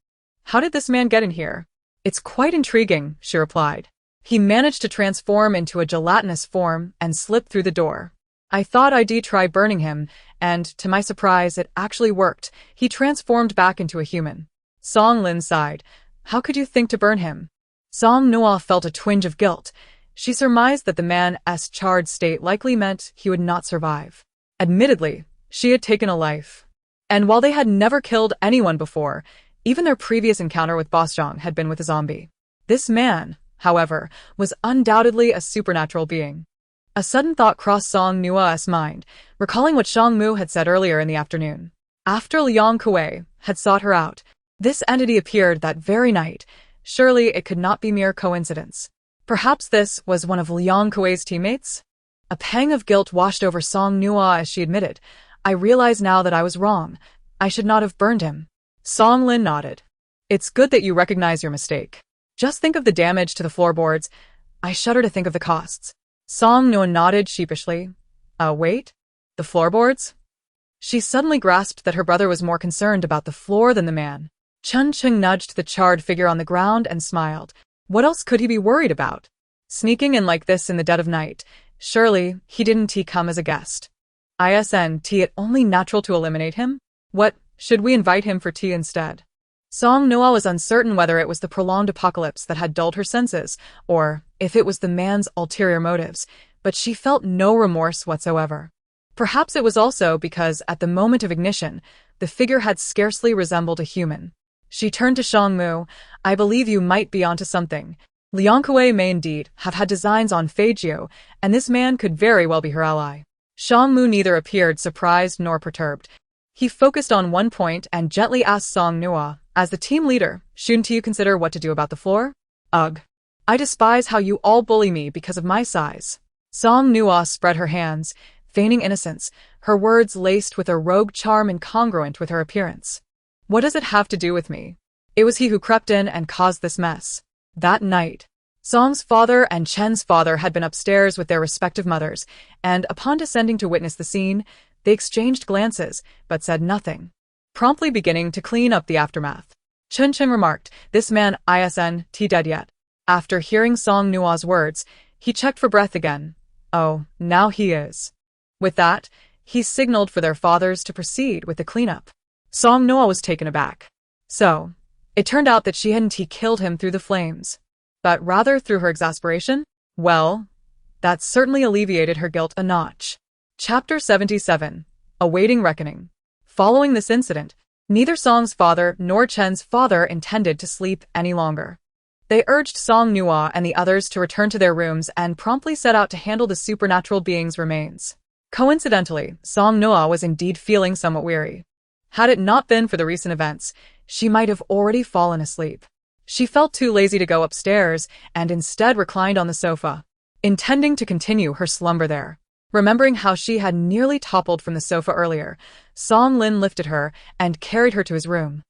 Speaker 1: How did this man get in here?" "It's quite intriguing," she replied. "He managed to transform into a gelatinous form and slip through the door. I thought I'd try burning him, and, to my surprise, it actually worked. He transformed back into a human." Song Lin sighed. "How could you think to burn him?" Song Nuo felt a twinge of guilt. She surmised that the man's charred state likely meant he would not survive. Admittedly, she had taken a life. And while they had never killed anyone before, even their previous encounter with Boss Zhang had been with a zombie. This man, however, was undoubtedly a supernatural being. A sudden thought crossed Song Nuo's mind, recalling what Song Mu had said earlier in the afternoon. After Liang Kuei had sought her out, this entity appeared that very night. Surely it could not be mere coincidence. Perhaps this was one of Liang Kuei's teammates? A pang of guilt washed over Song Nuo as she admitted, "I realize now that I was wrong. I should not have burned him." Song Lin nodded. "It's good that you recognize your mistake. Just think of the damage to the floorboards. I shudder to think of the costs." Song Nuo nodded sheepishly. Wait? The floorboards?" She suddenly grasped that her brother was more concerned about the floor than the man. Chunqing nudged the charred figure on the ground and smiled. What else could he be worried about? Sneaking in like this in the dead of night. Surely, he didn't come as a guest. Isn't it only natural to eliminate him? What, should we invite him for tea instead? Song Nuo was uncertain whether it was the prolonged apocalypse that had dulled her senses, or if it was the man's ulterior motives, but she felt no remorse whatsoever. Perhaps it was also because, at the moment of ignition, the figure had scarcely resembled a human. She turned to Song Mu. "I believe you might be onto something. Liang Kuei may indeed have had designs on Feijiu, and this man could very well be her ally." Song Mu neither appeared surprised nor perturbed. He focused on one point and gently asked Song Nuo, "As the team leader, shouldn't you consider what to do about the floor?" "Ugh. I despise how you all bully me because of my size." Song Nuo spread her hands, feigning innocence, her words laced with a rogue charm incongruent with her appearance. "What does it have to do with me? It was he who crept in and caused this mess." That night, Song's father and Chen's father had been upstairs with their respective mothers, and upon descending to witness the scene, they exchanged glances, but said nothing, promptly beginning to clean up the aftermath. Chunqing remarked, "This man isn't dead yet." After hearing Song Nuo's words, he checked for breath again. "Oh, now he is." With that, he signaled for their fathers to proceed with the cleanup. Song Nuo was taken aback. So, it turned out that she hadn't killed him through the flames, but rather through her exasperation? Well, that certainly alleviated her guilt a notch. Chapter 77. Awaiting Reckoning. Following this incident, neither Song's father nor Chen's father intended to sleep any longer. They urged Song Nuo and the others to return to their rooms and promptly set out to handle the supernatural being's remains. Coincidentally, Song Nuo was indeed feeling somewhat weary. Had it not been for the recent events, she might have already fallen asleep. She felt too lazy to go upstairs and instead reclined on the sofa, intending to continue her slumber there. Remembering how she had nearly toppled from the sofa earlier, Song Lin lifted her and carried her to his room,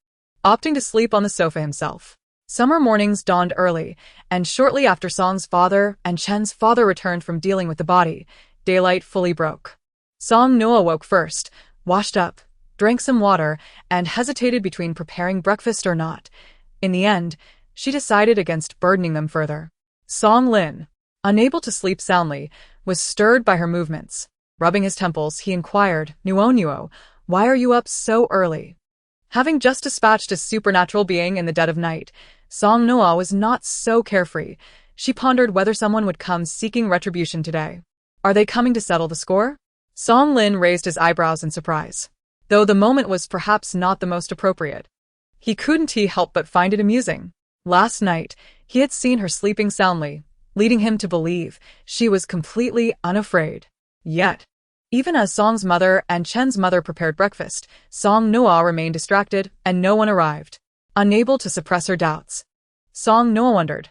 Speaker 1: opting to sleep on the sofa himself. Summer mornings dawned early, and shortly after Song's father and Chen's father returned from dealing with the body, daylight fully broke. Song Nuo woke first, washed up, drank some water, and hesitated between preparing breakfast or not. In the end, she decided against burdening them further. Song Lin, unable to sleep soundly, was stirred by her movements. Rubbing his temples, he inquired, Nuo, why are you up so early?" Having just dispatched a supernatural being in the dead of night, Song Nuo was not so carefree. She pondered whether someone would come seeking retribution today. "Are they coming to settle the score?" Song Lin raised his eyebrows in surprise, though the moment was perhaps not the most appropriate. He couldn't help but find it amusing. Last night, he had seen her sleeping soundly, leading him to believe she was completely unafraid. Yet, even as Song's mother and Chen's mother prepared breakfast, Song Nuo remained distracted and no one arrived. Unable to suppress her doubts, Song Nuo wondered,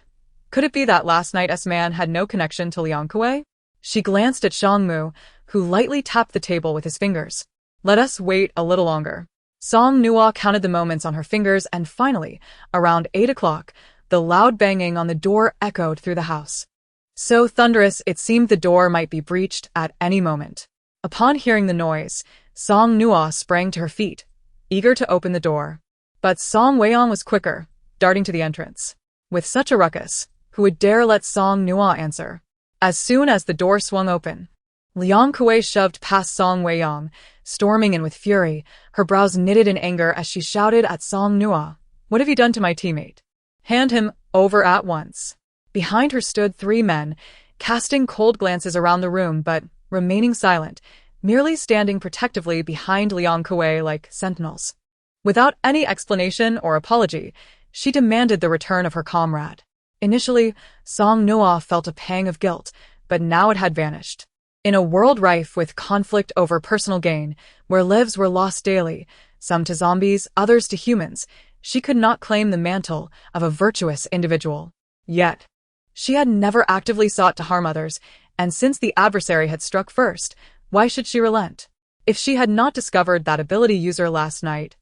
Speaker 1: could it be that last night's man had no connection to Liang Kuei? She glanced at Song Nuo, who lightly tapped the table with his fingers. Let us wait a little longer. Song Nuo counted the moments on her fingers and finally, around 8 o'clock, the loud banging on the door echoed through the house. So thunderous it seemed the door might be breached at any moment. Upon hearing the noise, Song Nuo sprang to her feet, eager to open the door. But Song Weiyang was quicker, darting to the entrance. With such a ruckus, who would dare let Song Nuo answer? As soon as the door swung open, Liang Kuei shoved past Song Weiyang, storming in with fury, her brows knitted in anger as she shouted at Song Nuo. What have you done to my teammate? Hand him over at once. Behind her stood 3 men, casting cold glances around the room but remaining silent, merely standing protectively behind Liang Kuei like sentinels. Without any explanation or apology, she demanded the return of her comrade. Initially, Song Nuo felt a pang of guilt, but now it had vanished. In a world rife with conflict over personal gain, where lives were lost daily, some to zombies, others to humans, she could not claim the mantle of a virtuous individual. Yet, she had never actively sought to harm others, and since the adversary had struck first, why should she relent? If she had not discovered that ability user last night,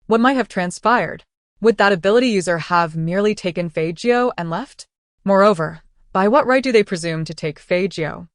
Speaker 1: what might have transpired? Would that ability user have merely taken Feijio and left? Moreover, by what right do they presume to take Feijio?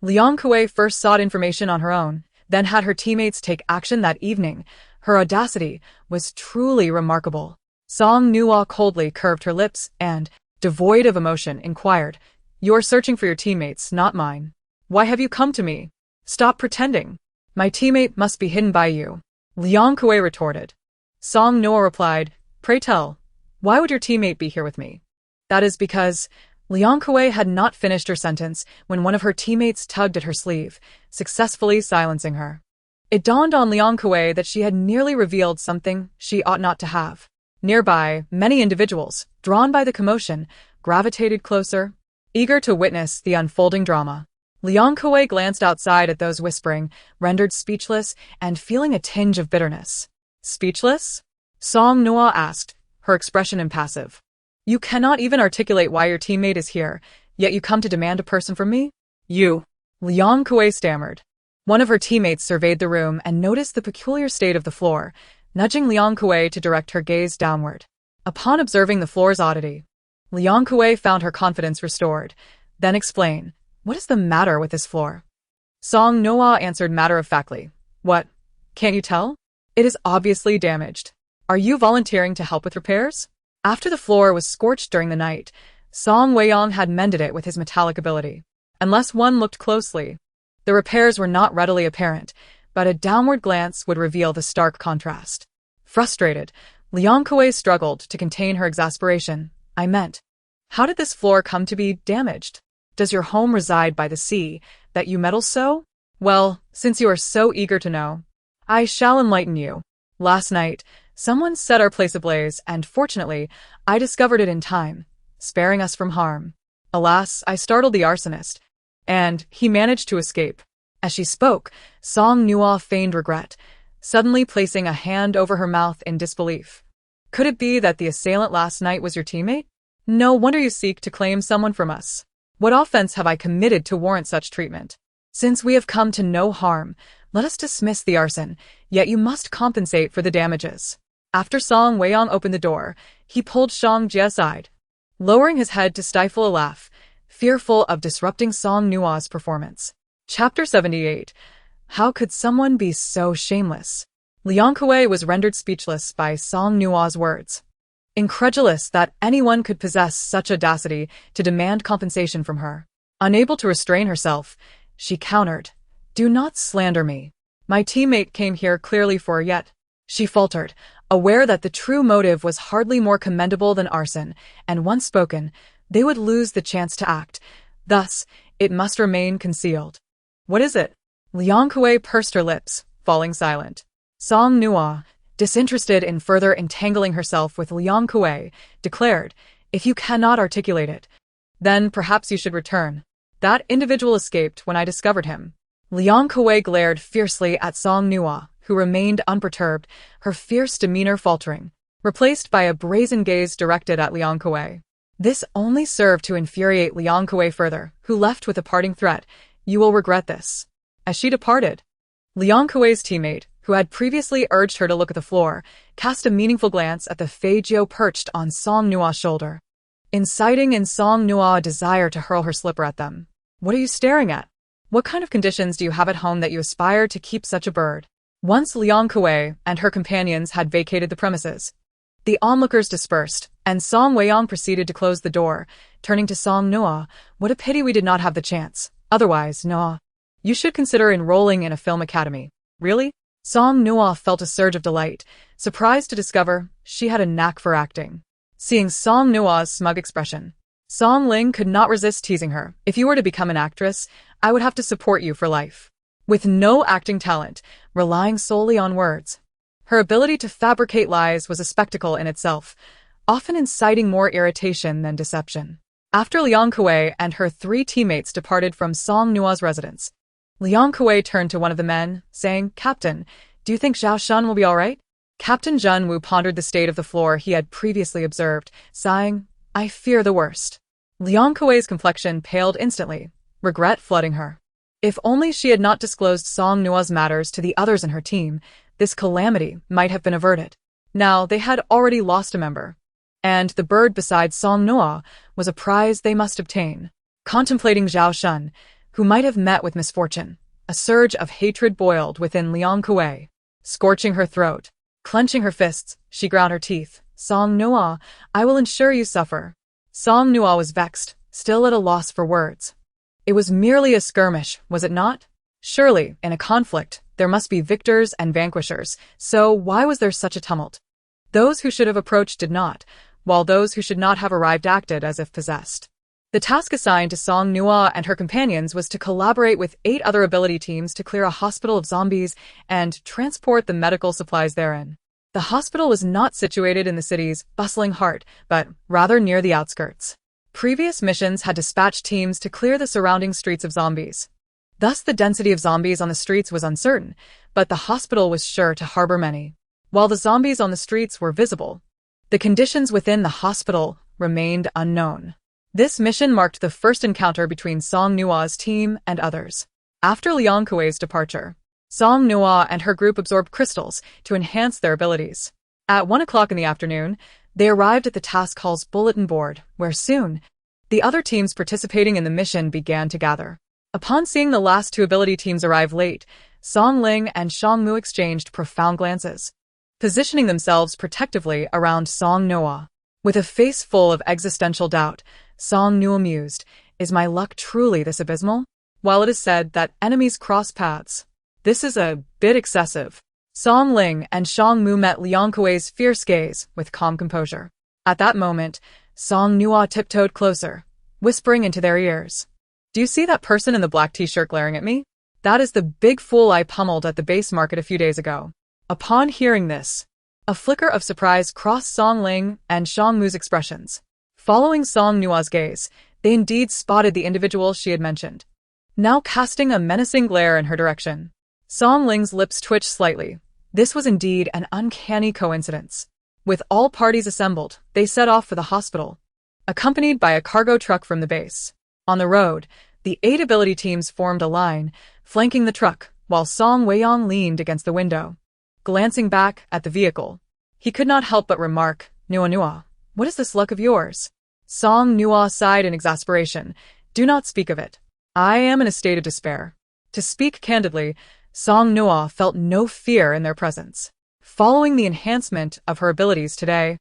Speaker 1: Liang Kuei first sought information on her own, then had her teammates take action that evening. Her audacity was truly remarkable. Song Nuo coldly curved her lips and, devoid of emotion, inquired, You are searching for your teammates, not mine. Why have you come to me? Stop pretending. My teammate must be hidden by you. Liang Kuei retorted. Song Nuo replied, Pray tell, why would your teammate be here with me? That is because Liang Kuei had not finished her sentence when one of her teammates tugged at her sleeve, successfully silencing her. It dawned on Liang Kuei that she had nearly revealed something she ought not to have. Nearby, many individuals, drawn by the commotion, gravitated closer, eager to witness the unfolding drama. Liang Kuei glanced outside at those whispering, rendered speechless and feeling a tinge of bitterness. Speechless? Song Nuo asked, her expression impassive. You cannot even articulate why your teammate is here, yet you come to demand a person from me? You. Liang Kuei stammered. One of her teammates surveyed the room and noticed the peculiar state of the floor, nudging Liang Kuei to direct her gaze downward. Upon observing the floor's oddity, Liang Kuei found her confidence restored. Then explain, what is the matter with this floor? Song Nuo answered matter-of-factly. What? Can't you tell? It is obviously damaged. Are you volunteering to help with repairs? After the floor was scorched during the night, Song Weiyang had mended it with his metallic ability. Unless one looked closely, the repairs were not readily apparent, but a downward glance would reveal the stark contrast. Frustrated, Liang Kuei struggled to contain her exasperation. I meant, how did this floor come to be damaged? Does your home reside by the sea, that you meddle so? Well, since you are so eager to know, I shall enlighten you. Last night, someone set our place ablaze, and fortunately, I discovered it in time, sparing us from harm. Alas, I startled the arsonist, and he managed to escape. As she spoke, Song Nuo feigned regret, suddenly placing a hand over her mouth in disbelief. Could it be that the assailant last night was your teammate? No wonder you seek to claim someone from us. What offense have I committed to warrant such treatment? Since we have come to no harm, let us dismiss the arson, yet you must compensate for the damages. After Song Weiyang opened the door, he pulled Song Jie aside, lowering his head to stifle a laugh, fearful of disrupting Song Nuo's performance. Chapter 78. How could someone be so shameless? Liang Kuei was rendered speechless by Song Nuo's words. Incredulous that anyone could possess such audacity to demand compensation from her. Unable to restrain herself, she countered, Do not slander me. My teammate came here clearly for yet. She faltered, aware that the true motive was hardly more commendable than arson, and once spoken, they would lose the chance to act. Thus, it must remain concealed. What is it? Liang Kuei pursed her lips, falling silent. Song Nuo, disinterested in further entangling herself with Liang Kuei, declared, If you cannot articulate it, then perhaps you should return. That individual escaped when I discovered him. Liang Kuei glared fiercely at Song Nuo, who remained unperturbed, her fierce demeanor faltering, replaced by a brazen gaze directed at Liang Kuei. This only served to infuriate Liang Kuei further, who left with a parting threat, You will regret this. As she departed, Liang Kuei's teammate, who had previously urged her to look at the floor, cast a meaningful glance at the Fei Jiao perched on Song Nuo's shoulder, inciting in Song Nuo a desire to hurl her slipper at them. What are you staring at? What kind of conditions do you have at home that you aspire to keep such a bird? Once Liang Kuei and her companions had vacated the premises, the onlookers dispersed, and Song Weiyang proceeded to close the door, turning to Song Nuo. What a pity we did not have the chance. Otherwise, Nuo, you should consider enrolling in a film academy. Really? Song Nuo felt a surge of delight, surprised to discover she had a knack for acting. Seeing Song Nuo's smug expression, Song Ling could not resist teasing her. If you were to become an actress, I would have to support you for life. With no acting talent, relying solely on words, her ability to fabricate lies was a spectacle in itself, often inciting more irritation than deception. After Liang Kuei and her 3 teammates departed from Song Nuo's residence, Liang Kuei turned to one of the men, saying, "Captain, do you think Zhao Shun will be all right?" Captain Zhen Wu pondered the state of the floor he had previously observed, sighing, "I fear the worst." Liang Kuei's complexion paled instantly, regret flooding her. If only she had not disclosed Song Nuo's matters to the others in her team, this calamity might have been averted. Now they had already lost a member, and the bird beside Song Nuo was a prize they must obtain. Contemplating Zhao Shun, who might have met with misfortune, a surge of hatred boiled within Liang Kuei. Scorching her throat, clenching her fists, she ground her teeth. "Song Nuo, I will ensure you suffer." Song Nuo was vexed, still at a loss for words. It was merely a skirmish, was it not? Surely, in a conflict, there must be victors and vanquishers, so why was there such a tumult? Those who should have approached did not, while those who should not have arrived acted as if possessed. The task assigned to Song Nuo and her companions was to collaborate with 8 other ability teams to clear a hospital of zombies and transport the medical supplies therein. The hospital was not situated in the city's bustling heart, but rather near the outskirts. Previous missions had dispatched teams to clear the surrounding streets of zombies. Thus the density of zombies on the streets was uncertain, but the hospital was sure to harbor many. While the zombies on the streets were visible, the conditions within the hospital remained unknown. This mission marked the first encounter between Song Nuo's team and others. After Liang Kuei's departure, Song Nuo and her group absorbed crystals to enhance their abilities. At 1 o'clock in the afternoon, they arrived at the task hall's bulletin board, where soon, the other teams participating in the mission began to gather. Upon seeing the last 2 ability teams arrive late, Song Ling and Shang Mu exchanged profound glances, positioning themselves protectively around Song Nuo. With a face full of existential doubt, Song Nuo mused, "Is my luck truly this abysmal? While it is said that enemies cross paths, this is a bit excessive." Song Ling and Shang Mu met Liang Kuei's fierce gaze with calm composure. At that moment, Song Nuo tiptoed closer, whispering into their ears, "Do you see that person in the black t-shirt glaring at me? That is the big fool I pummeled at the base market a few days ago." Upon hearing this, a flicker of surprise crossed Song Ling and Shang Mu's expressions. Following Song Nuo's gaze, they indeed spotted the individual she had mentioned, now casting a menacing glare in her direction. Song Ling's lips twitched slightly. This was indeed an uncanny coincidence. With all parties assembled, they set off for the hospital, accompanied by a cargo truck from the base. On the road, the 8 ability teams formed a line, flanking the truck, while Song Weiyang leaned against the window. Glancing back at the vehicle, he could not help but remark, "Nuo, what is this luck of yours?" Song Nuo sighed in exasperation. "Do not speak of it. I am in a state of despair." To speak candidly, Song Nuo felt no fear in their presence. Following the enhancement of her abilities today,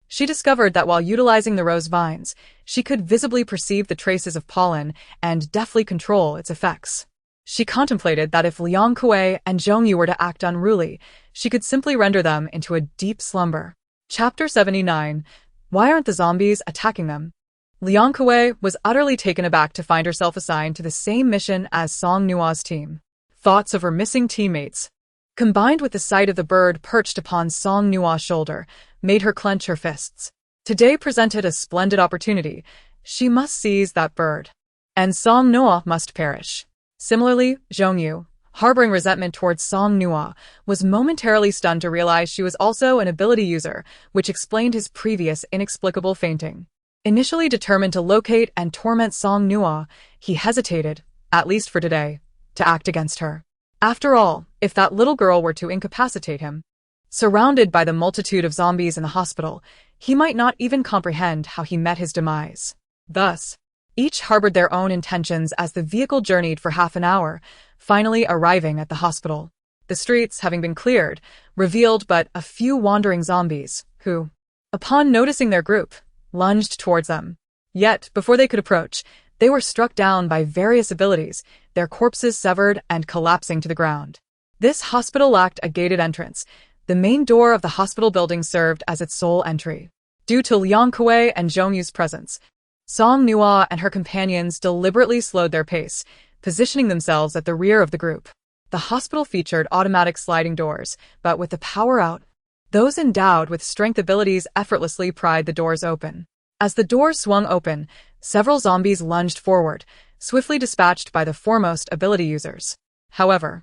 Speaker 1: she discovered that while utilizing the rose vines, she could visibly perceive the traces of pollen and deftly control its effects. She contemplated that if Liang Kuei and Zhongyu were to act unruly, she could simply render them into a deep slumber. Chapter 79. Why aren't the zombies attacking them? Liang Kuei was utterly taken aback to find herself assigned to the same mission as Song Nuo's team. Thoughts of her missing teammates, combined with the sight of the bird perched upon Song Nuo's shoulder, made her clench her fists. Today presented a splendid opportunity. She must seize that bird, and Song Nuo must perish. Similarly, Zhongyu, harboring resentment towards Song Nuo, was momentarily stunned to realize she was also an ability user, which explained his previous inexplicable fainting. Initially determined to locate and torment Song Nuo, he hesitated, at least for today, to act against her. After all, if that little girl were to incapacitate him, surrounded by the multitude of zombies in the hospital, he might not even comprehend how he met his demise. Thus, each harbored their own intentions as the vehicle journeyed for half an hour, finally arriving at the hospital. The streets, having been cleared, revealed but a few wandering zombies, who, upon noticing their group, lunged towards them. Yet, before they could approach, they were struck down by various abilities, their corpses severed and collapsing to the ground. This hospital lacked a gated entrance. The main door of the hospital building served as its sole entry. Due to Liang Kuei and Zhong Yu's presence, Song Nuo and her companions deliberately slowed their pace, positioning themselves at the rear of the group. The hospital featured automatic sliding doors, but with the power out, those endowed with strength abilities effortlessly pried the doors open. As the doors swung open, several zombies lunged forward, swiftly dispatched by the foremost ability users. However,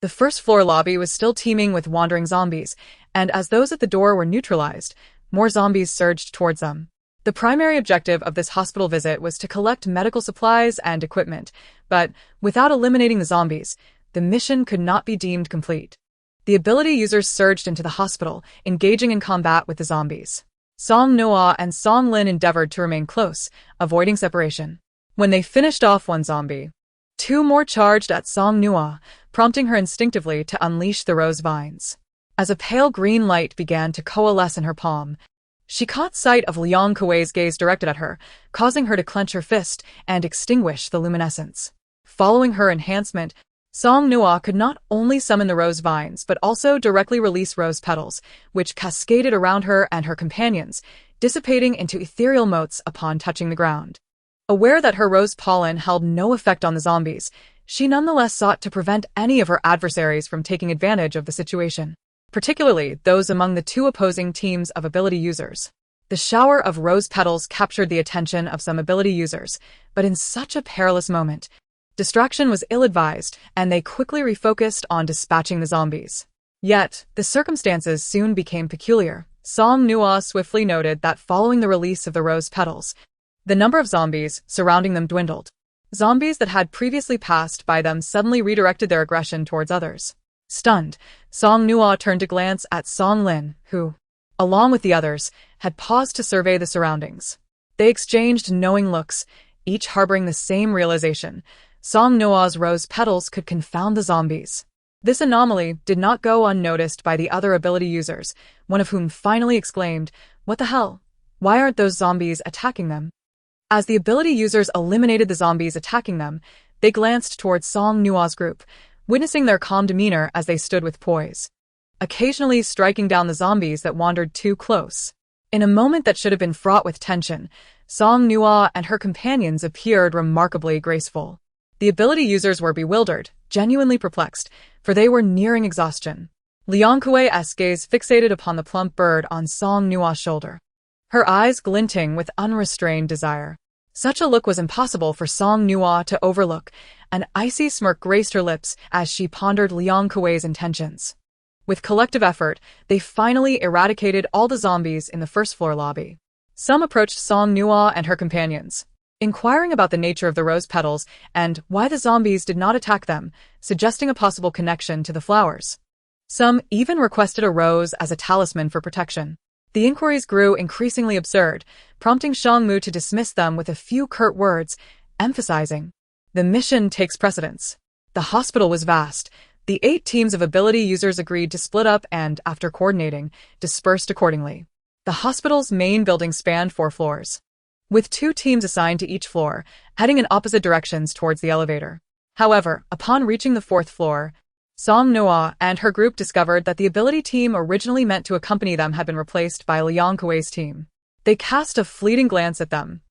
Speaker 1: the first-floor lobby was still teeming with wandering zombies, and as those at the door were neutralized, more zombies surged towards them. The primary objective of this hospital visit was to collect medical supplies and equipment, but without eliminating the zombies, the mission could not be deemed complete. The ability users surged into the hospital, engaging in combat with the zombies. Song Nuo and Song Lin endeavored to remain close, avoiding separation. When they finished off one zombie, two more charged at Song Nuo, prompting her instinctively to unleash the rose vines. As a pale green light began to coalesce in her palm, she caught sight of Liang Kuei's gaze directed at her, causing her to clench her fist and extinguish the luminescence. Following her enhancement, Song Nuo could not only summon the rose vines but also directly release rose petals, which cascaded around her and her companions, dissipating into ethereal motes upon touching the ground. Aware that her rose pollen held no effect on the zombies, she nonetheless sought to prevent any of her adversaries from taking advantage of the situation, particularly those among the two opposing teams of ability users. The shower of rose petals captured the attention of some ability users, but in such a perilous moment, distraction was ill-advised, and they quickly refocused on dispatching the zombies. Yet, the circumstances soon became peculiar. Song Nuo swiftly noted that following the release of the rose petals, the number of zombies surrounding them dwindled. Zombies that had previously passed by them suddenly redirected their aggression towards others. Stunned, Song Nuo turned to glance at Song Lin, who, along with the others, had paused to survey the surroundings. They exchanged knowing looks, each harboring the same realization. Song Nuo's rose petals could confound the zombies. This anomaly did not go unnoticed by the other ability users, one of whom finally exclaimed, "What the hell? Why aren't those zombies attacking them?" As the ability users eliminated the zombies attacking them, they glanced towards Song Nuo's group, witnessing their calm demeanor as they stood with poise, occasionally striking down the zombies that wandered too close. In a moment that should have been fraught with tension, Song Nuo and her companions appeared remarkably graceful. The ability users were bewildered, genuinely perplexed, for they were nearing exhaustion. Liang Kuei's gaze fixated upon the plump bird on Song Nuo's shoulder, her eyes glinting with unrestrained desire. Such a look was impossible for Song Nuo to overlook. An icy smirk graced her lips as she pondered Liang Kuei's intentions. With collective effort, they finally eradicated all the zombies in the first-floor lobby. Some approached Song Nuo and her companions, inquiring about the nature of the rose petals and why the zombies did not attack them, suggesting a possible connection to the flowers. Some even requested a rose as a talisman for protection. The inquiries grew increasingly absurd, prompting Zhong Mu to dismiss them with a few curt words, emphasizing, "The mission takes precedence." The hospital was vast. The 8 teams of ability users agreed to split up and, after coordinating, dispersed accordingly. The hospital's main building spanned 4 floors, with 2 teams assigned to each floor, heading in opposite directions towards the elevator. However, upon reaching the 4th floor, Song Nuo and her group discovered that the ability team originally meant to accompany them had been replaced by Liang Kuei's team. They cast a fleeting glance at them,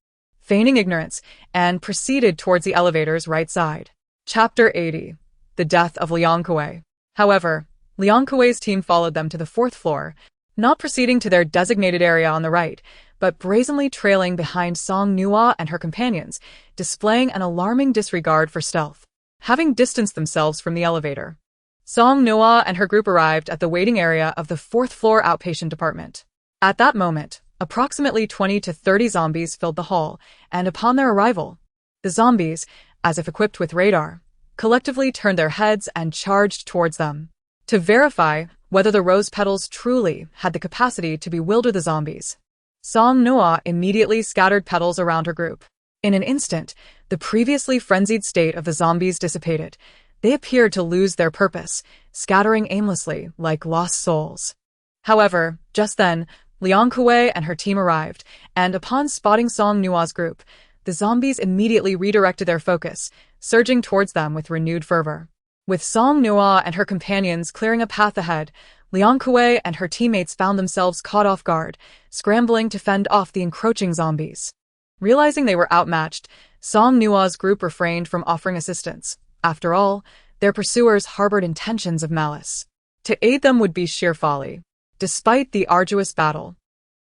Speaker 1: feigning ignorance, and proceeded towards the elevator's right side. Chapter 80. The Death of Liang Kuei. However, Liang Kuei's team followed them to the 4th floor, not proceeding to their designated area on the right, but brazenly trailing behind Song Nuo and her companions, displaying an alarming disregard for stealth. Having distanced themselves from the elevator, Song Nuo and her group arrived at the waiting area of the 4th floor outpatient department. At that moment, approximately 20 to 30 zombies filled the hall, and upon their arrival, the zombies, as if equipped with radar, collectively turned their heads and charged towards them. To verify whether the rose petals truly had the capacity to bewilder the zombies, Song Nuo immediately scattered petals around her group. In an instant, the previously frenzied state of the zombies dissipated. They appeared to lose their purpose, scattering aimlessly like lost souls. However, just then, Liang Kuei and her team arrived, and upon spotting Song Nuo's group, the zombies immediately redirected their focus, surging towards them with renewed fervor. With Song Nuo and her companions clearing a path ahead, Liang Kuei and her teammates found themselves caught off guard, scrambling to fend off the encroaching zombies. Realizing they were outmatched, Song Nuo's group refrained from offering assistance. After all, their pursuers harbored intentions of malice. To aid them would be sheer folly. Despite the arduous battle,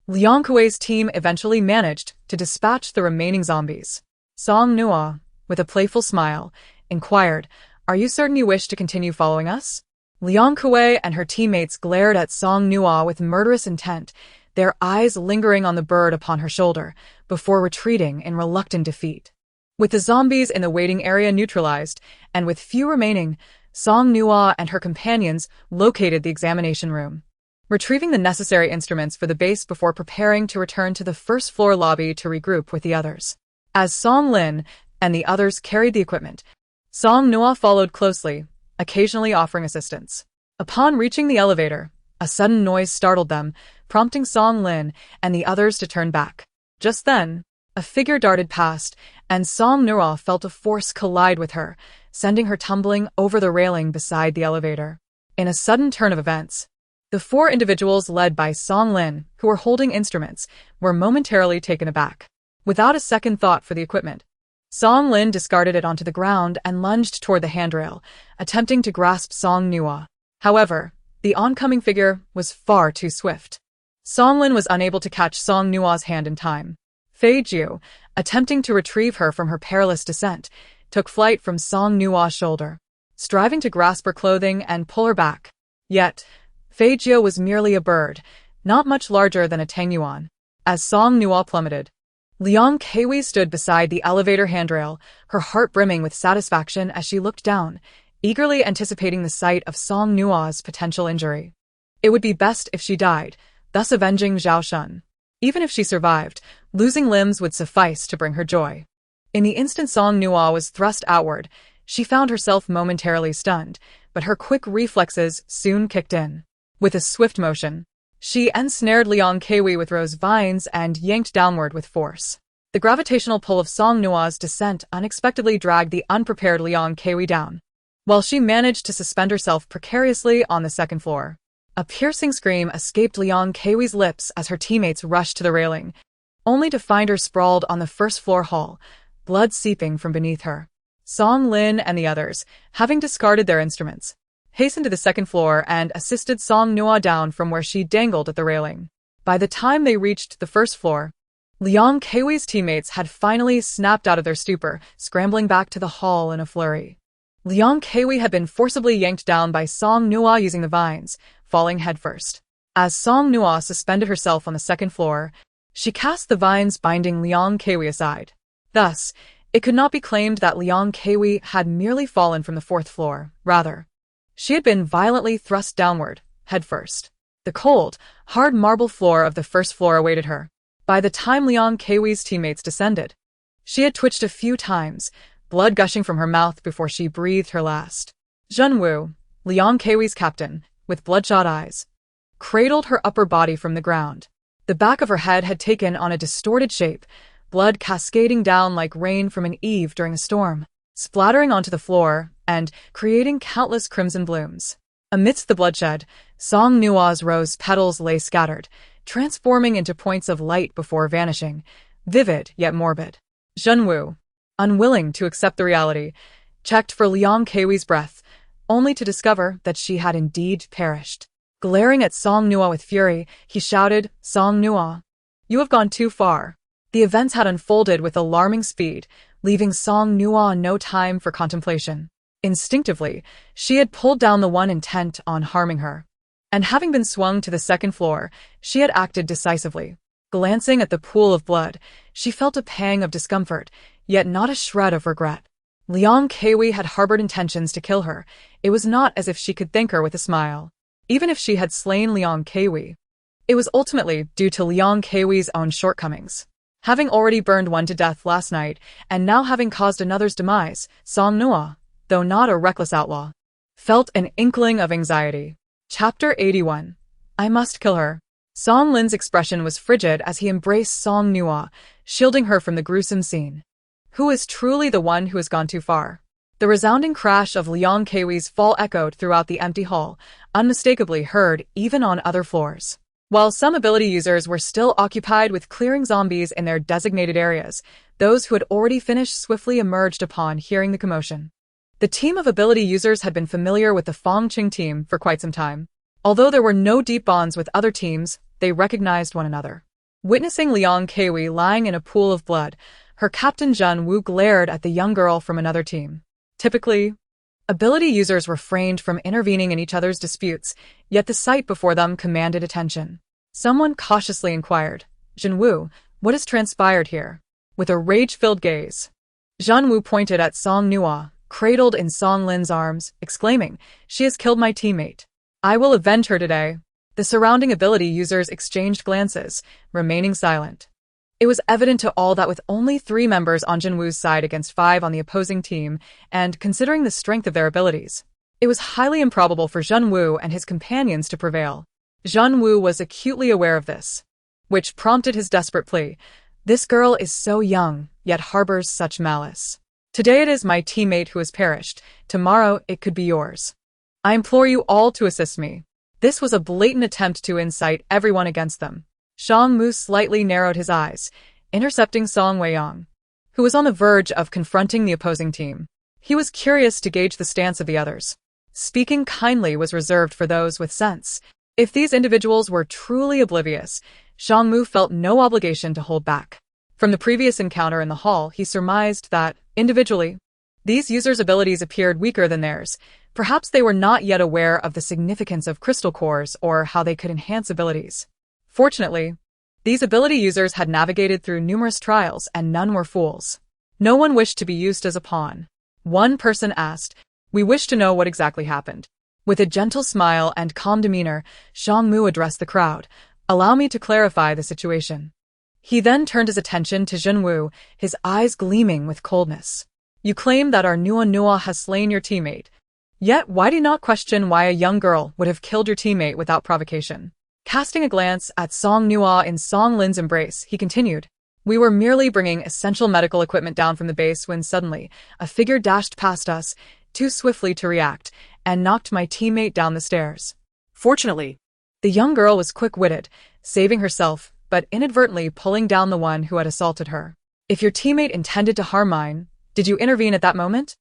Speaker 1: Liang Kuei's team eventually managed to dispatch the remaining zombies. Song Nuo, with a playful smile, inquired, "Are you certain you wish to continue following us?" Liang Kuei and her teammates glared at Song Nuo with murderous intent, their eyes lingering on the bird upon her shoulder, before retreating in reluctant defeat. With the zombies in the waiting area neutralized, and with few remaining, Song Nuo and her companions located the examination room, retrieving the necessary instruments for the base before preparing to return to the first-floor lobby to regroup with the others. As Song Lin and the others carried the equipment, Song Nuo followed closely, occasionally offering assistance. Upon reaching the elevator, a sudden noise startled them, prompting Song Lin and the others to turn back. Just then, a figure darted past, and Song Nuo felt a force collide with her, sending her tumbling over the railing beside the elevator. In a sudden turn of events, the four individuals led by Song Lin, who were holding instruments, were momentarily taken aback. Without a second thought for the equipment, Song Lin discarded it onto the ground and lunged toward the handrail, attempting to grasp Song Nuo. However, the oncoming figure was far too swift. Song Lin was unable to catch Song Nuo's hand in time. Fei Jiu, attempting to retrieve her from her perilous descent, took flight from Song Nuo's shoulder, striving to grasp her clothing and pull her back. Yet, Fei Jiu was merely a bird, not much larger than a Tangyuan. As Song Nuo plummeted, Liang Kuei stood beside the elevator handrail, her heart brimming with satisfaction as she looked down, eagerly anticipating the sight of Song Nuo's potential injury. It would be best if she died, thus avenging Zhao Shun. Even if she survived, losing limbs would suffice to bring her joy. In the instant Song Nuo was thrust outward, she found herself momentarily stunned, but her quick reflexes soon kicked in. With a swift motion, she ensnared Liang Kuei with rose vines and yanked downward with force. The gravitational pull of Song Nuo's descent unexpectedly dragged the unprepared Liang Kuei down, while she managed to suspend herself precariously on the second floor. A piercing scream escaped Liang Kuei's lips as her teammates rushed to the railing, only to find her sprawled on the first-floor hall, blood seeping from beneath her. Song Lin and the others, having discarded their instruments, hastened to the second floor and assisted Song Nuo down from where she dangled at the railing. By the time they reached the first floor, Liang Kuei's teammates had finally snapped out of their stupor, scrambling back to the hall in a flurry. Liang Kuei had been forcibly yanked down by Song Nuo using the vines, falling headfirst. As Song Nuo suspended herself on the second floor, she cast the vines binding Liang Kuei aside. Thus, it could not be claimed that Liang Kuei had merely fallen from the fourth floor. Rather, she had been violently thrust downward, headfirst. The cold, hard marble floor of the first floor awaited her. By the time Liang Kuei's teammates descended, she had twitched a few times, blood gushing from her mouth before she breathed her last. Zhenwu, Liang Kuei's captain, with bloodshot eyes, cradled her upper body from the ground. The back of her head had taken on a distorted shape, blood cascading down like rain from an eave during a storm, splattering onto the floor and creating countless crimson blooms. Amidst the bloodshed, Song Nuo's rose petals lay scattered, transforming into points of light before vanishing, vivid yet morbid. Zhenwu, unwilling to accept the reality, checked for Liang Kuei's breath, only to discover that she had indeed perished. Glaring at Song Nuo with fury, he shouted, "Song Nuo, you have gone too far." The events had unfolded with alarming speed, leaving Song Nuo no time for contemplation. Instinctively, she had pulled down the one intent on harming her. And having been swung to the second floor, she had acted decisively. Glancing at the pool of blood, she felt a pang of discomfort, yet not a shred of regret. Liang Keiwei had harbored intentions to kill her. It was not as if she could thank her with a smile. Even if she had slain Liang Keiwei, it was ultimately due to Liang Keiwei's own shortcomings. Having already burned one to death last night, and now having caused another's demise, Song Nuo, though not a reckless outlaw, felt an inkling of anxiety. Chapter 81. I must kill her. Song Lin's expression was frigid as he embraced Song Nuo, shielding her from the gruesome scene. Who is truly the one who has gone too far? The resounding crash of Liang Keiwei's fall echoed throughout the empty hall, unmistakably heard even on other floors. While some ability users were still occupied with clearing zombies in their designated areas, those who had already finished swiftly emerged upon hearing the commotion. The team of ability users had been familiar with the Fong team for quite some time. Although there were no deep bonds with other teams, they recognized one another. Witnessing Liang Keiwei lying in a pool of blood, her captain Zhen Wu glared at the young girl from another team. Typically, ability users refrained from intervening in each other's disputes, yet the sight before them commanded attention. Someone cautiously inquired, "Zhen Wu, what has transpired here?" With a rage-filled gaze, Zhen Wu pointed at Song Nuo, cradled in Song Lin's arms, exclaiming, "She has killed my teammate. I will avenge her today." The surrounding ability users exchanged glances, remaining silent. It was evident to all that with only 3 members on Zhen Wu's side against 5 on the opposing team, and considering the strength of their abilities, it was highly improbable for Zhen Wu and his companions to prevail. Zhen Wu was acutely aware of this, which prompted his desperate plea. This girl is so young, yet harbors such malice. Today it is my teammate who has perished. Tomorrow it could be yours. I implore you all to assist me. This was a blatant attempt to incite everyone against them. Song Mu slightly narrowed his eyes, intercepting Song Weiyang, who was on the verge of confronting the opposing team. He was curious to gauge the stance of the others. Speaking kindly was reserved for those with sense. If these individuals were truly oblivious, Song Mu felt no obligation to hold back. From the previous encounter in the hall, he surmised that, individually, these users' abilities appeared weaker than theirs. Perhaps they were not yet aware of the significance of crystal cores or how they could enhance abilities. Fortunately, these ability users had navigated through numerous trials and none were fools. No one wished to be used as a pawn. One person asked, "We wish to know what exactly happened." With a gentle smile and calm demeanor, Song Mu addressed the crowd. "Allow me to clarify the situation." He then turned his attention to Zhen Wu, his eyes gleaming with coldness. "You claim that our Nuo has slain your teammate. Yet why do you not question why a young girl would have killed your teammate without provocation?" Casting a glance at Song Nuo in Song Lin's embrace, he continued, "We were merely bringing essential medical equipment down from the base when suddenly a figure dashed past us, too swiftly to react, and knocked my teammate down the stairs."
Speaker 3: Fortunately,
Speaker 1: the young girl was quick-witted, saving herself, but inadvertently pulling down the one who had assaulted her. "If your teammate intended to harm mine, did you intervene at that moment?"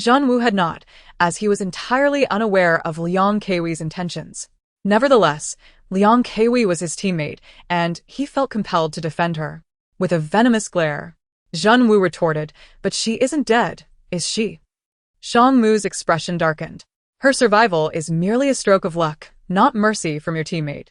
Speaker 1: Zhen Wu had not, as he was entirely unaware of Liang Keiwei's intentions. Nevertheless, Liang Keiwei was his teammate, and he felt compelled to defend her. With a venomous glare, Zhen Wu retorted, "But she isn't dead, is she?" Song Mu's expression darkened. "Her survival is merely a stroke of luck, not mercy from your teammate.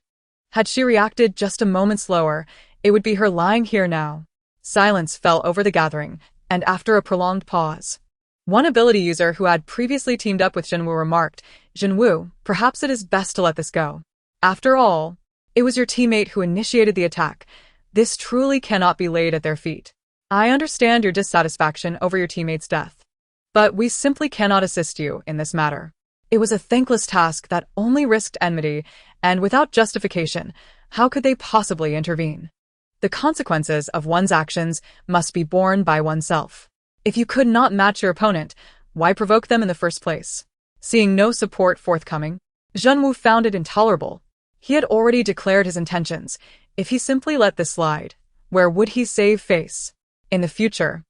Speaker 1: Had she reacted just a moment slower, it would be her lying here now." Silence fell over the gathering, and after a prolonged pause, one ability user who had previously teamed up with Zhen Wu remarked, "Zhen Wu, perhaps it is best to let this go. After all, it was your teammate who initiated the attack. This truly cannot be laid at their feet. I understand your dissatisfaction over your teammate's death, but we simply cannot assist you in this matter. It was a thankless task that only risked enmity, and without justification, how could they possibly intervene? The consequences of one's actions must be borne by oneself. If you could not match your opponent, why provoke them in the first place?" Seeing no support forthcoming, Zhen Wu found it intolerable. He had already declared his intentions. If he simply let this slide, where would he save face? In the future,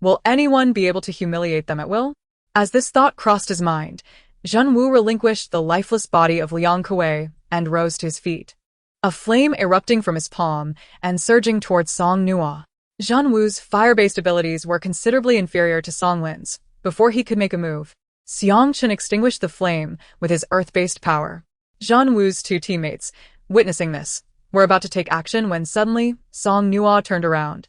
Speaker 1: will anyone be able to humiliate them at will? As this thought crossed his mind, Zhen Wu relinquished the lifeless body of Liang Keiwei and rose to his feet. A flame erupting from his palm and surging towards Song Nuo. Zhen Wu's fire-based abilities were considerably inferior to Song Lin's. Before he could make a move, Xiang Chen extinguished the flame with his earth-based power. Zhen Wu's 2 teammates, witnessing this, were about to take action when suddenly Song Nuo turned around.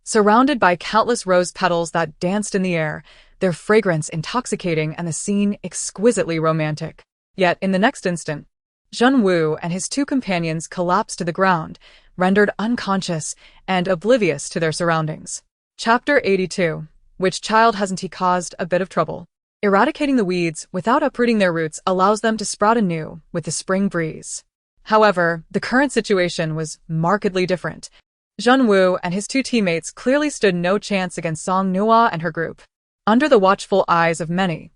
Speaker 1: Surrounded by countless rose petals that danced in the air, their fragrance intoxicating and the scene exquisitely romantic. Yet, in the next instant, Zhen Wu and his two companions collapsed to the ground, rendered unconscious and oblivious to their surroundings. Chapter 82. Which child hasn't he caused a bit of trouble? Eradicating the weeds without uprooting their roots allows them to sprout anew with the spring breeze. However, the current situation was markedly different. Zhen Wu and his two teammates clearly stood no chance against Song Nuo and her group. Under the watchful eyes of many,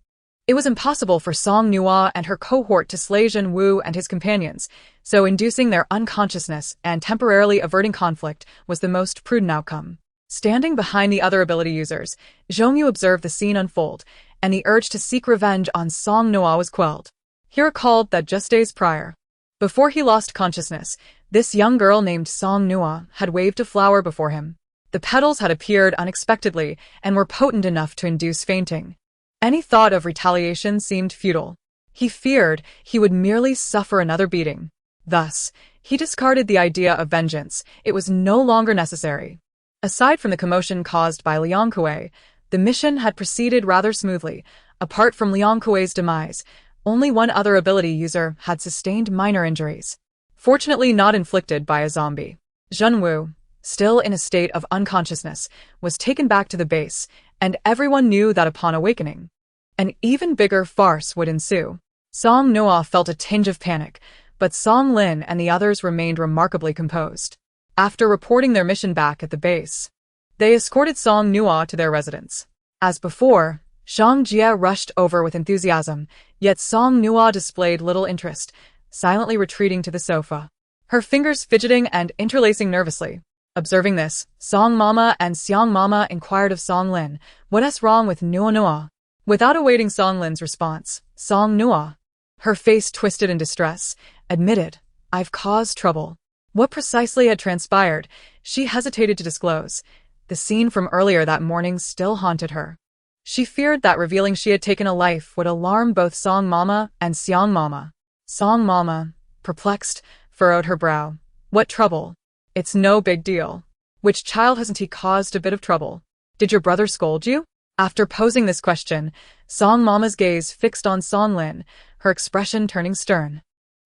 Speaker 1: it was impossible for Song Nuo and her cohort to slay Zhen Wu and his companions, so inducing their unconsciousness and temporarily averting conflict was the most prudent outcome. Standing behind the other ability users, Zhongyu observed the scene unfold, and the urge to seek revenge on Song Nuo was quelled. He recalled that just days prior, before he lost consciousness, this young girl named Song Nuo had waved a flower before him. The petals had appeared unexpectedly and were potent enough to induce fainting. Any thought of retaliation seemed futile. He feared he would merely suffer another beating. Thus, he discarded the idea of vengeance. It was no longer necessary. Aside from the commotion caused by Liang Kuei, the mission had proceeded rather smoothly. Apart from Liang Kuei's demise, only one other ability user had sustained minor injuries. Fortunately not inflicted by a zombie. Zhen Wu, still in a state of unconsciousness, was taken back to the base, and everyone knew that upon awakening, an even bigger farce would ensue. Song Nuo felt a tinge of panic, but Song Lin and the others remained remarkably composed. After reporting their mission back at the base, they escorted Song Nuo to their residence. As before, Zhang Jie rushed over with enthusiasm, yet Song Nuo displayed little interest, silently retreating to the sofa, her fingers fidgeting and interlacing nervously. Observing this, Song Mama and Xiang Mama inquired of Song Lin, "What's wrong with Nuo Nuo?" Without awaiting Song Lin's response, Song Nuo, her face twisted in distress, admitted, "I've caused trouble." What precisely had transpired, she hesitated to disclose. The scene from earlier that morning still haunted her. She feared that revealing she had taken a life would alarm both Song Mama and Xiang Mama. Song Mama, perplexed, furrowed her brow. "What trouble? It's no big deal. Which child hasn't he caused a bit of trouble? Did your brother scold you?" After posing this question, Song Mama's gaze fixed on Song Lin, her expression turning stern.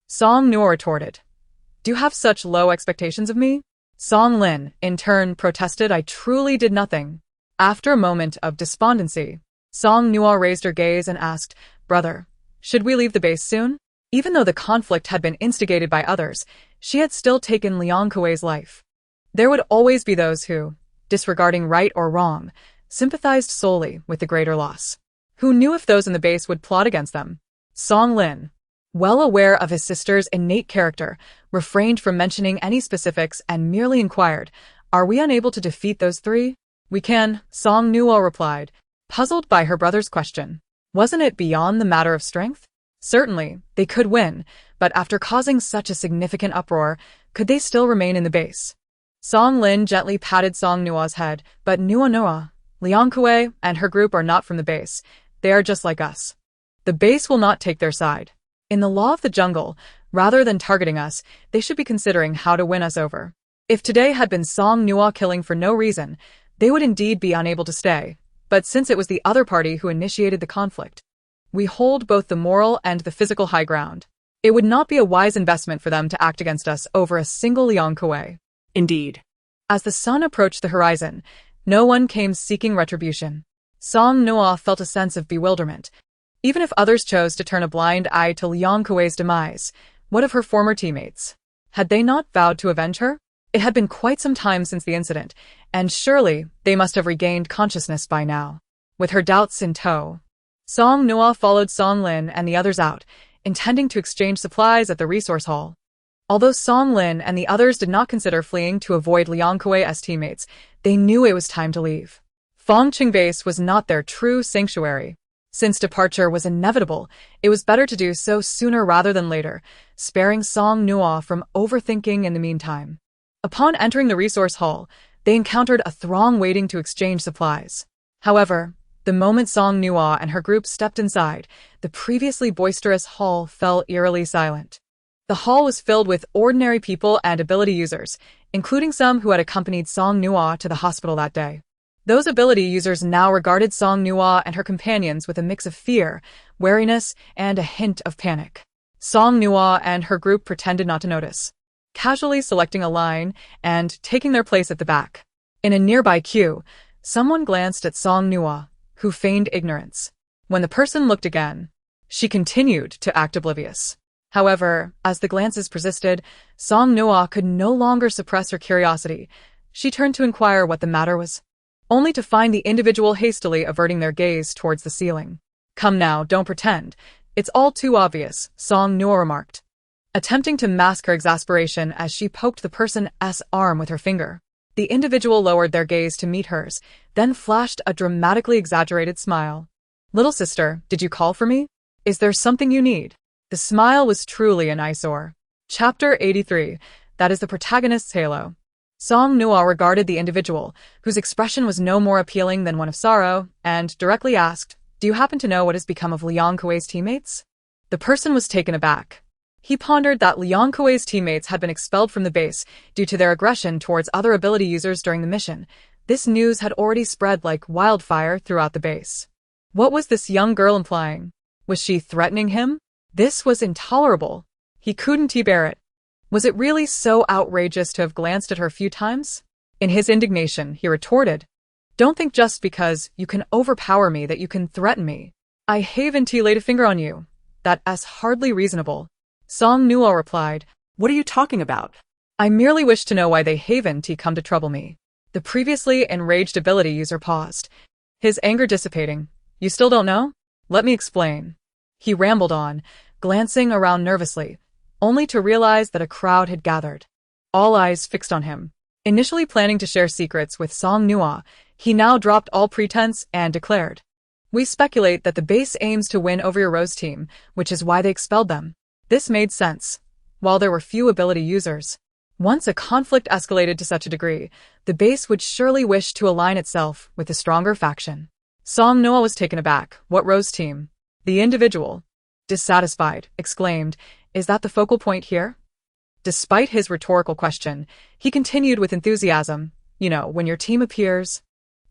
Speaker 1: Song Nuo retorted, "Do you have such low expectations of me?" Song Lin, in turn, protested, "I truly did nothing." After a moment of despondency, Song Nuo raised her gaze and asked, "Brother, should we leave the base soon?" Even though the conflict had been instigated by others, she had still taken Liang Kuei's life. There would always be those who, disregarding right or wrong, sympathized solely with the greater loss. Who knew if those in the base would plot against them? Song Lin, well aware of his sister's innate character, refrained from mentioning any specifics and merely inquired, "Are we unable to defeat those three?" "We can," Song Nuo replied, puzzled by her brother's question. Wasn't it beyond the matter of strength? Certainly, they could win, but after causing such a significant uproar, could they still remain in the base? Song Lin gently patted Song Nuo's head, "But Nuo, Liang Kuei and her group are not from the base. They are just like us. The base will not take their side. In the law of the jungle, rather than targeting us, they should be considering how to win us over. If today had been Song Nuo killing for no reason, they would indeed be unable to stay. But since it was the other party who initiated the conflict, we hold both the moral and the physical high ground. It would not be a wise investment for them to act against us over a single Liang Kuei."
Speaker 3: Indeed.
Speaker 1: As the sun approached the horizon, no one came seeking retribution. Song Nuo felt a sense of bewilderment. Even if others chose to turn a blind eye to Liang Kuei's demise, what of her former teammates? Had they not vowed to avenge her? It had been quite some time since the incident, and surely they must have regained consciousness by now. With her doubts in tow, Song Nuo followed Song Lin and the others out, intending to exchange supplies at the resource hall. Although Song Lin and the others did not consider fleeing to avoid Liang Kuei's teammates, they knew it was time to leave. Fong Base was not their true sanctuary. Since departure was inevitable, it was better to do so sooner rather than later, sparing Song Nuo from overthinking in the meantime. Upon entering the resource hall, they encountered a throng waiting to exchange supplies. However, the moment Song Nuo and her group stepped inside, the previously boisterous hall fell eerily silent. The hall was filled with ordinary people and ability users, including some who had accompanied Song Nuo to the hospital that day. Those ability users now regarded Song Nuo and her companions with a mix of fear, wariness, and a hint of panic. Song Nuo and her group pretended not to notice, casually selecting a line and taking their place at the back. In a nearby queue, someone glanced at Song Nuo, who feigned ignorance. When the person looked again, she continued to act oblivious. However, as the glances persisted, Song Nuo could no longer suppress her curiosity. She turned to inquire what the matter was, only to find the individual hastily averting their gaze towards the ceiling. "Come now, don't pretend. It's all too obvious," Song Nuo remarked, attempting to mask her exasperation as she poked the person's arm with her finger. The individual lowered their gaze to meet hers, then flashed a dramatically exaggerated smile. "Little sister, did you call for me? Is there something you need?" The smile was truly an eyesore. Chapter 83. That is the protagonist's halo. Song Nuo regarded the individual, whose expression was no more appealing than one of sorrow, and directly asked, "Do you happen to know what has become of Liang Kuei's teammates?" The person was taken aback. He pondered that Liang Kuei's teammates had been expelled from the base due to their aggression towards other ability users during the mission. This news had already spread like wildfire throughout the base. What was this young girl implying? Was she threatening him? This was intolerable. He couldn't bear it. Was it really so outrageous to have glanced at her a few times? In his indignation, he retorted, "Don't think just because you can overpower me that you can threaten me. I haven't laid a finger on you. That's hardly reasonable." Song Nuo replied,
Speaker 3: What are you talking about?
Speaker 1: "I merely wish to know why they haven't come to trouble me." The previously enraged ability user paused, his anger dissipating. "You still don't know? Let me explain." He rambled on, glancing around nervously, only to realize that a crowd had gathered, all eyes fixed on him. Initially planning to share secrets with Song Nuo, he now dropped all pretense and declared, "We speculate that the base aims to win over your Rose team, which is why they expelled them." This made sense. While there were few ability users, once a conflict escalated to such a degree, the base would surely wish to align itself with the stronger faction. Song Nuo was taken aback. "What Rose team?" The individual, dissatisfied, exclaimed, "Is that the focal point here?" Despite his rhetorical question, he continued with enthusiasm, "You know, when your team appears,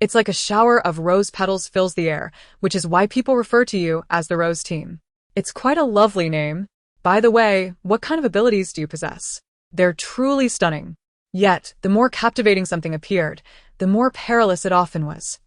Speaker 1: it's like a shower of rose petals fills the air, which is why people refer to you as the Rose team. It's quite a lovely name. By the way, what kind of abilities do you possess? They're truly stunning." Yet, the more captivating something appeared, the more perilous it often was.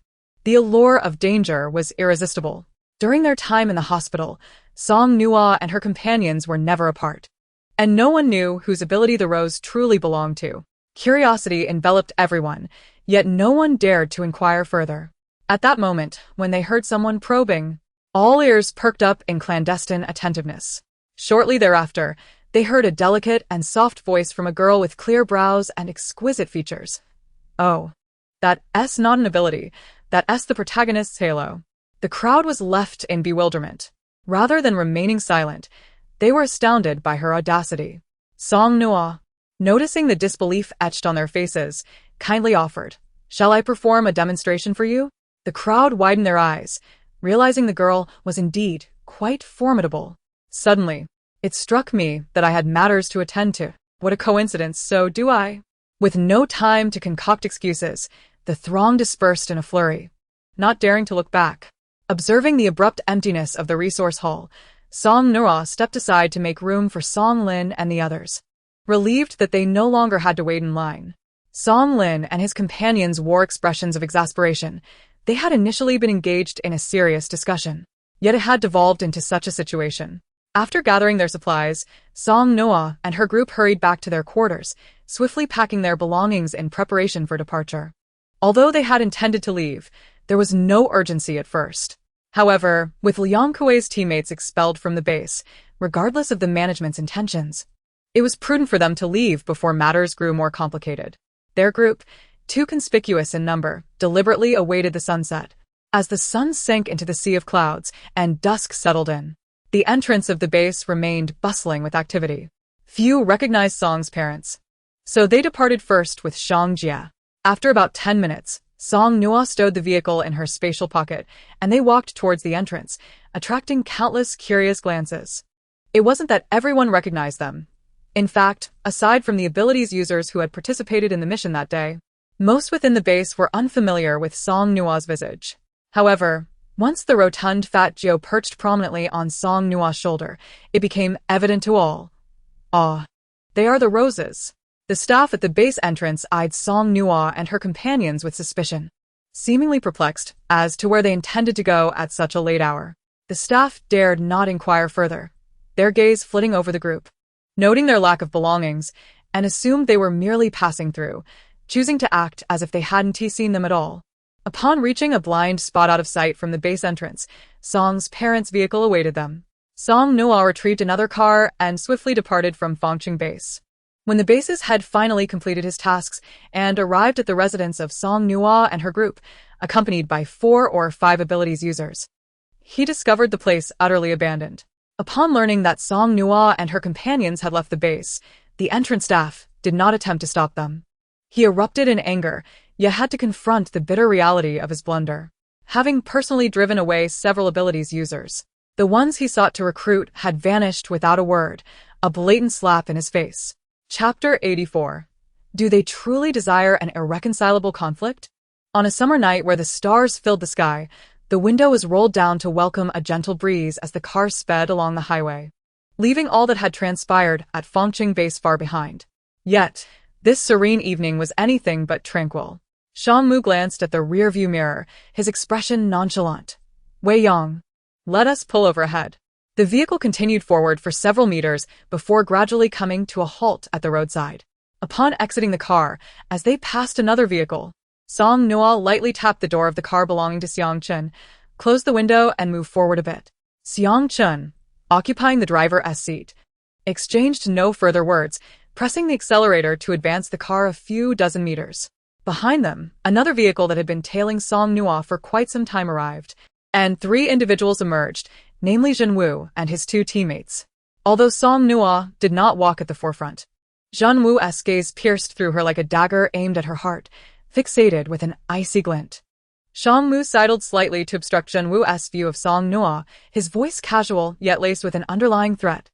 Speaker 1: The allure of danger was irresistible. During their time in the hospital, Song Nuo and her companions were never apart, and no one knew whose ability the Rose truly belonged to. Curiosity enveloped everyone, yet no one dared to inquire further. At that moment, when they heard someone probing, all ears perked up in clandestine attentiveness. Shortly thereafter, they heard a delicate and soft voice from a girl with clear brows and exquisite features. "Oh, that's not an ability, that's the protagonist's halo." The crowd was left in bewilderment. Rather than remaining silent, they were astounded by her audacity. Song Nuo, noticing the disbelief etched on their faces, kindly offered, "Shall I perform a demonstration for you?" The crowd widened their eyes, realizing the girl was indeed quite formidable. Suddenly, it struck me that I had matters to attend to. What a coincidence, so do I. With no time to concoct excuses, the throng dispersed in a flurry, not daring to look back. Observing the abrupt emptiness of the resource hall, Song Nuo stepped aside to make room for Song Lin and the others. Relieved that they no longer had to wait in line, Song Lin and his companions wore expressions of exasperation. They had initially been engaged in a serious discussion, yet it had devolved into such a situation. After gathering their supplies, Song Nuo and her group hurried back to their quarters, swiftly packing their belongings in preparation for departure. Although they had intended to leave, there was no urgency at first. However, with Liang Kuei's teammates expelled from the base, regardless of the management's intentions, it was prudent for them to leave before matters grew more complicated. Their group, too conspicuous in number, deliberately awaited the sunset. As the sun sank into the sea of clouds and dusk settled in, the entrance of the base remained bustling with activity. Few recognized Song's parents, so they departed first with Shang Jia. After about 10 minutes, Song Nuo stowed the vehicle in her spatial pocket, and they walked towards the entrance, attracting countless curious glances. It wasn't that everyone recognized them. In fact, aside from the abilities users who had participated in the mission that day, Most within the base were unfamiliar with Song Nuo's visage. However, once the rotund fat Geo perched prominently on Song Nuo's shoulder, it became evident to all. Ah, they are the roses. The staff at the base entrance eyed Song Nuo and her companions with suspicion, seemingly perplexed as to where they intended to go at such a late hour. The staff dared not inquire further, their gaze flitting over the group, noting their lack of belongings, and assumed they were merely passing through, choosing to act as if they hadn't seen them at all. Upon reaching a blind spot out of sight from the base entrance, Song's parents' vehicle awaited them. Song Nuo retrieved another car and swiftly departed from Fongqing base. When the base's head finally completed his tasks and arrived at the residence of Song Nuo and her group, accompanied by 4 or 5 abilities users, he discovered the place utterly abandoned. Upon learning that Song Nuo and her companions had left the base, the entrance staff did not attempt to stop them. He erupted in anger, yet had to confront the bitter reality of his blunder. Having personally driven away several abilities users, the ones he sought to recruit had vanished without a word, a blatant slap in his face. Chapter 84. Do they truly desire an irreconcilable conflict? On a summer night where the stars filled the sky, the window was rolled down to welcome a gentle breeze as the car sped along the highway, leaving all that had transpired at Fongqing base far behind. Yet, this serene evening was anything but tranquil. Xiangmu glanced at the rearview mirror, his expression nonchalant. Wei Yang, let us pull over ahead. The vehicle continued forward for several meters before gradually coming to a halt at the roadside. Upon exiting the car, as they passed another vehicle, Song Nuo lightly tapped the door of the car belonging to Xiang Chun, closed the window and moved forward a bit. Xiang Chun, occupying the driver's seat, exchanged no further words, pressing the accelerator to advance the car a few dozen meters. Behind them, another vehicle that had been tailing Song Nuo for quite some time arrived, and 3 individuals emerged, namely Zhenwu and his 2 teammates. Although Song Nuo did not walk at the forefront, Zhenwu's gaze pierced through her like a dagger aimed at her heart, fixated with an icy glint. Xiangmu sidled slightly to obstruct Zhenwu's view of Song Nuo, his voice casual yet laced with an underlying threat.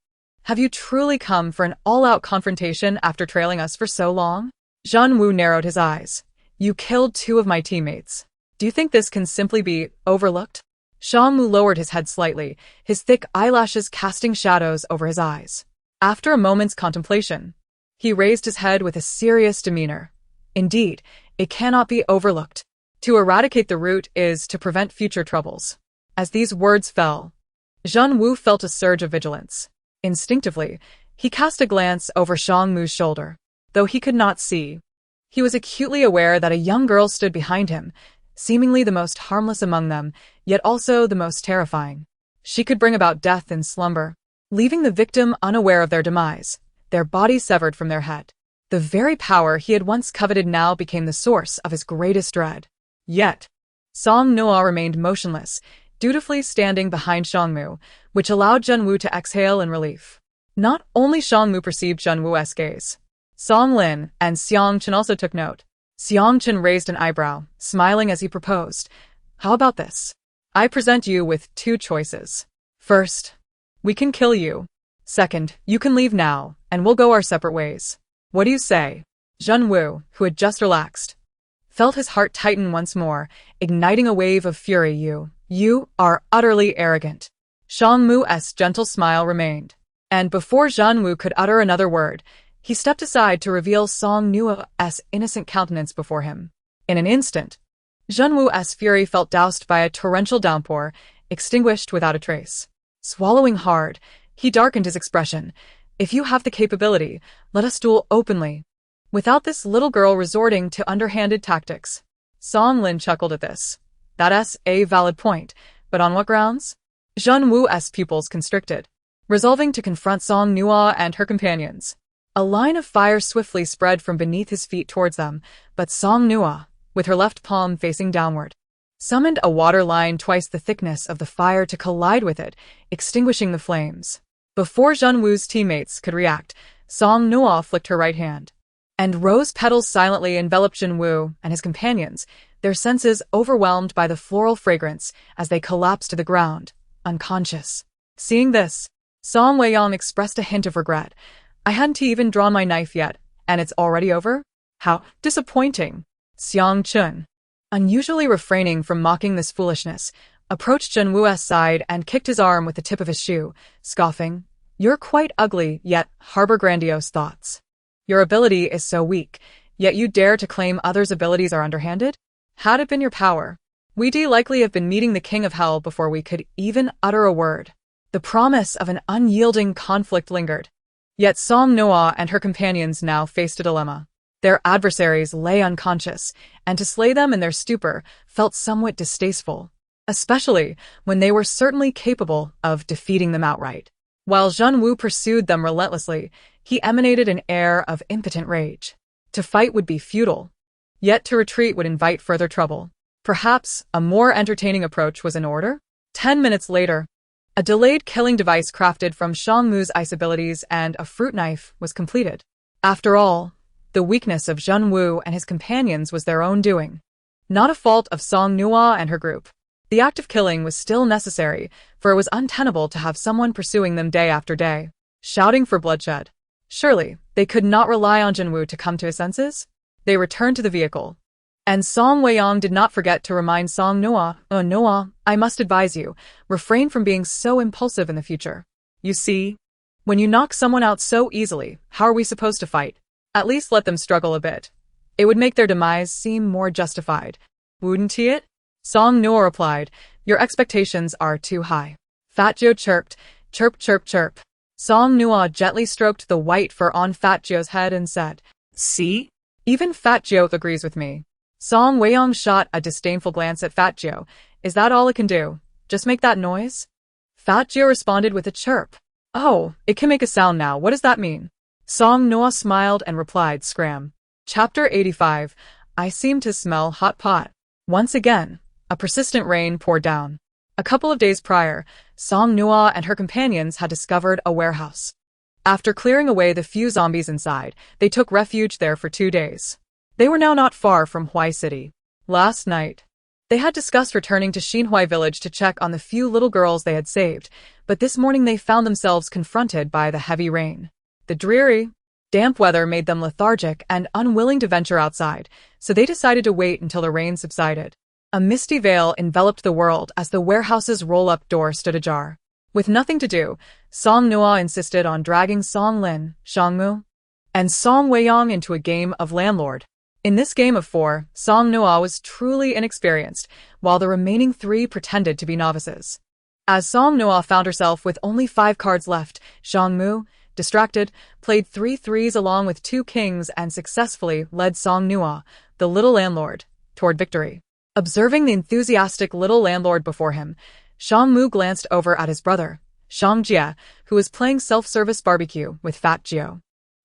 Speaker 1: Have you truly come for an all-out confrontation after trailing us for so long? Zhenwu narrowed his eyes. You killed 2 of my teammates. Do you think this can simply be overlooked? Xiangmu lowered his head slightly, his thick eyelashes casting shadows over his eyes. After a moment's contemplation, he raised his head with a serious demeanor. Indeed, it cannot be overlooked. To eradicate the root is to prevent future troubles. As these words fell, Zhenwu felt a surge of vigilance. Instinctively, he cast a glance over Xiangmu's shoulder. Though he could not see, he was acutely aware that a young girl stood behind him, seemingly the most harmless among them, yet also the most terrifying. She could bring about death in slumber, leaving the victim unaware of their demise, their bodies severed from their head. The very power he had once coveted now became the source of his greatest dread. Yet, Song Nuo remained motionless, dutifully standing behind Xiangmu, which allowed Zhenwu to exhale in relief. Not only Xiangmu perceived Zhenwu's gaze, Song Lin and Xiang Chen also took note. Xiang Chen raised an eyebrow, smiling as he proposed. How about this? I present you with 2 choices. First, we can kill you. Second, you can leave now, and we'll go our separate ways. What do you say? Zhenwu, who had just relaxed, felt his heart tighten once more, igniting a wave of fury. You are utterly arrogant. Xiangmu's gentle smile remained, and before Zhenwu could utter another word, he stepped aside to reveal Song Nuo's innocent countenance before him. In an instant, Zhenwu's fury felt doused by a torrential downpour, extinguished without a trace. Swallowing hard, he darkened his expression. If you have the capability, let us duel openly, without this little girl resorting to underhanded tactics. Song Lin chuckled at this. That's a valid point, but on what grounds? Zhenwu's pupils constricted, resolving to confront Song Nuo and her companions. A line of fire swiftly spread from beneath his feet towards them, but Song Nuo, with her left palm facing downward, summoned a water line twice the thickness of the fire to collide with it, extinguishing the flames. Before Zhenwu's teammates could react, Song Nuo flicked her right hand, and rose petals silently enveloped Zhenwu and his companions, their senses overwhelmed by the floral fragrance as they collapsed to the ground, unconscious. Seeing this, Song Weiyang expressed a hint of regret. I hadn't even drawn my knife yet, and it's already over? How disappointing. Xiang Chun, unusually refraining from mocking this foolishness, approached Zhenwu's side and kicked his arm with the tip of his shoe, scoffing, "You're quite ugly, yet harbor grandiose thoughts. Your ability is so weak, yet you dare to claim others' abilities are underhanded? Had it been your power, we'd likely have been meeting the King of Hell before we could even utter a word." The promise of an unyielding conflict lingered. Yet Song Nuo and her companions now faced a dilemma. Their adversaries lay unconscious, and to slay them in their stupor felt somewhat distasteful, especially when they were certainly capable of defeating them outright. While Zhenwu pursued them relentlessly, he emanated an air of impotent rage. To fight would be futile, yet to retreat would invite further trouble. Perhaps a more entertaining approach was in order? 10 minutes later, a delayed killing device crafted from Shangmu's ice abilities and a fruit knife was completed. After all, the weakness of Zhenwu and his companions was their own doing, not a fault of Song Nuo and her group. The act of killing was still necessary, for it was untenable to have someone pursuing them day after day, shouting for bloodshed. Surely, they could not rely on Zhenwu to come to his senses? They returned to the vehicle. And Song Weiyang did not forget to remind Song Nuo, Nuo, I must advise you, refrain from being so impulsive in the future. You see, when you knock someone out so easily, how are we supposed to fight? At least let them struggle a bit. It would make their demise seem more justified. Wouldn't it? Song Nuo replied, your expectations are too high. Fat Joe chirped, chirp chirp chirp. Song Nuo gently stroked the white fur on Fat Joe's head and said, see? Even Fat Joe agrees with me. Song Weiyang shot a disdainful glance at Fat Joe. Is that all it can do? Just make that noise? Fat Joe responded with a chirp. Oh, it can make a sound now. What does that mean? Song Nuo smiled and replied, scram. Chapter 85. I seem to smell hot pot. Once again, a persistent rain poured down. A couple of days prior, Song Nuo and her companions had discovered a warehouse. After clearing away the few zombies inside, they took refuge there for 2 days. They were now not far from Huai City. Last night, they had discussed returning to Xinhuai village to check on the few little girls they had saved, but this morning they found themselves confronted by the heavy rain. The dreary, damp weather made them lethargic and unwilling to venture outside, so they decided to wait until the rain subsided. A misty veil enveloped the world as the warehouse's roll-up door stood ajar. With nothing to do, Song Nuo insisted on dragging Song Lin, Shangmu, and Song Weiyang into a game of landlord. In this game of 4, Song Nuo was truly inexperienced, while the remaining 3 pretended to be novices. As Song Nuo found herself with only 5 cards left, Shangmu, distracted, played 3 threes along with 2 kings and successfully led Song Nuo, the little landlord, toward victory. Observing the enthusiastic little landlord before him, Shangmu glanced over at his brother, Shang Jie, who was playing self-service barbecue with Fat Jiu.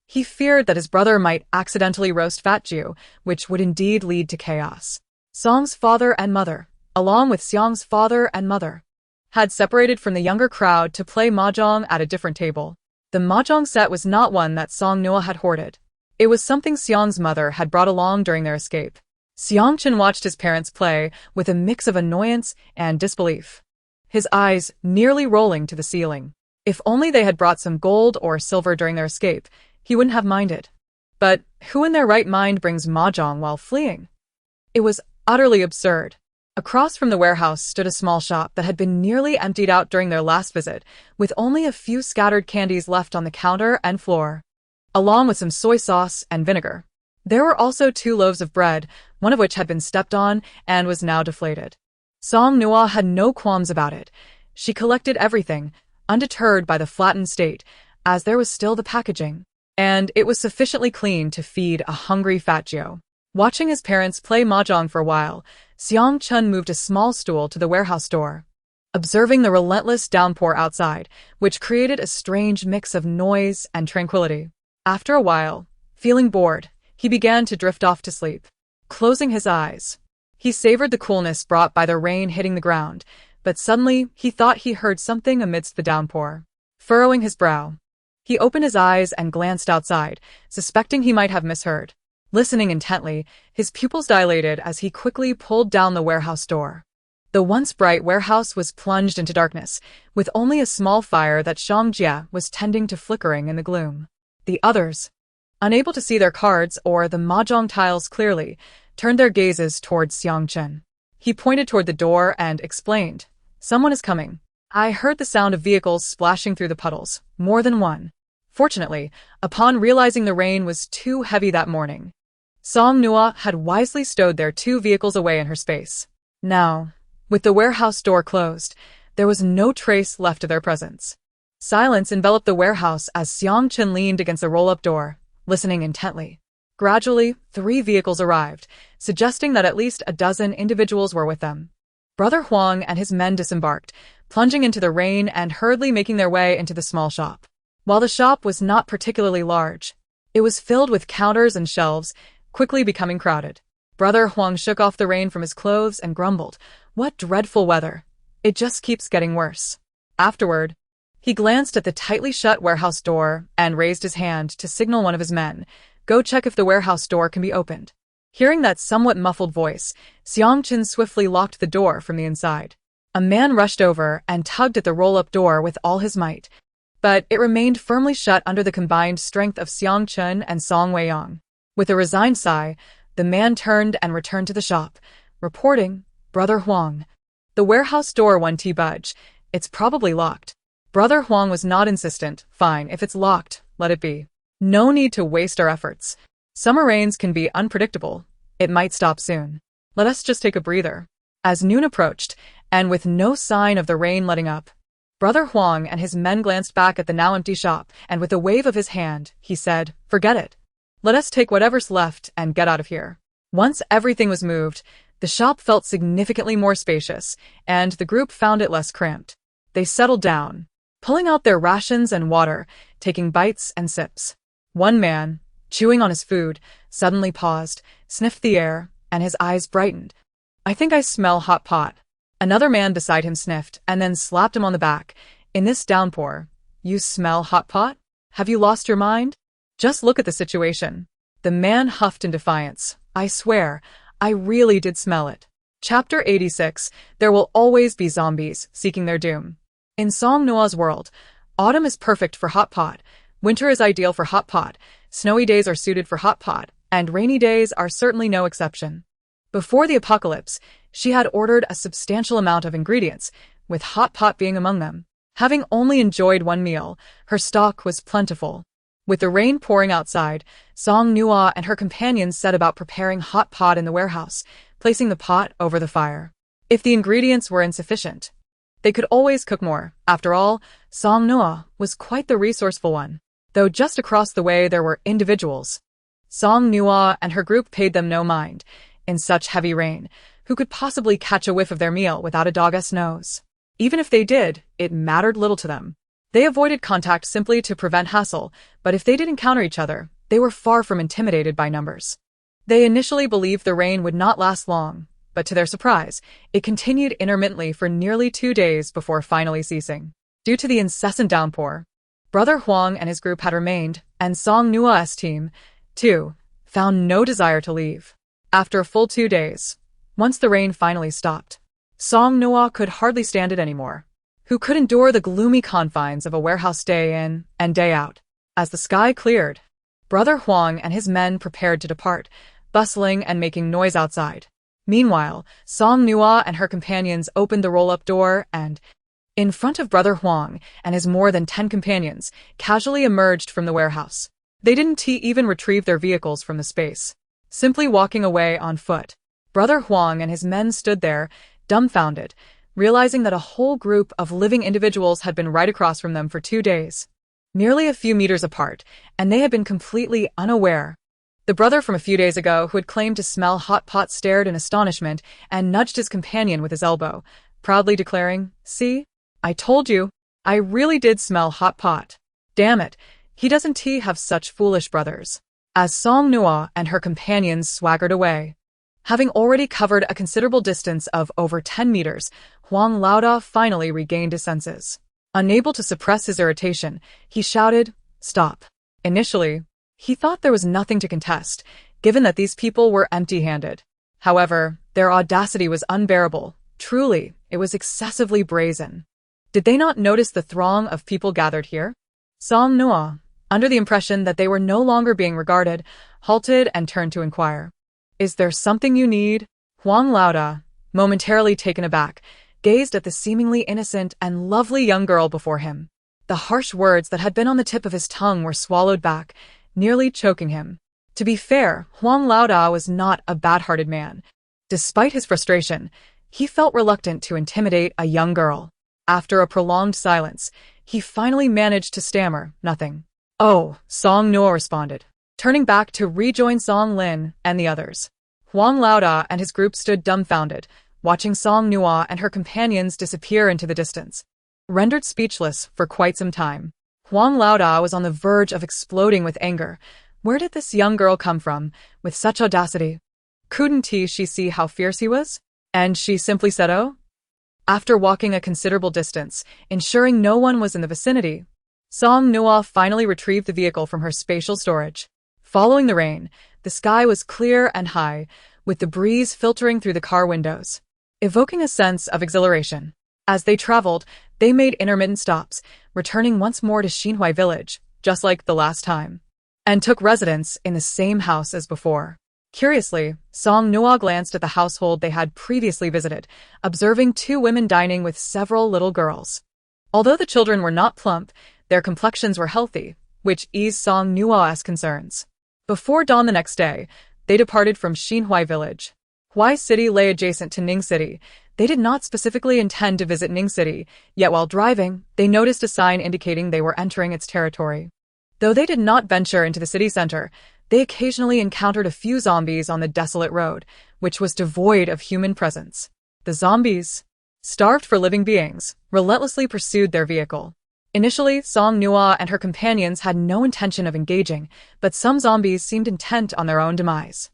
Speaker 1: He feared that his brother might accidentally roast Fat Jiu, which would indeed lead to chaos. Song's father and mother, along with Xiang's father and mother, had separated from the younger crowd to play mahjong at a different table. The mahjong set was not one that Song Nuo had hoarded. It was something Xiang's mother had brought along during their escape. Xiang Chen watched his parents play with a mix of annoyance and disbelief, his eyes nearly rolling to the ceiling. If only they had brought some gold or silver during their escape, he wouldn't have minded. But who in their right mind brings mahjong while fleeing? It was utterly absurd. Across from the warehouse stood a small shop that had been nearly emptied out during their last visit, with only a few scattered candies left on the counter and floor, along with some soy sauce and vinegar. There were also 2 loaves of bread, one of which had been stepped on and was now deflated. Song Nuo had no qualms about it. She collected everything, undeterred by the flattened state, as there was still the packaging, and it was sufficiently clean to feed a hungry Fat Jiu. Watching his parents play mahjong for a while, Xiang Chun moved a small stool to the warehouse door. Observing the relentless downpour outside, which created a strange mix of noise and tranquility. After a while, feeling bored, he began to drift off to sleep. Closing his eyes, he savored the coolness brought by the rain hitting the ground, but suddenly he thought he heard something amidst the downpour. Furrowing his brow, he opened his eyes and glanced outside, suspecting he might have misheard. Listening intently, his pupils dilated as he quickly pulled down the warehouse door. The once bright warehouse was plunged into darkness, with only a small fire that Shang Jie was tending to flickering in the gloom. The others, unable to see their cards or the mahjong tiles clearly, turned their gazes towards Xiangchen. He pointed toward the door and explained, "Someone is coming." I heard the sound of vehicles splashing through the puddles, more than one. Fortunately, upon realizing the rain was too heavy that morning, Song Nuo had wisely stowed their 2 vehicles away in her space. Now, with the warehouse door closed, there was no trace left of their presence. Silence enveloped the warehouse as Xiangchen leaned against the roll-up door, listening intently. Gradually, 3 vehicles arrived, suggesting that at least a dozen individuals were with them. Brother Huang and his men disembarked, plunging into the rain and hurriedly making their way into the small shop. While the shop was not particularly large, it was filled with counters and shelves, quickly becoming crowded. Brother Huang shook off the rain from his clothes and grumbled, "What dreadful weather. It just keeps getting worse." Afterward, he glanced at the tightly shut warehouse door and raised his hand to signal one of his men, "Go check if the warehouse door can be opened." Hearing that somewhat muffled voice, Xiangchen swiftly locked the door from the inside. A man rushed over and tugged at the roll-up door with all his might, but it remained firmly shut under the combined strength of Xiangchen and Song Weiyang. With a resigned sigh, the man turned and returned to the shop, reporting, "Brother Huang, the warehouse door won't budge. It's probably locked." Brother Huang was not insistent. "Fine, if it's locked, let it be. No need to waste our efforts. Summer rains can be unpredictable. It might stop soon. Let us just take a breather." As noon approached, and with no sign of the rain letting up, Brother Huang and his men glanced back at the now empty shop, and with a wave of his hand, he said, "Forget it. Let us take whatever's left and get out of here." Once everything was moved, the shop felt significantly more spacious, and the group found it less cramped. They settled down, pulling out their rations and water, taking bites and sips. One man, chewing on his food, suddenly paused, sniffed the air, and his eyes brightened. "I think I smell hot pot." Another man beside him sniffed and then slapped him on the back. "In this downpour, you smell hot pot? Have you lost your mind? Just look at the situation." The man huffed in defiance. "I swear, I really did smell it." Chapter 86. There will always be zombies seeking their doom. In Song Nuo's world, autumn is perfect for hot pot, winter is ideal for hot pot, snowy days are suited for hot pot, and rainy days are certainly no exception. Before the apocalypse, she had ordered a substantial amount of ingredients, with hot pot being among them. Having only enjoyed one meal, her stock was plentiful. With the rain pouring outside, Song Nuo and her companions set about preparing hot pot in the warehouse, placing the pot over the fire. If the ingredients were insufficient, they could always cook more. After all, Song Nuo was quite the resourceful one. Though just across the way there were individuals, Song Nuo and her group paid them no mind. In such heavy rain, who could possibly catch a whiff of their meal without a dog's nose? Even if they did, it mattered little to them. They avoided contact simply to prevent hassle, but if they did encounter each other, they were far from intimidated by numbers. They initially believed the rain would not last long, but to their surprise, it continued intermittently for nearly 2 days before finally ceasing. Due to the incessant downpour, Brother Huang and his group had remained, and Song Nuo's team, too, found no desire to leave. After a full 2 days, once the rain finally stopped, Song Nuo could hardly stand it anymore. Who could endure the gloomy confines of a warehouse day in and day out? As the sky cleared, Brother Huang and his men prepared to depart, bustling and making noise outside. Meanwhile, Song Nuo and her companions opened the roll-up door and, in front of Brother Huang and his more than 10 companions, casually emerged from the warehouse. They didn't even retrieve their vehicles from the space, simply walking away on foot. Brother Huang and his men stood there, dumbfounded, realizing that a whole group of living individuals had been right across from them for 2 days, merely a few meters apart, and they had been completely unaware. The brother from a few days ago who had claimed to smell hot pot stared in astonishment and nudged his companion with his elbow, proudly declaring, "See? I told you. I really did smell hot pot. Damn it, he doesn't have such foolish brothers." As Song Nuo and her companions swaggered away, having already covered a considerable distance of over 10 meters, Huang Laoda finally regained his senses. Unable to suppress his irritation, he shouted, "Stop." Initially, he thought there was nothing to contest, given that these people were empty-handed. However, their audacity was unbearable. Truly, it was excessively brazen. Did they not notice the throng of people gathered here? Song Nuo, under the impression that they were no longer being regarded, halted and turned to inquire. Is there something you need? Huang Laoda, momentarily taken aback, gazed at the seemingly innocent and lovely young girl before him. The harsh words that had been on the tip of his tongue were swallowed back, nearly choking him. To be fair, Huang Laoda was not a bad-hearted man. Despite his frustration, he felt reluctant to intimidate a young girl. After a prolonged silence, he finally managed to stammer, "Nothing." "Oh," Song Nuo responded, turning back to rejoin Song Lin and the others. Huang Laoda and his group stood dumbfounded, watching Song Nuo and her companions disappear into the distance. Rendered speechless for quite some time, Huang Laoda was on the verge of exploding with anger. Where did this young girl come from, with such audacity? Couldn't she see how fierce he was? And she simply said, "Oh?" After walking a considerable distance, ensuring no one was in the vicinity, Song Nuo finally retrieved the vehicle from her spatial storage. Following the rain, the sky was clear and high, with the breeze filtering through the car windows, evoking a sense of exhilaration. As they traveled, they made intermittent stops, returning once more to Xinhui village, just like the last time, and took residence in the same house as before. Curiously, Song Nuo glanced at the household they had previously visited, observing two women dining with several little girls. Although the children were not plump, their complexions were healthy, which eased Song Nuo's concerns. Before dawn the next day, they departed from Xinhui village. Hui City lay adjacent to Ning City. They did not specifically intend to visit Ning City, yet while driving, they noticed a sign indicating they were entering its territory. Though they did not venture into the city center, they occasionally encountered a few zombies on the desolate road, which was devoid of human presence. The zombies, starved for living beings, relentlessly pursued their vehicle. Initially, Song Nuo and her companions had no intention of engaging, but some zombies seemed intent on their own demise.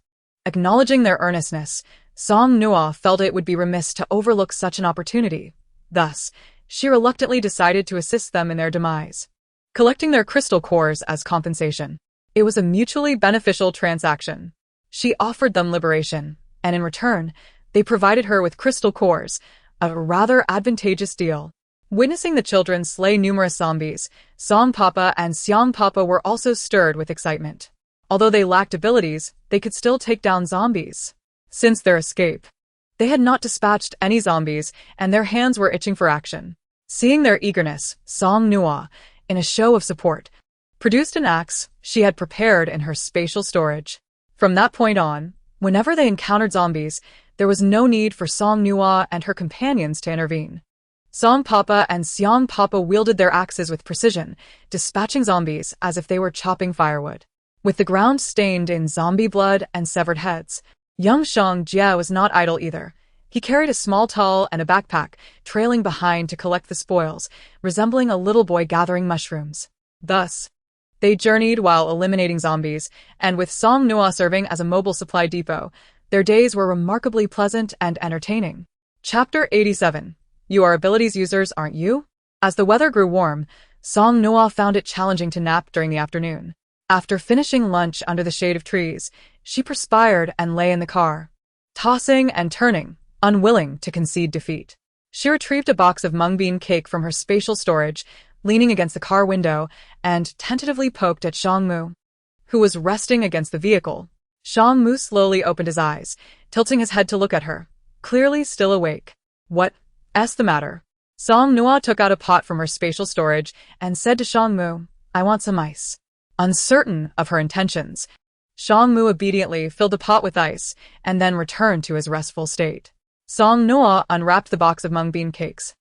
Speaker 1: Acknowledging their earnestness, Song Nuo felt it would be remiss to overlook such an opportunity. Thus, she reluctantly decided to assist them in their demise, collecting their crystal cores as compensation. It was a mutually beneficial transaction. She offered them liberation, and in return, they provided her with crystal cores, a rather advantageous deal. Witnessing the children slay numerous zombies, Song Papa and Xiang Papa were also stirred with excitement. Although they lacked abilities, they could still take down zombies. Since their escape, they had not dispatched any zombies, and their hands were itching for action. Seeing their eagerness, Song Nuo, in a show of support, produced an axe she had prepared in her spatial storage. From that point on, whenever they encountered zombies, there was no need for Song Nuo and her companions to intervene. Song Papa and Xiang Papa wielded their axes with precision, dispatching zombies as if they were chopping firewood. With the ground stained in zombie blood and severed heads, young Shang Jia was not idle either. He carried a small towel and a backpack, trailing behind to collect the spoils, resembling a little boy gathering mushrooms. Thus, they journeyed while eliminating zombies, and with Song Nuo serving as a mobile supply depot, their days were remarkably pleasant and entertaining. Chapter 87. You are abilities users, aren't you? As the weather grew warm, Song Nuo found it challenging to nap during the afternoon. After finishing lunch under the shade of trees, she perspired and lay in the car, tossing and turning, unwilling to concede defeat. She retrieved a box of mung bean cake from her spatial storage, leaning against the car window, and tentatively poked at Song Mu, who was resting against the vehicle. Song Mu slowly opened his eyes, tilting his head to look at her, clearly still awake. "What's the matter?" Song Nuo took out a pot from her spatial storage and said to Song Mu, "I want some ice." Uncertain of her intentions, Song Mu obediently filled the pot with ice and then returned to his restful state. Song Nuo unwrapped the box of mung bean cakes,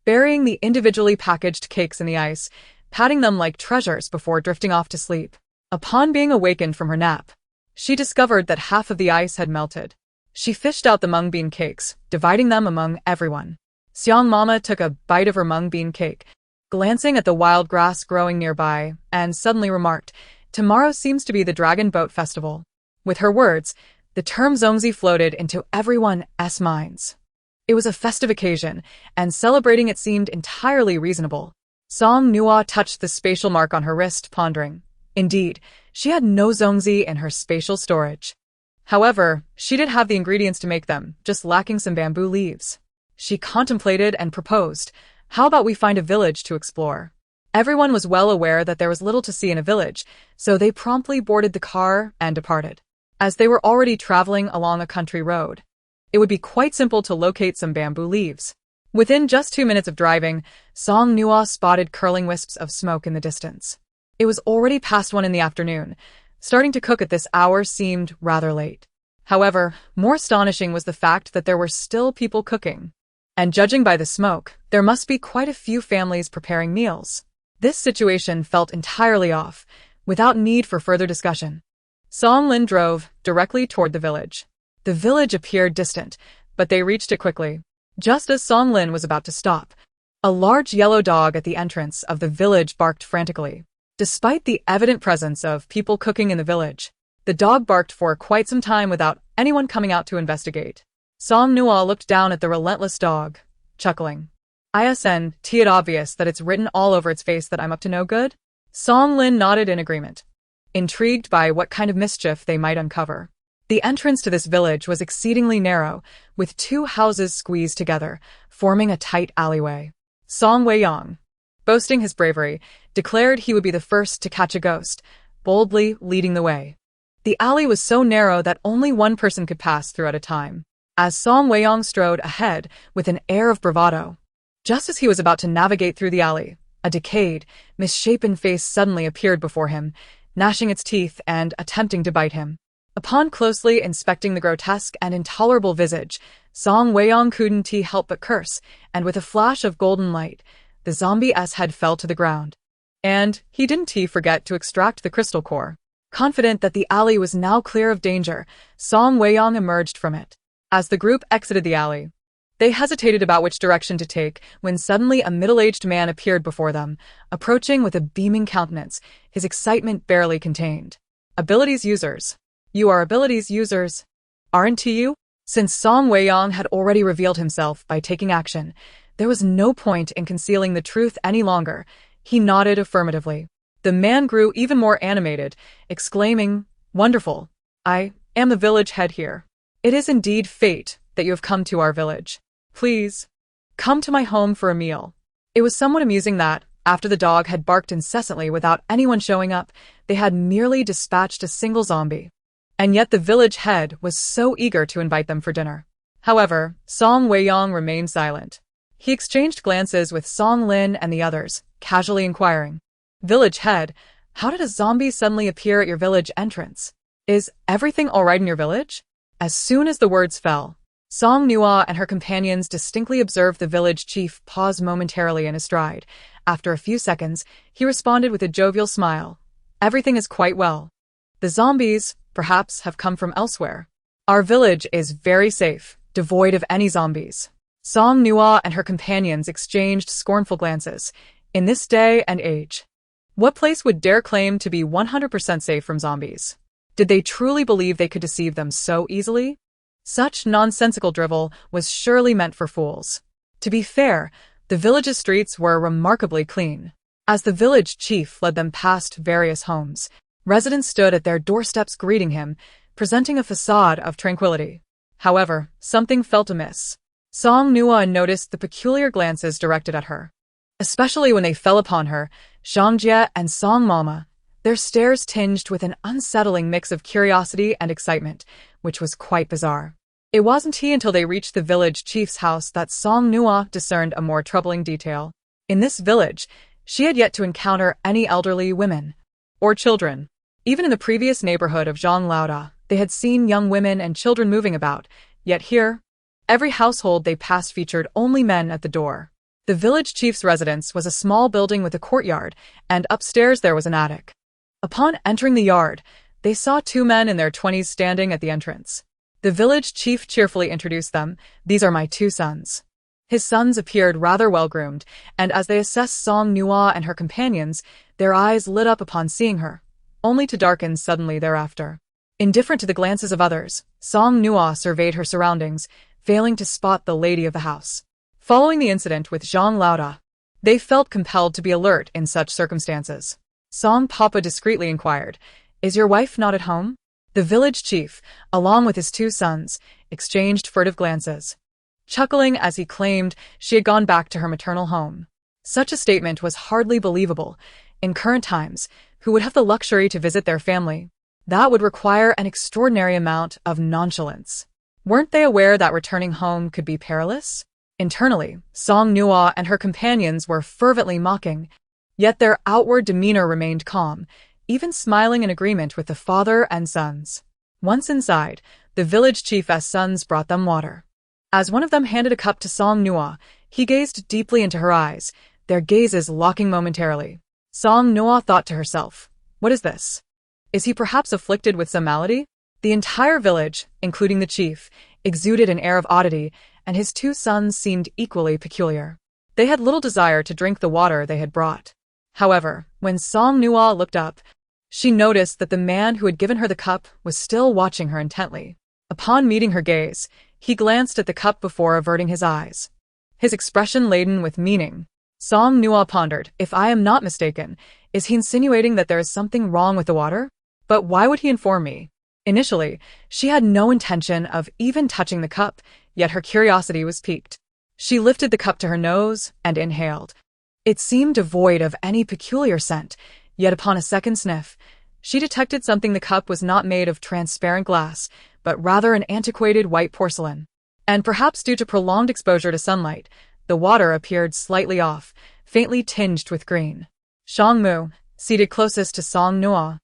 Speaker 1: burying the individually packaged cakes in the ice, patting them like treasures before drifting off to sleep. Upon being awakened from her nap, she discovered that half of the ice had melted. She fished out the mung bean cakes, dividing them among everyone. Xiang Mama took a bite of her mung bean cake, glancing at the wild grass growing nearby, and suddenly remarked, "Tomorrow seems to be the Dragon Boat Festival." With her words, the term Zongzi floated into everyone's minds. It was a festive occasion, and celebrating it seemed entirely reasonable. Song Nuo touched the spatial mark on her wrist, pondering. Indeed, she had no Zongzi in her spatial storage. However, she did have the ingredients to make them, just lacking some bamboo leaves. She contemplated and proposed, "How about we find a village to explore?" Everyone was well aware that there was little to see in a village, so they promptly boarded the car and departed. as they were already traveling along a country road. It would be quite simple to locate some bamboo leaves. Within just 2 minutes of driving, Song Nuo spotted curling wisps of smoke in the distance. It was already past 1 in the afternoon. Starting to cook at this hour seemed rather late. However, more astonishing was the fact that there were still people cooking. And judging by the smoke, there must be quite a few families preparing meals. This situation felt entirely off, without need for further discussion. Song Lin drove directly toward the village. The village appeared distant, but they reached it quickly. Just as Song Lin was about to stop, a large yellow dog at the entrance of the village barked frantically. Despite the evident presence of people cooking in the village, the dog barked for quite some time without anyone coming out to investigate. Song Nuo looked down at the relentless dog, chuckling. It obvious that it's written all over its face that I'm up to no good? Song Lin nodded in agreement, intrigued by what kind of mischief they might uncover. The entrance to this village was exceedingly narrow, with 2 houses squeezed together, forming a tight alleyway. Song Weiyang, boasting his bravery, declared he would be the first to catch a ghost, boldly leading the way. The alley was so narrow that only one person could pass through at a time. As Song Weiyang strode ahead with an air of bravado, just as he was about to navigate through the alley, a decayed, misshapen face suddenly appeared before him, gnashing its teeth and attempting to bite him. Upon closely inspecting the grotesque and intolerable visage, Song Weiyang couldn't help but curse, and with a flash of golden light, the zombie's head fell to the ground. And he didn't forget to extract the crystal core. Confident that the alley was now clear of danger, Song Weiyang emerged from it. As the group exited the alley, they hesitated about which direction to take when suddenly a middle-aged man appeared before them, approaching with a beaming countenance, his excitement barely contained. Abilities users. You are abilities users, aren't you? Since Song Weiyang had already revealed himself by taking action, there was no point in concealing the truth any longer. He nodded affirmatively. The man grew even more animated, exclaiming, "Wonderful! I am the village head here. It is indeed fate that you have come to our village. Please, come to my home for a meal." It was somewhat amusing that, after the dog had barked incessantly without anyone showing up, they had merely dispatched a single zombie. And yet the village head was so eager to invite them for dinner. However, Song Weiyang remained silent. He exchanged glances with Song Lin and the others, casually inquiring, "Village head, how did a zombie suddenly appear at your village entrance? Is everything all right in your village?" As soon as the words fell, Song Nuo and her companions distinctly observed the village chief pause momentarily in his stride. After a few seconds, he responded with a jovial smile. "Everything is quite well. The zombies, perhaps, have come from elsewhere. Our village is very safe, devoid of any zombies." Song Nuo and her companions exchanged scornful glances. In this day and age, what place would dare claim to be 100% safe from zombies? Did they truly believe they could deceive them so easily? Such nonsensical drivel was surely meant for fools. To be fair, the village's streets were remarkably clean. As the village chief led them past various homes, residents stood at their doorsteps greeting him, presenting a facade of tranquility. However, something felt amiss. Song Nuo noticed the peculiar glances directed at her, especially when they fell upon her, Zhangjie and Song Mama, their stares tinged with an unsettling mix of curiosity and excitement, which was quite bizarre. It wasn't until they reached the village chief's house that Song Nuo discerned a more troubling detail. In this village, she had yet to encounter any elderly women or children. Even in the previous neighborhood of Zhonglauda, they had seen young women and children moving about, yet here, every household they passed featured only men at the door. The village chief's residence was a small building with a courtyard, and upstairs there was an attic. Upon entering the yard, they saw 2 men in their 20s standing at the entrance. The village chief cheerfully introduced them. "These are my 2 sons." His sons appeared rather well-groomed, and as they assessed Song Nuo and her companions, their eyes lit up upon seeing her, only to darken suddenly thereafter. Indifferent to the glances of others, Song Nuo surveyed her surroundings, failing to spot the lady of the house. Following the incident with Zhonglauda, they felt compelled to be alert in such circumstances. Song Papa discreetly inquired, "Is your wife not at home?" The village chief, along with his 2 sons, exchanged furtive glances, chuckling as he claimed she had gone back to her maternal home. Such a statement was hardly believable. In current times, who would have the luxury to visit their family? That would require an extraordinary amount of nonchalance. Weren't they aware that returning home could be perilous? Internally, Song Nuo and her companions were fervently mocking, yet their outward demeanor remained calm, even smiling in agreement with the father and sons. Once inside, the village chief's sons brought them water. As one of them handed a cup to Song Nuo, he gazed deeply into her eyes, their gazes locking momentarily. Song Nuo thought to herself, "What is this? Is he perhaps afflicted with some malady?" The entire village, including the chief, exuded an air of oddity, and his two sons seemed equally peculiar. They had little desire to drink the water they had brought. However, when Song Nuo looked up, she noticed that the man who had given her the cup was still watching her intently. Upon meeting her gaze, he glanced at the cup before averting his eyes, his expression laden with meaning. Song Nuo pondered, "If I am not mistaken, is he insinuating that there is something wrong with the water? But why would he inform me?" Initially, she had no intention of even touching the cup, yet her curiosity was piqued. She lifted the cup to her nose and inhaled. It seemed devoid of any peculiar scent, yet upon a second sniff, she detected something. The cup was not made of transparent glass, but rather an antiquated white porcelain. And perhaps due to prolonged exposure to sunlight, the water appeared slightly off, faintly tinged with green. Song Mu, seated closest to Song Nuo,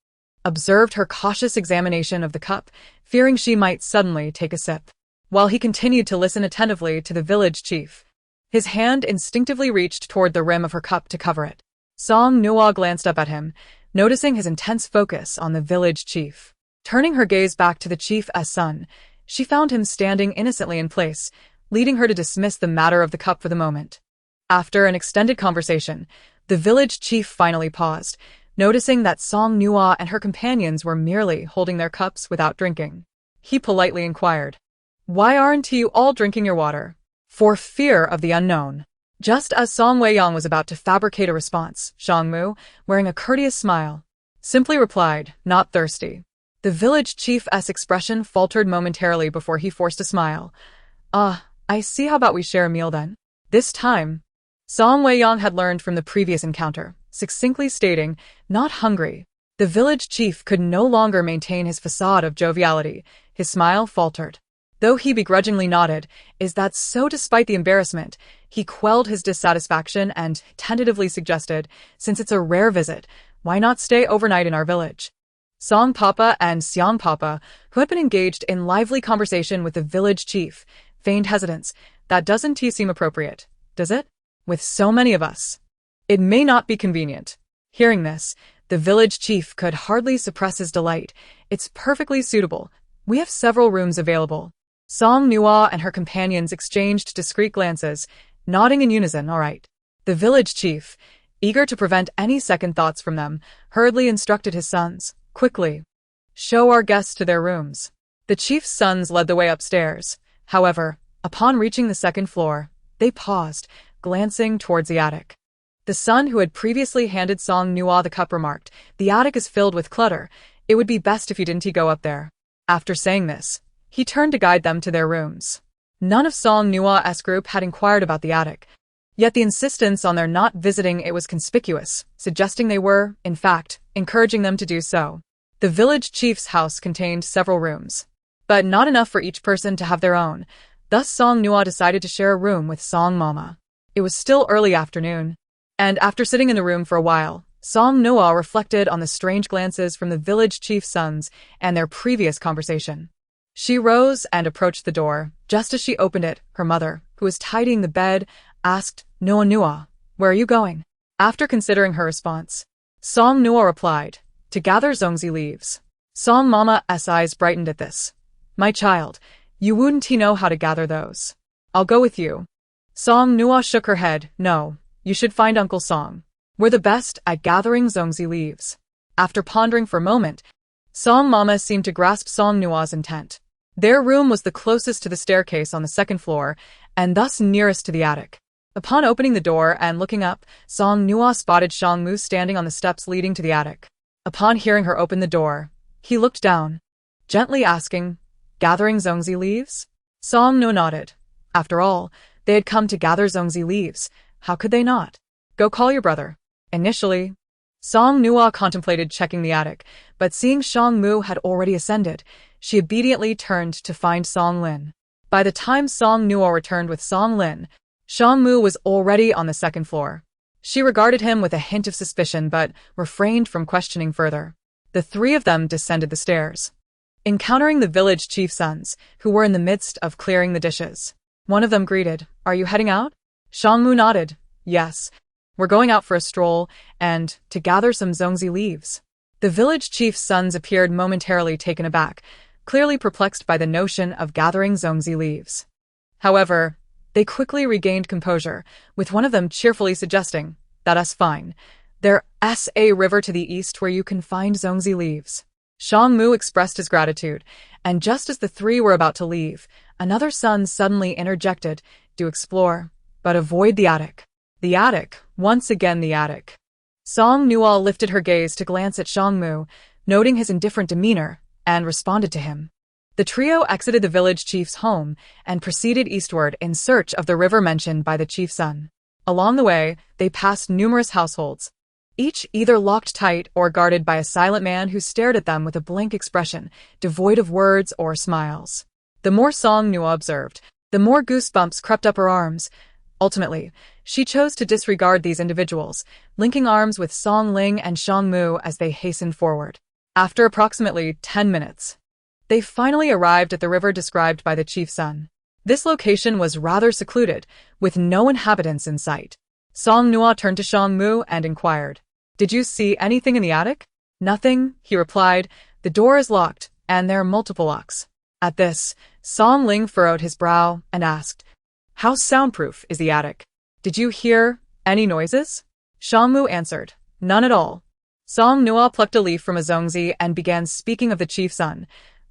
Speaker 1: observed her cautious examination of the cup, fearing she might suddenly take a sip. While he continued to listen attentively to the village chief, his hand instinctively reached toward the rim of her cup to cover it. Song Nuo glanced up at him, noticing his intense focus on the village chief. Turning her gaze back to the chief's son, she found him standing innocently in place, leading her to dismiss the matter of the cup for the moment. After an extended conversation, the village chief finally paused, noticing that Song Nuo and her companions were merely holding their cups without drinking. He politely inquired, "Why aren't you all drinking your water?" "For fear of the unknown." Just as Song Weiyang was about to fabricate a response, Song Mu, wearing a courteous smile, simply replied, "Not thirsty." The village chief's expression faltered momentarily before he forced a smile. I see. How about we share a meal then?" This time, Song Weiyang had learned from the previous encounter, succinctly stating, "Not hungry." The village chief could no longer maintain his facade of joviality. His smile faltered. Though he begrudgingly nodded, "Is that so?" Despite the embarrassment, he quelled his dissatisfaction and tentatively suggested, "Since it's a rare visit, why not stay overnight in our village?" Song Papa and Xiang Papa, who had been engaged in lively conversation with the village chief, feigned hesitance. "That doesn't seem appropriate, does it? With so many of us. It may not be convenient." Hearing this, the village chief could hardly suppress his delight. "It's perfectly suitable. We have several rooms available." Song Nuo and her companions exchanged discreet glances, nodding in unison, "All right." The village chief, eager to prevent any second thoughts from them, hurriedly instructed his sons, "Quickly, show our guests to their rooms." The chief's sons led the way upstairs. However, upon reaching the second floor, they paused, glancing towards the attic. The son who had previously handed Song Nuo the cup remarked, "The attic is filled with clutter. It would be best if you didn't go up there." After saying this, he turned to guide them to their rooms. None of Song Nuo's group had inquired about the attic, yet the insistence on their not visiting it was conspicuous, suggesting they were, in fact, encouraging them to do so. The village chief's house contained several rooms, but not enough for each person to have their own. Thus Song Nuo decided to share a room with Song Mama. It was still early afternoon, and after sitting in the room for a while, Song Nuo reflected on the strange glances from the village chief's sons and their previous conversation. She rose and approached the door. Just as she opened it, her mother, who was tidying the bed, asked, "Nuo Nuo, where are you going?" After considering her response, Song Nuo replied, "To gather zongzi leaves." Song Mama's eyes brightened at this. "My child, you wouldn't know how to gather those. I'll go with you." Song Nuo shook her head. "No, you should find Uncle Song. We're the best at gathering zongzi leaves." After pondering for a moment, Song Mama seemed to grasp Song Nuo's intent. Their room was the closest to the staircase on the second floor, and thus nearest to the attic. Upon opening the door and looking up, Song Nuo spotted Song Mu standing on the steps leading to the attic. Upon hearing her open the door, he looked down, gently asking, "Gathering zongzi leaves?" Song Nuo nodded. After all, they had come to gather zongzi leaves. How could they not? "Go call your brother." Initially, Song Nuo contemplated checking the attic, but seeing Song Mu had already ascended, she obediently turned to find Song Lin. By the time Song Nuo returned with Song Lin, Song Mu was already on the second floor. She regarded him with a hint of suspicion but refrained from questioning further. The three of them descended the stairs, encountering the village chief's sons, who were in the midst of clearing the dishes. One of them greeted, "Are you heading out?" Song Mu nodded. "Yes. We're going out for a stroll and to gather some zongzi leaves." The village chief's sons appeared momentarily taken aback, clearly perplexed by the notion of gathering zongzi leaves. However, they quickly regained composure, with one of them cheerfully suggesting, "That's fine. There's a river to the east where you can find zongzi leaves." Song Mu expressed his gratitude, and just as the three were about to leave, another son suddenly interjected, "Do explore, but avoid the attic." The attic, once again the attic. Song Nuo lifted her gaze to glance at Song Mu, noting his indifferent demeanor, and responded to him. The trio exited the village chief's home and proceeded eastward in search of the river mentioned by the chief's son. Along the way, they passed numerous households, each either locked tight or guarded by a silent man who stared at them with a blank expression, devoid of words or smiles. The more Song Nuo observed, the more goosebumps crept up her arms. Ultimately, she chose to disregard these individuals, linking arms with Song Ling and Song Mu as they hastened forward. After approximately 10 minutes, they finally arrived at the river described by the chief's son. This location was rather secluded, with no inhabitants in sight. Song Nuo turned to Song Mu and inquired, "Did you see anything in the attic?" "Nothing," he replied. "The door is locked, and there are multiple locks." At this, Song Ling furrowed his brow and asked, "How soundproof is the attic? Did you hear any noises?" Song Mu answered, "None at all." Song Nuo plucked a leaf from a zongzi and began speaking of the chief's son.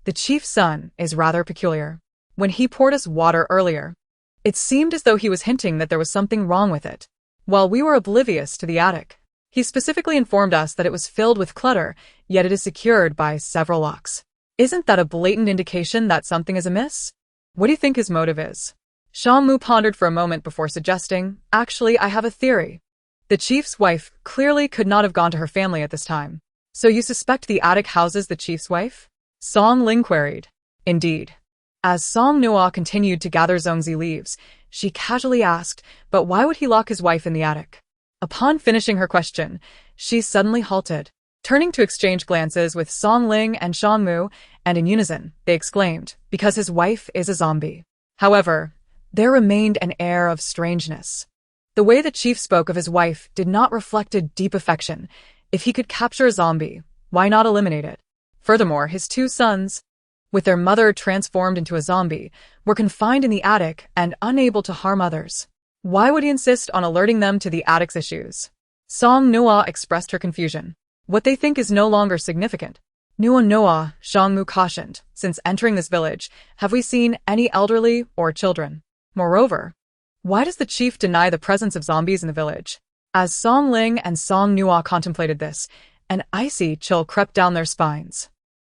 Speaker 1: "The chief's son is rather peculiar. When he poured us water earlier, it seemed as though he was hinting that there was something wrong with it. While we were oblivious to the attic, he specifically informed us that it was filled with clutter, yet it is secured by several locks. Isn't that a blatant indication that something is amiss? What do you think his motive is?" Song Mu pondered for a moment before suggesting, "Actually, I have a theory. The chief's wife clearly could not have gone to her family at this time. So you suspect the attic houses the chief's wife?" Song Ling queried. "Indeed." As Song Nuo continued to gather zongzi leaves, she casually asked, "But why would he lock his wife in the attic?" Upon finishing her question, she suddenly halted, turning to exchange glances with Song Ling and Song Mu, and in unison, they exclaimed, "Because his wife is a zombie." However, there remained an air of strangeness. The way the chief spoke of his wife did not reflect a deep affection. If he could capture a zombie, why not eliminate it? Furthermore, his two sons, with their mother transformed into a zombie, were confined in the attic and unable to harm others. Why would he insist on alerting them to the attic's issues? Song Nuo expressed her confusion. "What they think is no longer significant." "Nuo Noa," Song Mu cautioned, "since entering this village, have we seen any elderly or children? Moreover, why does the chief deny the presence of zombies in the village?" As Song Ling and Song Nuo contemplated this, an icy chill crept down their spines.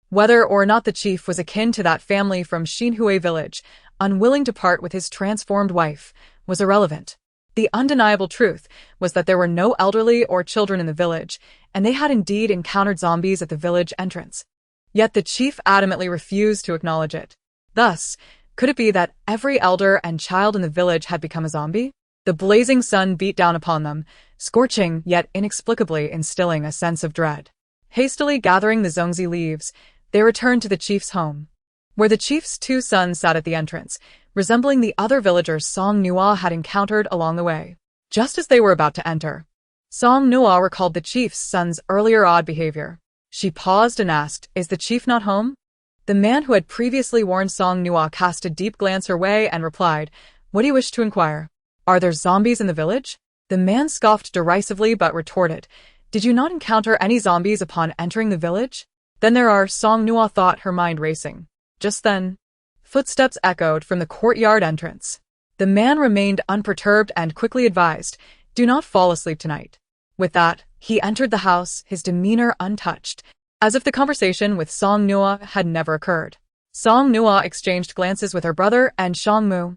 Speaker 1: Whether or not the chief was akin to that family from Xinhui village, unwilling to part with his transformed wife, was irrelevant. The undeniable truth was that there were no elderly or children in the village, and they had indeed encountered zombies at the village entrance. Yet the chief adamantly refused to acknowledge it. Thus, could it be that every elder and child in the village had become a zombie? The blazing sun beat down upon them, scorching yet inexplicably instilling a sense of dread. Hastily gathering the zongzi leaves, they returned to the chief's home, where the chief's two sons sat at the entrance, resembling the other villagers Song Nuo had encountered along the way. Just as they were about to enter, Song Nuo recalled the chief's son's earlier odd behavior. She paused and asked, "Is the chief not home?" The man who had previously warned Song Nuo cast a deep glance her way and replied, "What do you wish to inquire? Are there zombies in the village?" The man scoffed derisively but retorted, "Did you not encounter any zombies upon entering the village?" "Then there are," Song Nuo thought, her mind racing. Just then, footsteps echoed from the courtyard entrance. The man remained unperturbed and quickly advised, "Do not fall asleep tonight." With that, he entered the house, his demeanor untouched, as if the conversation with Song Nuo had never occurred. Song Nuo exchanged glances with her brother and Song Mu,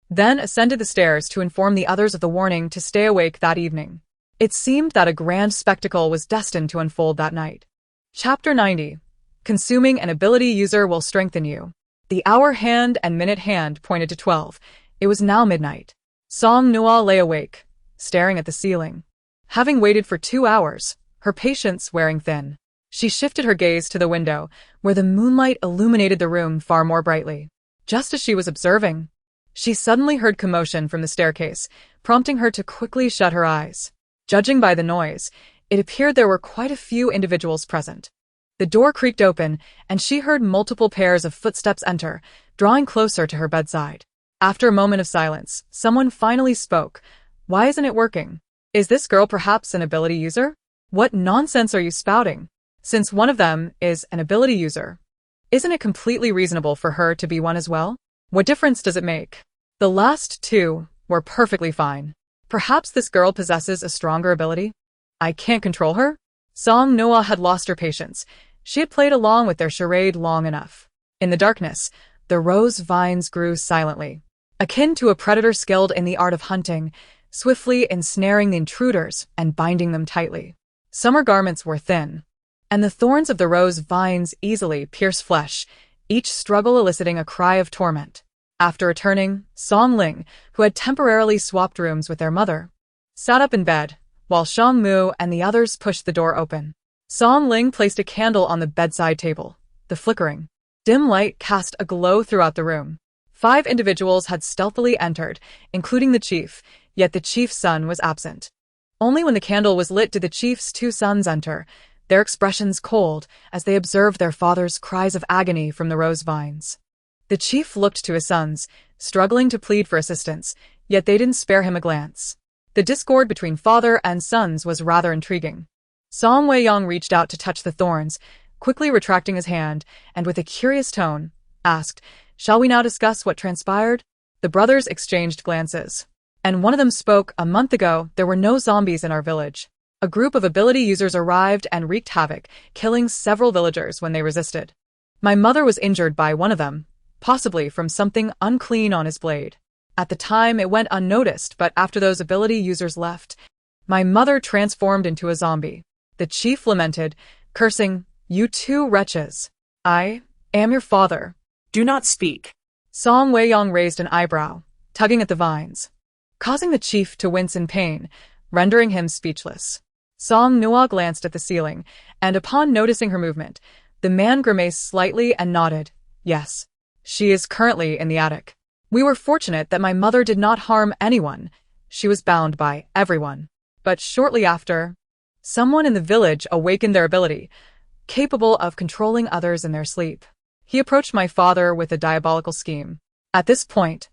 Speaker 1: then ascended the stairs to inform the others of the warning to stay awake that evening. It seemed that a grand spectacle was destined to unfold that night. Chapter 90. Consuming an ability user will strengthen you. The hour hand and minute hand pointed to 12. It was now midnight. Song Nuo lay awake, staring at the ceiling. Having waited for 2 hours, her patience wearing thin, she shifted her gaze to the window, where the moonlight illuminated the room far more brightly. Just as she was observing, she suddenly heard commotion from the staircase, prompting her to quickly shut her eyes. Judging by the noise, it appeared there were quite a few individuals present. The door creaked open, and she heard multiple pairs of footsteps enter, drawing closer to her bedside. After a moment of silence, someone finally spoke. "Why isn't it working? Is this girl perhaps an ability user? What nonsense are you spouting? Since one of them is an ability user, isn't it completely reasonable for her to be one as well? What difference does it make? The last two were perfectly fine. Perhaps this girl possesses a stronger ability? I can't control her?" Song Nuo had lost her patience. She had played along with their charade long enough. In the darkness, the rose vines grew silently, akin to a predator skilled in the art of hunting, swiftly ensnaring the intruders and binding them tightly. Summer garments were thin, and the thorns of the rose vines easily pierced flesh, each struggle eliciting a cry of torment. After returning, Song Ling, who had temporarily swapped rooms with their mother, sat up in bed, while Song Mu and the others pushed the door open. Song Ling placed a candle on the bedside table. The flickering, dim light cast a glow throughout the room. 5 individuals had stealthily entered, including the chief, yet the chief's son was absent. Only when the candle was lit did the chief's 2 sons enter, their expressions cold as they observed their father's cries of agony from the rose vines. The chief looked to his sons, struggling to plead for assistance, yet they didn't spare him a glance. The discord between father and sons was rather intriguing. Song Weiyang reached out to touch the thorns, quickly retracting his hand, and with a curious tone, asked, "Shall we now discuss what transpired?" The brothers exchanged glances, and one of them spoke. "A month ago, there were no zombies in our village. A group of ability users arrived and wreaked havoc, killing several villagers when they resisted. My mother was injured by one of them, possibly from something unclean on his blade. At the time, it went unnoticed, but after those ability users left, my mother transformed into a zombie." The chief lamented, cursing, "You 2 wretches. I am your father."
Speaker 3: Do not speak.
Speaker 1: Song Weiyang raised an eyebrow, tugging at the vines, causing the chief to wince in pain, rendering him speechless. Song Nuo glanced at the ceiling, and upon noticing her movement, the man grimaced slightly and nodded. "Yes, she is currently in the attic. We were fortunate that my mother did not harm anyone. She was bound by everyone. But shortly after, someone in the village awakened their ability, capable of controlling others in their sleep. He approached my father with a diabolical scheme." At this point,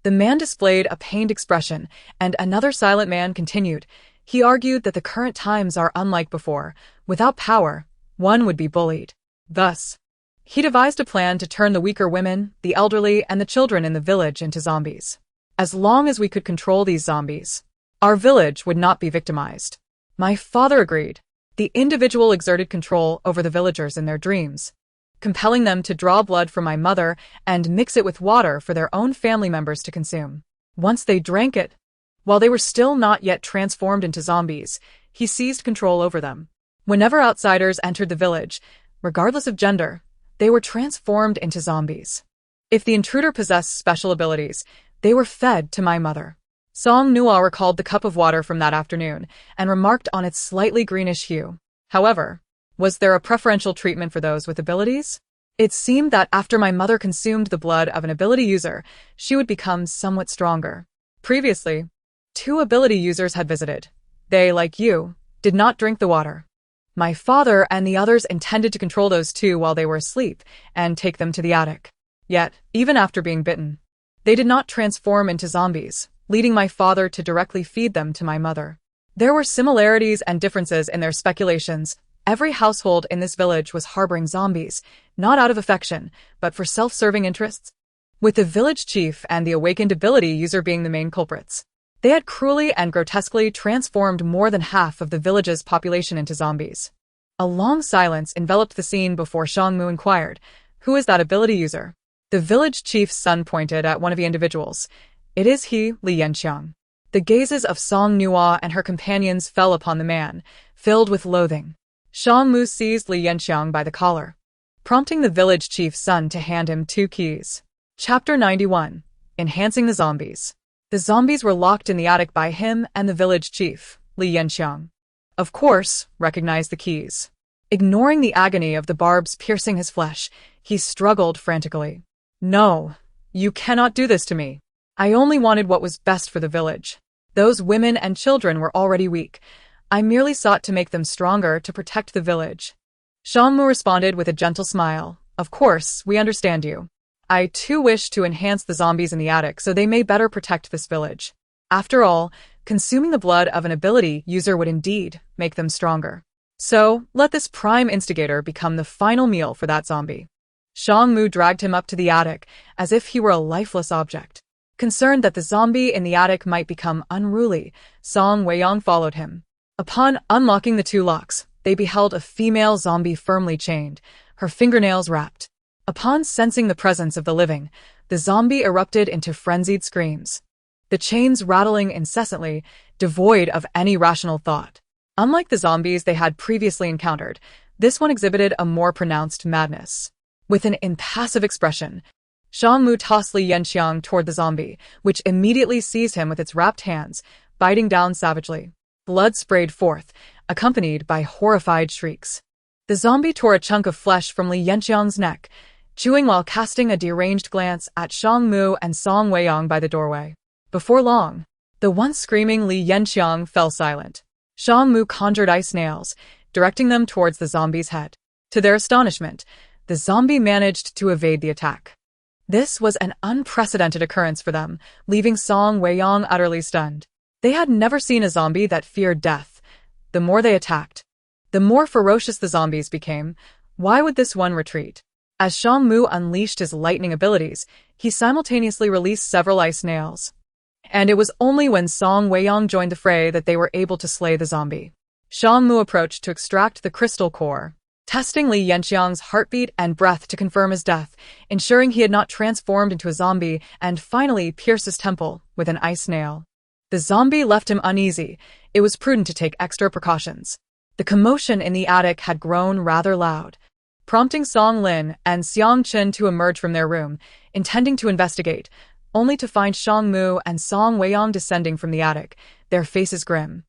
Speaker 1: the man displayed a pained expression, and another silent man continued. He argued that the current times are unlike before. Without power, one would be bullied. Thus, he devised a plan to turn the weaker women, the elderly, and the children in the village into zombies. As long as we could control these zombies, our village would not be victimized. My father agreed. The individual exerted control over the villagers in their dreams, compelling them to draw blood from my mother and mix it with water for their own family members to consume. Once they drank it, while they were still not yet transformed into zombies, he seized control over them. Whenever outsiders entered the village, regardless of gender, they were transformed into zombies. If the intruder possessed special abilities, they were fed to my mother. Song Nuo recalled the cup of water from that afternoon and remarked on its slightly greenish hue. However, was there a preferential treatment for those with abilities? It seemed that after my mother consumed the blood of an ability user, she would become somewhat stronger. Previously, 2 ability users had visited. They, like you, did not drink the water. My father and the others intended to control those 2 while they were asleep and take them to the attic. Yet, even after being bitten, they did not transform into zombies, leading my father to directly feed them to my mother. There were similarities and differences in their speculations. Every household in this village was harboring zombies, not out of affection, but for self-serving interests, with the village chief and the awakened ability user being the main culprits. They had cruelly and grotesquely transformed more than half of the village's population into zombies. A long silence enveloped the scene before Song Mu inquired, "Who is that ability user?" The village chief's son pointed at one of the individuals. "It is he, Li Yanqiang." The gazes of Song Nuo and her companions fell upon the man, filled with loathing. Song Mu seized Li Yanxiang by the collar, prompting the village chief's son to hand him 2 keys. Chapter 91. Enhancing the Zombies. The zombies were locked in the attic by him and the village chief, Li Yanxiang. Of course, recognized the keys. Ignoring the agony of the barbs piercing his flesh, he struggled frantically. No, you cannot do this to me. I only wanted what was best for the village. Those women and children were already weak. I merely sought to make them stronger to protect the village. Song Mu responded with a gentle smile. Of course, we understand you. I too wish to enhance the zombies in the attic so they may better protect this village. After all, consuming the blood of an ability user would indeed make them stronger. So, let this prime instigator become the final meal for that zombie. Song Mu dragged him up to the attic as if he were a lifeless object. Concerned that the zombie in the attic might become unruly, Song Weiyang followed him. Upon unlocking the 2 locks, they beheld a female zombie firmly chained, her fingernails wrapped. Upon sensing the presence of the living, the zombie erupted into frenzied screams, the chains rattling incessantly, devoid of any rational thought. Unlike the zombies they had previously encountered, this one exhibited a more pronounced madness. With an impassive expression, Song Mu tossed Li Yanxiang toward the zombie, which immediately seized him with its wrapped hands, biting down savagely. Blood sprayed forth, accompanied by horrified shrieks. The zombie tore a chunk of flesh from Li Yanxiang's neck, chewing while casting a deranged glance at Song Mu and Song Weiyang by the doorway. Before long, the once screaming Li Yanxiang fell silent. Song Mu conjured ice nails, directing them towards the zombie's head. To their astonishment, the zombie managed to evade the attack. This was an unprecedented occurrence for them, leaving Song Weiyang utterly stunned. They had never seen a zombie that feared death. The more they attacked, the more ferocious the zombies became. Why would this one retreat? As Song Mu unleashed his lightning abilities, he simultaneously released several ice nails. And it was only when Song Weiyang joined the fray that they were able to slay the zombie. Song Mu approached to extract the crystal core, testing Li Yanxiang's heartbeat and breath to confirm his death, ensuring he had not transformed into a zombie, and finally pierced his temple with an ice nail. The zombie left him uneasy. It was prudent to take extra precautions. The commotion in the attic had grown rather loud, prompting Song Lin and Xiang Chen to emerge from their room, intending to investigate, only to find Song Mu and Song Weiyang descending from the attic, their faces grim.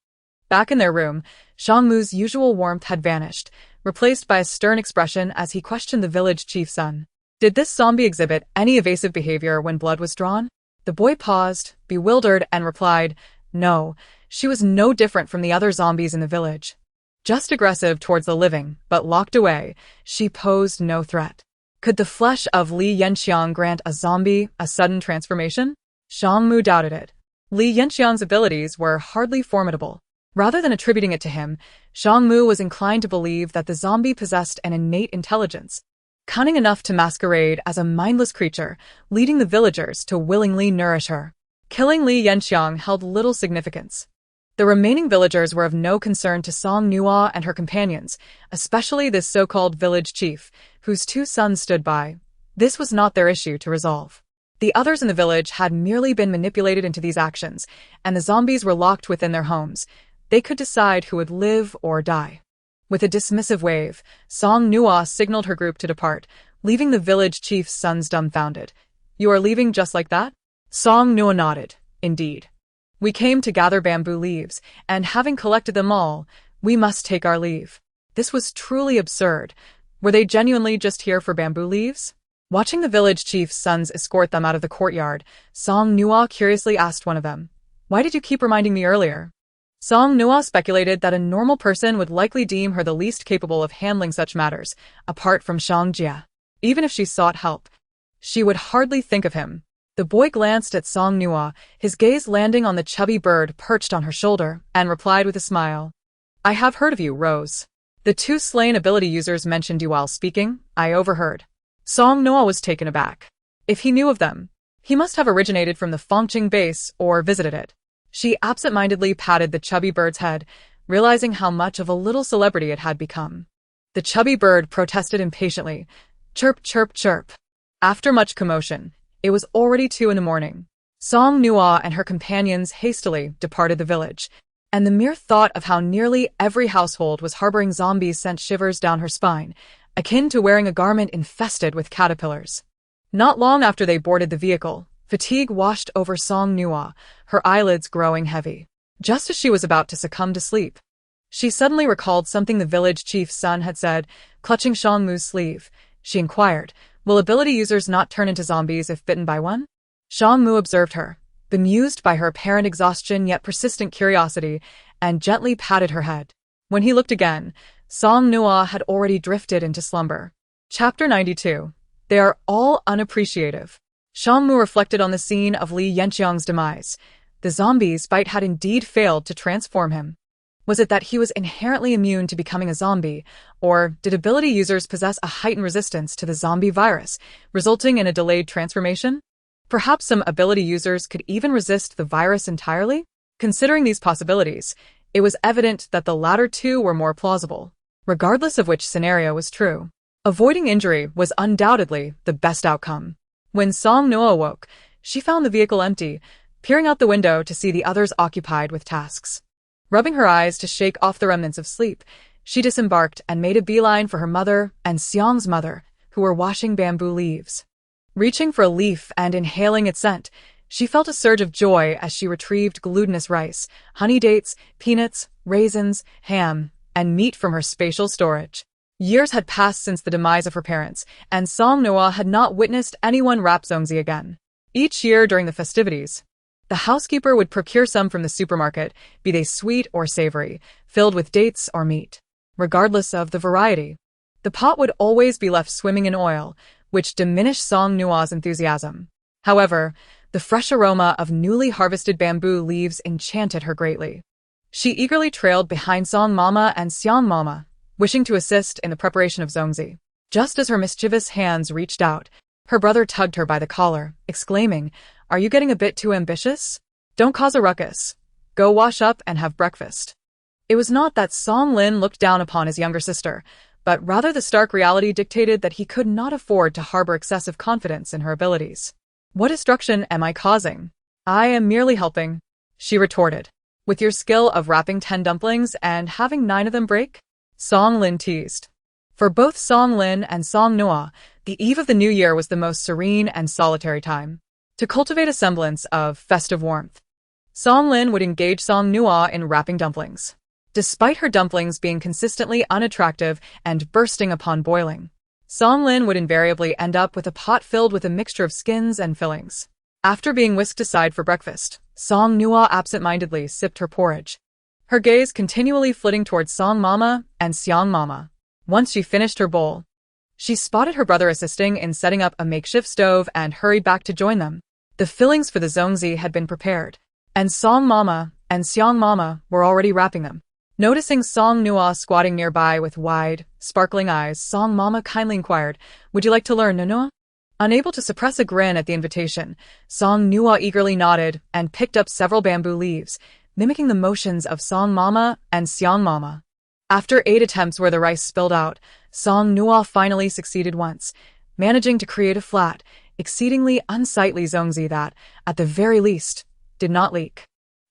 Speaker 1: Back in their room, Song Mu's usual warmth had vanished, replaced by a stern expression as he questioned the village chief's son. Did this zombie exhibit any evasive behavior when blood was drawn? The boy paused, bewildered, and replied, no, she was no different from the other zombies in the village. Just aggressive towards the living, but locked away, she posed no threat. Could the flesh of Li Yanxiang grant a zombie a sudden transformation? Song Mu doubted it. Li Yanxiang's abilities were hardly formidable. Rather than attributing it to him, Song Mu was inclined to believe that the zombie possessed an innate intelligence, cunning enough to masquerade as a mindless creature, leading the villagers to willingly nourish her. Killing Li Yanxiang held little significance. The remaining villagers were of no concern to Song Nuo and her companions, especially this so-called village chief, whose 2 sons stood by. This was not their issue to resolve. The others in the village had merely been manipulated into these actions, and the zombies were locked within their homes. They could decide who would live or die. With a dismissive wave, Song Nuo signaled her group to depart, leaving the village chief's sons dumbfounded. You are leaving just like that? Song Nuo nodded. Indeed. We came to gather bamboo leaves, and having collected them all, we must take our leave. This was truly absurd. Were they genuinely just here for bamboo leaves? Watching the village chief's sons escort them out of the courtyard, Song Nuo curiously asked one of them, why did you keep reminding me earlier? Song Nuo speculated that a normal person would likely deem her the least capable of handling such matters, apart from Shang Jia. Even if she sought help, she would hardly think of him. The boy glanced at Song Nuo, his gaze landing on the chubby bird perched on her shoulder, and replied with a smile. I have heard of you, Rose. The 2 slain ability users mentioned you while speaking. I overheard. Song Nuo was taken aback. If he knew of them, he must have originated from the Fongqing base or visited it. She absent-mindedly patted the chubby bird's head, realizing how much of a little celebrity it had become. The chubby bird protested impatiently. Chirp, chirp, chirp. After much commotion, it was already 2 in the morning. Song Nuo and her companions hastily departed the village, and the mere thought of how nearly every household was harboring zombies sent shivers down her spine, akin to wearing a garment infested with caterpillars. Not long after they boarded the vehicle, fatigue washed over Song Nuo, her eyelids growing heavy. Just as she was about to succumb to sleep, she suddenly recalled something the village chief's son had said. Clutching Song Mu's sleeve, she inquired, "Will ability users not turn into zombies if bitten by one?" Song Mu observed her, bemused by her apparent exhaustion yet persistent curiosity, and gently patted her head. When he looked again, Song Nuo had already drifted into slumber. Chapter 92. They are all unappreciative. Song Mu reflected on the scene of Li Yanqiang's demise. The zombie's bite had indeed failed to transform him. Was it that he was inherently immune to becoming a zombie, or did ability users possess a heightened resistance to the zombie virus, resulting in a delayed transformation? Perhaps some ability users could even resist the virus entirely? Considering these possibilities, it was evident that the latter two were more plausible, regardless of which scenario was true. Avoiding injury was undoubtedly the best outcome. When Song Nuo awoke, she found the vehicle empty, peering out the window to see the others occupied with tasks. Rubbing her eyes to shake off the remnants of sleep, she disembarked and made a beeline for her mother and Xiang's mother, who were washing bamboo leaves. Reaching for a leaf and inhaling its scent, she felt a surge of joy as she retrieved glutinous rice, honey dates, peanuts, raisins, ham, and meat from her spatial storage. Years had passed since the demise of her parents, and Song Nuo had not witnessed anyone wrap zongzi again. Each year during the festivities, the housekeeper would procure some from the supermarket, be they sweet or savory, filled with dates or meat. Regardless of the variety, the pot would always be left swimming in oil, which diminished Song Nuo's enthusiasm. However, the fresh aroma of newly harvested bamboo leaves enchanted her greatly. She eagerly trailed behind Song Mama and Xiang Mama, wishing to assist in the preparation of zongzi. Just as her mischievous hands reached out, her brother tugged her by the collar, exclaiming, "Are you getting a bit too ambitious? Don't cause a ruckus. Go wash up and have breakfast." It was not that Song Lin looked down upon his younger sister, but rather the stark reality dictated that he could not afford to harbor excessive confidence in her abilities. "What destruction am I causing? I am merely helping," she retorted. "With your skill of wrapping 10 dumplings and having 9 of them break?" Song Lin teased. For both Song Lin and Song Nuo, the eve of the new year was the most serene and solitary time. To cultivate a semblance of festive warmth, Song Lin would engage Song Nuo in wrapping dumplings. Despite her dumplings being consistently unattractive and bursting upon boiling, Song Lin would invariably end up with a pot filled with a mixture of skins and fillings. After being whisked aside for breakfast, Song Nuo absent-mindedly sipped her porridge, her gaze continually flitting towards Song Mama and Xiang Mama. Once she finished her bowl, she spotted her brother assisting in setting up a makeshift stove and hurried back to join them. The fillings for the zongzi had been prepared, and Song Mama and Xiang Mama were already wrapping them. Noticing Song Nuo squatting nearby with wide, sparkling eyes, Song Mama kindly inquired, "Would you like to learn, Nuo?" Unable to suppress a grin at the invitation, Song Nuo eagerly nodded and picked up several bamboo leaves, mimicking the motions of Song Mama and Xiang Mama. After 8 attempts where the rice spilled out, Song Nuo finally succeeded once, managing to create a flat, exceedingly unsightly zongzi that, at the very least, did not leak.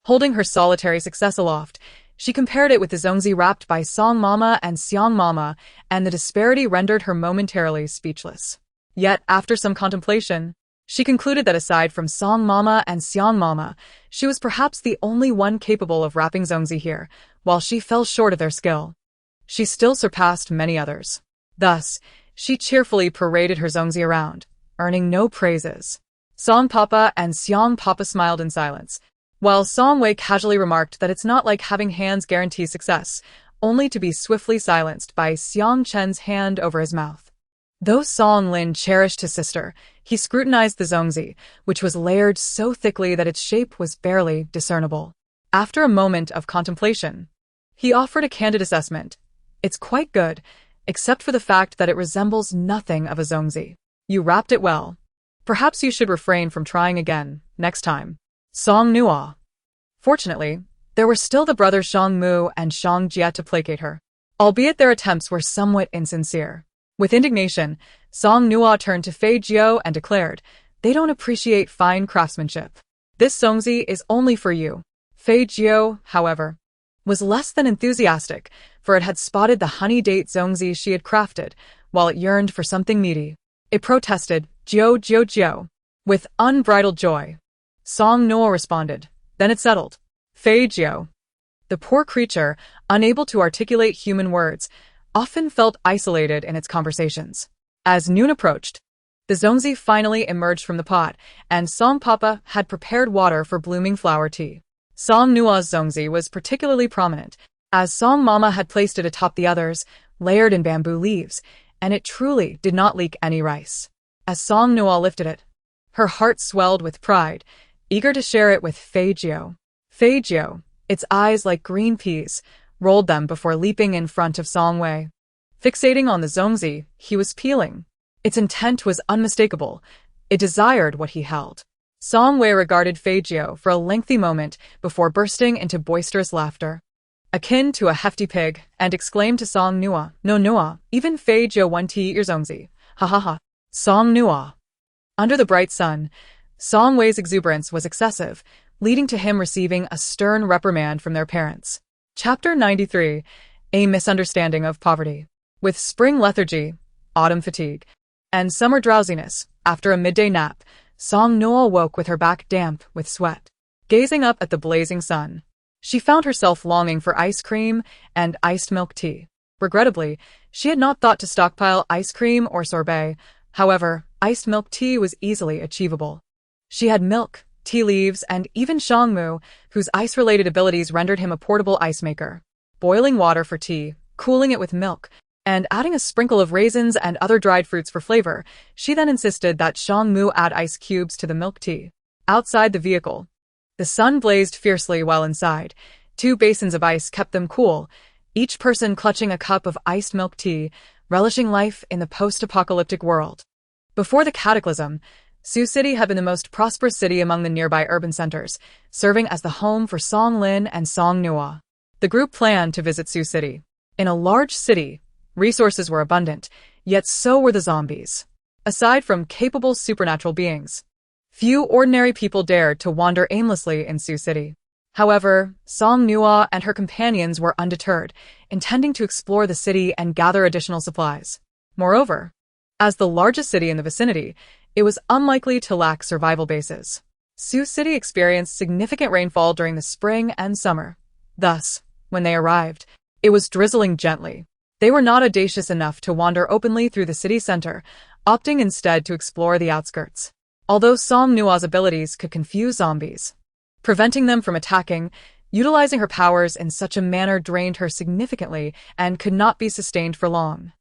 Speaker 1: Holding her solitary success aloft, she compared it with the zongzi wrapped by Song Mama and Xiang Mama, and the disparity rendered her momentarily speechless. Yet, after some contemplation, she concluded that aside from Song Mama and Xiang Mama, she was perhaps the only one capable of wrapping zongzi here. While she fell short of their skill, she still surpassed many others. Thus, she cheerfully paraded her zongzi around, earning no praises. Song Papa and Xiang Papa smiled in silence, while Song Wei casually remarked that it's not like having hands guarantee success, only to be swiftly silenced by Xiang Chen's hand over his mouth. Though Song Lin cherished his sister, he scrutinized the zongzi, which was layered so thickly that its shape was barely discernible. After a moment of contemplation, he offered a candid assessment. "It's quite good, except for the fact that it resembles nothing of a zongzi. You wrapped it well. Perhaps you should refrain from trying again, next time." Song Nuo. Fortunately, there were still the brothers Shang Mu and Shang Jie to placate her, albeit their attempts were somewhat insincere. With indignation, Song Nuo turned to Fei Jiao and declared, "They don't appreciate fine craftsmanship." This zongzi is only for you. Fei Jiao, however, was less than enthusiastic, for it had spotted the honey date zongzi she had crafted, while it yearned for something meaty. It protested, Jiao Jiao Jiao, with unbridled joy. Song Nuo responded. Then it settled. Fei Jiao. The poor creature, unable to articulate human words, often felt isolated in its conversations. As noon approached, the zongzi finally emerged from the pot, and Song Papa had prepared water for blooming flower tea. Song Nuo's zongzi was particularly prominent, as Song Mama had placed it atop the others, layered in bamboo leaves, and it truly did not leak any rice. As Song Nuo lifted it, her heart swelled with pride, eager to share it with Fei Jiao. Fei Jiao, its eyes like green peas, rolled them before leaping in front of Song Wei. Fixating on the zongzi he was peeling, its intent was unmistakable. It desired what he held. Song Wei regarded Fei Jiao for a lengthy moment before bursting into boisterous laughter, akin to a hefty pig, and exclaimed to Song Nuo, No Nuo, even Fei Jiao want to eat your zongzi. Ha ha ha. Song Nuo. Under the bright sun, Song Wei's exuberance was excessive, leading to him receiving a stern reprimand from their parents. Chapter 93. A Misunderstanding of Poverty. With spring lethargy, autumn fatigue, and summer drowsiness, after a midday nap, Song Nuo woke with her back damp with sweat. Gazing up at the blazing sun, she found herself longing for ice cream and iced milk tea. Regrettably, she had not thought to stockpile ice cream or sorbet. However, iced milk tea was easily achievable. She had milk, tea leaves, and even Song Mu, whose ice-related abilities rendered him a portable ice maker. Boiling water for tea, cooling it with milk, and adding a sprinkle of raisins and other dried fruits for flavor, she then insisted that Song Mu add ice cubes to the milk tea. Outside the vehicle, the sun blazed fiercely while inside. 2 basins of ice kept them cool, each person clutching a cup of iced milk tea, relishing life in the post-apocalyptic world. Before the cataclysm, Sioux City had been the most prosperous city among the nearby urban centers, serving as the home for Song Lin and Song Nuo. The group planned to visit Sioux City. In a large city, resources were abundant, yet so were the zombies. Aside from capable supernatural beings, few ordinary people dared to wander aimlessly in Sioux City. However, Song Nuo and her companions were undeterred, intending to explore the city and gather additional supplies. Moreover, as the largest city in the vicinity, it was unlikely to lack survival bases. Sioux City experienced significant rainfall during the spring and summer. Thus, when they arrived, it was drizzling gently. They were not audacious enough to wander openly through the city center, opting instead to explore the outskirts. Although Song Nuo's abilities could confuse zombies, preventing them from attacking, utilizing her powers in such a manner drained her significantly and could not be sustained for long.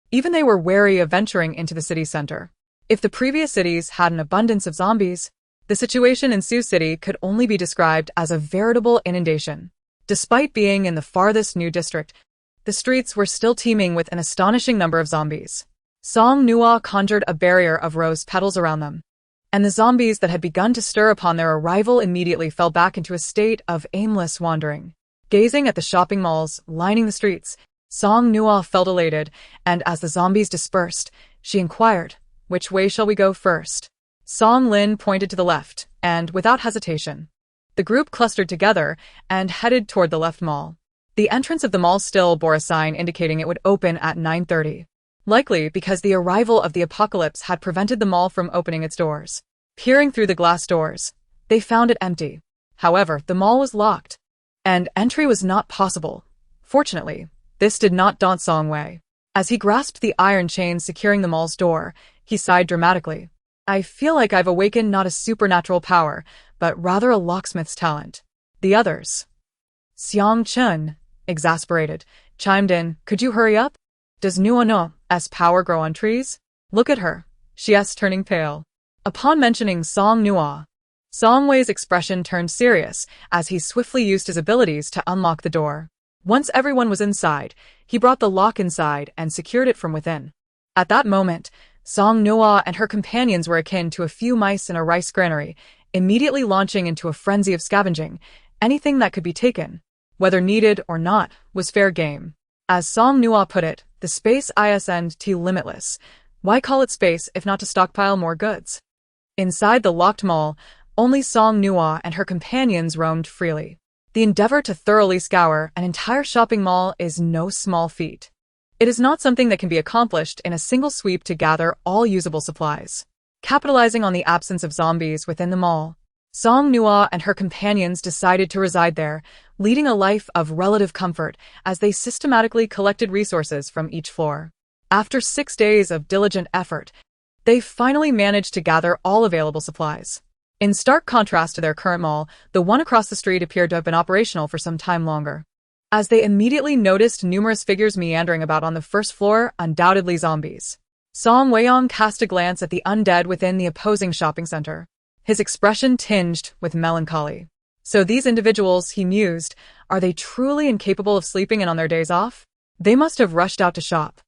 Speaker 1: Even they were wary of venturing into the city center. If the previous cities had an abundance of zombies, the situation in Sioux City could only be described as a veritable inundation. Despite being in the farthest new district, the streets were still teeming with an astonishing number of zombies. Song Nuo conjured a barrier of rose petals around them, and the zombies that had begun to stir upon their arrival immediately fell back into a state of aimless wandering. Gazing at the shopping malls lining the streets, Song Nuo felt elated, and as the zombies dispersed, she inquired, Which way shall we go first? Song Lin pointed to the left, and without hesitation, the group clustered together and headed toward the left mall. The entrance of the mall still bore a sign indicating it would open at 9:30, likely because the arrival of the apocalypse had prevented the mall from opening its doors. Peering through the glass doors, they found it empty. However, the mall was locked, and entry was not possible. Fortunately, this did not daunt Song Wei. As he grasped the iron chain securing the mall's door, he sighed dramatically. I feel like I've awakened not a supernatural power, but rather a locksmith's talent. The others, Xiang Chun, exasperated, chimed in, Could you hurry up? Does Nuo's power grow on trees? Look at her. She asked, turning pale. Upon mentioning Song Nuo, Song Wei's expression turned serious as he swiftly used his abilities to unlock the door. Once everyone was inside, he brought the lock inside and secured it from within. At that moment, Song Nuo and her companions were akin to a few mice in a rice granary, immediately launching into a frenzy of scavenging. Anything that could be taken, whether needed or not, was fair game. As Song Nuo put it, the space isn't limitless. Why call it space if not to stockpile more goods? Inside the locked mall, Only Song Nuo and her companions roamed freely. The endeavor to thoroughly scour an entire shopping mall is no small feat. It is not something that can be accomplished in a single sweep to gather all usable supplies. Capitalizing on the absence of zombies within the mall, Song Nuo and her companions decided to reside there, leading a life of relative comfort as they systematically collected resources from each floor. After 6 days of diligent effort, they finally managed to gather all available supplies. In stark contrast to their current mall, the one across the street appeared to have been operational for some time longer. As they immediately noticed numerous figures meandering about on the first floor, undoubtedly zombies. Song Weiyong cast a glance at the undead within the opposing shopping center. His expression tinged with melancholy. So these individuals, he mused, are they truly incapable of sleeping in on their days off? They must have rushed out to shop,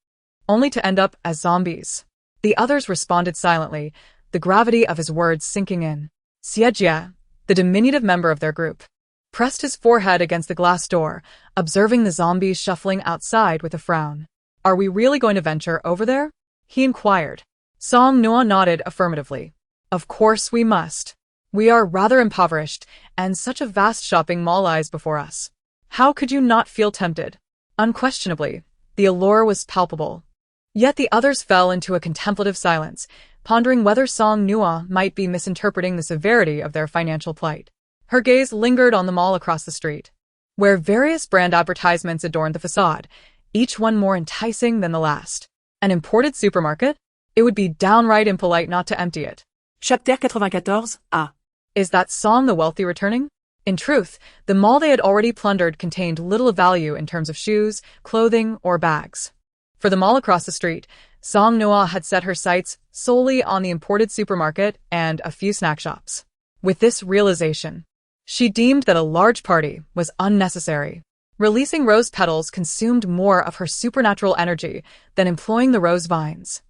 Speaker 1: only to end up as zombies. The others responded silently, the gravity of his words sinking in. Xiejia, the diminutive member of their group, pressed his forehead against the glass door, observing the zombies shuffling outside with a frown. Are we really going to venture over there? He inquired. Song Nuo nodded affirmatively. Of course we must. We are rather impoverished, and such a vast shopping mall lies before us. How could you not feel tempted? Unquestionably, the allure was palpable. Yet the others fell into a contemplative silence, pondering whether Song Nuo might be misinterpreting the severity of their financial plight. Her gaze lingered on the mall across the street, where various brand advertisements adorned the facade, each one more enticing than the last. An imported supermarket? It would be downright impolite not to empty it.
Speaker 3: Chapter 94 A.
Speaker 1: Is that Song the wealthy returning? In truth, the mall they had already plundered contained little of value in terms of shoes, clothing, or bags. For the mall across the street, Song Nuo had set her sights solely on the imported supermarket and a few snack shops. With this realization, she deemed that a large party was unnecessary. Releasing rose petals consumed more of her supernatural energy than employing the rose vines.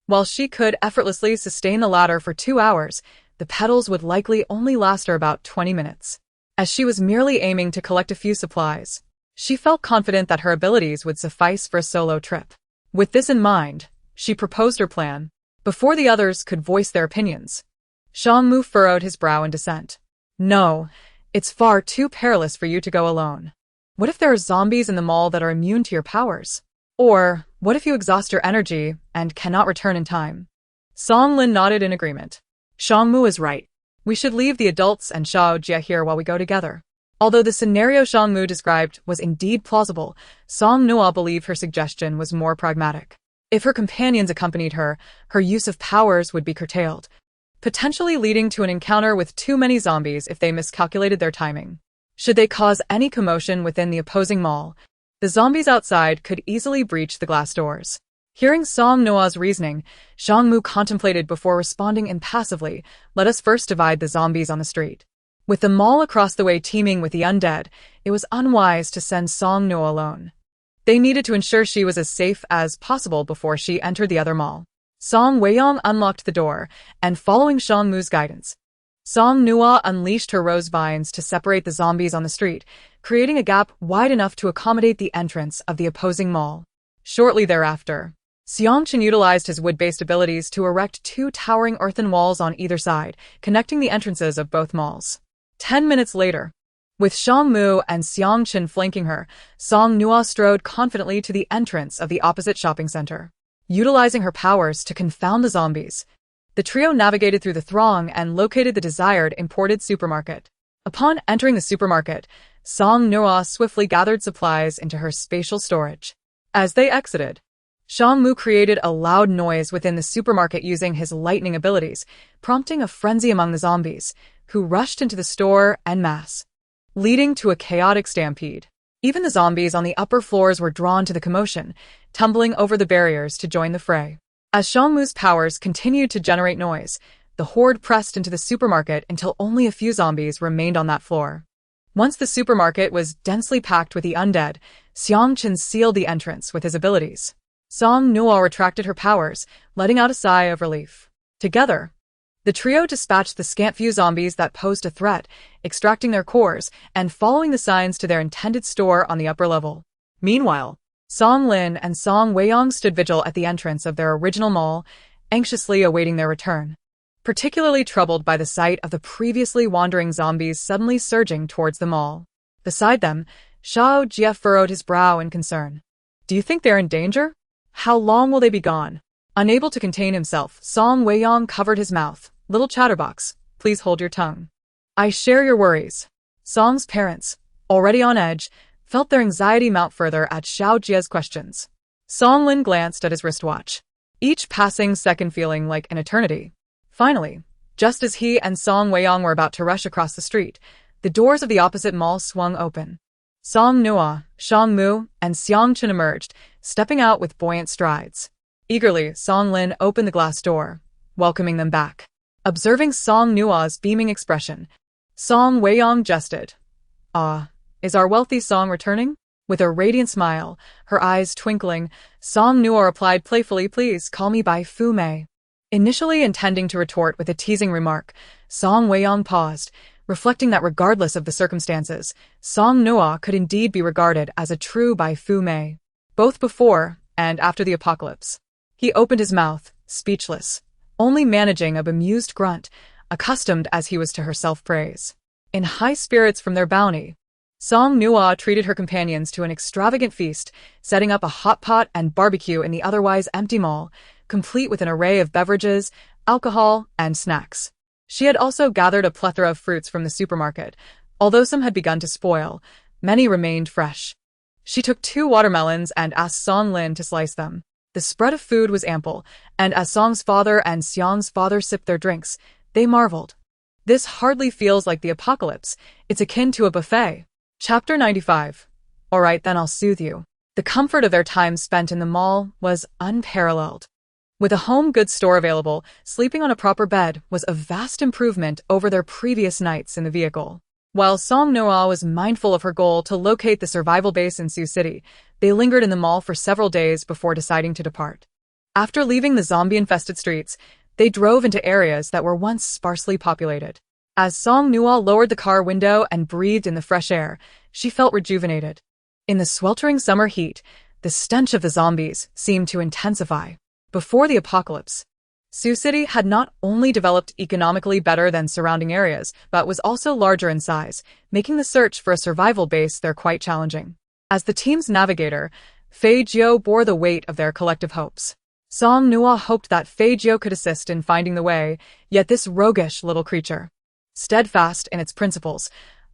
Speaker 1: While she could effortlessly sustain the latter for 2 hours, the petals would likely only last her about 20 minutes. As she was merely aiming to collect a few supplies, she felt confident that her abilities would suffice for a solo trip. With this in mind, she proposed her plan, before the others could voice their opinions. Song Mu furrowed his brow in dissent. No, it's far too perilous for you to go alone. What if there are zombies in the mall that are immune to your powers? Or, what if you exhaust your energy and cannot return in time? Song Lin nodded in agreement.
Speaker 3: Song Mu is right.
Speaker 1: We should leave the adults and Xiao Jia here while we go together. Although the scenario Song Mu described was indeed plausible, Song Nuo believed her suggestion was more pragmatic. If her companions accompanied her, her use of powers would be curtailed, potentially leading to an encounter with too many zombies if they miscalculated their timing. Should they cause any commotion within the opposing mall, the zombies outside could easily breach the glass doors. Hearing Song Nuo's reasoning, Song Mu contemplated before responding impassively, let us first divide the zombies on the street. With the mall across the way teeming with the undead, it was unwise to send Song Nuo alone. They needed to ensure she was as safe as possible before she entered the other mall. Song Weiyong unlocked the door, and following Song Mu's guidance, Song Nuo unleashed her rose vines to separate the zombies on the street, creating a gap wide enough to accommodate the entrance of the opposing mall. Shortly thereafter, Xiangqin utilized his wood-based abilities to erect 2 towering earthen walls on either side, connecting the entrances of both malls. 10 minutes later, with Song Mu and Xiangqin flanking her, Song Nuo strode confidently to the entrance of the opposite shopping center. Utilizing her powers to confound the zombies, the trio navigated through the throng and located the desired imported supermarket. Upon entering the supermarket, Song Nuo swiftly gathered supplies into her spatial storage. As they exited, Song Mu created a loud noise within the supermarket using his lightning abilities, prompting a frenzy among the zombies, who rushed into the store en masse, leading to a chaotic stampede. Even the zombies on the upper floors were drawn to the commotion, tumbling over the barriers to join the fray. As Song Mu's powers continued to generate noise, the horde pressed into the supermarket until only a few zombies remained on that floor. Once the supermarket was densely packed with the undead, Xiangqin sealed the entrance with his abilities. Song Nuo retracted her powers, letting out a sigh of relief. Together, the trio dispatched the scant few zombies that posed a threat, extracting their cores and following the signs to their intended store on the upper level. Meanwhile, Song Lin and Song Weiyong stood vigil at the entrance of their original mall, anxiously awaiting their return. particularly troubled by the sight of the previously wandering zombies suddenly surging towards the mall. Beside them, Xiao Jie furrowed his brow in concern. Do you think they're in danger? How long will they be gone? Unable to contain himself, Song Weiyang covered his mouth. Little chatterbox, please hold your tongue. I share your worries. Song's parents, already on edge, felt their anxiety mount further at Xiao Jie's questions. Song Lin glanced at his wristwatch, each passing second feeling like an eternity. Finally, just as he and Song Weiyang were about to rush across the street, the doors of the opposite mall swung open. Song Nuo, Shang Mu, and Xiang Chen emerged, stepping out with buoyant strides. Eagerly, Song Lin opened the glass door, welcoming them back. Observing Song Nuo's beaming expression, Song Weiyang jested. Is our wealthy Song returning? With a radiant smile, her eyes twinkling, Song Nuo replied playfully, please call me by Fu Mei. Initially intending to retort with a teasing remark, Song Weiyang paused, reflecting that regardless of the circumstances, Song Nuo could indeed be regarded as a true Bai Fu Mei, both before and after the apocalypse. He opened his mouth, speechless, only managing a bemused grunt, accustomed as he was to her self-praise. In high spirits from their bounty, Song Nuo treated her companions to an extravagant feast, setting up a hot pot and barbecue in the otherwise empty mall, complete with an array of beverages, alcohol, and snacks. She had also gathered a plethora of fruits from the supermarket. Although some had begun to spoil, many remained fresh. She took 2 watermelons and asked Song Lin to slice them. The spread of food was ample, and as Song's father and Xiang's father sipped their drinks, they marveled. This hardly feels like the apocalypse. It's akin to a buffet. Chapter 95. Alright, then I'll soothe you. The comfort of their time spent in the mall was unparalleled. With a home goods store available, sleeping on a proper bed was a vast improvement over their previous nights in the vehicle. While Song Nuo was mindful of her goal to locate the survival base in Sioux City, they lingered in the mall for several days before deciding to depart. After leaving the zombie-infested streets, they drove into areas that were once sparsely populated. As Song Nuo lowered the car window and breathed in the fresh air, she felt rejuvenated. In the sweltering summer heat, the stench of the zombies seemed to intensify. Before the apocalypse, Sioux City had not only developed economically better than surrounding areas, but was also larger in size, making the search for a survival base there quite challenging. As the team's navigator, Fei Jiu bore the weight of their collective hopes. Song Nuo hoped that Fei Jiu could assist in finding the way, yet this roguish little creature, steadfast in its principles,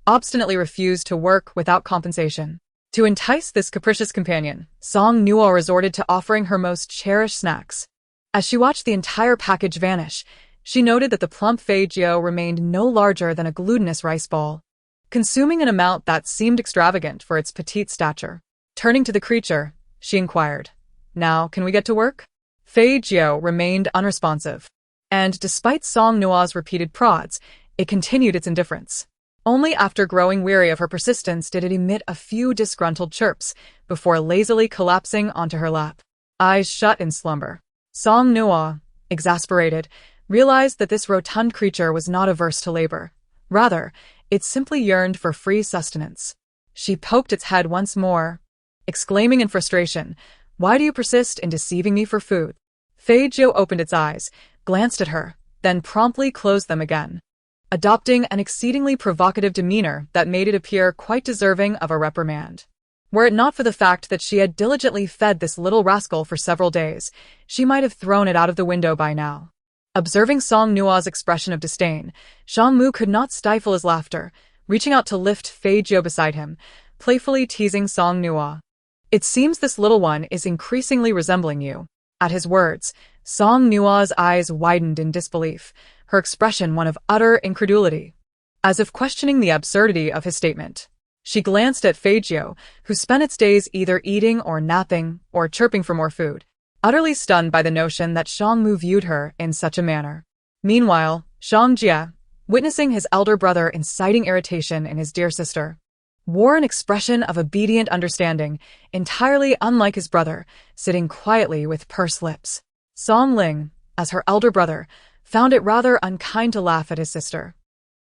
Speaker 1: obstinately refused to work without compensation. To entice this capricious companion, Song Nuo resorted to offering her most cherished snacks. As she watched the entire package vanish, she noted that the plump Fei Jiu remained no larger than a glutinous rice ball, consuming an amount that seemed extravagant for its petite stature. Turning to the creature, she inquired, "Now, can we get to work?" Fei Jiu remained unresponsive, and despite Song Nuo's repeated prods, it continued its indifference. Only after growing weary of her persistence did it emit a few disgruntled chirps, before lazily collapsing onto her lap. Eyes shut in slumber, Song Nuo, exasperated, realized that this rotund creature was not averse to labor. Rather, it simply yearned for free sustenance. She poked its head once more, exclaiming in frustration, "Why do you persist in deceiving me for food?" Fei Jiu opened its eyes, glanced at her, then promptly closed them again, adopting an exceedingly provocative demeanor that made it appear quite deserving of a reprimand. Were it not for the fact that she had diligently fed this little rascal for several days, she might have thrown it out of the window by now. Observing Song Nuo's expression of disdain, Shang Mu could not stifle his laughter, reaching out to lift Fei Jiu beside him, playfully teasing Song Nuo. "It seems this little one is increasingly resembling you." At his words, Song Nuo's eyes widened in disbelief, her expression one of utter incredulity. As if questioning the absurdity of his statement, she glanced at Fei Jiu, who spent its days either eating or napping or chirping for more food, utterly stunned by the notion that Shang Mu viewed her in such a manner. Meanwhile, Shang Jie, witnessing his elder brother inciting irritation in his dear sister, wore an expression of obedient understanding, entirely unlike his brother, sitting quietly with pursed lips. Song Ling, as her elder brother, found it rather unkind to laugh at his sister,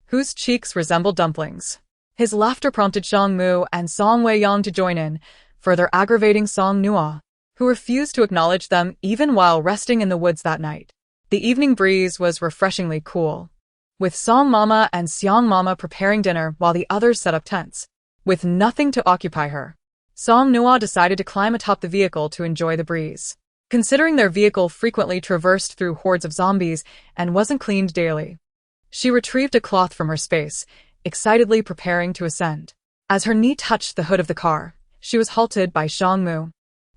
Speaker 1: whose cheeks resembled dumplings. His laughter prompted Shang Mu and Song Weiyang to join in, further aggravating Song Nuo, who refused to acknowledge them even while resting in the woods that night. The evening breeze was refreshingly cool, with Song Mama and Xiang Mama preparing dinner while the others set up tents. With nothing to occupy her, Song Nuo decided to climb atop the vehicle to enjoy the breeze. Considering their vehicle frequently traversed through hordes of zombies and wasn't cleaned daily, she retrieved a cloth from her space, excitedly preparing to ascend. As her knee touched the hood of the car, she was halted by Song Mu,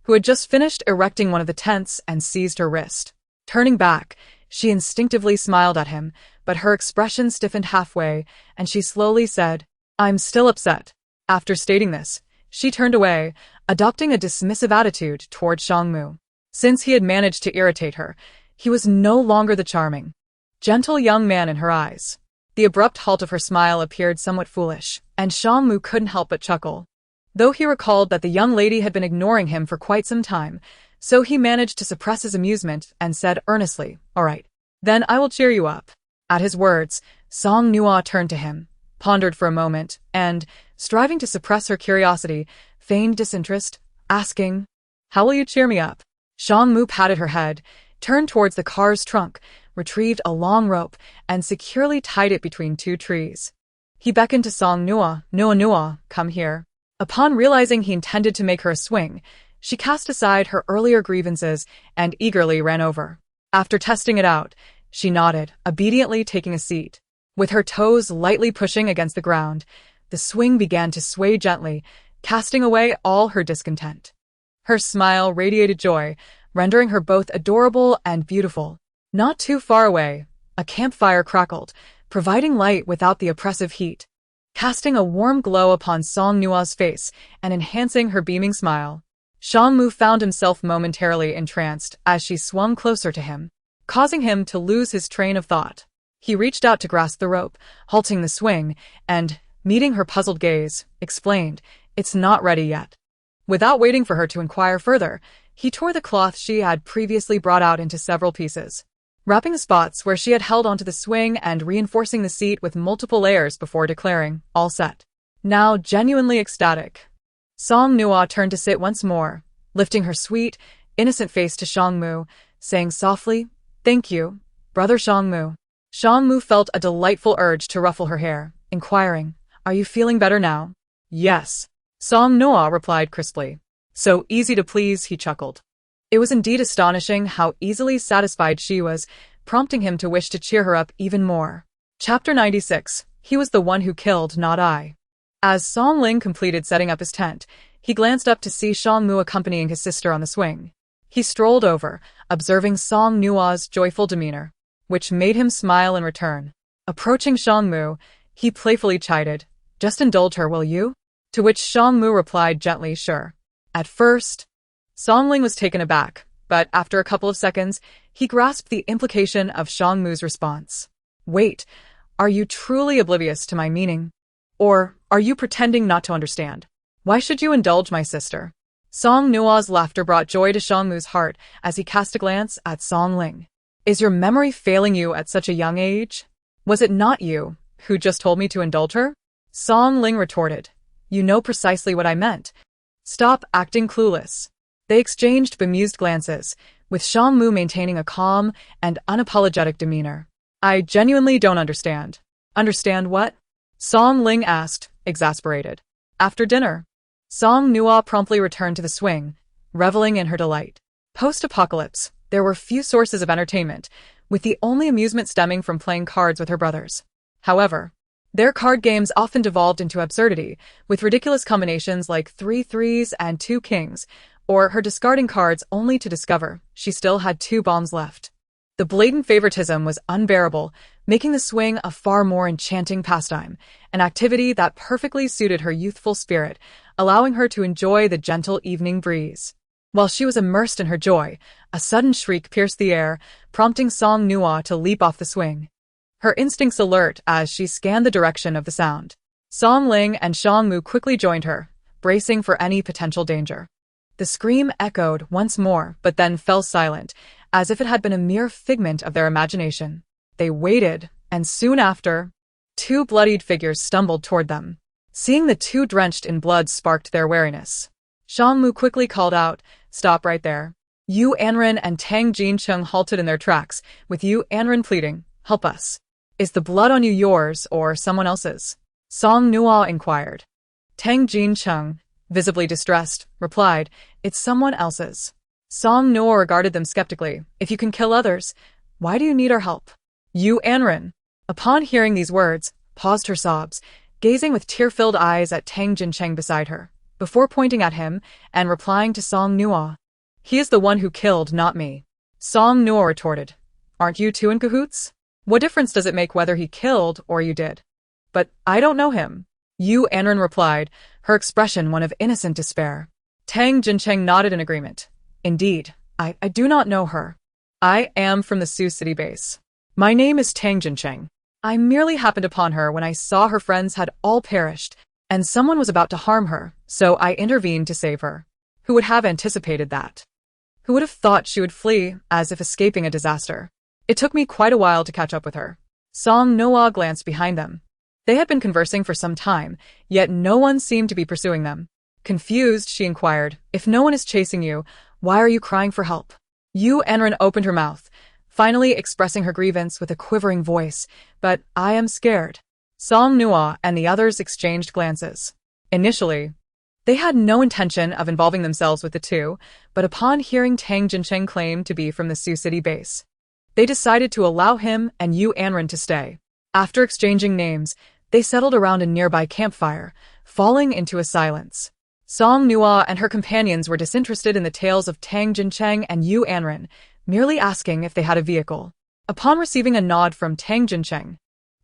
Speaker 1: who had just finished erecting one of the tents and seized her wrist. Turning back, she instinctively smiled at him, but her expression stiffened halfway, and she slowly said, "I'm still upset." After stating this, she turned away, adopting a dismissive attitude toward Song Mu. Since he had managed to irritate her, he was no longer the charming, gentle young man in her eyes. The abrupt halt of her smile appeared somewhat foolish, and Song Mu couldn't help but chuckle. Though he recalled that the young lady had been ignoring him for quite some time, so he managed to suppress his amusement and said earnestly, "All right, then I will cheer you up." At his words, Song Nuo turned to him, pondered for a moment, and, striving to suppress her curiosity, feigned disinterest, asking, "How will you cheer me up?" Song Mu patted her head, turned towards the car's trunk, retrieved a long rope, and securely tied it between two trees. He beckoned to Song Nuo, "Nuo, come here." Upon realizing he intended to make her a swing, she cast aside her earlier grievances and eagerly ran over. After testing it out, she nodded, obediently taking a seat. With her toes lightly pushing against the ground, the swing began to sway gently, casting away all her discontent. Her smile radiated joy, rendering her both adorable and beautiful. Not too far away, a campfire crackled, providing light without the oppressive heat, casting a warm glow upon Song Nuo's face and enhancing her beaming smile. Song Mu found himself momentarily entranced as she swung closer to him, causing him to lose his train of thought. He reached out to grasp the rope, halting the swing, and, meeting her puzzled gaze, explained, "It's not ready yet." Without waiting for her to inquire further, he tore the cloth she had previously brought out into several pieces, wrapping the spots where she had held onto the swing and reinforcing the seat with multiple layers before declaring, "All set." Now genuinely ecstatic, Song Nuo turned to sit once more, lifting her sweet, innocent face to Song Mu, saying softly, "Thank you, brother Song Mu." Song Mu felt a delightful urge to ruffle her hair, inquiring, "Are you feeling better now?" "Yes," Song Nuo replied crisply. "So easy to please," he chuckled. It was indeed astonishing how easily satisfied she was, prompting him to wish to cheer her up even more. Chapter 96. He was the one who killed, not I. As Song Ling completed setting up his tent, he glanced up to see Song Mu accompanying his sister on the swing. He strolled over, observing Song Nuo's joyful demeanor, which made him smile in return. Approaching Song Mu, he playfully chided, "Just indulge her, will you?" To which Song Mu replied gently, "Sure." At first, Song Ling was taken aback, but after a couple of seconds, he grasped the implication of Song Mu's response. "Wait, are you truly oblivious to my meaning? Or are you pretending not to understand? Why should you indulge my sister?" Song Nuo's laughter brought joy to Song Mu's heart as he cast a glance at Song Ling. "Is your memory failing you at such a young age? Was it not you who just told me to indulge her?" Song Ling retorted, "You know precisely what I meant. Stop acting clueless." They exchanged bemused glances, with Song Mu maintaining a calm and unapologetic demeanor. "I genuinely don't understand." "Understand what?" Song Ling asked, exasperated. After dinner, Song Nuo promptly returned to the swing, reveling in her delight. Post-apocalypse, there were few sources of entertainment, with the only amusement stemming from playing cards with her brothers. However, their card games often devolved into absurdity, with ridiculous combinations like 3 threes and 2 kings, or her discarding cards only to discover she still had 2 bombs left. The blatant favoritism was unbearable, making the swing a far more enchanting pastime, an activity that perfectly suited her youthful spirit, allowing her to enjoy the gentle evening breeze. While she was immersed in her joy, a sudden shriek pierced the air, prompting Song Nuo to leap off the swing, her instincts alert as she scanned the direction of the sound. Song Ling and Song Mu quickly joined her, bracing for any potential danger. The scream echoed once more, but then fell silent, as if it had been a mere figment of their imagination. They waited, and soon after, 2 bloodied figures stumbled toward them. Seeing the 2 drenched in blood sparked their wariness. Song Mu quickly called out, "Stop right there." Yu Anren and Tang Jincheng halted in their tracks, with Yu Anren pleading, "Help us. Is the blood on you yours or someone else's?" Song Nuo inquired. Tang Jincheng, visibly distressed, replied, "It's someone else's." Song Nuo regarded them skeptically. "If you can kill others, why do you need our help?" Yu Anren, upon hearing these words, paused her sobs, gazing with tear-filled eyes at Tang Jincheng beside her, before pointing at him and replying to Song Nuo. "He is the one who killed, not me." Song Nuo retorted, "Aren't you two in cahoots? What difference does it make whether he killed or you did?" "But I don't know him," Yu Anren replied, her expression one of innocent despair. Tang Jincheng nodded in agreement. "Indeed, I do not know her. I am from the Sioux City base. My name is Tang Jincheng. I merely happened upon her when I saw her friends had all perished, and someone was about to harm her, so I intervened to save her. Who would have anticipated that? Who would have thought she would flee, as if escaping a disaster? It took me quite a while to catch up with her." Song Nuo glanced behind them. They had been conversing for some time, yet no one seemed to be pursuing them. Confused, she inquired, "If no one is chasing you, why are you crying for help?" Yu Anren opened her mouth, finally expressing her grievance with a quivering voice, "But I am scared." Song Nuo and the others exchanged glances. Initially, they had no intention of involving themselves with the two, but upon hearing Tang Jincheng claim to be from the Sioux City base, they decided to allow him and Yu Anren to stay. After exchanging names, they settled around a nearby campfire, falling into a silence. Song Nuo and her companions were disinterested in the tales of Tang Jincheng and Yu Anren, merely asking if they had a vehicle. Upon receiving a nod from Tang Jincheng,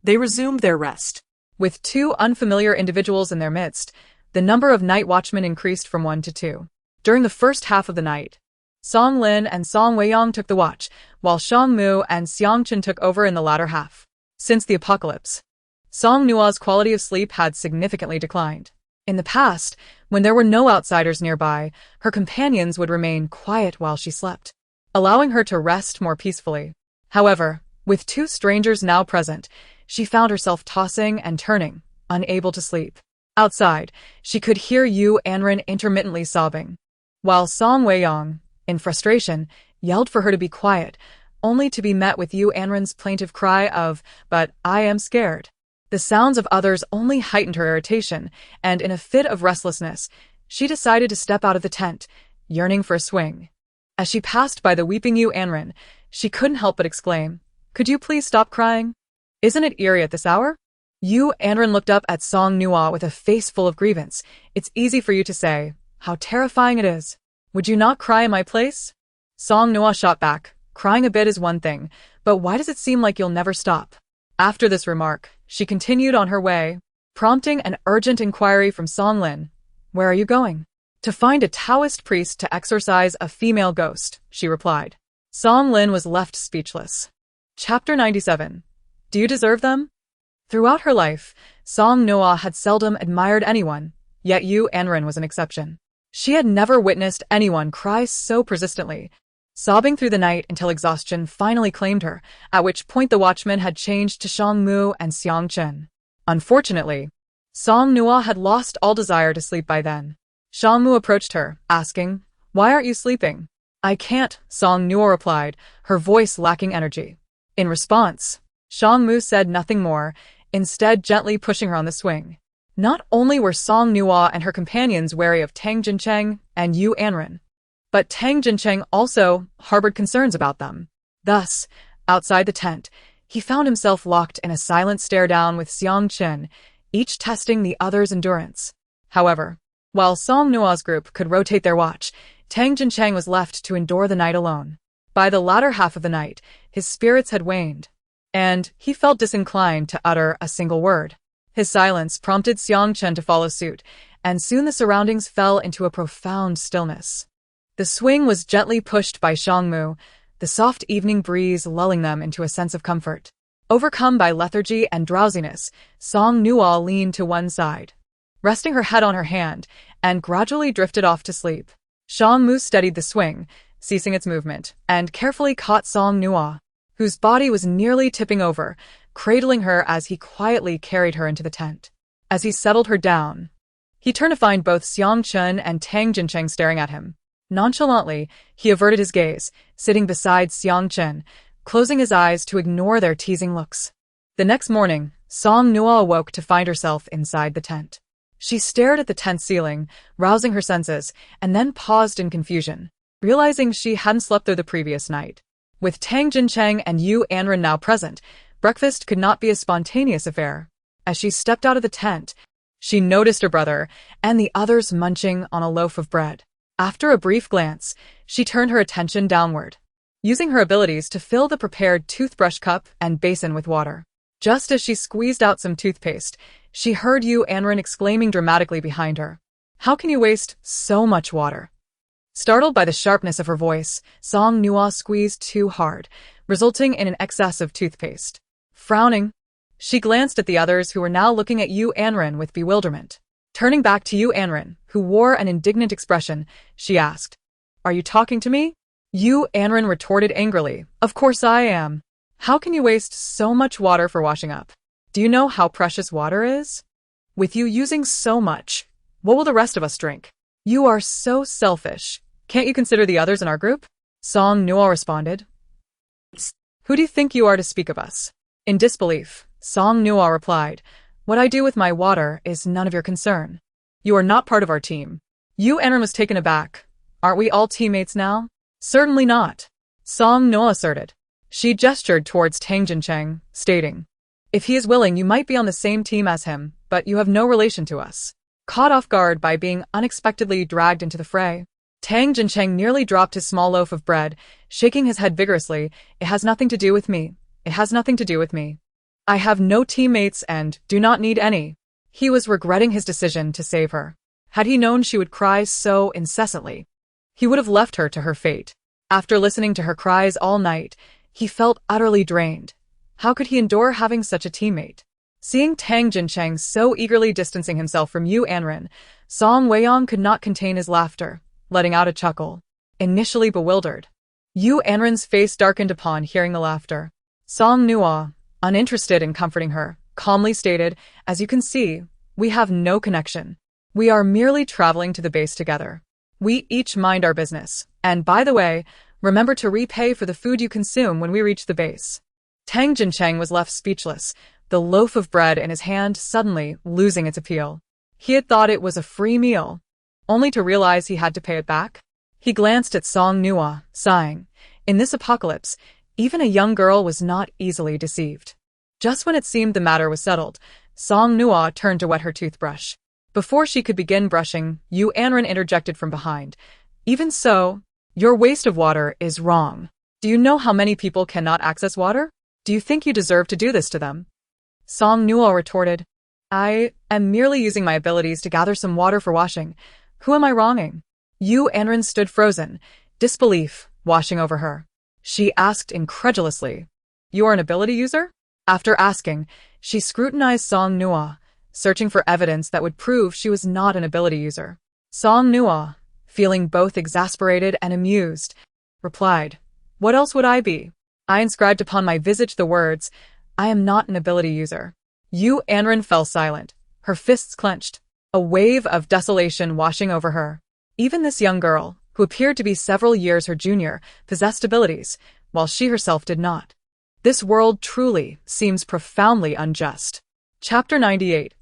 Speaker 3: They resumed their rest.
Speaker 1: with two unfamiliar individuals in their midst, the number of night watchmen increased from 1 to 2. During the first half of the night, Song Lin and Song Weiyang took the watch, while Shang Mu and Xiang Chen took over in the latter half. Since the apocalypse, Song Nuo's quality of sleep had significantly declined. In the past, when there were no outsiders nearby, her companions would remain quiet while she slept, allowing her to rest more peacefully. However, with two strangers now present, she found herself tossing and turning, unable to sleep. Outside, she could hear Yu Anren intermittently sobbing, while Song Weiyang, in frustration, yelled for her to be quiet, only to be met with Yu Anren's plaintive cry of, "But I am scared." The sounds of others only heightened her irritation, and in a fit of restlessness, she decided to step out of the tent, yearning for a swing. As she passed by the weeping Yu Anren, she couldn't help but exclaim, "Could you please stop crying? Isn't it eerie at this hour?" Yu Anren looked up at Song Nuo with a face full of grievance. "It's easy for you to say. How terrifying it is. Would you not cry in my place?" Song Nuo shot back, "Crying a bit is one thing, but why does it seem like you'll never stop?" After this remark, she continued on her way, prompting an urgent inquiry from Song Lin. "Where are you going?" "To find a Taoist priest to exorcise a female ghost," she replied. Song Lin was left speechless. Chapter 97. Do you deserve them? Throughout her life, Song Nuo had seldom admired anyone, yet Yu Anren was an exception. She had never witnessed anyone cry so persistently, sobbing through the night until exhaustion finally claimed her, at which point the watchmen had changed to Shang Mu and Xiang Chen. Unfortunately, Song Nuo had lost all desire to sleep by then. Shang Mu approached her, asking, "Why aren't you sleeping?" "I can't," Song Nuo replied, her voice lacking energy. In response, Shang Mu said nothing more, instead gently pushing her on the swing. Not only were Song Nuo and her companions wary of Tang Jincheng and Yu Anren, but Tang Jincheng also harbored concerns about them. Thus, outside the tent, he found himself locked in a silent stare-down with Xiang Chen, each testing the other's endurance. However, while Song Nuo's group could rotate their watch, Tang Jincheng was left to endure the night alone. By the latter half of the night, his spirits had waned, and he felt disinclined to utter a single word. His silence prompted Xiang Chen to follow suit, and soon the surroundings fell into a profound stillness. The swing was gently pushed by Shang Mu, the soft evening breeze lulling them into a sense of comfort. Overcome by lethargy and drowsiness, Song Nuo leaned to one side, resting her head on her hand, and gradually drifted off to sleep. Shang Mu steadied the swing, ceasing its movement, and carefully caught Song Nuo, whose body was nearly tipping over, cradling her as he quietly carried her into the tent. As he settled her down, he turned to find both Xiang Chen and Tang Jincheng staring at him. Nonchalantly, he averted his gaze, sitting beside Xiang Chen, closing his eyes to ignore their teasing looks. The next morning, Song Nuo awoke to find herself inside the tent. She stared at the tent ceiling, rousing her senses, and then paused in confusion, realizing she hadn't slept there the previous night. With Tang Jincheng and Yu Anren now present, breakfast could not be a spontaneous affair. As she stepped out of the tent, she noticed her brother and the others munching on a loaf of bread. After a brief glance, she turned her attention downward, using her abilities to fill the prepared toothbrush cup and basin with water. Just as she squeezed out some toothpaste, she heard Yu Anren exclaiming dramatically behind her. "How can you waste so much water?" Startled by the sharpness of her voice, Song Nuo squeezed too hard, resulting in an excess of toothpaste. Frowning, she glanced at the others who were now looking at Yu Anren with bewilderment. Turning back to Yu Anren, who wore an indignant expression, she asked, "Are you talking to me?" Yu Anren retorted angrily, "Of course I am. How can you waste so much water for washing up? Do you know how precious water is? With you using so much, what will the rest of us drink? You are so selfish. Can't you consider the others in our group?" Song Nuo responded. "Who do you think you are to speak of us?" In disbelief, Song Nuo replied, "What I do with my water is none of your concern. You are not part of our team." Yu Anren was taken aback. "Aren't we all teammates now?" "Certainly not," Song Nuo asserted. She gestured towards Tang Jincheng, stating, "If he is willing, you might be on the same team as him, but you have no relation to us." Caught off guard by being unexpectedly dragged into the fray, Tang Jincheng nearly dropped his small loaf of bread, shaking his head vigorously. "It has nothing to do with me. It has nothing to do with me. I have no teammates and do not need any." He was regretting his decision to save her. Had he known she would cry so incessantly, he would have left her to her fate. After listening to her cries all night, he felt utterly drained. How could he endure having such a teammate? Seeing Tang Jincheng so eagerly distancing himself from Yu Anren, Song Weiyang could not contain his laughter, letting out a chuckle. Initially bewildered, Yu Anren's face darkened upon hearing the laughter. Song Nuo, uninterested in comforting her, calmly stated, "As you can see, we have no connection. We are merely traveling to the base together. We each mind our business, and by the way, remember to repay for the food you consume when we reach the base." Tang Jincheng was left speechless, the loaf of bread in his hand suddenly losing its appeal. He had thought it was a free meal, only to realize he had to pay it back. He glanced at Song Nuo, sighing. In this apocalypse, even a young girl was not easily deceived. Just when it seemed the matter was settled, Song Nuo turned to wet her toothbrush. Before she could begin brushing, Yu Anren interjected from behind. "Even so, your waste of water is wrong. Do you know how many people cannot access water? Do you think you deserve to do this to them?" Song Nuo retorted, "I am merely using my abilities to gather some water for washing. Who am I wronging?" Yu Anren stood frozen, disbelief washing over her. She asked incredulously, "You are an ability user?" After asking, she scrutinized Song Nuo, searching for evidence that would prove she was not an ability user. Song Nuo, feeling both exasperated and amused, replied, "What else would I be? I inscribed upon my visage the words, 'I am not an ability user.'" Yu Anren fell silent, her fists clenched, a wave of desolation washing over her. Even this young girl, who appeared to be several years her junior, possessed abilities, while she herself did not. This world truly seems profoundly unjust. Chapter 98.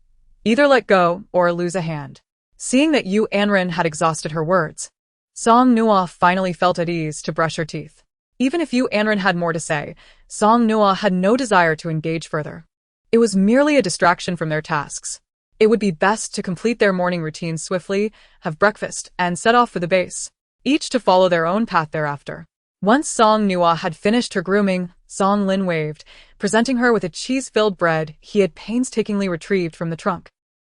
Speaker 1: Either let go or lose a hand. Seeing that Yu Anren had exhausted her words, Song Nuo finally felt at ease to brush her teeth. Even if Yu Anren had more to say, Song Nuo had no desire to engage further. It was merely a distraction from their tasks. It would be best to complete their morning routines swiftly, have breakfast, and set off for the base, each to follow their own path thereafter. Once Song Nuo had finished her grooming, Song Lin waved, presenting her with a cheese-filled bread he had painstakingly retrieved from the trunk,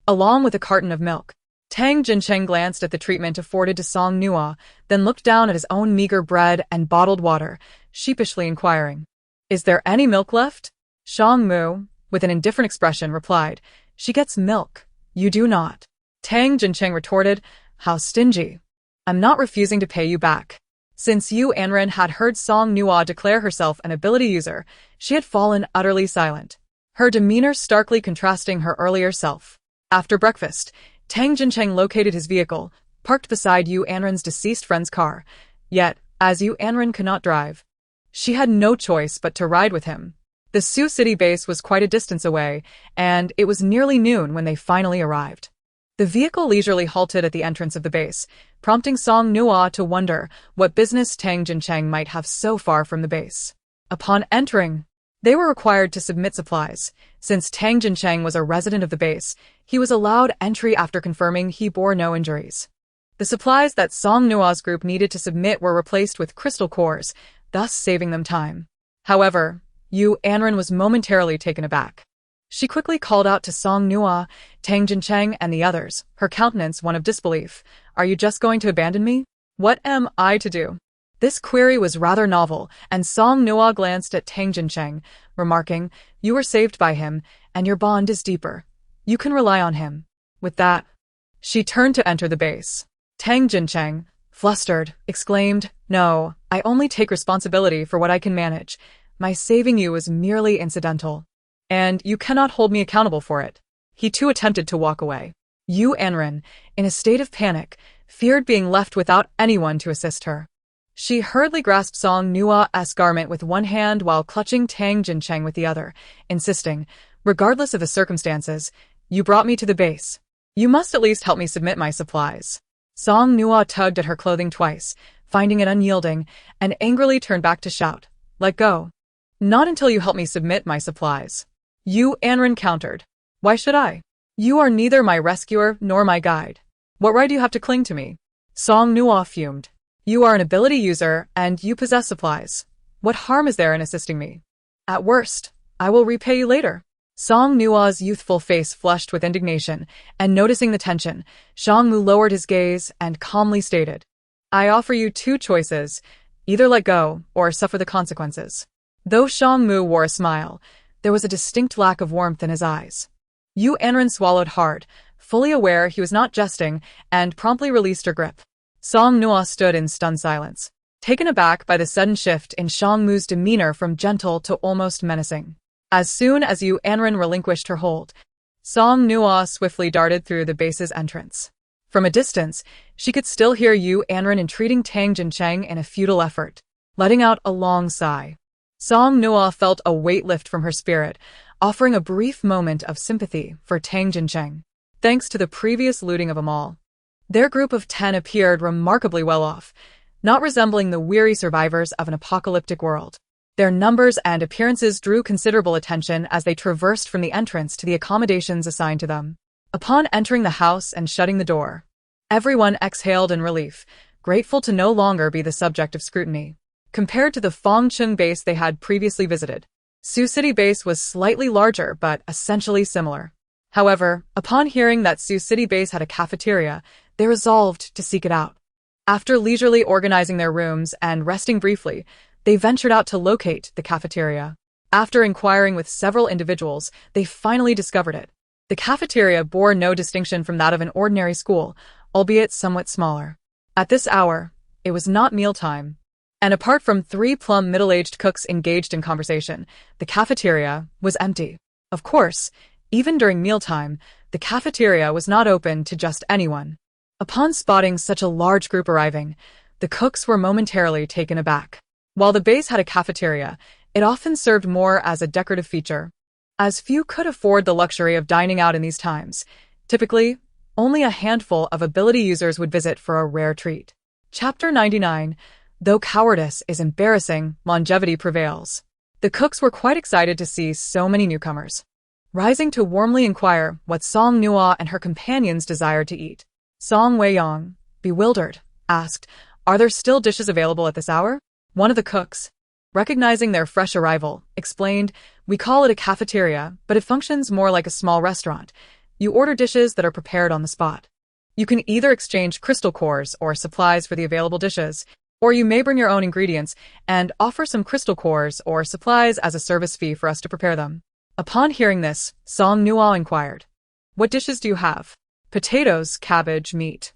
Speaker 1: along with a carton of milk. Tang Jincheng glanced at the treatment afforded to Song Nuo, then looked down at his own meager bread and bottled water, sheepishly inquiring, "Is there any milk left?" Shang Mu, with an indifferent expression, replied, "She gets milk. You do not." Tang Jincheng retorted, "How stingy. I'm not refusing to pay you back." Since Yu Anren had heard Song Nuo declare herself an ability user, she had fallen utterly silent, her demeanor starkly contrasting her earlier self. After breakfast, Tang Jincheng located his vehicle, parked beside Yu Anren's deceased friend's car. Yet, as Yu Anren could not drive, she had no choice but to ride with him. The Sioux City base was quite a distance away, and it was nearly noon when they finally arrived. The vehicle leisurely halted at the entrance of the base, prompting Song Nuo to wonder what business Tang Jincheng might have so far from the base. Upon entering, they were required to submit supplies. Since Tang Jincheng was a resident of the base, he was allowed entry after confirming he bore no injuries. The supplies that Song Nuo's group needed to submit were replaced with crystal cores, thus saving them time. However, Yu Anren was momentarily taken aback. She quickly called out to Song Nuo, Tang Jincheng, and the others, her countenance one of disbelief. Are you just going to abandon me? What am I to do? This query was rather novel, and Song Nuo glanced at Tang Jincheng, remarking, You were saved by him, and your bond is deeper. You can rely on him. With that, she turned to enter the base. Tang Jincheng, flustered, exclaimed, No, I only take responsibility for what I can manage. My saving you is merely incidental, and you cannot hold me accountable for it. He too attempted to walk away. Yu Anren, in a state of panic, feared being left without anyone to assist her. She hurriedly grasped Song Nuo's garment with one hand while clutching Tang Jincheng with the other, insisting, regardless of the circumstances, You brought me to the base. You must at least help me submit my supplies. Song Nuo tugged at her clothing twice, finding it unyielding, and angrily turned back to shout, Let go. Not until you help me submit my supplies. Yu Anren countered. Why should I? You are neither my rescuer nor my guide. What right do you have to cling to me? Song Nuo fumed. You are an ability user, and you possess supplies. What harm is there in assisting me? At worst, I will repay you later. Song Nuo's youthful face flushed with indignation, and noticing the tension, Shangmu lowered his gaze and calmly stated, I offer you two choices, either let go or suffer the consequences. Though Shangmu wore a smile, there was a distinct lack of warmth in his eyes. Yu Anren swallowed hard, fully aware he was not jesting, and promptly released her grip. Song Nuo stood in stunned silence, taken aback by the sudden shift in Shangmu's demeanor from gentle to almost menacing. As soon as Yu Anren relinquished her hold, Song Nuo swiftly darted through the base's entrance. From a distance, she could still hear Yu Anren entreating Tang Jincheng in a futile effort, letting out a long sigh. Song Nuo felt a weight lift from her spirit, offering a brief moment of sympathy for Tang Jincheng. Thanks to the previous looting of a mall, their group of 10 appeared remarkably well off, not resembling the weary survivors of an apocalyptic world. Their numbers and appearances drew considerable attention as they traversed from the entrance to the accommodations assigned to them. Upon entering the house and shutting the door, everyone exhaled in relief, grateful to no longer be the subject of scrutiny. Compared to the Fongcheng base they had previously visited, Sioux City base was slightly larger but essentially similar. However, upon hearing that Sioux City base had a cafeteria, they resolved to seek it out. After leisurely organizing their rooms and resting briefly, they ventured out to locate the cafeteria. After inquiring with several individuals, they finally discovered it. The cafeteria bore no distinction from that of an ordinary school, albeit somewhat smaller. At this hour, it was not mealtime, and apart from 3 plump middle-aged cooks engaged in conversation, the cafeteria was empty. Of course, even during mealtime, the cafeteria was not open to just anyone. Upon spotting such a large group arriving, the cooks were momentarily taken aback. While the base had a cafeteria, it often served more as a decorative feature, as few could afford the luxury of dining out in these times. Typically, only a handful of ability users would visit for a rare treat. Chapter 99. Though cowardice is embarrassing, longevity prevails. The cooks were quite excited to see so many newcomers, rising to warmly inquire what Song Nuo and her companions desired to eat. Song Weiyang, bewildered, asked, Are there still dishes available at this hour? One of the cooks, recognizing their fresh arrival, explained, We call it a cafeteria, but it functions more like a small restaurant. You order dishes that are prepared on the spot. You can either exchange crystal cores or supplies for the available dishes, or you may bring your own ingredients and offer some crystal cores or supplies as a service fee for us to prepare them. Upon hearing this, Song Nuo inquired, What dishes do you have? Potatoes, cabbage, meat.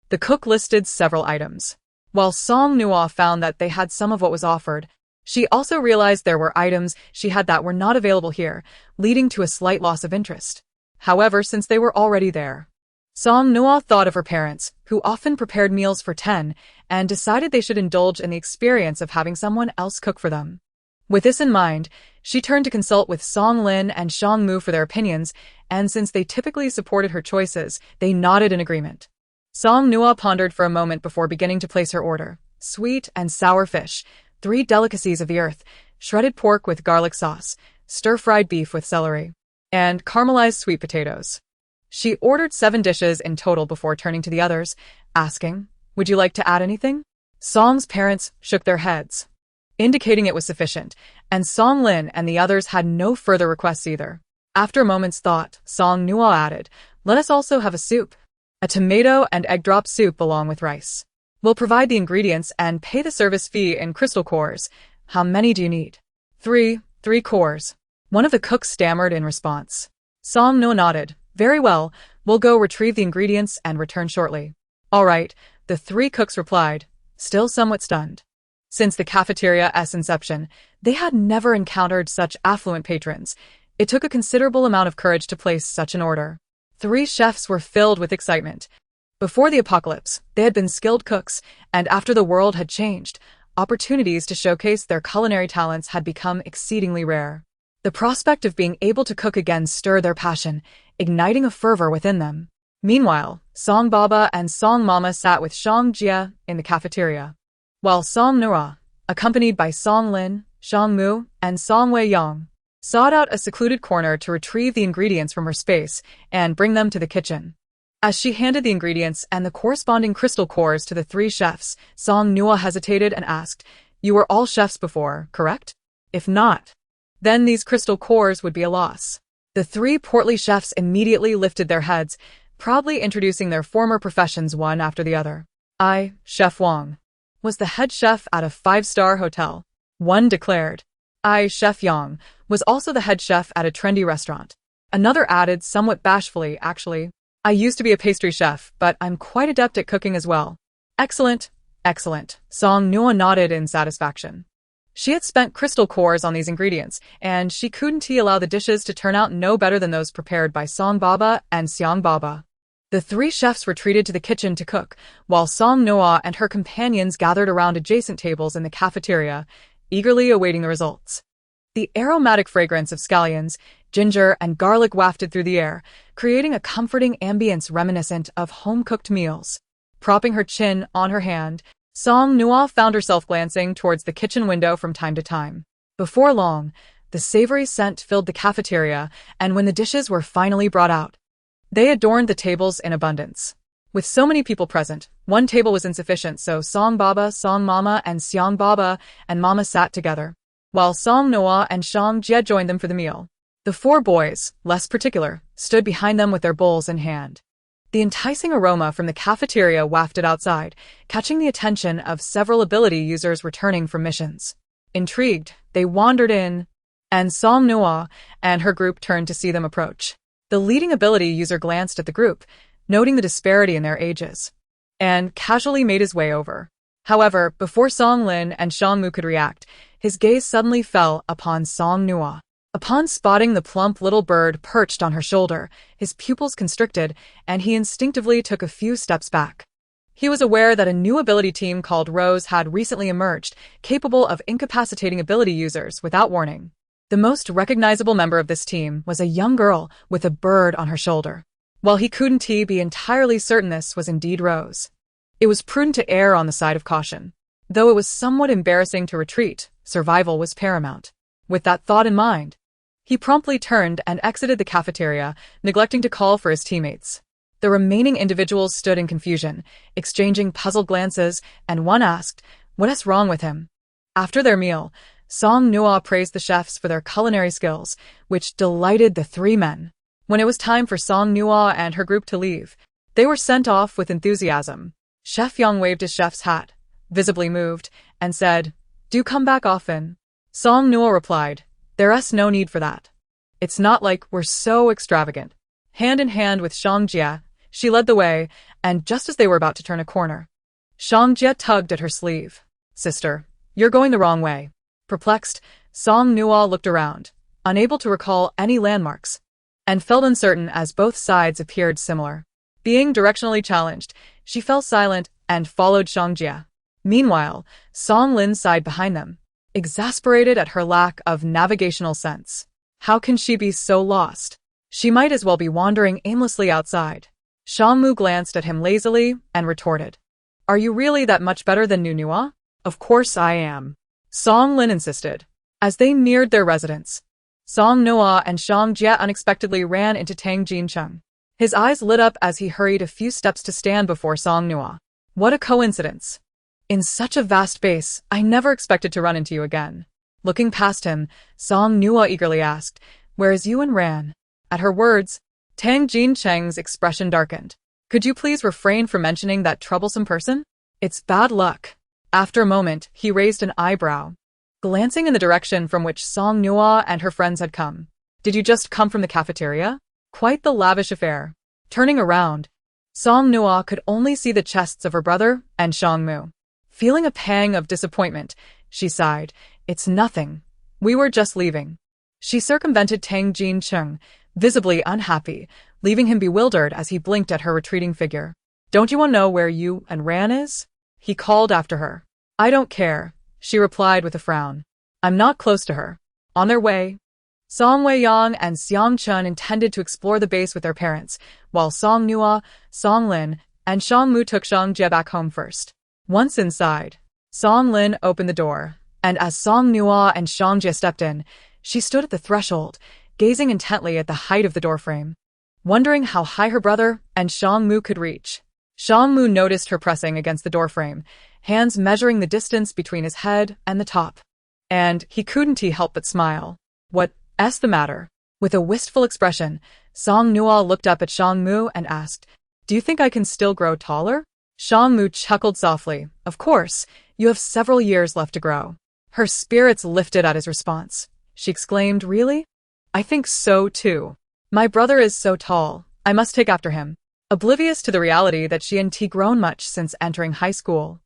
Speaker 1: The cook listed several items. While Song Nuo found that they had some of what was offered, she also realized there were items she had that were not available here, leading to a slight loss of interest. However, since they were already there, Song Nuo thought of her parents, who often prepared meals for 10, and decided they should indulge in the experience of having someone else cook for them. With this in mind, she turned to consult with Song Lin and Shang Mu for their opinions, and since they typically supported her choices, they nodded in agreement. Song Nuo pondered for a moment before beginning to place her order. Sweet and sour fish, 3 delicacies of the earth, shredded pork with garlic sauce, stir-fried beef with celery, and caramelized sweet potatoes. She ordered 7 dishes in total before turning to the others, asking, "Would you like to add anything?" Song's parents shook their heads, indicating it was sufficient, and Song Lin and the others had no further requests either. After a moment's thought, Song Nuo added, "Let us also have a soup. A tomato and egg drop soup along with rice. We'll provide the ingredients and pay the service fee in crystal cores. How many do you need?" Three cores. One of the cooks stammered in response. Song Nuo nodded. "Very well, we'll go retrieve the ingredients and return shortly." "All right," the 3 cooks replied, still somewhat stunned. Since the cafeteria's inception, they had never encountered such affluent patrons. It took a considerable amount of courage to place such an order. 3 chefs were filled with excitement. Before the apocalypse, they had been skilled cooks, and after the world had changed, opportunities to showcase their culinary talents had become exceedingly rare. The prospect of being able to cook again stirred their passion, igniting a fervor within them. Meanwhile, Song Baba and Song Mama sat with Shang Jia in the cafeteria, while Song Nuo, accompanied by Song Lin, Shang Mu, and Song Wei Yang, sought out a secluded corner to retrieve the ingredients from her space and bring them to the kitchen. As she handed the ingredients and the corresponding crystal cores to the 3 chefs, Song Nuo hesitated and asked, "You were all chefs before, correct? If not, then these crystal cores would be a loss." The 3 portly chefs immediately lifted their heads, proudly introducing their former professions one after the other. "I, Chef Wang, was the head chef at a 5-star hotel," one declared. "I, Chef Yang, was also the head chef at a trendy restaurant." Another added somewhat bashfully, "Actually, I used to be a pastry chef, but I'm quite adept at cooking as well." "Excellent, excellent," Song Nuo nodded in satisfaction. She had spent crystal cores on these ingredients, and she couldn't allow the dishes to turn out no better than those prepared by Song Baba and Xiang Baba. The 3 chefs retreated to the kitchen to cook, while Song Nuo and her companions gathered around adjacent tables in the cafeteria, eagerly awaiting the results. The aromatic fragrance of scallions, ginger, and garlic wafted through the air, creating a comforting ambience reminiscent of home-cooked meals. Propping her chin on her hand, Song Nuo found herself glancing towards the kitchen window from time to time. Before long, the savory scent filled the cafeteria, and when the dishes were finally brought out, they adorned the tables in abundance. With so many people present, one table was insufficient, so Song Baba, Song Mama, and Xiang Baba and Mama sat together, while Song Nuo and Shang Jia joined them for the meal. The 4 boys, less particular, stood behind them with their bowls in hand. The enticing aroma from the cafeteria wafted outside, catching the attention of several ability users returning from missions. Intrigued, they wandered in, and Song Nuo and her group turned to see them approach. The leading ability user glanced at the group, noting the disparity in their ages, and casually made his way over. However, before Song Lin and Shang Mu could react, his gaze suddenly fell upon Song Nuo. Upon spotting the plump little bird perched on her shoulder, his pupils constricted, and he instinctively took a few steps back. He was aware that a new ability team called Rose had recently emerged, capable of incapacitating ability users without warning. The most recognizable member of this team was a young girl with a bird on her shoulder. While he couldn't be entirely certain this was indeed Rose, it was prudent to err on the side of caution. Though it was somewhat embarrassing to retreat, survival was paramount. With that thought in mind, he promptly turned and exited the cafeteria, neglecting to call for his teammates. The remaining individuals stood in confusion, exchanging puzzled glances, and one asked, "What's wrong with him?" After their meal, Song Nuo praised the chefs for their culinary skills, which delighted the 3 men. When it was time for Song Nuo and her group to leave, they were sent off with enthusiasm. Chef Yang waved his chef's hat, visibly moved, and said, "Do come back often." Song Nuo replied, "There's no need for that. It's not like we're so extravagant." Hand in hand with Shang Jia, she led the way, and just as they were about to turn a corner, Shang Jia tugged at her sleeve. "Sister, you're going the wrong way." Perplexed, Song Nuo looked around, unable to recall any landmarks, and felt uncertain as both sides appeared similar. Being directionally challenged, she fell silent and followed Xiangjie. Meanwhile, Song Lin sighed behind them, exasperated at her lack of navigational sense. How can she be so lost? She might as well be wandering aimlessly outside. Shangmu glanced at him lazily and retorted, "Are you really that much better than Nuo?"
Speaker 3: Of course I am.
Speaker 1: Song Lin insisted. As they neared their residence, Song Nuo and Xiangjie unexpectedly ran into Tang Jincheng. His eyes lit up as he hurried a few steps to stand before Song Nuo. What a coincidence. In such a vast base, I never expected to run into you again. Looking past him, Song Nuo eagerly asked, "Where is you?" and ran. At her words, Tang Jincheng's expression darkened. "Could you please refrain from mentioning that troublesome person? It's bad luck." After a moment, he raised an eyebrow, glancing in the direction from which Song Nuo and her friends had come. "Did you just come from the cafeteria? Quite the lavish affair." Turning around, Song Nuo could only see the chests of her brother and Shangmu. Feeling a pang of disappointment, she sighed, "It's nothing. We were just leaving." She circumvented Tang Jincheng, visibly unhappy, leaving him bewildered as he blinked at her retreating figure. "Don't you want to know where you and Ran is?" he called after her. "I don't care," she replied with a frown. "I'm not close to her." On their way, Song Weiyang and Xiang Chun intended to explore the base with their parents, while Song Nuo, Song Lin, and Shangmu took Xiangjie back home first. Once inside, Song Lin opened the door, and as Song Nuo and Xiangjie stepped in, she stood at the threshold, gazing intently at the height of the doorframe, wondering how high her brother and Shangmu could reach. Shangmu noticed her pressing against the doorframe, hands measuring the distance between his head and the top. And he couldn't help but smile. "What's the matter?" With a wistful expression, Song Nuo looked up at Shangmu and asked, "Do you think I can still grow taller?" Shangmu chuckled softly. "Of course, you have several years left to grow." Her spirits lifted at his response. She exclaimed, "Really? I think so too. My brother is so tall, I must take after him." Oblivious to the reality that she hadn't grown much since entering high school,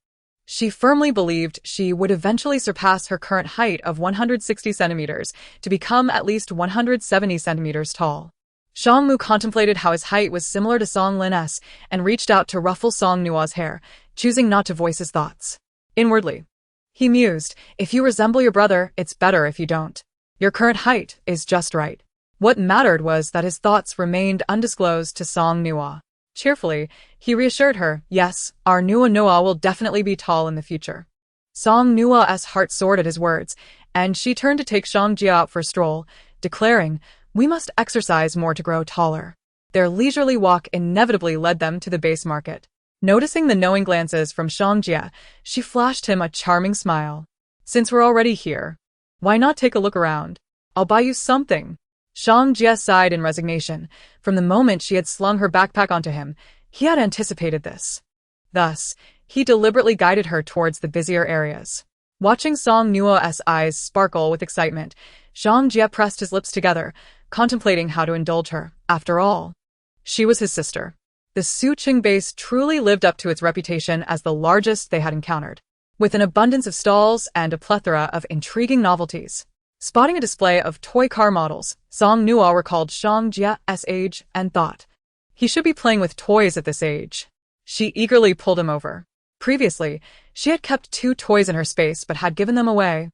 Speaker 1: she firmly believed she would eventually surpass her current height of 160 centimeters to become at least 170 centimeters tall. Shangmu contemplated how his height was similar to Song Lin's and reached out to ruffle Song Nuo's hair, choosing not to voice his thoughts. Inwardly, he mused, "If you resemble your brother, it's better if you don't. Your current height is just right." What mattered was that his thoughts remained undisclosed to Song Nuo. Cheerfully, he reassured her, "Yes, our Nuo will definitely be tall in the future." Song Nuo's heart soared at his words, and she turned to take Xiangjie out for a stroll, declaring, "We must exercise more to grow taller." Their leisurely walk inevitably led them to the base market. Noticing the knowing glances from Xiangjie, she flashed him a charming smile. "Since we're already here, why not take a look around? I'll buy you something." Xiangjie sighed in resignation. From the moment she had slung her backpack onto him, he had anticipated this. Thus, he deliberately guided her towards the busier areas. Watching Song Nuo's eyes sparkle with excitement, Xiangjie pressed his lips together, contemplating how to indulge her. After all, she was his sister. The Suqing base truly lived up to its reputation as the largest they had encountered, with an abundance of stalls and a plethora of intriguing novelties. Spotting a display of toy car models, Song Nuo recalled Xiangjie's age and thought, he should be playing with toys at this age. She eagerly pulled him over. Previously, she had kept 2 toys in her space but had given them away,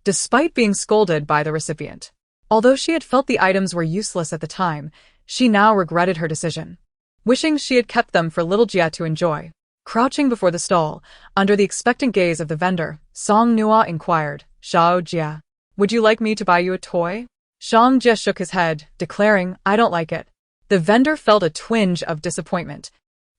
Speaker 1: despite being scolded by the recipient. Although she had felt the items were useless at the time, she now regretted her decision, wishing she had kept them for little Jia to enjoy. Crouching before the stall, under the expectant gaze of the vendor, Song Nuo inquired, "Xiao Jia, would you like me to buy you a toy?" Xiangjie shook his head, declaring, "I don't like it." The vendor felt a twinge of disappointment,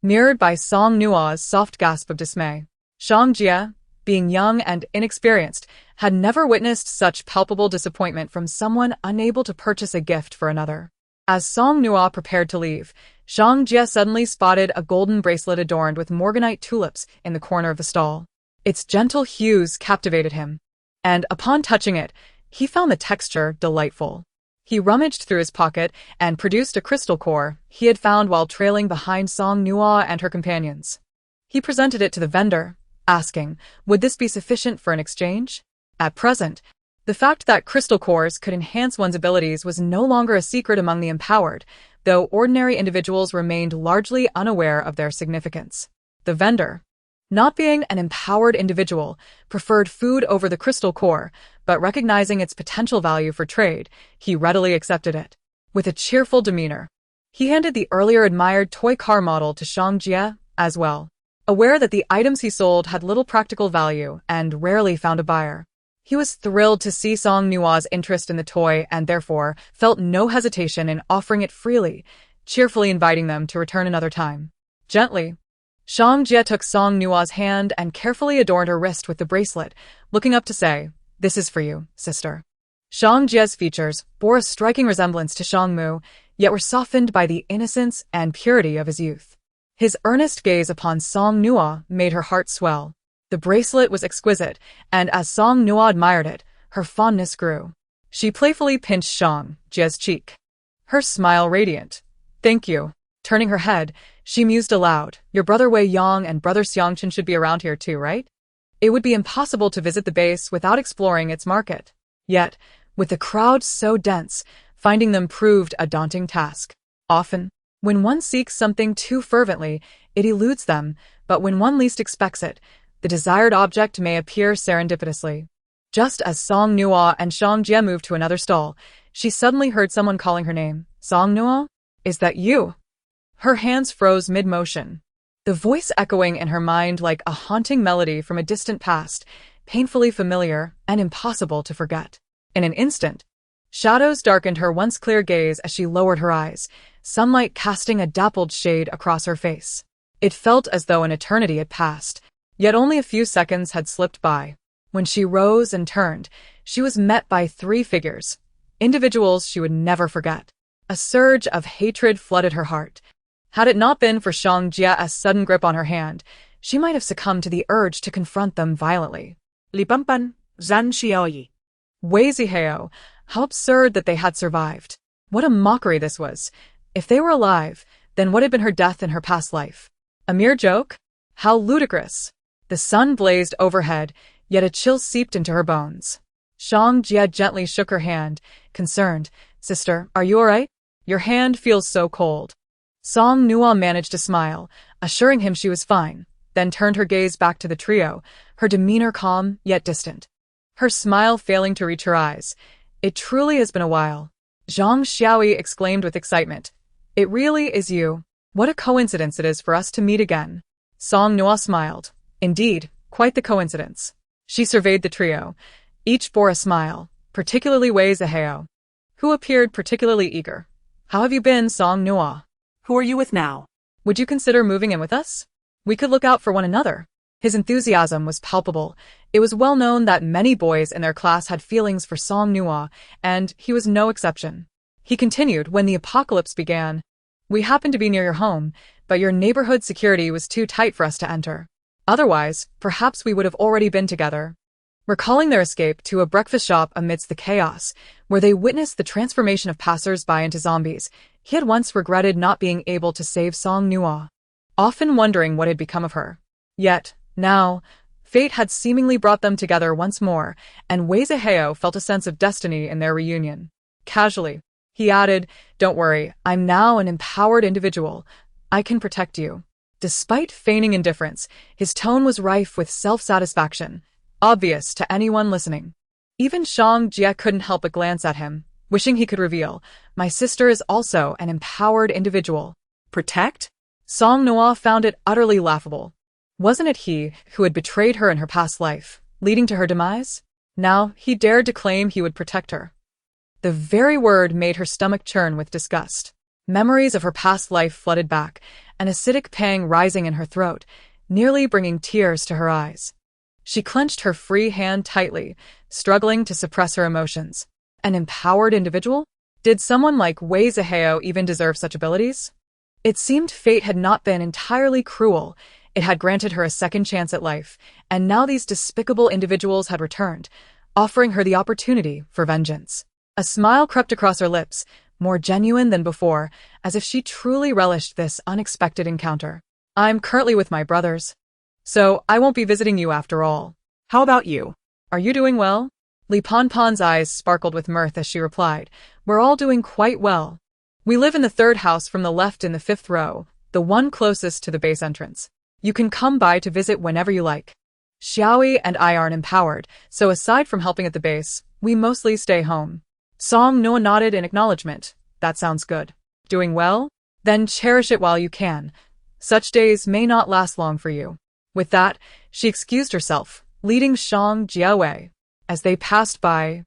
Speaker 1: mirrored by Song Nuo's soft gasp of dismay. Xiangjie, being young and inexperienced, had never witnessed such palpable disappointment from someone unable to purchase a gift for another. As Song Nuo prepared to leave, Xiangjie suddenly spotted a golden bracelet adorned with morganite tulips in the corner of the stall. Its gentle hues captivated him, and upon touching it, he found the texture delightful. He rummaged through his pocket and produced a crystal core he had found while trailing behind Song Nuo and her companions. He presented it to the vendor, asking, would this be sufficient for an exchange? At present, the fact that crystal cores could enhance one's abilities was no longer a secret among the empowered, though ordinary individuals remained largely unaware of their significance. The vendor, not being an empowered individual, preferred food over the crystal core, but recognizing its potential value for trade, he readily accepted it. With a cheerful demeanor, he handed the earlier admired toy car model to Shang Jie as well. Aware that the items he sold had little practical value and rarely found a buyer, he was thrilled to see Song Nuo's interest in the toy and therefore felt no hesitation in offering it freely, cheerfully inviting them to return another time. Gently, Shang Jie took Song Nuo's hand and carefully adorned her wrist with the bracelet, looking up to say, "This is for you, sister." Shang Jie's features bore a striking resemblance to Shang Mu, yet were softened by the innocence and purity of his youth. His earnest gaze upon Song Nuo made her heart swell. The bracelet was exquisite, and as Song Nuo admired it, her fondness grew. She playfully pinched Shang Jie's cheek, her smile radiant. "Thank you." Turning her head, she mused aloud, "Your brother Wei Yang and brother Xiangchen should be around here too, right? It would be impossible to visit the base without exploring its market." Yet, with the crowd so dense, finding them proved a daunting task. Often, when one seeks something too fervently, it eludes them, but when one least expects it, the desired object may appear serendipitously. Just as Song Nuo and Shang Jie moved to another stall, she suddenly heard someone calling her name. "Song Nuo? Is that you?" Her hands froze mid-motion, the voice echoing in her mind like a haunting melody from a distant past, painfully familiar and impossible to forget. In an instant, shadows darkened her once clear gaze as she lowered her eyes, sunlight casting a dappled shade across her face. It felt as though an eternity had passed, yet only a few seconds had slipped by. When she rose and turned, she was met by three figures, individuals she would never forget. A surge of hatred flooded her heart. Had it not been for Shang Jie's sudden grip on her hand, she might have succumbed to the urge to confront them violently.
Speaker 3: Li Pampan, Zhan Xiaoyi.
Speaker 1: Wei Zihao, how absurd that they had survived. What a mockery this was. If they were alive, then what had been her death in her past life? A mere joke? How ludicrous. The sun blazed overhead, yet a chill seeped into her bones. Shang Jie gently shook her hand, concerned. "Sister, are you all right? Your hand feels so cold." Song Nuo managed to smile, assuring him she was fine, then turned her gaze back to the trio, her demeanor calm yet distant. Her smile failing to reach her eyes. "It truly has been a while." Zhang Xiaoyi exclaimed with excitement. "It really is you. What a coincidence it is for us to meet again." Song Nuo smiled. "Indeed, quite the coincidence." She surveyed the trio. Each bore a smile, particularly Wei Zihao, who appeared particularly eager. "How have you been, Song Nuo?
Speaker 3: Who are you with now?
Speaker 1: Would you consider moving in with us? We could look out for one another." His enthusiasm was palpable. It was well known that many boys in their class had feelings for Song Nuo, and he was no exception. He continued, "When the apocalypse began, we happened to be near your home, but your neighborhood security was too tight for us to enter. Otherwise, perhaps we would have already been together." Recalling their escape to a breakfast shop amidst the chaos, where they witnessed the transformation of passers-by into zombies, he had once regretted not being able to save Song Nuo, often wondering what had become of her. Yet, now, fate had seemingly brought them together once more, and Wei Zihao felt a sense of destiny in their reunion. Casually, he added, "Don't worry, I'm now an empowered individual. I can protect you." Despite feigning indifference, his tone was rife with self-satisfaction, obvious to anyone listening. Even Shang Jie couldn't help but glance at him, wishing he could reveal, "My sister is also an empowered individual."
Speaker 3: Protect?
Speaker 1: Song Nuo found it utterly laughable. Wasn't it he who had betrayed her in her past life, leading to her demise? Now he dared to claim he would protect her. The very word made her stomach churn with disgust. Memories of her past life flooded back, an acidic pang rising in her throat, nearly bringing tears to her eyes. She clenched her free hand tightly, struggling to suppress her emotions. An empowered individual? Did someone like Wei Zihao even deserve such abilities? It seemed fate had not been entirely cruel. It had granted her a second chance at life, and now these despicable individuals had returned, offering her the opportunity for vengeance. A smile crept across her lips, more genuine than before, as if she truly relished this unexpected encounter. "I'm currently with my brothers, so I won't be visiting you after all."
Speaker 3: How about you?
Speaker 1: "Are you doing well?" Li Panpan's eyes sparkled with mirth as she replied, "We're all doing quite well." We live in the third house from the left in the fifth row, the one closest to the base entrance. You can come by to visit whenever you like. Xiaoyi and I aren't empowered, so aside from helping at the base, we mostly stay home. Song Nuo nodded in acknowledgement. That sounds good. Doing well? Then cherish it while you can. Such days may not last long for you. With that, she excused herself, leading Shang Jie away. As they passed by,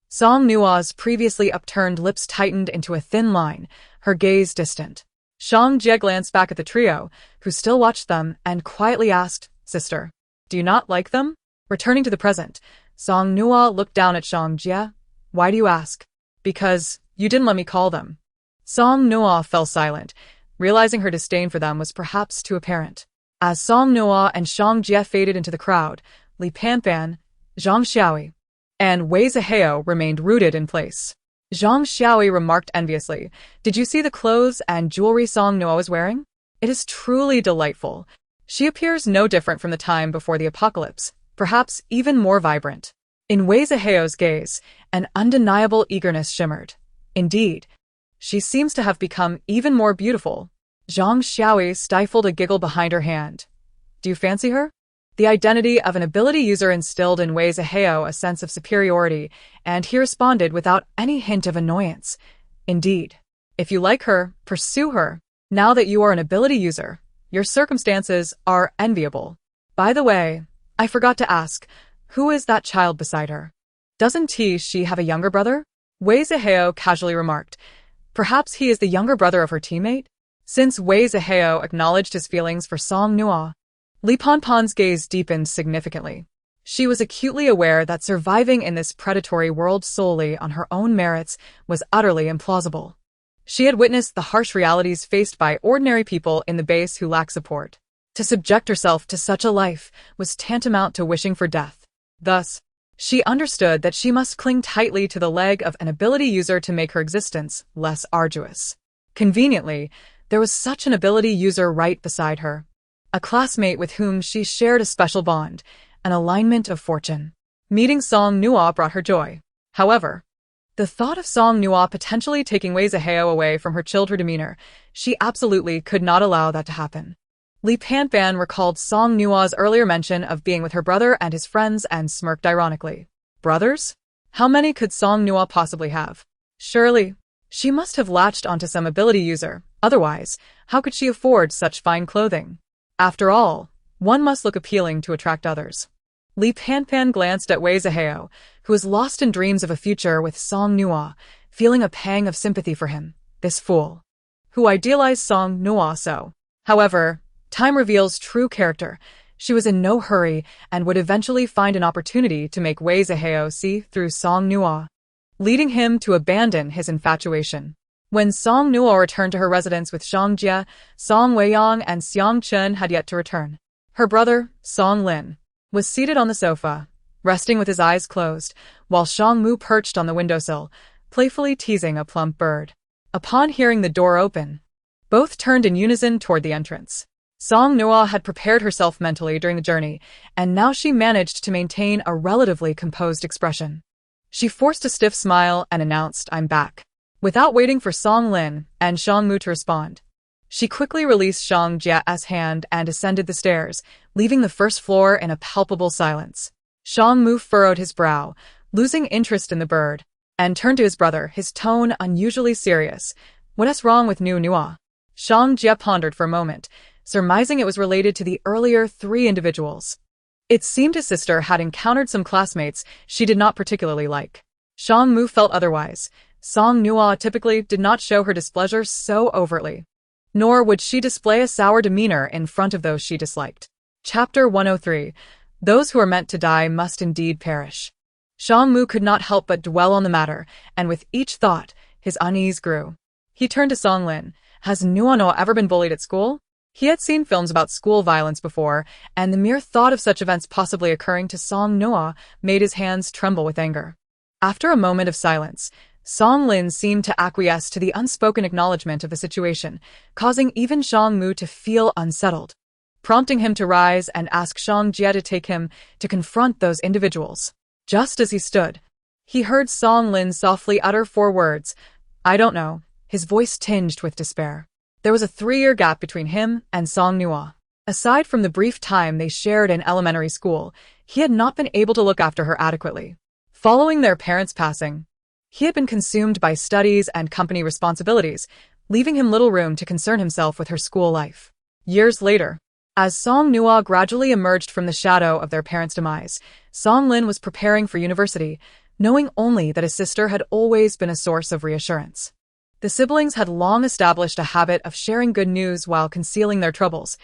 Speaker 1: Song Nuo's previously upturned lips tightened into a thin line, her gaze distant. Shang Jie glanced back at the trio, who still watched them, and quietly asked, "Sister, do you not like them?" Returning to the present, Song Nuo looked down at Shang Jie. "Why do you ask?" "Because you didn't let me call them." Song Nuo fell silent, realizing her disdain for them was perhaps too apparent. As Song Nuo and Shang Jie faded into the crowd, Li Panpan, Zhang Xiaoyi, and Wei Zihao remained rooted in place. Zhang Xiaoyi remarked enviously, "Did you see the clothes and jewelry Song Nuo is wearing? It is truly delightful. She appears no different from the time before the apocalypse, perhaps even more vibrant." In Wei Zihao's gaze, an undeniable eagerness shimmered. Indeed, she seems to have become even more beautiful. Zhang Xiaoyi stifled a giggle behind her hand. "Do you fancy her?" The identity of an ability user instilled in Wei Zihao a sense of superiority, and he responded without any hint of annoyance. "Indeed. If you like her, pursue her. Now that you are an ability user, your circumstances are enviable. By the way, I forgot to ask, who is that child beside her? Doesn't she have a younger brother?" Wei Zihao casually remarked. "Perhaps he is the younger brother of her teammate?" Since Wei Zihao acknowledged his feelings for Song Nuo, Li Panpan's gaze deepened significantly. She was acutely aware that surviving in this predatory world solely on her own merits was utterly implausible. She had witnessed the harsh realities faced by ordinary people in the base who lack support. To subject herself to such a life was tantamount to wishing for death. Thus, she understood that she must cling tightly to the leg of an ability user to make her existence less arduous. Conveniently, there was such an ability user right beside her. A classmate with whom she shared a special bond, an alignment of fortune. Meeting Song Nuo brought her joy. However, the thought of Song Nuo potentially taking Wei Zihao away from her chilled demeanor, she absolutely could not allow that to happen. Li Panpan recalled Song Nuo's earlier mention of being with her brother and his friends and smirked ironically. Brothers? How many could Song Nuo possibly have? Surely, she must have latched onto some ability user, otherwise, how could she afford such fine clothing? After all, one must look appealing to attract others. Li Panpan glanced at Wei Zihao, who was lost in dreams of a future with Song Nuo, feeling a pang of sympathy for him, this fool, who idealized Song Nuo so. However, time reveals true character. She was in no hurry and would eventually find an opportunity to make Wei Zihao see through Song Nuo, leading him to abandon his infatuation. When Song Nuo returned to her residence with Shang Jie, Song Weiyang and Xiang Chun had yet to return. Her brother, Song Lin, was seated on the sofa, resting with his eyes closed, while Shang Mu perched on the windowsill, playfully teasing a plump bird. Upon hearing the door open, both turned in unison toward the entrance. Song Nuo had prepared herself mentally during the journey, and now she managed to maintain a relatively composed expression. She forced a stiff smile and announced, "I'm back." Without waiting for Song Lin and Shang Mu to respond, she quickly released Shang Jie's hand and ascended the stairs, leaving the first floor in a palpable silence. Shang Mu furrowed his brow, losing interest in the bird, and turned to his brother, his tone unusually serious. "What's wrong with Nuo?" Shang Jie pondered for a moment, surmising it was related to the earlier three individuals. It seemed his sister had encountered some classmates she did not particularly like. Shang Mu felt otherwise. Song Nuo typically did not show her displeasure so overtly, nor would she display a sour demeanor in front of those she disliked. Chapter 103. Those who are meant to die must indeed perish. Shang Mu could not help but dwell on the matter, and with each thought, his unease grew. He turned to Song Lin. "Has Nuo ever been bullied at school?" He had seen films about school violence before, and the mere thought of such events possibly occurring to Song Nuo made his hands tremble with anger. After a moment of silence, Song Lin seemed to acquiesce to the unspoken acknowledgement of the situation, causing even Shang Mu to feel unsettled, prompting him to rise and ask Shang Jie to take him to confront those individuals. Just as he stood, he heard Song Lin softly utter 4 words, "I don't know, his voice tinged with despair. There was a 3-year gap between him and Song Nuo. Aside from the brief time they shared in elementary school, he had not been able to look after her adequately. Following their parents' passing, he had been consumed by studies and company responsibilities, leaving him little room to concern himself with her school life. Years later, as Song Nuo gradually emerged from the shadow of their parents' demise, Song Lin was preparing for university, knowing only that his sister had always been a source of reassurance. The siblings had long established a habit of sharing good news while concealing their troubles,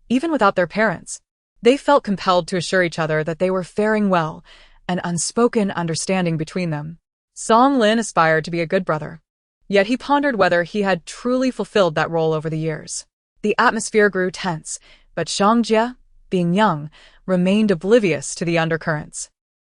Speaker 1: even without their parents. They felt compelled to assure each other that they were faring well, an unspoken understanding between them. Song Lin aspired to be a good brother. Yet he pondered whether he had truly fulfilled that role over the years. The atmosphere grew tense, but Shang Jie, being young, remained oblivious to the undercurrents.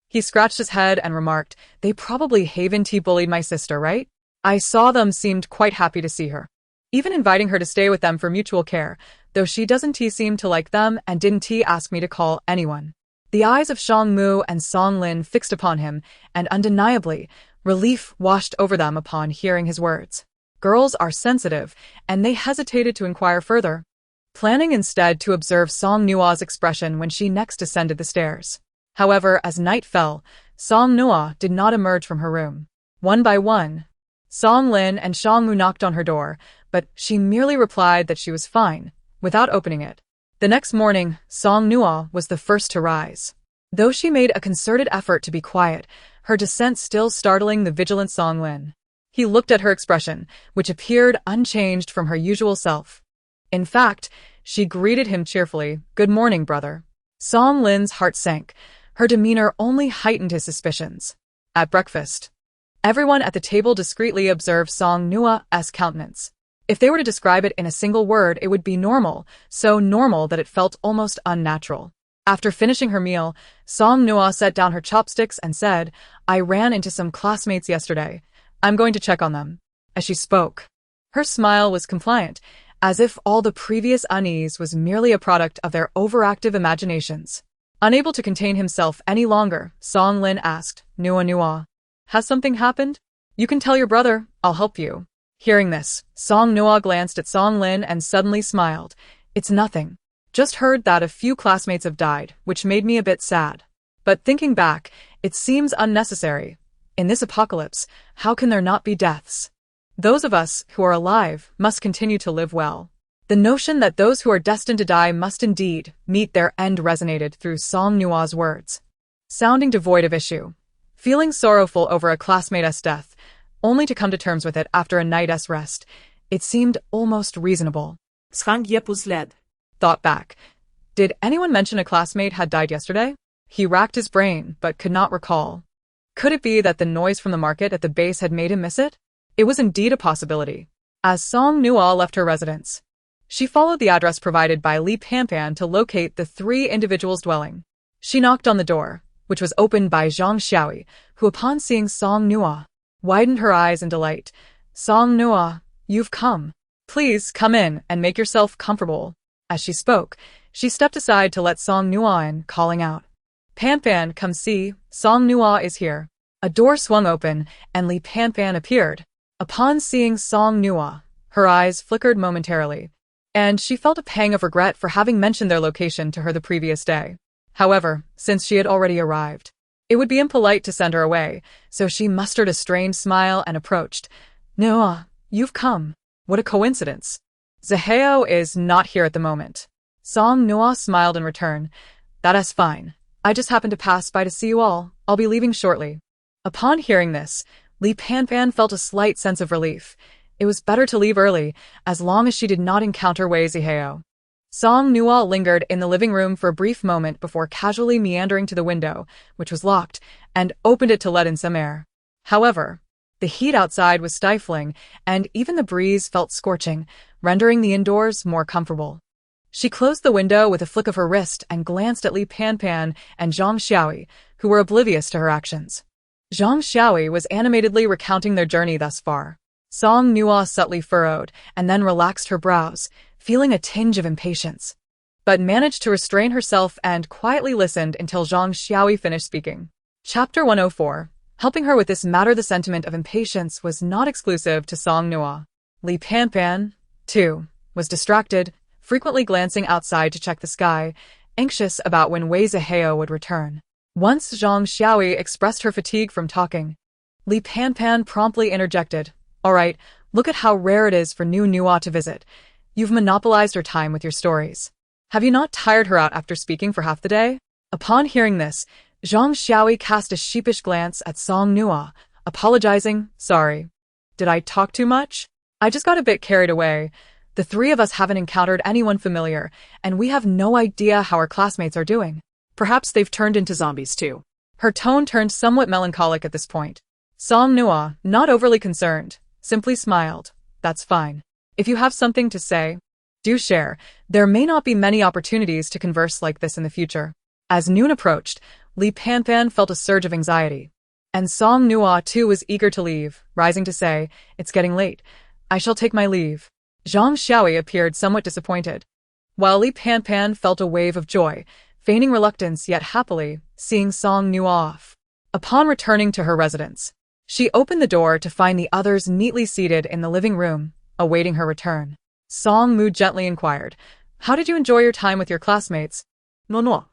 Speaker 1: He scratched his head and remarked, "They probably Haven-T bullied my sister, right? I saw them seemed quite happy to see her. Even inviting her to stay with them for mutual care, though she doesn't seem to like them and didn't ask me to call anyone." The eyes of Shang Mu and Song Lin fixed upon him, and undeniably, relief washed over them upon hearing his words. Girls are sensitive, and they hesitated to inquire further, planning instead to observe Song Nuo's expression when she next ascended the stairs. However, as night fell, Song Nuo did not emerge from her room. One by one, Song Lin and Shang Mu knocked on her door, but she merely replied that she was fine, without opening it. The next morning, Song Nuo was the first to rise. Though she made a concerted effort to be quiet, her descent still startling the vigilant Song Lin. He looked at her expression, which appeared unchanged from her usual self. In fact, she greeted him cheerfully, "Good morning, brother." Song Lin's heart sank. Her demeanor only heightened his suspicions. At breakfast, everyone at the table discreetly observed Song Nuo's countenance. If they were to describe it in a single word, it would be normal, so normal that it felt almost unnatural. After finishing her meal, Song Nuo set down her chopsticks and said, "I ran into some classmates yesterday. I'm going to check on them." As she spoke, her smile was compliant, as if all the previous unease was merely a product of their overactive imaginations. Unable to contain himself any longer, Song Lin asked, Nuo, has something happened? You can tell your brother, I'll help you." Hearing this, Song Nuo glanced at Song Lin and suddenly smiled. "It's nothing. Just heard that a few classmates have died, which made me a bit sad. But thinking back, it seems unnecessary. In this apocalypse, how can there not be deaths? Those of us who are alive must continue to live well." The notion that those who are destined to die must indeed meet their end resonated through Song Nuo's words. Sounding devoid of issue, feeling sorrowful over a classmate's death, only to come to terms with it after a night's rest, it seemed almost reasonable. Thought back. Did anyone mention a classmate had died yesterday? He racked his brain, but could not recall. Could it be that the noise from the market at the base had made him miss it? It was indeed a possibility. As Song Nuo left her residence, she followed the address provided by Li Panpan to locate the 3 individuals' dwelling. She knocked on the door, which was opened by Zhang Xiaoyi, who upon seeing Song Nuo, widened her eyes in delight. "Song Nuo, you've come. Please come in and make yourself comfortable." As she spoke, she stepped aside to let Song Nuo in, calling out, "Panpan, come see, Song Nuo is here." A door swung open, and Li Panpan appeared. Upon seeing Song Nuo, her eyes flickered momentarily, and she felt a pang of regret for having mentioned their location to her the previous day. However, since she had already arrived, it would be impolite to send her away, so she mustered a strained smile and approached. "Nuo, you've come. What a coincidence. Zaheo is not here at the moment." Song Nuo smiled in return. "That's fine. I just happened to pass by to see you all. I'll be leaving shortly." Upon hearing this, Li Panpan felt a slight sense of relief. It was better to leave early, as long as she did not encounter Wei Zihao. Song Nuo lingered in the living room for a brief moment before casually meandering to the window, which was locked, and opened it to let in some air. However, the heat outside was stifling, and even the breeze felt scorching, rendering the indoors more comfortable. She closed the window with a flick of her wrist and glanced at Li Panpan and Zhang Xiaoyi, who were oblivious to her actions. Zhang Xiaoyi was animatedly recounting their journey thus far. Song Nuo subtly furrowed and then relaxed her brows, feeling a tinge of impatience, but managed to restrain herself and quietly listened until Zhang Xiaoyi finished speaking. Chapter 104. Helping her with this matter. The sentiment of impatience was not exclusive to Song Nuo. Li Panpan, too, was distracted, frequently glancing outside to check the sky, anxious about when Wei Zihao would return. Once Zhang Xiaoyi expressed her fatigue from talking, Li Panpan promptly interjected, "All right, look at how rare it is for new Nuo to visit. You've monopolized her time with your stories. Have you not tired her out after speaking for half the day?" Upon hearing this, Zhang Xiaoyi cast a sheepish glance at Song Nuo, apologizing, "Sorry. Did I talk too much? I just got a bit carried away. The three of us haven't encountered anyone familiar, and we have no idea how our classmates are doing.
Speaker 3: Perhaps they've turned into zombies too.
Speaker 1: Her tone turned somewhat melancholic at this point. Song Nuo, not overly concerned, simply smiled. "That's fine. If you have something to say, do share. There may not be many opportunities to converse like this in the future." As noon approached, Li Panpan felt a surge of anxiety. And Song Nuo too was eager to leave, rising to say, "It's getting late. I shall take my leave." Zhang Xiaoyi appeared somewhat disappointed, while Li Panpan felt a wave of joy, feigning reluctance yet happily, seeing Song Nuo off. Upon returning to her residence, she opened the door to find the others neatly seated in the living room, awaiting her return. Song Mu gently inquired, "How did you enjoy your time with your classmates?"
Speaker 3: No.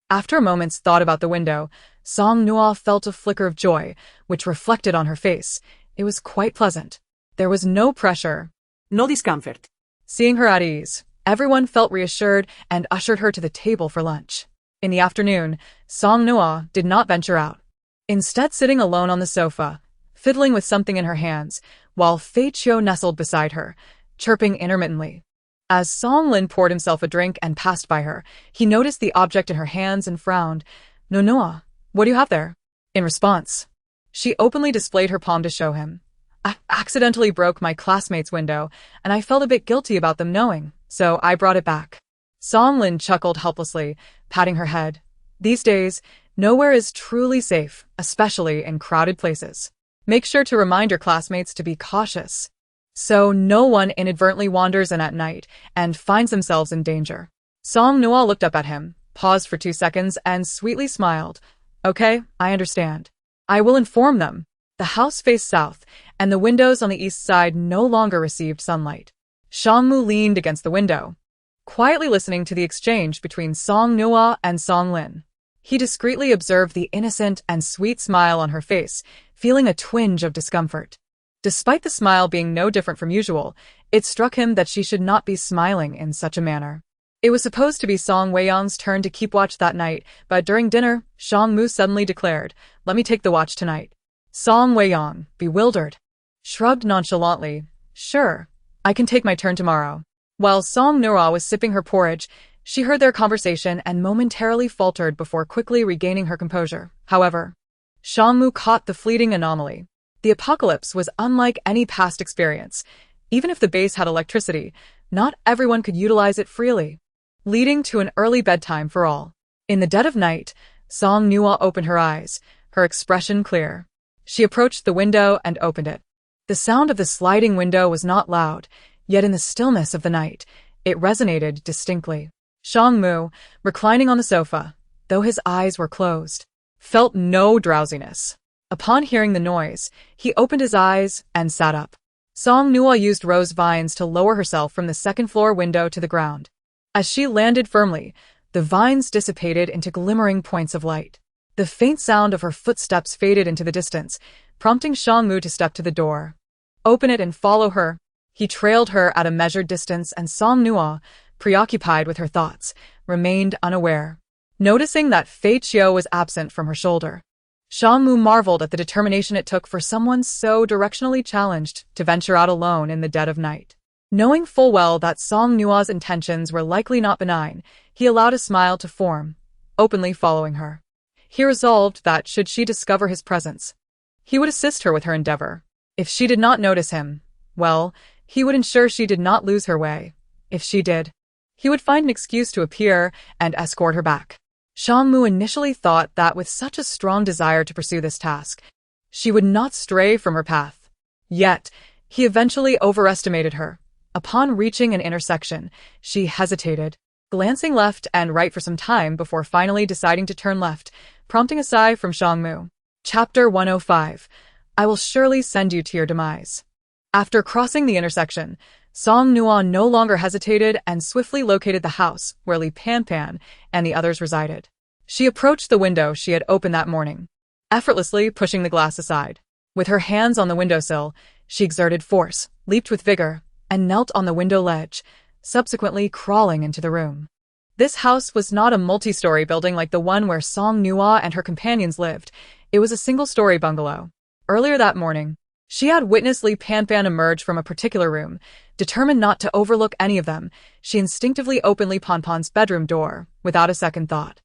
Speaker 1: After a moment's thought about the window, Song Nuo felt a flicker of joy, which reflected on her face. It was quite pleasant. There was no pressure.
Speaker 3: No discomfort.
Speaker 1: Seeing her at ease, everyone felt reassured and ushered her to the table for lunch. In the afternoon, Song Nuo did not venture out, instead sitting alone on the sofa, fiddling with something in her hands, while Fei Qiu nestled beside her, chirping intermittently. As Song Lin poured himself a drink and passed by her, he noticed the object in her hands and frowned. "No, Nuo, what do you have there?" In response, she openly displayed her palm to show him. "I accidentally broke my classmate's window, and I felt a bit guilty about them knowing, so I brought it back." Song Lin chuckled helplessly, patting her head. "These days, nowhere is truly safe, especially in crowded places. Make sure to remind your classmates to be cautious, so no one inadvertently wanders in at night and finds themselves in danger." Song Nuo looked up at him, paused for 2 seconds, and sweetly smiled. "Okay, I understand. I will inform them." The house faced south, and the windows on the east side no longer received sunlight. Shangmu leaned against the window, quietly listening to the exchange between Song Nuo and Song Lin. He discreetly observed the innocent and sweet smile on her face, feeling a twinge of discomfort. Despite the smile being no different from usual, it struck him that she should not be smiling in such a manner. It was supposed to be Song Weiyang's turn to keep watch that night, but during dinner, Shangmu suddenly declared, "Let me take the watch tonight." Song Weiyang, bewildered, shrugged nonchalantly, "Sure, I can take my turn tomorrow." While Song Nuo was sipping her porridge, she heard their conversation and momentarily faltered before quickly regaining her composure. However, Shangmu caught the fleeting anomaly. The apocalypse was unlike any past experience. Even if the base had electricity, not everyone could utilize it freely, leading to an early bedtime for all. In the dead of night, Song Nuo opened her eyes, her expression clear. She approached the window and opened it. The sound of the sliding window was not loud, yet in the stillness of the night, it resonated distinctly. Shangmu, reclining on the sofa, though his eyes were closed, felt no drowsiness. Upon hearing the noise, he opened his eyes and sat up. Song Nuo used rose vines to lower herself from the second-floor window to the ground. As she landed firmly, the vines dissipated into glimmering points of light. The faint sound of her footsteps faded into the distance, prompting Shangmu to step to the door, open it and follow her. He trailed her at a measured distance, and Song Nuo, preoccupied with her thoughts, remained unaware. Noticing that Fei Qiu was absent from her shoulder, Shangmu marveled at the determination it took for someone so directionally challenged to venture out alone in the dead of night. Knowing full well that Song Nuo's intentions were likely not benign, he allowed a smile to form, openly following her. He resolved that should she discover his presence, he would assist her with her endeavor. If she did not notice him, well, he would ensure she did not lose her way. If she did, he would find an excuse to appear and escort her back. Shangmu initially thought that with such a strong desire to pursue this task, she would not stray from her path. Yet, he eventually overestimated her. Upon reaching an intersection, she hesitated, glancing left and right for some time before finally deciding to turn left, prompting a sigh from Shangmu. Chapter 105. I will surely send you to your demise. After crossing the intersection, Song Nuo no longer hesitated and swiftly located the house where Li Panpan and the others resided. She approached the window she had opened that morning, effortlessly pushing the glass aside. With her hands on the windowsill, she exerted force, leaped with vigor, and knelt on the window ledge, subsequently crawling into the room. This house was not a multi-story building like the one where Song Nuo and her companions lived. It was a single-story bungalow. Earlier that morning, she had witnessed Li Panpan emerge from a particular room. Determined not to overlook any of them, she instinctively opened Li Panpan's bedroom door, without a second thought.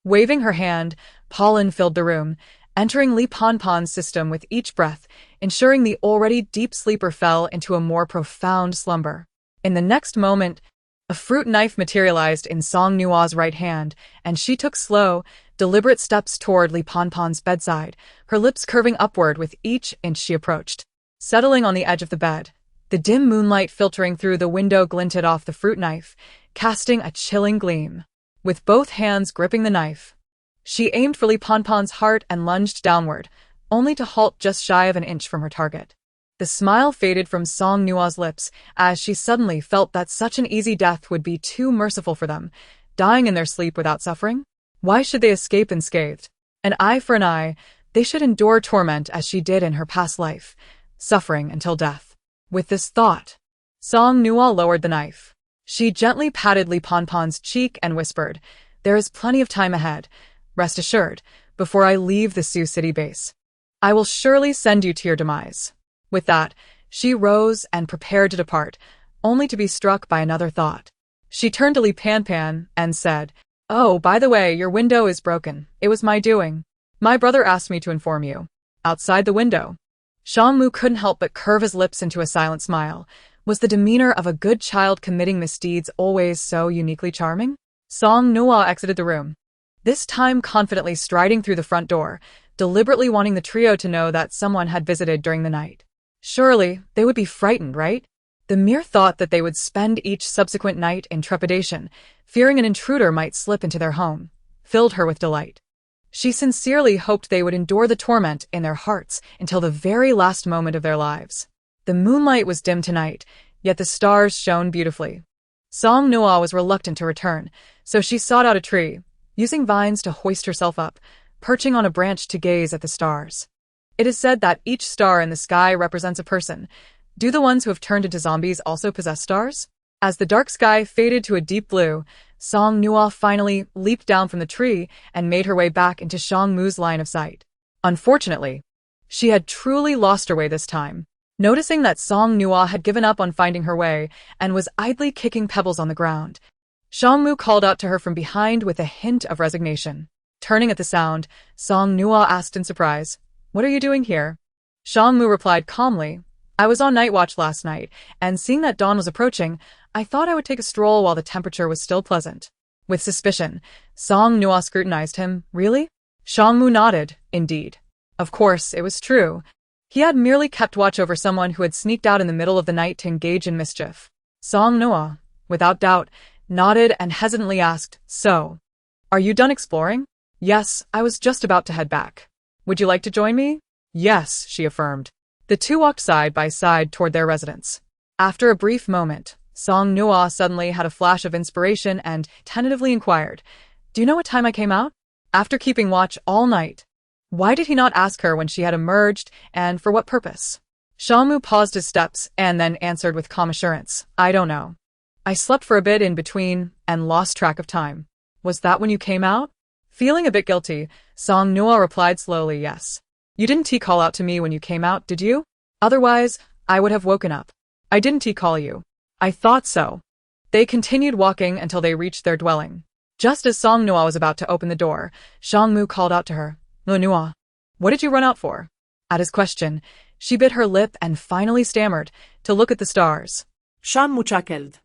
Speaker 1: Waving her hand, pollen filled the room, entering Li Panpan's system with each breath, ensuring the already deep sleeper fell into a more profound slumber. In the next moment, a fruit knife materialized in Song Nuo's right hand, and she took slow, deliberate steps toward Li Panpan's bedside, her lips curving upward with each inch she approached. Settling on the edge of the bed, the dim moonlight filtering through the window glinted off the fruit knife, casting a chilling gleam. With both hands gripping the knife, she aimed for Li Panpan's heart and lunged downward, only to halt just shy of an inch from her target. The smile faded from Song Nuo's lips as she suddenly felt that such an easy death would be too merciful for them, dying in their sleep without suffering. Why should they escape unscathed? An eye for an eye, they should endure torment as she did in her past life, suffering until death. With this thought, Song Nuo lowered the knife. She gently patted Li Panpan's cheek and whispered, "There is plenty of time ahead. Rest assured, before I leave the Sioux City base, I will surely send you to your demise." With that, she rose and prepared to depart, only to be struck by another thought. She turned to Li Panpan and said, "Oh, by the way, your window is broken. It was my doing. My brother asked me to inform you." Outside the window, Song Nuo couldn't help but curve his lips into a silent smile. Was the demeanor of a good child committing misdeeds always so uniquely charming? Song Nuo exited the room, this time confidently striding through the front door, deliberately wanting the trio to know that someone had visited during the night. Surely, they would be frightened, right? The mere thought that they would spend each subsequent night in trepidation, fearing an intruder might slip into their home, filled her with delight. She sincerely hoped they would endure the torment in their hearts until the very last moment of their lives. The moonlight was dim tonight, yet the stars shone beautifully. Song Nuo was reluctant to return, so she sought out a tree, using vines to hoist herself up, perching on a branch to gaze at the stars. It is said that each star in the sky represents a person. Do the ones who have turned into zombies also possess stars? As the dark sky faded to a deep blue, Song Nuo finally leaped down from the tree and made her way back into Song Mu's line of sight. Unfortunately, she had truly lost her way this time. Noticing that Song Nuo had given up on finding her way and was idly kicking pebbles on the ground, Song Mu called out to her from behind with a hint of resignation. Turning at the sound, Song Nuo asked in surprise, "What are you doing here?" Song Mu replied calmly, "I was on night watch last night, and seeing that dawn was approaching, I thought I would take a stroll while the temperature was still pleasant." With suspicion, Song Nuo scrutinized him. "Really?" Song Mu nodded. Indeed. Of course, it was true. He had merely kept watch over someone who had sneaked out in the middle of the night to engage in mischief. Song Nuo, without doubt, nodded and hesitantly asked, "So, are you done exploring?" "Yes, I was just about to head back. Would you like to join me?" "Yes," she affirmed. The two walked side by side toward their residence. After a brief moment, Song Nuo suddenly had a flash of inspiration and tentatively inquired, "Do you know what time I came out?" After keeping watch all night, why did he not ask her when she had emerged, and for what purpose? Song Mu paused his steps and then answered with calm assurance, "I don't know. I slept for a bit in between and lost track of time." "Was that when you came out?" Feeling a bit guilty, Song Nuo replied slowly, "Yes. You didn't call out to me when you came out, did you? Otherwise, I would have woken up." "I didn't call you." "I thought so." They continued walking until they reached their dwelling. Just as Song Nuo was about to open the door, Song Mu called out to her, "Nuo, what did you run out for?" At his question, she bit her lip and finally stammered, "To look at the stars."
Speaker 3: Shan muchakeld.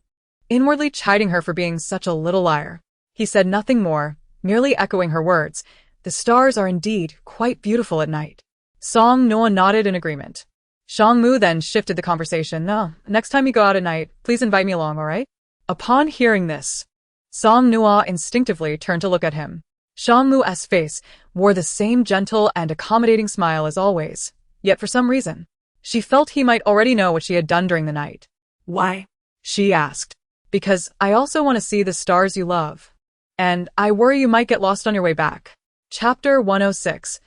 Speaker 1: Inwardly chiding her for being such a little liar. He said nothing more, merely echoing her words. The stars are indeed quite beautiful at night. Song Nuo nodded in agreement. Song Mu then shifted the conversation. "No, next time you go out at night, please invite me along, alright?" Upon hearing this, Song Nuo instinctively turned to look at him. Song Mu's face wore the same gentle and accommodating smile as always, yet for some reason, She felt he might already know what she had done during the night.
Speaker 3: Why?
Speaker 1: She asked. Because I also want to see the stars you love. And I worry you might get lost on your way back. Chapter 106.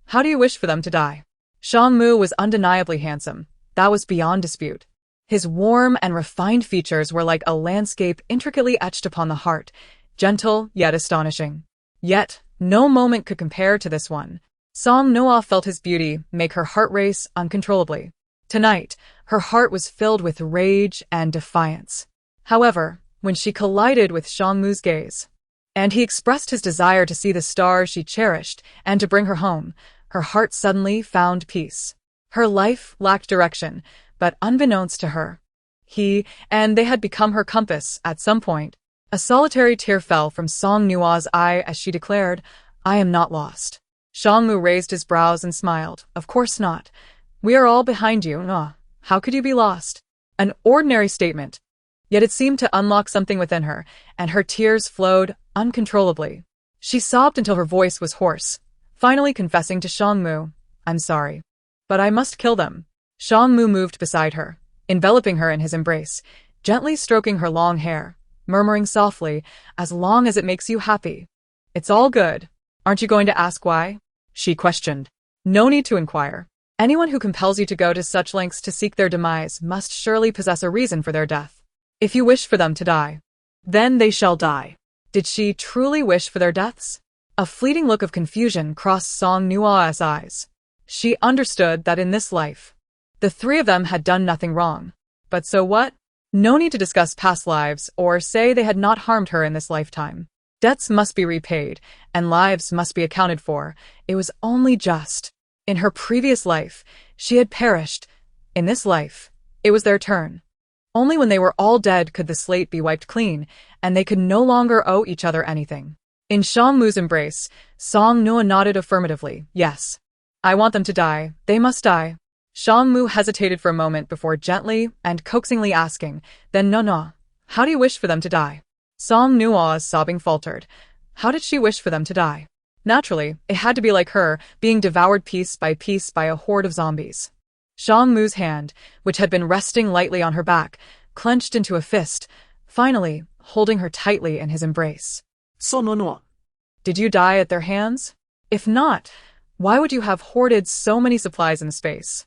Speaker 1: How do you wish for them to die? Song Nuo was undeniably handsome. That was beyond dispute. His warm and refined features were like a landscape intricately etched upon the heart, gentle yet astonishing. Yet, no moment could compare to this one. Song Nuo felt his beauty make her heart race uncontrollably. Tonight, her heart was filled with rage and defiance. However, when she collided with Song Nuo's gaze, and he expressed his desire to see the stars she cherished and to bring her home, her heart suddenly found peace. Her life lacked direction, but unbeknownst to her, he and they had become her compass at some point. A solitary tear fell from Song Nuo's eye as she declared, I am not lost. Song Nuo raised his brows and smiled. Of course not. We are all behind you. How could you be lost? An ordinary statement. Yet it seemed to unlock something within her, and her tears flowed uncontrollably. She sobbed until her voice was hoarse, finally confessing to Song Nuo, I'm sorry. But I must kill them. Song Nuo moved beside her, enveloping her in his embrace, gently stroking her long hair, murmuring softly, as long as it makes you happy. It's all good. Aren't you going to ask why? She questioned. No need to inquire. Anyone who compels you to go to such lengths to seek their demise must surely possess a reason for their death. If you wish for them to die, then they shall die. Did she truly wish for their deaths? A fleeting look of confusion crossed Song Nuo's eyes. She understood that in this life, the three of them had done nothing wrong. But so what? No need to discuss past lives or say they had not harmed her in this lifetime. Debts must be repaid, and lives must be accounted for. It was only just. In her previous life, she had perished. In this life, it was their turn. Only when they were all dead could the slate be wiped clean, and they could no longer owe each other anything. In Song Nuo's embrace, Song Nuo nodded affirmatively. Yes. I want them to die. They must die. Song Nuo hesitated for a moment before gently and coaxingly asking, then no. How do you wish for them to die? Song Nuo's sobbing faltered. How did she wish for them to die? Naturally, it had to be like her, being devoured piece by a horde of zombies. Song Nuo's hand, which had been resting lightly on her back, clenched into a fist, finally holding her tightly in his embrace.
Speaker 3: Song Nuo.
Speaker 1: Did you die at their hands? If not, why would you have hoarded so many supplies in space?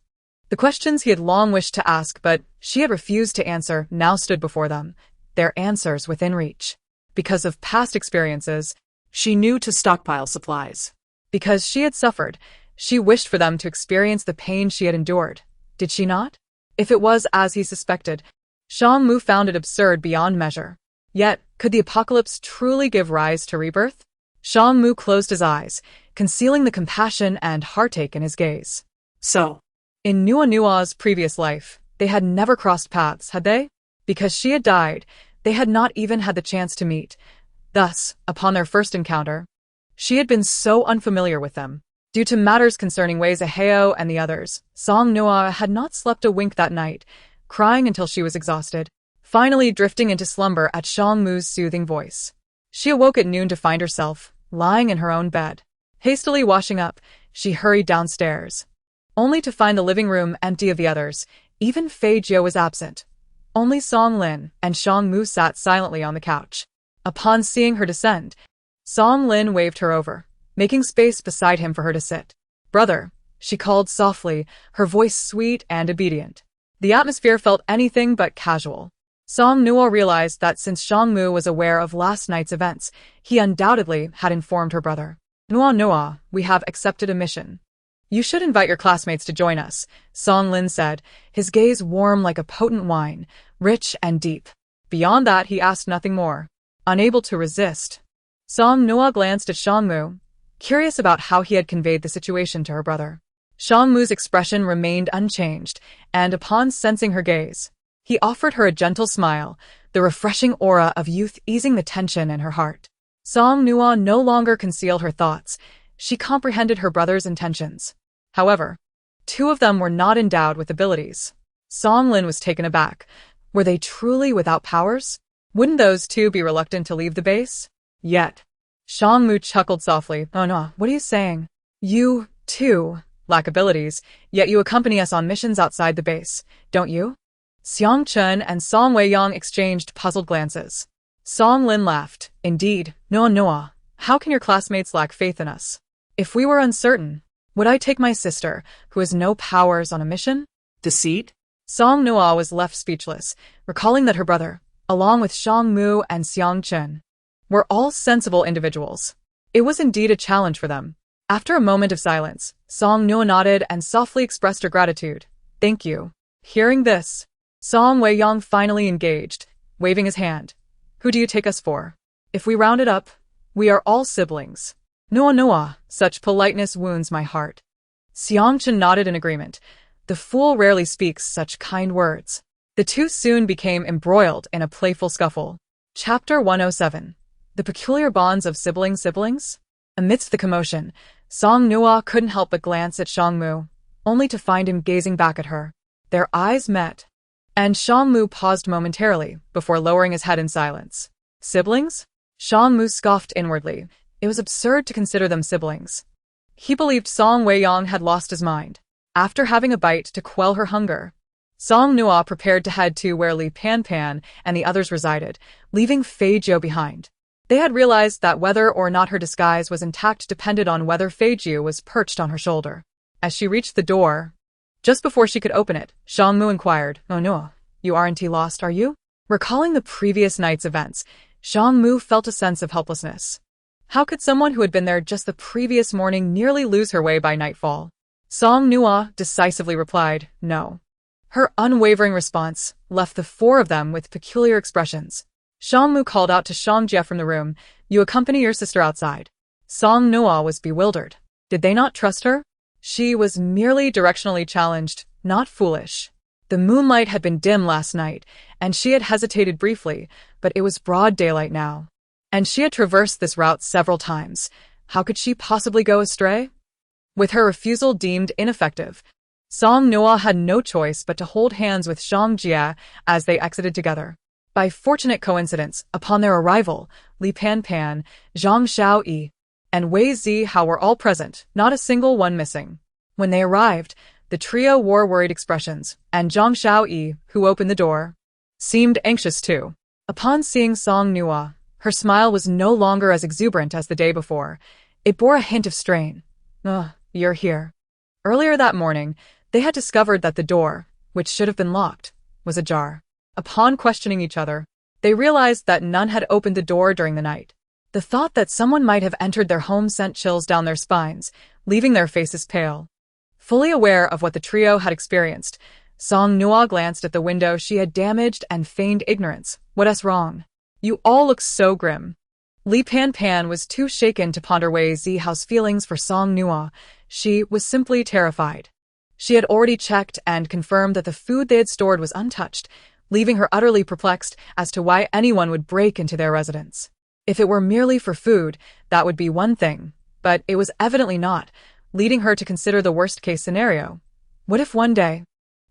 Speaker 1: The questions he had long wished to ask but she had refused to answer now stood before them, their answers within reach. Because of past experiences,
Speaker 3: She knew to stockpile supplies.
Speaker 1: because she had suffered, she wished for them to experience the pain she had endured. Did she not? If it was as he suspected, Song Nuo found it absurd beyond measure. Yet, could the apocalypse truly give rise to rebirth? Song Nuo closed his eyes, concealing the compassion and heartache in his gaze.
Speaker 3: So,
Speaker 1: In Nuo's previous life, they had never crossed paths, had they? Because she had died, they had not even had the chance to meet. Thus, upon their first encounter, she had been so unfamiliar with them. Due to matters concerning Wei Zihao and the others, Song Nuo had not slept a wink that night, crying until she was exhausted, finally drifting into slumber at Song Nuo's soothing voice. She awoke at noon to find herself lying in her own bed. Hastily washing up, she hurried downstairs, only to find the living room empty of the others. Even Fei Jiao was absent. Only Song Lin and Song Nuo sat silently on the couch. Upon seeing her descend, Song Lin waved her over, making space beside him for her to sit. Brother, she called softly, her voice sweet and obedient. The atmosphere felt anything but casual. Song Nuo realized that since Song Nuo was aware of last night's events, he undoubtedly had informed her brother. Nuo, we have accepted a mission. You should invite your classmates to join us, Song Lin said, his gaze warm like a potent wine, rich and deep. Beyond that he asked nothing more. Unable to resist, Song Nuo glanced at Song Nuo, curious about how he had conveyed the situation to her brother. Song Nuo's expression remained unchanged, and upon sensing her gaze, he offered her a gentle smile, the refreshing aura of youth easing the tension in her heart. Song Nuo no longer concealed her thoughts. She comprehended her brother's intentions. However, two of them were not endowed with abilities. Song Lin was taken aback. Were they truly without powers? Wouldn't those two be reluctant to leave the base? Yet, Song Nuo chuckled softly. Oh no, what are you saying? You, too, lack abilities, yet you accompany us on missions outside the base, don't you? Xiang Chen and Song Weiyang exchanged puzzled glances. Song Lin laughed. Indeed, Noa, how can your classmates lack faith in us? If we were uncertain, would I take my sister, who has no powers, on a mission?
Speaker 3: Deceit?
Speaker 1: Song Nuo was left speechless, recalling that her brother, along with Shang Mu and Xiang Chen, were all sensible individuals. It was indeed a challenge for them. After a moment of silence, Song Nuo nodded and softly expressed her gratitude. Thank you. Hearing this, Song Weiyang finally engaged, waving his hand. Who do you take us for? If we round it up, we are all siblings. Noa, such politeness wounds my heart. Xiang Chen nodded in agreement. The fool rarely speaks such kind words. The two soon became embroiled in a playful scuffle. Chapter 107. The Peculiar Bonds of Siblings? Amidst the commotion, Song Nuo couldn't help but glance at Shang Mu, only to find him gazing back at her. Their eyes met, and Shang Mu paused momentarily before lowering his head in silence. Siblings? Shang Mu scoffed inwardly. It was absurd to consider them siblings. He believed Song Weiyang had lost his mind. After having a bite to quell her hunger, Song Nuo prepared to head to where Li Pan and the others resided, leaving Fei Jiu behind. They had realized that whether or not her disguise was intact depended on whether Fei Jiu was perched on her shoulder. As she reached the door, just before she could open it, Shang Mu inquired, "Oh no, you aren't lost, are you?" Recalling the previous night's events, Shang Mu felt a sense of helplessness. How could someone who had been there just the previous morning nearly lose her way by nightfall? Song Nuo decisively replied, no. Her unwavering response left the four of them with peculiar expressions. Shang Mu called out to Shang Jie from the room, "You accompany your sister outside." Song Nuo was bewildered. Did they not trust her? She was merely directionally challenged, not foolish. The moonlight had been dim last night, and she had hesitated briefly, but it was broad daylight now. And she had traversed this route several times. How could she possibly go astray? With her refusal deemed ineffective, Song Nuo had no choice but to hold hands with Shang Jie as they exited together. By fortunate coincidence, upon their arrival, Li Pan, Zhang Xiaoyi, and Wei Zihao were all present, not a single one missing. When they arrived, the trio wore worried expressions, and Zhang Xiaoyi, who opened the door, seemed anxious too. Upon seeing Song Nuo, her smile was no longer as exuberant as the day before. It bore a hint of strain. You're here. Earlier that morning, they had discovered that the door, which should have been locked, was ajar. Upon questioning each other, they realized that none had opened the door during the night. The thought that someone might have entered their home sent chills down their spines, leaving their faces pale. Fully aware of what the trio had experienced, Song Nuo glanced at the window she had damaged and feigned ignorance. What's wrong? You all look so grim. Li Pan was too shaken to ponder Wei Zihao's feelings for Song Nuo. She was simply terrified. She had already checked and confirmed that the food they had stored was untouched, leaving her utterly perplexed as to why anyone would break into their residence. If it were merely for food, that would be one thing, but it was evidently not, leading her to consider the worst-case scenario. What if one day,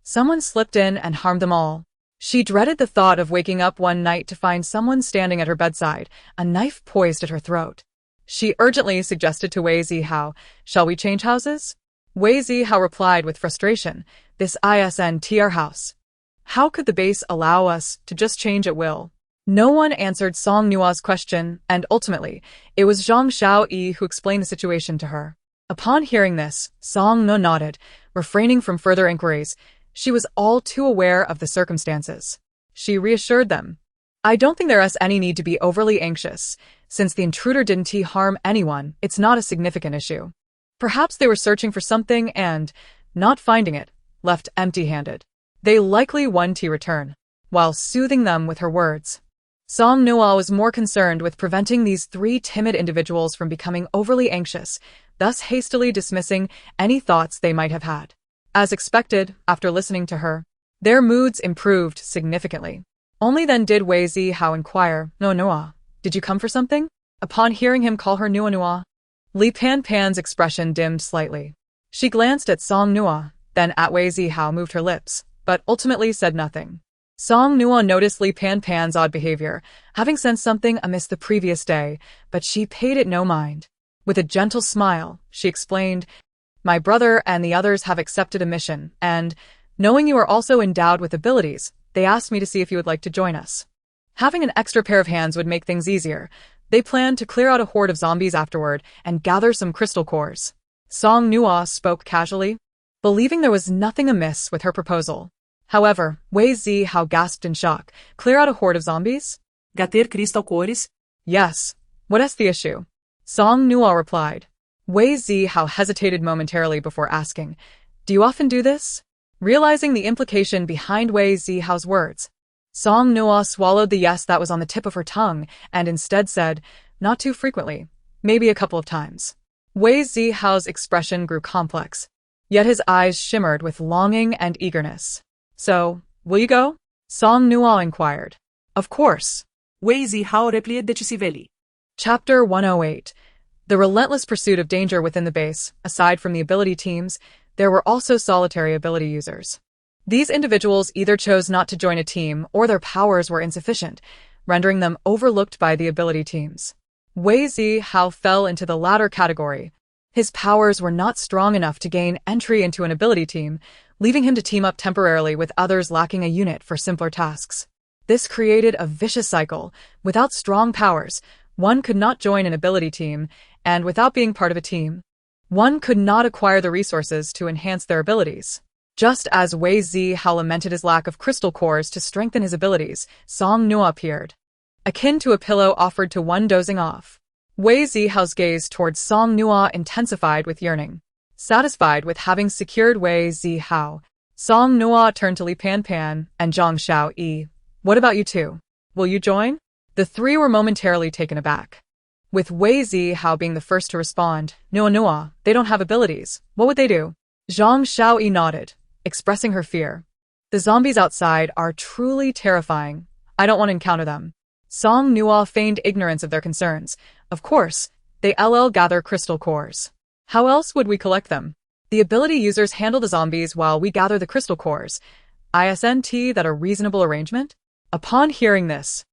Speaker 1: someone slipped in and harmed them all? She dreaded the thought of waking up one night to find someone standing at her bedside, a knife poised at her throat. She urgently suggested to Wei Zihao, "Shall we change houses?" Wei Zihao replied with frustration, "This isn't our house. How could the base allow us to just change at will?" No one answered Song Nuo's question, and ultimately, it was Zhang Xiaoyi who explained the situation to her. Upon hearing this, Song Nuo nodded, refraining from further inquiries. She was all too aware of the circumstances. She reassured them. "I don't think there's any need to be overly anxious. Since the intruder didn't harm anyone, it's not a significant issue. Perhaps they were searching for something and, not finding it, left empty-handed. They likely wanted to return," while soothing them with her words. Song Nuo was more concerned with preventing these three timid individuals from becoming overly anxious, thus hastily dismissing any thoughts they might have had. As expected, after listening to her, their moods improved significantly. Only then did Wei Zihao inquire, "Nuo, did you come for something?" Upon hearing him call her Nuo, Li Pan's expression dimmed slightly. She glanced at Song Nuo, then at Wei Zihao, moved her lips, but ultimately said nothing. Song Nuo noticed Li Pan's odd behavior, having sensed something amiss the previous day, but she paid it no mind. With a gentle smile, she explained, My brother and the others have accepted a mission, and, knowing you are also endowed with abilities, they asked me to see if you would like to join us. Having an extra pair of hands would make things easier. They planned to clear out a horde of zombies afterward and gather some crystal cores. Song Nuo spoke casually, believing there was nothing amiss with her proposal. However, Wei Zihao gasped in shock. Clear out a horde of zombies?
Speaker 3: Gater crystal cores?
Speaker 1: Yes. What is the issue? Song Nuo replied. Wei Zihao hesitated momentarily before asking, do you often do this? Realizing the implication behind Wei Zihao's words, Song Nuo swallowed the yes that was on the tip of her tongue and instead said, not too frequently, maybe a couple of times. Wei Zihao's expression grew complex, yet his eyes shimmered with longing and eagerness. So, will you go? Song Nuo inquired. Of course.
Speaker 3: Wei Zihao replied decisively.
Speaker 1: Chapter 108. The relentless pursuit of danger within the base. Aside from the ability teams, there were also solitary ability users. These individuals either chose not to join a team or their powers were insufficient, rendering them overlooked by the ability teams. Wei Zihao fell into the latter category. His powers were not strong enough to gain entry into an ability team, leaving him to team up temporarily with others lacking a unit for simpler tasks. This created a vicious cycle. Without strong powers, one could not join an ability team, and without being part of a team, one could not acquire the resources to enhance their abilities. Just as Wei Zihao lamented his lack of crystal cores to strengthen his abilities, Song Nuo appeared, akin to a pillow offered to one dozing off. Wei Zihao's gaze towards Song Nuo intensified with yearning. Satisfied with having secured Wei Zihao, Song Nuo turned to Li Pan and Zhang Xiaoyi. What about you two? Will you join? The three were momentarily taken aback. With Wei Zihao being the first to respond, Nuo, they don't have abilities. What would they do? Zhang Xiaoyi nodded, expressing her fear. The zombies outside are truly terrifying. I don't want to encounter them. Song Nuo feigned ignorance of their concerns. Of course, they gather crystal cores. How else would we collect them? The ability users handle the zombies while we gather the crystal cores. Isn't that a reasonable arrangement? Upon hearing this,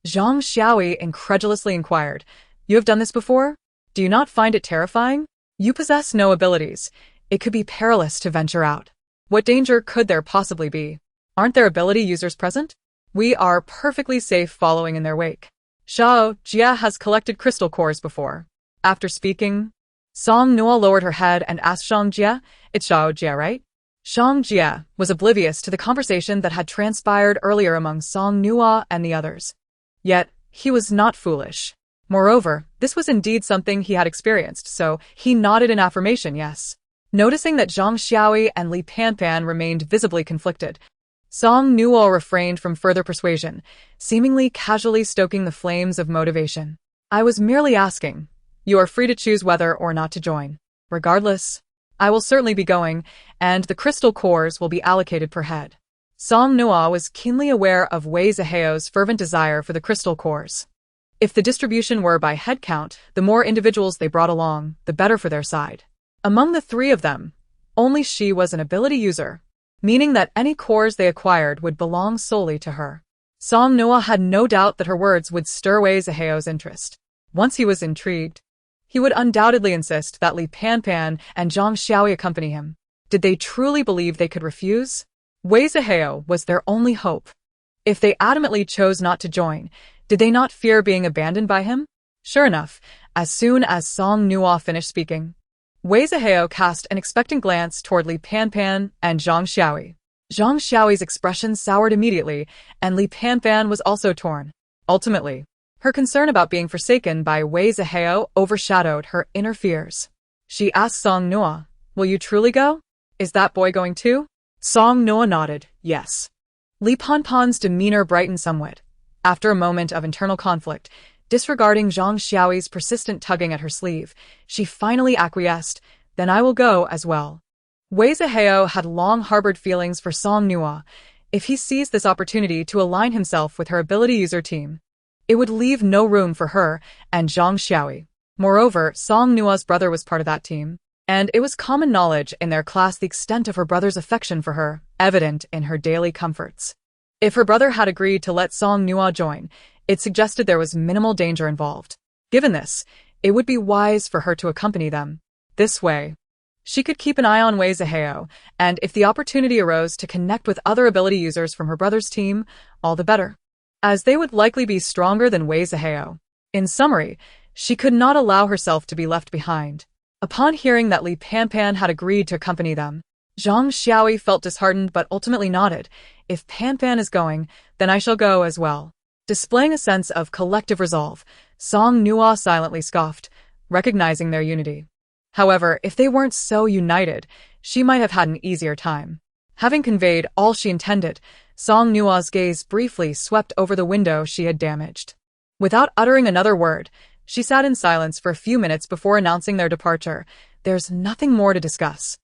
Speaker 1: Zhang Xiaoyi incredulously inquired, you have done this before? Do you not find it terrifying? You possess no abilities. It could be perilous to venture out. What danger could there possibly be? Aren't there ability users present? We are perfectly safe following in their wake. Xiao Jia has collected crystal cores before. After speaking, Song Nuo lowered her head and asked Zhang Jia, it's Xiao Jia, right? Zhang Jia was oblivious to the conversation that had transpired earlier among Song Nuo and the others. Yet, he was not foolish. Moreover, this was indeed something he had experienced, so he nodded in affirmation, yes. Noticing that Zhang Xiaoyi and Li Pan remained visibly conflicted, Song Nuo refrained from further persuasion, seemingly casually stoking the flames of motivation. I was merely asking. You are free to choose whether or not to join. Regardless, I will certainly be going, and the crystal cores will be allocated per head. Song Nuo was keenly aware of Wei Zihao's fervent desire for the crystal cores. If the distribution were by head count, the more individuals they brought along, the better for their side. Among the three of them, only she was an ability user, meaning that any cores they acquired would belong solely to her. Song Nuo had no doubt that her words would stir Wei Zihao's interest. Once he was intrigued, he would undoubtedly insist that Li Pan and Zhang Xiaoyi accompany him. Did they truly believe they could refuse? Wei Zihao was their only hope. If they adamantly chose not to join, did they not fear being abandoned by him? Sure enough, as soon as Song Nuo finished speaking, Wei Zihao cast an expectant glance toward Li Pan and Zhang Xiaoyi. Zhang Xiaoyi's expression soured immediately, and Li Pan was also torn. Ultimately, her concern about being forsaken by Wei Zihao overshadowed her inner fears. She asked Song Nuo, will you truly go? Is that boy going too? Song Nuo nodded, yes. Li Pan's demeanor brightened somewhat. After a moment of internal conflict, disregarding Zhang Xiaoyi's persistent tugging at her sleeve, she finally acquiesced, then I will go as well. Wei Zihao had long harbored feelings for Song Nuo. If he seized this opportunity to align himself with her ability user team, it would leave no room for her and Zhang Xiaoyi. Moreover, Song Nuo's brother was part of that team, and it was common knowledge in their class the extent of her brother's affection for her, evident in her daily comforts. If her brother had agreed to let Song Nuo join, it suggested there was minimal danger involved. Given this, it would be wise for her to accompany them. This way, She could keep an eye on Wei Zihao, and if the opportunity arose to connect with other ability users from her brother's team, all the better, as they would likely be stronger than Wei Zihao. In summary, she could not allow herself to be left behind. Upon hearing that Li Panpan had agreed to accompany them, Zhang Xiaoyi felt disheartened but ultimately nodded. If Panpan is going, then I shall go as well. Displaying a sense of collective resolve, Song Nuo silently scoffed, recognizing their unity. However, if they weren't so united, she might have had an easier time. Having conveyed all she intended, Song Nuo's gaze briefly swept over the window she had damaged. Without uttering another word, she sat in silence for a few minutes before announcing their departure. There's nothing more to discuss.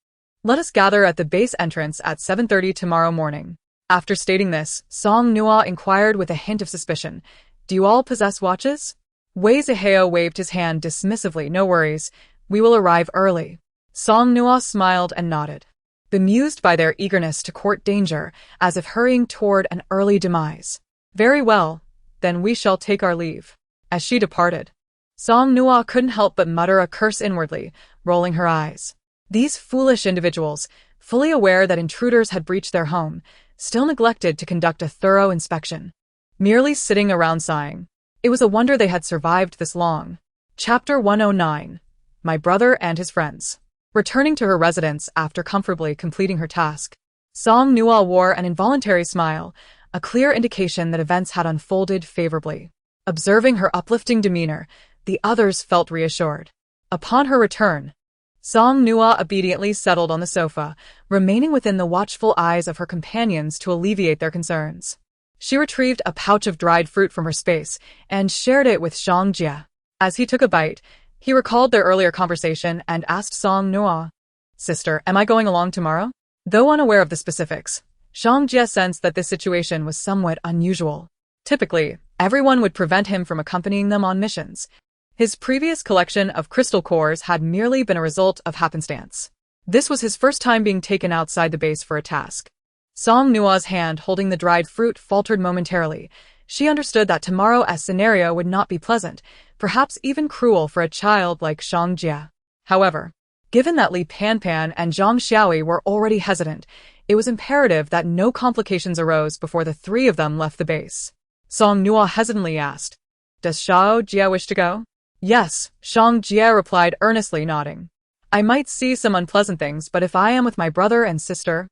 Speaker 1: Let us gather at the base entrance at 7:30 tomorrow morning. After stating this, Song Nuo inquired with a hint of suspicion, Do you all possess watches? Wei Zihao waved his hand dismissively. No worries, we will arrive early. Song Nuo smiled and nodded, bemused by their eagerness to court danger, as if hurrying toward an early demise. Very well, then we shall take our leave. As she departed, Song Nuo couldn't help but mutter a curse inwardly, rolling her eyes. These foolish individuals, fully aware that intruders had breached their home, still neglected to conduct a thorough inspection. Merely sitting around sighing. It was a wonder they had survived this long. Chapter 109. My Brother and His Friends. Returning to her residence after comfortably completing her task, Song Nuo wore an involuntary smile, a clear indication that events had unfolded favorably. Observing her uplifting demeanor, the others felt reassured. Upon her return, Song Nuo obediently settled on the sofa, remaining within the watchful eyes of her companions to alleviate their concerns. She retrieved a pouch of dried fruit from her space and shared it with Zhang Jie. As he took a bite, he recalled their earlier conversation and asked Song Nuo, Sister, am I going along tomorrow? Though unaware of the specifics, Zhang Jie sensed that this situation was somewhat unusual. Typically, everyone would prevent him from accompanying them on missions. His previous collection of crystal cores had merely been a result of happenstance. This was his first time being taken outside the base for a task. Song Nuo's hand holding the dried fruit faltered momentarily. She understood that tomorrow's scenario would not be pleasant, perhaps even cruel for a child like Zhang Jie. However, given that Li Panpan and Zhang Xiaoyi were already hesitant, it was imperative that no complications arose before the three of them left the base. Song Nuo hesitantly asked, Does Xiao Jie wish to go? Yes, Zhang Jie replied earnestly, nodding. I might see some unpleasant things, but if I am with my brother and sister,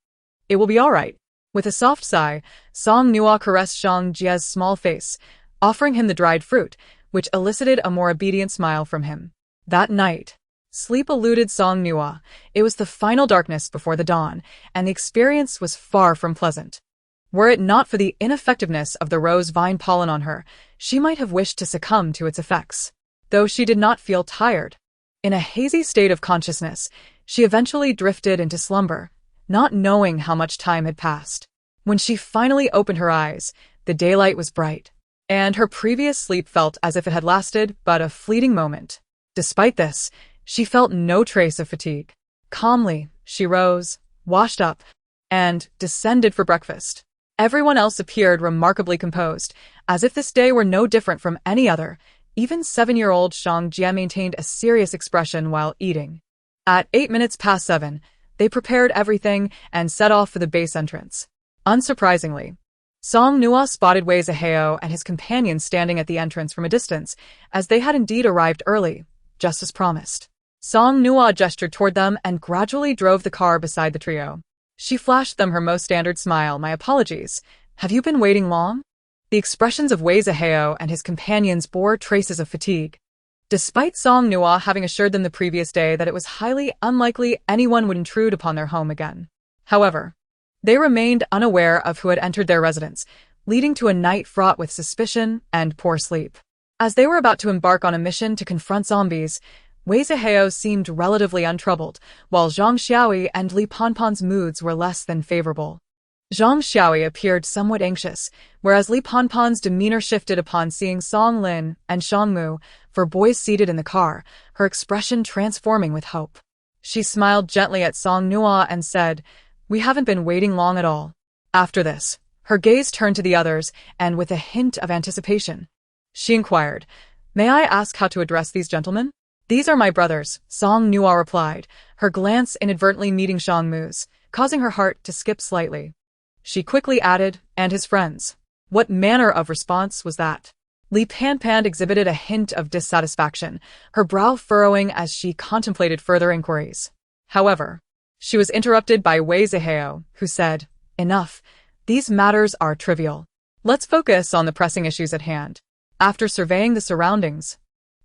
Speaker 1: it will be all right. With a soft sigh, Song Nuo caressed Zhang Jie's small face, offering him the dried fruit, which elicited a more obedient smile from him. That night, sleep eluded Song Nuo. It was the final darkness before the dawn, and the experience was far from pleasant. Were it not for the ineffectiveness of the rose vine pollen on her, she might have wished to succumb to its effects. Though she did not feel tired. In a hazy state of consciousness, she eventually drifted into slumber, not knowing how much time had passed. When she finally opened her eyes, the daylight was bright, and her previous sleep felt as if it had lasted but a fleeting moment. Despite this, she felt no trace of fatigue. Calmly, she rose, washed up, and descended for breakfast. Everyone else appeared remarkably composed, as if this day were no different from any other. Even 7-year-old Zhang Jie maintained a serious expression while eating. At 7:08, they prepared everything and set off for the base entrance. Unsurprisingly, Song Nuo spotted Wei Zihao and his companions standing at the entrance from a distance, as they had indeed arrived early, just as promised. Song Nuo gestured toward them and gradually drove the car beside the trio. She flashed them her most standard smile. My apologies. Have you been waiting long? The expressions of Wei Zihao and his companions bore traces of fatigue. Despite Song Nuo having assured them the previous day that it was highly unlikely anyone would intrude upon their home again. However, they remained unaware of who had entered their residence, leading to a night fraught with suspicion and poor sleep. As they were about to embark on a mission to confront zombies, Wei Zihao seemed relatively untroubled, while Zhang Xiaoyi and Li Panpan's moods were less than favorable. Zhang Xiaoyi appeared somewhat anxious, whereas Li Panpan's demeanor shifted upon seeing Song Lin and Shangmu, for boys seated in the car, her expression transforming with hope. She smiled gently at Song Nuo and said, We haven't been waiting long at all. After this, her gaze turned to the others, and with a hint of anticipation, she inquired, May I ask how to address these gentlemen? These are my brothers, Song Nuo replied, her glance inadvertently meeting Song Mu's, causing her heart to skip slightly. She quickly added, and his friends. What manner of response was that? Li Panpan exhibited a hint of dissatisfaction, her brow furrowing as she contemplated further inquiries. However, she was interrupted by Wei Zihao, who said, Enough. These matters are trivial. Let's focus on the pressing issues at hand. After surveying the surroundings,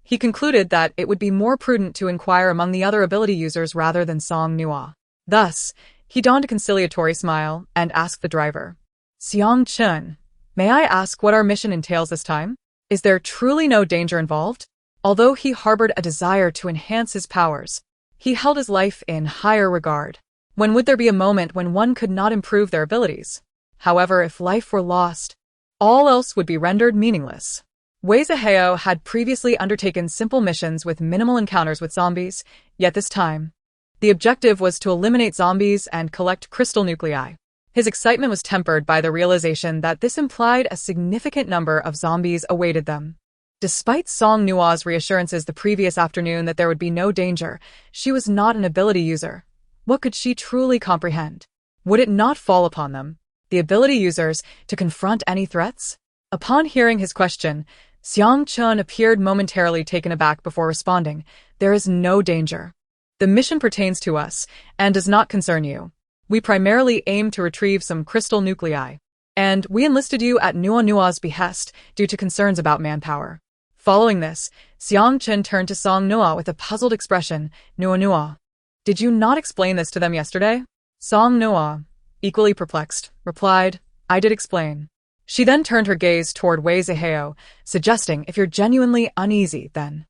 Speaker 1: he concluded that it would be more prudent to inquire among the other ability users rather than Song Nuo. Thus, he donned a conciliatory smile and asked the driver, Xiang Chun, may I ask what our mission entails this time? Is there truly no danger involved? Although he harbored a desire to enhance his powers, he held his life in higher regard. When would there be a moment when one could not improve their abilities? However, if life were lost, all else would be rendered meaningless. Wei Zihao had previously undertaken simple missions with minimal encounters with zombies, yet this time, the objective was to eliminate zombies and collect crystal nuclei. His excitement was tempered by the realization that this implied a significant number of zombies awaited them. Despite Song Nuo's reassurances the previous afternoon that there would be no danger, she was not an ability user. What could she truly comprehend? Would it not fall upon them, the ability users, to confront any threats? Upon hearing his question, Xiang Chun appeared momentarily taken aback before responding, There is no danger. The mission pertains to us, and does not concern you. We primarily aim to retrieve some crystal nuclei, and we enlisted you at Nuo Nuo's behest due to concerns about manpower. Following this, Xiang Chun turned to Song Nuo with a puzzled expression, Nuo Nuo. Did you not explain this to them yesterday? Song Nuo, equally perplexed, replied, I did explain. She then turned her gaze toward Wei Zihao, suggesting if you're genuinely uneasy, then.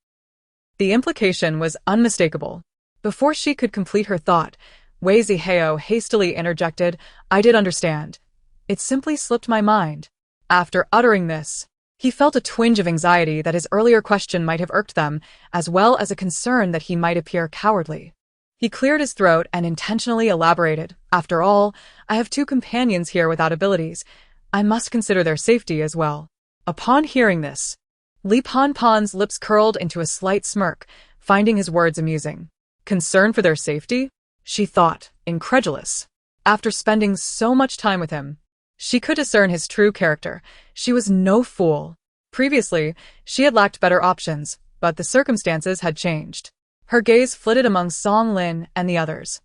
Speaker 1: The implication was unmistakable. Before she could complete her thought, Wei Zihao hastily interjected, I did understand. It simply slipped my mind. After uttering this, he felt a twinge of anxiety that his earlier question might have irked them, as well as a concern that he might appear cowardly. He cleared his throat and intentionally elaborated, After all, I have 2 companions here without abilities. I must consider their safety as well. Upon hearing this, Li Panpan's lips curled into a slight smirk, finding his words amusing. Concern for their safety? She thought, incredulous. After spending so much time with him, she could discern his true character. She was no fool. Previously, she had lacked better options, but the circumstances had changed. Her gaze flitted among Song Lin and the others,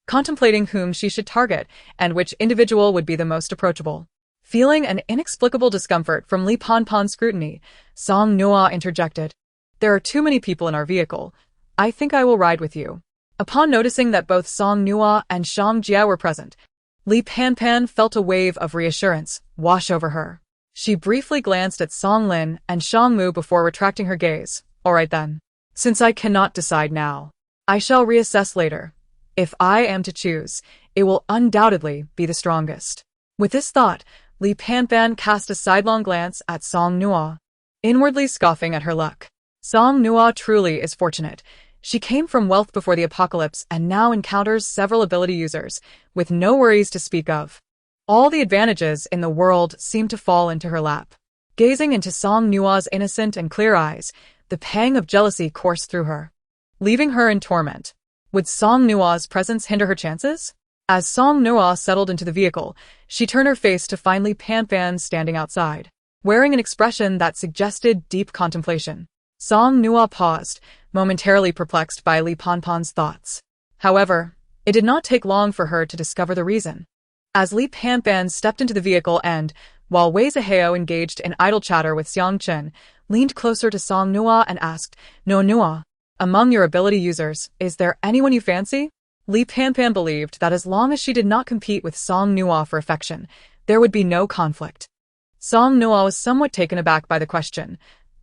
Speaker 1: contemplating whom she should target and which individual would be the most approachable. Feeling an inexplicable discomfort from Li Panpan's scrutiny, Song Nuo interjected, There are too many people in our vehicle. I think I will ride with you. Upon noticing that both Song Nuo and Shang Jia were present, Li Panpan felt a wave of reassurance wash over her. She briefly glanced at Song Lin and Shang Mu before retracting her gaze. All right then. Since I cannot decide now, I shall reassess later. If I am to choose, it will undoubtedly be the strongest. With this thought, Li Panpan cast a sidelong glance at Song Nuo, inwardly scoffing at her luck. Song Nuo truly is fortunate. She came from wealth before the apocalypse and now encounters several ability users, with no worries to speak of. All the advantages in the world seem to fall into her lap. Gazing into Song Nuo's innocent and clear eyes, the pang of jealousy coursed through her, leaving her in torment. Would Song Nuo's presence hinder her chances? As Song Nuo settled into the vehicle, she turned her face to find Li Panpan standing outside, wearing an expression that suggested deep contemplation. Song Nuo paused, momentarily perplexed by Li Panpan's thoughts. However, it did not take long for her to discover the reason. As Li Panpan stepped into the vehicle and, while Wei Zihao engaged in idle chatter with Xiang Chun, leaned closer to Song Nuo and asked, Nuo Nuo, among your ability users, is there anyone you fancy? Li Panpan believed that as long as she did not compete with Song Nuo for affection, there would be no conflict. Song Nuo was somewhat taken aback by the question.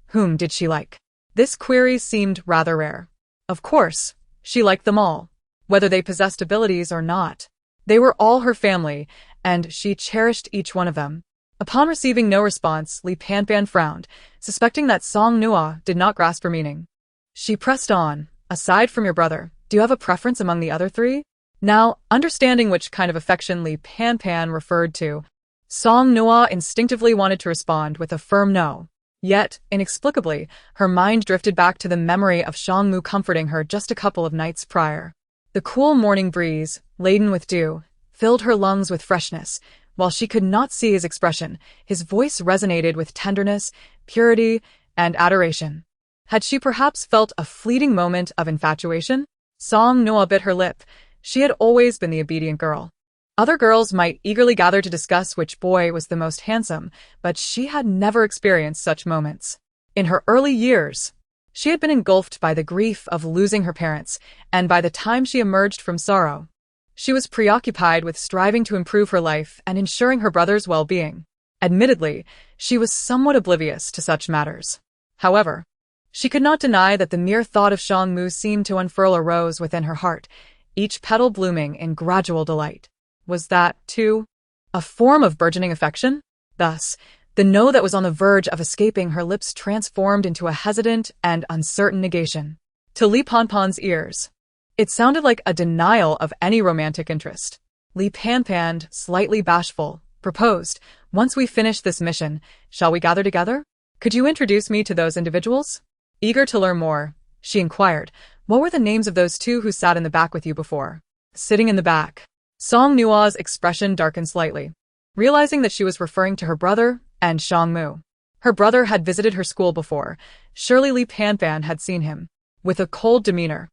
Speaker 1: Whom did she like? This query seemed rather rare. Of course, she liked them all, whether they possessed abilities or not. They were all her family, and she cherished each one of them. Upon receiving no response, Li Panpan frowned, suspecting that Song Nuo did not grasp her meaning. She pressed on, Aside from your brother, do you have a preference among the other 3? Now, understanding which kind of affection Li Panpan referred to, Song Nuo instinctively wanted to respond with a firm no. Yet, inexplicably, her mind drifted back to the memory of Song Mu comforting her just a couple of nights prior. The cool morning breeze, laden with dew, filled her lungs with freshness. While she could not see his expression, his voice resonated with tenderness, purity, and adoration. Had she perhaps felt a fleeting moment of infatuation? Song Nuo bit her lip. She had always been the obedient girl. Other girls might eagerly gather to discuss which boy was the most handsome, but she had never experienced such moments. In her early years, she had been engulfed by the grief of losing her parents, and by the time she emerged from sorrow, she was preoccupied with striving to improve her life and ensuring her brother's well-being. Admittedly, she was somewhat oblivious to such matters. However, she could not deny that the mere thought of Song Mu seemed to unfurl a rose within her heart, each petal blooming in gradual delight. Was that, too, a form of burgeoning affection? Thus, the no that was on the verge of escaping her lips transformed into a hesitant and uncertain negation. To Li Panpan's ears, it sounded like a denial of any romantic interest. Li Panpan, slightly bashful, proposed, "Once we finish this mission, shall we gather together? Could you introduce me to those individuals?" Eager to learn more, she inquired, "What were the names of those two who sat in the back with you before?" Sitting in the back. Song Nuo's expression darkened slightly, realizing that she was referring to her brother and Song Mu. Her brother had visited her school before. Surely Li Panpan had seen him. With a cold demeanor,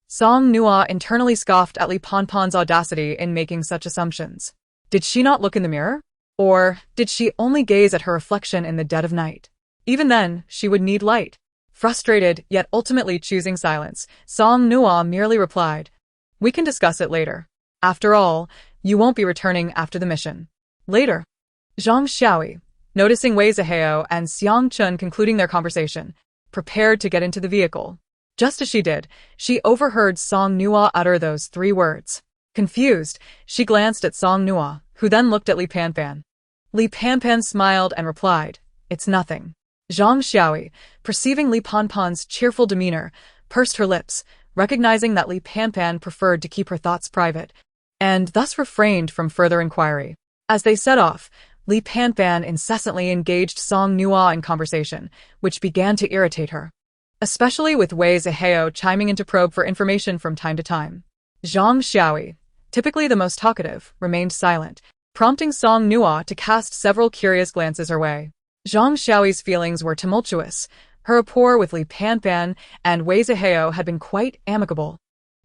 Speaker 1: Song Nuo internally scoffed at Li Panpan's audacity in making such assumptions. Did she not look in the mirror? Or did she only gaze at her reflection in the dead of night? Even then, she would need light. Frustrated, yet ultimately choosing silence, Song Nuo merely replied, "We can discuss it later. After all, you won't be returning after the mission." Later, Zhang Xiaoyi, noticing Wei Zihao and Xiang Chun concluding their conversation, prepared to get into the vehicle. Just as she did, she overheard Song Nuo utter those three words. Confused, she glanced at Song Nuo, who then looked at Li Panpan. Li Panpan smiled and replied, "It's nothing." Zhang Xiaoyi, perceiving Li Panpan's cheerful demeanor, pursed her lips, recognizing that Li Panpan preferred to keep her thoughts private, and thus refrained from further inquiry. As they set off, Li Panpan incessantly engaged Song Nuo in conversation, which began to irritate her, especially with Wei Zihao chiming in to probe for information from time to time. Zhang Xiaoyi, typically the most talkative, remained silent, prompting Song Nuo to cast several curious glances her way. Zhang Xiaoyi's feelings were tumultuous. Her rapport with Li Panpan and Wei Zihao had been quite amicable,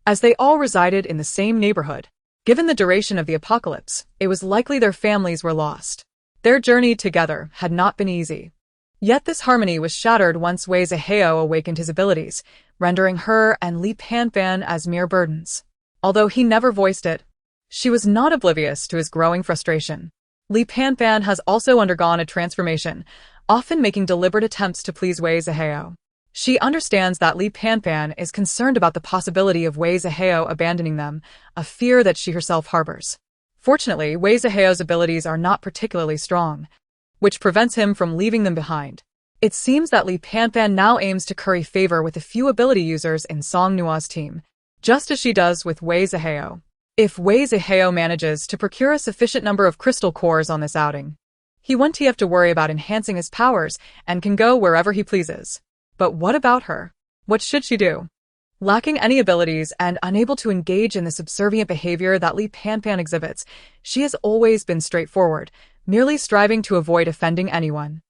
Speaker 1: as they all resided in the same neighborhood. Given the duration of the apocalypse, it was likely their families were lost. Their journey together had not been easy. Yet this harmony was shattered once Wei Zihao awakened his abilities, rendering her and Li Panpan as mere burdens. Although he never voiced it, she was not oblivious to his growing frustration. Li Panpan has also undergone a transformation, often making deliberate attempts to please Wei Zihao. She understands that Li Panpan is concerned about the possibility of Wei Zihao abandoning them, a fear that she herself harbors. Fortunately, Wei Zihao's abilities are not particularly strong, which prevents him from leaving them behind. It seems that Li Panpan now aims to curry favor with the few ability users in Song Nuo's team, just as she does with Wei Zihao. If Wei Zihao manages to procure a sufficient number of crystal cores on this outing, he won't have to worry about enhancing his powers and can go wherever he pleases. But what about her? What should she do? Lacking any abilities and unable to engage in the subservient behavior that Li Panpan exhibits, she has always been straightforward, merely striving to avoid offending anyone.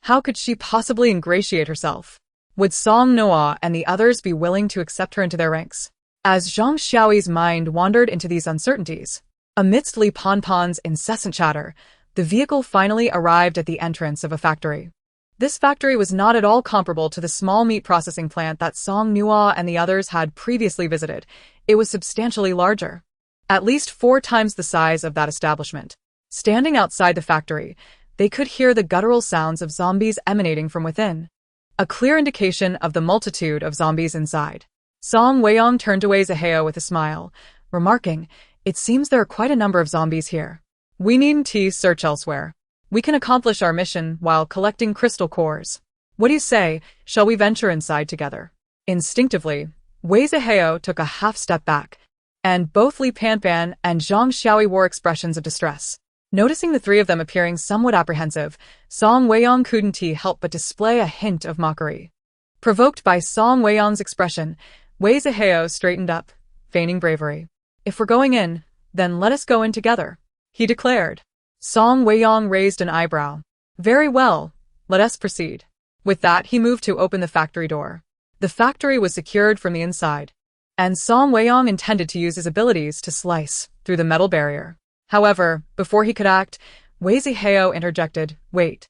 Speaker 1: How could she possibly ingratiate herself? Would Song Nuo and the others be willing to accept her into their ranks? As Zhang Xiaoyi's mind wandered into these uncertainties, amidst Li Panpan's incessant chatter, the vehicle finally arrived at the entrance of a factory. This factory was not at all comparable to the small meat processing plant that Song Nuo and the others had previously visited. It was substantially larger, at least 4 times the size of that establishment. Standing outside the factory, they could hear the guttural sounds of zombies emanating from within, a clear indication of the multitude of zombies inside. Song Weiyong turned to Wei Zihao with a smile, remarking, "It seems there are quite a number of zombies here. We needn't search elsewhere. We can accomplish our mission while collecting crystal cores. What do you say, shall we venture inside together?" Instinctively, Wei Zihao took a half step back, and both Li Panpan and Zhang Xiaoyi wore expressions of distress. Noticing the three of them appearing somewhat apprehensive, Song Weiyang couldn't help but display a hint of mockery. Provoked by Song Weiyang's expression, Wei Zihao straightened up, feigning bravery. "If we're going in, then let us go in together," he declared. Song Weiyang raised an eyebrow. "Very well, let us proceed." With that, he moved to open the factory door. The factory was secured from the inside, and Song Weiyang intended to use his abilities to slice through the metal barrier. However, before he could act, Wei Zihao interjected, "Wait.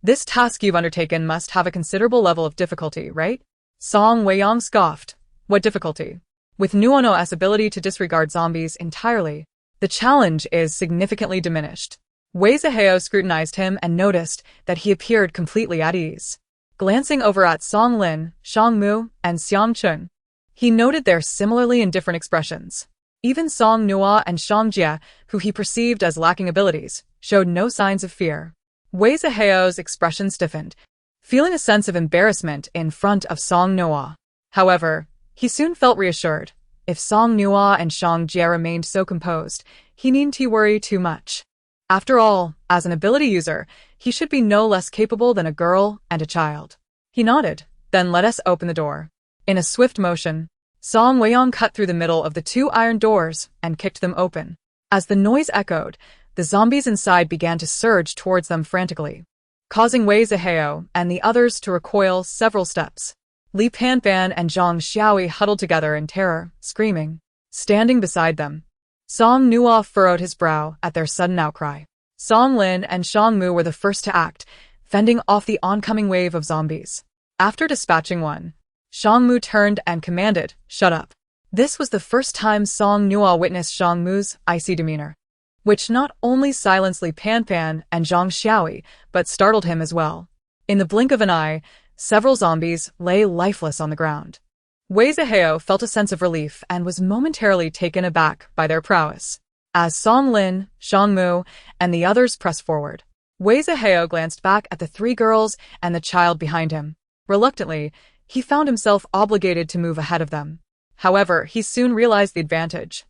Speaker 1: This task you've undertaken must have a considerable level of difficulty, right?" Song Weiyang scoffed. "What difficulty?" With Nuono's ability to disregard zombies entirely, the challenge is significantly diminished. Wei Zihao scrutinized him and noticed that he appeared completely at ease. Glancing over at Song Lin, Shang Mu, and Xiang Chun, he noted their similarly indifferent expressions. Even Song Nuo and Shang Jie, who he perceived as lacking abilities, showed no signs of fear. Wei Zihao's expression stiffened, feeling a sense of embarrassment in front of Song Nuo. However, he soon felt reassured. If Song Nuo and Shang Jie remained so composed, he needn't worry too much. After all, as an ability user, he should be no less capable than a girl and a child. He nodded. "Then let us open the door." In a swift motion, Song Weiyang cut through the middle of the two iron doors and kicked them open. As the noise echoed, the zombies inside began to surge towards them frantically, causing Wei Zihao and the others to recoil several steps. Li Panfan and Zhang Xiaoi huddled together in terror, screaming. Standing beside them, Song Nuo furrowed his brow at their sudden outcry. Song Lin and Shang Mu were the first to act, fending off the oncoming wave of zombies. After dispatching one, Shang Mu turned and commanded, "Shut up." This was the first time Song Nuo witnessed Shang Mu's icy demeanor, which not only silenced Li Panfan and Zhang Xiaoi, but startled him as well. In the blink of an eye, several zombies lay lifeless on the ground. Wei Zihao felt a sense of relief and was momentarily taken aback by their prowess. As Song Lin, Shang Mu, and the others pressed forward, Wei Zihao glanced back at the three girls and the child behind him. Reluctantly, he found himself obligated to move ahead of them. However, he soon realized the advantage.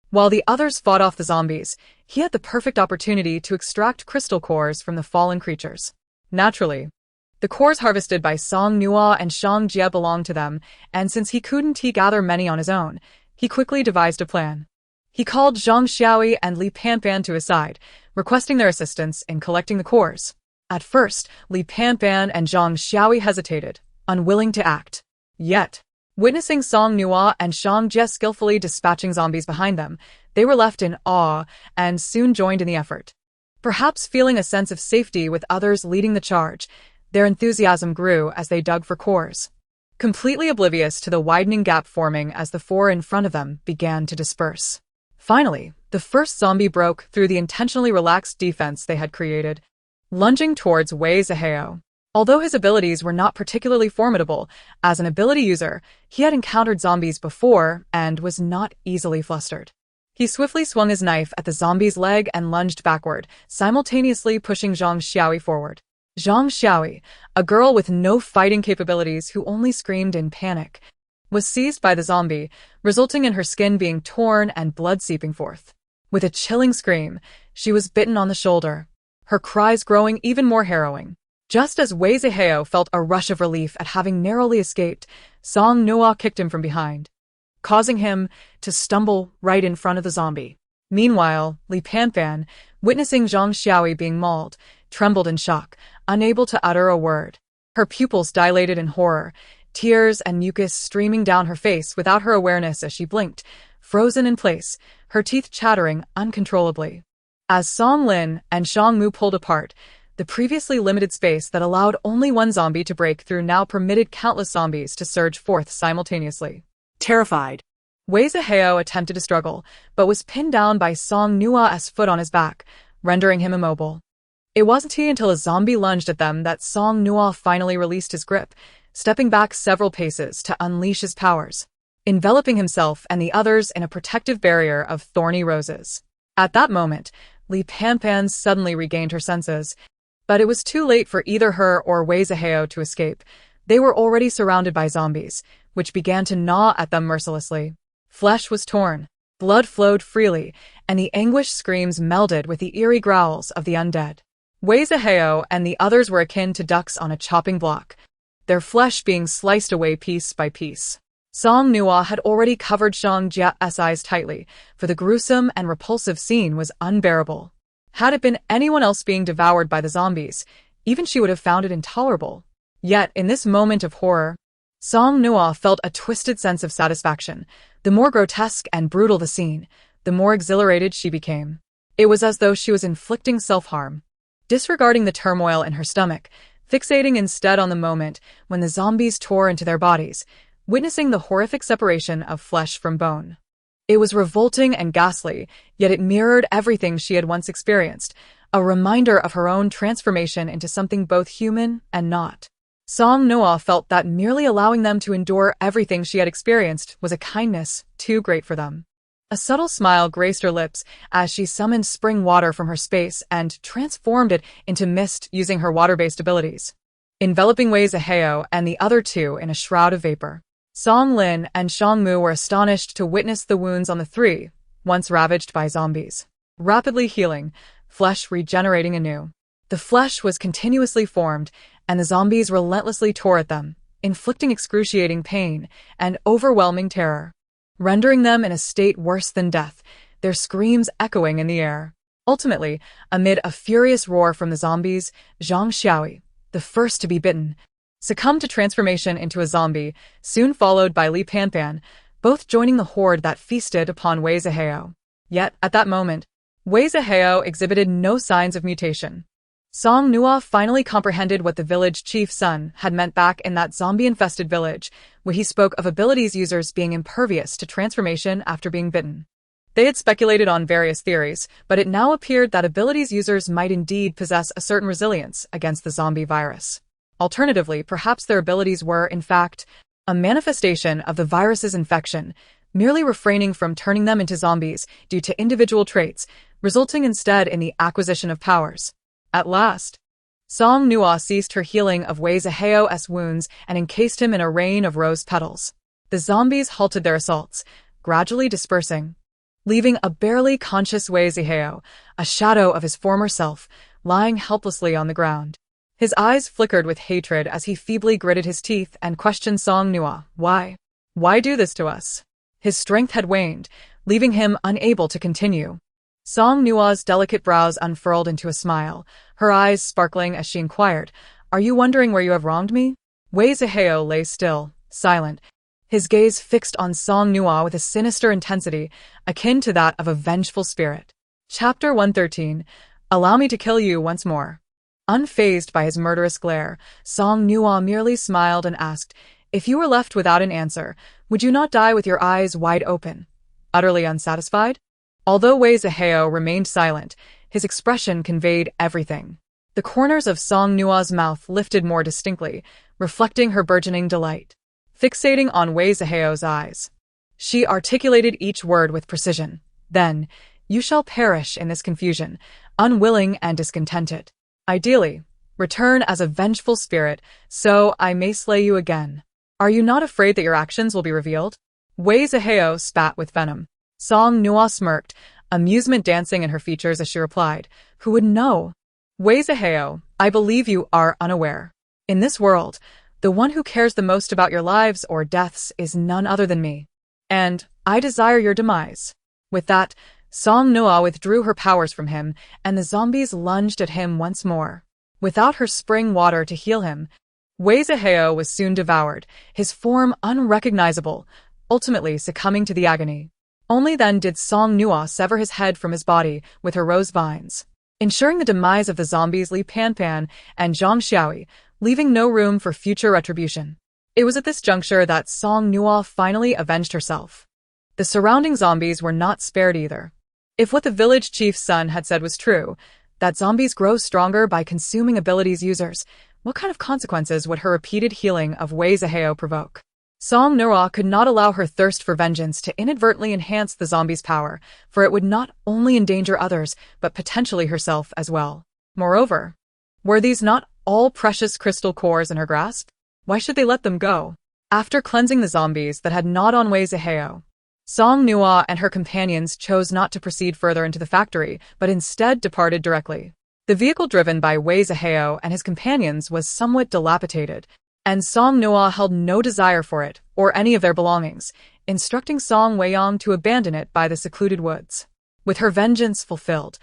Speaker 1: While the others fought off the zombies, he had the perfect opportunity to extract crystal cores from the fallen creatures. Naturally, the cores harvested by Song Nuo and Shang Jie belonged to them, and since he couldn't gather many on his own, he quickly devised a plan. He called Zhang Xiaoi and Li Panfan to his side, requesting their assistance in collecting the cores. At first, Li Panfan and Zhang Xiaoi hesitated, unwilling to act. Yet, witnessing Song Nuo and Shang Jie skillfully dispatching zombies behind them, they were left in awe and soon joined in the effort. Perhaps feeling a sense of safety with others leading the charge, their enthusiasm grew as they dug for cores, completely oblivious to the widening gap forming as the four in front of them began to disperse. Finally, the first zombie broke through the intentionally relaxed defense they had created, lunging towards Wei Zihao. Although his abilities were not particularly formidable, as an ability user, he had encountered zombies before and was not easily flustered. He swiftly swung his knife at the zombie's leg and lunged backward, simultaneously pushing Zhang Xiaoi forward. Zhang Xiaoi, a girl with no fighting capabilities who only screamed in panic, was seized by the zombie, resulting in her skin being torn and blood seeping forth. With a chilling scream, she was bitten on the shoulder, her cries growing even more harrowing. Just as Wei Zihao felt a rush of relief at having narrowly escaped, Song Nuo kicked him from behind, causing him to stumble right in front of the zombie. Meanwhile, Li Panfan, witnessing Zhang Xiaoi being mauled, trembled in shock, unable to utter a word. Her pupils dilated in horror, tears and mucus streaming down her face without her awareness as she blinked, frozen in place, her teeth chattering uncontrollably. As Song Lin and Shang Mu pulled apart, the previously limited space that allowed only one zombie to break through now permitted countless zombies to surge forth simultaneously.
Speaker 3: Terrified,
Speaker 1: Wei Zihao attempted to struggle, but was pinned down by Song Nuo's foot on his back, rendering him immobile. It wasn't until a zombie lunged at them that Song Nuo finally released his grip, stepping back several paces to unleash his powers, enveloping himself and the others in a protective barrier of thorny roses. At that moment, Li Panfan suddenly regained her senses, but it was too late for either her or Wei Zihao to escape. They were already surrounded by zombies, which began to gnaw at them mercilessly. Flesh was torn, blood flowed freely, and the anguished screams melded with the eerie growls of the undead. Wei Zihao and the others were akin to ducks on a chopping block, their flesh being sliced away piece by piece. Song Nuo had already covered Zhang Jia's eyes tightly, for the gruesome and repulsive scene was unbearable. Had it been anyone else being devoured by the zombies, even she would have found it intolerable. Yet, in this moment of horror, Song Nuo felt a twisted sense of satisfaction. The more grotesque and brutal the scene, the more exhilarated she became. It was as though she was inflicting self-harm, disregarding the turmoil in her stomach, fixating instead on the moment when the zombies tore into their bodies, witnessing the horrific separation of flesh from bone. It was revolting and ghastly, yet it mirrored everything she had once experienced, a reminder of her own transformation into something both human and not. Song Nuo felt that merely allowing them to endure everything she had experienced was a kindness too great for them. A subtle smile graced her lips as she summoned spring water from her space and transformed it into mist using her water-based abilities, enveloping Wei Zihao and the other two in a shroud of vapor. Song Lin and Shang Mu were astonished to witness the wounds on the three, once ravaged by zombies, rapidly healing, flesh regenerating anew. The flesh was continuously formed, and the zombies relentlessly tore at them, inflicting excruciating pain and overwhelming terror, rendering them in a state worse than death, their screams echoing in the air. Ultimately, amid a furious roar from the zombies, Zhang Xiaoi, the first to be bitten, succumbed to transformation into a zombie, soon followed by Li Panpan, both joining the horde that feasted upon Wei Zihao. Yet, at that moment, Wei Zihao exhibited no signs of mutation. Song Nuo finally comprehended what the village chief's son had meant back in that zombie-infested village, where he spoke of abilities users being impervious to transformation after being bitten. They had speculated on various theories, but it now appeared that abilities users might indeed possess a certain resilience against the zombie virus. Alternatively, perhaps their abilities were, in fact, a manifestation of the virus's infection, merely refraining from turning them into zombies due to individual traits, resulting instead in the acquisition of powers. At last, Song Nuo ceased her healing of Wei Zihao's wounds and encased him in a rain of rose petals. The zombies halted their assaults, gradually dispersing, leaving a barely conscious Wei Zihao, a shadow of his former self, lying helplessly on the ground. His eyes flickered with hatred as he feebly gritted his teeth and questioned Song Nuo. Why? Why do this to us? His strength had waned, leaving him unable to continue. Song Nuo's delicate brows unfurled into a smile, her eyes sparkling as she inquired, "Are you wondering where you have wronged me?" Wei Zihao lay still, silent, his gaze fixed on Song Nuo with a sinister intensity, akin to that of a vengeful spirit. Chapter 113. Allow me to kill you once more. Unfazed by his murderous glare, Song Nuo merely smiled and asked, "If you were left without an answer, would you not die with your eyes wide open?" Utterly unsatisfied? Although Wei Zihao remained silent, his expression conveyed everything. The corners of Song Nuo's mouth lifted more distinctly, reflecting her burgeoning delight. Fixating on Wei Zihao's eyes, she articulated each word with precision. "Then, you shall perish in this confusion, unwilling and discontented. Ideally, return as a vengeful spirit, so I may slay you again. Are you not afraid that your actions will be revealed?" Wei Zihao spat with venom. Song Nuo smirked, amusement dancing in her features as she replied, "Who would know?" Wei Zihao, I believe you are unaware. In this world, the one who cares the most about your lives or deaths is none other than me. And I desire your demise. With that, Song Nuo withdrew her powers from him, and the zombies lunged at him once more. Without her spring water to heal him, Wei Zihao was soon devoured, his form unrecognizable, ultimately succumbing to the agony. Only then did Song Nuo sever his head from his body with her rose vines, ensuring the demise of the zombies Li Panpan and Zhang Xiaoi, leaving no room for future retribution. It was at this juncture that Song Nuo finally avenged herself. The surrounding zombies were not spared either. If what the village chief's son had said was true, that zombies grow stronger by consuming abilities users, what kind of consequences would her repeated healing of Wei Zihao provoke? Song Nuo could not allow her thirst for vengeance to inadvertently enhance the zombie's power, for it would not only endanger others, but potentially herself as well. Moreover, were these not all precious crystal cores in her grasp? Why should they let them go? After cleansing the zombies that had gnawed on Wei Zihao, Song Nuo and her companions chose not to proceed further into the factory, but instead departed directly. The vehicle driven by Wei Zihao and his companions was somewhat dilapidated, and Song Nuo held no desire for it or any of their belongings, instructing Song Weiyang to abandon it by the secluded woods. With her vengeance fulfilled,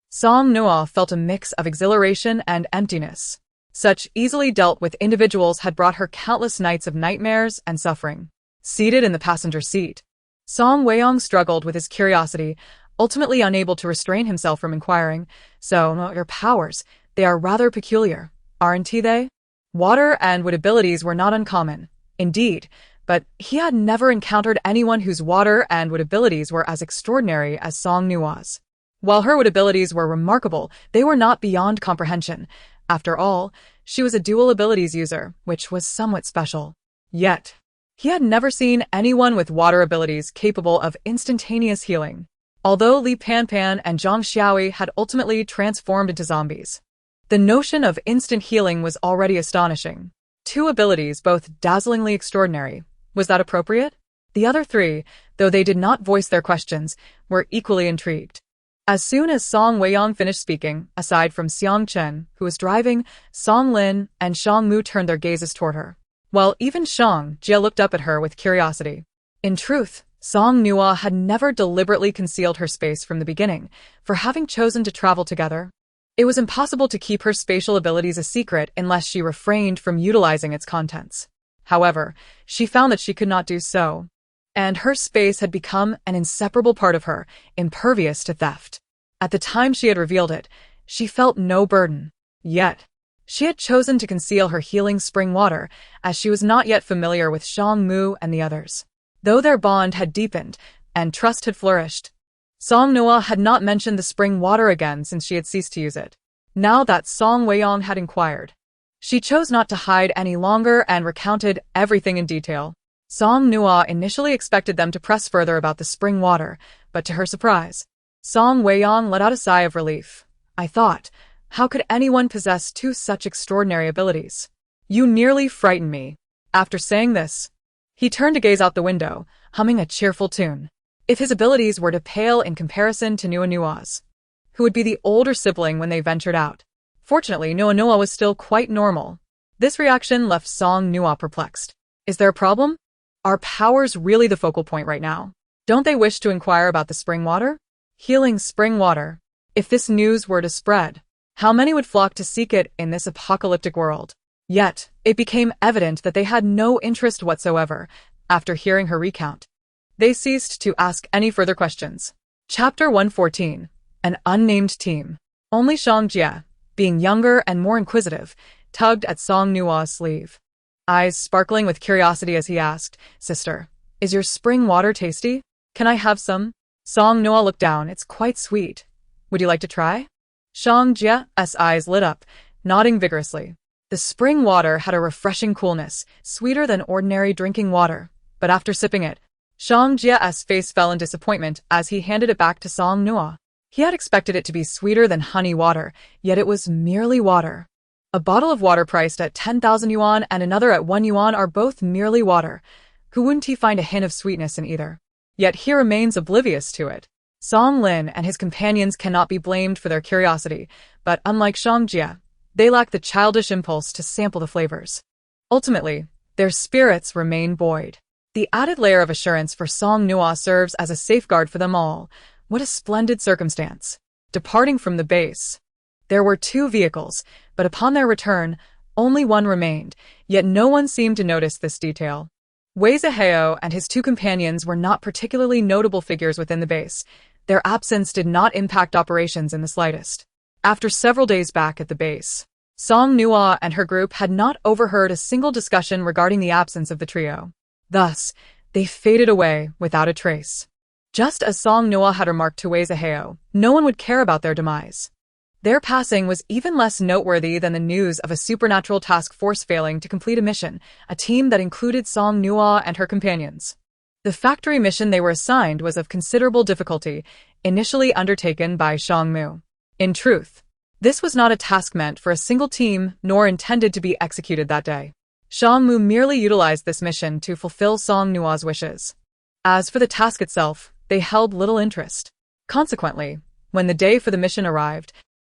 Speaker 1: Song Nuo felt a mix of exhilaration and emptiness. Such easily dealt with individuals had brought her countless nights of nightmares and suffering. Seated in the passenger seat, Song Weiyang struggled with his curiosity, ultimately unable to restrain himself from inquiring, "So, your powers, they are rather peculiar, aren't they?" Water and wood abilities were not uncommon, indeed, but he had never encountered anyone whose water and wood abilities were as extraordinary as Song Nuo's. While her wood abilities were remarkable, they were not beyond comprehension. After all, she was a dual abilities user, which was somewhat special. Yet, he had never seen anyone with water abilities capable of instantaneous healing. Although Li Panpan and Zhang Xiaoyi had ultimately transformed into zombies, the notion of instant healing was already astonishing. Two abilities, both dazzlingly extraordinary. Was that appropriate? The other three, though they did not voice their questions, were equally intrigued. As soon as Song Weiyang finished speaking, aside from Xiang Chen, who was driving, Song Lin and Shang Mu turned their gazes toward her, while even Shang Jie looked up at her with curiosity. In truth, Song Nuo had never deliberately concealed her space from the beginning, for having chosen to travel together. It was impossible to keep her spatial abilities a secret unless she refrained from utilizing its contents. However, she found that she could not do so, and her space had become an inseparable part of her, impervious to theft. At the time she had revealed it, she felt no burden. Yet, she had chosen to conceal her healing spring water, as she was not yet familiar with Shang Mu and the others. Though their bond had deepened, and trust had flourished, Song Nuo had not mentioned the spring water again since she had ceased to use it. Now that Song Weiyang had inquired, she chose not to hide any longer and recounted everything in detail. Song Nuo initially expected them to press further about the spring water, but to her surprise, Song Weiyang let out a sigh of relief. "I thought, how could anyone possess two such extraordinary abilities? You nearly frightened me." After saying this, he turned to gaze out the window, humming a cheerful tune. If his abilities were to pale in comparison to Nuo's, who would be the older sibling when they ventured out. Fortunately, Nuo was still quite normal. This reaction left Song Nuo perplexed. Is there a problem? Are powers really the focal point right now? Don't they wish to inquire about the spring water? Healing spring water. If this news were to spread, how many would flock to seek it in this apocalyptic world? Yet, it became evident that they had no interest whatsoever. After hearing her recount, they ceased to ask any further questions. Chapter 114. An unnamed team. Only Shang Jie, being younger and more inquisitive, tugged at Song Nuo's sleeve, eyes sparkling with curiosity as he asked, "Sister, is your spring water tasty? Can I have some?" Song Nuo looked down. "It's quite sweet. Would you like to try?" Shang Jie's eyes lit up, nodding vigorously. The spring water had a refreshing coolness, sweeter than ordinary drinking water, but after sipping it, Shang Jie's face fell in disappointment as he handed it back to Song Nuo. He had expected it to be sweeter than honey water, yet it was merely water. A bottle of water priced at 10,000 yuan and another at 1 yuan are both merely water. Who wouldn't he find a hint of sweetness in either? Yet he remains oblivious to it. Song Lin and his companions cannot be blamed for their curiosity, but unlike Shang Jie, they lack the childish impulse to sample the flavors. Ultimately, their spirits remain buoyed. The added layer of assurance for Song Nuo serves as a safeguard for them all. What a splendid circumstance. Departing from the base, there were 2 vehicles, but upon their return, only one remained, yet no one seemed to notice this detail. Wei Zihao and his 2 companions were not particularly notable figures within the base. Their absence did not impact operations in the slightest. After several days back at the base, Song Nuo and her group had not overheard a single discussion regarding the absence of the trio. Thus, they faded away without a trace. Just as Song Nuo had remarked to Wei Zihao, no one would care about their demise. Their passing was even less noteworthy than the news of a supernatural task force failing to complete a mission, a team that included Song Nuo and her companions. The factory mission they were assigned was of considerable difficulty, initially undertaken by Shang Mu. In truth, this was not a task meant for a single team nor intended to be executed that day. Shang Mu merely utilized this mission to fulfill Song Nuo's wishes. As for the task itself, they held little interest. Consequently, when the day for the mission arrived,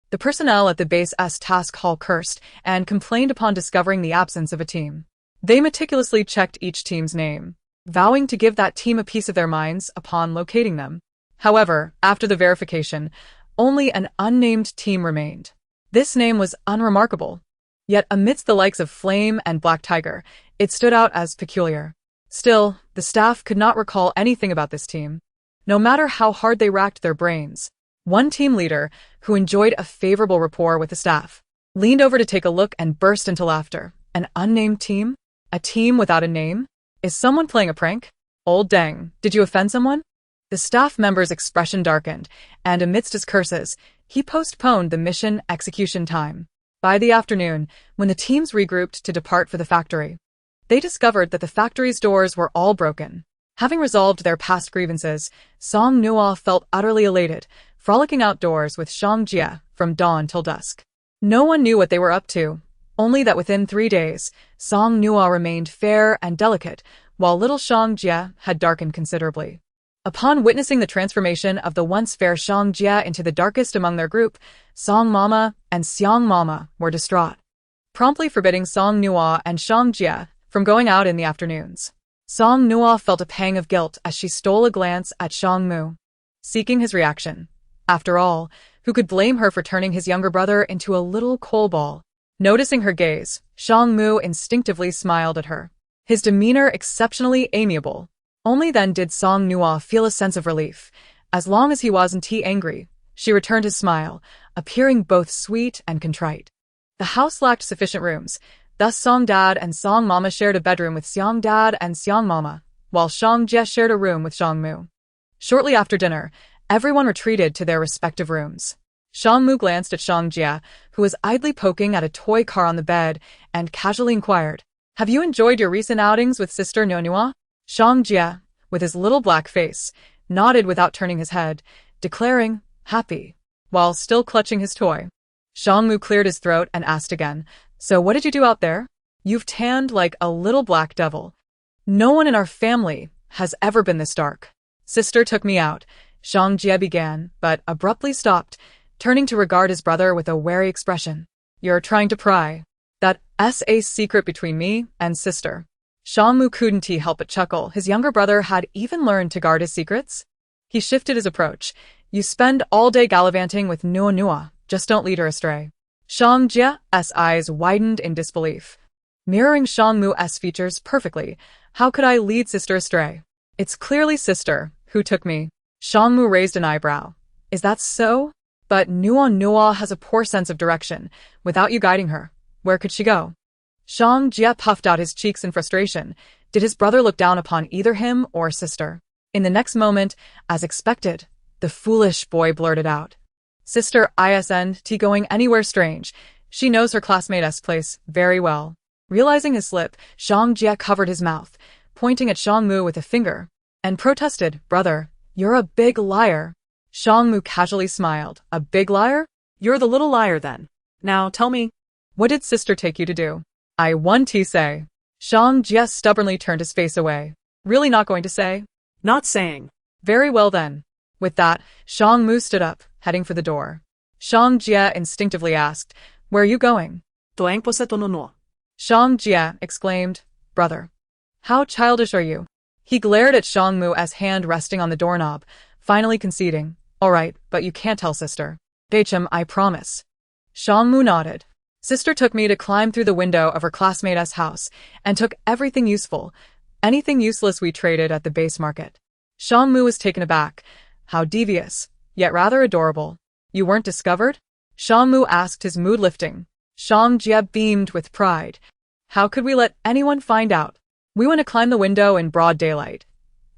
Speaker 1: the personnel at the base S task hall cursed and complained upon discovering the absence of a team. They meticulously checked each team's name, vowing to give that team a piece of their minds upon locating them. However, after the verification, only an unnamed team remained. This name was unremarkable, yet amidst the likes of Flame and Black Tiger, it stood out as peculiar. Still, the staff could not recall anything about this team, no matter how hard they racked their brains. One team leader, who enjoyed a favorable rapport with the staff, leaned over to take a look and burst into laughter. An unnamed team? A team without a name? Is someone playing a prank? Old dang, did you offend someone? The staff member's expression darkened, and amidst his curses, he postponed the mission execution time. By the afternoon, when the teams regrouped to depart for the factory, they discovered that the factory's doors were all broken. Having resolved their past grievances, Song Nuo felt utterly elated, frolicking outdoors with Shang Jie from dawn till dusk. No one knew what they were up to, only that within 3 days, Song Nuo remained fair and delicate, while little Shang Jie had darkened considerably. Upon witnessing the transformation of the once fair Shang Jie into the darkest among their group, Song Mama and Xiang Mama were distraught, promptly forbidding Song Nuo and Shang Jie from going out in the afternoons. Song Nuo felt a pang of guilt as she stole a glance at Shang Mu, seeking his reaction. After all, who could blame her for turning his younger brother into a little coal ball? Noticing her gaze, Shang Mu instinctively smiled at her, his demeanor exceptionally amiable. Only then did Song Nuo feel a sense of relief. As long as he wasn't angry, she returned his smile, appearing both sweet and contrite. The house lacked sufficient rooms, thus Song Dad and Song Mama shared a bedroom with Xiang Dad and Xiang Mama, while Shang Jie shared a room with Shang Mu. Shortly after dinner, everyone retreated to their respective rooms. Shang Mu glanced at Shang Jie, who was idly poking at a toy car on the bed, and casually inquired, "Have you enjoyed your recent outings with Sister Nuo?" Shang Jie, with his little black face, nodded without turning his head, declaring, "Happy," while still clutching his toy. Shang Mu cleared his throat and asked again, "So what did you do out there? You've tanned like a little black devil. No one in our family has ever been this dark." "Sister took me out," Shang Jie began, but abruptly stopped, turning to regard his brother with a wary expression. "You're trying to pry. That's a secret between me and sister." Shang Mu couldn't help but chuckle. His younger brother had even learned to guard his secrets. He shifted his approach. "You spend all day gallivanting with Nuo, just don't lead her astray." Shang Jie's eyes widened in disbelief. Mirroring Shang Mu's features perfectly, how could I lead sister astray? It's clearly sister who took me. Shang Mu raised an eyebrow. "Is that so? But Nuo has a poor sense of direction. Without you guiding her, where could she go?" Shang Jie puffed out his cheeks in frustration. Did his brother look down upon either him or sister? In the next moment, as expected, the foolish boy blurted out, "Sister isn't going anywhere strange. She knows her classmate's place very well." Realizing his slip, Shang Jie covered his mouth, pointing at Shang Mu with a finger, and protested, "Brother, you're a big liar." Shang Mu casually smiled. "A big liar?
Speaker 3: You're the little liar then. Now tell me,
Speaker 1: What did sister take you to do?" "I want to say." Shang Jie stubbornly turned his face away. "Really not going to say?"
Speaker 3: not saying."
Speaker 1: "Very well then." With that, Shang Mu stood up, heading for the door. Shang Jie instinctively asked, "Where are you going?"
Speaker 3: Toeng poseto no.
Speaker 1: Shang Jie exclaimed, "Brother, how childish are you?" He glared at Shang Mu's hand resting on the doorknob, finally conceding, "All right, but you can't tell sister." "Bacham, I promise." Shang Mu nodded. "Sister took me to climb through the window of her classmate's house and took everything useful. Anything useless we traded at the base market." Shang Mu was taken aback. How devious, yet rather adorable. "You weren't discovered?" Shang Mu asked, his mood lifting. Shang Jie beamed with pride. "How could we let anyone find out? We went to climb the window in broad daylight.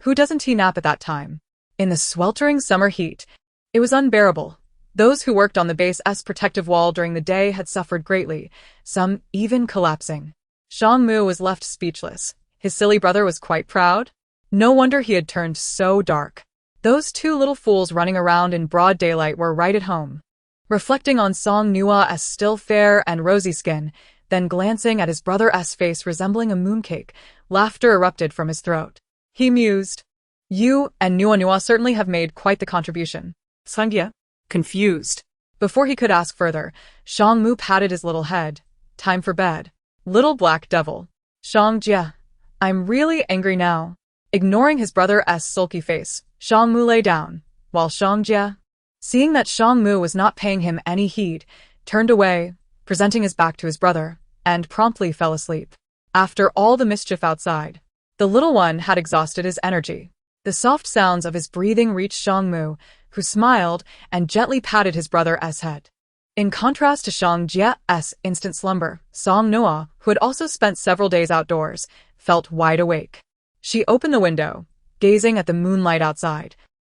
Speaker 1: Who doesn't nap at that time? In the sweltering summer heat. It was unbearable. Those who worked on the base's protective wall during the day had suffered greatly, some even collapsing." Shang Mu was left speechless. His silly brother was quite proud. No wonder he had turned so dark. Those two little fools running around in broad daylight were right at home. Reflecting on Song Nuo as still fair and rosy skin, then glancing at his brother's face resembling a mooncake, laughter erupted from his throat. He mused, You and Nuo certainly have made quite the contribution.
Speaker 3: Sangye? Confused.
Speaker 1: Before he could ask further, Mu patted his little head. Time for bed. Little black devil. Jie, I'm really angry now. Ignoring his brother's sulky face, Mu lay down, while Jie, seeing that Mu was not paying him any heed, turned away, presenting his back to his brother, and promptly fell asleep. After all the mischief outside, the little one had exhausted his energy. The soft sounds of his breathing reached Mu, who smiled and gently patted his brother's head. In contrast to Jie's instant slumber, Song Nuo, who had also spent several days outdoors, felt wide awake. She opened the window, gazing at the moonlight outside.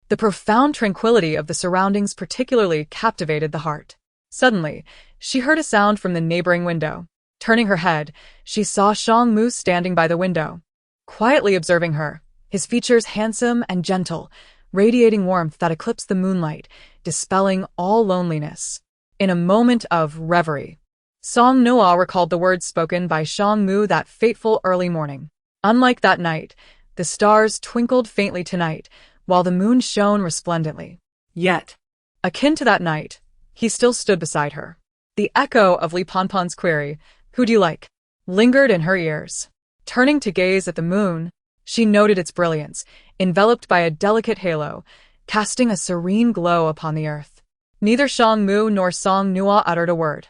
Speaker 1: The profound tranquility of the surroundings particularly captivated the heart. Suddenly, she heard a sound from the neighboring window. Turning her head, she saw Mu standing by the window, quietly observing her, his features handsome and gentle, radiating warmth that eclipsed the moonlight, dispelling all loneliness. In a moment of reverie, Song Nuo recalled the words spoken by Mu that fateful early morning. Unlike that night, the stars twinkled faintly tonight, while the moon shone resplendently.
Speaker 3: Yet,
Speaker 1: akin to that night, he still stood beside her. The echo of Li Ponpon's query, "Who do you like?" lingered in her ears. Turning to gaze at the moon, she noted its brilliance, enveloped by a delicate halo, casting a serene glow upon the earth. Neither Mu nor Song Nuo uttered a word.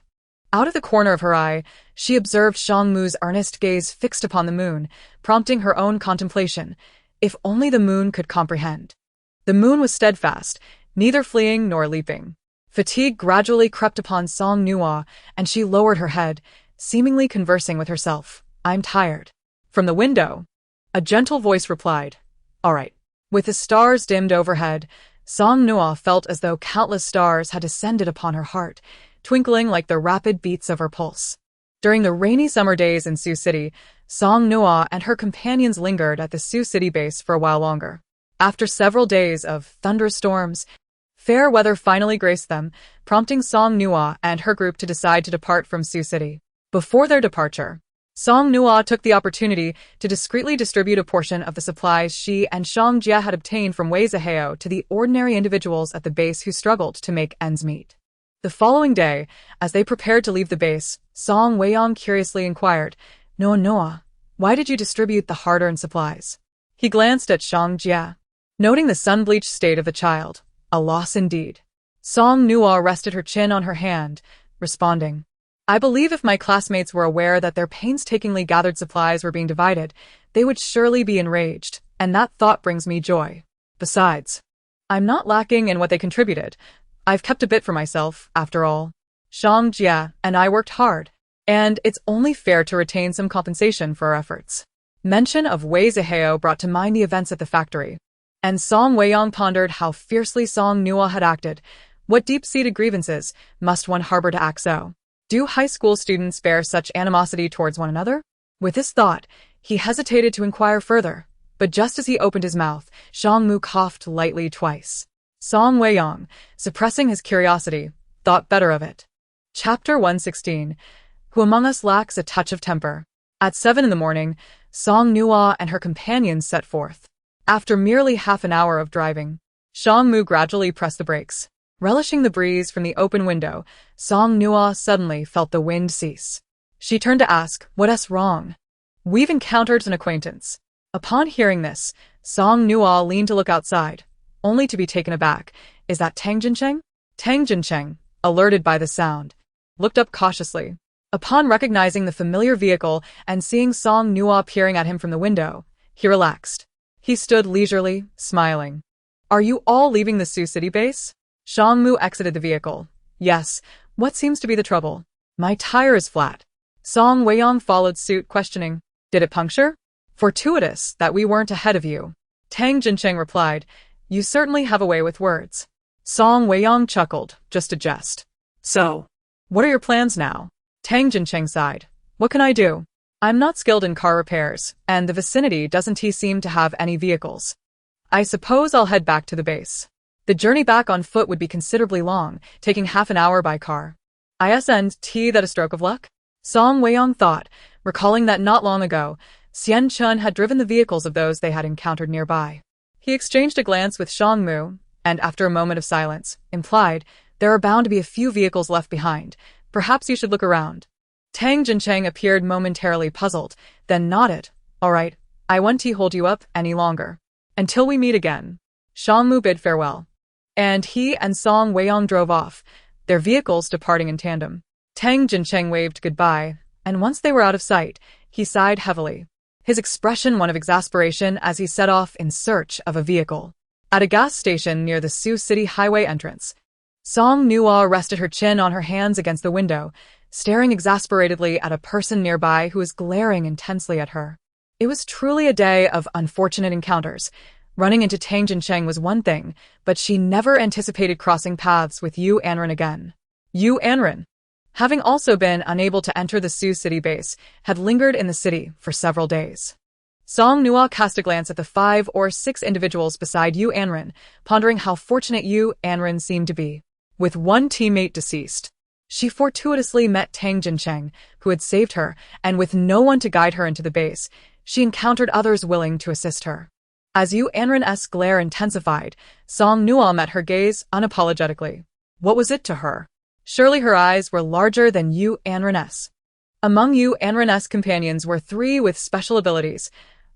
Speaker 1: Out of the corner of her eye, she observed Mu's earnest gaze fixed upon the moon, prompting her own contemplation. If only the moon could comprehend. The moon was steadfast, neither fleeing nor leaping. Fatigue gradually crept upon Song Nuo, and she lowered her head, seemingly conversing with herself. "I'm tired." From the window, a gentle voice replied, "All right." With the stars dimmed overhead, Song Nuo felt as though countless stars had descended upon her heart, twinkling like the rapid beats of her pulse. During the rainy summer days in Sioux City, Song Nuo and her companions lingered at the Sioux City base for a while longer. After several days of thunderous storms, fair weather finally graced them, prompting Song Nuo and her group to decide to depart from Sioux City. Before their departure, Song Nuo took the opportunity to discreetly distribute a portion of the supplies she and Jie had obtained from Wei Zihao to the ordinary individuals at the base who struggled to make ends meet. The following day, as they prepared to leave the base, Song Weiyang curiously inquired, Nuo, why did you distribute the hard-earned supplies?" He glanced at Jie, noting the sun-bleached state of the child. A loss indeed. Song Nuo rested her chin on her hand, responding, "I believe if my classmates were aware that their painstakingly gathered supplies were being divided, they would surely be enraged, and that thought brings me joy. Besides, I'm not lacking in what they contributed. I've kept a bit for myself, after all. Jie and I worked hard, and it's only fair to retain some compensation for our efforts." Mention of Wei Zihao brought to mind the events at the factory, and Song Weiyang pondered how fiercely Song Nuo had acted. What deep-seated grievances must one harbor to act so? Do high school students bear such animosity towards one another? With this thought, he hesitated to inquire further, but just as he opened his mouth, Mu coughed lightly twice. Song Weiyang, suppressing his curiosity, thought better of it. Chapter 116. Who among us lacks a touch of temper? At 7 in the morning, Song Nuo and her companions set forth. After merely half an hour of driving, Mu gradually pressed the brakes. Relishing the breeze from the open window, Song Nuo suddenly felt the wind cease. She turned to ask, "What's wrong?" "We've encountered an acquaintance." Upon hearing this, Song Nuo leaned to look outside, only to be taken aback. "Is that Tang Jincheng?" Tang Jincheng, alerted by the sound, looked up cautiously. Upon recognizing the familiar vehicle and seeing Song Nuo peering at him from the window, he relaxed. He stood leisurely, smiling. "Are you all leaving the Sioux City base?" Mu exited the vehicle. "Yes. What seems to be the trouble?" "My tire is flat." Song Weiyang followed suit, questioning, "Did it puncture?" "Fortuitous that we weren't ahead of you," Tang Jincheng replied. "You certainly have a way with words." Song Weiyang chuckled, just a jest.
Speaker 3: "So,
Speaker 1: what are your plans now?" Tang Jincheng sighed. "What can I do? I'm not skilled in car repairs, and the vicinity doesn't seem to have any vehicles. I suppose I'll head back to the base. The journey back on foot would be considerably long, taking half an hour by car. Isn't that a stroke of luck?" Song Weiyang thought, recalling that not long ago, Xian Chun had driven the vehicles of those they had encountered nearby. He exchanged a glance with Song Mu, and after a moment of silence, implied, there are bound to be a few vehicles left behind. Perhaps you should look around. Tang Jincheng appeared momentarily puzzled, then nodded. All right, I won't hold you up any longer. Until we meet again. Song Mu bid farewell. And he and Song Weiyang drove off, their vehicles departing in tandem. Tang Jincheng waved goodbye, and once they were out of sight, he sighed heavily, his expression one of exasperation as he set off in search of a vehicle. At a gas station near the Sioux City highway entrance, Song Nuo rested her chin on her hands against the window, staring exasperatedly at a person nearby who was glaring intensely at her. It was truly a day of unfortunate encounters. Running into Tang Jincheng was one thing, but she never anticipated crossing paths with Yu Anren again. Yu Anren, having also been unable to enter the Sioux City base, had lingered in the city for several days. Song Nuo cast a glance at the 5 or 6 individuals beside Yu Anren, pondering how fortunate Yu Anren seemed to be. With one teammate deceased, she fortuitously met Tang Jincheng, who had saved her, and with no one to guide her into the base, she encountered others willing to assist her. As Yu Anren's glare intensified, Song Nuo met her gaze unapologetically. What was it to her? Surely her eyes were larger than Yu Anren's. Among Yu Anren's companions were 3 with special abilities,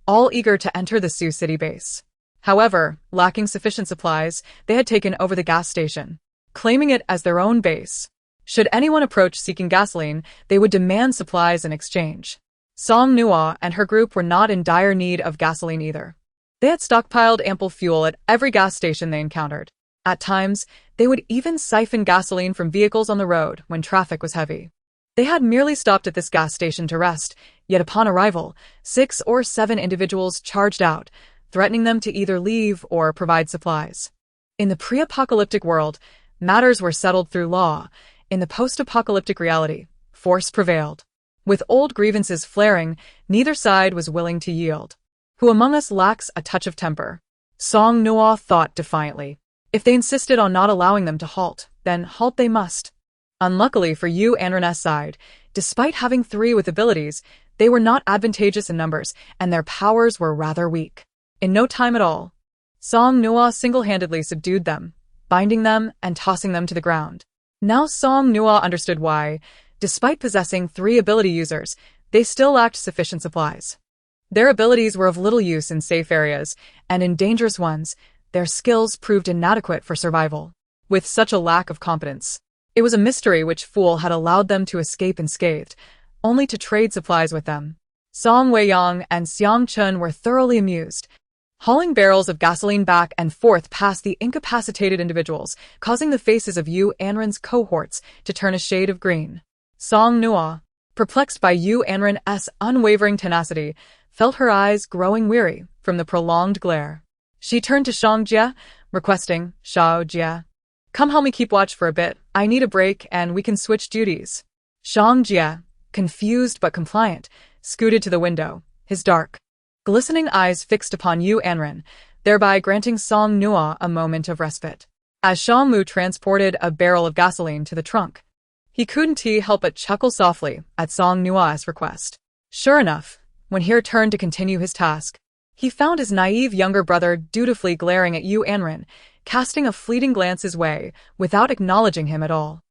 Speaker 1: all eager to enter the Sioux City base. However, lacking sufficient supplies, they had taken over the gas station, claiming it as their own base. Should anyone approach seeking gasoline, they would demand supplies in exchange. Song Nuo and her group were not in dire need of gasoline either. They had stockpiled ample fuel at every gas station they encountered. At times, they would even siphon gasoline from vehicles on the road when traffic was heavy. They had merely stopped at this gas station to rest, yet upon arrival, 6 or 7 individuals charged out, threatening them to either leave or provide supplies. In the pre-apocalyptic world, matters were settled through law. In the post-apocalyptic reality, force prevailed. With old grievances flaring, neither side was willing to yield. Who among us lacks a touch of temper? Song Nuo thought defiantly. If they insisted on not allowing them to halt, then halt they must. Unluckily for Yu Anren's side, despite having 3 with abilities, they were not advantageous in numbers, and their powers were rather weak. In no time at all, Song Nuo single-handedly subdued them, binding them and tossing them to the ground. Now Song Nuo understood why, despite possessing 3 ability users, they still lacked sufficient supplies. Their abilities were of little use in safe areas, and in dangerous ones, their skills proved inadequate for survival. With such a lack of competence, it was a mystery which fool had allowed them to escape unscathed, only to trade supplies with them. Song Weiyang and Xiang Chun were thoroughly amused, hauling barrels of gasoline back and forth past the incapacitated individuals, causing the faces of Yu Anren's cohorts to turn a shade of green. Song Nuo, perplexed by Yu Anren's unwavering tenacity, felt her eyes growing weary from the prolonged glare. She turned to Shang Jia, requesting, Shao Jia, come help me keep watch for a bit. I need a break and we can switch duties. Shang Jia, confused but compliant, scooted to the window, his dark, glistening eyes fixed upon Yu Anren, thereby granting Song Nuo a moment of respite. As Shang Mu transported a barrel of gasoline to the trunk, he couldn't help but chuckle softly at Song Nuo's request. Sure enough, when he turned to continue his task, he found his naive younger brother dutifully glaring at Yu Anren, casting a fleeting glance his way without acknowledging him at all.